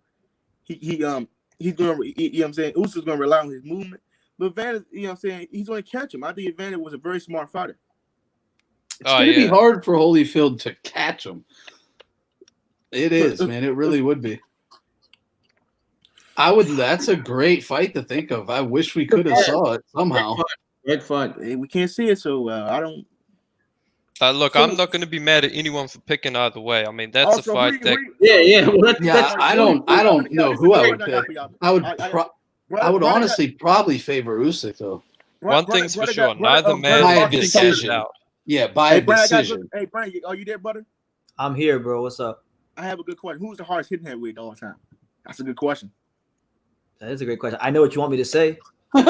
Speaker 11: He's gonna, you know what I'm saying? Usyk's gonna rely on his movement, but Evander, you know what I'm saying? He's gonna catch him. I think Evander was a very smart fighter.
Speaker 12: It's gonna be hard for Holyfield to catch him. It is, man. It really would be. That's a great fight to think of. I wish we could have saw it somehow.
Speaker 11: Great fight. We can't see it, so I don't.
Speaker 8: Look, I'm not going to be mad at anyone for picking either way. I mean, that's a fight that.
Speaker 12: I don't know who I would pick. I would honestly probably favor Usyk though.
Speaker 8: One thing's for sure, neither man
Speaker 12: by a decision. Yeah, by a decision.
Speaker 11: Hey, Brian, are you there, brother?
Speaker 1: I'm here, bro. What's up?
Speaker 11: I have a good question. Who's the hardest hitting heavyweight all the time? That's a good question.
Speaker 1: That is a great question. I know what you want me to say.
Speaker 8: In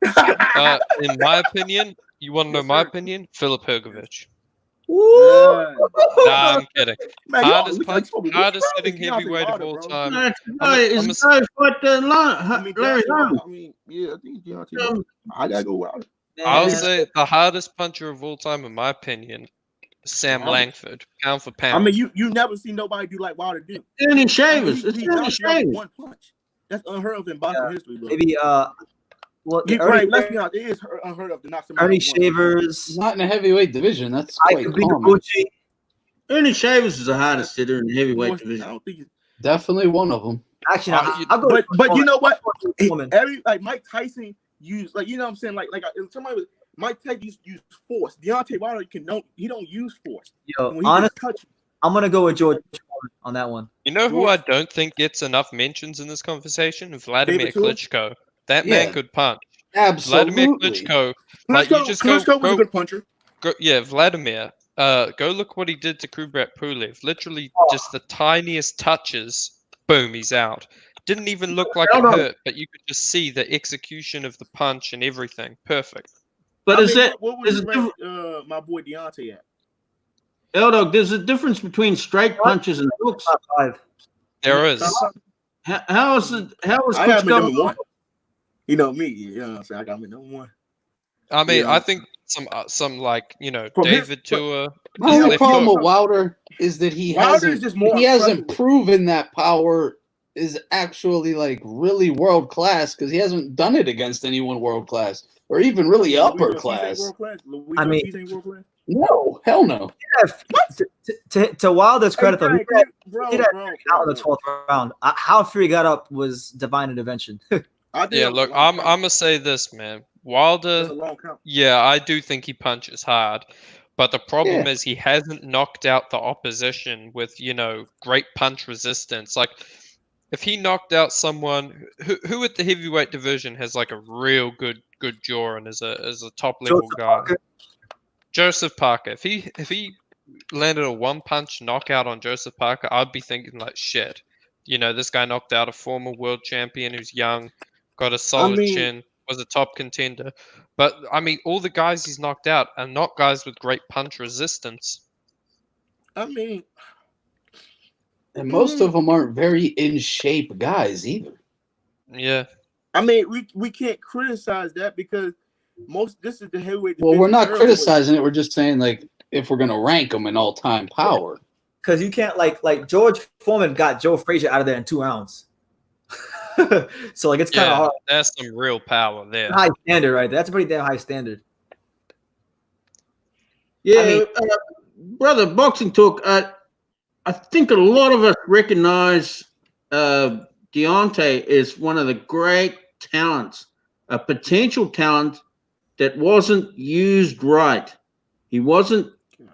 Speaker 8: my opinion, you want to know my opinion? Filip Hrgović. Nah, I'm kidding.
Speaker 11: Man,
Speaker 8: hardest hitting heavyweight of all time.
Speaker 13: Larry Holmes.
Speaker 11: Yeah, I think Deontay. I gotta go wild.
Speaker 8: I'll say the hardest puncher of all time, in my opinion, Sam Langford, pound for pound.
Speaker 11: I mean, you never see nobody do like Wilder do.
Speaker 13: Ernie Shavers. It's Ernie Shavers.
Speaker 11: One punch. That's unheard of in boxing history, bro.
Speaker 1: Maybe
Speaker 11: well, let's be honest, it is unheard of to knock somebody.
Speaker 1: Ernie Shavers.
Speaker 12: Not in a heavyweight division. That's quite common.
Speaker 13: Ernie Shavers is the hardest hitter in the heavyweight division.
Speaker 11: I don't think
Speaker 12: definitely one of them.
Speaker 1: Actually, I'll go.
Speaker 11: But you know what? Like Mike Tyson used, like, you know what I'm saying, like somebody was Mike Tyson used force. Deontay Wilder he don't use force.
Speaker 1: Yo, honestly, I'm gonna go with George on that one.
Speaker 8: You know who I don't think gets enough mentions in this conversation? Vladimir Klitschko. That man could punch.
Speaker 12: Absolutely.
Speaker 8: Vladimir Klitschko. Like, you just
Speaker 11: Klitschko was a good puncher.
Speaker 8: Vladimir. Go look what he did to Kubrat Pulev. Literally just the tiniest touches. Boom, he's out. Didn't even look like it hurt, but you could just see the execution of the punch and everything. Perfect.
Speaker 13: But
Speaker 11: what was my boy Deontay at?
Speaker 13: L-Dog, there's a difference between straight punches and hooks.
Speaker 8: There is.
Speaker 13: How is
Speaker 11: I got him number one. You know me, you know what I'm saying? I got him number one.
Speaker 8: I mean, I think some like, you know, David Tua.
Speaker 12: My only problem with Wilder is that he hasn't proven that power is actually like really world class, because he hasn't done it against anyone world class or even really upper class.
Speaker 1: I mean,
Speaker 12: no, hell no.
Speaker 1: To Wilder's credit, though, he did out in the 12th round. How free he got up was divine intervention.
Speaker 8: Yeah, look, I'm gonna say this, man. Wilder, yeah, I do think he punches hard, but the problem is he hasn't knocked out the opposition with, you know, great punch resistance. Like, if he knocked out someone who at the heavyweight division has like a real good jaw and is a top level guy. Joseph Parker. If he landed a one punch knockout on Joseph Parker, I'd be thinking like, shit. You know, this guy knocked out a former world champion who's young, got a solid chin, was a top contender. But I mean, all the guys he's knocked out are not guys with great punch resistance.
Speaker 11: I mean,
Speaker 12: and most of them aren't very in shape guys either.
Speaker 8: Yeah.
Speaker 11: I mean, we can't criticize that because this is the heavyweight.
Speaker 12: Well, we're not criticizing it. We're just saying, like, if we're gonna rank them in all-time power,
Speaker 1: because you can't like George Foreman got Joe Frazier out of there in 2 rounds. So like it's kind of hard.
Speaker 8: That's some real power there.
Speaker 1: High standard, right? That's a pretty damn high standard.
Speaker 13: Yeah, brother, boxing talk. I think a lot of us recognize Deontay is one of the great talents, a potential talent that wasn't used right. He wasn't,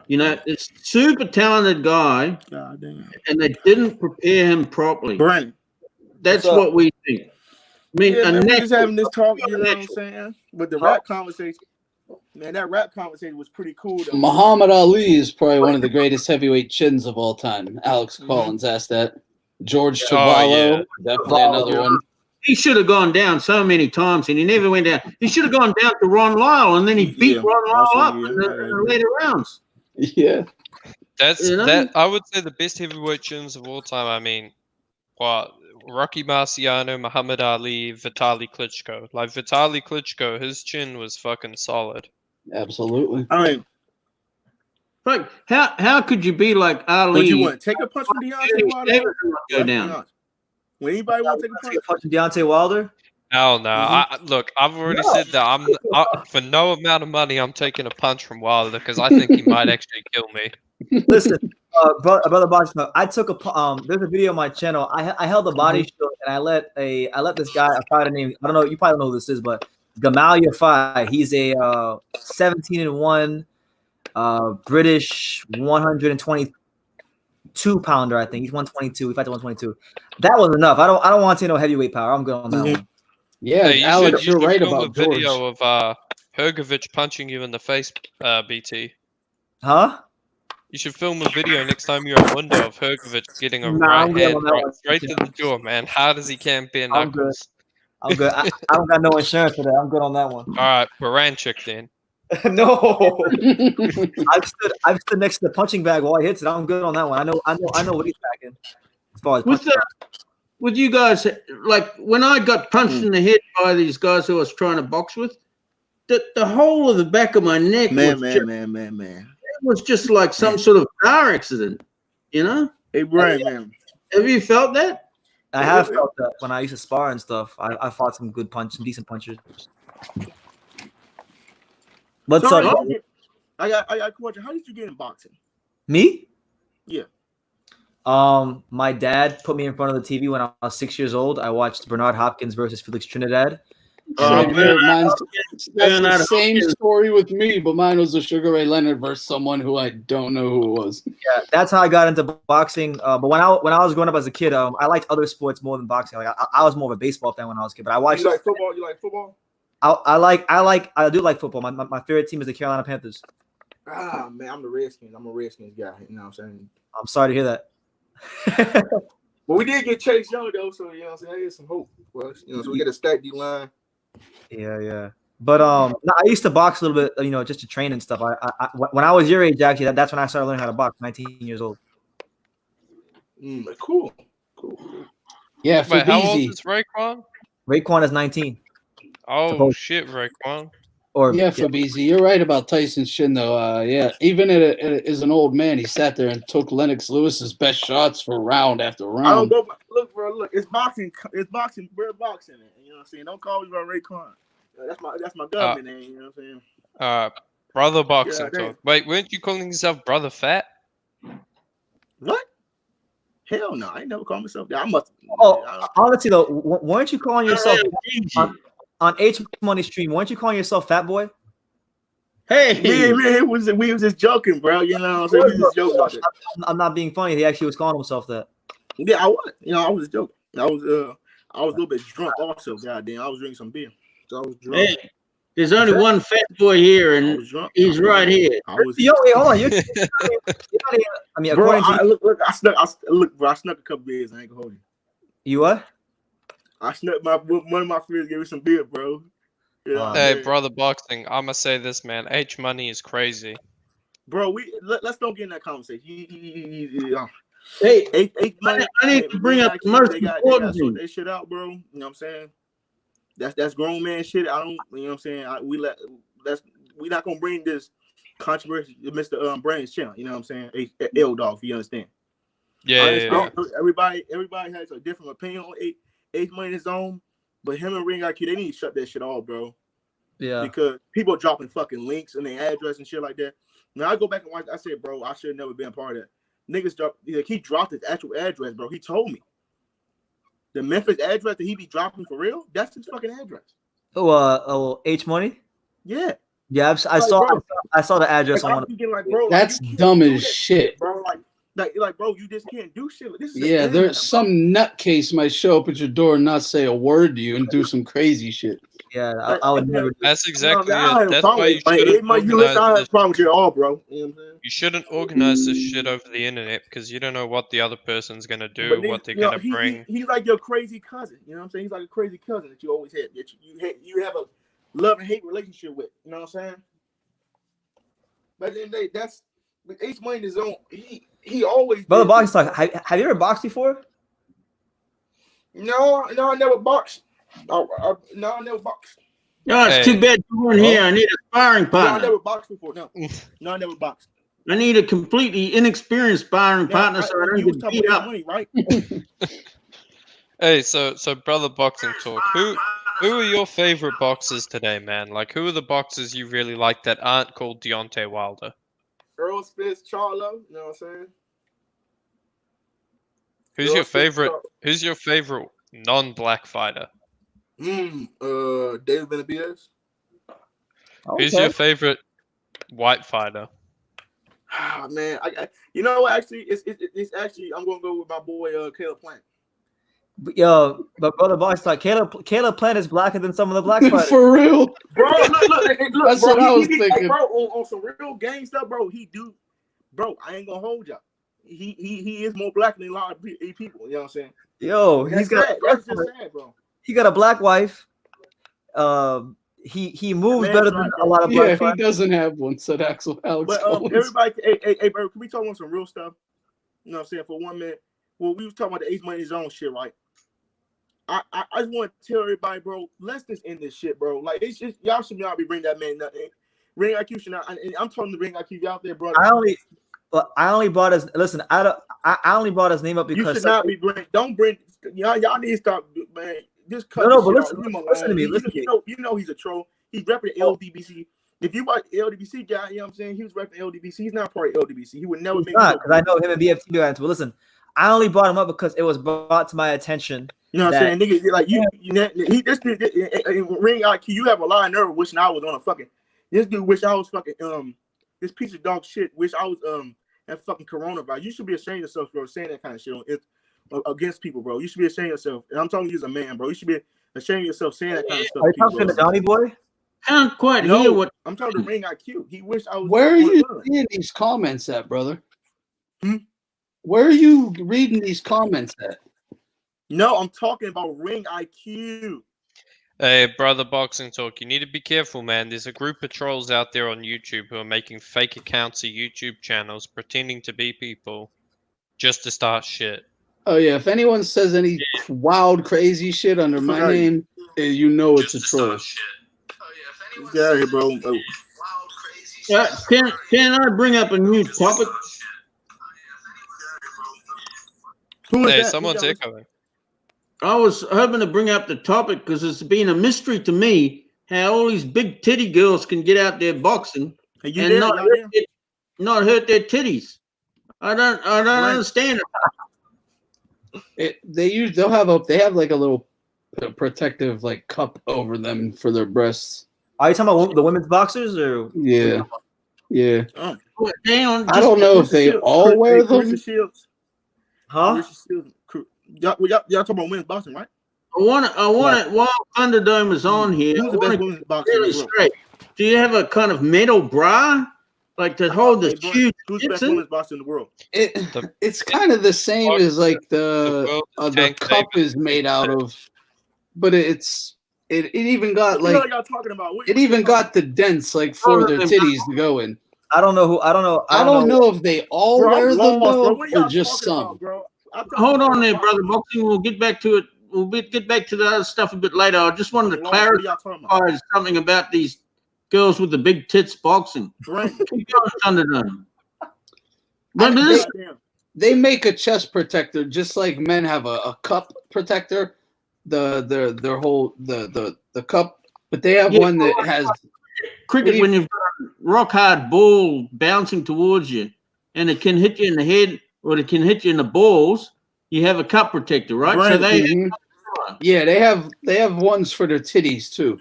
Speaker 13: it's super talented guy, and they didn't prepare him properly.
Speaker 11: Brandon,
Speaker 13: that's what we think. I mean,
Speaker 11: yeah, man, we just
Speaker 13: natural-
Speaker 11: having this talk, you know what I'm
Speaker 13: natural.
Speaker 11: saying? But the rap conversation, man, that rap conversation was pretty cool. Though.
Speaker 12: Muhammad Ali is probably one of the greatest heavyweight chins of all time. Alex Collins asked that. George Chuvalo, definitely another one.
Speaker 13: He should have gone down so many times, and he never went down. He should have gone down to Ron Lyle, and then he beat Ron Lyle up in the later rounds.
Speaker 12: Yeah,
Speaker 8: that. I would say the best heavyweight chins of all time. I mean, Rocky Marciano, Muhammad Ali, Vitaly Klitschko. Like Vitaly Klitschko, his chin was fucking solid.
Speaker 12: Absolutely.
Speaker 11: I mean,
Speaker 13: like how could you be like Ali?
Speaker 11: Would you want to take a punch from Deontay Wilder?
Speaker 13: Go down.
Speaker 11: Would anybody want to take a punch
Speaker 1: from Deontay Wilder?
Speaker 8: Hell no! Look, I've already said that for no amount of money, I'm taking a punch from Wilder because I think he might actually kill me.
Speaker 1: Listen, brother boxing. I took a there's a video on my channel. I held a body shield and I let this guy, I probably name, I don't know, you probably know who this is, but Gamal Yafai. He's a 17-1 British 122 pounder. I think he's 122. He fought to 122. That was enough. I don't want to see no heavyweight power. I'm good on that one.
Speaker 12: Yeah, Alex, you're right about
Speaker 8: George.
Speaker 12: Video
Speaker 8: of Hergovich punching you in the face, BT.
Speaker 1: Huh?
Speaker 8: You should film a video next time you're at window of Hergovich getting a right hand straight to the jaw, man. Hard as he can, bare knuckles.
Speaker 1: I'm good. I don't got no insurance for that. I'm good on that one.
Speaker 8: All right, Baranchik then.
Speaker 1: No, I've stood next to the punching bag while he hits it. I'm good on that one. I know what he's packing. As far as
Speaker 13: with you guys, like when I got punched in the head by these guys who I was trying to box with, the whole of the back of my neck
Speaker 11: man.
Speaker 13: It was just like some sort of car accident, you know?
Speaker 11: Hey, Brian, man.
Speaker 13: Have you felt that?
Speaker 1: I have felt that when I used to spar and stuff. I fought some decent punchers. What's
Speaker 11: Sorry,
Speaker 1: up?
Speaker 11: I got a question. How did you get in boxing?
Speaker 1: Me?
Speaker 11: Yeah.
Speaker 1: My dad put me in front of the TV when I was 6 years old. I watched Bernard Hopkins versus Felix Trinidad.
Speaker 12: That's the same story with me, but mine was a Sugar Ray Leonard versus someone who I don't know who it was.
Speaker 1: Yeah, that's how I got into boxing. But when I was growing up as a kid, I liked other sports more than boxing. Like I was more of a baseball fan when I was a kid. But I watched.
Speaker 11: You like football?
Speaker 1: I do like football. My favorite team is the Carolina Panthers.
Speaker 11: Ah, man, I'm the Redskins. I'm a Redskins guy. You know what I'm saying?
Speaker 1: I'm sorry to hear that.
Speaker 11: But we did get Chase Young though, so you know what I'm saying. I get some hope. Well, so we get a stack D line.
Speaker 1: Yeah. But I used to box a little bit, just to train and stuff. When I was your age, actually, that's when I started learning how to box. 19 years old.
Speaker 11: Cool.
Speaker 12: Yeah.
Speaker 8: Wait, how old is Raekwon?
Speaker 1: Raekwon is 19.
Speaker 8: Oh shit, Raekwon.
Speaker 12: Fabizi, you're right about Tyson's chin, though. Yeah, even as an old man, he sat there and took Lennox Lewis's best shots for round after round.
Speaker 11: I don't go. Look, bro. Look, it's boxing. It's boxing. We're boxing. You know what I'm saying? Don't call me about Raekwon. That's my government name. You know what I'm saying?
Speaker 8: Brother boxing
Speaker 11: Yeah,
Speaker 8: talk. Wait, weren't you calling yourself Brother Fat?
Speaker 11: What? Hell no, I ain't never called myself that. I must.
Speaker 1: Honestly though, weren't you calling yourself on H Money stream? Weren't you calling yourself Fat Boy?
Speaker 13: Hey,
Speaker 11: we was just joking, bro. You know what I'm saying? We just joking about it.
Speaker 1: I'm not being funny. He actually was calling himself that.
Speaker 11: Yeah, I was. I was joking. I was a little bit drunk also. Goddamn, I was drinking some beer, so I was drunk.
Speaker 13: Hey, there's only one fat boy here, and he's right here.
Speaker 1: Yo, wait, hold on. You're I mean,
Speaker 11: bro,
Speaker 1: according to
Speaker 11: I snuck a couple beers. I ain't gonna hold you.
Speaker 1: You what?
Speaker 11: I snuck one of my friends gave me some beer, bro. Yeah,
Speaker 8: Hey, Brother Boxing, I'ma say this, man. H Money is crazy.
Speaker 11: Bro, let's don't get in that conversation.
Speaker 13: Hey,
Speaker 11: H Money,
Speaker 13: I need to bring up the most important
Speaker 11: thing. They shit out, bro. You know what I'm saying? That's grown man shit. I don't. You know what I'm saying? We not gonna bring this controversy to Mr. Brandon's channel. You know what I'm saying? L Dog, if you understand.
Speaker 8: Yeah.
Speaker 11: Everybody has a different opinion on H Money's zone, but him and Ring IQ, they need to shut that shit off, bro.
Speaker 1: Yeah.
Speaker 11: Because people dropping fucking links and their address and shit like that. Now I go back and watch. I said, bro, I should have never been a part of that. Niggas dropped. Like, he dropped his actual address, bro. He told me the Memphis address that he be dropping for real. That's his fucking address.
Speaker 1: H Money.
Speaker 11: Yeah.
Speaker 1: Yeah, I saw the address.
Speaker 11: Like, I'm thinking, like, bro,
Speaker 12: that's
Speaker 11: like,
Speaker 12: dumb as shit,
Speaker 11: bro. Like, bro, you just can't do shit. This is
Speaker 12: yeah. There's some nutcase might show up at your door and not say a word to you and do some crazy shit.
Speaker 1: Yeah, I would never.
Speaker 8: That's exactly
Speaker 11: I
Speaker 8: it. That's why you shouldn't
Speaker 11: I have a problem with it all, bro. You know what I'm saying?
Speaker 8: You shouldn't organize this shit over the internet because you don't know what the other person's gonna do, what they're gonna bring.
Speaker 11: He's like your crazy cousin. You know what I'm saying? He's like a crazy cousin that you always had. That you have a love and hate relationship with. You know what I'm saying? But then that's with H Money is on. He always.
Speaker 1: Brother Boxing Talk, have you ever boxed before?
Speaker 11: No, I never boxed. No, I never boxed.
Speaker 13: No, it's too bad you weren't here. I need a sparring partner.
Speaker 11: No, I never boxed before. No, I never boxed.
Speaker 13: I need a completely inexperienced sparring partner, so I don't get beat up.
Speaker 11: Money, right?
Speaker 8: Hey, so Brother Boxing Talk, who are your favorite boxers today, man? Like, who are the boxers you really like that aren't called Deontay Wilder?
Speaker 11: Earl Spence, Charlo. You know what I'm saying?
Speaker 8: Who's your favorite non-black fighter?
Speaker 11: David Benavidez.
Speaker 8: Who's your favorite white fighter?
Speaker 11: Ah, man, you know what? Actually, it's actually I'm gonna go with my boy Caleb Plant.
Speaker 1: Yo, but Brother Boxing Talk, Caleb Plant is blacker than some of the black fighters.
Speaker 12: For real,
Speaker 11: bro. Look,
Speaker 12: that's
Speaker 11: bro,
Speaker 12: what I was thinking,
Speaker 11: bro. On some real gang stuff, bro. Bro. I ain't gonna hold y'all. He is more black than a lot of people. You know what I'm saying?
Speaker 1: Yo,
Speaker 11: that's just sad, bro.
Speaker 1: He got a black wife. He moves better than a lot of black fighters.
Speaker 12: He doesn't have one, said Alex.
Speaker 11: But everybody, hey, bro, can we talk about some real stuff? You know what I'm saying? For 1 minute. Well, we was talking about the H Money Zone shit, right? I just want to tell everybody, bro, let's just end this shit, bro. Like, it's just y'all should not be bringing that man nothing. Ring IQ should not. And I'm telling the Ring IQ out there, bro.
Speaker 1: I only brought his. Listen, I only brought his name up because
Speaker 11: you should not be bring. Don't bring. Y'all need to stop, man. Just cut.
Speaker 1: No, but listen to me.
Speaker 11: You know he's a troll. He's repping LDBC. If you watch LDBC guy, you know what I'm saying? He was repping LDBC. He's not part of LDBC. He would never.
Speaker 1: He's not, because I know him and BFT got into it. Listen, I only brought him up because it was brought to my attention.
Speaker 11: You know what I'm saying, nigga? Like he just Ring IQ. You have a lot of nerve wishing I was on a fucking. This dude wish I was fucking this piece of dog shit. Wish I was that fucking coronavirus. You should be ashamed of yourself, bro, saying that kind of shit against people, bro. You should be ashamed of yourself. And I'm telling you as a man, bro. You should be ashamed of yourself saying that kind of stuff.
Speaker 1: Are you talking to Donnie Boy?
Speaker 13: I don't quite hear what
Speaker 11: I'm talking to Ring IQ. He wished I was.
Speaker 12: Where are you seeing these comments at, brother? Where are you reading these comments at?
Speaker 11: No, I'm talking about Ring IQ.
Speaker 8: Hey, Brother Boxing Talk, you need to be careful, man. There's a group of trolls out there on YouTube who are making fake accounts of YouTube channels, pretending to be people, just to start shit.
Speaker 12: Oh yeah, if anyone says any wild, crazy shit under my name, you know it's a troll.
Speaker 11: Get out of here, bro.
Speaker 13: Can I bring up a new topic?
Speaker 8: Hey, someone's echoing.
Speaker 13: I was hoping to bring up the topic because it's been a mystery to me how all these big titty girls can get out there boxing and not hurt their titties. I don't understand
Speaker 12: it. They have like a little protective like cup over them for their breasts.
Speaker 1: Are you talking about the women's boxers or?
Speaker 12: Yeah.
Speaker 11: Oh.
Speaker 12: I don't know if they all wear them.
Speaker 1: Huh?
Speaker 11: Y'all talking about women's boxing, right?
Speaker 13: I want it while Thunderdome is on here.
Speaker 11: Who's the best women's boxer in the world?
Speaker 13: Straight. Do you have a kind of metal bra, like to hold this huge?
Speaker 11: Who's the best women's boxer in the world?
Speaker 12: It's kind of the same as like the cup is made out of, but it even got like
Speaker 11: y'all talking about?
Speaker 12: It even got the dents like for their titties to go in.
Speaker 1: I don't know who. I don't know.
Speaker 12: I don't know if they all wear them or just some.
Speaker 13: Hold on there, brother. Boxing. We'll get back to it. We'll get back to the other stuff a bit later. I just wanted to clarify something about these girls with the big tits boxing. Keep going, Thunderdome.
Speaker 12: They make a chest protector just like men have a cup protector. Their whole the cup, but they have one that has
Speaker 13: cricket when you've got rock hard ball bouncing towards you, and it can hit you in the head or it can hit you in the balls, you have a cup protector, right? So they
Speaker 12: yeah, they have ones for their titties too,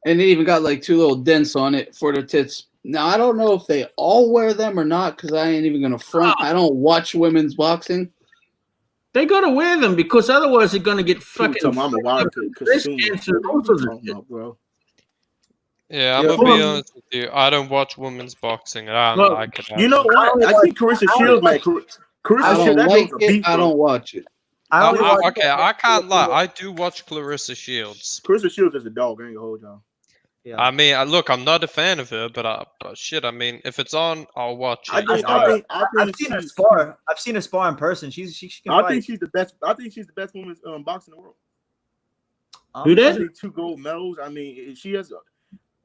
Speaker 12: and they even got like 2 little dents on it for their tits. Now I don't know if they all wear them or not because I ain't even gonna front. I don't watch women's boxing.
Speaker 13: They gotta wear them because otherwise they're gonna get fucking.
Speaker 11: I'm a wild consumer. Bro.
Speaker 8: Yeah, I'm gonna be honest with you. I don't watch women's boxing, and I don't like it.
Speaker 11: You know what? I think Carissa Shields, man. Carissa Shields, that
Speaker 12: like
Speaker 11: girl's a beast.
Speaker 12: I don't watch it.
Speaker 8: Okay, I can't lie. I do watch Clarissa Shields.
Speaker 11: Carissa Shields is a dog. I ain't gonna hold y'all.
Speaker 1: Yeah.
Speaker 8: I mean, look, I'm not a fan of her, but shit, I mean, if it's on, I'll watch it.
Speaker 1: I've seen her spar. I've seen her spar in person. She can fight.
Speaker 11: I think she's the best. I think she's the best women's boxer in the world.
Speaker 13: Who that?
Speaker 11: 2 gold medals. I mean, she has.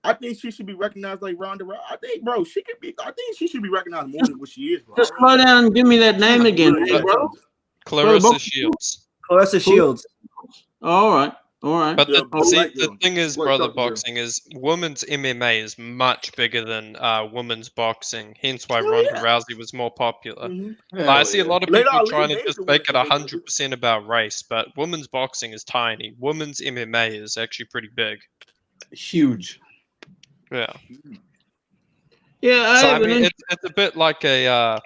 Speaker 11: I think she should be recognized like Ronda Rousey. I think, bro, she could be. I think she should be recognized more than what she is, bro.
Speaker 13: Just slow down and give me that name again, bro.
Speaker 8: Clarissa Shields.
Speaker 1: Clarissa Shields.
Speaker 13: All right.
Speaker 8: But the thing is, brother, boxing is women's MMA is much bigger than women's boxing. Hence why Ronda Rousey was more popular. I see a lot of people trying to just make it 100% about race, but women's boxing is tiny. Women's MMA is actually pretty big.
Speaker 12: Huge.
Speaker 8: Yeah.
Speaker 13: Yeah.
Speaker 8: So I mean, it's a bit like a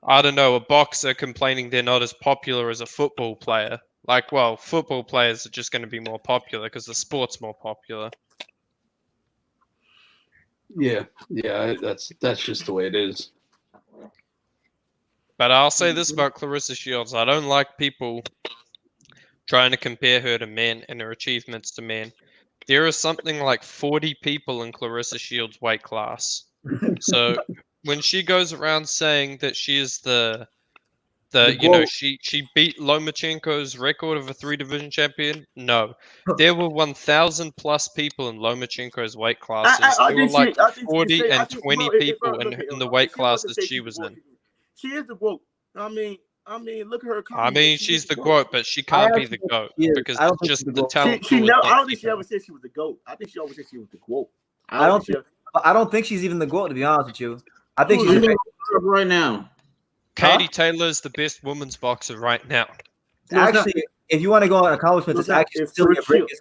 Speaker 8: I don't know, a boxer complaining they're not as popular as a football player. Like, well, football players are just going to be more popular because the sport's more popular.
Speaker 12: Yeah, that's just the way it is.
Speaker 8: But I'll say this about Clarissa Shields. I don't like people trying to compare her to men and her achievements to men. There are something like 40 people in Clarissa Shields' weight class. So when she goes around saying that she is she beat Lomachenko's record of a 3-division champion. No, there were 1,000 plus people in Lomachenko's weight classes. There were like 40 and 20 people in the weight classes she was in.
Speaker 11: She is the GOAT. I mean, look at her.
Speaker 8: I mean, she's the GOAT, but she can't be the GOAT because it's just the talent.
Speaker 11: I don't think she ever said she was the GOAT. I think she always said she was the GOAT.
Speaker 1: I don't think she's even the GOAT, to be honest with you. I think she's
Speaker 13: right now.
Speaker 8: Katie Taylor is the best women's boxer right now.
Speaker 1: Actually, if you want to go on accomplishments, it's actually Cecilia Brækhus.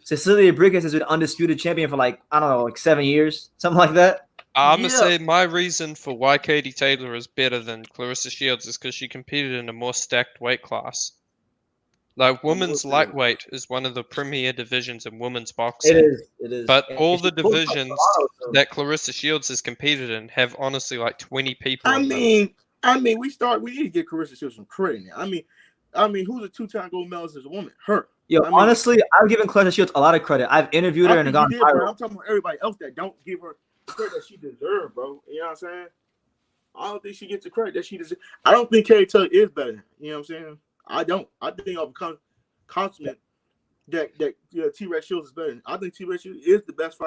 Speaker 1: Cecilia Brækhus has been undisputed champion for like 7 years, something like that.
Speaker 8: I'm gonna say my reason for why Katie Taylor is better than Clarissa Shields is because she competed in a more stacked weight class. Like women's lightweight is one of the premier divisions in women's boxing.
Speaker 1: It is.
Speaker 8: But all the divisions that Clarissa Shields has competed in have honestly like 20 people.
Speaker 11: I mean, we need to give Clarissa Shields some credit now. I mean, who's a 2-time gold medalist as a woman? Her.
Speaker 1: Yo, honestly, I've given Clarissa Shields a lot of credit. I've interviewed her and gone viral.
Speaker 11: I'm talking about everybody else that don't give her the credit that she deserves, bro. You know what I'm saying? I don't think she gets the credit that she deserves. I don't think Katie Taylor is better. You know what I'm saying? I don't. I think I'll become confident that T-Rex Shields is better. I think T-Rex Shields is the best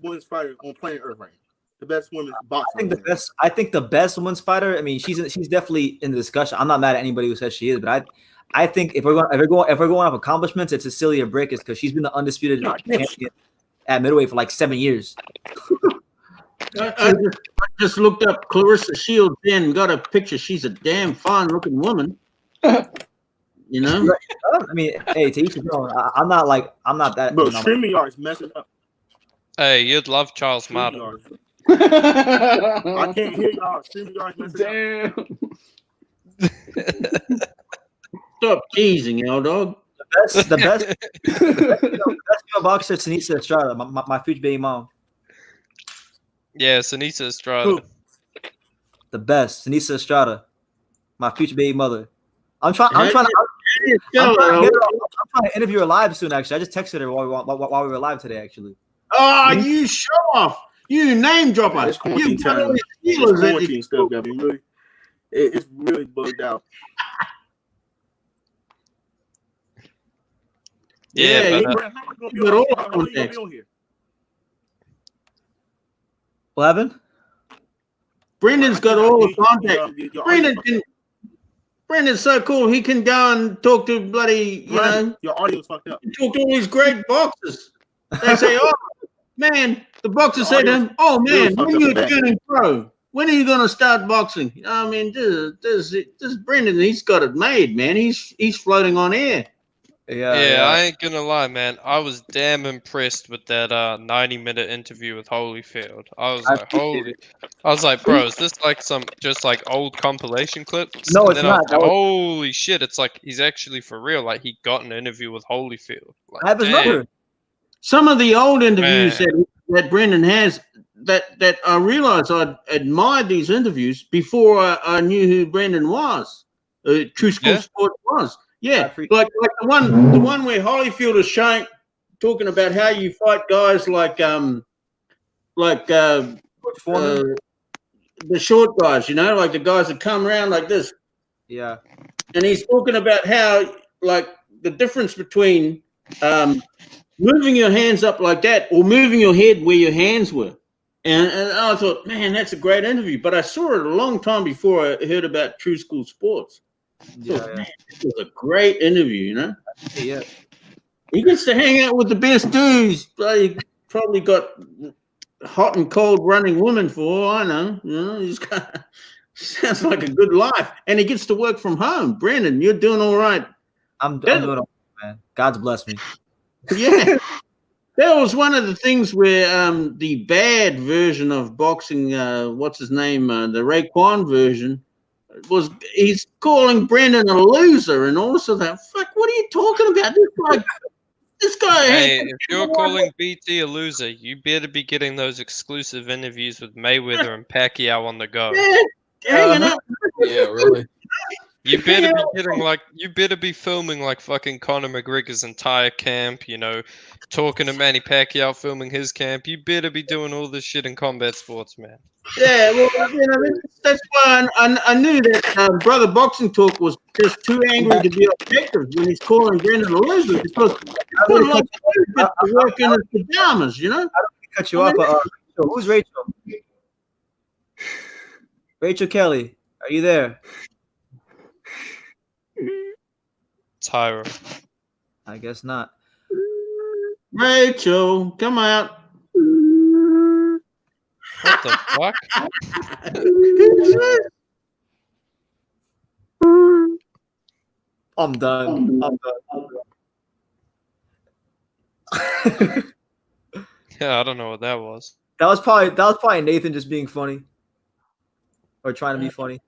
Speaker 11: women's fighter on planet Earth right now. The best women's boxer.
Speaker 1: I think the best women's fighter. I mean, she's definitely in the discussion. I'm not mad at anybody who says she is, but I think if we're going off accomplishments, it's Cecilia Brækhus because she's been the undisputed champion at middleweight for like 7 years.
Speaker 13: I just looked up Clarissa Shields and got a picture. She's a damn fine looking woman. You know?
Speaker 1: I mean, hey, to each his own. I'm not that.
Speaker 11: Bro, StreamYard's messing up.
Speaker 8: Hey, you'd love Charles Martin.
Speaker 11: I can't hear y'all. StreamYard's messing up.
Speaker 13: Stop teasing, dog.
Speaker 1: The best boxer, Sinisa Estrada, my future baby mom.
Speaker 8: Yeah, Sinisa Estrada.
Speaker 11: Who?
Speaker 1: The best, Sinisa Estrada, my future baby mother. I'm trying to interview her live soon. Actually, I just texted her while we were live today. Actually.
Speaker 13: Oh, you show off! You name dropper!
Speaker 11: It's quarantine time. It's quarantine stuff, Gabby. It's really bugged out.
Speaker 8: Yeah,
Speaker 1: What happened?
Speaker 13: Brendan's got all the contact. Brendan's so cool. He can go and talk to bloody,
Speaker 11: your audio's fucked up.
Speaker 13: Talk to all these great boxers. They say, "Oh man, The boxer said to him, "Oh man, when are you turning pro? When are you going to start boxing?" I mean, this Brendan, he's got it made, man. He's floating on air.
Speaker 8: Yeah, I ain't gonna lie, man. I was damn impressed with that 90-minute interview with Holyfield. I was like, bro, is this like some just like old compilation clips?
Speaker 1: No,
Speaker 8: And
Speaker 1: it's
Speaker 8: then I was
Speaker 1: not.
Speaker 8: like, holy shit, it's like he's actually for real. Like he got an interview with Holyfield. Like,
Speaker 1: I have his
Speaker 8: damn.
Speaker 1: number.
Speaker 13: Some of the old interviews
Speaker 8: Man.
Speaker 13: that Brendan has, that I realized I admired these interviews before I knew who Brendan was. True School Sport was. Yeah, like the one where Holyfield is showing, talking about how you fight guys like the short guys, you know, like the guys that come around like this.
Speaker 1: Yeah.
Speaker 13: And he's talking about how, like, the difference between moving your hands up like that or moving your head where your hands were. And I thought, man, that's a great interview. But I saw it a long time before I heard about True School Sports.
Speaker 1: Yeah,
Speaker 13: Man, this was a great interview, you know?
Speaker 1: Yeah.
Speaker 13: He gets to hang out with the best dudes. He probably got hot and cold running women for all I know. You know, he's got sounds like a good life. And he gets to work from home. Brandon, you're doing all right.
Speaker 1: I'm doing all right, man. God's blessed me.
Speaker 13: Yeah. That was one of the things where the bad version of boxing, what's his name, the Raekwon version, he's calling Brendan a loser and all this of that. Fuck, what are you talking about? This guy.
Speaker 8: Hey, if you're calling BT a loser, you better be getting those exclusive interviews with Mayweather and Pacquiao on the go.
Speaker 13: Hanging out.
Speaker 12: Yeah, really.
Speaker 8: You better be getting you better be filming like fucking Conor McGregor's entire camp, you know, talking to Manny Pacquiao, filming his camp. You better be doing all this shit in combat sports, man.
Speaker 13: Yeah, well, you know, that's why I knew that Brother Boxing Talk was just too angry to be objective when he's calling Brendan a loser because he couldn't like to work in his pajamas, you know?
Speaker 1: I don't cut you off. Who's Rachel? Rachel Kelly, are you there?
Speaker 8: Tyra.
Speaker 1: I guess not.
Speaker 13: Rachel, come out.
Speaker 8: What the fuck?
Speaker 1: I'm done.
Speaker 8: Yeah, I don't know what that was.
Speaker 1: That was probably Nathan just being funny. Or trying to be funny.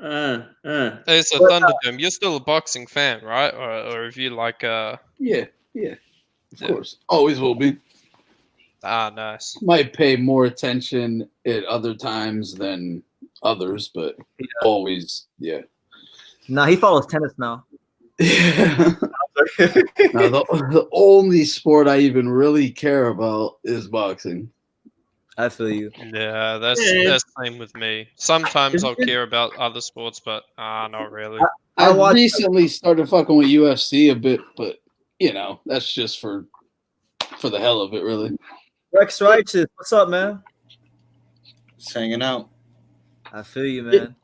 Speaker 8: Hey, so Thunderdome, you're still a boxing fan, right? Or if you like
Speaker 12: Yeah, of course. Always will be.
Speaker 8: Ah, nice.
Speaker 12: Might pay more attention at other times than others, but always, yeah.
Speaker 1: Nah, he follows tennis now.
Speaker 12: Now, the only sport I even really care about is boxing.
Speaker 1: I feel you.
Speaker 8: Yeah, that's the same with me. Sometimes I'll care about other sports, but not really.
Speaker 12: I recently started fucking with UFC a bit, but you know, that's just for the hell of it, really.
Speaker 1: Rex Righteous, what's up, man?
Speaker 15: Just hanging out.
Speaker 1: I feel you, man.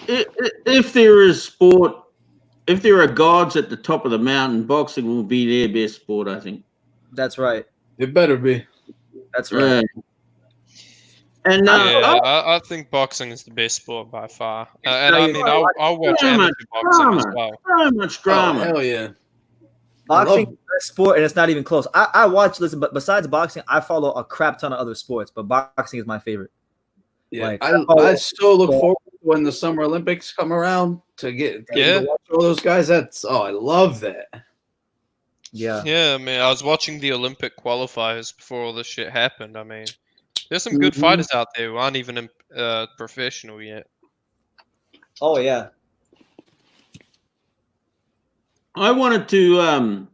Speaker 13: If there is sport, if there are gods at the top of the mountain, boxing will be their best sport, I think.
Speaker 1: That's right.
Speaker 12: It better be.
Speaker 1: That's right.
Speaker 13: And
Speaker 8: I think boxing is the best sport by far. And I mean, I'll watch amateur boxing as well.
Speaker 13: So much drama.
Speaker 12: Oh, hell yeah.
Speaker 1: Boxing is the best sport, and it's not even close. I watch, listen, but besides boxing, I follow a crap ton of other sports, but boxing is my favorite.
Speaker 12: Yeah,
Speaker 1: Like,
Speaker 12: I still look forward to when the Summer Olympics come around to get to watch all those guys. I love that.
Speaker 1: Yeah.
Speaker 8: Yeah, I mean, I was watching the Olympic qualifiers before all this shit happened. I mean, there's some good fighters out there who aren't even professional yet.
Speaker 1: Oh, yeah.
Speaker 13: I wanted to,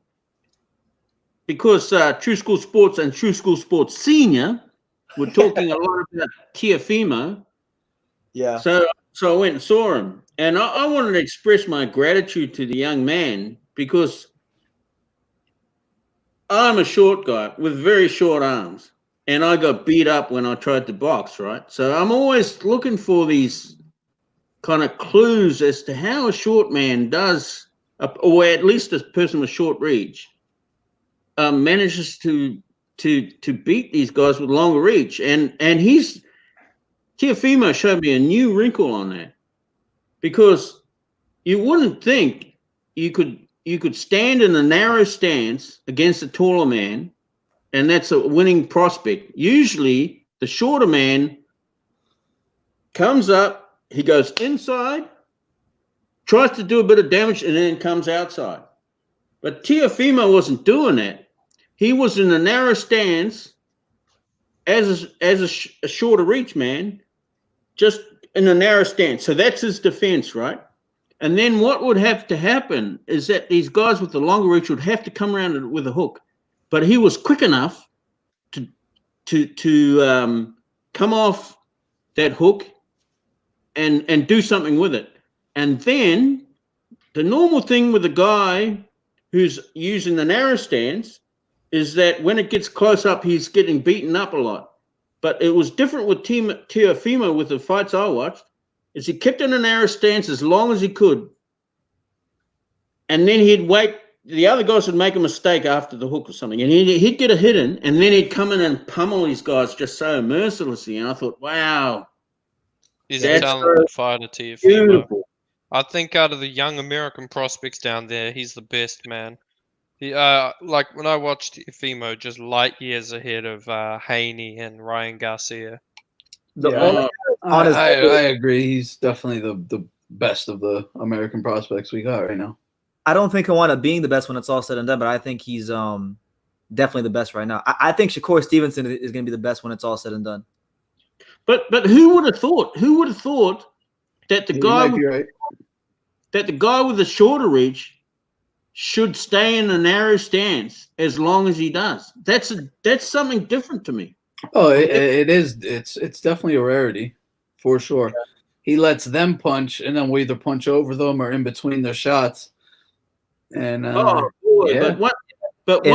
Speaker 13: because True School Sports and True School Sports Senior were talking a lot about Tiafimo.
Speaker 1: Yeah.
Speaker 13: So I went and saw him. And I wanted to express my gratitude to the young man because I'm a short guy with very short arms. And I got beat up when I tried to box, right? So I'm always looking for these kind of clues as to how a short man does, or at least a person with short reach, manages to to beat these guys with longer reach, and Teofimo showed me a new wrinkle on that, because you wouldn't think you could stand in a narrow stance against a taller man, and that's a winning prospect. Usually, the shorter man comes up, he goes inside, tries to do a bit of damage, and then comes outside. But Teofimo wasn't doing that. He was in a narrow stance as a shorter reach man, just in a narrow stance. So that's his defense, right? And then what would have to happen is that these guys with the longer reach would have to come around with a hook. But he was quick enough to come off that hook and do something with it. And then the normal thing with a guy who's using the narrow stance is that when it gets close up, he's getting beaten up a lot. But it was different with Teofimo with the fights I watched, is he kept in a narrow stance as long as he could. And then he'd wait. The other guys would make a mistake after the hook or something, and he'd get a hit in, and then he'd come in and pummel these guys just so mercilessly. And I thought, wow.
Speaker 8: He's a talented fighter, Teofimo. I think out of the young American prospects down there, he's the best, man. He, like when I watched Teofimo, just light years ahead of Haney and Ryan Garcia.
Speaker 12: I agree. He's definitely the best of the American prospects we got right now.
Speaker 1: I don't think Kawana being the best when it's all said and done, but I think he's definitely the best right now. I think Shakur Stevenson is going to be the best when it's all said and done.
Speaker 13: But who would have thought? Who would have thought that the guy with the shorter reach should stay in a narrow stance as long as he does? That's something different to me.
Speaker 12: Oh, it is. It's definitely a rarity, for sure. Yeah. He lets them punch, and then we either punch over them or in between their shots. And
Speaker 13: yeah. But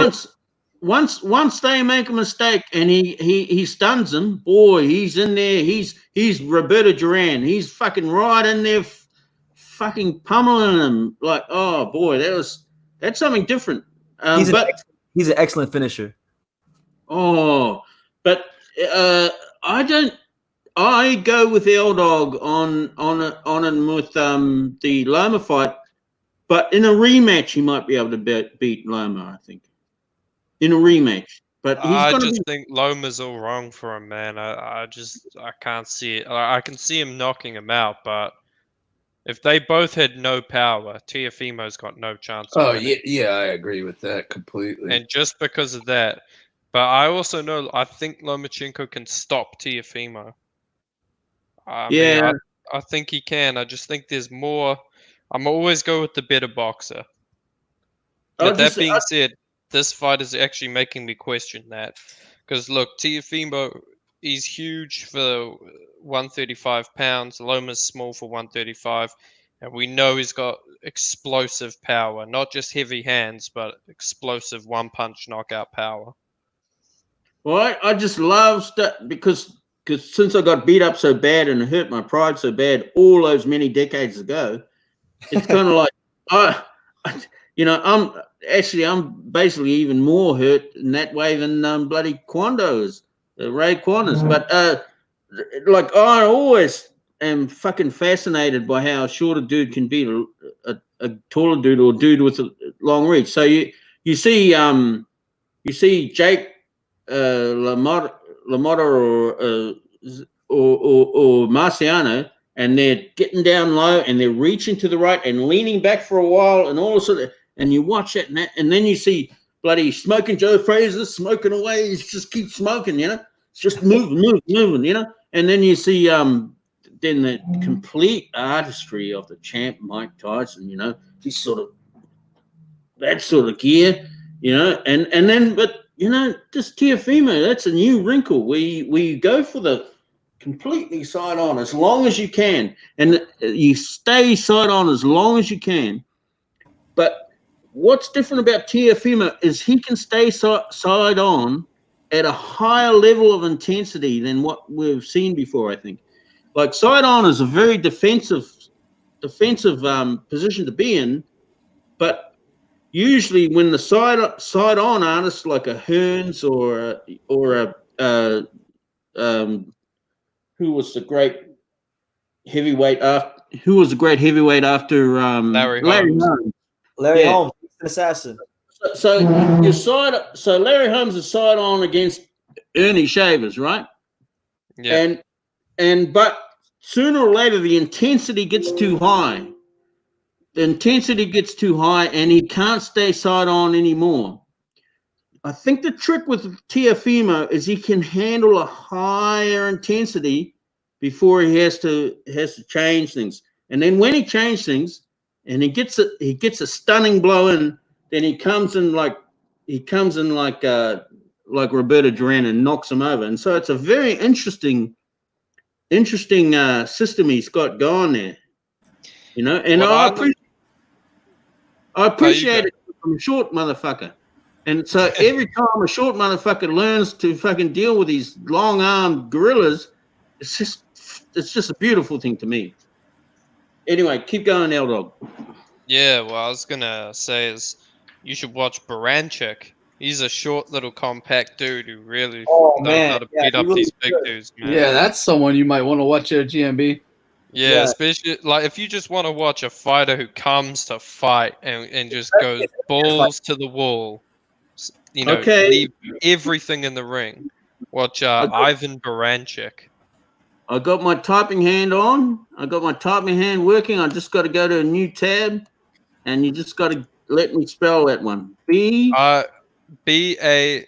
Speaker 13: once they make a mistake and he stuns them, boy, he's in there. He's Roberto Duran. He's fucking right in there, fucking pummeling them. Like, oh boy, that's something different.
Speaker 1: He's an excellent finisher.
Speaker 13: Oh, but I go with L Dog on and with the Loma fight. But in a rematch, he might be able to beat Loma, I think. In a rematch. But
Speaker 8: I just think Loma's all wrong for him, man. I can't see it. I can see him knocking him out, but if they both had no power, Teofimo's got no chance.
Speaker 12: Oh, yeah, I agree with that completely.
Speaker 8: And just because of that. But I also know, I think Lomachenko can stop Teofimo. I think he can. I just think there's more. I'm always go with the better boxer. But that being said, this fight is actually making me question that. Because look, Teofimo, he's huge for 135 pounds. Loma's small for 135. And we know he's got explosive power. Not just heavy hands, but explosive one-punch knockout power.
Speaker 13: Well, I just love that because since I got beat up so bad and it hurt my pride so bad all those many decades ago, it's kind of like, I'm basically even more hurt in that way than bloody Kwando is, Ray Kwan is. But like I always am fucking fascinated by how a shorter dude can beat a taller dude or dude with a long reach. So you see Jake LaMotta or Marciano. And they're getting down low, and they're reaching to the right and leaning back for a while, and all of a sudden, and you watch it, and then you see bloody Smoking Joe Fraser smoking away. He just keeps smoking, It's just moving, And then you see then the complete artistry of the champ Mike Tyson, he's sort of that sort of gear, and then but just Teofimo, that's a new wrinkle. We go for the completely side on as long as you can, and you stay side on as long as you can. But what's different about Teofimo is he can stay side on at a higher level of intensity than what we've seen before. I think, like side on is a very defensive position to be in, but usually when the side-on artists like a Hearns or who was the great heavyweight after
Speaker 8: Larry
Speaker 13: Larry
Speaker 8: Holmes.
Speaker 13: Holmes.
Speaker 1: Larry
Speaker 13: Yeah.
Speaker 1: Holmes, an assassin.
Speaker 13: So Larry Holmes is side on against Ernie Shavers, right?
Speaker 8: Yeah.
Speaker 13: But sooner or later the intensity gets too high. And he can't stay side on anymore. I think the trick with Teofimo is he can handle a higher intensity before he has to change things. And then when he changes things and he gets a stunning blow in, then he comes in like Roberto Duran and knocks him over. And so it's a very interesting system he's got going there. You know, and I appreciate it from a short motherfucker. And so every time a short motherfucker learns to fucking deal with these long-armed gorillas, it's just a beautiful thing to me. Anyway, keep going, L-Dog.
Speaker 8: Yeah, well, I was gonna say is you should watch Baranchik. He's a short little compact dude who really knows how to beat up these big dudes, man.
Speaker 12: Yeah, that's someone you might want to watch at GMB.
Speaker 8: Yeah, especially like if you just want to watch a fighter who comes to fight and just goes balls to the wall, you know, leave everything in the ring. Watch Ivan Baranchik.
Speaker 13: I got my typing hand on. I got my typing hand working. I just got to go to a new tab, and you just got to let me spell that one.
Speaker 8: BAR ANCHYK.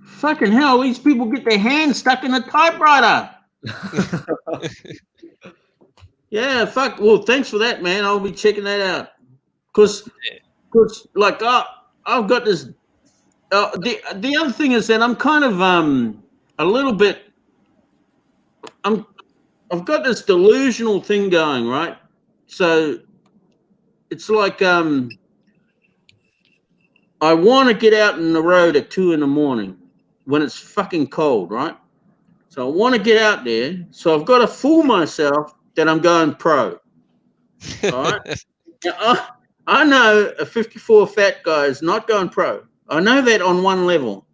Speaker 13: Fucking hell! These people get their hands stuck in a typewriter. Yeah, fuck. Well, thanks for that, man. I'll be checking that out. Cause like I've got this. The other thing is that I'm kind of a little bit. I've got this delusional thing going, right? So it's like I want to get out on the road at 2 a.m. when it's fucking cold, right? So I want to get out there. So I've got to fool myself that I'm going pro. All right. Now, I know a 54 fat guy is not going pro. I know that on one level,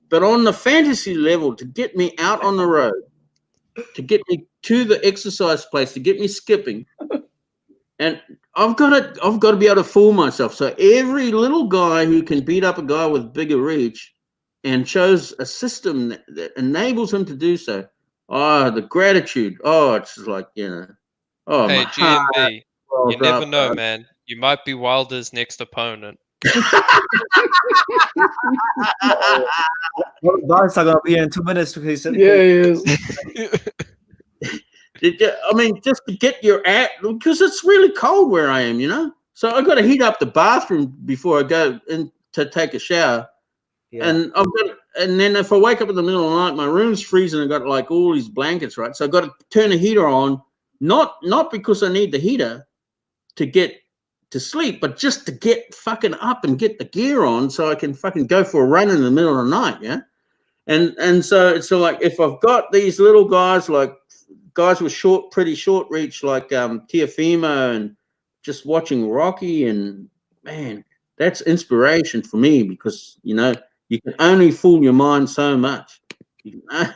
Speaker 13: but on the fantasy level, to get me out on the road, to get me to the exercise place, to get me skipping, and I've got to be able to fool myself. So every little guy who can beat up a guy with bigger reach and shows a system that enables him to do so. Oh, the gratitude. Oh, it's just like, you know. Oh,
Speaker 8: hey,
Speaker 13: my heart.
Speaker 8: GMB, you never know, man. You might be Wilder's next opponent.
Speaker 1: Don's not gonna be here in 2 minutes because he said,
Speaker 12: "Yeah, he is."
Speaker 13: I mean, just to get your because it's really cold where I am, you know. So I got to heat up the bathroom before I go in to take a shower, and and then if I wake up in the middle of the night, my room's freezing. I got like all these blankets, right? So I got to turn the heater on, not because I need the heater to get to sleep, but just to get fucking up and get the gear on so I can fucking go for a run in the middle of the night, yeah? And so it's like if I've got these little guys, like guys with pretty short reach, like Teofimo, and just watching Rocky, and man, that's inspiration for me because, you know, you can only fool your mind so much.
Speaker 1: I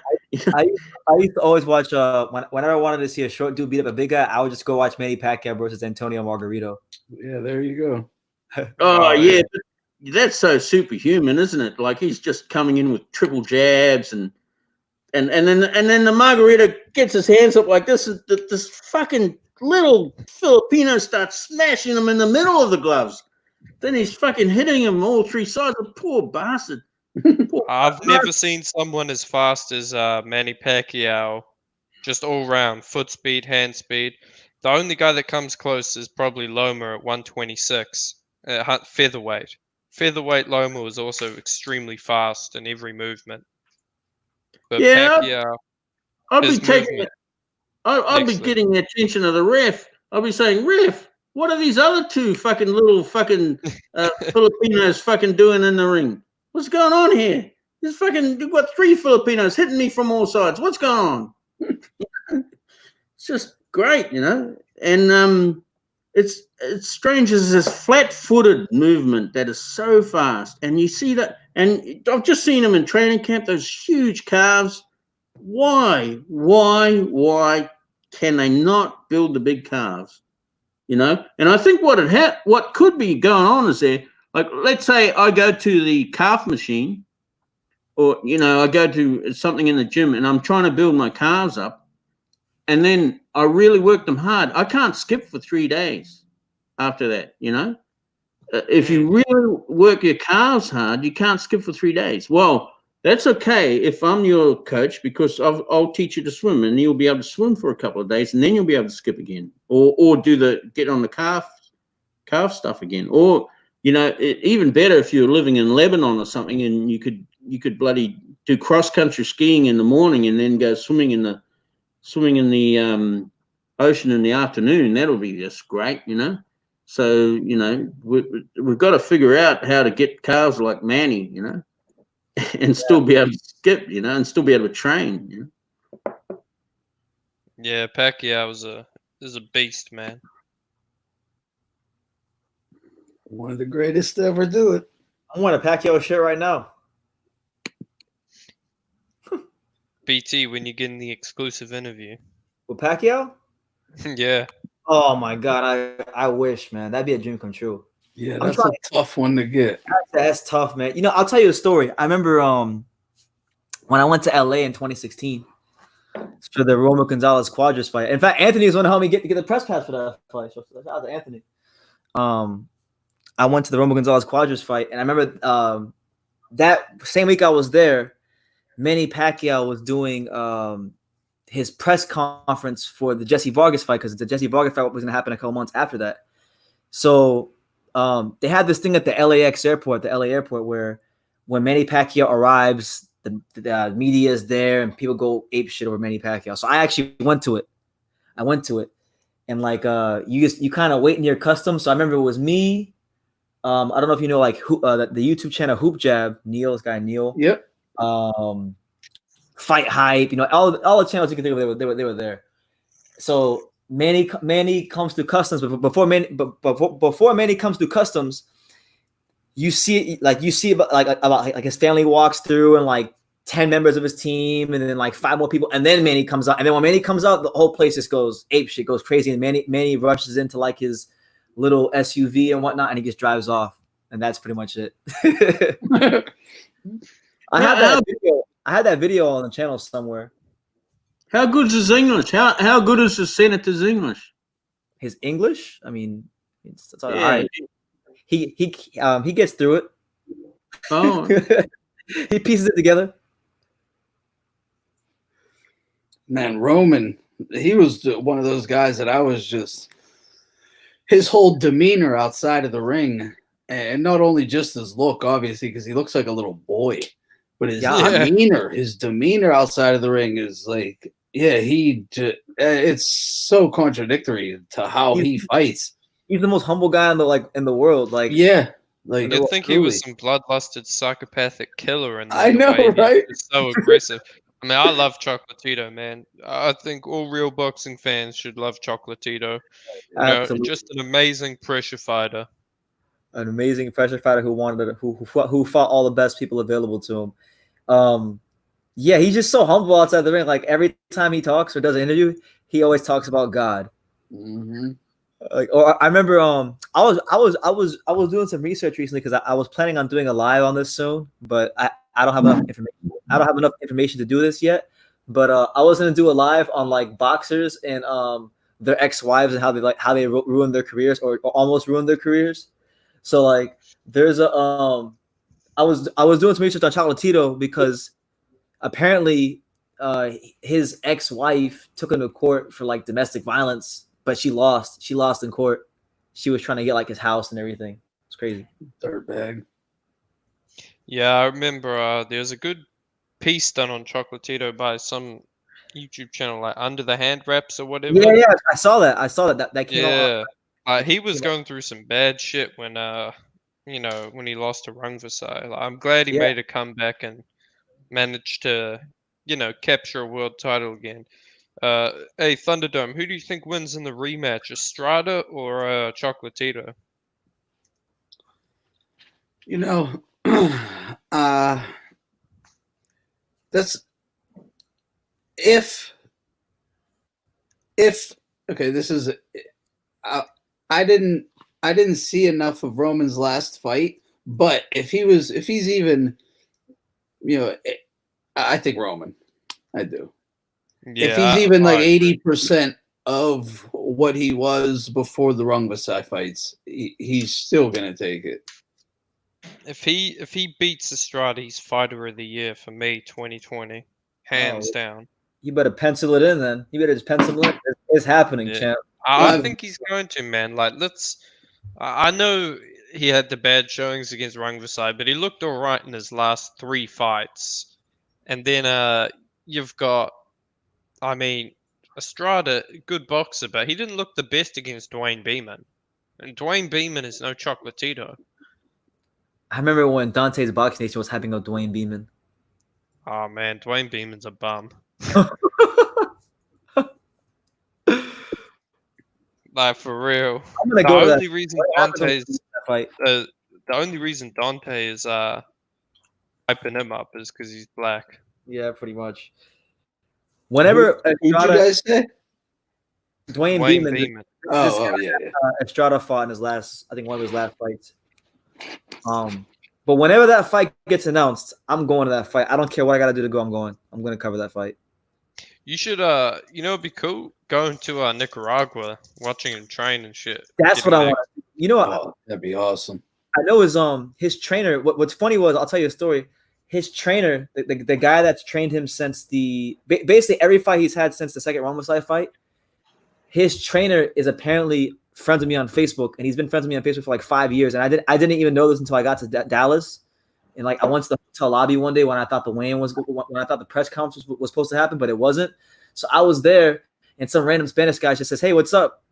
Speaker 1: used to always watch whenever I wanted to see a short dude beat up a big guy, I would just go watch Manny Pacquiao versus Antonio Margarito.
Speaker 12: Yeah, there you go.
Speaker 13: Oh yeah, but that's so superhuman, isn't it? Like he's just coming in with triple jabs and then the Margarito gets his hands up like this. This fucking little Filipino starts smashing him in the middle of the gloves. Then he's fucking hitting him all three sides. The poor bastard.
Speaker 8: I've never seen someone as fast as Manny Pacquiao, just all round, foot speed, hand speed. The only guy that comes close is probably Loma at 126, featherweight. Featherweight Loma was also extremely fast in every movement. But Pacquiao,
Speaker 13: I'll be taking it. I'll be getting the attention of the ref. I'll be saying, ref, what are these other two fucking little fucking Filipinos fucking doing in the ring? What's going on here? This fucking, you've got 3 Filipinos hitting me from all sides. What's going on? It's just great, you know. And it's strange. It's this flat-footed movement that is so fast, and you see that. And I've just seen them in training camp. Those huge calves. Why can they not build the big calves? You know. And I think what could be going on is there. Like, let's say I go to the calf machine, or you know, I go to something in the gym, and I'm trying to build my calves up. And then I really work them hard. I can't skip for 3 days after that, you know. If you really work your calves hard, you can't skip for 3 days. Well, that's okay if I'm your coach, because I'll teach you to swim, and you'll be able to swim for a couple of days, and then you'll be able to skip again, or get on the calf stuff again. Or, you know, even better if you're living in Lebanon or something, and you could bloody do cross country skiing in the morning and then go swimming in the ocean in the afternoon. That'll be just great, you know. So, you know, we've got to figure out how to get calves like Manny, you know, and still be able to skip, you know, and still be able to train, you know.
Speaker 8: Yeah, Pacquiao is a beast, man.
Speaker 12: One of the greatest to ever do it.
Speaker 1: I want a Pacquiao shirt right now.
Speaker 8: BT, when you get in the exclusive interview.
Speaker 1: With Pacquiao?
Speaker 8: Yeah.
Speaker 1: Oh my God, I wish, man. That'd be a dream come true.
Speaker 12: Yeah, that's a tough one to get.
Speaker 1: That's tough, man. You know, I'll tell you a story. I remember when I went to LA in 2016 for the Romo Gonzalez Quadras fight. In fact, Anthony was one to help me get the press pass for that fight. So shout out to Anthony. I went to the Romo Gonzalez Quadras fight, and I remember that same week I was there, Manny Pacquiao was doing his press conference for the Jesse Vargas fight, because the Jesse Vargas fight was going to happen a couple months after that. So they had this thing at the LAX airport, the LA airport, where when Manny Pacquiao arrives, the media is there and people go ape shit over Manny Pacquiao. So I actually went to it. And like you kind of wait in your custom. So I remember it was me. I don't know if you know like the YouTube channel Hoop Jab, this guy Neil.
Speaker 12: Yep.
Speaker 1: Fight Hype, you know, all the channels you can think of, they were there. So Manny comes to customs, but before Manny comes to customs, you see about his family walks through, and like 10 members of his team, and then like 5 more people, and then Manny comes out, and then when Manny comes out, the whole place just goes ape shit, goes crazy, and Manny rushes into like his little SUV and whatnot, and he just drives off, and that's pretty much it. I had that video on the channel somewhere.
Speaker 13: How good is his English? How good is the Senator's English?
Speaker 1: His English? I mean, it's all right. He gets through it.
Speaker 13: Oh,
Speaker 1: he pieces it together.
Speaker 12: Man, Roman, he was one of those guys that I was just his whole demeanor outside of the ring, and not only just his look, obviously, because he looks like a little boy. But his demeanor outside of the ring is like, it's so contradictory to how he fights.
Speaker 1: He's the most humble guy in the world. Like,
Speaker 12: yeah,
Speaker 8: like I think he was some bloodlusted psychopathic killer, and
Speaker 12: I know, right?
Speaker 8: He's so aggressive. I mean, I love Chocolatito, man. I think all real boxing fans should love Chocolatito. You know, just an amazing pressure fighter.
Speaker 1: An amazing pressure fighter who fought all the best people available to him. He's just so humble outside the ring. Like every time he talks or does an interview, he always talks about God.
Speaker 12: Mm-hmm.
Speaker 1: I remember I was doing some research recently because I was planning on doing a live on this soon, but I don't have enough information. I don't have enough information to do this yet. But I was gonna do a live on like boxers and their ex-wives and how they ruined their careers or almost ruined their careers. So like there's a I was doing some research on Chocolatito because apparently his ex-wife took him to court for like domestic violence, but she lost. She lost in court. She was trying to get like his house and everything. It's crazy.
Speaker 12: Dirtbag.
Speaker 8: Yeah, I remember there's a good piece done on Chocolatito by some YouTube channel like Under the Hand Wraps or whatever.
Speaker 1: Yeah, I saw that. That came out.
Speaker 8: He was going through some bad shit when when he lost to Rungvisai. Like, I'm glad he made a comeback and manage to, capture a world title again. Hey, Thunderdome, who do you think wins in the rematch, Estrada or Chocolatito?
Speaker 12: That's if okay. This is I didn't see enough of Roman's last fight, but if he's even, I think Roman. I do.
Speaker 8: Yeah,
Speaker 12: if he's even like 80% of what he was before the Rungvisai fights, he's still gonna take it.
Speaker 8: If he beats Estrada, he's fighter of the year for me, 2020, hands down.
Speaker 1: You better pencil it in then. You better just pencil it in. It's happening, champ.
Speaker 8: I think he's going to, man. Like, I know he had the bad showings against Rungvisai, but he looked all right in his last 3 fights. And then you've got, Estrada, good boxer, but he didn't look the best against Dwayne Beeman. And Dwayne Beeman is no Chocolatito.
Speaker 1: I remember when Dante's Boxing Nation was hyping up Dwayne Beeman.
Speaker 8: Oh, man, Dwayne Beeman's a bum. Like, for real.
Speaker 1: I'm gonna go to that.
Speaker 8: The only reason Dante is hyping him up is because he's black.
Speaker 1: Yeah, pretty much. Whenever
Speaker 12: who'd you guys say?
Speaker 1: Dwayne Beeman. Estrada fought in his last, I think one of his last fights. But whenever that fight gets announced, I'm going to that fight. I don't care what I got to do to go. I'm going. I'm going to cover that fight.
Speaker 8: You should, it'd be cool going to Nicaragua, watching him train and shit.
Speaker 1: That's what I want.
Speaker 12: That'd be awesome.
Speaker 1: I know his trainer. What's funny was, I'll tell you a story. His trainer, the guy that's trained him since basically every fight he's had since the second Rungvisai fight, his trainer is apparently friends with me on Facebook, and he's been friends with me on Facebook for like 5 years. And I didn't even know this until I got to Dallas, and like I went to the hotel lobby one day when I thought the press conference was supposed to happen, but it wasn't. So I was there, and some random Spanish guy just says, "Hey, what's up,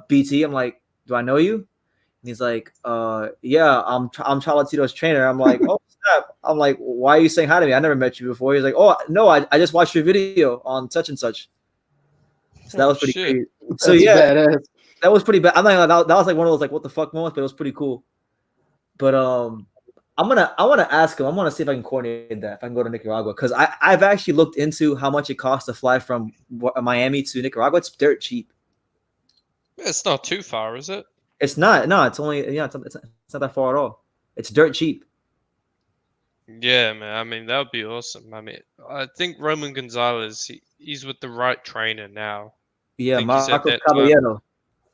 Speaker 1: BT?" I'm like, "Do I know you?" And he's like, "Yeah, I'm Chocolatito's trainer." I'm like, "Oh, snap!" I'm like, "Why are you saying hi to me? I never met you before." He's like, "Oh, no, I just watched your video on such and such." So that was pretty crazy. So
Speaker 12: That's
Speaker 1: yeah.
Speaker 12: badass.
Speaker 1: That was pretty bad. I'm not gonna, that was like one of those like what the fuck moments, but it was pretty cool. But I want to ask him. I want to see if I can coordinate that. If I can go to Nicaragua, because I've actually looked into how much it costs to fly from Miami to Nicaragua. It's dirt cheap.
Speaker 8: It's not too far, is it?
Speaker 1: It's not. No, it's only it's not that far at all. It's dirt cheap.
Speaker 8: Yeah, man. That would be awesome. I think Roman Gonzalez, he's with the right trainer now.
Speaker 1: Yeah, Marcos Caballero.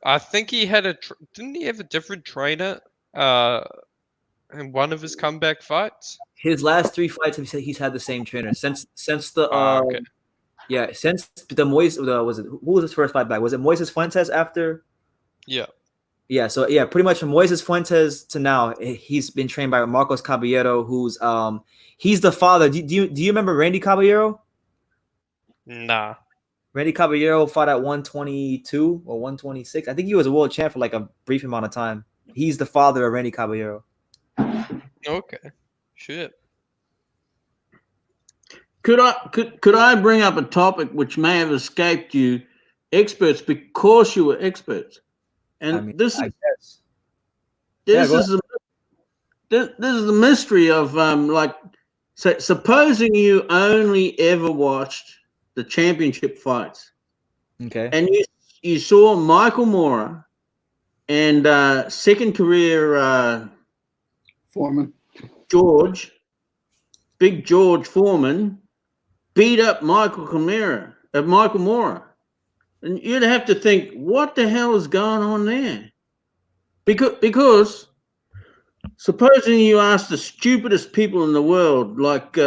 Speaker 8: I think he had didn't he have a different trainer in one of his comeback fights?
Speaker 1: His last 3 fights, he's had the same trainer since the
Speaker 8: okay.
Speaker 1: Yeah, since the Moises who was his first fight back? Was it Moises Fuentes after?
Speaker 8: Yeah.
Speaker 1: Yeah, so yeah, pretty much from Moises Fuentes to now, he's been trained by Marcos Caballero, who's he's the father. Do you remember Randy Caballero?
Speaker 8: Nah.
Speaker 1: Randy Caballero fought at 122 or 126. I think he was a world champ for like a brief amount of time. He's the father of Randy Caballero.
Speaker 8: Okay. Shit.
Speaker 13: Could I bring up a topic which may have escaped you, experts, because you were experts? And this is the mystery of supposing you only ever watched the championship fights.
Speaker 1: Okay.
Speaker 13: And you saw Michael Moorer and second career
Speaker 12: Foreman
Speaker 13: Big George Foreman beat up Michael Moorer. And you'd have to think, what the hell is going on there? Because supposing you ask the stupidest people in the world, like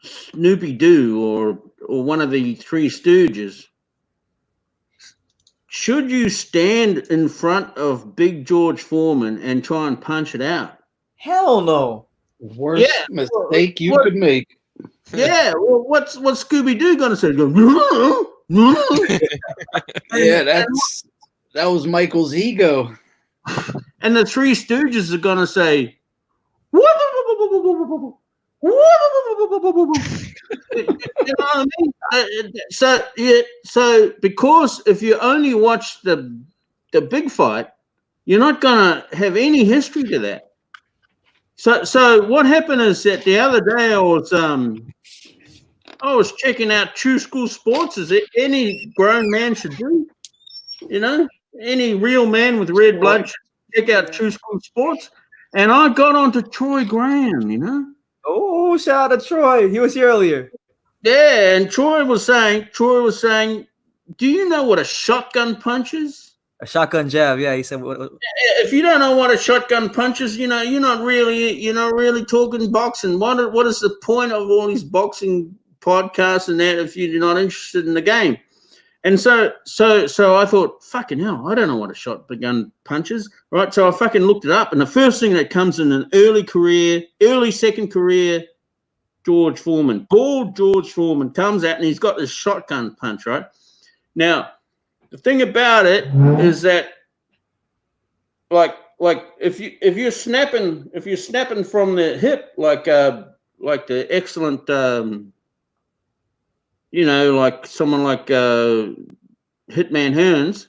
Speaker 13: Snoopy Doo or one of the Three Stooges, should you stand in front of Big George Foreman and try and punch it out?
Speaker 1: Hell no.
Speaker 12: Worst mistake you could make.
Speaker 13: Yeah, well, what's Scooby Doo gonna say?
Speaker 12: Yeah, that was Michael's ego.
Speaker 13: And the Three Stooges are gonna say, "What? You know what I mean? So because if you only watch the big fight, you're not gonna have any history to that. So what happened is that the other day I was checking out True School Sports, as any grown man should do. You know, any real man with red blood should check out True School Sports. And I got onto Troy Graham, you know.
Speaker 1: Oh, shout out to Troy. He was here earlier.
Speaker 13: Yeah, and Troy was saying, do you know what a shotgun punch is?
Speaker 1: A shotgun jab, yeah. He said,
Speaker 13: if you don't know what a shotgun punch is, you know, you're not really talking boxing. What is the point of all these boxing podcasts and that if you're not interested in the game? And so I thought, fucking hell, I don't know what a shotgun punch is, right? So I fucking looked it up, and the first thing that comes in an early second career, George Foreman, bald George Foreman comes out, and he's got this shotgun punch, right? Now, the thing about it is that, like if you're snapping from the hip, like the excellent, like someone like Hitman Hearns,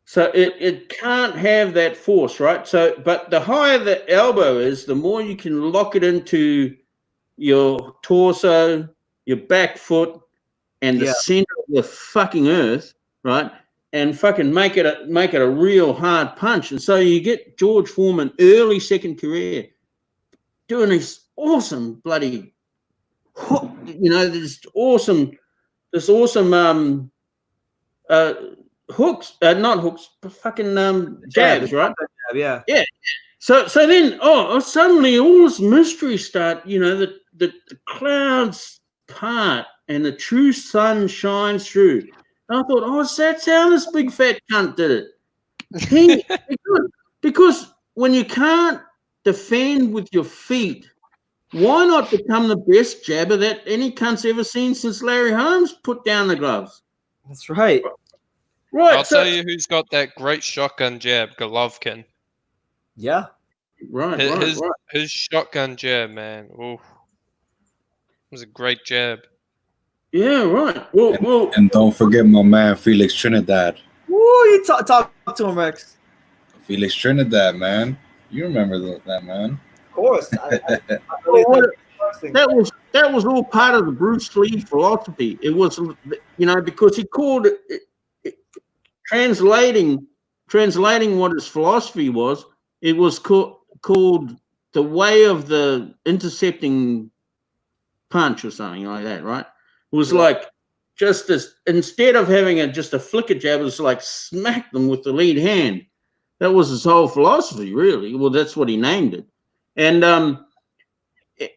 Speaker 13: so it can't have that force, right? So, but the higher the elbow is, the more you can lock it into your torso, your back foot, and the center of the fucking earth, right? And fucking make it a real hard punch. And so you get George Foreman, early second career, doing this awesome bloody hook, this awesome hooks, not hooks, but fucking jabs, right?
Speaker 1: Yeah.
Speaker 13: Yeah. So then, suddenly all this mystery start, the clouds part and the true sun shines through. And I thought, that's how this big fat cunt did it. Because when you can't defend with your feet, why not become the best jabber that any cunt's ever seen since Larry Holmes put down the gloves?
Speaker 1: That's right.
Speaker 13: Right.
Speaker 8: I'll tell you who's got that great shotgun jab, Golovkin.
Speaker 1: Yeah.
Speaker 13: Right.
Speaker 8: His shotgun jab, man. Ooh. It was a great jab.
Speaker 13: Yeah, right. Well,
Speaker 16: and don't forget my man Felix Trinidad.
Speaker 1: Woo, you talk to him, Rex.
Speaker 16: Felix Trinidad, man. You remember that, man.
Speaker 1: Of course.
Speaker 13: That was all part of the Bruce Lee philosophy. It was, because he called it translating what his philosophy was. It was called the way of the intercepting punch or something like that, right? It was like just this, instead of having just a flicker jab, it was like smack them with the lead hand. That was his whole philosophy, really. Well, that's what he named it. And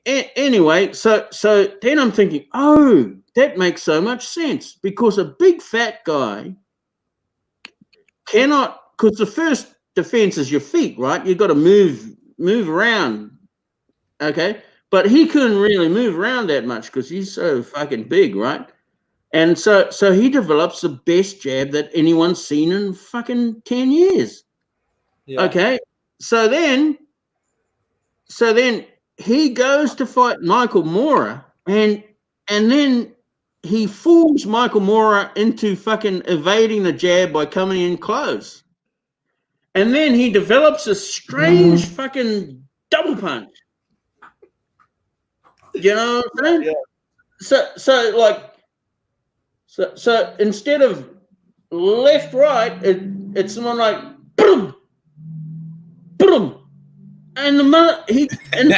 Speaker 13: anyway, so then I'm thinking, that makes so much sense, because a big fat guy cannot, because the first defense is your feet, right? You've got to move around, okay? But he couldn't really move around that much because he's so fucking big, right? And so he develops the best jab that anyone's seen in fucking 10 years. Yeah. Okay? So then he goes to fight Michael Moorer, and then he fools Michael Moorer into fucking evading the jab by coming in close. And then he develops a strange fucking double punch. You know what I'm saying? Yeah. So instead of left right, it's more like boom, boom, and the minute he and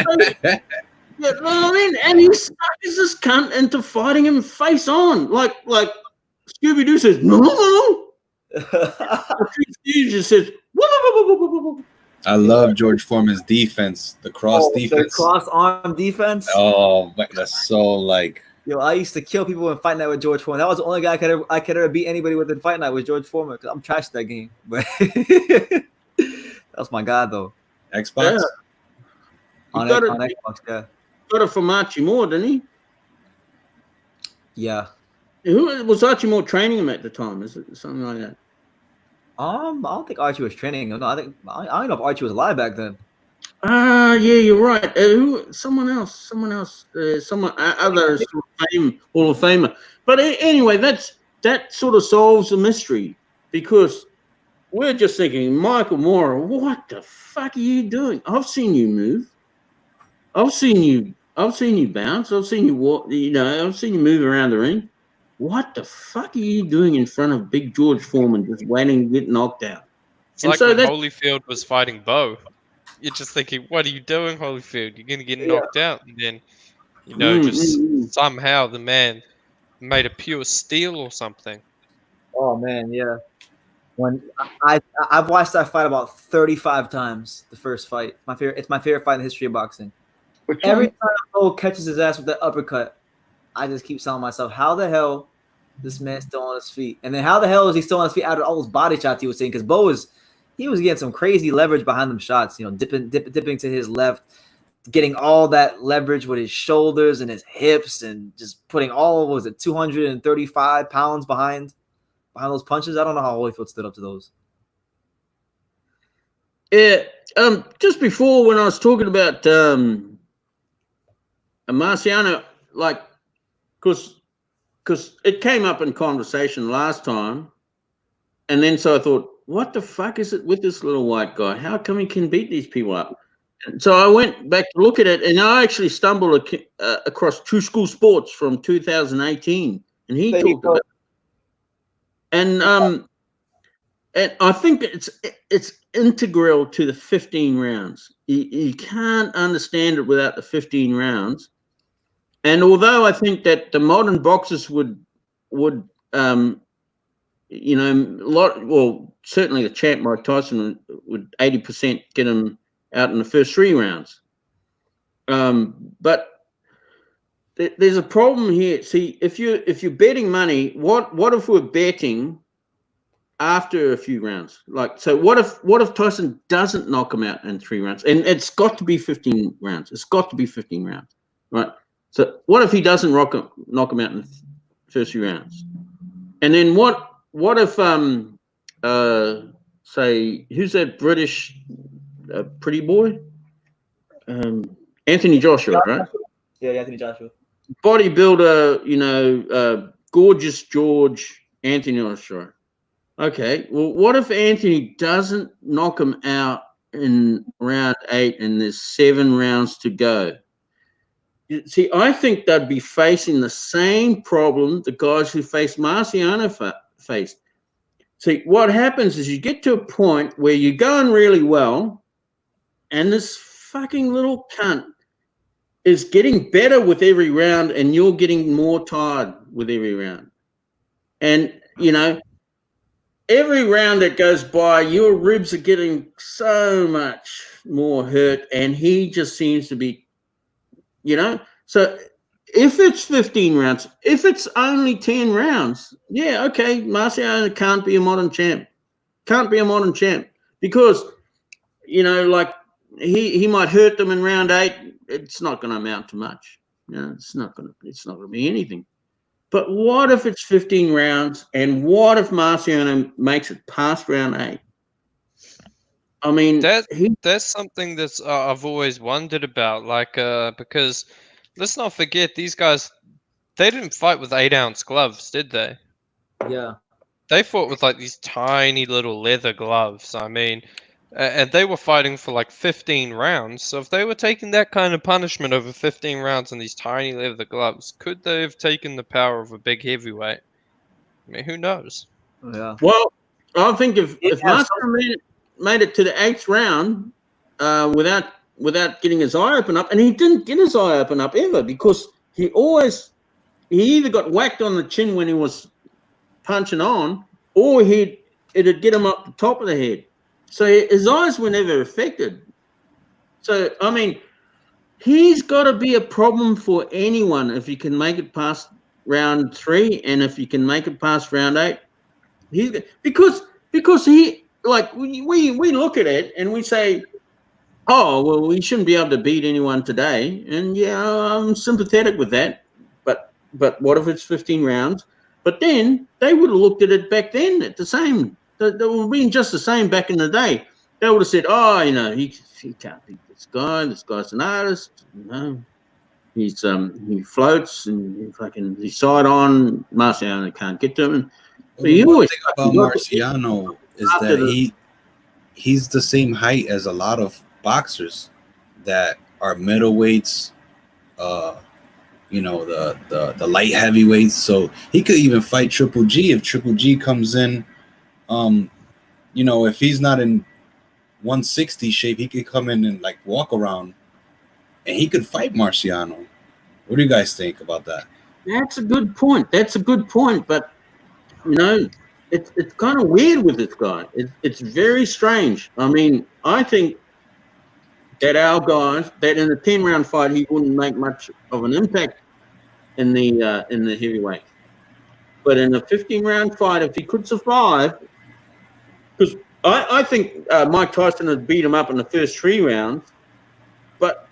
Speaker 13: he sucks this cunt into fighting him face on, like Scooby Doo says no. He just says.
Speaker 16: I love George Foreman's defense, the cross defense.
Speaker 1: The cross arm defense.
Speaker 16: Oh, that's so like.
Speaker 1: Yo, I used to kill people in Fight Night with George Foreman. That was the only guy I could ever beat anybody with in Fight Night was George Foreman. Cause I'm trash at that game, but that was my guy though.
Speaker 16: Xbox.
Speaker 13: Yeah.
Speaker 1: On Xbox, yeah.
Speaker 13: Got it from Archie Moore, didn't he?
Speaker 1: Yeah.
Speaker 13: Who was Archie Moore training him at the time? Is it something like that?
Speaker 1: I don't think Archie was training him. No, I don't know if Archie was alive back then.
Speaker 13: Yeah, you're right. Someone else, other sort of Hall of Famer. But anyway, that sort of solves the mystery because we're just thinking, Michael Moore, what the fuck are you doing? I've seen you move. I've seen you bounce. I've seen you walk. I've seen you move around the ring. What the fuck are you doing in front of Big George Foreman, just waiting to get knocked out?
Speaker 8: It's
Speaker 13: And
Speaker 8: like
Speaker 13: so
Speaker 8: when
Speaker 13: that's
Speaker 8: Holyfield was fighting Bo. You're just thinking, what are you doing, Holyfield? You're gonna get knocked out, and then just somehow the man made of pure steel or something.
Speaker 1: Oh man, yeah. When I've watched that fight about 35 times. The first fight, it's my favorite fight in the history of boxing. Every time Bo catches his ass with that uppercut, I just keep telling myself, how the hell this man's still on his feet? And then how the hell is he still on his feet out of all those body shots he was seeing? Because Bo was getting some crazy leverage behind them shots. Dipping to his left, getting all that leverage with his shoulders and his hips, and just putting all, what was it, 235 pounds behind those punches. I don't know how Holyfield stood up to those.
Speaker 13: Yeah. Just before, when I was talking about Marciano, like, because it came up in conversation last time, and then so I thought, what the fuck is it with this little white guy? How come he can beat these people up? And so I went back to look at it, and I actually stumbled across True School Sports from 2018, and he talked about it. And I think it's integral to the 15 rounds. You can't understand it without the 15 rounds. And although I think that the modern boxers would certainly the champ Mike Tyson would 80% get him out in the first 3 rounds. But there's a problem here. See, if you're betting money, what if we're betting after a few rounds? Like, so what if Tyson doesn't knock him out in 3 rounds? And it's got to be 15 rounds. It's got to be 15 rounds, right? So what if he doesn't knock him out in the first few rounds? And then what if say, who's that British pretty boy? Anthony Joshua, right?
Speaker 1: Yeah, Anthony Joshua.
Speaker 13: Bodybuilder, gorgeous George Anthony Joshua. Okay, well, what if Anthony doesn't knock him out in round 8 and there's 7 rounds to go? See, I think they'd be facing the same problem the guys who faced Marciano faced. See, what happens is you get to a point where you're going really well, and this fucking little cunt is getting better with every round, and you're getting more tired with every round. And, every round that goes by, your ribs are getting so much more hurt, and he just seems to be, So if it's 15 rounds, if it's only 10 rounds, yeah, okay, Marciano can't be a modern champ. Can't be a modern champ because, like he might hurt them in round 8. It's not going to amount to much. It's not going to be anything. But what if it's 15 rounds, and what if Marciano makes it past round 8? I mean,
Speaker 8: that's something that's I've always wondered about, like, because let's not forget, these guys, they didn't fight with 8-ounce gloves, did they?
Speaker 1: Yeah.
Speaker 8: They fought with like these tiny little leather gloves. I mean, and they were fighting for like 15 rounds. So if they were taking that kind of punishment over 15 rounds in these tiny leather gloves, could they have taken the power of a big heavyweight? I mean, who knows?
Speaker 1: Yeah.
Speaker 13: Well, I think if Marciano made it to the 8th round without getting his eye open up, and he didn't get his eye open up ever, because he either got whacked on the chin when he was punching on, or it'd get him up the top of the head. So his eyes were never affected. So, I mean, he's got to be a problem for anyone if he can make it past round 3, and if he can make it past round 8. Because he, like, we look at it and we say, oh, well, we shouldn't be able to beat anyone today. And yeah, I'm sympathetic with that. But what if it's 15 rounds? But then they would have looked at it back then at the same. They would have been just the same back in the day. They would have said, oh, he can't beat this this guy. This guy's an artist. You know, he floats and he side on. Marciano can't get to him. But
Speaker 16: The
Speaker 13: you
Speaker 16: one
Speaker 13: always
Speaker 16: thing about Marciano is that he's the same height as a lot of boxers that are middleweights, you know, the light heavyweights. So he could even fight Triple G if Triple G comes in. You know, if he's not in 160 shape, he could come in and like walk around, and he could fight Marciano. What do you guys think about that?
Speaker 13: That's a good point. But you know, it's kind of weird with this guy. It's very strange. I mean, I think that our guys that in a 10-round fight he wouldn't make much of an impact in the heavyweight, but in a 15-round fight, if he could survive, because I think Mike Tyson had beat him up in the first 3 rounds, but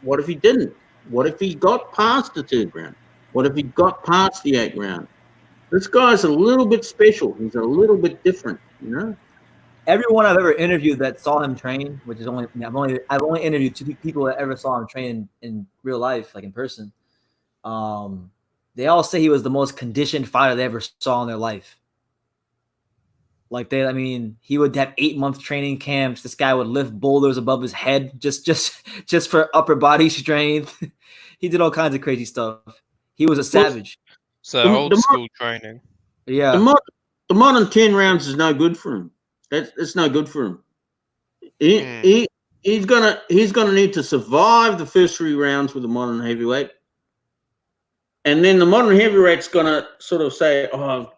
Speaker 13: what if he didn't? What if he got past the 3rd round? What if he got past the 8th round? This guy's a little bit special. He's a little bit different, you know.
Speaker 1: Everyone I've ever interviewed that saw him train, which is I've only interviewed 2 people that ever saw him train in real life, like in person. They all say he was the most conditioned fighter they ever saw in their life. Like he would have 8-month training camps. This guy would lift boulders above his head just for upper body strength. He did all kinds of crazy stuff. He was a savage.
Speaker 8: So old school training.
Speaker 1: Yeah.
Speaker 13: The modern 10 rounds is no good for him. It's no good for him. He's gonna need to survive the first 3 rounds with the modern heavyweight, and then the modern heavyweight's gonna sort of say, "Oh,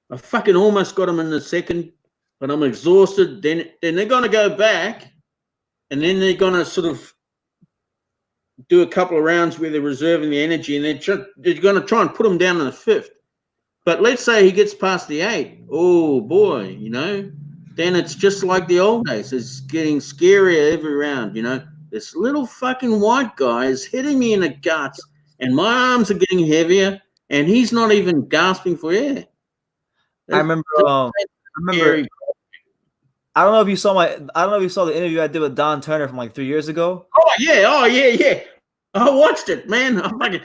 Speaker 13: I fucking almost got him in the 2nd, but I'm exhausted." Then they're gonna go back, and then they're gonna sort of do a couple of rounds where they're reserving the energy, and they're gonna try and put him down in the 5th. But let's say he gets past the 8. Oh boy, you know. Then it's just like the old days. It's getting scarier every round, you know. This little fucking white guy is hitting me in the guts, and my arms are getting heavier, and he's not even gasping for air.
Speaker 1: I remember. I don't know if you saw the interview I did with Don Turner from like 3 years ago.
Speaker 13: Oh yeah. I watched it, man. I'm like,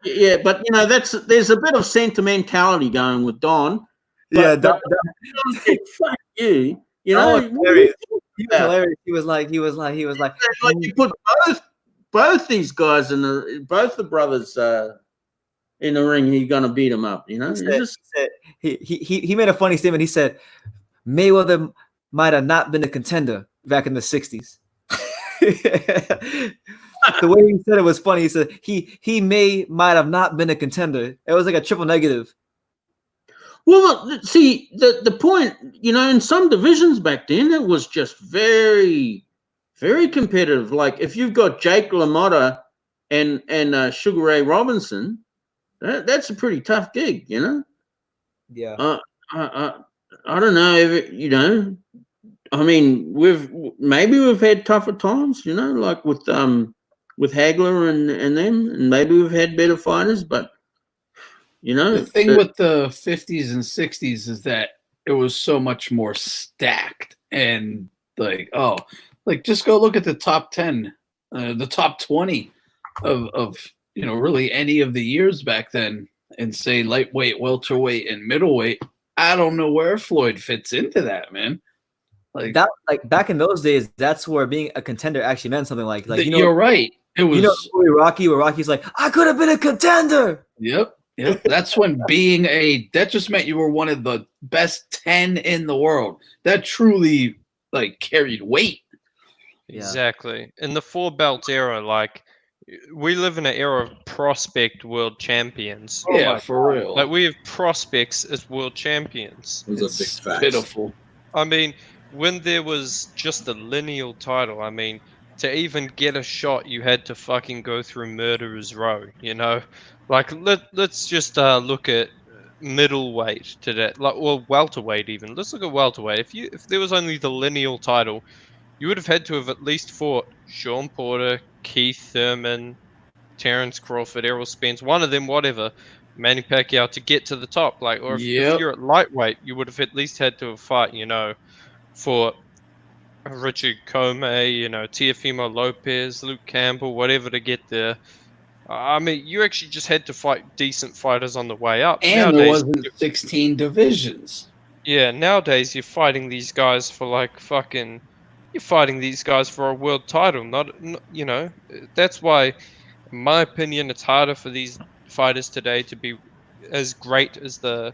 Speaker 13: yeah, but you know, there's a bit of sentimentality going with Don.
Speaker 1: Yeah,
Speaker 13: Don fuck you. You know,
Speaker 1: he was hilarious. He was like,
Speaker 13: you put both these guys both the brothers in the ring. He's gonna beat them up. You know,
Speaker 1: he made a funny statement. He said Mayweather might have not been a contender back in the 60s. The way he said it was funny. He said he might have not been a contender. It was like a triple negative.
Speaker 13: Well, see, the point, you know, in some divisions back then, it was just very, very competitive. Like if you've got Jake LaMotta and Sugar Ray Robinson, that's a pretty tough gig, you know.
Speaker 1: Yeah.
Speaker 13: I don't know if you know. I mean, we've had tougher times, you know, like with Hagler and them, and maybe we've had better fighters, but you know,
Speaker 12: the thing with the 50s and 60s is that it was so much more stacked, and like just go look at the top 10, the top 20 of you know, really any of the years back then, and say lightweight, welterweight, and middleweight. I don't know where Floyd fits into that, man.
Speaker 1: Like that, like back in those days, that's where being a contender actually meant something. Like you know,
Speaker 12: you're right. It was,
Speaker 1: you know, Rocky, where Rocky's like, I could have been a contender.
Speaker 12: Yep. That's when that just meant you were one of the best 10 in the world. That truly like carried weight.
Speaker 8: Exactly. In the 4-belt era, like we live in an era of prospect world champions.
Speaker 12: Yeah, for real.
Speaker 8: Like we have prospects as world champions.
Speaker 16: It's a big fact.
Speaker 12: Pitiful.
Speaker 8: I mean, when there was just a lineal title, I mean, to even get a shot, you had to fucking go through Murderer's Row, you know? Like, let's just look at middleweight today, like, or welterweight even. Let's look at welterweight. If there was only the lineal title, you would have had to have at least fought Sean Porter, Keith Thurman, Terrence Crawford, Errol Spence, one of them, whatever, Manny Pacquiao to get to the top. Like, or if you're at lightweight, you would have at least had to have fought, you know, for Richard Comey, Teofimo Lopez, Luke Campbell, whatever to get there. I mean, you actually just had to fight decent fighters on the way up.
Speaker 12: And
Speaker 8: Nowadays,
Speaker 12: there wasn't 16 divisions.
Speaker 8: yeah, nowadays you're fighting these guys for you're fighting these guys for a world title. That's why, in my opinion, it's harder for these fighters today to be as great as the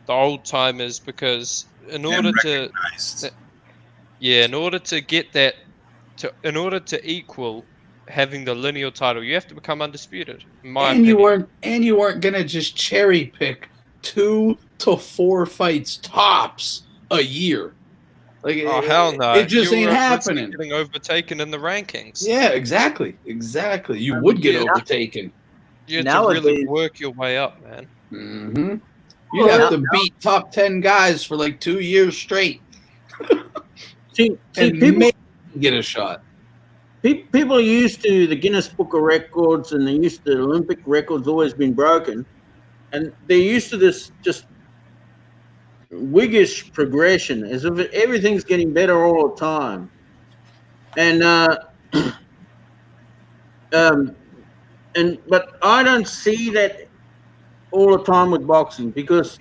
Speaker 8: old timers, because in order to get that, in order to equal having the lineal title, you have to become undisputed. In my opinion.
Speaker 12: You weren't gonna just cherry pick 2 to 4 fights tops a year. Like
Speaker 8: Hell no!
Speaker 12: it just
Speaker 8: you
Speaker 12: ain't
Speaker 8: were
Speaker 12: happening.
Speaker 8: Getting overtaken in the rankings.
Speaker 12: Yeah, exactly. You would get overtaken.
Speaker 8: You had to really work your way up, man.
Speaker 12: Mm-hmm. You'd have to beat top 10 guys for like 2 years straight.
Speaker 13: See,
Speaker 12: and
Speaker 13: people
Speaker 12: maybe get a shot.
Speaker 13: People are used to the Guinness Book of Records, and they're used to the Olympic records always been broken, and they're used to this just wiggish progression, as if everything's getting better all the time. And but I don't see that all the time with boxing, because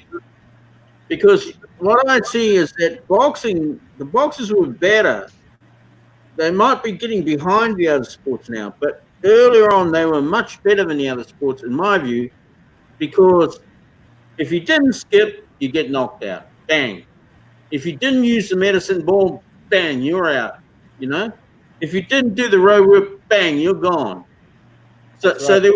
Speaker 13: what I see is that the boxers who are better, they might be getting behind the other sports now, but earlier on they were much better than the other sports, in my view, because if you didn't skip, you get knocked out. Bang. If you didn't use the medicine ball, bang, you're out. If you didn't do the row whip, bang, you're gone. So there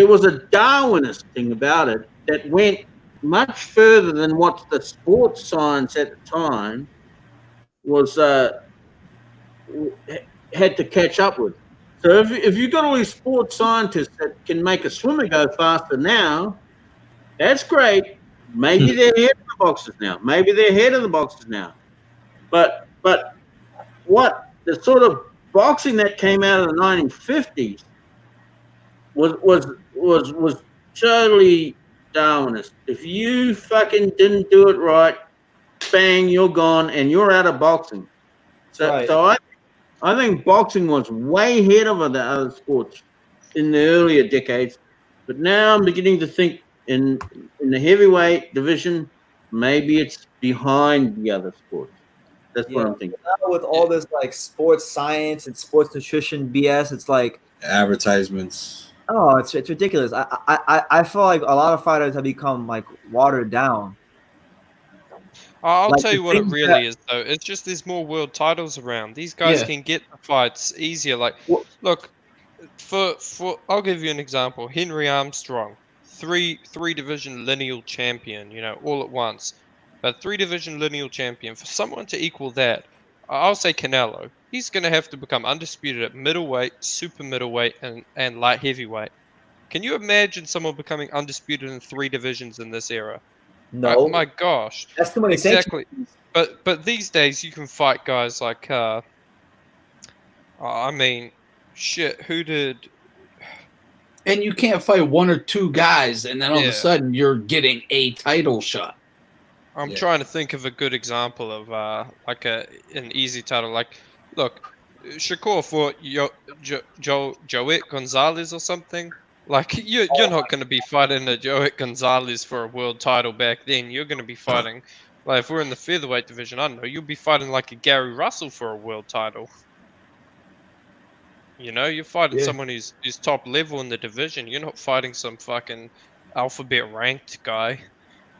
Speaker 13: was a Darwinist thing about it that went much further than what the sports science at the time was had to catch up with. So if you've got all these sports scientists that can make a swimmer go faster now, that's great. Maybe they're ahead of the boxers now. But what the sort of boxing that came out of the 1950s was totally Darwinist. If you fucking didn't do it right, bang, you're gone and you're out of boxing. So I think boxing was way ahead of the other sports in the earlier decades, but now I'm beginning to think in the heavyweight division, maybe it's behind the other sports. That's what I'm thinking.
Speaker 1: Now with all this like sports science and sports nutrition BS, it's like
Speaker 16: advertisements.
Speaker 1: Oh, it's ridiculous. I feel like a lot of fighters have become like watered down.
Speaker 8: I'll tell you what it really is, though. It's just there's more world titles around. These guys can get the fights easier. Like, look, for I'll give you an example. Henry Armstrong, three division lineal champion. All at once, but 3-division lineal champion. For someone to equal that, I'll say Canelo. He's going to have to become undisputed at middleweight, super middleweight, and light heavyweight. Can you imagine someone becoming undisputed in 3 divisions in this era?
Speaker 1: No.
Speaker 8: Oh my gosh.
Speaker 1: That's too many
Speaker 8: exactly. But these days you can fight guys like I mean, shit, who did?
Speaker 12: And you can't fight 1 or 2 guys and then all of a sudden you're getting a title shot.
Speaker 8: I'm trying to think of a good example of like an easy title. Like, look, Shakur fought Joet Gonzalez or something. Like, you're not going to be fighting a Joet Gonzalez for a world title back then. You're going to be fighting, like, if we're in the featherweight division, I don't know, you'll be fighting like a Gary Russell for a world title. You're fighting someone who's top level in the division. You're not fighting some fucking alphabet ranked guy.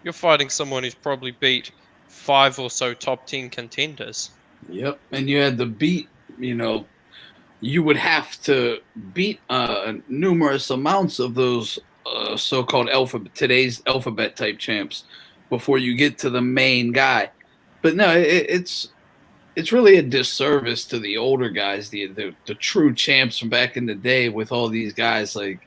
Speaker 8: You're fighting someone who's probably beat 5 or so top 10 contenders.
Speaker 12: Yep, and you had to beat, you would have to beat numerous amounts of those so-called today's alphabet type champs before you get to the main guy. But no, it's really a disservice to the older guys, the true champs from back in the day, with all these guys like,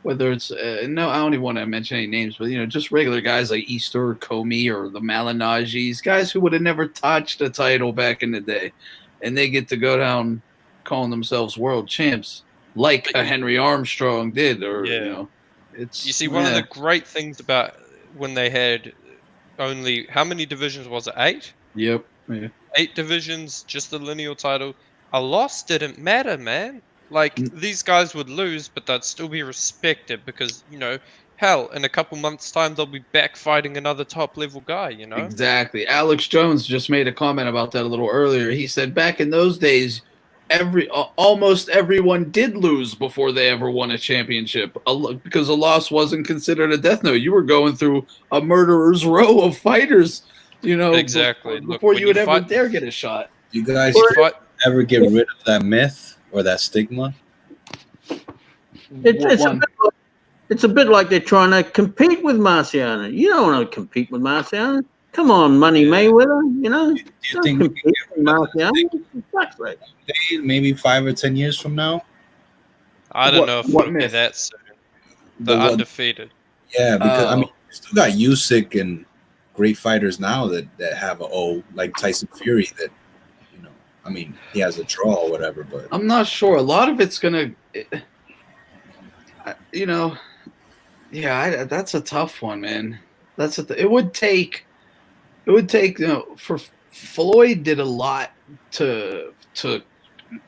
Speaker 12: whether it's no, I don't even want to mention any names, but just regular guys like Easter or Comey or the Malinagis, guys who would have never touched a title back in the day, and they get to go down calling themselves world champs like a Henry Armstrong did, or it's.
Speaker 8: You see, one of the great things about when they had only how many divisions was it? 8?
Speaker 12: Yep. Yeah.
Speaker 8: 8 divisions, just the lineal title. A loss didn't matter, man. Like, these guys would lose, but they'd still be respected because, you know, hell, in a couple months' time, they'll be back fighting another top-level guy, you know?
Speaker 12: Exactly. Alex Jones just made a comment about that a little earlier. He said back in those days, almost everyone did lose before they ever won a championship because a loss wasn't considered a death note. You were going through a murderer's row of fighters, you know,
Speaker 8: Exactly.
Speaker 12: before you would ever dare get a shot.
Speaker 16: You guys ever get rid of that myth or that stigma?
Speaker 13: It's a bit like they're trying to compete with Marciano. You don't want to compete with Marciano. Come on, Money Mayweather. You know,
Speaker 16: Do you think we can get rid of
Speaker 13: Marciano?
Speaker 16: maybe 5 or 10 years from now?
Speaker 8: I don't know if it'll be that soon. The undefeated.
Speaker 16: Yeah, because I mean, you still got Usyk and great fighters now that have a like Tyson Fury that, you know, I mean, he has a draw or whatever, but
Speaker 12: I'm not sure. A lot of it's gonna, you know, yeah, that's a tough one, man. It would take, you know, for Floyd did a lot to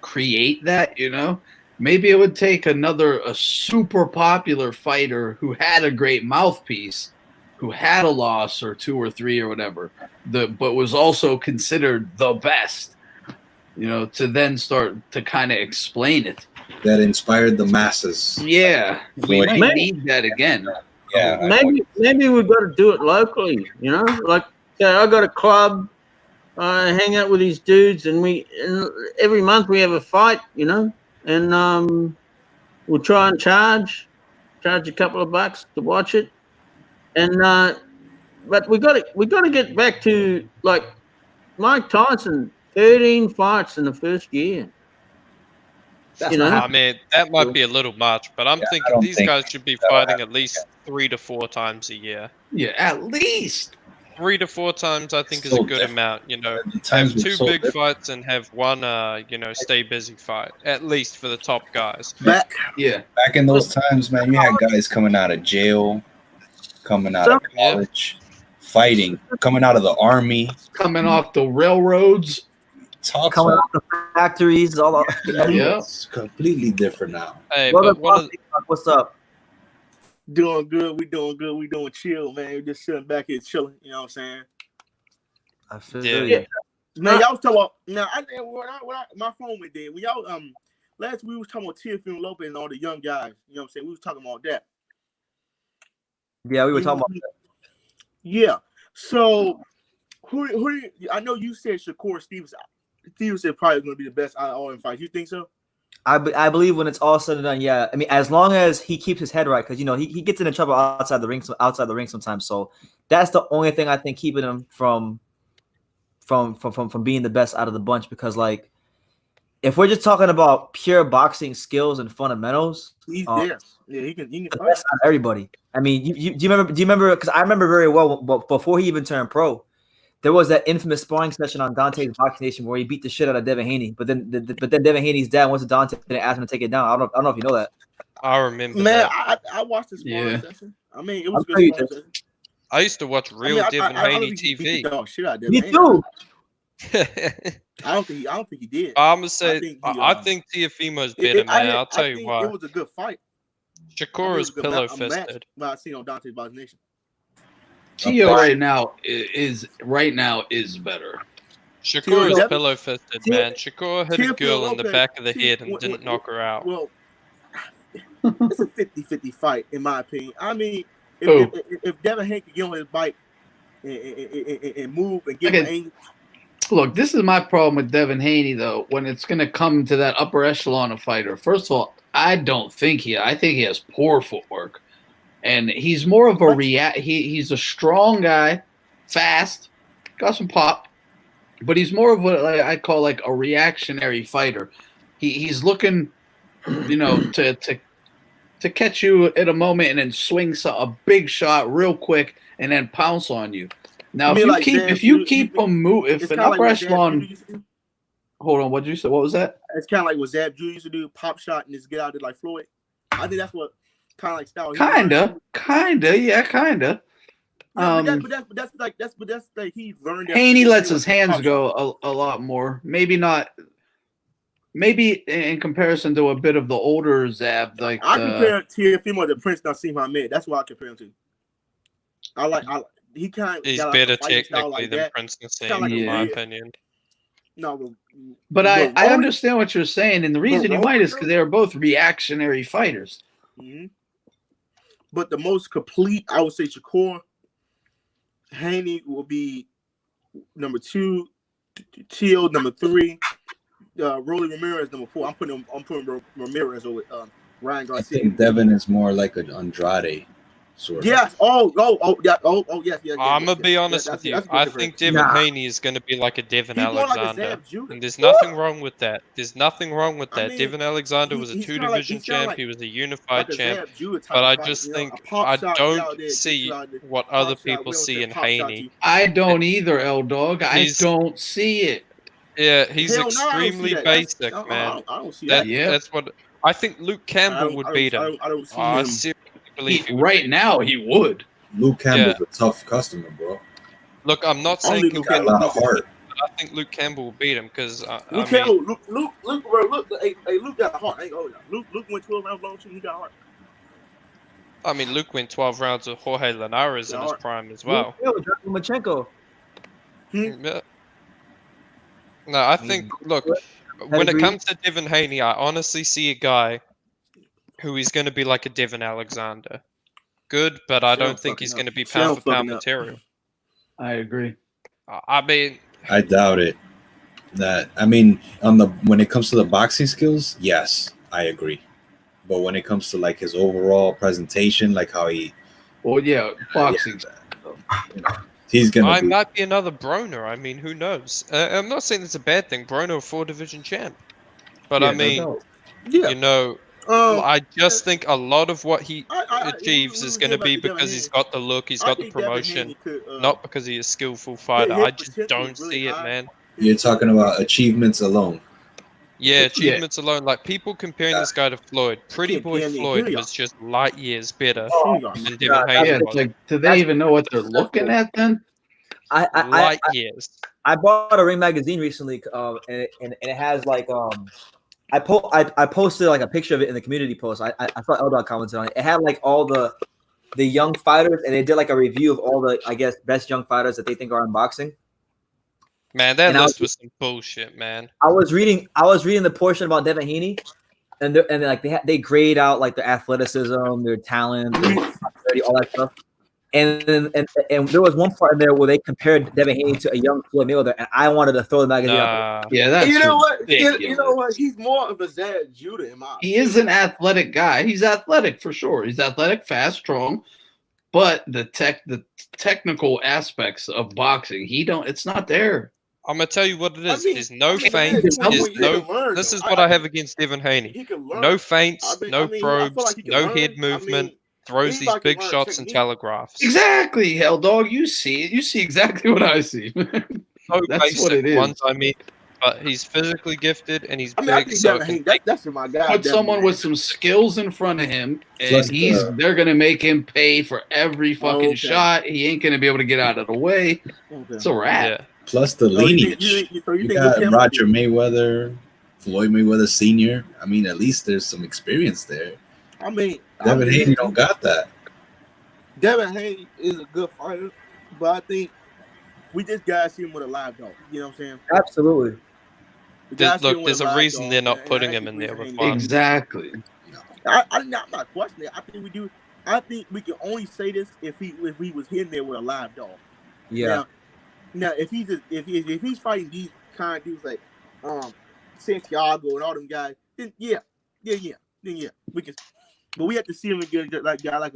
Speaker 12: create that, you know. Maybe it would take a super popular fighter who had a great mouthpiece, who had a loss or 2 or 3 or whatever, but was also considered the best, you know, to then start to kind of explain it.
Speaker 16: that inspired the masses.
Speaker 12: Yeah, we
Speaker 16: Floyd.
Speaker 12: might need that again.
Speaker 16: Yeah,
Speaker 13: Maybe we've got to do it locally. You know, like I got a club. I hang out with these dudes, and every month we have a fight. You know, and we'll try and charge a couple of bucks to watch it. And but we got to get back to like Mike Tyson, 13 fights in the first year.
Speaker 8: You know, I mean, that might be a little much, but I'm thinking these guys should be fighting at least 3 to 4 times a year.
Speaker 12: Yeah, at least
Speaker 8: 3 to 4 times. I think is a good amount. You know, have 2 big fights and have 1, you know, stay busy fight at least for the top guys.
Speaker 16: Back in those times, man, you had guys coming out of jail, coming out of college, fighting, coming out of the army,
Speaker 12: coming off the railroads.
Speaker 1: Coming out the factories,
Speaker 16: It's completely different now.
Speaker 8: Hey,
Speaker 1: what's up?
Speaker 11: Doing good. We doing good. We doing chill, man. We just sitting back here chilling. You know what I'm saying?
Speaker 1: I feel you.
Speaker 11: Man, y'all was talking about now. My phone went dead. When y'all last week we was talking about Teofimo Lopez and all the young guys. You know what I'm saying? We was talking about that.
Speaker 1: Yeah, we were talking about that.
Speaker 11: Yeah. So who I know you said Shakur Stevenson. Stevenson probably going to be the best out of all in fights. You think so?
Speaker 1: I believe when it's all said and done, yeah. I mean, as long as he keeps his head right, because you know he gets into trouble outside the ring sometimes. So that's the only thing I think keeping him from being the best out of the bunch. Because like, if we're just talking about pure boxing skills and fundamentals,
Speaker 11: he's there. Yeah, he can
Speaker 1: the best out of everybody. I mean, do you remember? Because I remember very well before he even turned pro. There was that infamous sparring session on Deontay's Boxing Nation where he beat the shit out of Devin Haney. But then Devin Haney's dad went to Deontay and asked him to take it down. I don't know if you know that.
Speaker 8: I remember.
Speaker 11: Man,
Speaker 8: that.
Speaker 11: I watched the sparring session. I mean, it was a good sparring session.
Speaker 8: I used to watch real Devin Haney TV.
Speaker 11: Me
Speaker 1: too.
Speaker 11: I don't think he did.
Speaker 8: I'm gonna say I think Teofimo's better, man. I'll tell you why.
Speaker 11: It was a good fight.
Speaker 8: Shakur is pillow fisted.
Speaker 11: What I seen on Dante's Boxing Nation.
Speaker 12: Tio right now is better.
Speaker 8: Shakur is pillow fisted, man. Shakur hit a girl in the back of the head and didn't knock her out.
Speaker 11: Well, it's a 50-50 fight, in my opinion. I mean, if Devin Haney could get on his bike and move and get an angle.
Speaker 12: Look, this is my problem with Devin Haney, though, when it's going to come to that upper echelon of fighter. First of all, I think he has poor footwork. And he's more of a he's a strong guy, fast, got some pop, but he's more of what I call like a reactionary fighter. He's looking, you know, to catch you at a moment and then swing a big shot real quick and then pounce on you. Now, if you keep him move, if an upper echelon, hold on, what did you say? What was that?
Speaker 11: It's kind of like what Zab Drew used to do, pop shot and just get out there like Floyd. I think that's what. Kind of like style.
Speaker 12: Kinda.
Speaker 11: But that's like he learned.
Speaker 12: Haney lets his hands go a lot more. Maybe not. Maybe in comparison to a bit of the older Zab, like
Speaker 11: I compare Teofimo to Prince Nassim Hamed. That's what I compare him to. He kind of
Speaker 8: He's
Speaker 11: got
Speaker 8: better
Speaker 11: like a fighting style
Speaker 8: technically
Speaker 11: like
Speaker 8: than
Speaker 11: that.
Speaker 8: Prince
Speaker 11: Kinda
Speaker 8: Nassim,
Speaker 11: like
Speaker 8: in
Speaker 11: a
Speaker 8: my
Speaker 11: weird-
Speaker 8: opinion.
Speaker 11: No,
Speaker 12: But I understand what you're saying, and the reason you might is because
Speaker 11: Roman-
Speaker 12: they are both reactionary fighters.
Speaker 11: Mm-hmm. But the most complete, I would say, Shakur. Haney will be number 2, Teal number 3, Rolly Ramirez number 4. I'm putting Ramirez over Ryan
Speaker 16: I
Speaker 11: Garcia.
Speaker 16: think Devin is more like an Andrade sort of.
Speaker 11: Yes. Yes.
Speaker 8: I'm gonna be honest with you. I think Devin Haney is gonna be like a Devin Alexander, and there's nothing wrong with that. There's nothing wrong with that. Devin Alexander was a 2-division champ. He was a unified champ. But I just think I don't see what other people see in Haney.
Speaker 12: I don't either, L Dog. I don't see it.
Speaker 8: Yeah, he's
Speaker 11: Hell no, I don't see
Speaker 8: extremely
Speaker 11: that.
Speaker 8: basic,
Speaker 11: I
Speaker 8: man.
Speaker 11: don't see that.
Speaker 8: That's what I think. Luke Campbell would beat him.
Speaker 11: I don't see
Speaker 8: I
Speaker 11: him.
Speaker 8: seriously believe he would
Speaker 12: Right
Speaker 8: beat him.
Speaker 12: now, he would.
Speaker 16: Luke Campbell's a tough customer, bro.
Speaker 8: Look, I'm not saying
Speaker 16: He's got a lot of heart.
Speaker 8: but I think Luke Campbell will beat him because
Speaker 11: Luke, Luke got a heart. Luke went 12 rounds long too. He got a heart.
Speaker 8: I mean, Luke went 12 rounds with Jorge Linares in his prime as well.
Speaker 1: Lomachenko.
Speaker 8: Yeah. No, I think, look, when it comes to Devin Haney, I honestly see a guy who is going to be like a Devin Alexander. Good, but I don't think he's going to be pound for pound material.
Speaker 12: I agree.
Speaker 8: I mean,
Speaker 16: I doubt it. When it comes to the boxing skills, yes, I agree. But when it comes to like his overall presentation, like how he,
Speaker 12: boxing.
Speaker 16: He's gonna.
Speaker 8: I might be another Broner. I mean, who knows? I'm not saying it's a bad thing. Broner, a 4-division champ, but I mean, you know, I just think a lot of what he achieves is going to be because he's got the look, he's got the promotion, not because he's a skillful fighter. I just don't see it, man.
Speaker 16: You're talking about achievements alone.
Speaker 8: Yeah, achievements alone. Like people comparing this guy to Floyd. Pretty Boy Floyd was just light years better than Devin Haney was.
Speaker 12: Like, do they even know what they're looking at then?
Speaker 8: Light years.
Speaker 1: I bought a Ring magazine recently, and it has like I posted like a picture of it in the community post. I thought L-Dog commented on it. It had like all the young fighters, and they did like a review of all the, I guess, best young fighters that they think are in boxing.
Speaker 8: Man, that list was some bullshit, man.
Speaker 1: I was reading the portion about Devin Haney, and like they grade out like their athleticism, their talent, all that stuff. And there was one part in there where they compared Devin Haney to a young Floyd Mayweather, and I wanted to throw the magazine out.
Speaker 12: Yeah, that's
Speaker 11: You know what?
Speaker 12: ridiculous.
Speaker 11: You know what? He's more of a Zab Judah in my
Speaker 12: He is an athletic guy. He's athletic for sure. He's athletic, fast, strong. But the technical aspects of boxing, it's not there.
Speaker 8: I'm gonna tell you what it is. There's no feints. This is what I have against Devin Haney. No feints, no probes, no head movement. Throws these big shots and telegraphs.
Speaker 12: Exactly, Hell Dog. You see it. You see exactly what I see.
Speaker 8: So
Speaker 12: That's
Speaker 8: basic
Speaker 12: what it is.
Speaker 8: ones, I mean, but he's physically gifted and he's big.
Speaker 11: I think
Speaker 8: So
Speaker 11: that's my guy.
Speaker 12: Put someone with some skills in front of him, and
Speaker 16: Plus,
Speaker 12: they're gonna make him pay for every fucking shot. He ain't gonna be able to get out of the way. It's a wrap.
Speaker 8: Yeah.
Speaker 16: Plus the lineage. You got Roger Mayweather, Floyd Mayweather Sr. I mean, at least there's some experience there.
Speaker 11: I mean,
Speaker 16: Devin Haney don't got that.
Speaker 11: Devin Haney is a good fighter, but I think we just gotta see him with a live dog. You know what I'm saying?
Speaker 1: Absolutely.
Speaker 8: Look, there's a reason they're not putting him in there with one.
Speaker 12: Exactly.
Speaker 11: I'm not questioning it. I think we do. I think we can only say this if he was in there with a live dog.
Speaker 1: Yeah.
Speaker 11: Now if he's fighting these kind of dudes like Santiago and all them guys, then yeah, we can. But we have to see him again, like guy like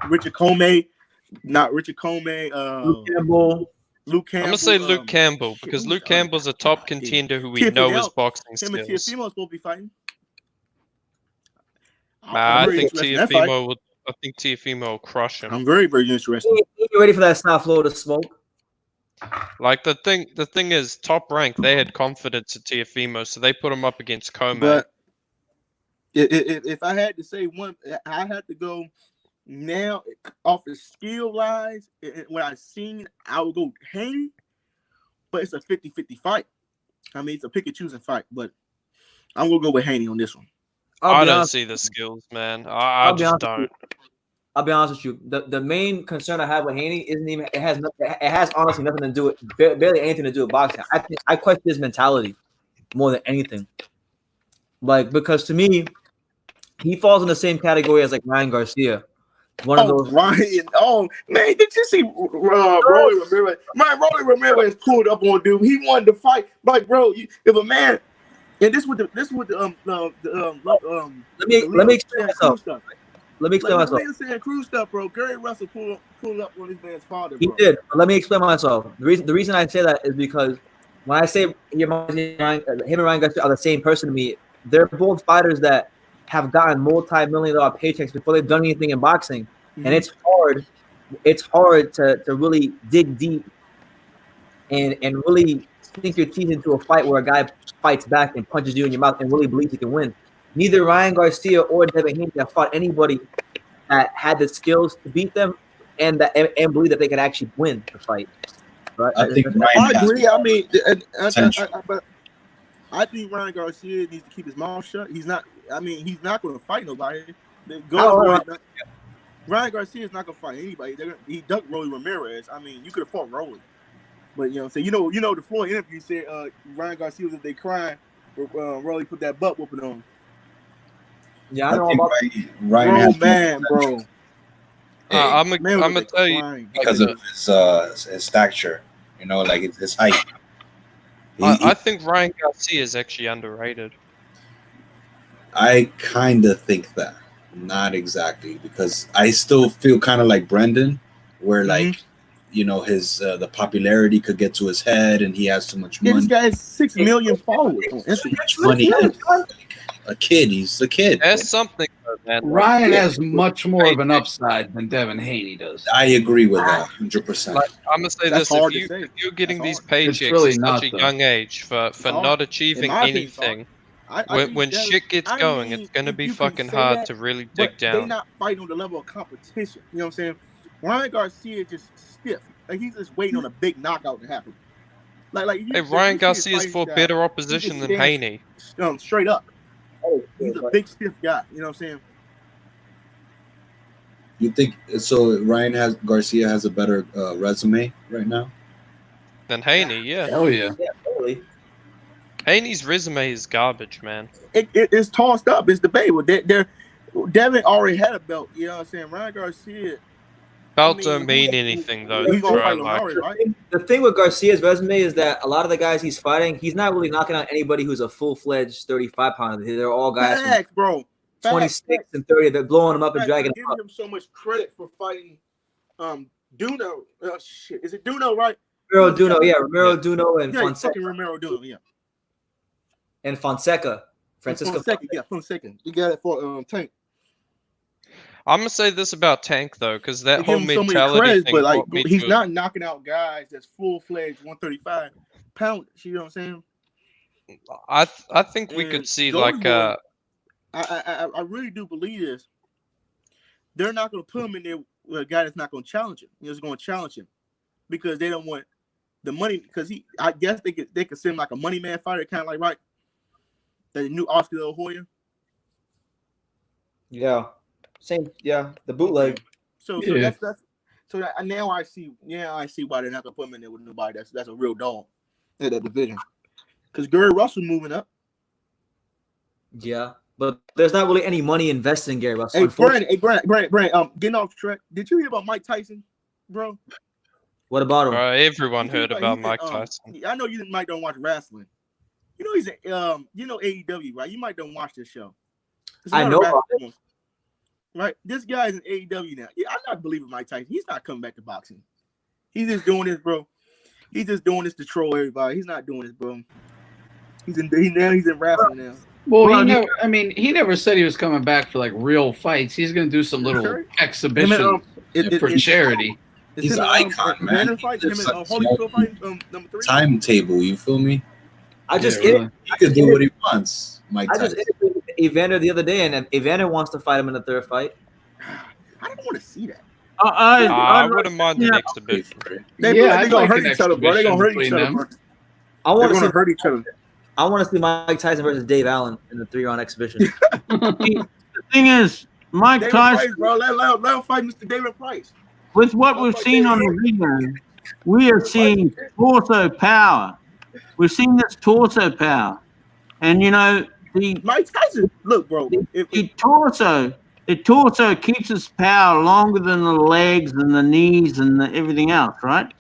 Speaker 11: Richard Comey, not Richard Comey.
Speaker 1: Luke Campbell.
Speaker 8: I'm gonna say Luke Campbell because Luke Campbell's a top contender who we know is boxing
Speaker 11: Him and
Speaker 8: skills.
Speaker 11: Teofimo's supposed to be fighting.
Speaker 8: Nah, I think Teofimo will crush him.
Speaker 11: I'm very, very interested.
Speaker 1: You ready for that snap flow to smoke?
Speaker 8: Like the thing is, Top Rank, they had confidence in Teofimo, so they put him up against Comey.
Speaker 11: But if I had to say one, I had to go now, off the skill lines, what I've seen, I would go Haney, but it's a 50-50 fight. I mean, it's a pick and choosing fight, but I'm gonna go with Haney on this one.
Speaker 8: I don't see the skills, man. I just don't.
Speaker 1: I'll be honest with you. The main concern I have with Haney isn't even it has honestly nothing to do with barely anything to do with boxing. I question his mentality more than anything. Like, because to me, he falls in the same category as like Ryan Garcia. One of those
Speaker 11: Ryan. Oh man, did you see Rolly Ramirez? Man, Rolly Ramirez pulled up on dude. He wanted to fight. Like, bro, if a man, and this with the
Speaker 1: let me explain myself. Let me explain myself.
Speaker 11: Saying Cruz stuff, bro. Gary Russell pulled up on his man's father, bro.
Speaker 1: He did. But let me explain myself. The reason I say that is because when I say him and Ryan Garcia are the same person to me, they're both fighters that have gotten multi-million-dollar paychecks before they've done anything in boxing, and it's hard. It's hard to really dig deep and really sink your teeth into a fight where a guy fights back and punches you in your mouth and really believes he can win. Neither Ryan Garcia or Devin Haney have fought anybody that had the skills to beat them and believe that they could actually win the fight. Right?
Speaker 7: I think
Speaker 11: I agree. I mean, I think Ryan Garcia needs to keep his mouth shut. He's not. I mean, he's not going to fight nobody. Ryan Garcia is not going to fight anybody. He ducked Rolly Ramirez. I mean, you could have fought Rolly, but you know what I'm saying. You know, the Floyd interview said Ryan Garcia was if they crying, Rolly put that butt whooping on him.
Speaker 1: Yeah, I know about
Speaker 7: Ryan
Speaker 11: bro,
Speaker 7: has
Speaker 11: man, bro.
Speaker 8: I'm gonna tell you
Speaker 7: because of his stature, you know, like his height.
Speaker 8: I think Ryan Garcia is actually underrated.
Speaker 7: I kind of think that, not exactly, because I still feel kind of like Brendan, where like, you know, his the popularity could get to his head, and he has too much money.
Speaker 11: This guy has 6 million followers on Instagram.
Speaker 7: Money. A kid, he's a kid.
Speaker 8: There's something, man.
Speaker 12: Ryan has much more of an upside than Devin Haney does.
Speaker 7: I agree with that, 100%.
Speaker 8: Like, I'm gonna say
Speaker 11: That's
Speaker 8: this:
Speaker 11: hard
Speaker 8: if
Speaker 11: to say.
Speaker 8: you're getting these
Speaker 11: It's
Speaker 8: paychecks
Speaker 12: really
Speaker 8: at
Speaker 12: not,
Speaker 8: such a
Speaker 12: though.
Speaker 8: young age for not achieving anything, when shit gets going, it's gonna be fucking hard to really dig
Speaker 11: They're
Speaker 8: down.
Speaker 11: not fighting on the level of competition. You know what I'm saying? Ryan Garcia is just stiff. Like, he's just waiting on a big knockout to happen.
Speaker 8: Hey, Ryan Garcia's for better opposition than Haney.
Speaker 11: Straight up. He's a big stiff guy. You know what I'm saying?
Speaker 7: You think so? Garcia has a better resume right now
Speaker 8: Than Haney, yeah.
Speaker 12: Hell yeah.
Speaker 1: Yeah, totally.
Speaker 8: Haney's resume is garbage, man.
Speaker 11: It's tossed up. It's debatable. Devin already had a belt. You know what I'm saying? Ryan Garcia.
Speaker 8: Belts don't mean anything, though.
Speaker 11: He's gonna fight
Speaker 8: Like,
Speaker 11: Lomari, right?
Speaker 1: The thing with Garcia's resume is that a lot of the guys he's fighting, he's not really knocking out anybody who's a full-fledged 35-pounder. They're all guys
Speaker 11: Facts, bro.
Speaker 1: from 26 and 30 that blowing them up and dragging
Speaker 11: Give
Speaker 1: them up.
Speaker 11: him so much credit for fighting Duno. Shit. Is it Duno, right?
Speaker 1: Romero Duno, and
Speaker 11: Yeah,
Speaker 1: Fonseca.
Speaker 11: fucking Romero Duno, yeah.
Speaker 1: And Fonseca. Francisco.
Speaker 11: Fonseca. You got it for Tank.
Speaker 8: I'm gonna say this about Tank though, because that
Speaker 11: They
Speaker 8: whole
Speaker 11: give him so many
Speaker 8: mentality
Speaker 11: credits,
Speaker 8: thing
Speaker 11: but like
Speaker 8: brought me
Speaker 11: he's
Speaker 8: to-
Speaker 11: not knocking out guys that's full-fledged 135 pounds. You know what I'm saying?
Speaker 8: I think we
Speaker 11: And
Speaker 8: could see
Speaker 11: Golden
Speaker 8: like
Speaker 11: Boy, I really do believe this. They're not going to put him in there with a guy that's not going to challenge him. He's going to challenge him because they don't want the money. Because I guess they could send him like a money man fighter, kind of like right. The new Oscar De La Hoya.
Speaker 1: Yeah. Same. Yeah. The bootleg.
Speaker 11: So
Speaker 12: Yeah.
Speaker 11: now I see. Yeah, I see why they're not going to put him in there with nobody that's a real dog in that division. Because Gary Russell moving up.
Speaker 1: Yeah. But there's not really any money invested in Gary Russell.
Speaker 11: Hey, Brandon, getting off track. Did you hear about Mike Tyson, bro?
Speaker 1: What about him?
Speaker 8: Everyone heard about Mike Tyson.
Speaker 11: I know you might don't watch wrestling. You know he's AEW, right? You might don't watch this show.
Speaker 1: I know about it.
Speaker 11: Right? This guy's in AEW now. Yeah, I'm not believing Mike Tyson. He's not coming back to boxing. He's just doing this, bro. He's just doing this to troll everybody. He's not doing this, bro. He's in wrestling now.
Speaker 12: Well, he never said he was coming back for like real fights. He's gonna do some little exhibition for charity.
Speaker 7: He's an icon, man. Timetable, you feel me? He could do what he wants. Mike Tyson.
Speaker 1: I just interviewed Evander the other day, and Evander wants to fight him in the third fight.
Speaker 11: I don't want to see that.
Speaker 8: I wouldn't mind an exhibition.
Speaker 11: They're gonna hurt each other, bro. They're gonna hurt each other, bro.
Speaker 1: I want
Speaker 11: They're
Speaker 1: to
Speaker 11: gonna hurt each other.
Speaker 1: I want to see Mike Tyson versus Dave Allen in the 3-round exhibition.
Speaker 13: The thing is, Mike
Speaker 11: David
Speaker 13: Tyson,
Speaker 11: Price, bro. Let him fight Mr. David Price.
Speaker 13: with what we've seen on the video, we are seeing torso power. We're seeing this torso power, and you know the
Speaker 11: Mike Tyson. Look, bro.
Speaker 13: The torso keeps its power longer than the legs and the knees and everything else, right?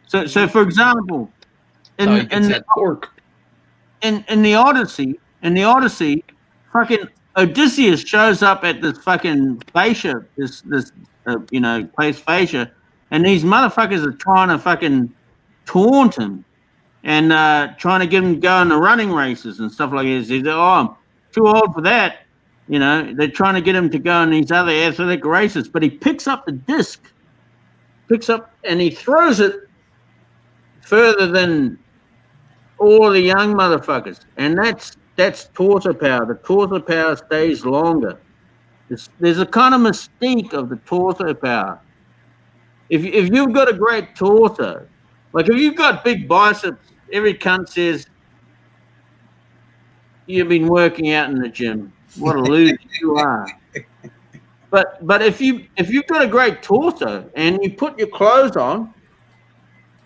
Speaker 13: So for example, in the Odyssey, fucking Odysseus shows up at this fucking fascia, this place fascia, and these motherfuckers are trying to fucking taunt him and trying to get him to go in the running races and stuff like this. He's like, oh, I'm too old for that. You know, they're trying to get him to go in these other athletic races, but he picks up the disc, and he throws it further than all the young motherfuckers, and that's torso power. The torso power stays longer. There's a kind of mystique of the torso power. If you've got a great torso, like if you've got big biceps, every cunt says you've been working out in the gym. What a loser you are. But if you've got a great torso and you put your clothes on,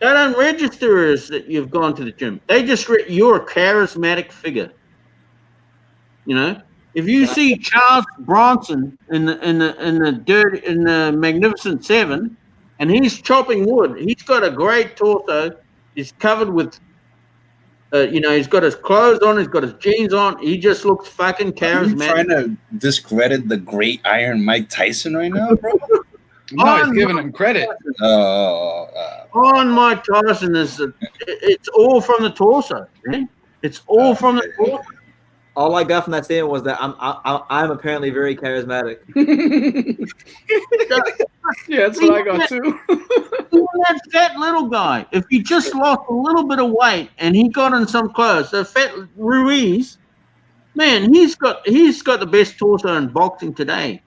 Speaker 13: they don't register as that you've gone to the gym. They just you're a charismatic figure. You know, if you see Charles Bronson in the Magnificent Seven, and he's chopping wood, he's got a great torso. He's covered with, he's got his clothes on, he's got his jeans on. He just looks fucking charismatic.
Speaker 16: Are you trying to discredit the great Iron Mike Tyson right now, bro?
Speaker 12: No, he's giving him credit.
Speaker 13: On Mike Tyson it's all from the torso. Right? It's all from the torso.
Speaker 1: All I got from that statement was that I'm apparently very charismatic.
Speaker 12: Yeah, that's what I got too.
Speaker 13: That fat little guy. If he just lost a little bit of weight and he got in some clothes, the fat Ruiz, man, he's got the best torso in boxing today.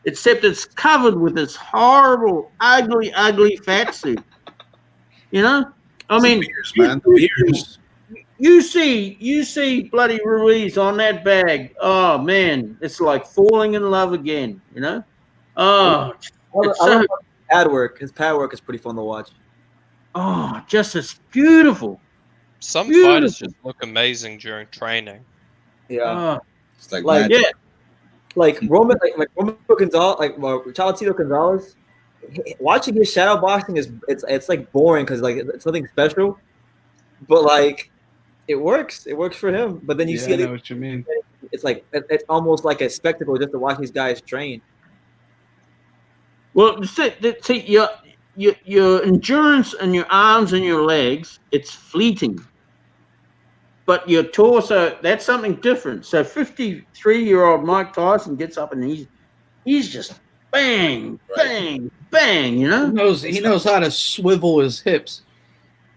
Speaker 13: Except it's covered with this horrible, ugly fat suit. You know? I mean,
Speaker 16: beers, man. The beers.
Speaker 13: You see bloody Ruiz on that bag. Oh man, it's like falling in love again, you know? Oh,
Speaker 1: I love pad work. His pad work is pretty fun to watch.
Speaker 13: Oh, just as beautiful.
Speaker 8: Some fighters just look amazing during training.
Speaker 1: Yeah.
Speaker 16: It's like
Speaker 1: Roman Gonzalez, like Cholatito Gonzalez. Watching his shadow boxing it's like boring because like it's nothing special, but like it works. It works for him. But then you see
Speaker 12: I know what you mean.
Speaker 1: It's like it's almost like a spectacle just to watch these guys train.
Speaker 13: Well, see your endurance and your arms and your legs, it's fleeting. But your torso, that's something different. So 53-year-old Mike Tyson gets up and he's just bang, bang, bang, you know?
Speaker 12: He knows how to swivel his hips.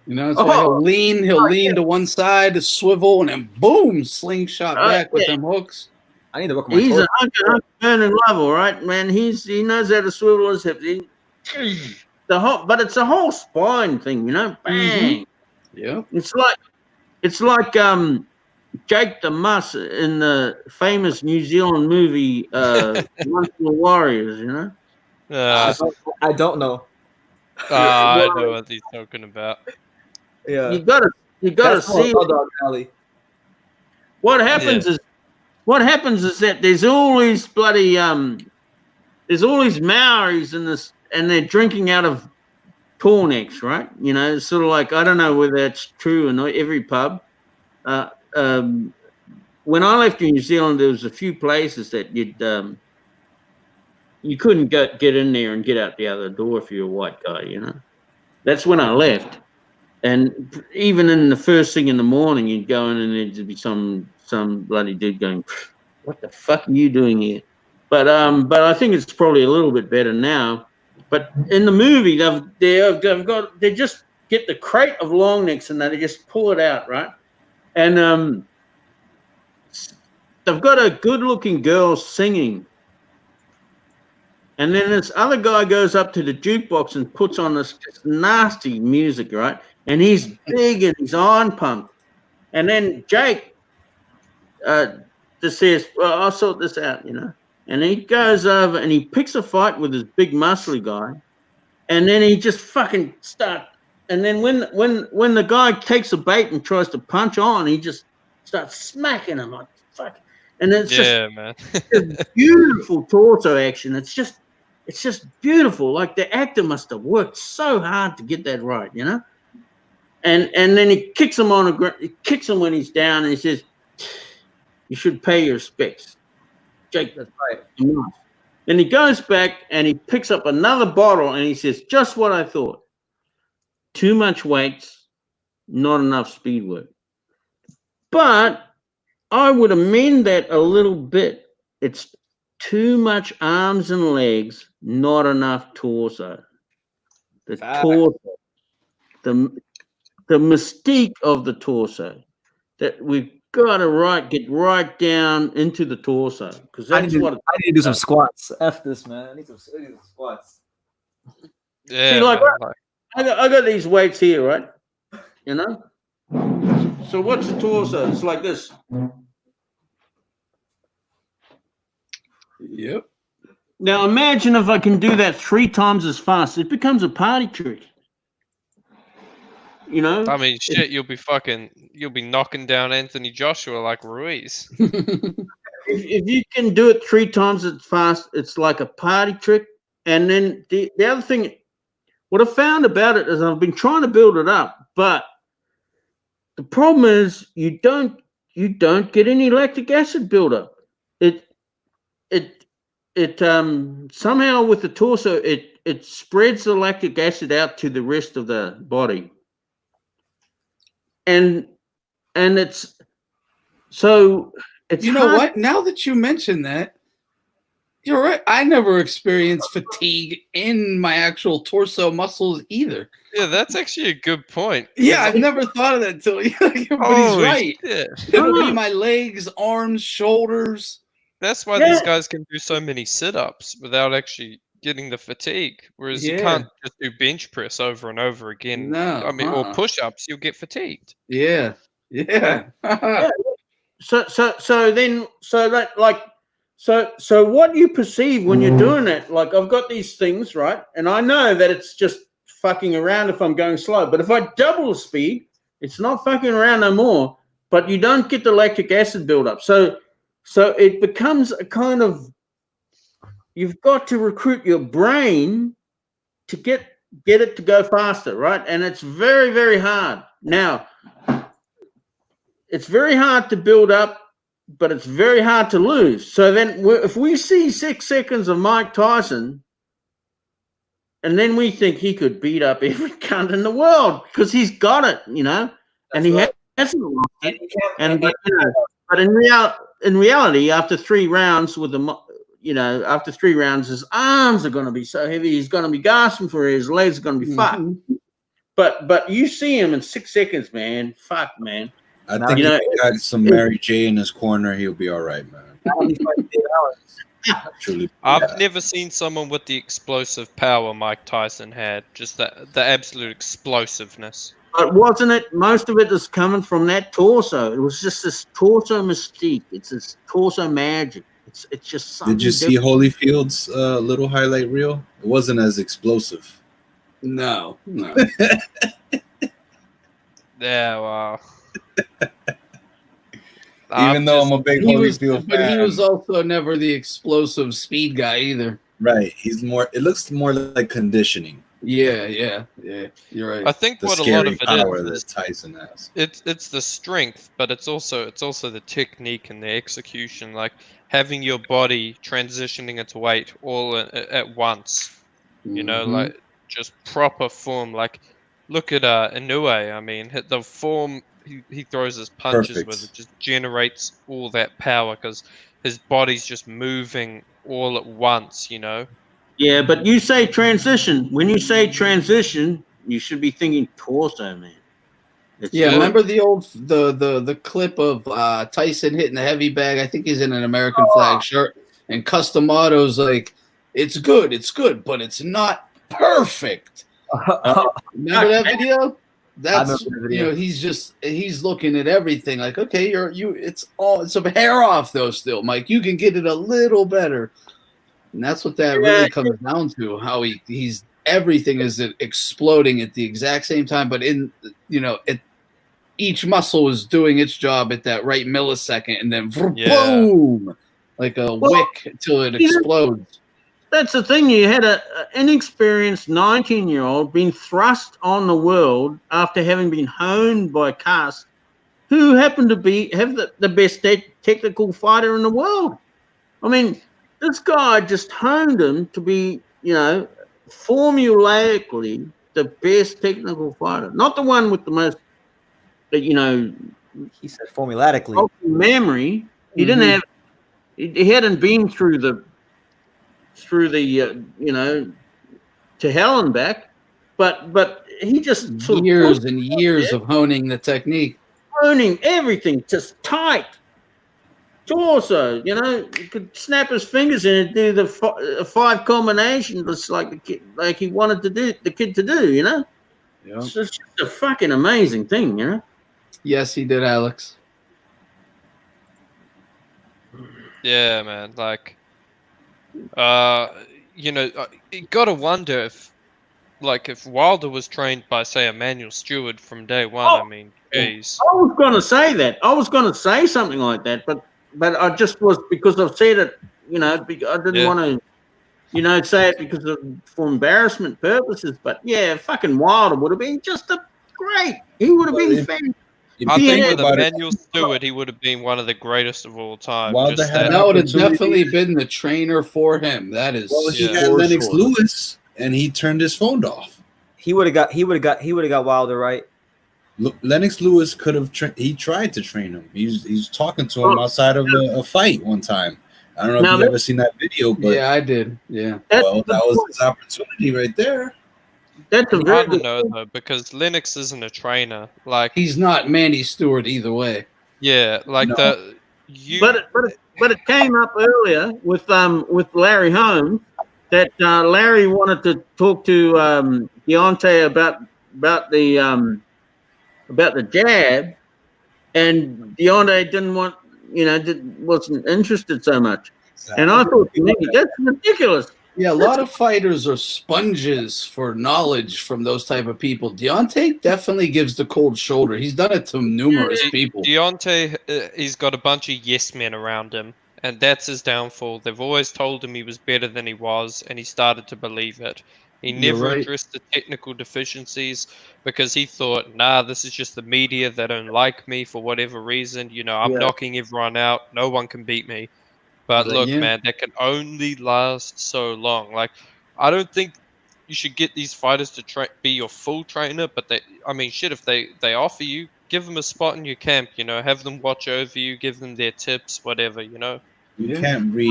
Speaker 12: You know, it's why he'll lean to one side, to swivel, and then boom, slingshot back with them hooks.
Speaker 1: I need to work on my
Speaker 13: He's
Speaker 1: torso.
Speaker 13: a hunter level, all right, man. He knows how to swivel his hips. But it's a whole spine thing, you know? Bang.
Speaker 12: Mm-hmm. Yeah.
Speaker 13: It's like Jake the Muss in the famous New Zealand movie Once the Warriors, you know?
Speaker 1: I don't know.
Speaker 8: I know what he's talking about.
Speaker 1: Yeah.
Speaker 13: You gotta see it. What happens is that there's all these bloody there's all these Maoris in this, and they're drinking out of tall necks, right? You know, it's sort of like, I don't know whether that's true in every pub. When I left New Zealand, there was a few places that you couldn't get in there and get out the other door if you're a white guy, you know. That's when I left. And even in the first thing in the morning, you'd go in and there'd be some bloody dude going, "What the fuck are you doing here?" But I think it's probably a little bit better now. But in the movie, they just get the crate of long necks and they just pull it out, right? And they've got a good-looking girl singing, And then this other guy goes up to the jukebox and puts on this nasty music, right? And he's big and he's iron pumped. And then Jake just says, well, I'll sort this out, you know. And he goes over and he picks a fight with this big muscly guy. And then he just fucking starts. And then when the guy takes a bait and tries to punch on, he just starts smacking him like fuck. And it's
Speaker 8: man.
Speaker 13: just beautiful torso action. It's just beautiful. Like the actor must have worked so hard to get that right, you know. And then he kicks him on the ground. He kicks him when he's down, and he says, "You should pay your respects, Jake." That's right. And he goes back and he picks up another bottle and he says, "Just what I thought. Too much weights, not enough speed work." But I would amend that a little bit. It's too much arms and legs, not enough torso. The torso, the mystique of the torso, that we've got to get right down into the torso, because
Speaker 1: I need to do some squats. F this, man. I need some squats.
Speaker 8: Yeah,
Speaker 13: see, like,
Speaker 8: man,
Speaker 13: I got these weights here, right? You know. So what's the torso? It's like this.
Speaker 12: Yep.
Speaker 13: Now imagine if I can do that 3 times as fast. It becomes a party trick. You know?
Speaker 8: I mean, shit, you'll be knocking down Anthony Joshua like Ruiz.
Speaker 13: If you can do it 3 times as fast, it's like a party trick. And then the other thing, what I found about it is I've been trying to build it up, but the problem is you don't get any lactic acid buildup. It somehow with the torso it spreads the lactic acid out to the rest of the body. And it's
Speaker 12: you know what? Now that you mention that, you're right. I never experienced fatigue in my actual torso muscles either.
Speaker 8: Yeah, that's actually a good point.
Speaker 12: Yeah, I've never thought of that until but he's right.
Speaker 8: Shit.
Speaker 12: It'll be my legs, arms, shoulders.
Speaker 8: That's why these guys can do so many sit-ups without actually getting the fatigue. Whereas you can't just do bench press over and over again.
Speaker 12: No,
Speaker 8: I mean, or push-ups, you'll get fatigued.
Speaker 12: Yeah.
Speaker 13: So what you perceive when you're doing it, like I've got these things, right? And I know that it's just fucking around if I'm going slow. But if I double the speed, it's not fucking around no more, but you don't get the lactic acid buildup. So it becomes a kind of, you've got to recruit your brain to get it to go faster, right? And it's very, very hard. Now, it's very hard to build up, but it's very hard to lose. So then if we see 6 seconds of Mike Tyson, and then we think he could beat up every cunt in the world because he's got it, you know, and he hasn't lost it. But in reality, after 3 rounds with him, you know, after 3 rounds, his arms are going to be so heavy, he's going to be gasping for it, his legs are going to be fucked. But you see him in 6 seconds, man. Fuck, man.
Speaker 16: I think if he got some Mary J in his corner, he'll be all right, man. Truly,
Speaker 8: I've never seen someone with the explosive power Mike Tyson had. Just the absolute explosiveness.
Speaker 13: But wasn't it? Most of it is coming from that torso. It was just this torso mystique. It's this torso magic. It's just something.
Speaker 16: Did you see Holyfield's little highlight reel? It wasn't as explosive.
Speaker 12: No.
Speaker 8: Yeah, wow.
Speaker 16: Even though I'm a big Holyfield fan.
Speaker 12: But he was also never the explosive speed guy either.
Speaker 16: Right. He's more, it looks more like conditioning.
Speaker 12: Yeah. You're right.
Speaker 8: I think
Speaker 16: the
Speaker 8: what a lot of
Speaker 16: power
Speaker 8: it
Speaker 16: that
Speaker 8: is,
Speaker 16: Tyson has.
Speaker 8: it's the strength, but it's also the technique and the execution, like having your body transitioning its weight all at once. You know, like just proper form. Like look at Inoue. I mean, the form he throws his punches with, it just generates all that power because his body's just moving all at once. You know.
Speaker 13: Yeah, but you say transition. When you say transition, you should be thinking torso, man.
Speaker 12: Remember the old the clip of Tyson hitting the heavy bag? I think he's in an American flag shirt, and Customato's like, it's good, but it's not perfect. Remember that video? That's he's looking at everything like, okay, it's a hair off though still, Mike. You can get it a little better. And that's what that really comes down to, how he's everything is exploding at the exact same time, but each muscle is doing its job at that right millisecond, and then boom, like a wick until it explodes.
Speaker 13: That's the thing. You had an inexperienced 19-year-old being thrust on the world after having been honed by Cass, who happened to have the best technical fighter in the world. I mean, this guy just honed him to be, formulaically the best technical fighter, not the one with the most, he
Speaker 1: said formulaically
Speaker 13: memory. He didn't have. He hadn't been through the to hell and back, but he just sort
Speaker 12: years
Speaker 13: of
Speaker 12: and years of honing the technique,
Speaker 13: honing everything, just tight torso. You could snap his fingers in and do the 5 combination, just like the kid, like he wanted the kid to do.
Speaker 12: Yeah.
Speaker 13: It's just a fucking amazing thing.
Speaker 12: Yes, he did, Alex.
Speaker 8: Yeah, man. Like, you gotta wonder if Wilder was trained by, say, Emmanuel Stewart from day one. I mean, geez.
Speaker 13: I was going to say that. I was going to say something like that, but I just was, because I've said it. I didn't want to, say it for embarrassment purposes. But yeah, fucking Wilder would have been just great. He would have been fantastic.
Speaker 8: I think with Emmanuel Stewart, he would have been one of the greatest of all time.
Speaker 12: That would have definitely been the trainer for him. That is.
Speaker 16: Well, he had Lennox Lewis, and he turned his phone off.
Speaker 1: He would have got Wilder, right?
Speaker 16: Lennox Lewis could have. He tried to train him. He's talking to him outside of a fight one time. I don't know if you've ever seen that video, but
Speaker 12: yeah, I did. Yeah.
Speaker 16: Well, that was his opportunity right there.
Speaker 13: That's
Speaker 8: I don't know though, because Lennox isn't a trainer. Like,
Speaker 12: he's not Manny Stewart either way.
Speaker 8: Yeah, like
Speaker 13: But it came up earlier with Larry Holmes that Larry wanted to talk to Deontay about the jab, and Deontay didn't want, wasn't interested so much. And I thought, that's ridiculous.
Speaker 12: Yeah, a lot of fighters are sponges for knowledge from those type of people. Deontay definitely gives the cold shoulder. He's done it to numerous people.
Speaker 8: Deontay, he's got a bunch of yes men around him, and that's his downfall. They've always told him he was better than he was, and he started to believe it. He never addressed the technical deficiencies because he thought, nah, this is just the media. They don't like me for whatever reason. I'm knocking everyone out. No one can beat me. But look, man, that can only last so long. Like, I don't think you should get these fighters to be your full trainer. But if they offer you, give them a spot in your camp. Have them watch over you, give them their tips, whatever. You
Speaker 16: can't make.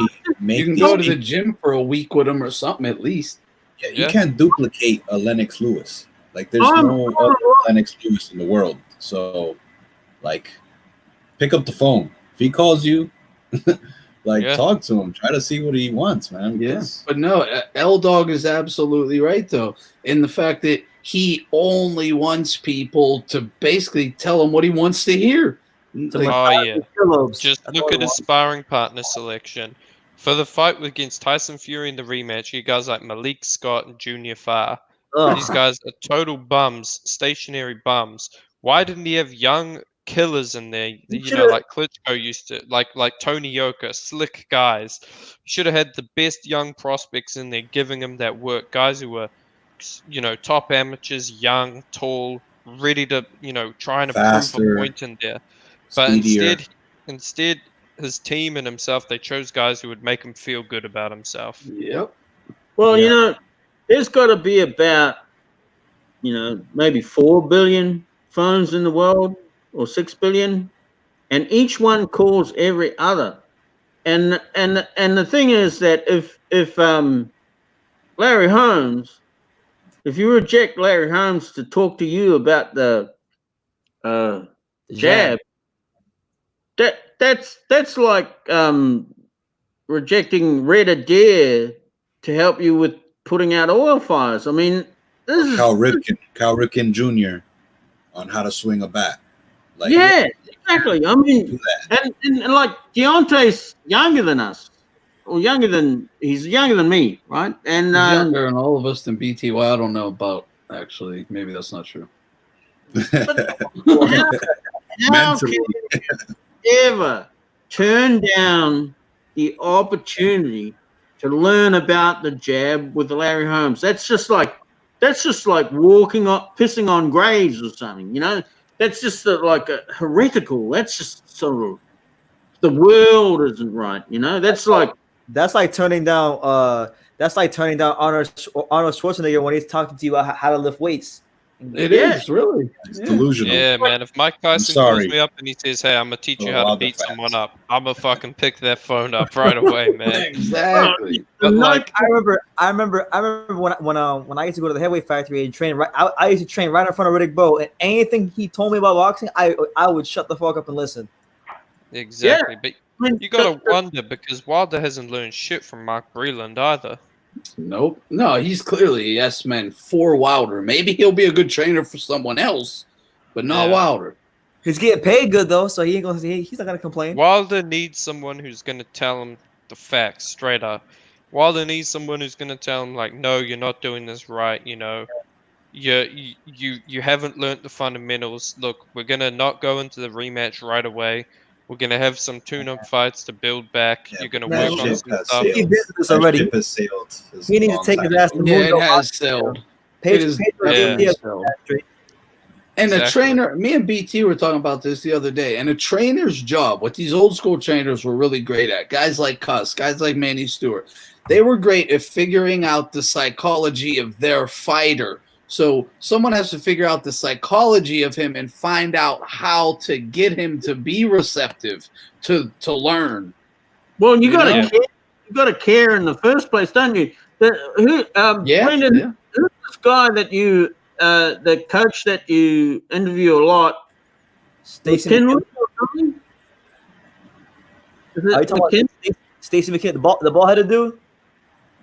Speaker 12: You can go to the gym for a week with them or something at least.
Speaker 16: Yeah, you can't duplicate a Lennox Lewis. Like, there's no other Lennox Lewis in the world. So, like, pick up the phone. If he calls you. Talk to him. Try to see what he wants, man.
Speaker 12: Yes, but no, L-Dog is absolutely right, though, in the fact that he only wants people to basically tell him what he wants to hear.
Speaker 8: Just look at his sparring partner selection. For the fight against Tyson Fury in the rematch, you guys like Malik Scott and Junior Farr. These guys are total bums, stationary bums. Why didn't he have young killers in there, like Klitschko used to, like Tony Yoka, slick guys? Should have had the best young prospects in there, giving them that work. Guys who were, top amateurs, young, tall, ready to, trying to prove a point in there. But instead, his team and himself, they chose guys who would make him feel good about himself.
Speaker 12: Yep.
Speaker 13: Well, there's got to be about, maybe 4 billion phones in the world, or 6 billion, and each one calls every other. And the thing is that if Larry Holmes, if you reject Larry Holmes to talk to you about the jab, that's like rejecting Red Adair to help you with putting out oil fires. I mean, this is
Speaker 16: Cal Ripken Jr. on how to swing a bat. Like,
Speaker 13: yeah, exactly. I mean, and like Deontay's younger than us, or he's younger than me, right? And
Speaker 12: He's younger than all of us than BT. Well, I don't know about actually. Maybe that's not true.
Speaker 13: how can you ever turn down the opportunity to learn about the jab with Larry Holmes? That's just like walking up, pissing on graves or something. You know, that's just like a heretical. That's just sort of the world isn't right. You know, that's like
Speaker 1: turning down Arnold Schwarzenegger when he's talking to you about how to lift weights.
Speaker 12: It is really
Speaker 16: delusional.
Speaker 8: Yeah, man. If Mike Tyson calls me up and he says, "Hey, I'm gonna teach you how to beat someone up," I'm gonna fucking pick that phone up right away, man.
Speaker 12: Exactly.
Speaker 8: But like,
Speaker 1: I remember when I used to go to the heavyweight factory and train. I used to train right in front of Riddick Bowe, and anything he told me about boxing, I would shut the fuck up and listen.
Speaker 8: exactly. But you gotta wonder because Wilder hasn't learned shit from Mark Breland either.
Speaker 12: Nope. No, he's clearly a yes man for Wilder. Maybe he'll be a good trainer for someone else, but not Wilder.
Speaker 1: He's getting paid good though, so he's not gonna complain.
Speaker 8: Wilder needs someone who's gonna tell him the facts straight up. Wilder needs someone who's gonna tell him like, no, you're not doing this right. You know, you haven't learnt the fundamentals. Look, we're gonna not go into the rematch right away. We're gonna have some tune-up fights to build back. You're gonna work on some stuff.
Speaker 1: He did this already.
Speaker 16: Ship has sailed.
Speaker 1: He needs to take his ass to
Speaker 12: Yeah, it has sailed. And a trainer, me and BT were talking about this the other day, and a trainer's job, what these old school trainers were really great at, guys like Cuss, guys like Manny Stewart, they were great at figuring out the psychology of their fighter. So someone has to figure out the psychology of him and find out how to get him to be receptive to learn.
Speaker 13: Well, you gotta care in the first place, don't you? Brendan, who's this guy that you the coach that you interview a lot?
Speaker 1: Stacey
Speaker 13: McKinley
Speaker 1: McKinley?
Speaker 13: or something? Is
Speaker 1: Are you
Speaker 13: it
Speaker 1: talking
Speaker 13: McKinley?
Speaker 1: about Stacey McKinley, the ball-headed dude?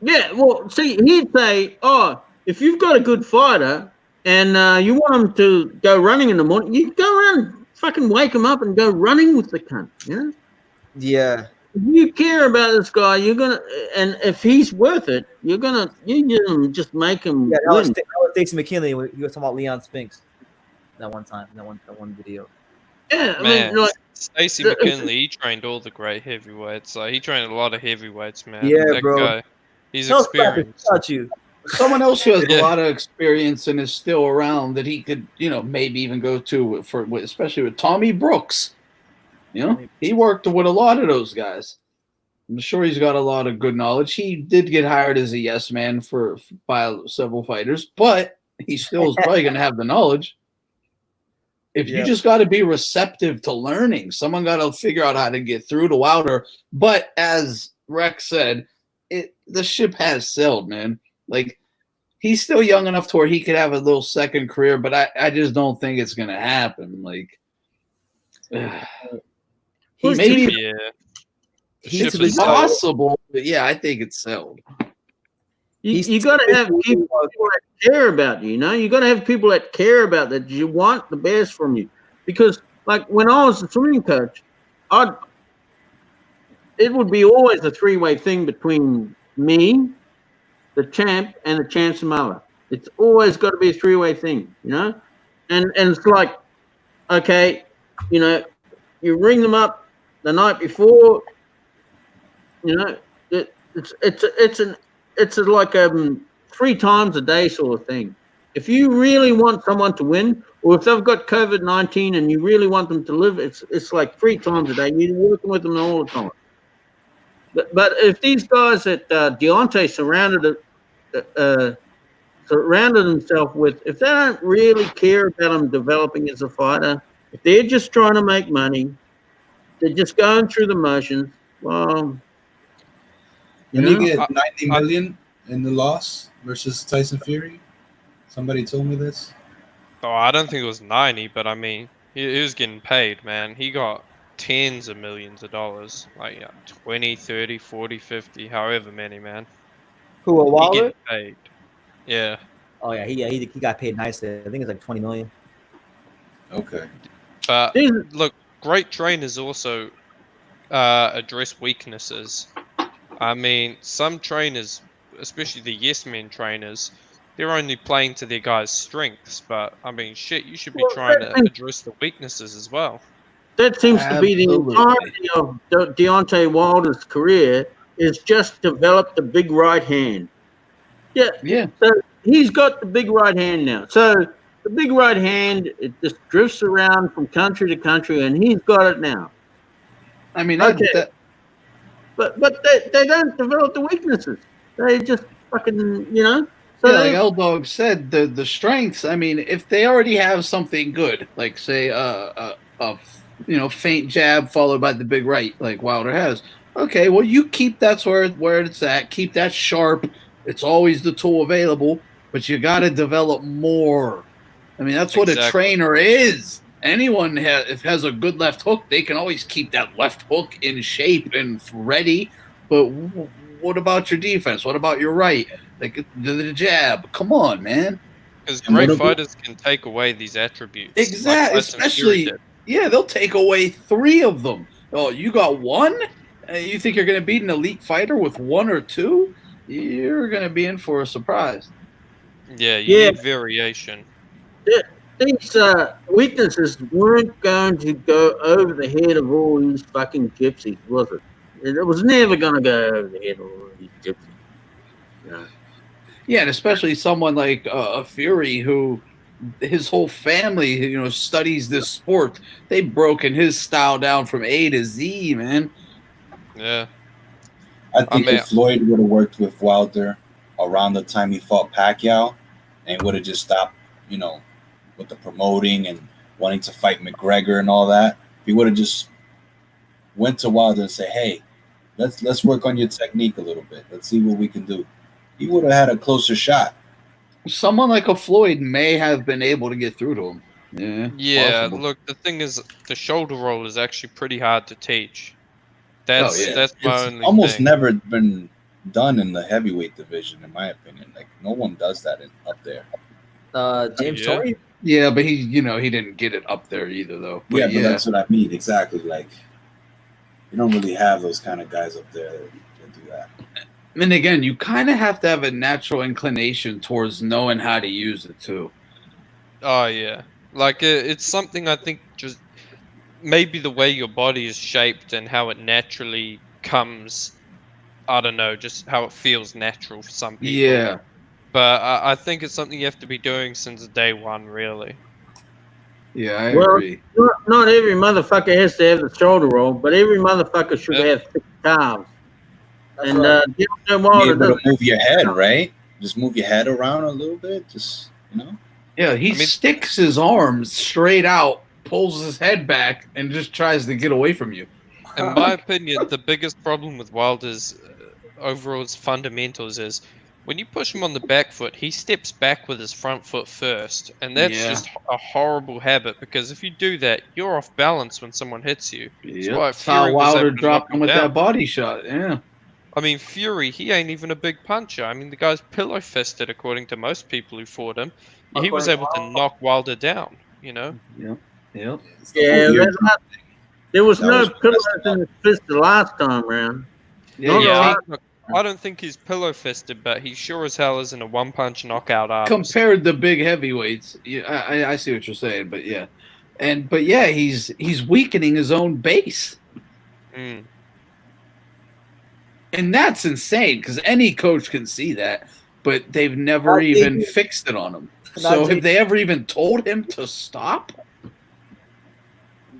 Speaker 13: Yeah, well, see, he'd say, "Oh, if you've got a good fighter and you want him to go running in the morning, you go around, fucking wake him up and go running with the cunt." You know?
Speaker 1: Yeah.
Speaker 13: If you care about this guy, you're gonna, and if he's worth it, you just make him.
Speaker 1: Yeah, that was
Speaker 13: win.
Speaker 1: Stacey McKinley. When you were talking about Leon Spinks that one time, that one video.
Speaker 13: Yeah, I
Speaker 8: Man,
Speaker 13: mean, like
Speaker 8: Stacey McKinley, he trained all the great heavyweights. Like he trained a lot of heavyweights, man.
Speaker 1: Yeah,
Speaker 8: that
Speaker 1: bro.
Speaker 8: guy, he's
Speaker 1: Tell us
Speaker 8: experienced.
Speaker 1: about you.
Speaker 12: Someone else who has a lot of experience and is still around that he could, maybe even go to especially with Tommy Brooks. He worked with a lot of those guys. I'm sure he's got a lot of good knowledge. He did get hired as a yes man by several fighters, but he still is probably going to have the knowledge. If you just got to be receptive to learning, someone got to figure out how to get through to Wilder. But as Rex said, the ship has sailed, man. Like, he's still young enough to where he could have a little second career, but I just don't think it's going to happen. Like, maybe it's possible, but yeah, I think it's sailed.
Speaker 13: You got to have people that care about you. You got to have people that care about that. You want the best from you, because like when I was a swimming coach, it would be always a three-way thing between me, the champ, and the champ's mother. It's always got to be a three-way thing, and it's like, okay, you ring them up the night before, it's like 3 times a day sort of thing. If you really want someone to win, or if they've got COVID-19 and you really want them to live, it's like 3 times a day. You're working with them all the time. But if these guys that Deontay surrounded himself with, if they don't really care about him developing as a fighter, if they're just trying to make money, they're just going through the motions, well,
Speaker 16: When you get 90 million in the loss versus Tyson Fury, somebody told me this.
Speaker 8: Oh, I don't think it was 90, but I mean, he was getting paid, man. He got tens of millions of dollars, like 20, 30, 40, 50, however many, man.
Speaker 1: Who, a
Speaker 8: He
Speaker 1: Wilder?
Speaker 8: getting paid. Yeah.
Speaker 1: Oh yeah, he got paid nicely. I think it's like 20 million.
Speaker 16: Okay.
Speaker 8: But look, great trainers also address weaknesses. I mean, some trainers, especially the yes men trainers, they're only playing to their guys' strengths. But I mean, shit, you should be trying to address the weaknesses as well.
Speaker 13: That seems to be the entirety of Deontay Wilder's career, is just develop the big right hand. Yeah. So he's got the big right hand now. So the big right hand, it just drifts around from country to country, and he's got it now.
Speaker 12: I mean,
Speaker 13: but they don't develop the weaknesses. They just fucking, you know. So
Speaker 12: like L-Dog said, the strengths. I mean, if they already have something good, like say faint jab followed by the big right, like Wilder has. Okay, well you keep that where it's at. Keep that sharp. It's always the tool available, but you got to develop more. I mean, that's what a trainer is. Anyone has a good left hook, they can always keep that left hook in shape and ready. But what about your defense? What about your right? Like the jab. Come on, man.
Speaker 8: Because great fighters can take away these attributes.
Speaker 12: Exactly.
Speaker 8: Like
Speaker 12: especially, they'll take away 3 of them. Oh, you got 1? You think you're going to beat an elite fighter with 1 or 2? You're going to be in for a surprise.
Speaker 8: Yeah, you need variation.
Speaker 13: These weaknesses weren't going to go over the head of all these fucking gypsies, was it? It was never going to go over the head of all these gypsies.
Speaker 12: Yeah, and especially someone like Fury, who his whole family, studies this sport. They've broken his style down from A to Z, man.
Speaker 8: Yeah.
Speaker 16: I think if Floyd would have worked with Wilder around the time he fought Pacquiao and would have just stopped, with the promoting and wanting to fight McGregor and all that, if he would have just went to Wilder and said, hey, let's work on your technique a little bit. Let's see what we can do. He would have had a closer shot.
Speaker 12: Someone like a Floyd may have been able to get through to him.
Speaker 8: Yeah,
Speaker 12: possible.
Speaker 8: Look, the thing is, the shoulder roll is actually pretty hard to teach. That's my
Speaker 16: it's
Speaker 8: only
Speaker 16: almost
Speaker 8: thing.
Speaker 16: never been done in the heavyweight division, in my opinion. Like, no one does that up there.
Speaker 1: James Tori?
Speaker 12: Yeah, but he didn't get it up there either, though.
Speaker 16: But that's what I mean. Exactly. Like, you don't really have those kind of guys up there that do that.
Speaker 12: And again, you kind of have to have a natural inclination towards knowing how to use it, too.
Speaker 8: Oh, yeah. Like, it's something I think just maybe the way your body is shaped and how it naturally comes, I don't know, just how it feels natural for some people.
Speaker 12: Yeah.
Speaker 8: But I think it's something you have to be doing since day one, really.
Speaker 12: Yeah, I agree.
Speaker 13: Not every motherfucker has to have the shoulder roll, but every motherfucker should have 6 calves.
Speaker 1: That's
Speaker 13: and
Speaker 1: right.
Speaker 13: Deontay Wilder
Speaker 16: Be able
Speaker 13: doesn't.
Speaker 16: to move your head, right? Just move your head around a little bit. Just,
Speaker 12: Yeah, he sticks his arms straight out, pulls his head back, and just tries to get away from you.
Speaker 8: In my opinion, the biggest problem with Wilder's overall fundamentals is when you push him on the back foot, he steps back with his front foot first. And that's just a horrible habit, because if you do that, you're off balance when someone hits you.
Speaker 12: That's how Wilder dropped him with that body shot, yeah.
Speaker 8: I mean, Fury, he ain't even a big puncher. I mean, the guy's pillow fisted, according to most people who fought him. He was able to knock Wilder down,
Speaker 12: Yeah.
Speaker 13: Yeah, there was no pillows in his fist the last time round.
Speaker 8: I don't think he's pillow fisted, but he sure as hell isn't a one punch knockout artist.
Speaker 12: Compared to big heavyweights, I see what you're saying, but he's weakening his own base. And that's insane, because any coach can see that, but they've never even fixed it on him. So have they ever even told him to stop?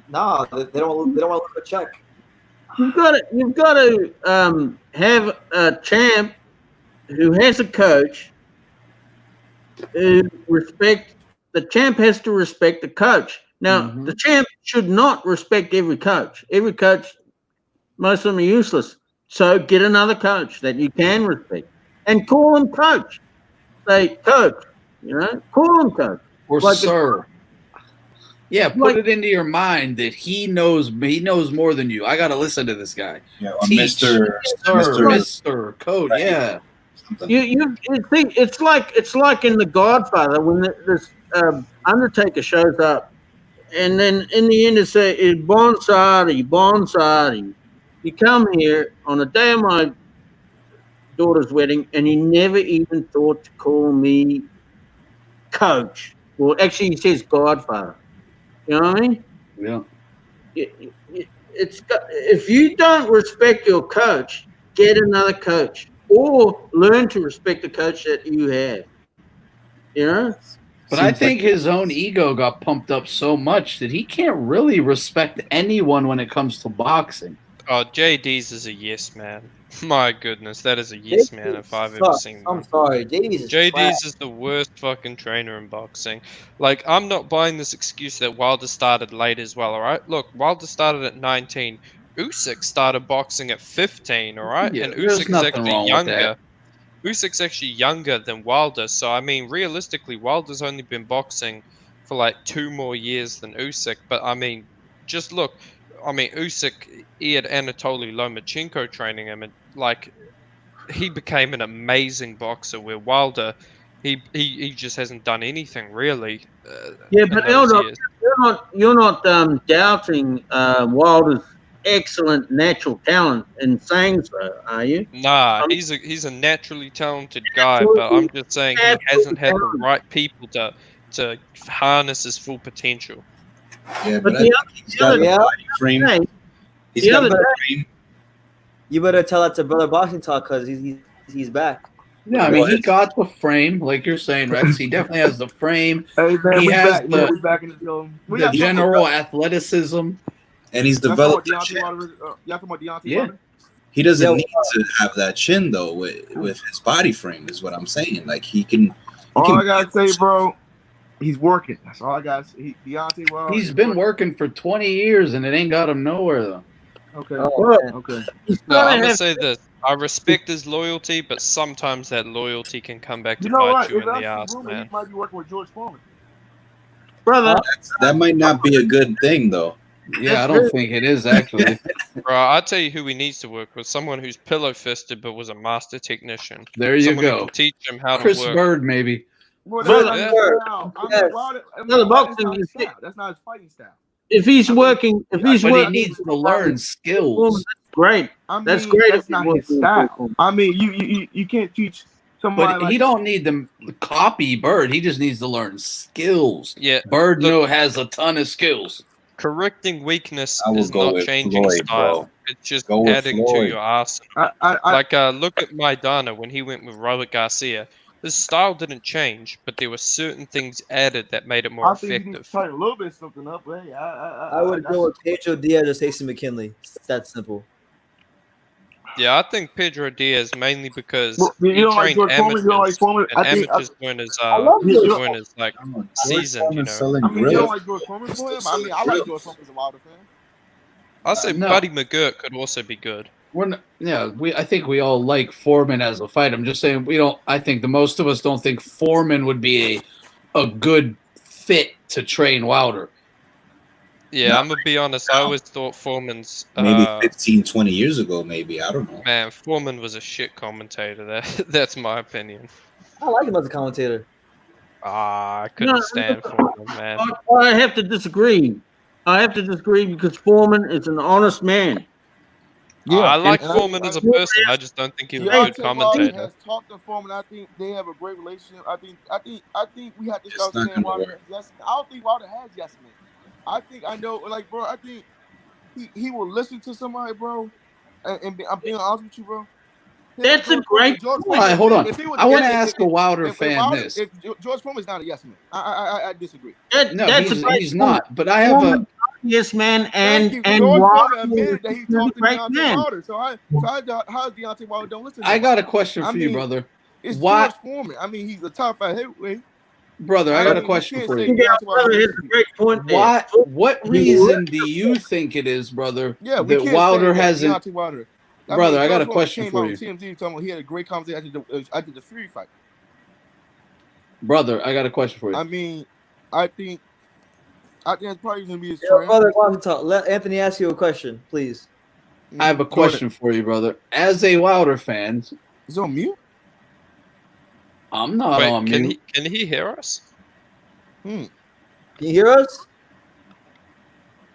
Speaker 1: No, they don't want to look a check.
Speaker 13: You've got to have a champ who has a coach who the champ has to respect the coach. Now, the champ should not respect every coach. Every coach, most of them are useless. So get another coach that you can respect and call him coach. Say, coach, call him coach.
Speaker 12: Or like sir. Yeah, put it into your mind that he knows more than you. I got to listen to this guy.
Speaker 16: Yeah,
Speaker 12: Teach,
Speaker 16: Mr.
Speaker 12: Coach,
Speaker 16: Right.
Speaker 12: yeah.
Speaker 13: You think it's like in The Godfather when this Undertaker shows up, and then in the end they say, "Bonsari, Bonsari, you come here on the day of my daughter's wedding, and you never even thought to call me coach." Well, actually, he says Godfather. You know what I mean?
Speaker 12: Yeah.
Speaker 13: If you don't respect your coach, get another coach, or learn to respect the coach that you have. You know.
Speaker 12: But I think his own ego got pumped up so much that he can't really respect anyone when it comes to boxing.
Speaker 8: Oh, JD's is a yes man. My goodness, that is a yes man if I've ever seen one.
Speaker 1: I'm sorry,
Speaker 8: JD's is the worst fucking trainer in boxing. Like, I'm not buying this excuse that Wilder started late as well, alright? Look, Wilder started at 19. Usyk started boxing at 15, alright?
Speaker 12: Yeah,
Speaker 8: And
Speaker 12: there's
Speaker 8: Usyk's
Speaker 12: nothing
Speaker 8: actually
Speaker 12: wrong with
Speaker 8: younger.
Speaker 12: that.
Speaker 8: Usyk's actually younger than Wilder, so I mean, realistically, Wilder's only been boxing for like 2 more years than Usyk. But I mean, just look. I mean, Usyk, he had Anatoly Lomachenko training him, and like he became an amazing boxer. Where Wilder, he just hasn't done anything really.
Speaker 13: Yeah,
Speaker 8: in
Speaker 13: but
Speaker 8: those
Speaker 13: Elder,
Speaker 8: years.
Speaker 13: you're not doubting Wilder's excellent natural talent in saying so, are you?
Speaker 8: Nah, he's a naturally talented guy, but I'm just saying he hasn't had the right people to harness his full potential.
Speaker 16: Yeah,
Speaker 13: But
Speaker 16: but I think he's got the body frame. He's got the frame.
Speaker 1: You better tell that to Brother Boxing Talk because he's back.
Speaker 12: Yeah, I mean, he got the frame, like you're saying, Rex. He definitely has the frame.
Speaker 11: Hey, man,
Speaker 12: he
Speaker 11: we
Speaker 12: has
Speaker 11: back, man. We back in the building.
Speaker 12: the general athleticism.
Speaker 16: And he's
Speaker 11: Y'all
Speaker 16: developed
Speaker 11: talking
Speaker 16: the chin.
Speaker 11: about Deontay
Speaker 12: Yeah.
Speaker 11: Wilder?
Speaker 16: He doesn't need to have that chin though with his body frame is what I'm saying. Like he can.
Speaker 11: All I gotta say, bro, he's working. That's all I gotta say. Deontay Wilder.
Speaker 12: He's been working for 20 years, and it ain't got him nowhere, though.
Speaker 11: Okay.
Speaker 12: Okay.
Speaker 8: No, I'm gonna say this. I respect his loyalty, but sometimes that loyalty can come back to
Speaker 11: You know
Speaker 8: bite
Speaker 11: what?
Speaker 8: you
Speaker 11: It's
Speaker 8: in the
Speaker 11: actually
Speaker 8: ass,
Speaker 11: rumor he
Speaker 8: man.
Speaker 11: might be working with George Foreman.
Speaker 13: Brother,
Speaker 16: that might not be a good thing though.
Speaker 12: Yeah, I don't think it is actually.
Speaker 8: Bro, I'll tell you who he needs to work with. Someone who's pillow fisted but was a master technician.
Speaker 12: There you
Speaker 8: Someone who
Speaker 12: go.
Speaker 8: can teach him how
Speaker 12: Chris
Speaker 8: to work.
Speaker 12: Bird, maybe.
Speaker 11: Well,
Speaker 13: Brother,
Speaker 11: that's
Speaker 13: Bird.
Speaker 11: not his
Speaker 13: Yes.
Speaker 11: style.
Speaker 13: Brother,
Speaker 11: That's
Speaker 13: boxing
Speaker 11: not his
Speaker 13: is-
Speaker 11: style. That's not his fighting style.
Speaker 13: If he's working,
Speaker 12: But he needs to learn skills.
Speaker 13: That's great.
Speaker 11: I mean,
Speaker 13: That's great.
Speaker 11: That's not his style. I mean, you can't teach somebody
Speaker 12: But
Speaker 11: like
Speaker 12: he don't need to copy Bird. He just needs to learn skills.
Speaker 8: Yeah,
Speaker 12: Bird has a ton of skills.
Speaker 8: Correcting weakness
Speaker 16: I would
Speaker 8: is
Speaker 16: go
Speaker 8: not
Speaker 16: with
Speaker 8: changing
Speaker 16: Floyd,
Speaker 8: style.
Speaker 16: bro.
Speaker 8: It's just
Speaker 16: Go with
Speaker 8: adding to
Speaker 16: Floyd.
Speaker 8: your arsenal. Like, look at Maidana when he went with Robert Garcia. His style didn't change, but there were certain things added that made it more
Speaker 11: I think he needs
Speaker 8: effective.
Speaker 11: to tighten a little bit something up. But hey,
Speaker 1: I would go with Pedro Diaz or Stacey McKinley. It's that simple.
Speaker 8: Yeah, I think Pedro Diaz mainly because
Speaker 11: Well, you
Speaker 8: he
Speaker 11: don't like
Speaker 8: trained
Speaker 11: George Foreman?
Speaker 8: amateurs,
Speaker 11: You don't like Foreman?
Speaker 8: and
Speaker 11: I think-
Speaker 8: amateurs weren't as
Speaker 11: love George-
Speaker 8: weren't as like seasoned, you know.
Speaker 16: selling
Speaker 11: I mean, you
Speaker 16: grill.
Speaker 11: don't like George Foreman for him? I mean, I like George Foreman as a Wilder fan.
Speaker 8: I'll say
Speaker 12: No.
Speaker 8: Buddy McGirt could also be good.
Speaker 12: I think we all like Foreman as a fight. I'm just saying we don't. I think the most of us don't think Foreman would be a good fit to train Wilder.
Speaker 8: Yeah, I'm gonna be honest. I always thought Foreman's
Speaker 16: Maybe 15, 20 years ago, maybe. I don't know.
Speaker 8: man, Foreman was a shit commentator. That's my opinion.
Speaker 1: I like him as a commentator.
Speaker 8: I couldn't stand Foreman, man.
Speaker 13: I have to disagree. I have to disagree because Foreman is an honest man.
Speaker 8: I like
Speaker 11: and
Speaker 8: Foreman as a person. I just don't think he was a good
Speaker 11: Deontay Wilder
Speaker 8: commentator.
Speaker 11: has talked to Foreman. I think they have a great relationship. I think we have to start
Speaker 16: not
Speaker 11: saying
Speaker 16: gonna
Speaker 11: Wilder
Speaker 16: work.
Speaker 11: has yes. I don't think Wilder has yes man. I think I know, like, bro. I think he will listen to somebody, bro. And I'm being honest with you, bro.
Speaker 13: That's a great.
Speaker 12: All right, hold on. I want to ask a Wilder fan this.
Speaker 11: If George Foreman is not a yes man, I disagree.
Speaker 12: No,
Speaker 13: That's a great
Speaker 12: he's
Speaker 13: point.
Speaker 12: not. But I have
Speaker 13: Foreman,
Speaker 12: a.
Speaker 13: yes man,
Speaker 11: Thank
Speaker 13: and
Speaker 11: you.
Speaker 13: and
Speaker 11: George
Speaker 13: Wilder
Speaker 11: Foreman admitted that he
Speaker 13: is a
Speaker 11: talked to
Speaker 13: great
Speaker 11: Deontay
Speaker 13: man.
Speaker 11: Wilder. So how is Deontay Wilder don't listen to
Speaker 12: I
Speaker 11: him?
Speaker 12: got a question
Speaker 11: I
Speaker 12: for you,
Speaker 11: mean,
Speaker 12: brother.
Speaker 11: It's
Speaker 12: Why,
Speaker 11: George Foreman. I mean, he's a top 5 heavyweight.
Speaker 12: brother? I got a question for you.
Speaker 13: Yeah, brother, it's a great point there.
Speaker 12: Why? What reason do you think it is, brother,
Speaker 11: Yeah, we
Speaker 12: that
Speaker 11: can't
Speaker 12: Wilder
Speaker 11: say that
Speaker 12: hasn't?
Speaker 11: Deontay Wilder.
Speaker 12: Brother, I got a
Speaker 11: George Foreman
Speaker 12: question
Speaker 11: came
Speaker 12: for
Speaker 11: out
Speaker 12: you.
Speaker 11: on TMZ talking about he had a great conversation after the Fury fight.
Speaker 12: Brother, I got a question for you.
Speaker 11: I mean, I think it's probably gonna be his
Speaker 1: Yo,
Speaker 11: train.
Speaker 1: brother, Boxing Talk. Let Anthony ask you a question, please.
Speaker 12: I have a question for you, brother. As a Wilder fan,
Speaker 11: Is it on mute?
Speaker 12: I'm not
Speaker 8: Wait,
Speaker 12: on mute.
Speaker 8: Can he hear us?
Speaker 1: Can you hear us?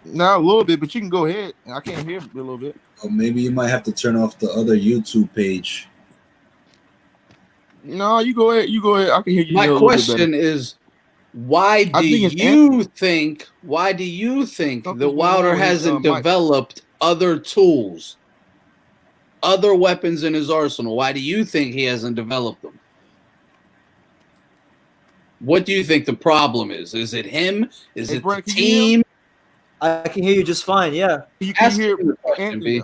Speaker 11: Not a little bit, but you can go ahead. I can't hear a little bit.
Speaker 16: Or maybe you might have to turn off the other YouTube page.
Speaker 11: No, you go ahead. You go ahead. I can hear you.
Speaker 12: My
Speaker 11: a little bit better.
Speaker 12: question is, why do you think that Wilder hasn't developed other tools, other weapons in his arsenal? Why do you think he hasn't developed them? What do you think the problem is? Is it him? Is it the team?
Speaker 1: I can hear you just fine. Yeah.
Speaker 11: You can hear Anthony.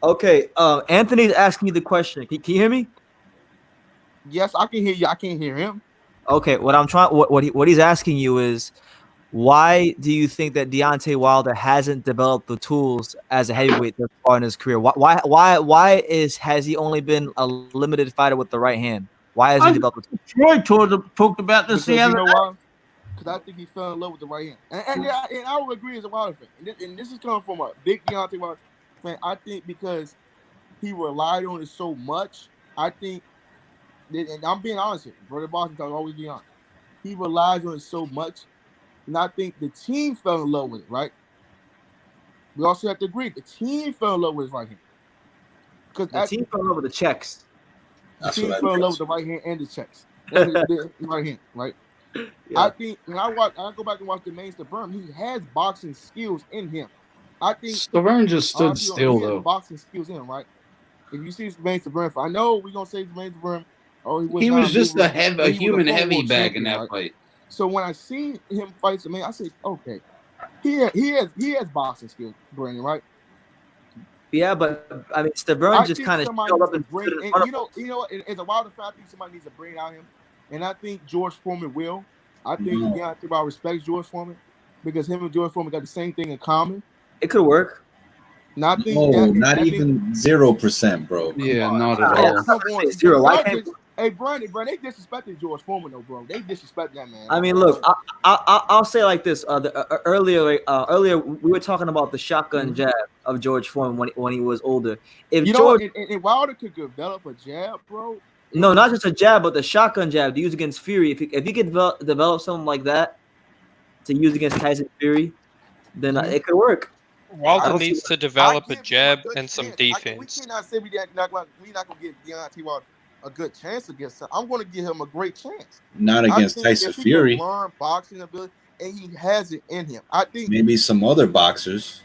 Speaker 1: Okay. Anthony's asking you the question. Can you hear me?
Speaker 11: Yes, I can hear you. I can't hear him.
Speaker 1: Okay. What he's asking you is, why do you think that Deontay Wilder hasn't developed the tools as a heavyweight thus far in his career? Why has he only been a limited fighter with the right hand? Why has he developed?
Speaker 13: Troy talked about this the other day.
Speaker 11: Why? Because I think he fell in love with the right hand, and I would agree as a Wilder fan. And this is coming from a big Deontay Wilder fan. I think because he relied on it so much, I think, and I'm being honest here, brother Boston, I'll always be honest. He relies on it so much, and I think the team fell in love with it. Right? We also have to agree the team fell in love with his right hand. Because
Speaker 1: the team fell in love with the checks.
Speaker 11: The team fell in love with the right hand and the checks. And the right hand, right? Yeah. I think when I go back and watch the main Stavern, he has boxing skills in him. I think
Speaker 12: Stavern just stood still though.
Speaker 11: Boxing skills in him, right? If you see Main Stavern, I know we're gonna say Main Stavern. Oh,
Speaker 12: he was just a human heavy bag in that fight.
Speaker 11: So when I see him fight the man, I say, okay, he has boxing skills, Brandon, right?
Speaker 1: Yeah, but I mean, Stavern just kind of showed up and
Speaker 11: bring. And you know, as a Wilder fan, I think somebody needs to bring out him, and I think George Foreman will. I think Deontay Wilder respects George Foreman because him and George Foreman got the same thing in common.
Speaker 1: It could work.
Speaker 16: Not even 0%, bro.
Speaker 12: Yeah, not at all.
Speaker 1: Zero.
Speaker 11: Hey, Brandon, they disrespected George Foreman, though, bro. They disrespect that man.
Speaker 1: I mean, look, I'll say like this. Earlier we were talking about the shotgun jab of George Foreman when he was older. If
Speaker 11: and Wilder could develop a jab, bro.
Speaker 1: No, not just a jab, but the shotgun jab to use against Fury. If he could develop something like that to use against Tyson Fury, then it could work.
Speaker 8: Wilder needs to develop a jab and some defense.
Speaker 11: We cannot say we're not going to give Deontay Wilder a good chance against him. I'm going to give him a great chance.
Speaker 16: Not against Tyson Fury.
Speaker 11: He learn boxing ability, and he has it in him. I think
Speaker 16: maybe some other boxers.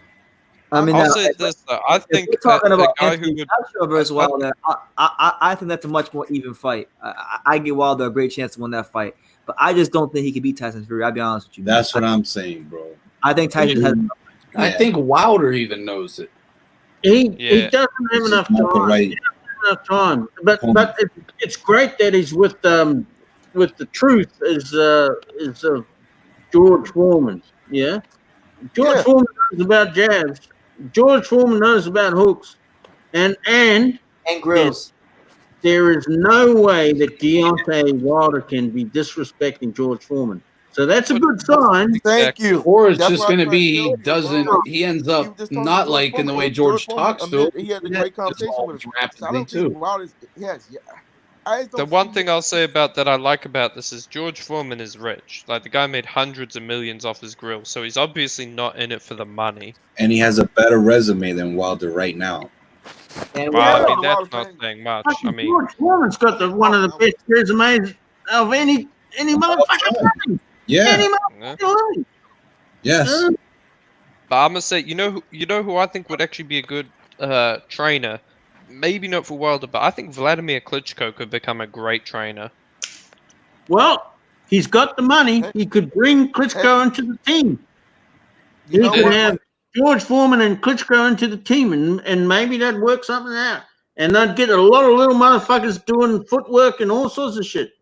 Speaker 8: I mean, I'll say this though. I think
Speaker 1: we're talking about Anthony Joshua versus Wilder. I think that's a much more even fight. I give Wilder a great chance to win that fight, but I just don't think he could beat Tyson Fury. I'll be honest with you.
Speaker 16: That's what I'm saying, bro.
Speaker 1: I think Tyson has.
Speaker 12: I think Wilder even knows it.
Speaker 13: He doesn't have enough time. He doesn't have enough time. But it's great that he's with the truth is George Foreman. Yeah, George Foreman knows about jabs. George Foreman knows about hooks, and
Speaker 1: grills.
Speaker 13: There is no way that Deontay Wilder can be disrespecting George Foreman. So that's a good sign.
Speaker 11: Thank you.
Speaker 12: Or it's just going to be he ends up not liking the way George talks to him.
Speaker 11: He had a great conversation with him. I don't think Wilder's,
Speaker 8: the one thing I'll say about that I like about this is George Foreman is rich. Like the guy made hundreds of millions off his grill, so he's obviously not in it for the money.
Speaker 16: And he has a better resume than Wilder right now.
Speaker 8: Well, I mean that's not saying much. I mean
Speaker 13: George Foreman's got one of the best resumes of any motherfucker.
Speaker 16: Yeah. Yes.
Speaker 8: But I'm gonna say, you know who I think would actually be a good trainer. Maybe not for Wilder, but I think Vladimir Klitschko could become a great trainer.
Speaker 13: Well, he's got the money. He could bring Klitschko into the team. He could have George Foreman and Klitschko into the team, and maybe that'd work something out. And they'd get a lot of little motherfuckers doing footwork and all sorts of shit.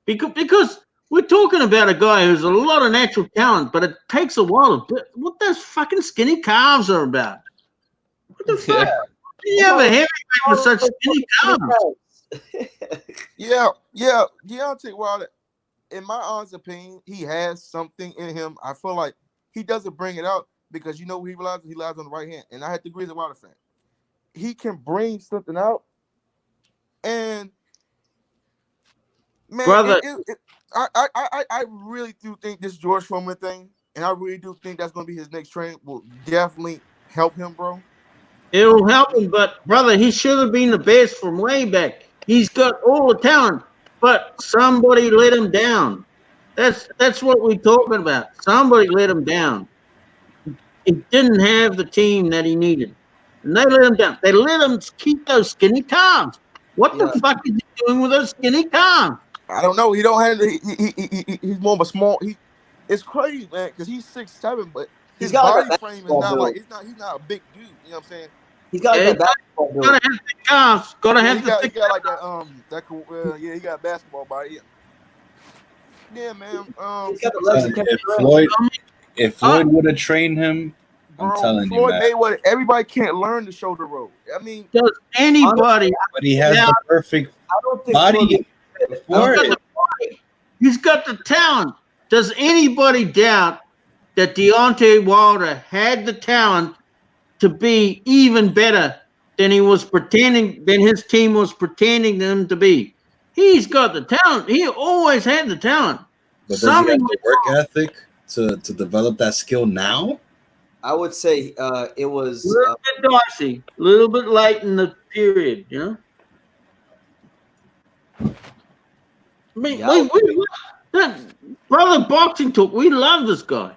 Speaker 13: Because we're talking about a guy who's a lot of natural talent, but it takes a while. What those fucking skinny calves are about? What the fuck? You have a heavyweight with such skinny calves.
Speaker 11: Yeah. Deontay Wilder, in my honest opinion, he has something in him. I feel like he doesn't bring it out because he relies on the right hand. And I have to agree as a Wilder fan. He can bring something out, and Man,
Speaker 13: brother.
Speaker 11: I really do think this George Foreman thing, and I really do think that's going to be his next train, will definitely help him, bro.
Speaker 13: It'll help him, but brother, he should have been the best from way back. He's got all the talent, but somebody let him down. That's what we're talking about. Somebody let him down. He didn't have the team that he needed, and they let him down. They let him keep those skinny calves. What the fuck is he doing with those skinny calves?
Speaker 11: I don't know. He don't have. He's more of a small. It's crazy, man, because he's 6'7", but his body frame is not like he's not a big dude. You know what I'm saying?
Speaker 1: He's got like that basketball build.
Speaker 13: Gotta have the calves. Gotta have
Speaker 11: he got like that. He got basketball body. Yeah, man.
Speaker 16: If Floyd would have trained him, I'm telling you, man.
Speaker 11: Mayweather, everybody can't learn the shoulder roll. I mean,
Speaker 13: does anybody?
Speaker 16: But he has the perfect body for it.
Speaker 13: He's got the talent. Does anybody doubt that Deontay Wilder had the talent to be even better than he was pretending, than his team was pretending him to be? He's got the talent. He always had the talent.
Speaker 16: But does he have the work ethic to develop that skill now?
Speaker 1: I would say it was
Speaker 13: a little bit dicey, a little bit late in the period, you know. I mean, brother boxing talk. We love this guy.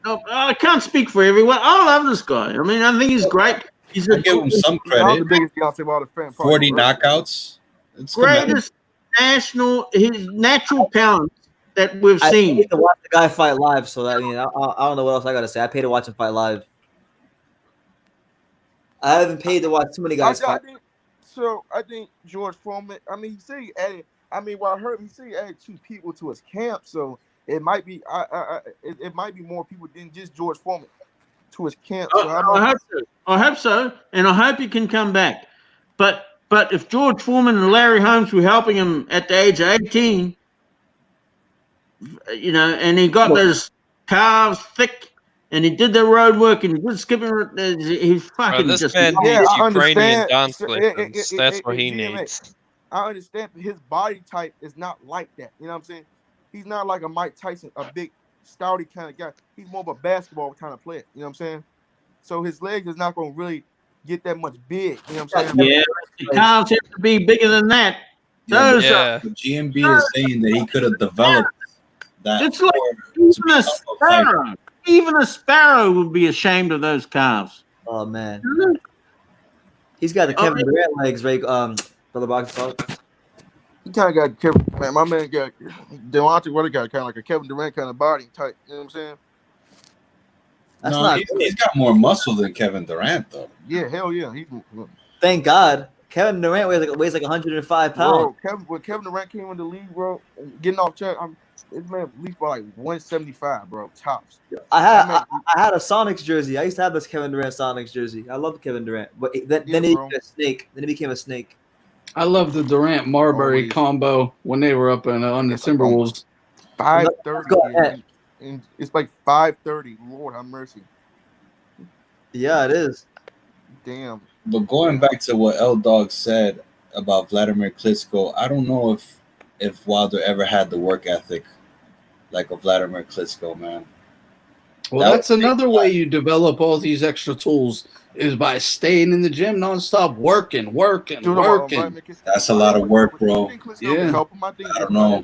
Speaker 13: No, I can't speak for everyone. I love this guy. I mean, I think he's great. He's
Speaker 16: I give him some credit.
Speaker 11: the biggest Deontay Wilder fan.
Speaker 16: 40 knockouts. It's
Speaker 13: greatest his natural talent that we've seen.
Speaker 1: I paid to watch the guy fight live, so that, I mean, I don't know what else I gotta say. I paid to watch him fight live. I haven't paid to watch too many guys fight.
Speaker 11: I think George Foreman. I mean, he said he added. I mean, what I heard him say, he added 2 people to his camp, so it might be. It might be more people than just George Foreman to his camp. So
Speaker 13: I hope so, and I hope he can come back. But if George Foreman and Larry Holmes were helping him at the age of 18, you know, and he got those calves thick, and he did the road work, and he did skipping. He fucking
Speaker 8: this
Speaker 13: just
Speaker 8: man needs
Speaker 11: I
Speaker 8: Ukrainian
Speaker 11: understand.
Speaker 8: dance lessons. That's what he
Speaker 11: GMA,
Speaker 8: needs.
Speaker 11: I understand, but his body type is not like that. You know what I'm saying? He's not like a Mike Tyson, a big, stouty kind of guy. He's more of a basketball kind of player. You know what I'm saying? So his legs is not going to really get that much big. You know what I'm saying?
Speaker 13: Yeah, the calves have to be bigger than that.
Speaker 16: The GMB is saying that he could have developed that.
Speaker 13: It's like even a sparrow would be ashamed of those calves.
Speaker 1: Oh man, he's got the Kevin Durant legs, right? Brother Box Talk.
Speaker 11: He kind of got Kevin. Man, my man got Deontay. What he got? Kind of like a Kevin Durant kind of body type. You know what I'm saying?
Speaker 16: He's got more muscle than Kevin Durant, though.
Speaker 11: Yeah, hell yeah.
Speaker 1: Thank God. Kevin Durant weighs like 105 pounds.
Speaker 11: Bro, when Kevin Durant came in the league, bro, getting off track, this man at least by like 175, bro, tops.
Speaker 1: I had a Sonics jersey. I used to have this Kevin Durant Sonics jersey. I love Kevin Durant, but then he became a snake. Then he became a snake.
Speaker 12: I love the Durant Marbury combo when they were up on the Timberwolves.
Speaker 11: 530. And it's like 530. Lord have mercy.
Speaker 1: Yeah, it is.
Speaker 11: Damn.
Speaker 16: But going back to what L Dog said about Vladimir Klitschko, I don't know if Wilder ever had the work ethic like a Vladimir Klitschko, man.
Speaker 12: Well, that's another way you develop all these extra tools is by staying in the gym nonstop, working.
Speaker 16: That's a lot of work, bro.
Speaker 12: Yeah.
Speaker 16: I don't know.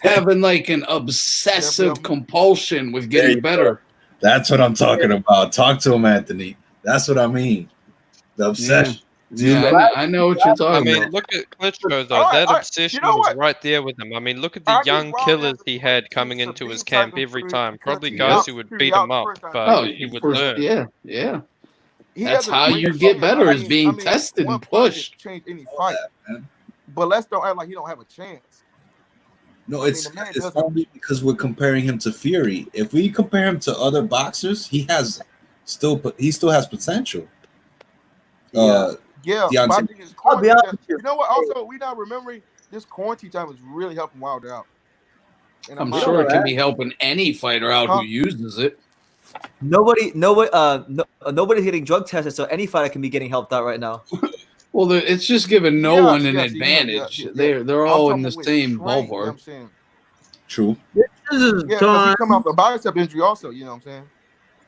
Speaker 12: Having like an obsessive compulsion with getting better.
Speaker 16: That's what I'm talking about. Talk to him, Anthony. That's what I mean. The obsession.
Speaker 12: Yeah, I know what you're talking about.
Speaker 8: I mean, look at Klitschko, though. That obsession was right there with him. I mean, look at the young killers he had coming into his camp every time. Probably guys who would beat him up, but he would learn.
Speaker 12: Yeah. That's how you get better, is being tested and pushed.
Speaker 11: Change any fight, but let's don't act like he don't have a chance.
Speaker 16: No, it's only because we're comparing him to Fury. If we compare him to other boxers, he still has potential.
Speaker 11: Yeah, my thing is you know what? Also, we not remembering this quarantine time is really helping Wilder out.
Speaker 12: And I'm sure it can be helping any fighter out who uses it.
Speaker 1: Nobody's getting drug tested, so any fighter can be getting helped out right now.
Speaker 12: Well, it's just giving no
Speaker 11: Yes,
Speaker 12: one an
Speaker 11: yes,
Speaker 12: advantage.
Speaker 11: yeah.
Speaker 12: They're
Speaker 11: I'm
Speaker 12: all
Speaker 11: talking
Speaker 12: in the
Speaker 11: about with
Speaker 12: same
Speaker 11: strength, you know what
Speaker 12: ballpark.
Speaker 11: I'm saying?
Speaker 16: True.
Speaker 13: This is
Speaker 11: Yeah, because he
Speaker 13: time.
Speaker 11: come off a bicep injury also, you know what I'm saying?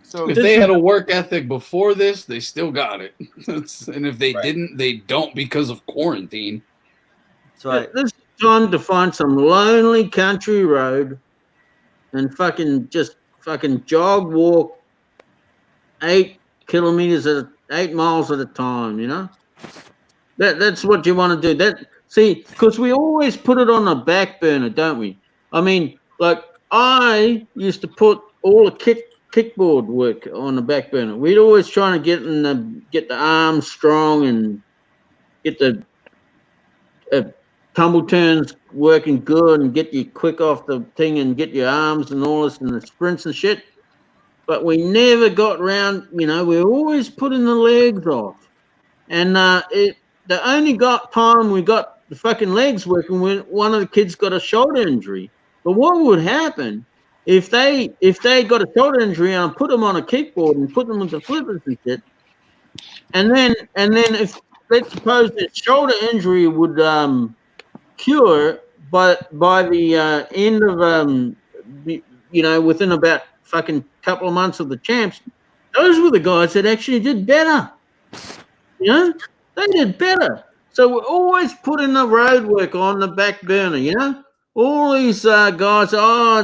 Speaker 11: So
Speaker 12: If they had a work ethic before this, they still got it. And if they didn't, they don't because of quarantine.
Speaker 1: That's right.
Speaker 13: This is time to find some lonely country road and fucking jog walk 8 kilometers at 8 miles at a time, you know? That's what you want to do. Because we always put it on the back burner, don't we? I mean, like I used to put all the kickboard work on the back burner. We'd always try to get the arms strong and get the tumble turns working good and get you quick off the thing and get your arms and all this and the sprints and shit. But we never got round, we were always putting the legs off. And the only time we got the fucking legs working when one of the kids got a shoulder injury. But what would happen if they got a shoulder injury and I put them on a kickboard and put them with the flippers and shit, and then if let's suppose that shoulder injury would cure, but by the end of within about fucking couple of months of the champs, those were the guys that actually did better. They did better. So we're always putting the road work on the back burner. All these guys, I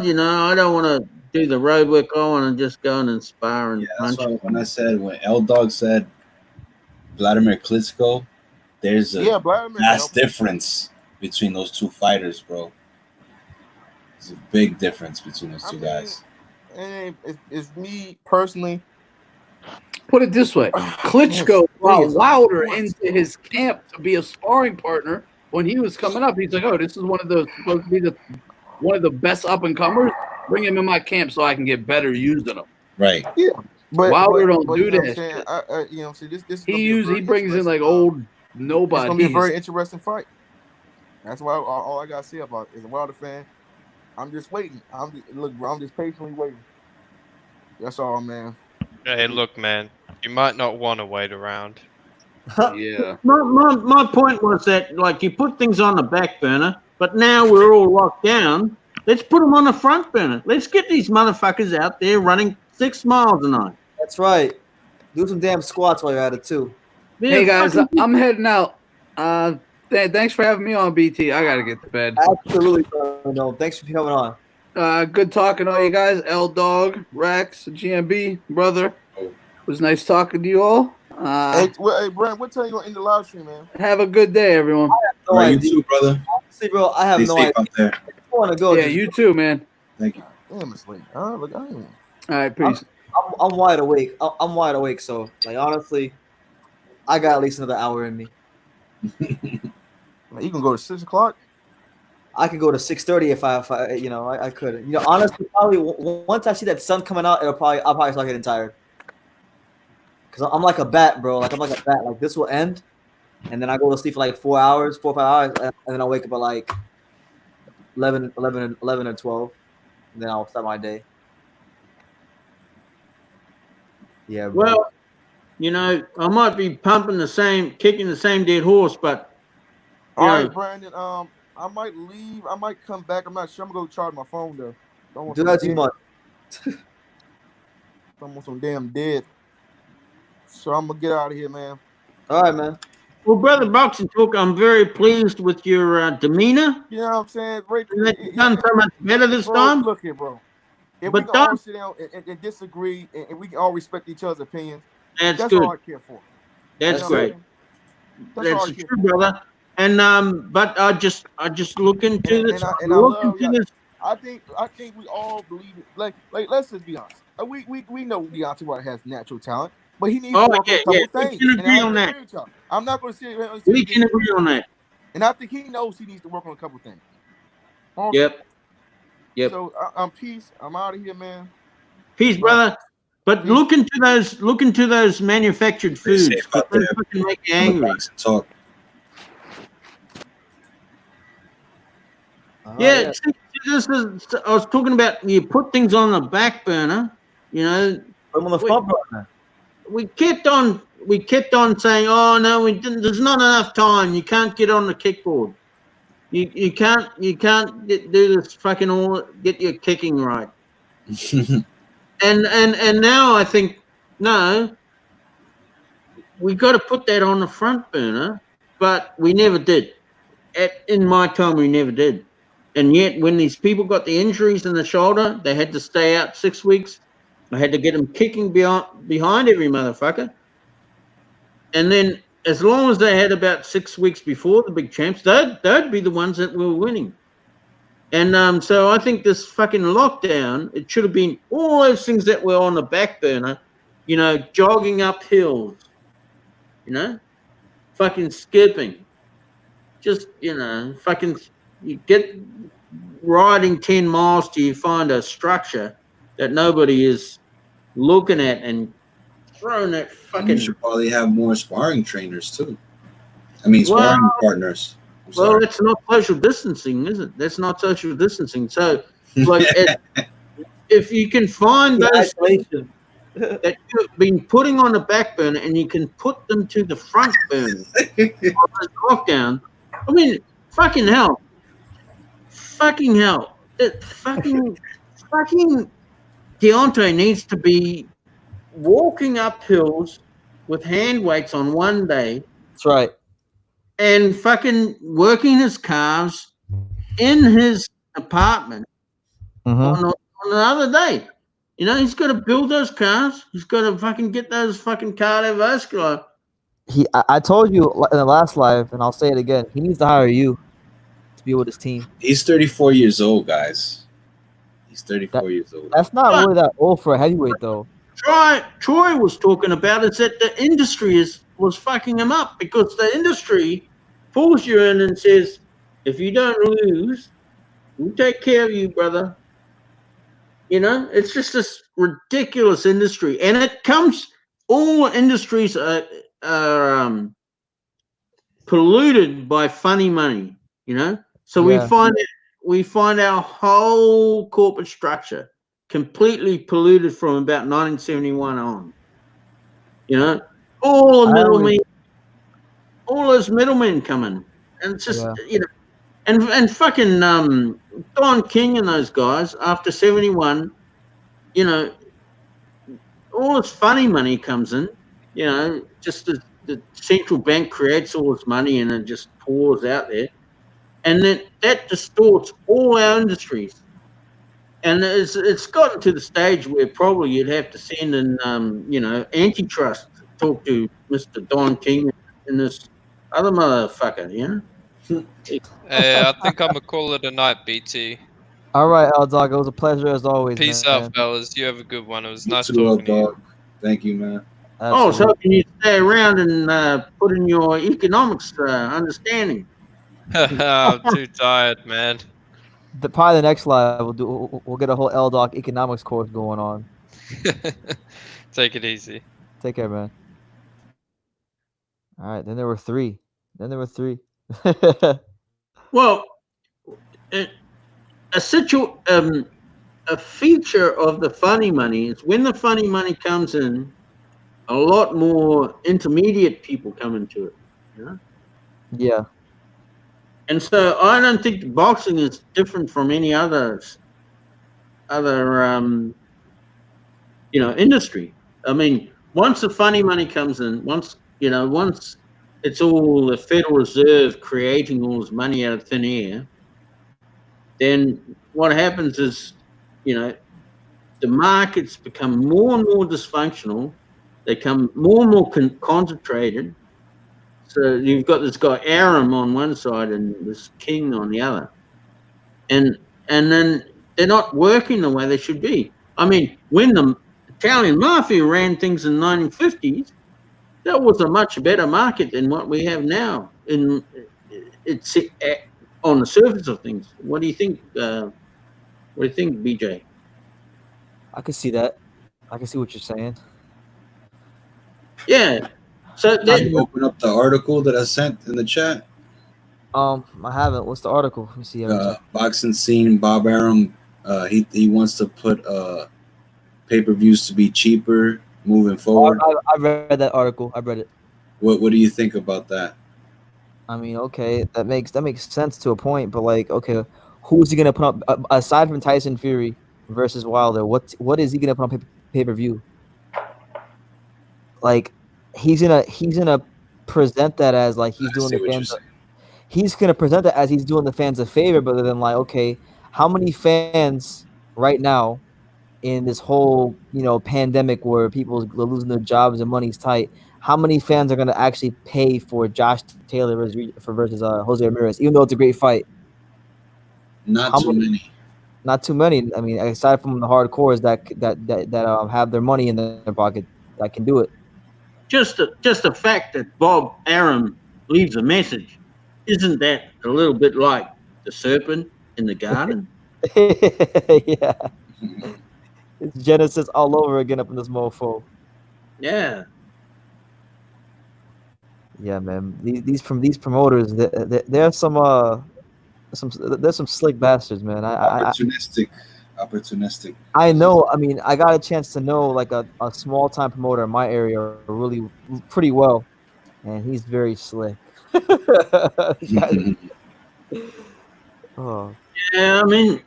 Speaker 13: don't want to do the road work. I want to just go and spar and
Speaker 16: That's
Speaker 13: punch.
Speaker 16: why when L Dog said Vladimir Klitschko, there's a vast difference between those two fighters, bro. There's a big difference between those two guys.
Speaker 11: And it's me personally.
Speaker 12: Put it this way: Klitschko brought Wilder into his camp to be a sparring partner when he was coming up. He's like, "Oh, this is supposed to be one of the best up and comers. Bring him in my camp so I can get better using him."
Speaker 16: Right.
Speaker 11: Yeah. But
Speaker 12: Wilder don't do
Speaker 11: you know
Speaker 12: that.
Speaker 11: This
Speaker 12: He brings in like old nobodies.
Speaker 11: It's gonna be a very interesting fight. That's why all I gotta say about it is a Wilder fan. I'm just waiting. I'm just patiently waiting. That's all, man.
Speaker 8: Hey, look, man, you might not want to wait around.
Speaker 12: Yeah.
Speaker 13: My point was that, like, you put things on the back burner, but now we're all locked down. Let's put them on the front burner. Let's get these motherfuckers out there running 6 miles a night.
Speaker 1: That's right. Do some damn squats while you're at it too.
Speaker 12: Hey guys, I'm heading out. Thanks for having me on, BT. I gotta get to bed.
Speaker 1: Absolutely, no. Thanks for coming on.
Speaker 12: Good talking to all you guys. L Dog, Rex, GMB, brother. It was nice talking to you all.
Speaker 11: Hey, Brent, what time you gonna end the live stream, man?
Speaker 12: Have a good day, everyone.
Speaker 16: You too, brother.
Speaker 1: Honestly, bro, I have no idea.
Speaker 16: Out there.
Speaker 1: I want to go.
Speaker 12: Yeah, you too, man.
Speaker 16: Thank you.
Speaker 11: Damn, it's late. Look, I ain't.
Speaker 12: All right, peace.
Speaker 1: I'm wide awake. I'm wide awake. So, like, honestly, I got at least another hour in me.
Speaker 11: You can go to 6 o'clock.
Speaker 1: I could go to 6:30 if I could. Honestly, probably once I see that sun coming out, I'll probably start getting tired. Cause I'm like a bat, bro. Like I'm like a bat. Like this will end, and then I go to sleep for like 4 or 5 hours, and then I'll wake up at like 11 or 12, and then I'll start my day. Yeah, bro.
Speaker 13: Well, I might be kicking the same dead horse, but
Speaker 11: all right, Brandon. I might leave. I might come back. I'm not sure. I'm gonna go charge my phone though. Don't want
Speaker 1: do that too much.
Speaker 11: I'm on some damn dead. So I'm gonna get out of here, man.
Speaker 1: All right, man.
Speaker 13: Well, Brother Boxing Talk, I'm very pleased with your demeanor.
Speaker 11: You know what I'm saying?
Speaker 13: You've done so much better this time.
Speaker 11: Look here, bro. If we can all sit down and disagree, and we can all respect each other's opinions, that's
Speaker 13: good.
Speaker 11: all I care for.
Speaker 13: That's great.
Speaker 11: That's
Speaker 13: true, brother. And but I just look into this.
Speaker 11: I think we all believe it. Like let's just be honest. We know Deontay Wilder has natural talent, but he needs to work on a couple things.
Speaker 13: We can agree on that.
Speaker 11: I'm not going to say
Speaker 13: we can agree on that.
Speaker 11: And I think he knows he needs to work on a couple things.
Speaker 13: Yep.
Speaker 11: So I'm peace. I'm out of here, man.
Speaker 13: Peace, brother. But look into those manufactured foods. They fucking make you angry.
Speaker 16: Talk.
Speaker 13: Yeah, see, I was talking about you put things on the back burner,
Speaker 1: Put them on the front burner.
Speaker 13: we kept on saying, oh no, we didn't. There's not enough time. You can't get on the kickboard. You can't do this fucking all. Get your kicking right. And now I think no, we got to put that on the front burner, but we never did. In my time, we never did. And yet, when these people got the injuries in the shoulder, they had to stay out 6 weeks. I had to get them kicking behind every motherfucker. And then, as long as they had about 6 weeks before the big champs, they'd be the ones that were winning. And so I think this fucking lockdown, it should have been all those things that were on the back burner, jogging up hills, fucking skipping, just, fucking, you get riding 10 miles till you find a structure that nobody is looking at and throwing that fucking.
Speaker 16: And you should probably have more sparring trainers too. I mean, sparring partners.
Speaker 13: Well, that's not social distancing, is it? That's not social distancing. So, like, if you can find those things that you've been putting on the back burner and you can put them to the front burner of the lockdown, I mean, fucking hell. That fucking Deontay needs to be walking up hills with hand weights on one day.
Speaker 1: That's right.
Speaker 13: And fucking working his calves in his apartment on another day. He's got to build those calves. He's got to fucking get those fucking cardiovascular.
Speaker 1: I told you in the last live, and I'll say it again. He needs to hire you to be with his team.
Speaker 16: He's 34 years old, guys. He's 34 years old.
Speaker 1: That's not really that old for a heavyweight, though.
Speaker 13: Troy was talking about is that the industry was fucking him up because the industry pulls you in and says, if you don't lose, we'll take care of you, brother. It's just this ridiculous industry. And it comes, all industries are polluted by funny money, So we find our whole corporate structure completely polluted from about 1971 on. All the middlemen, all those middlemen come in, and it's just and fucking Don King and those guys after 71, all this funny money comes in, just the central bank creates all this money and it just pours out there, and then that distorts all our industries. And it's gotten to the stage where probably you'd have to send in, antitrust to talk to Mr. Don King and this other motherfucker,
Speaker 8: Hey, I think I'm going to call it a night, BT.
Speaker 1: All right, L-Dog. It was a pleasure as always.
Speaker 8: Peace out, fellas. You have a good one. It was nice
Speaker 16: too,
Speaker 8: talking to you.
Speaker 16: Thank you, man.
Speaker 13: Oh, so can you stay around and put in your economics understanding?
Speaker 8: I'm too tired, man.
Speaker 1: Probably the next live we'll get a whole L-Doc economics course going on.
Speaker 8: Take it easy.
Speaker 1: Take care, man. All right, then there were three.
Speaker 13: Well, a feature of the funny money is when the funny money comes in, a lot more intermediate people come into it.
Speaker 1: Yeah.
Speaker 13: And so I don't think boxing is different from any other industry. I mean, once the funny money comes in, once it's all the Federal Reserve creating all this money out of thin air, then what happens is, the markets become more and more dysfunctional. They become more and more concentrated. So you've got this guy Aram on one side and this King on the other, and then they're not working the way they should be. I mean, when the Italian mafia ran things in the 1950s, that was a much better market than what we have now. It's on the surface of things. What do you think? What do you think, BJ?
Speaker 1: I can see that. I can see what you're saying.
Speaker 13: Yeah. So
Speaker 16: can you open up the article that I sent in the chat?
Speaker 1: I haven't. What's the article? Let me see.
Speaker 16: Boxing scene. Bob Arum. He wants to put pay-per-views to be cheaper, moving forward.
Speaker 1: I read that article. I read it.
Speaker 16: What do you think about that?
Speaker 1: I mean, okay, that makes sense to a point, but like, okay, who's he gonna put up aside from Tyson Fury versus Wilder? What is he gonna put on pay per view? Like, he's gonna present that as like he's doing the fans. He's gonna present that as he's doing the fans a favor, but then like, okay, how many fans right now in this whole pandemic where people are losing their jobs and money's tight? How many fans are gonna actually pay for Josh Taylor versus Jose Ramirez, even though it's a great fight?
Speaker 16: Not too many.
Speaker 1: Not too many. I mean, aside from the hardcores that have their money in their pocket that can do it.
Speaker 13: Just the fact that Bob Arum leaves a message, isn't that a little bit like the serpent in the garden?
Speaker 1: Yeah. It's Genesis all over again up in this mofo.
Speaker 13: Yeah.
Speaker 1: Yeah, man. These promoters, there's some slick bastards, man.
Speaker 16: Opportunistic.
Speaker 1: I know. I mean, I got a chance to know like a small time promoter in my area really pretty well, and he's very slick. Oh.
Speaker 13: Yeah, I mean,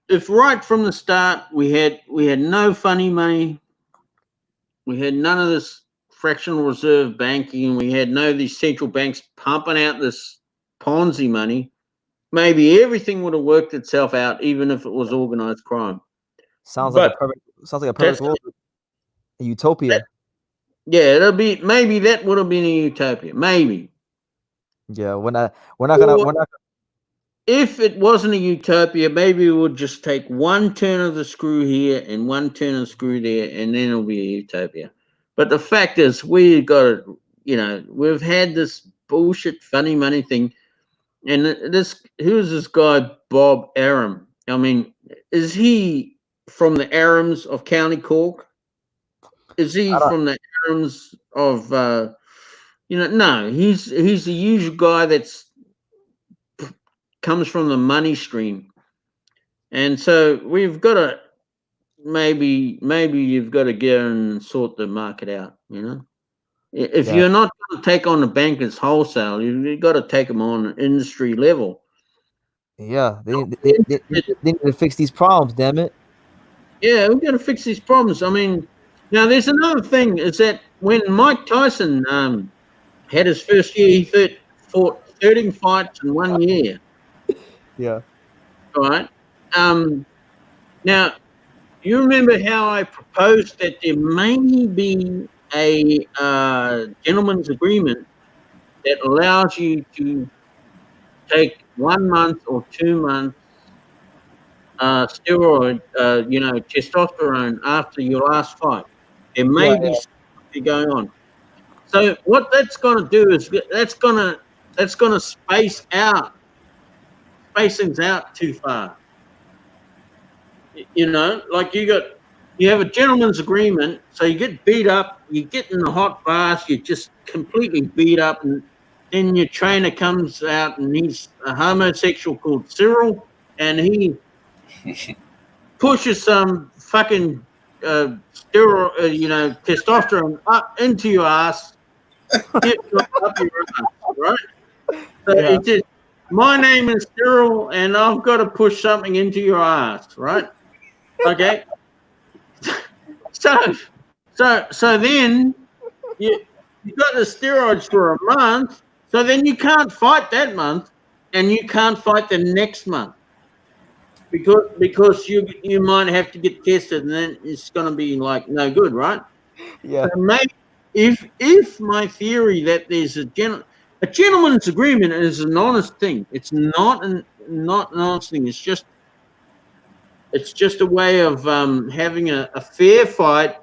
Speaker 13: if right from the start we had no funny money, we had none of this fractional reserve banking, we had no of these central banks pumping out this Ponzi money, maybe everything would have worked itself out, even if it was organized crime.
Speaker 1: Sounds like a perfect world. A utopia.
Speaker 13: Maybe that would have been a utopia. Maybe.
Speaker 1: Yeah, we're not gonna.
Speaker 13: If it wasn't a utopia, maybe we would just take one turn of the screw here and one turn of the screw there, and then it'll be a utopia. But the fact is, we've had this bullshit funny money thing, and who's this guy Bob Arum? I mean, is he from the Arums of County Cork? Is he from the Arums of No, he's the usual guy that's comes from the money stream, and so we've got to maybe you've got to get and sort the market out. If you're not going to take on the bankers wholesale, you've got to take them on an industry level.
Speaker 1: Yeah, they need to fix these problems. Damn it.
Speaker 13: Yeah, we've got to fix these problems. I mean, now there's another thing is that when Mike Tyson had his first year, he fought 13 fights in 1 year.
Speaker 1: Yeah.
Speaker 13: All right. Now, you remember how I proposed that there may be a gentleman's agreement that allows you to take 1 month or 2 months steroid, testosterone after your last fight. There may be something going on. So what that's going to do is that's going to space things out too far. Like you have a gentleman's agreement, so you get beat up, you get in the hot bath, you're just completely beat up, and then your trainer comes out and he's a homosexual called Cyril, and he pushes some fucking steroid, testosterone up into your ass, get up your ass, right? So it just, my name is Cyril, and I've got to push something into your ass, right? Okay. So then you got the steroids for a month. So then you can't fight that month, and you can't fight the next month because you might have to get tested, and then it's going to be like no good, right?
Speaker 1: Yeah.
Speaker 13: So maybe if my theory that there's a gentleman's agreement is an honest thing. It's not an honest thing. It's just a way of having a fair fight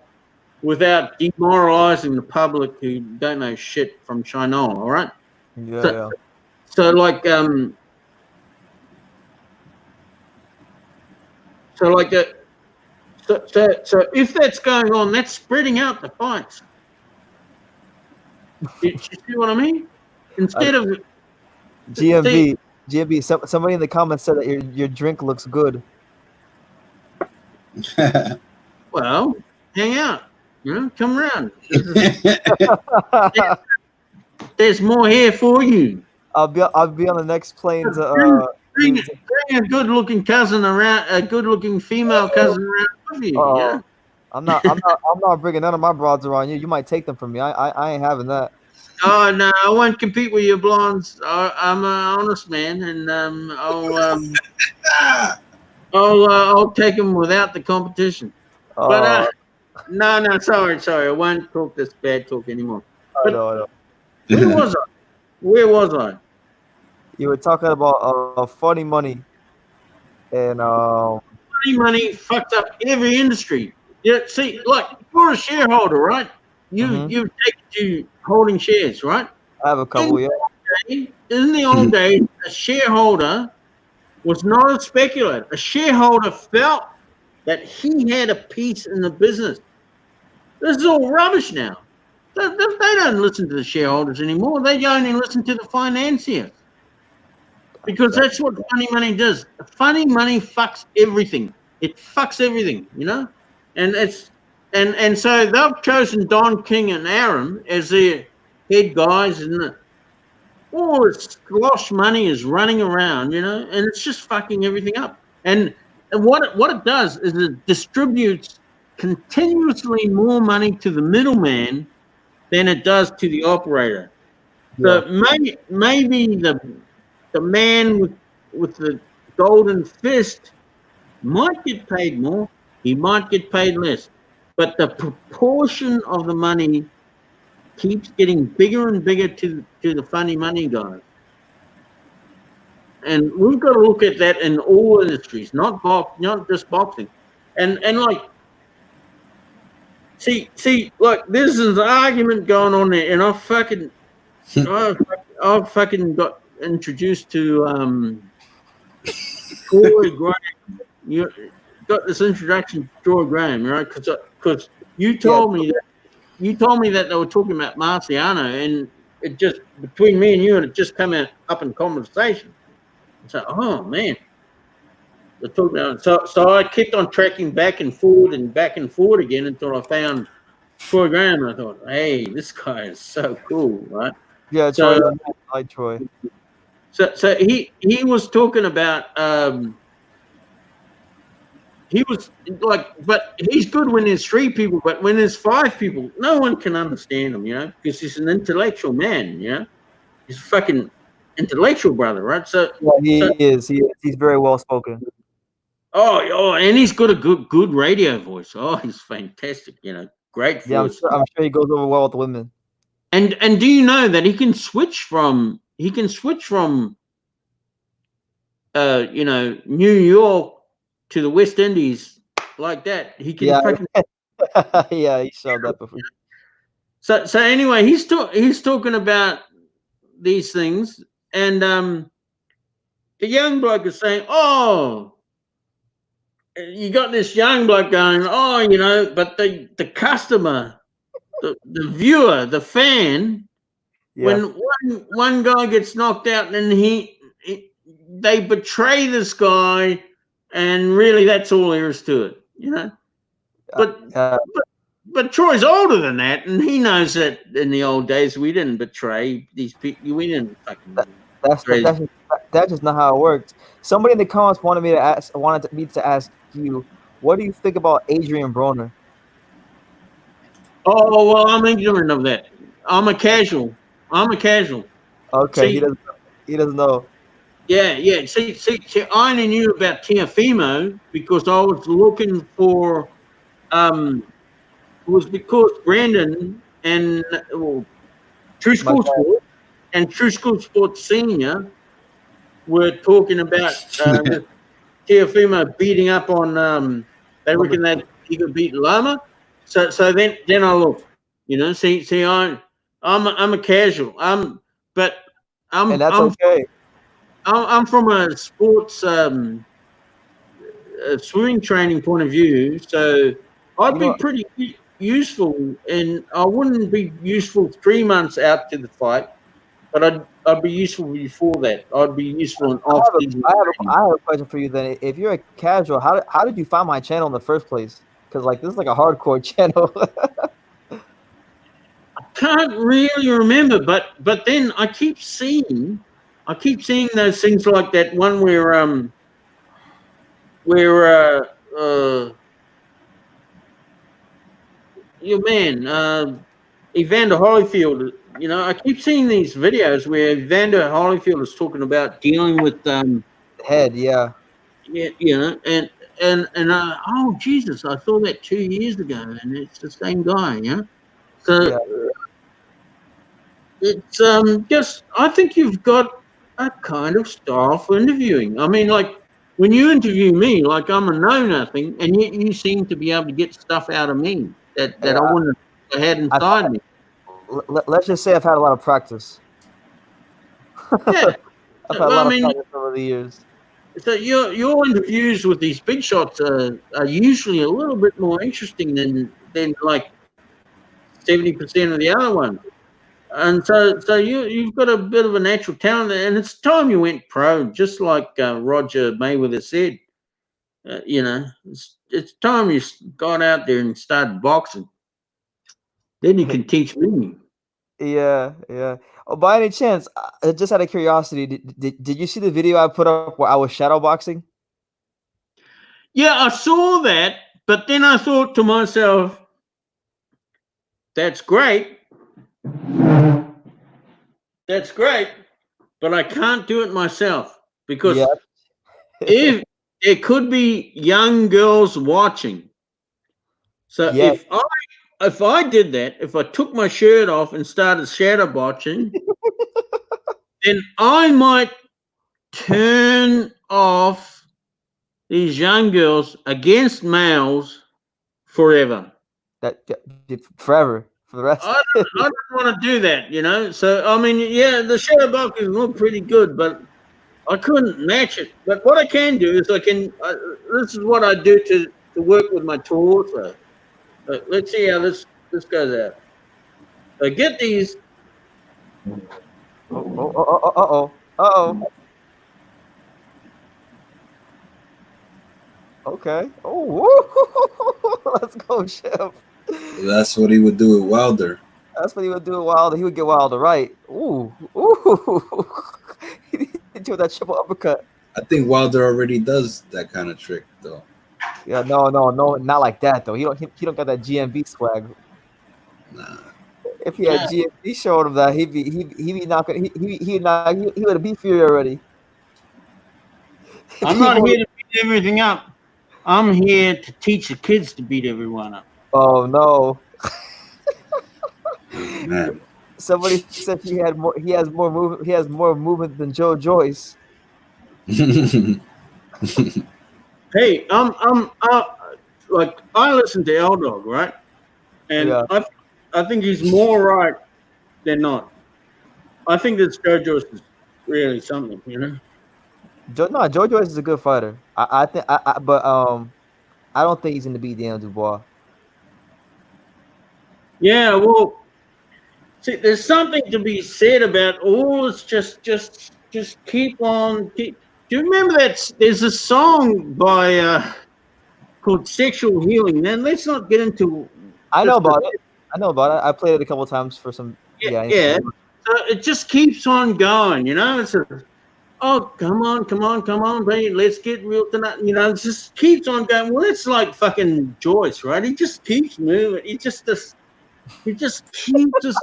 Speaker 13: without demoralizing the public who don't know shit from China. All right.
Speaker 1: Yeah.
Speaker 13: So if that's going on, that's spreading out the fights. You see what I mean? Instead of
Speaker 1: GMB, somebody in the comments said that your drink looks good.
Speaker 13: Well, hang out. Come around. There's more here for you.
Speaker 1: I'll be on the next plane to
Speaker 13: Bring a good-looking cousin around, a good-looking female cousin around with you. Yeah.
Speaker 1: I'm not bringing none of my broads around you. You might take them from me. I ain't having that.
Speaker 13: Oh no, I won't compete with your blondes. I'm an honest man, and I'll take them without the competition. But no, sorry, I won't talk this bad talk anymore.
Speaker 1: I know.
Speaker 13: Where was I?
Speaker 1: You were talking about funny money, and
Speaker 13: funny money fucked up every industry. Yeah, see, like you're a shareholder, right? You've taken to holding shares, right?
Speaker 1: I have a couple.
Speaker 13: In the old days, a shareholder was not a speculator. A shareholder felt that he had a piece in the business. This is all rubbish now. They don't listen to the shareholders anymore. They only listen to the financiers. Because that's what funny money does. Funny money fucks everything. It fucks everything, And so they've chosen Don King and Aaron as their head guys, and all this slosh money is running around, and it's just fucking everything up. And what it does is it distributes continuously more money to the middleman than it does to the operator.
Speaker 1: Yeah.
Speaker 13: So maybe the man with the golden fist might get paid more. He might get paid less. But the proportion of the money keeps getting bigger and bigger to the funny money guys. And we've got to look at that in all industries, not just boxing. And like, see, like this is an argument going on there, and I fucking got introduced to Troy Graham. You got this introduction to Troy Graham, right? Because you told me that they were talking about Marciano, and it just between me and you, and it just came up in conversation. So, oh man, they're talking about. So I kept on tracking back and forward again until I found Troy Graham, and I thought, hey, this guy is so cool, right?
Speaker 1: Yeah,
Speaker 13: so,
Speaker 1: Troy. I like Troy.
Speaker 13: So he was talking about he was like, but he's good when there's 3 people, but when there's 5 people, no one can understand him, because he's an intellectual man, he's a fucking intellectual brother, right? So
Speaker 1: yeah, he is. He's very well spoken.
Speaker 13: Oh, and he's got a good radio voice. Oh, he's fantastic, great voice.
Speaker 1: Yeah, I'm sure he goes over well with the women.
Speaker 13: And do you know that he can switch from New York to the West Indies like that? He can fucking
Speaker 1: yeah, he showed that before.
Speaker 13: So anyway, he's talking about these things, and the young bloke is saying, "Oh, you got this young bloke going, but the customer, the viewer, the fan, when one guy gets knocked out, and they betray this guy, and really that's all there is to it, But Troy's older than that, and he knows that in the old days we didn't betray these people. We didn't fucking.
Speaker 1: That's just not how it worked. Somebody in the comments wanted me to ask you, what do you think about Adrian Broner?
Speaker 13: Oh well, I'm ignorant of that. I'm a casual.
Speaker 1: Okay, he doesn't know.
Speaker 13: Yeah. See, I only knew about Teofimo because I was looking for. It was because Brandon and True School Sports and True School Sports Senior were talking about Teofimo beating up on. They reckon that he could beat Lama. So then I look. See, I'm a casual. And that's
Speaker 1: okay.
Speaker 13: I'm from a sports swimming training point of view, so I'd be pretty useful, and I wouldn't be useful 3 months out to the fight. but I'd be useful before that. I'd be useful in off season.
Speaker 1: I have a question for you then. If you're a casual, how did you find my channel in the first place? Because like this is like a hardcore channel.
Speaker 13: Can't really remember, but then I keep seeing those things like that one where your man Evander Holyfield. You know, I keep seeing these videos where Evander Holyfield is talking about dealing with
Speaker 1: head, yeah.
Speaker 13: Yeah, you know, oh Jesus, I saw that 2 years ago, and it's the same guy, yeah. So
Speaker 1: Yeah.
Speaker 13: it's just I think you've got a kind of style for interviewing. I mean, like when you interview me, like I'm a know nothing, and yet you seem to be able to get stuff out of me that I wouldn't have had inside me.
Speaker 1: Let's just say I've had a lot of practice.
Speaker 13: Yeah,
Speaker 1: I've had a lot of practice over the years.
Speaker 13: So your interviews with these big shots are usually a little bit more interesting than like 70% of the other ones. And so you've got a bit of a natural talent, and it's time you went pro, just like Roger Mayweather said. You know, it's time you got out there and started boxing. Then you can teach me.
Speaker 1: Yeah, yeah. Oh, by any chance, just out of curiosity, did you see the video I put up where I was shadowboxing?
Speaker 13: Yeah, I saw that, but then I thought to myself, that's great. That's great, but I can't do it myself because if there could be young girls watching. So if I did that, if I took my shirt off and started shadowboxing, then I might turn off these young girls against males forever.
Speaker 1: That forever for the rest.
Speaker 13: I don't want to do that, you know. So I mean, yeah, the shadowboxing look pretty good, but I couldn't match it. But what I can do is this is what I do to work with my torso. Let's see how this goes out. I get these.
Speaker 1: Uh-oh. Okay. Oh, let's go, Chef.
Speaker 16: That's what he would do with Wilder.
Speaker 1: That's what he would do with Wilder. He would get Wilder right. Ooh. He do that triple uppercut.
Speaker 16: I think Wilder already does that kind of trick, though.
Speaker 1: Yeah, no, not like that though. He don't got that GMB swag.
Speaker 16: Nah.
Speaker 1: If he had GMB showing him that, he'd be knocking. He would have beat Fury already.
Speaker 13: I'm not here to beat everything up. I'm here to teach the kids to beat everyone up.
Speaker 1: Oh no.
Speaker 16: Man.
Speaker 1: Somebody said he has more movement than Joe Joyce.
Speaker 13: Hey, like I listen to L Dog, right? And I think he's more right than not. I think that Joe Joyce is really something, you know.
Speaker 1: Joe Joyce is a good fighter. I think, but I don't think he's going to beat Daniel Dubois.
Speaker 13: Yeah, well, see, there's something to be said about it's just keep on. Do you remember that there's a song by called "Sexual Healing"? Then let's not get into.
Speaker 1: I know about it. I played it a couple of times for some.
Speaker 13: Yeah. So it just keeps on going, you know. It's come on, baby, let's get real tonight. You know, it just keeps on going. Well, it's like fucking Joyce, right? He just keeps moving. He just keeps us.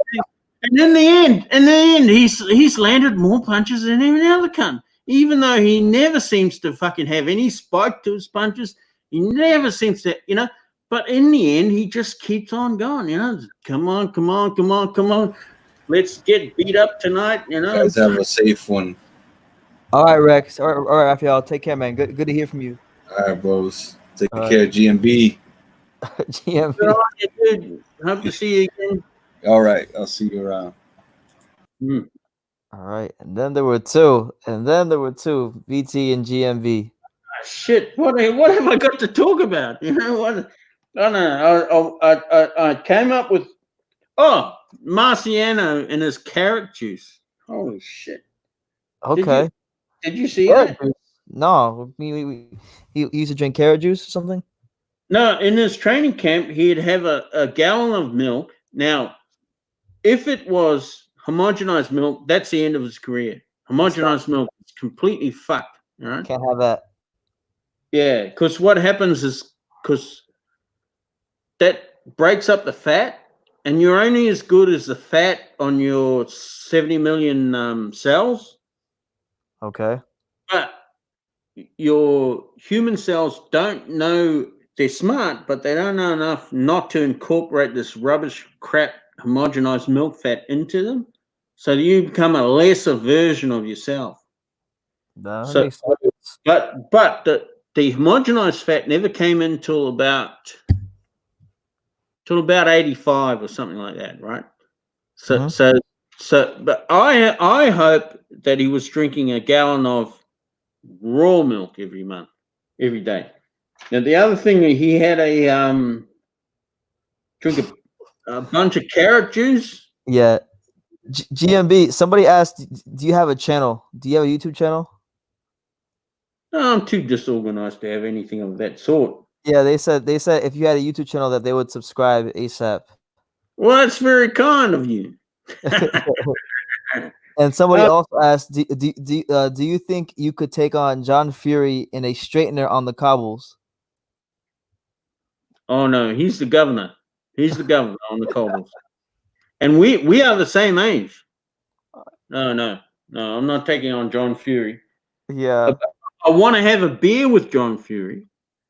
Speaker 13: And in the end, he's landed more punches than any other cunt. Even though he never seems to fucking have any spike to his punches, he never seems to, you know. But in the end, he just keeps on going, you know. Come on. Let's get beat up tonight, you know.
Speaker 16: Let's have a safe one.
Speaker 1: All right, Rex. All right, Raphael. Take care, man. Good to hear from you.
Speaker 16: All right, bros. Take care, GMB.
Speaker 1: GMB.
Speaker 13: All right, dude. Hope to see you again.
Speaker 16: All right, I'll see you around.
Speaker 1: All right, and then there were two, VT and GMB.
Speaker 13: Shit, what have I got to talk about? You know what? I don't know. I came up with Marciano and his carrot juice. Holy shit!
Speaker 1: Okay.
Speaker 13: Did you see
Speaker 1: Carrot
Speaker 13: that?
Speaker 1: juice. No, he used to drink carrot juice or something.
Speaker 13: No, in his training camp, he'd have a gallon of milk. Now, if it was homogenized milk, that's the end of his career. Homogenized milk is completely fucked. All right.
Speaker 1: Can't have that.
Speaker 13: Yeah, because what happens is because that breaks up the fat, and you're only as good as the fat on your 70 million cells.
Speaker 1: Okay.
Speaker 13: But your human cells don't know, they're smart, but they don't know enough not to incorporate this rubbish crap homogenized milk fat into them. So you become a lesser version of yourself.
Speaker 1: That
Speaker 13: So,
Speaker 1: makes sense.
Speaker 13: but the homogenized fat never came in till about 85 or something like that, right? So but I hope that he was drinking a gallon of raw milk every day. Now the other thing, he had drink a bunch of carrot juice.
Speaker 1: Yeah. GMB. Somebody asked, "Do you have a channel? Do you have a YouTube channel?"
Speaker 13: No, I'm too disorganized to have anything of that sort.
Speaker 1: Yeah, they said if you had a YouTube channel that they would subscribe ASAP.
Speaker 13: Well, that's very kind of you.
Speaker 1: And somebody also asked, do you think you could take on John Fury in a straightener on the cobbles?
Speaker 13: Oh no, he's the governor. He's the governor on the cobbles, and we are the same age. No, I'm not taking on John Fury.
Speaker 1: Yeah.
Speaker 13: I want to have a beer with John Fury.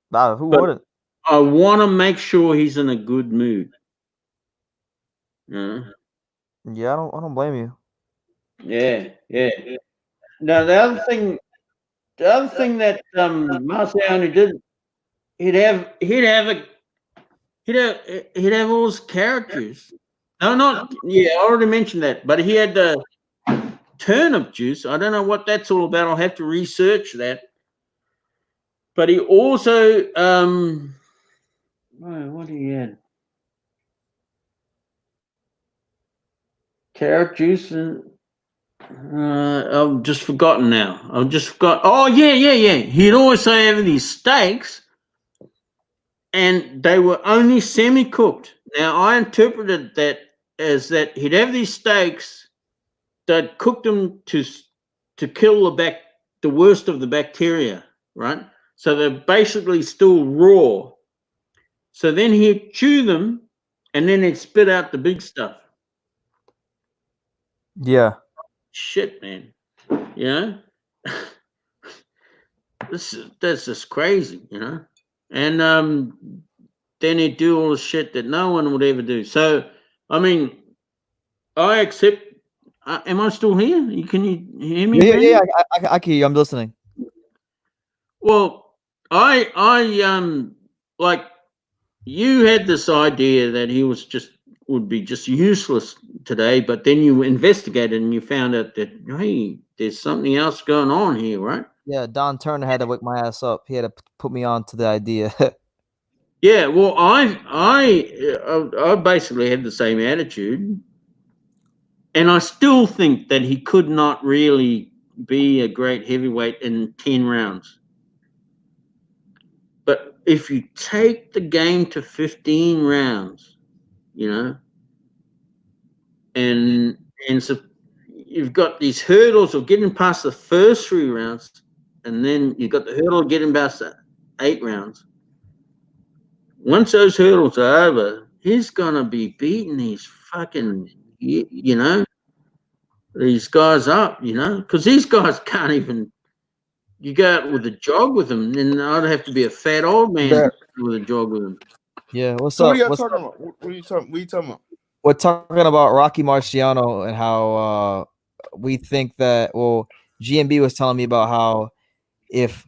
Speaker 1: Nah, who
Speaker 13: but
Speaker 1: wouldn't?
Speaker 13: I want to make sure he's in a good mood.
Speaker 1: Yeah, I don't blame you.
Speaker 13: Yeah. Now the other thing that Marciano did, he'd have all his characters. No, not yeah. I already mentioned that, but he had the turnip juice. I don't know what that's all about. I'll have to research that. But he also what he had? Carrot juice and I've just forgotten now. I've just forgot. Oh yeah. He'd also have these steaks, and they were only semi-cooked. Now I interpreted that as that he'd have these steaks, they'd cook them to kill the worst of the bacteria, right? So they're basically still raw. So then he'd chew them, and then he'd spit out the big stuff.
Speaker 1: Yeah.
Speaker 13: Shit, man. You know? That's just crazy, you know? And then he'd do all the shit that no one would ever do. So, I mean, I accept. Am I still here? Can you hear me?
Speaker 1: Yeah. I can hear you. I'm listening.
Speaker 13: Well, I like, you had this idea that he would be just useless today, but then you investigated and you found out that, hey, there's something else going on here, right?
Speaker 1: Yeah, Don Turner had to wake my ass up. He had to put me on to the idea.
Speaker 13: Yeah, well, I basically had the same attitude, and I still think that he could not really be a great heavyweight in 10 rounds. But if you take the game to 15 rounds, you know, and so you've got these hurdles of getting past the first 3 rounds, and then you've got the hurdle of getting past the 8 rounds. Once those hurdles are over, he's gonna be beating these fucking, you know, these guys up, you know, because these guys can't even. You go out with a jog with them, then I'd have to be a fat old man with a jog with them.
Speaker 1: Yeah, what's
Speaker 11: So
Speaker 1: up?
Speaker 11: what are y'all
Speaker 1: What's
Speaker 11: talking
Speaker 1: up?
Speaker 11: about? What are you talking about?
Speaker 1: We're talking about Rocky Marciano and how we think that. Well, GMB was telling me about how if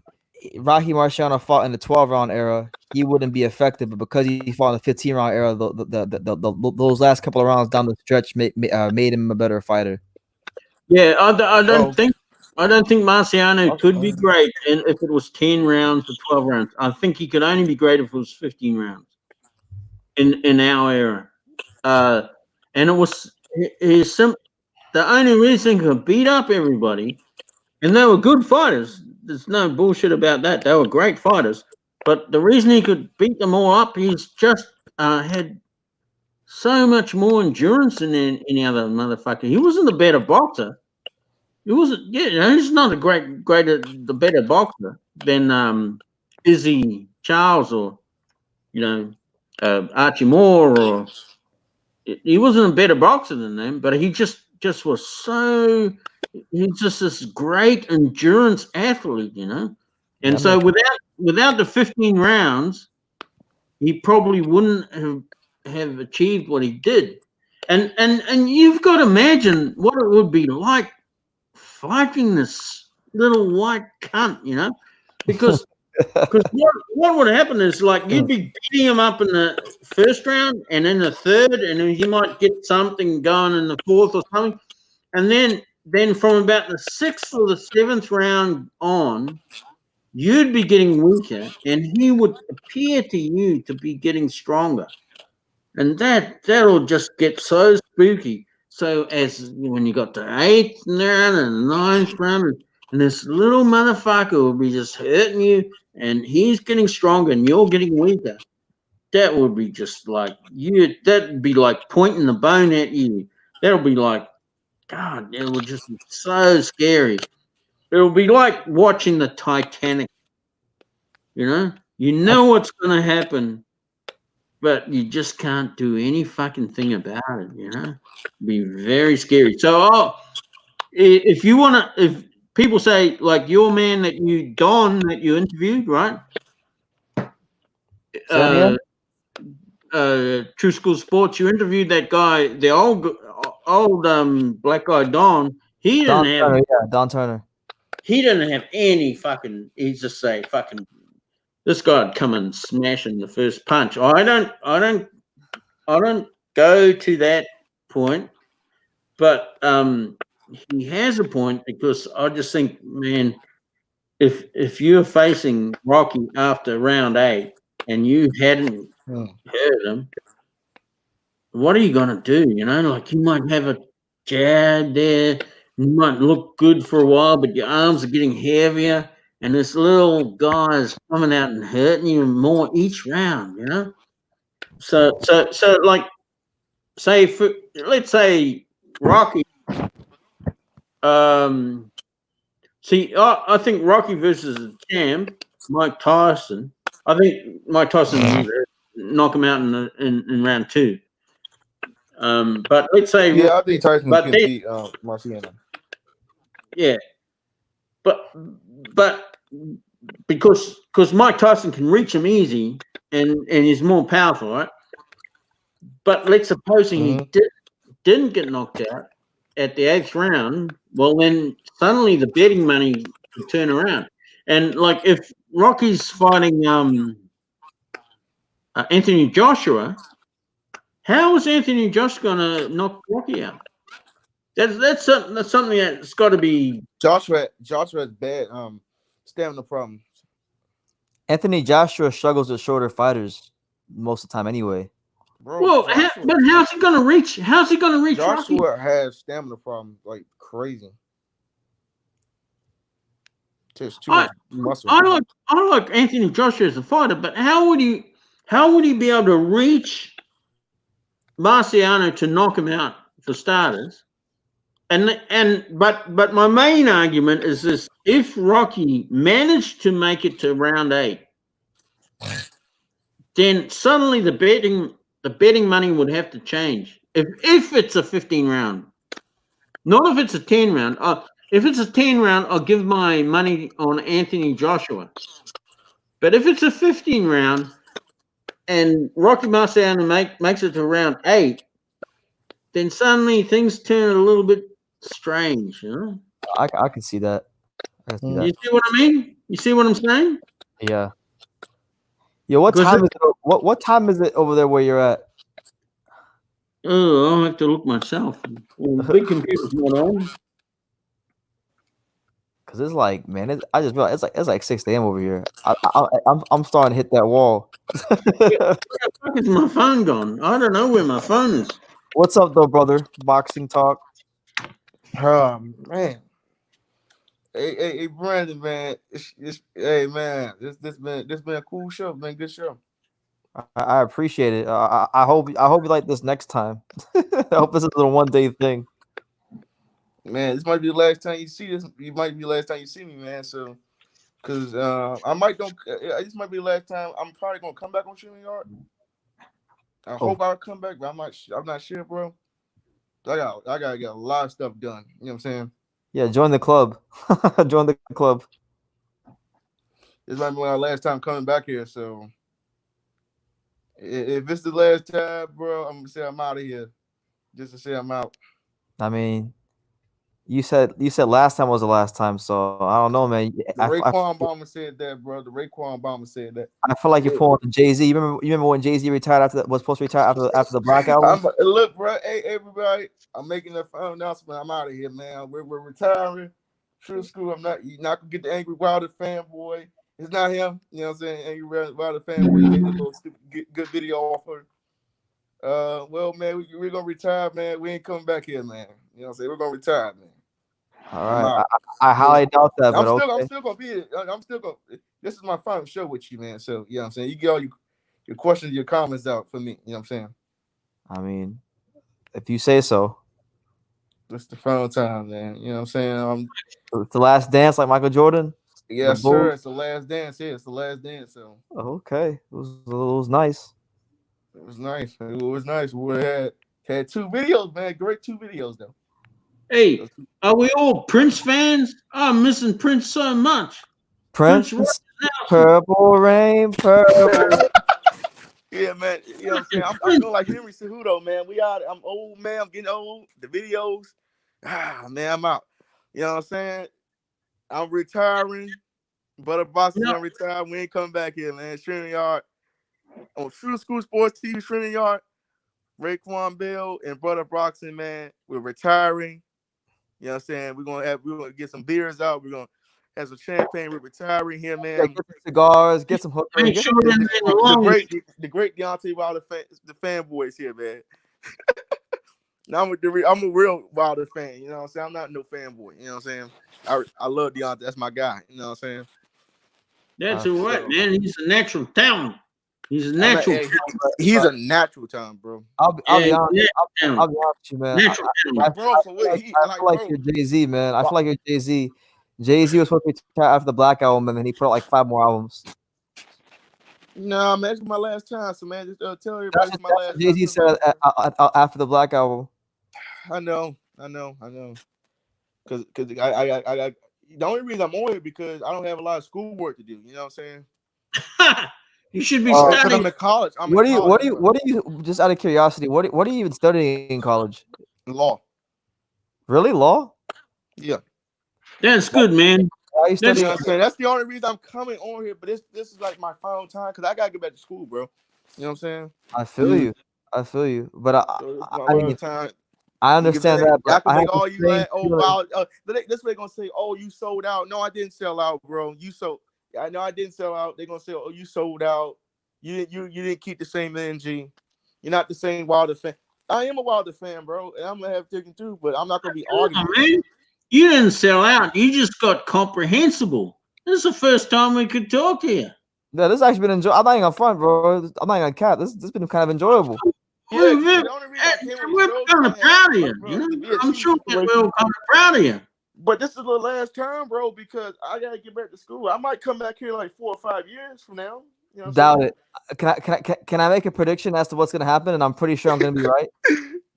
Speaker 1: Rocky Marciano fought in the 12-round era, he wouldn't be effective, but because he fought in the 15-round era, those last couple of rounds down the stretch made him a better fighter.
Speaker 13: Yeah, I don't think Marciano could be great if it was 10 rounds or 12 rounds. I think he could only be great if it was 15 rounds in our era. And it was the only reason he could beat up everybody, and they were good fighters. There's no bullshit about that. They were great fighters. But the reason he could beat them all up, he's just had so much more endurance than any other motherfucker. He wasn't the better boxer. He wasn't. Yeah, he's not the better boxer than Izzy Charles or Archie Moore, or he wasn't a better boxer than them. But he just was so. He's just this great endurance athlete, And so without the 15 rounds, he probably wouldn't have achieved what he did. And you've got to imagine what it would be like fighting this little white cunt, because what would happen is like you'd be beating him up in the first round and in the third, and then you might get something going in the fourth or something, and then from about the sixth or the seventh round on, you'd be getting weaker, and he would appear to you to be getting stronger, and that'll just get so spooky. So as when you got the eighth round and the ninth round, and this little motherfucker will be just hurting you, and he's getting stronger, and you're getting weaker. That would be just like that'd be like pointing the bone at you. That'll be like, God, it would just be so scary. It would be like watching the Titanic. You know what's going to happen, but you just can't do any fucking thing about it. It'd be very scary. So, if people say like your man Don that you interviewed, right? True School Sports, you interviewed that guy, the old black guy Don. He didn't have
Speaker 1: Don Turner.
Speaker 13: He didn't have any fucking. He's just say fucking. This guy'd come and smash in the first punch. I don't go to that point, but he has a point, because I just think, man, if you're facing Rocky after round 8 and you hadn't hurt him, what are you gonna do? Like you might have a jab there, you might look good for a while, but your arms are getting heavier. And this little guy is coming out and hurting you more each round, So like, let's say Rocky. I think Rocky versus the champ, Mike Tyson. I think Mike Tyson knock him out in round 2. But let's say,
Speaker 11: I think Tyson can beat Marciano.
Speaker 13: Yeah, but because Mike Tyson can reach him easy and he's more powerful, right? But let's suppose he didn't get knocked out at the 8th round. Well, then suddenly the betting money could turn around. And like if Rocky's fighting Anthony Joshua, how is Anthony Joshua going to knock Rocky out? That's something that's got to be.
Speaker 11: Joshua's bad stamina problems.
Speaker 1: Anthony Joshua struggles with shorter fighters most of the time, anyway.
Speaker 11: Bro,
Speaker 13: well, but how's he going to reach? How's he going to reach?
Speaker 11: Joshua
Speaker 13: Rocky?
Speaker 11: has stamina problems like crazy. Just too
Speaker 13: I
Speaker 11: much muscle.
Speaker 13: I like Anthony Joshua as a fighter, but how would he be able to reach Marciano to knock him out, for starters? But my main argument is this: if Rocky managed to make it to round 8, then suddenly the betting money would have to change. If it's a 15 round, not if it's a 10 round. If it's a 10 round, I'll give my money on Anthony Joshua. But if it's a 15 round and Rocky Marciano makes it to round 8, then suddenly things turn a little bit strange,
Speaker 1: I can see that.
Speaker 13: You see what I mean? You see what I'm saying?
Speaker 1: Yeah. Yo, what time is it? What time is it over there where you're at?
Speaker 13: Oh, I'll have to look myself. Well, the big computer's not on.
Speaker 1: Cause it's like, man, I just realized it's like 6 a.m. over here. I'm starting to hit that wall.
Speaker 13: Where the fuck is my phone gone? I don't know where my phone is.
Speaker 1: What's up, though, brother? Boxing talk.
Speaker 11: Man. Hey, Brandon, man. Hey, man. This been a cool show, man. Good show.
Speaker 1: I appreciate it. I hope you like this next time. I hope this is a one-day thing.
Speaker 11: Man, this might be the last time you see this. It might be the last time you see me, man. So, cause I might don't. This might be the last time. I'm probably gonna come back on Shooting Yard. I hope I'll come back, but I'm not sure, bro. I gotta get a lot of stuff done. You know what I'm saying?
Speaker 1: Yeah, join the club. Join the club.
Speaker 11: This might be my last time coming back here. So, if it's the last time, bro, I'm gonna say I'm out of here. Just to say I'm out.
Speaker 1: I mean, you said last time was the last time, so I don't know, man.
Speaker 11: The Raekwon Obama said that, bro. The Raekwon Obama said that.
Speaker 1: I feel like you're pulling Jay-Z. You remember when Jay-Z retired was supposed to retire after the Black Album?
Speaker 11: Look, bro. Hey, everybody. I'm making a final announcement. I'm out of here, man. We're retiring. True School. You're not gonna get the Angry Wilder fanboy. It's not him. You know what I'm saying? Angry Wilder fanboy. He made a little stupid good video off her. Well, man, we're gonna retire, man. We ain't coming back here, man. You know what I'm saying? We're gonna retire, man.
Speaker 1: All right. I highly doubt that, but
Speaker 11: I'm still gonna be here. I'm still gonna. This is my final show with you, man. So you know what I'm saying. You get all your questions, your comments out for me. You know what I'm saying.
Speaker 1: I mean, if you say so.
Speaker 11: It's the final time, man. You know what I'm saying.
Speaker 1: It's the last dance, like Michael Jordan.
Speaker 11: Yes, sir. It's the last dance. Yeah, it's the last dance. So.
Speaker 1: Okay, it was nice.
Speaker 11: It was nice. It was nice. We had 2 videos, man. Great 2 videos, though.
Speaker 13: Hey, are we all Prince fans? I'm missing Prince so much.
Speaker 1: Prince Purple Rain, Purple.
Speaker 11: Yeah, man. You know what I'm saying? I'm feeling like Henry Cejudo, man. I'm old, man. I'm getting old. The videos. Man, I'm out. You know what I'm saying? I'm retiring. Butter Boxing, I'm retired. We ain't coming back here, man. Shooting Yard. On True School Sports TV, Shooting Yard. Raekwon Bell and Brother Boxing, man. We're retiring. You know what I'm saying? We're gonna get some beers out. We're gonna have some champagne. We're retiring here, man.
Speaker 1: Yeah, get some cigars, get some hookers.
Speaker 11: The great Deontay Wilder the fanboys here, man. Now I'm a real Wilder fan. You know what I'm saying? I'm not no fanboy. You know what I'm saying? I love Deontay. That's my guy. You know what I'm saying?
Speaker 13: That's all right, man. He's a natural talent. He's a natural.
Speaker 11: He's a natural talent, bro.
Speaker 1: I'll be honest. I'll be honest with you, man. I feel like you're Jay-Z, man. I feel like you're Jay-Z. Jay-Z was supposed to retire after the Black Album, and then he put out like 5 more albums.
Speaker 11: No, man, it's my last time. So, man, just tell everybody it's my last.
Speaker 1: Jay-Z said after the Black Album.
Speaker 11: I know. Because I the only reason I'm on here because I don't have a lot of schoolwork to do. You know what I'm saying?
Speaker 13: You should be studying.
Speaker 11: I'm in college.
Speaker 1: What do you? Just out of curiosity, what are you even studying in college?
Speaker 11: Law.
Speaker 1: Really, law?
Speaker 11: Yeah.
Speaker 13: That's good, man.
Speaker 11: Why are you studying? That's the only reason I'm coming on here. But this is like my final time because I gotta get back to school, bro. You know what I'm saying?
Speaker 1: I feel you. But I mean, I understand that. But
Speaker 11: I can make all you like, wow. This way gonna say, oh, you sold out. No, I didn't sell out, bro. You sold. I know I didn't sell out. They're gonna say, oh, you sold out. You didn't keep the same energy. You're not the same Wilder fan. I am a Wilder fan, bro, and I'm gonna have taken through, but I'm not gonna be arguing.
Speaker 13: Man. You didn't sell out. You just got comprehensible. This is the first time we could talk here.
Speaker 1: Yeah, this has actually been enjoyable. I'm not even front, bro. I'm not even cap. This has been kind of enjoyable.
Speaker 13: We're kind of proud of you. I'm sure we're kind of proud of you.
Speaker 11: But this is the last term, bro, because I gotta get back to school. I might come back here like 4 or 5 years from now. You know
Speaker 1: Doubt it. Can I make a prediction as to what's gonna happen? And I'm pretty sure I'm gonna be right.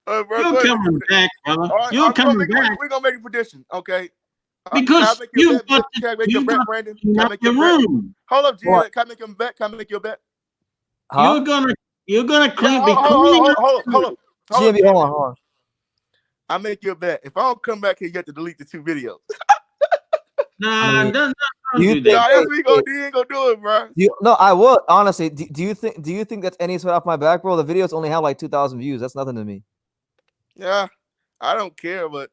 Speaker 11: Bro,
Speaker 13: you're coming back, brother.
Speaker 11: Right,
Speaker 13: you're coming back.
Speaker 11: We're gonna make a prediction, okay?
Speaker 13: Because you got
Speaker 11: Brandon. Can I make your bet? Hold up, Gian. Can I make your bet? Can I make your bet?
Speaker 13: Huh? You're gonna clean.
Speaker 11: Hold up.
Speaker 1: Jimmy, hold on.
Speaker 11: I make your bet. If I don't come back here, you have to delete the 2 videos.
Speaker 13: Nah, don't
Speaker 1: you
Speaker 13: do that.
Speaker 11: You ain't gonna do it, bro.
Speaker 1: No, I would honestly. Do you think that's any sweat off my back, bro? The videos only have like 2,000 views. That's nothing to me.
Speaker 11: Yeah, I don't care, but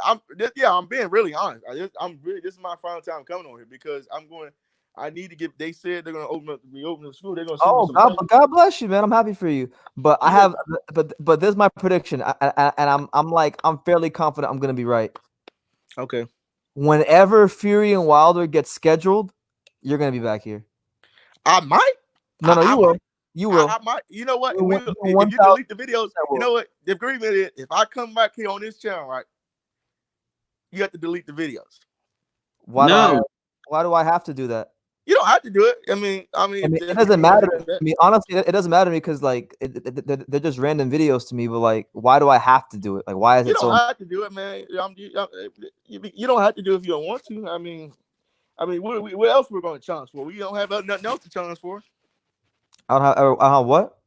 Speaker 11: I'm being really honest. This is my final time coming on here because I need to get. They said they're gonna reopen the school. They're gonna send me
Speaker 1: Oh,
Speaker 11: some
Speaker 1: God,
Speaker 11: money.
Speaker 1: God bless you, man. I'm happy for you. But I have, but this is my prediction, and I'm fairly confident I'm gonna be right.
Speaker 11: Okay.
Speaker 1: Whenever Fury and Wilder get scheduled, you're gonna be back here.
Speaker 11: I might.
Speaker 1: No, you will. You will.
Speaker 11: I might. You know what?
Speaker 1: You're
Speaker 11: If you delete the videos,
Speaker 1: will.
Speaker 11: you know what? The agreement is if I come back here on this channel, right, you have to delete the videos.
Speaker 1: Why do I have to do that?
Speaker 11: You don't have to do it. I mean,
Speaker 1: it doesn't matter to me. Honestly, it doesn't matter to me because like they're just random videos to me. But like, why do I have to do it? Like, why is
Speaker 11: You
Speaker 1: it
Speaker 11: don't
Speaker 1: so?
Speaker 11: have to do it, man. You don't have to do it if you don't want to. I mean, what else we're going to challenge for? We don't have nothing else to challenge for.
Speaker 1: I don't have what?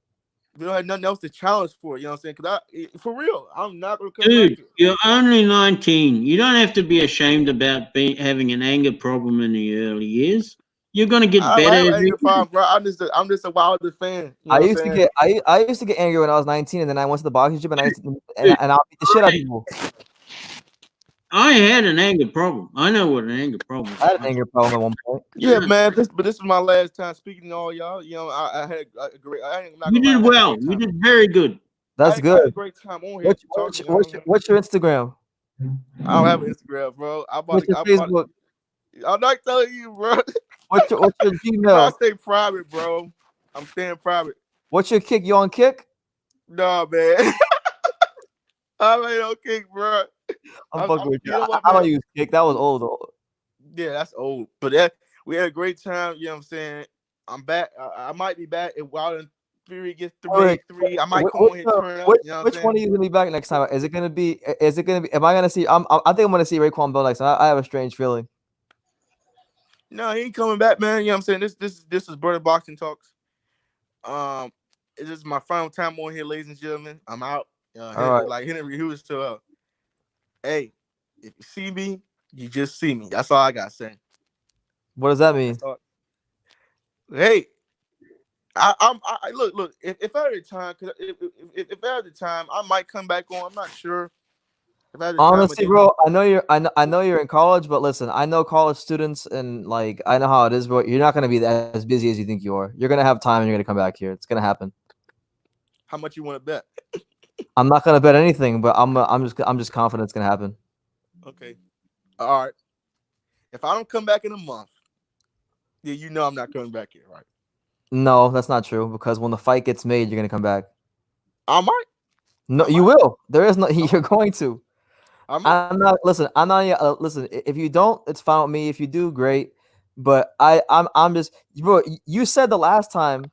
Speaker 11: We don't have nothing else to challenge for. You know what I'm saying? Because for real, I'm not going to come
Speaker 13: Dude,
Speaker 11: back here.
Speaker 13: you're only 19. You don't have to be ashamed about having an anger problem in the early years. You're going to get
Speaker 11: I
Speaker 13: better.
Speaker 11: have an anger problem, bro. I'm just a Wilder fan. You know
Speaker 1: I used to get angry when I was 19, and then I went to the boxing gym and I'll beat the shit out of people.
Speaker 13: I had an anger problem. I know what an anger problem is.
Speaker 1: I had an anger problem at one point.
Speaker 11: Yeah, man. This is my last time speaking to all y'all. You know, I had a great.
Speaker 13: You did well. You did very good.
Speaker 1: That's good.
Speaker 11: I had a great time on here.
Speaker 1: What's your Instagram?
Speaker 11: I don't have an Instagram, bro.
Speaker 1: What's your Facebook?
Speaker 11: I'm not telling you, bro.
Speaker 1: What's your Gmail?
Speaker 11: I stay private, bro. I'm staying private.
Speaker 1: What's your Kick? You on Kick?
Speaker 11: Nah, man. I ain't on Kick, bro.
Speaker 1: I'm fucking with you. I don't use Kick. That was old though.
Speaker 11: Yeah, that's old. But we had a great time. You know what I'm saying? I'm back. I might be back if Wilder Fury gets 3-3. I might come on here turn up. You know
Speaker 1: which one are you gonna be back next time? Is it gonna be? Am I gonna see? I think I'm gonna see Raekwon Bell next time. I have a strange feeling.
Speaker 11: No, he ain't coming back, man. You know what I'm saying? This is Brother Boxing Talks. This is my final time on here, ladies and gentlemen. I'm out.
Speaker 1: All right.
Speaker 11: Like Henry Hughes to hey, if you see me, you just see me. That's all I gotta say.
Speaker 1: What does that mean?
Speaker 11: Hey, I look. If I had the time, cause if I had the time, I might come back on. I'm not sure.
Speaker 1: Honestly, bro, I know you're in college, but listen, I know college students, and like I know how it is, bro. You're not gonna be as busy as you think you are. You're gonna have time, and you're gonna come back here. It's gonna happen.
Speaker 11: How much you want to bet?
Speaker 1: I'm not gonna bet anything, but I'm just confident it's gonna happen.
Speaker 11: Okay, all right. If I don't come back in a month, then you know I'm not coming back here, right?
Speaker 1: No, that's not true. Because when the fight gets made, you're gonna come back.
Speaker 11: I might.
Speaker 1: No, you will. There is no. You're going to. I'm not. Listen, I'm not. Listen, if you don't, it's fine with me. If you do, great. But I'm just, bro. You said the last time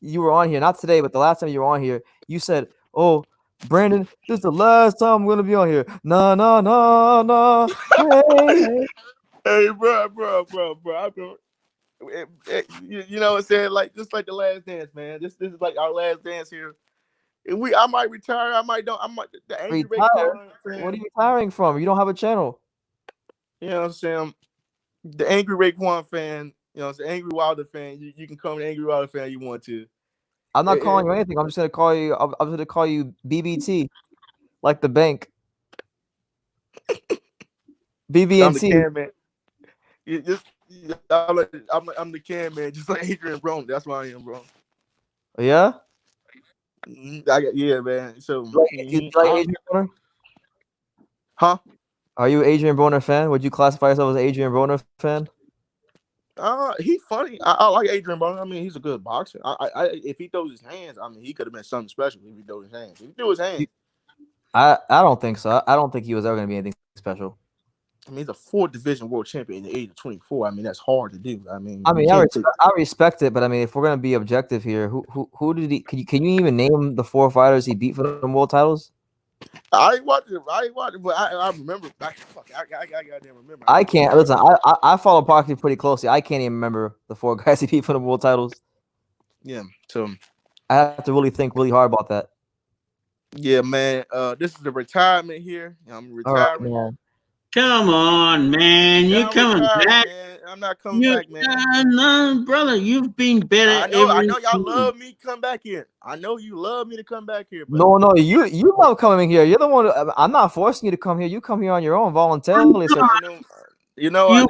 Speaker 1: you were on here, not today, but the last time you were on here, you said, "Oh, Brandon, this is the last time I'm gonna be on here." No.
Speaker 11: Hey, bro. You know what I'm saying? Like just like the last dance, man. This is like our last dance here. And I might retire. I might don't. I might the angry
Speaker 1: retire. What are you retiring from? You don't have a channel.
Speaker 11: You know what I'm saying? The angry Raekwon fan. You know, it's the angry Wilder fan. You can call me the angry Wilder fan you want to.
Speaker 1: I'm not calling you anything. I'm just gonna call you. I'm gonna call you BBT, like the bank. BB&T.
Speaker 11: I'm the can man. I'm the can man, just like Adrian Broner. That's why I am, bro.
Speaker 1: Yeah.
Speaker 11: Yeah, man. So
Speaker 1: you like Adrian Broner?
Speaker 11: Huh?
Speaker 1: Are you an Adrian Broner fan? Would you classify yourself as an Adrian Broner fan?
Speaker 11: He's funny. I like Adrian Broner. I mean, he's a good boxer. If he throws his hands, I mean, he could have been something special if he throws his hands. If he threw his hands.
Speaker 1: I don't think so. I don't think he was ever going to be anything special.
Speaker 11: I mean, he's a 4-division world champion at the age of 24. I mean, that's hard to do. I
Speaker 1: respect it, but I mean, if we're going to be objective here, who did he? Can you even name the 4 fighters he beat for the world titles?
Speaker 11: I ain't watched it, but I remember. I goddamn remember.
Speaker 1: I can't listen. I follow boxing pretty closely. I can't even remember the 4 guys he beat for the world titles.
Speaker 11: Yeah, so
Speaker 1: I have to really think really hard about that.
Speaker 11: Yeah, man. This is the retirement here. I'm retiring.
Speaker 1: Right,
Speaker 13: come on, man. You're coming back.
Speaker 11: Man. I'm not coming back, man.
Speaker 13: No, brother. You've been better.
Speaker 11: I know y'all love me to come back here. I know you love me to come back here.
Speaker 1: No, you love coming here. You're the one. I'm not forcing you to come here. You come here on your own voluntarily. So
Speaker 11: You know,
Speaker 13: one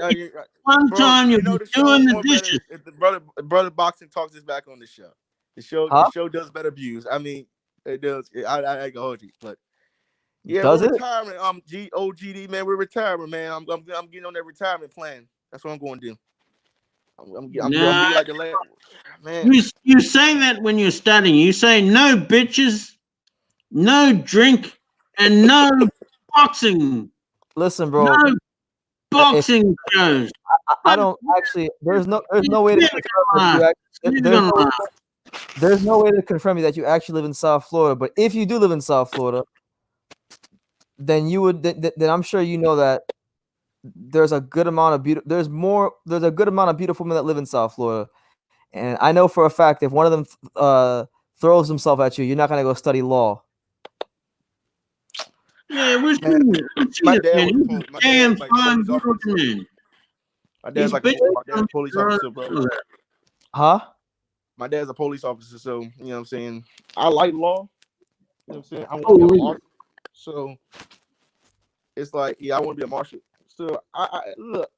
Speaker 11: bro,
Speaker 13: time
Speaker 11: you
Speaker 13: you'll
Speaker 11: know
Speaker 13: be
Speaker 11: the show
Speaker 13: doing
Speaker 11: is
Speaker 13: the
Speaker 11: more better
Speaker 13: dishes.
Speaker 11: if the brother boxing talks this back on the show. The show does better views. I mean, it does. I ain't gonna hold you, but yeah,
Speaker 1: Does
Speaker 11: we're
Speaker 1: it?
Speaker 11: retiring. OGD man, we're retiring, man. I'm getting on that retirement plan. That's what I'm going to do. I'm gonna be like the last man.
Speaker 13: You say that when you're studying. You say no bitches, no drink, and no boxing.
Speaker 1: Listen, bro.
Speaker 13: No boxing shows.
Speaker 1: I don't actually. There's no way to confirm that there's no way to confirm that you actually live in South Florida. But if you do live in South Florida, then you would. Then I'm sure you know that there's a good amount of There's a good amount of beautiful women that live in South Florida, and I know for a fact if one of them throws himself at you, you're not gonna go study law.
Speaker 13: Yeah, we're
Speaker 11: My dad was
Speaker 13: man.
Speaker 11: my
Speaker 13: Damn
Speaker 11: dad's like
Speaker 13: fine,
Speaker 11: police
Speaker 13: good
Speaker 11: officer.
Speaker 13: looking man.
Speaker 11: My dad's like my dad's a police officer, bro.
Speaker 1: Huh?
Speaker 11: My dad's a police officer, so you know what I'm saying. I like law. You know what I'm saying. I want to be a
Speaker 13: Oh,
Speaker 11: marshal. So it's like, yeah, I want to be a marshal. So I look,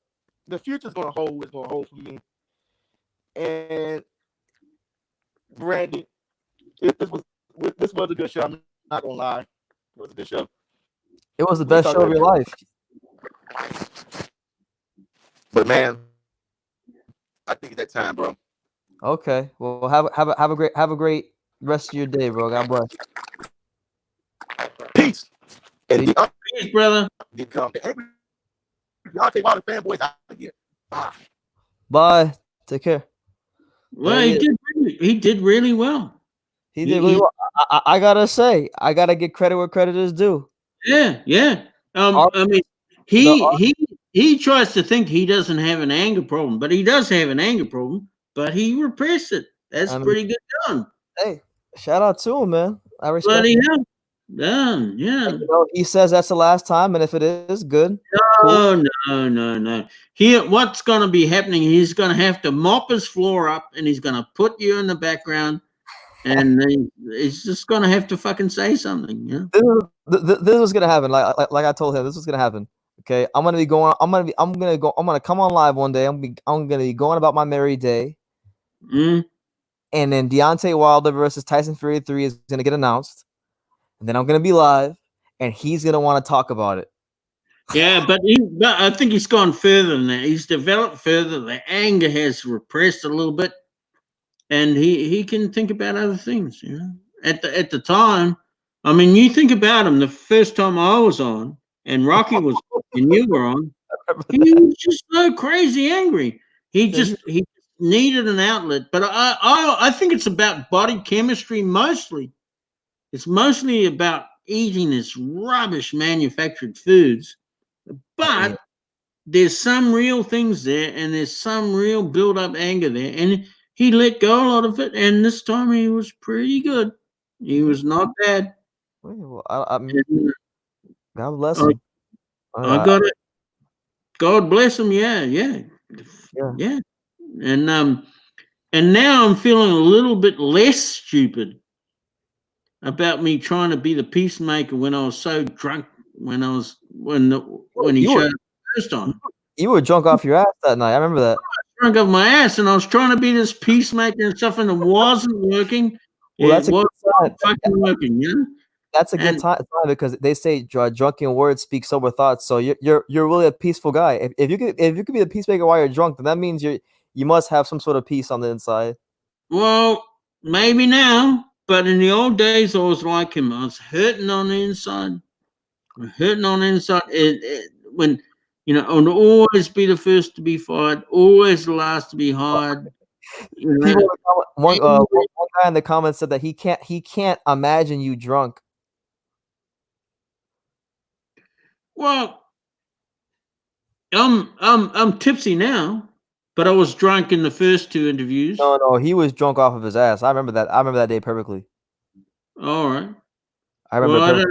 Speaker 11: the future's gonna hold. It's gonna hold for me. And Brandon, if this was a good show. I'm not gonna lie, it was a good show.
Speaker 1: It was the best show of your life.
Speaker 11: But man, I think it's that time, bro.
Speaker 1: Okay. Well, have a great rest of your day, bro. God bless.
Speaker 11: Peace. And
Speaker 13: peace, brother.
Speaker 11: Deontay Wilder fanboys out of here.
Speaker 1: Bye. Take care.
Speaker 13: Well, he did really well.
Speaker 1: He did really well. I gotta say, I gotta give credit where credit is due.
Speaker 13: Yeah. I mean, he tries to think he doesn't have an anger problem, but he does have an anger problem. But he repressed it. That's pretty good done.
Speaker 1: Hey, shout out to him, man. I respect.
Speaker 13: Bloody hell. Done, yeah.
Speaker 1: And, he says that's the last time, and if it is, good.
Speaker 13: No. What's going to be happening? He's going to have to mop his floor up, and he's going to put you in the background, and he's just going to have to fucking say something. Yeah.
Speaker 1: This was gonna happen. Like I told him, this was gonna happen. Okay, I'm gonna come on live one day. I'm gonna be going about my merry day.
Speaker 13: Mm.
Speaker 1: And then Deontay Wilder versus Tyson Fury 3 is gonna get announced. And then I'm gonna be live, and he's gonna want to talk about it.
Speaker 13: Yeah, but I think he's gone further than that. He's developed further. The anger has repressed a little bit, and he can think about other things. You know, at the time, I mean, you think about him. The first time I was on, and Rocky was, and you were on, he was just so crazy angry. He needed an outlet. But I think it's about body chemistry mostly. It's mostly about eating this rubbish manufactured foods. But there's some real things there, and there's some real build-up anger there, and he let go a lot of it. And this time he was pretty good. He was not bad.
Speaker 1: Well, God bless him.
Speaker 13: I got it. God bless him. Yeah. And now I'm feeling a little bit less stupid about me trying to be the peacemaker when I was so drunk when he showed up the first time.
Speaker 1: You were drunk off your ass that night. I remember that.
Speaker 13: I was drunk off my ass, and I was trying to be this peacemaker and stuff, and it wasn't working.
Speaker 1: Well, that's
Speaker 13: wasn't fucking working. Yeah.
Speaker 1: That's a good time because they say drunken words speak sober thoughts. So you're really a peaceful guy. If you could be the peacemaker while you're drunk, then that means you must have some sort of peace on the inside.
Speaker 13: Well, maybe now, but in the old days, I was like him. I was hurting on the inside. When I would always be the first to be fired, always the last to be hired.
Speaker 1: One guy in the comments said that he can't imagine you drunk.
Speaker 13: Well, I'm tipsy now, but I was drunk in the first two interviews.
Speaker 1: No, he was drunk off of his ass. I remember that day perfectly.
Speaker 13: All right.
Speaker 1: I remember.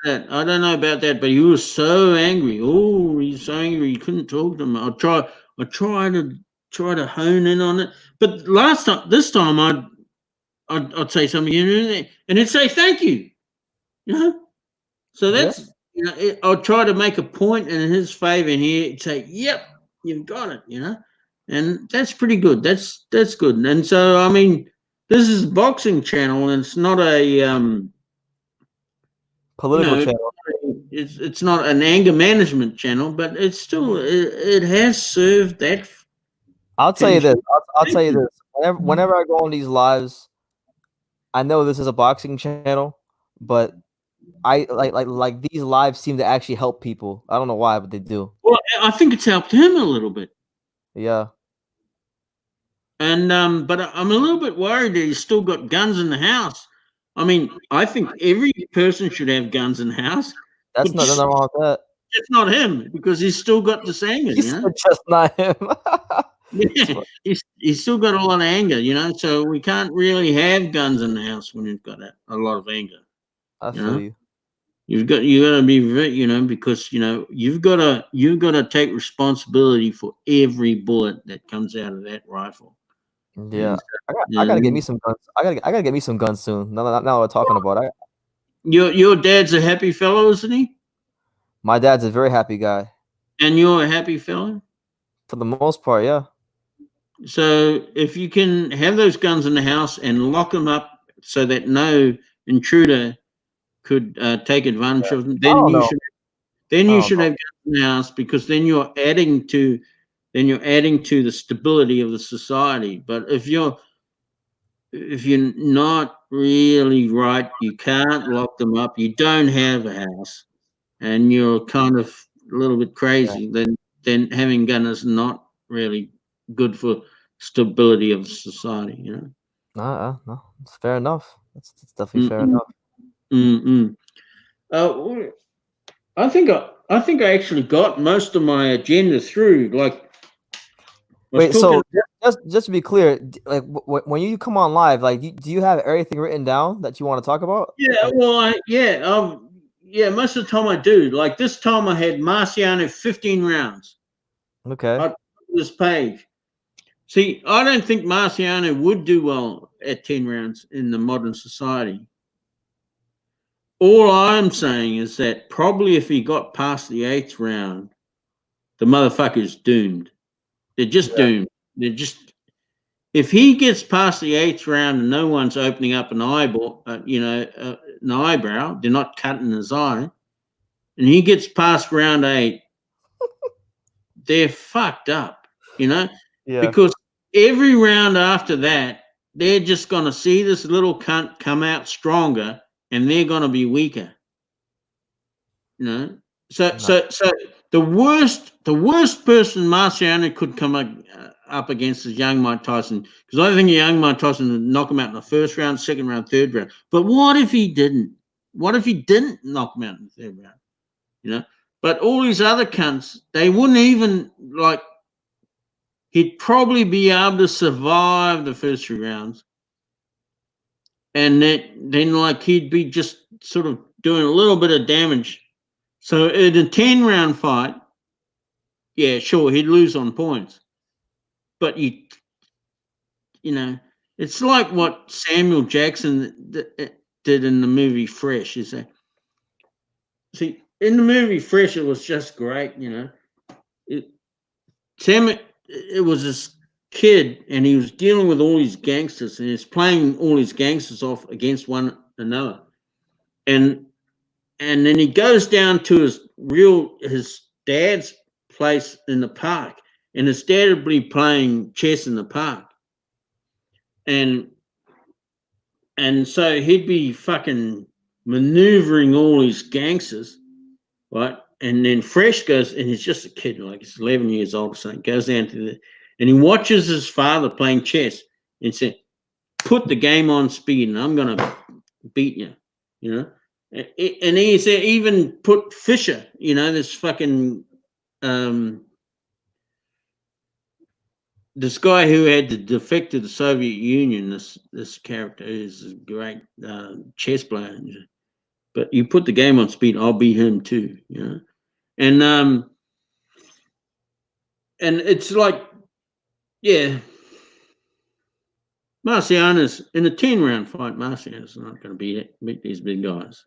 Speaker 13: I don't know about that, but he was so angry. Oh, he's so angry he couldn't talk to him. I try to hone in on it, but this time I'd say something, and he'd say thank you. So that's you know, I'll try to make a point in his favor, and he'd say, "Yep, you've got it," you know, and that's pretty good. That's good. And so, I mean, this is a boxing channel, and it's not a
Speaker 1: Political channel.
Speaker 13: it's not an anger management channel, but it's still it has served that.
Speaker 1: I'll tell you this. I'll tell you
Speaker 13: function.
Speaker 1: this. Whenever I go on these lives, I know this is a boxing channel, but I like these lives seem to actually help people. I don't know why, but they do.
Speaker 13: Well, I think it's helped him a little bit.
Speaker 1: Yeah.
Speaker 13: And but I'm a little bit worried that he's still got guns in the house. I mean, I think every person should have guns in the house.
Speaker 1: That's
Speaker 13: but
Speaker 1: nothing wrong with that.
Speaker 13: Just not him, because he's still got this anger,
Speaker 1: He
Speaker 13: you know.
Speaker 1: said just not him.
Speaker 13: Yeah, he's still got a lot of anger, you know. So we can't really have guns in the house when you've got a lot of anger.
Speaker 1: I feel you.
Speaker 13: You got to be very, you know, because you know you've got to take responsibility for every bullet that comes out of that rifle.
Speaker 1: Yeah, I gotta get me some guns. I gotta get me some guns soon. Now we're talking about it.
Speaker 13: Your dad's a happy fellow, isn't he?
Speaker 1: My dad's a very happy guy.
Speaker 13: And you're a happy fellow?
Speaker 1: For the most part, yeah.
Speaker 13: So if you can have those guns in the house and lock them up so that no intruder could take advantage of them, then you should have guns in the house, because then you're adding to the stability of the society. But if you're not really right, you can't lock them up. You don't have a house, and you're kind of a little bit crazy. Then having gun is not really good for stability of society. You know.
Speaker 1: No, it's fair enough. It's definitely fair enough.
Speaker 13: I think I actually got most of my agenda through. Like,
Speaker 1: wait, so just to be clear, like when you come on live, like do you have everything written down that you want to talk about?
Speaker 13: Yeah, well, most of the time I do. Like this time I had Marciano 15 rounds.
Speaker 1: Okay.
Speaker 13: This page. See, I don't think Marciano would do well at 10 rounds in the modern society. All I'm saying is that probably if he got past the 8th round, the motherfucker's doomed. They're just doomed. They're just, if he gets past the 8th round and no one's opening up an eyeball, an eyebrow, they're not cutting his eye, and he gets past round 8, they're fucked up, you know?
Speaker 1: Yeah.
Speaker 13: Because every round after that, they're just going to see this little cunt come out stronger, and they're going to be weaker. You know? So the worst person Marciano could come up against is young Mike Tyson, because I think young Mike Tyson would knock him out in the 1st round, 2nd round, 3rd round. But what if he didn't? What if he didn't knock him out in the 3rd round? You know? But all these other cunts, they wouldn't even, like, he'd probably be able to survive the first 3 rounds. And then like he'd be just sort of doing a little bit of damage. So in a 10-round fight, yeah, sure, he'd lose on points. But you know, it's like what Samuel Jackson did in the movie Fresh. Is that, see, in the movie Fresh, it was just great, you know. It was this kid, and he was dealing with all these gangsters, and he's playing all his gangsters off against one another. And then he goes down to his dad's place in the park, and his dad would be playing chess in the park. And so he'd be fucking maneuvering all his gangsters, right? And then Fresh goes, and he's just a kid, like he's 11 years old or something, goes down to and he watches his father playing chess and said, "Put the game on speed and I'm going to beat you," you know? And he said, even put Fisher, you know, this fucking, this guy who had to defect to the Soviet Union, this character is a great chess player. But you put the game on speed, I'll beat him too, you know? And it's like, yeah, Marciano's in a 10-round fight. Marciano's not going to beat these big guys.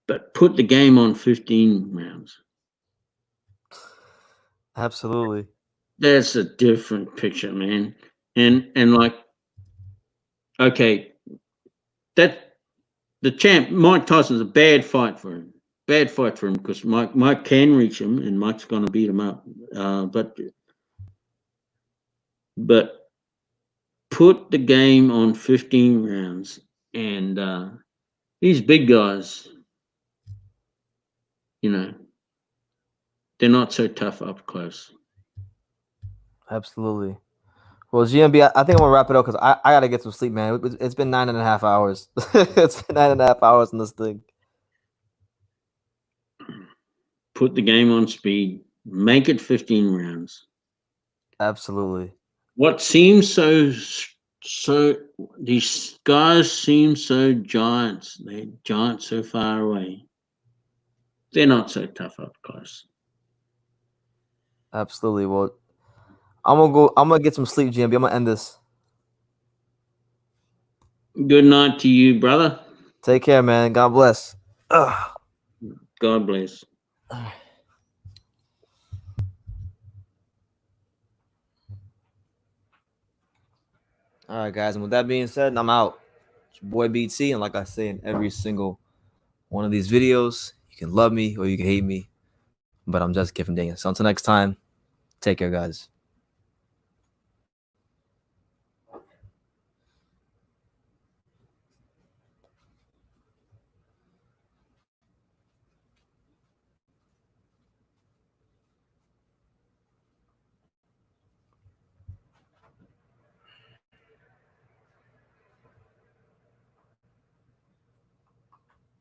Speaker 13: but put the game on 15 rounds.
Speaker 1: Absolutely.
Speaker 13: That's a different picture, man. And like, okay, that the champ Mike Tyson's a bad fight for him. Bad fight for him because Mike can reach him and Mike's going to beat him up. But put the game on 15 rounds, and these big guys, you know, they're not so tough up close.
Speaker 1: Absolutely. Well, GMB, I think I'm gonna wrap it up because I gotta get some sleep, man. It's been 9.5 hours. It's been 9.5 hours in this thing.
Speaker 13: Put the game on speed. Make it 15 rounds.
Speaker 1: Absolutely.
Speaker 13: What seems so these guys seem so giants. They're giants so far away. They're not so tough up close.
Speaker 1: Absolutely. Well, I'm gonna get some sleep, GMB. I'm gonna end this.
Speaker 13: Good night to you, brother.
Speaker 1: Take care, man. God bless. Ugh.
Speaker 13: God bless.
Speaker 1: All right, guys. And with that being said, I'm out. It's your boy BT, and like I say in every single one of these videos, you can love me or you can hate me, but I'm just Kevin Daniels. So until next time, take care, guys.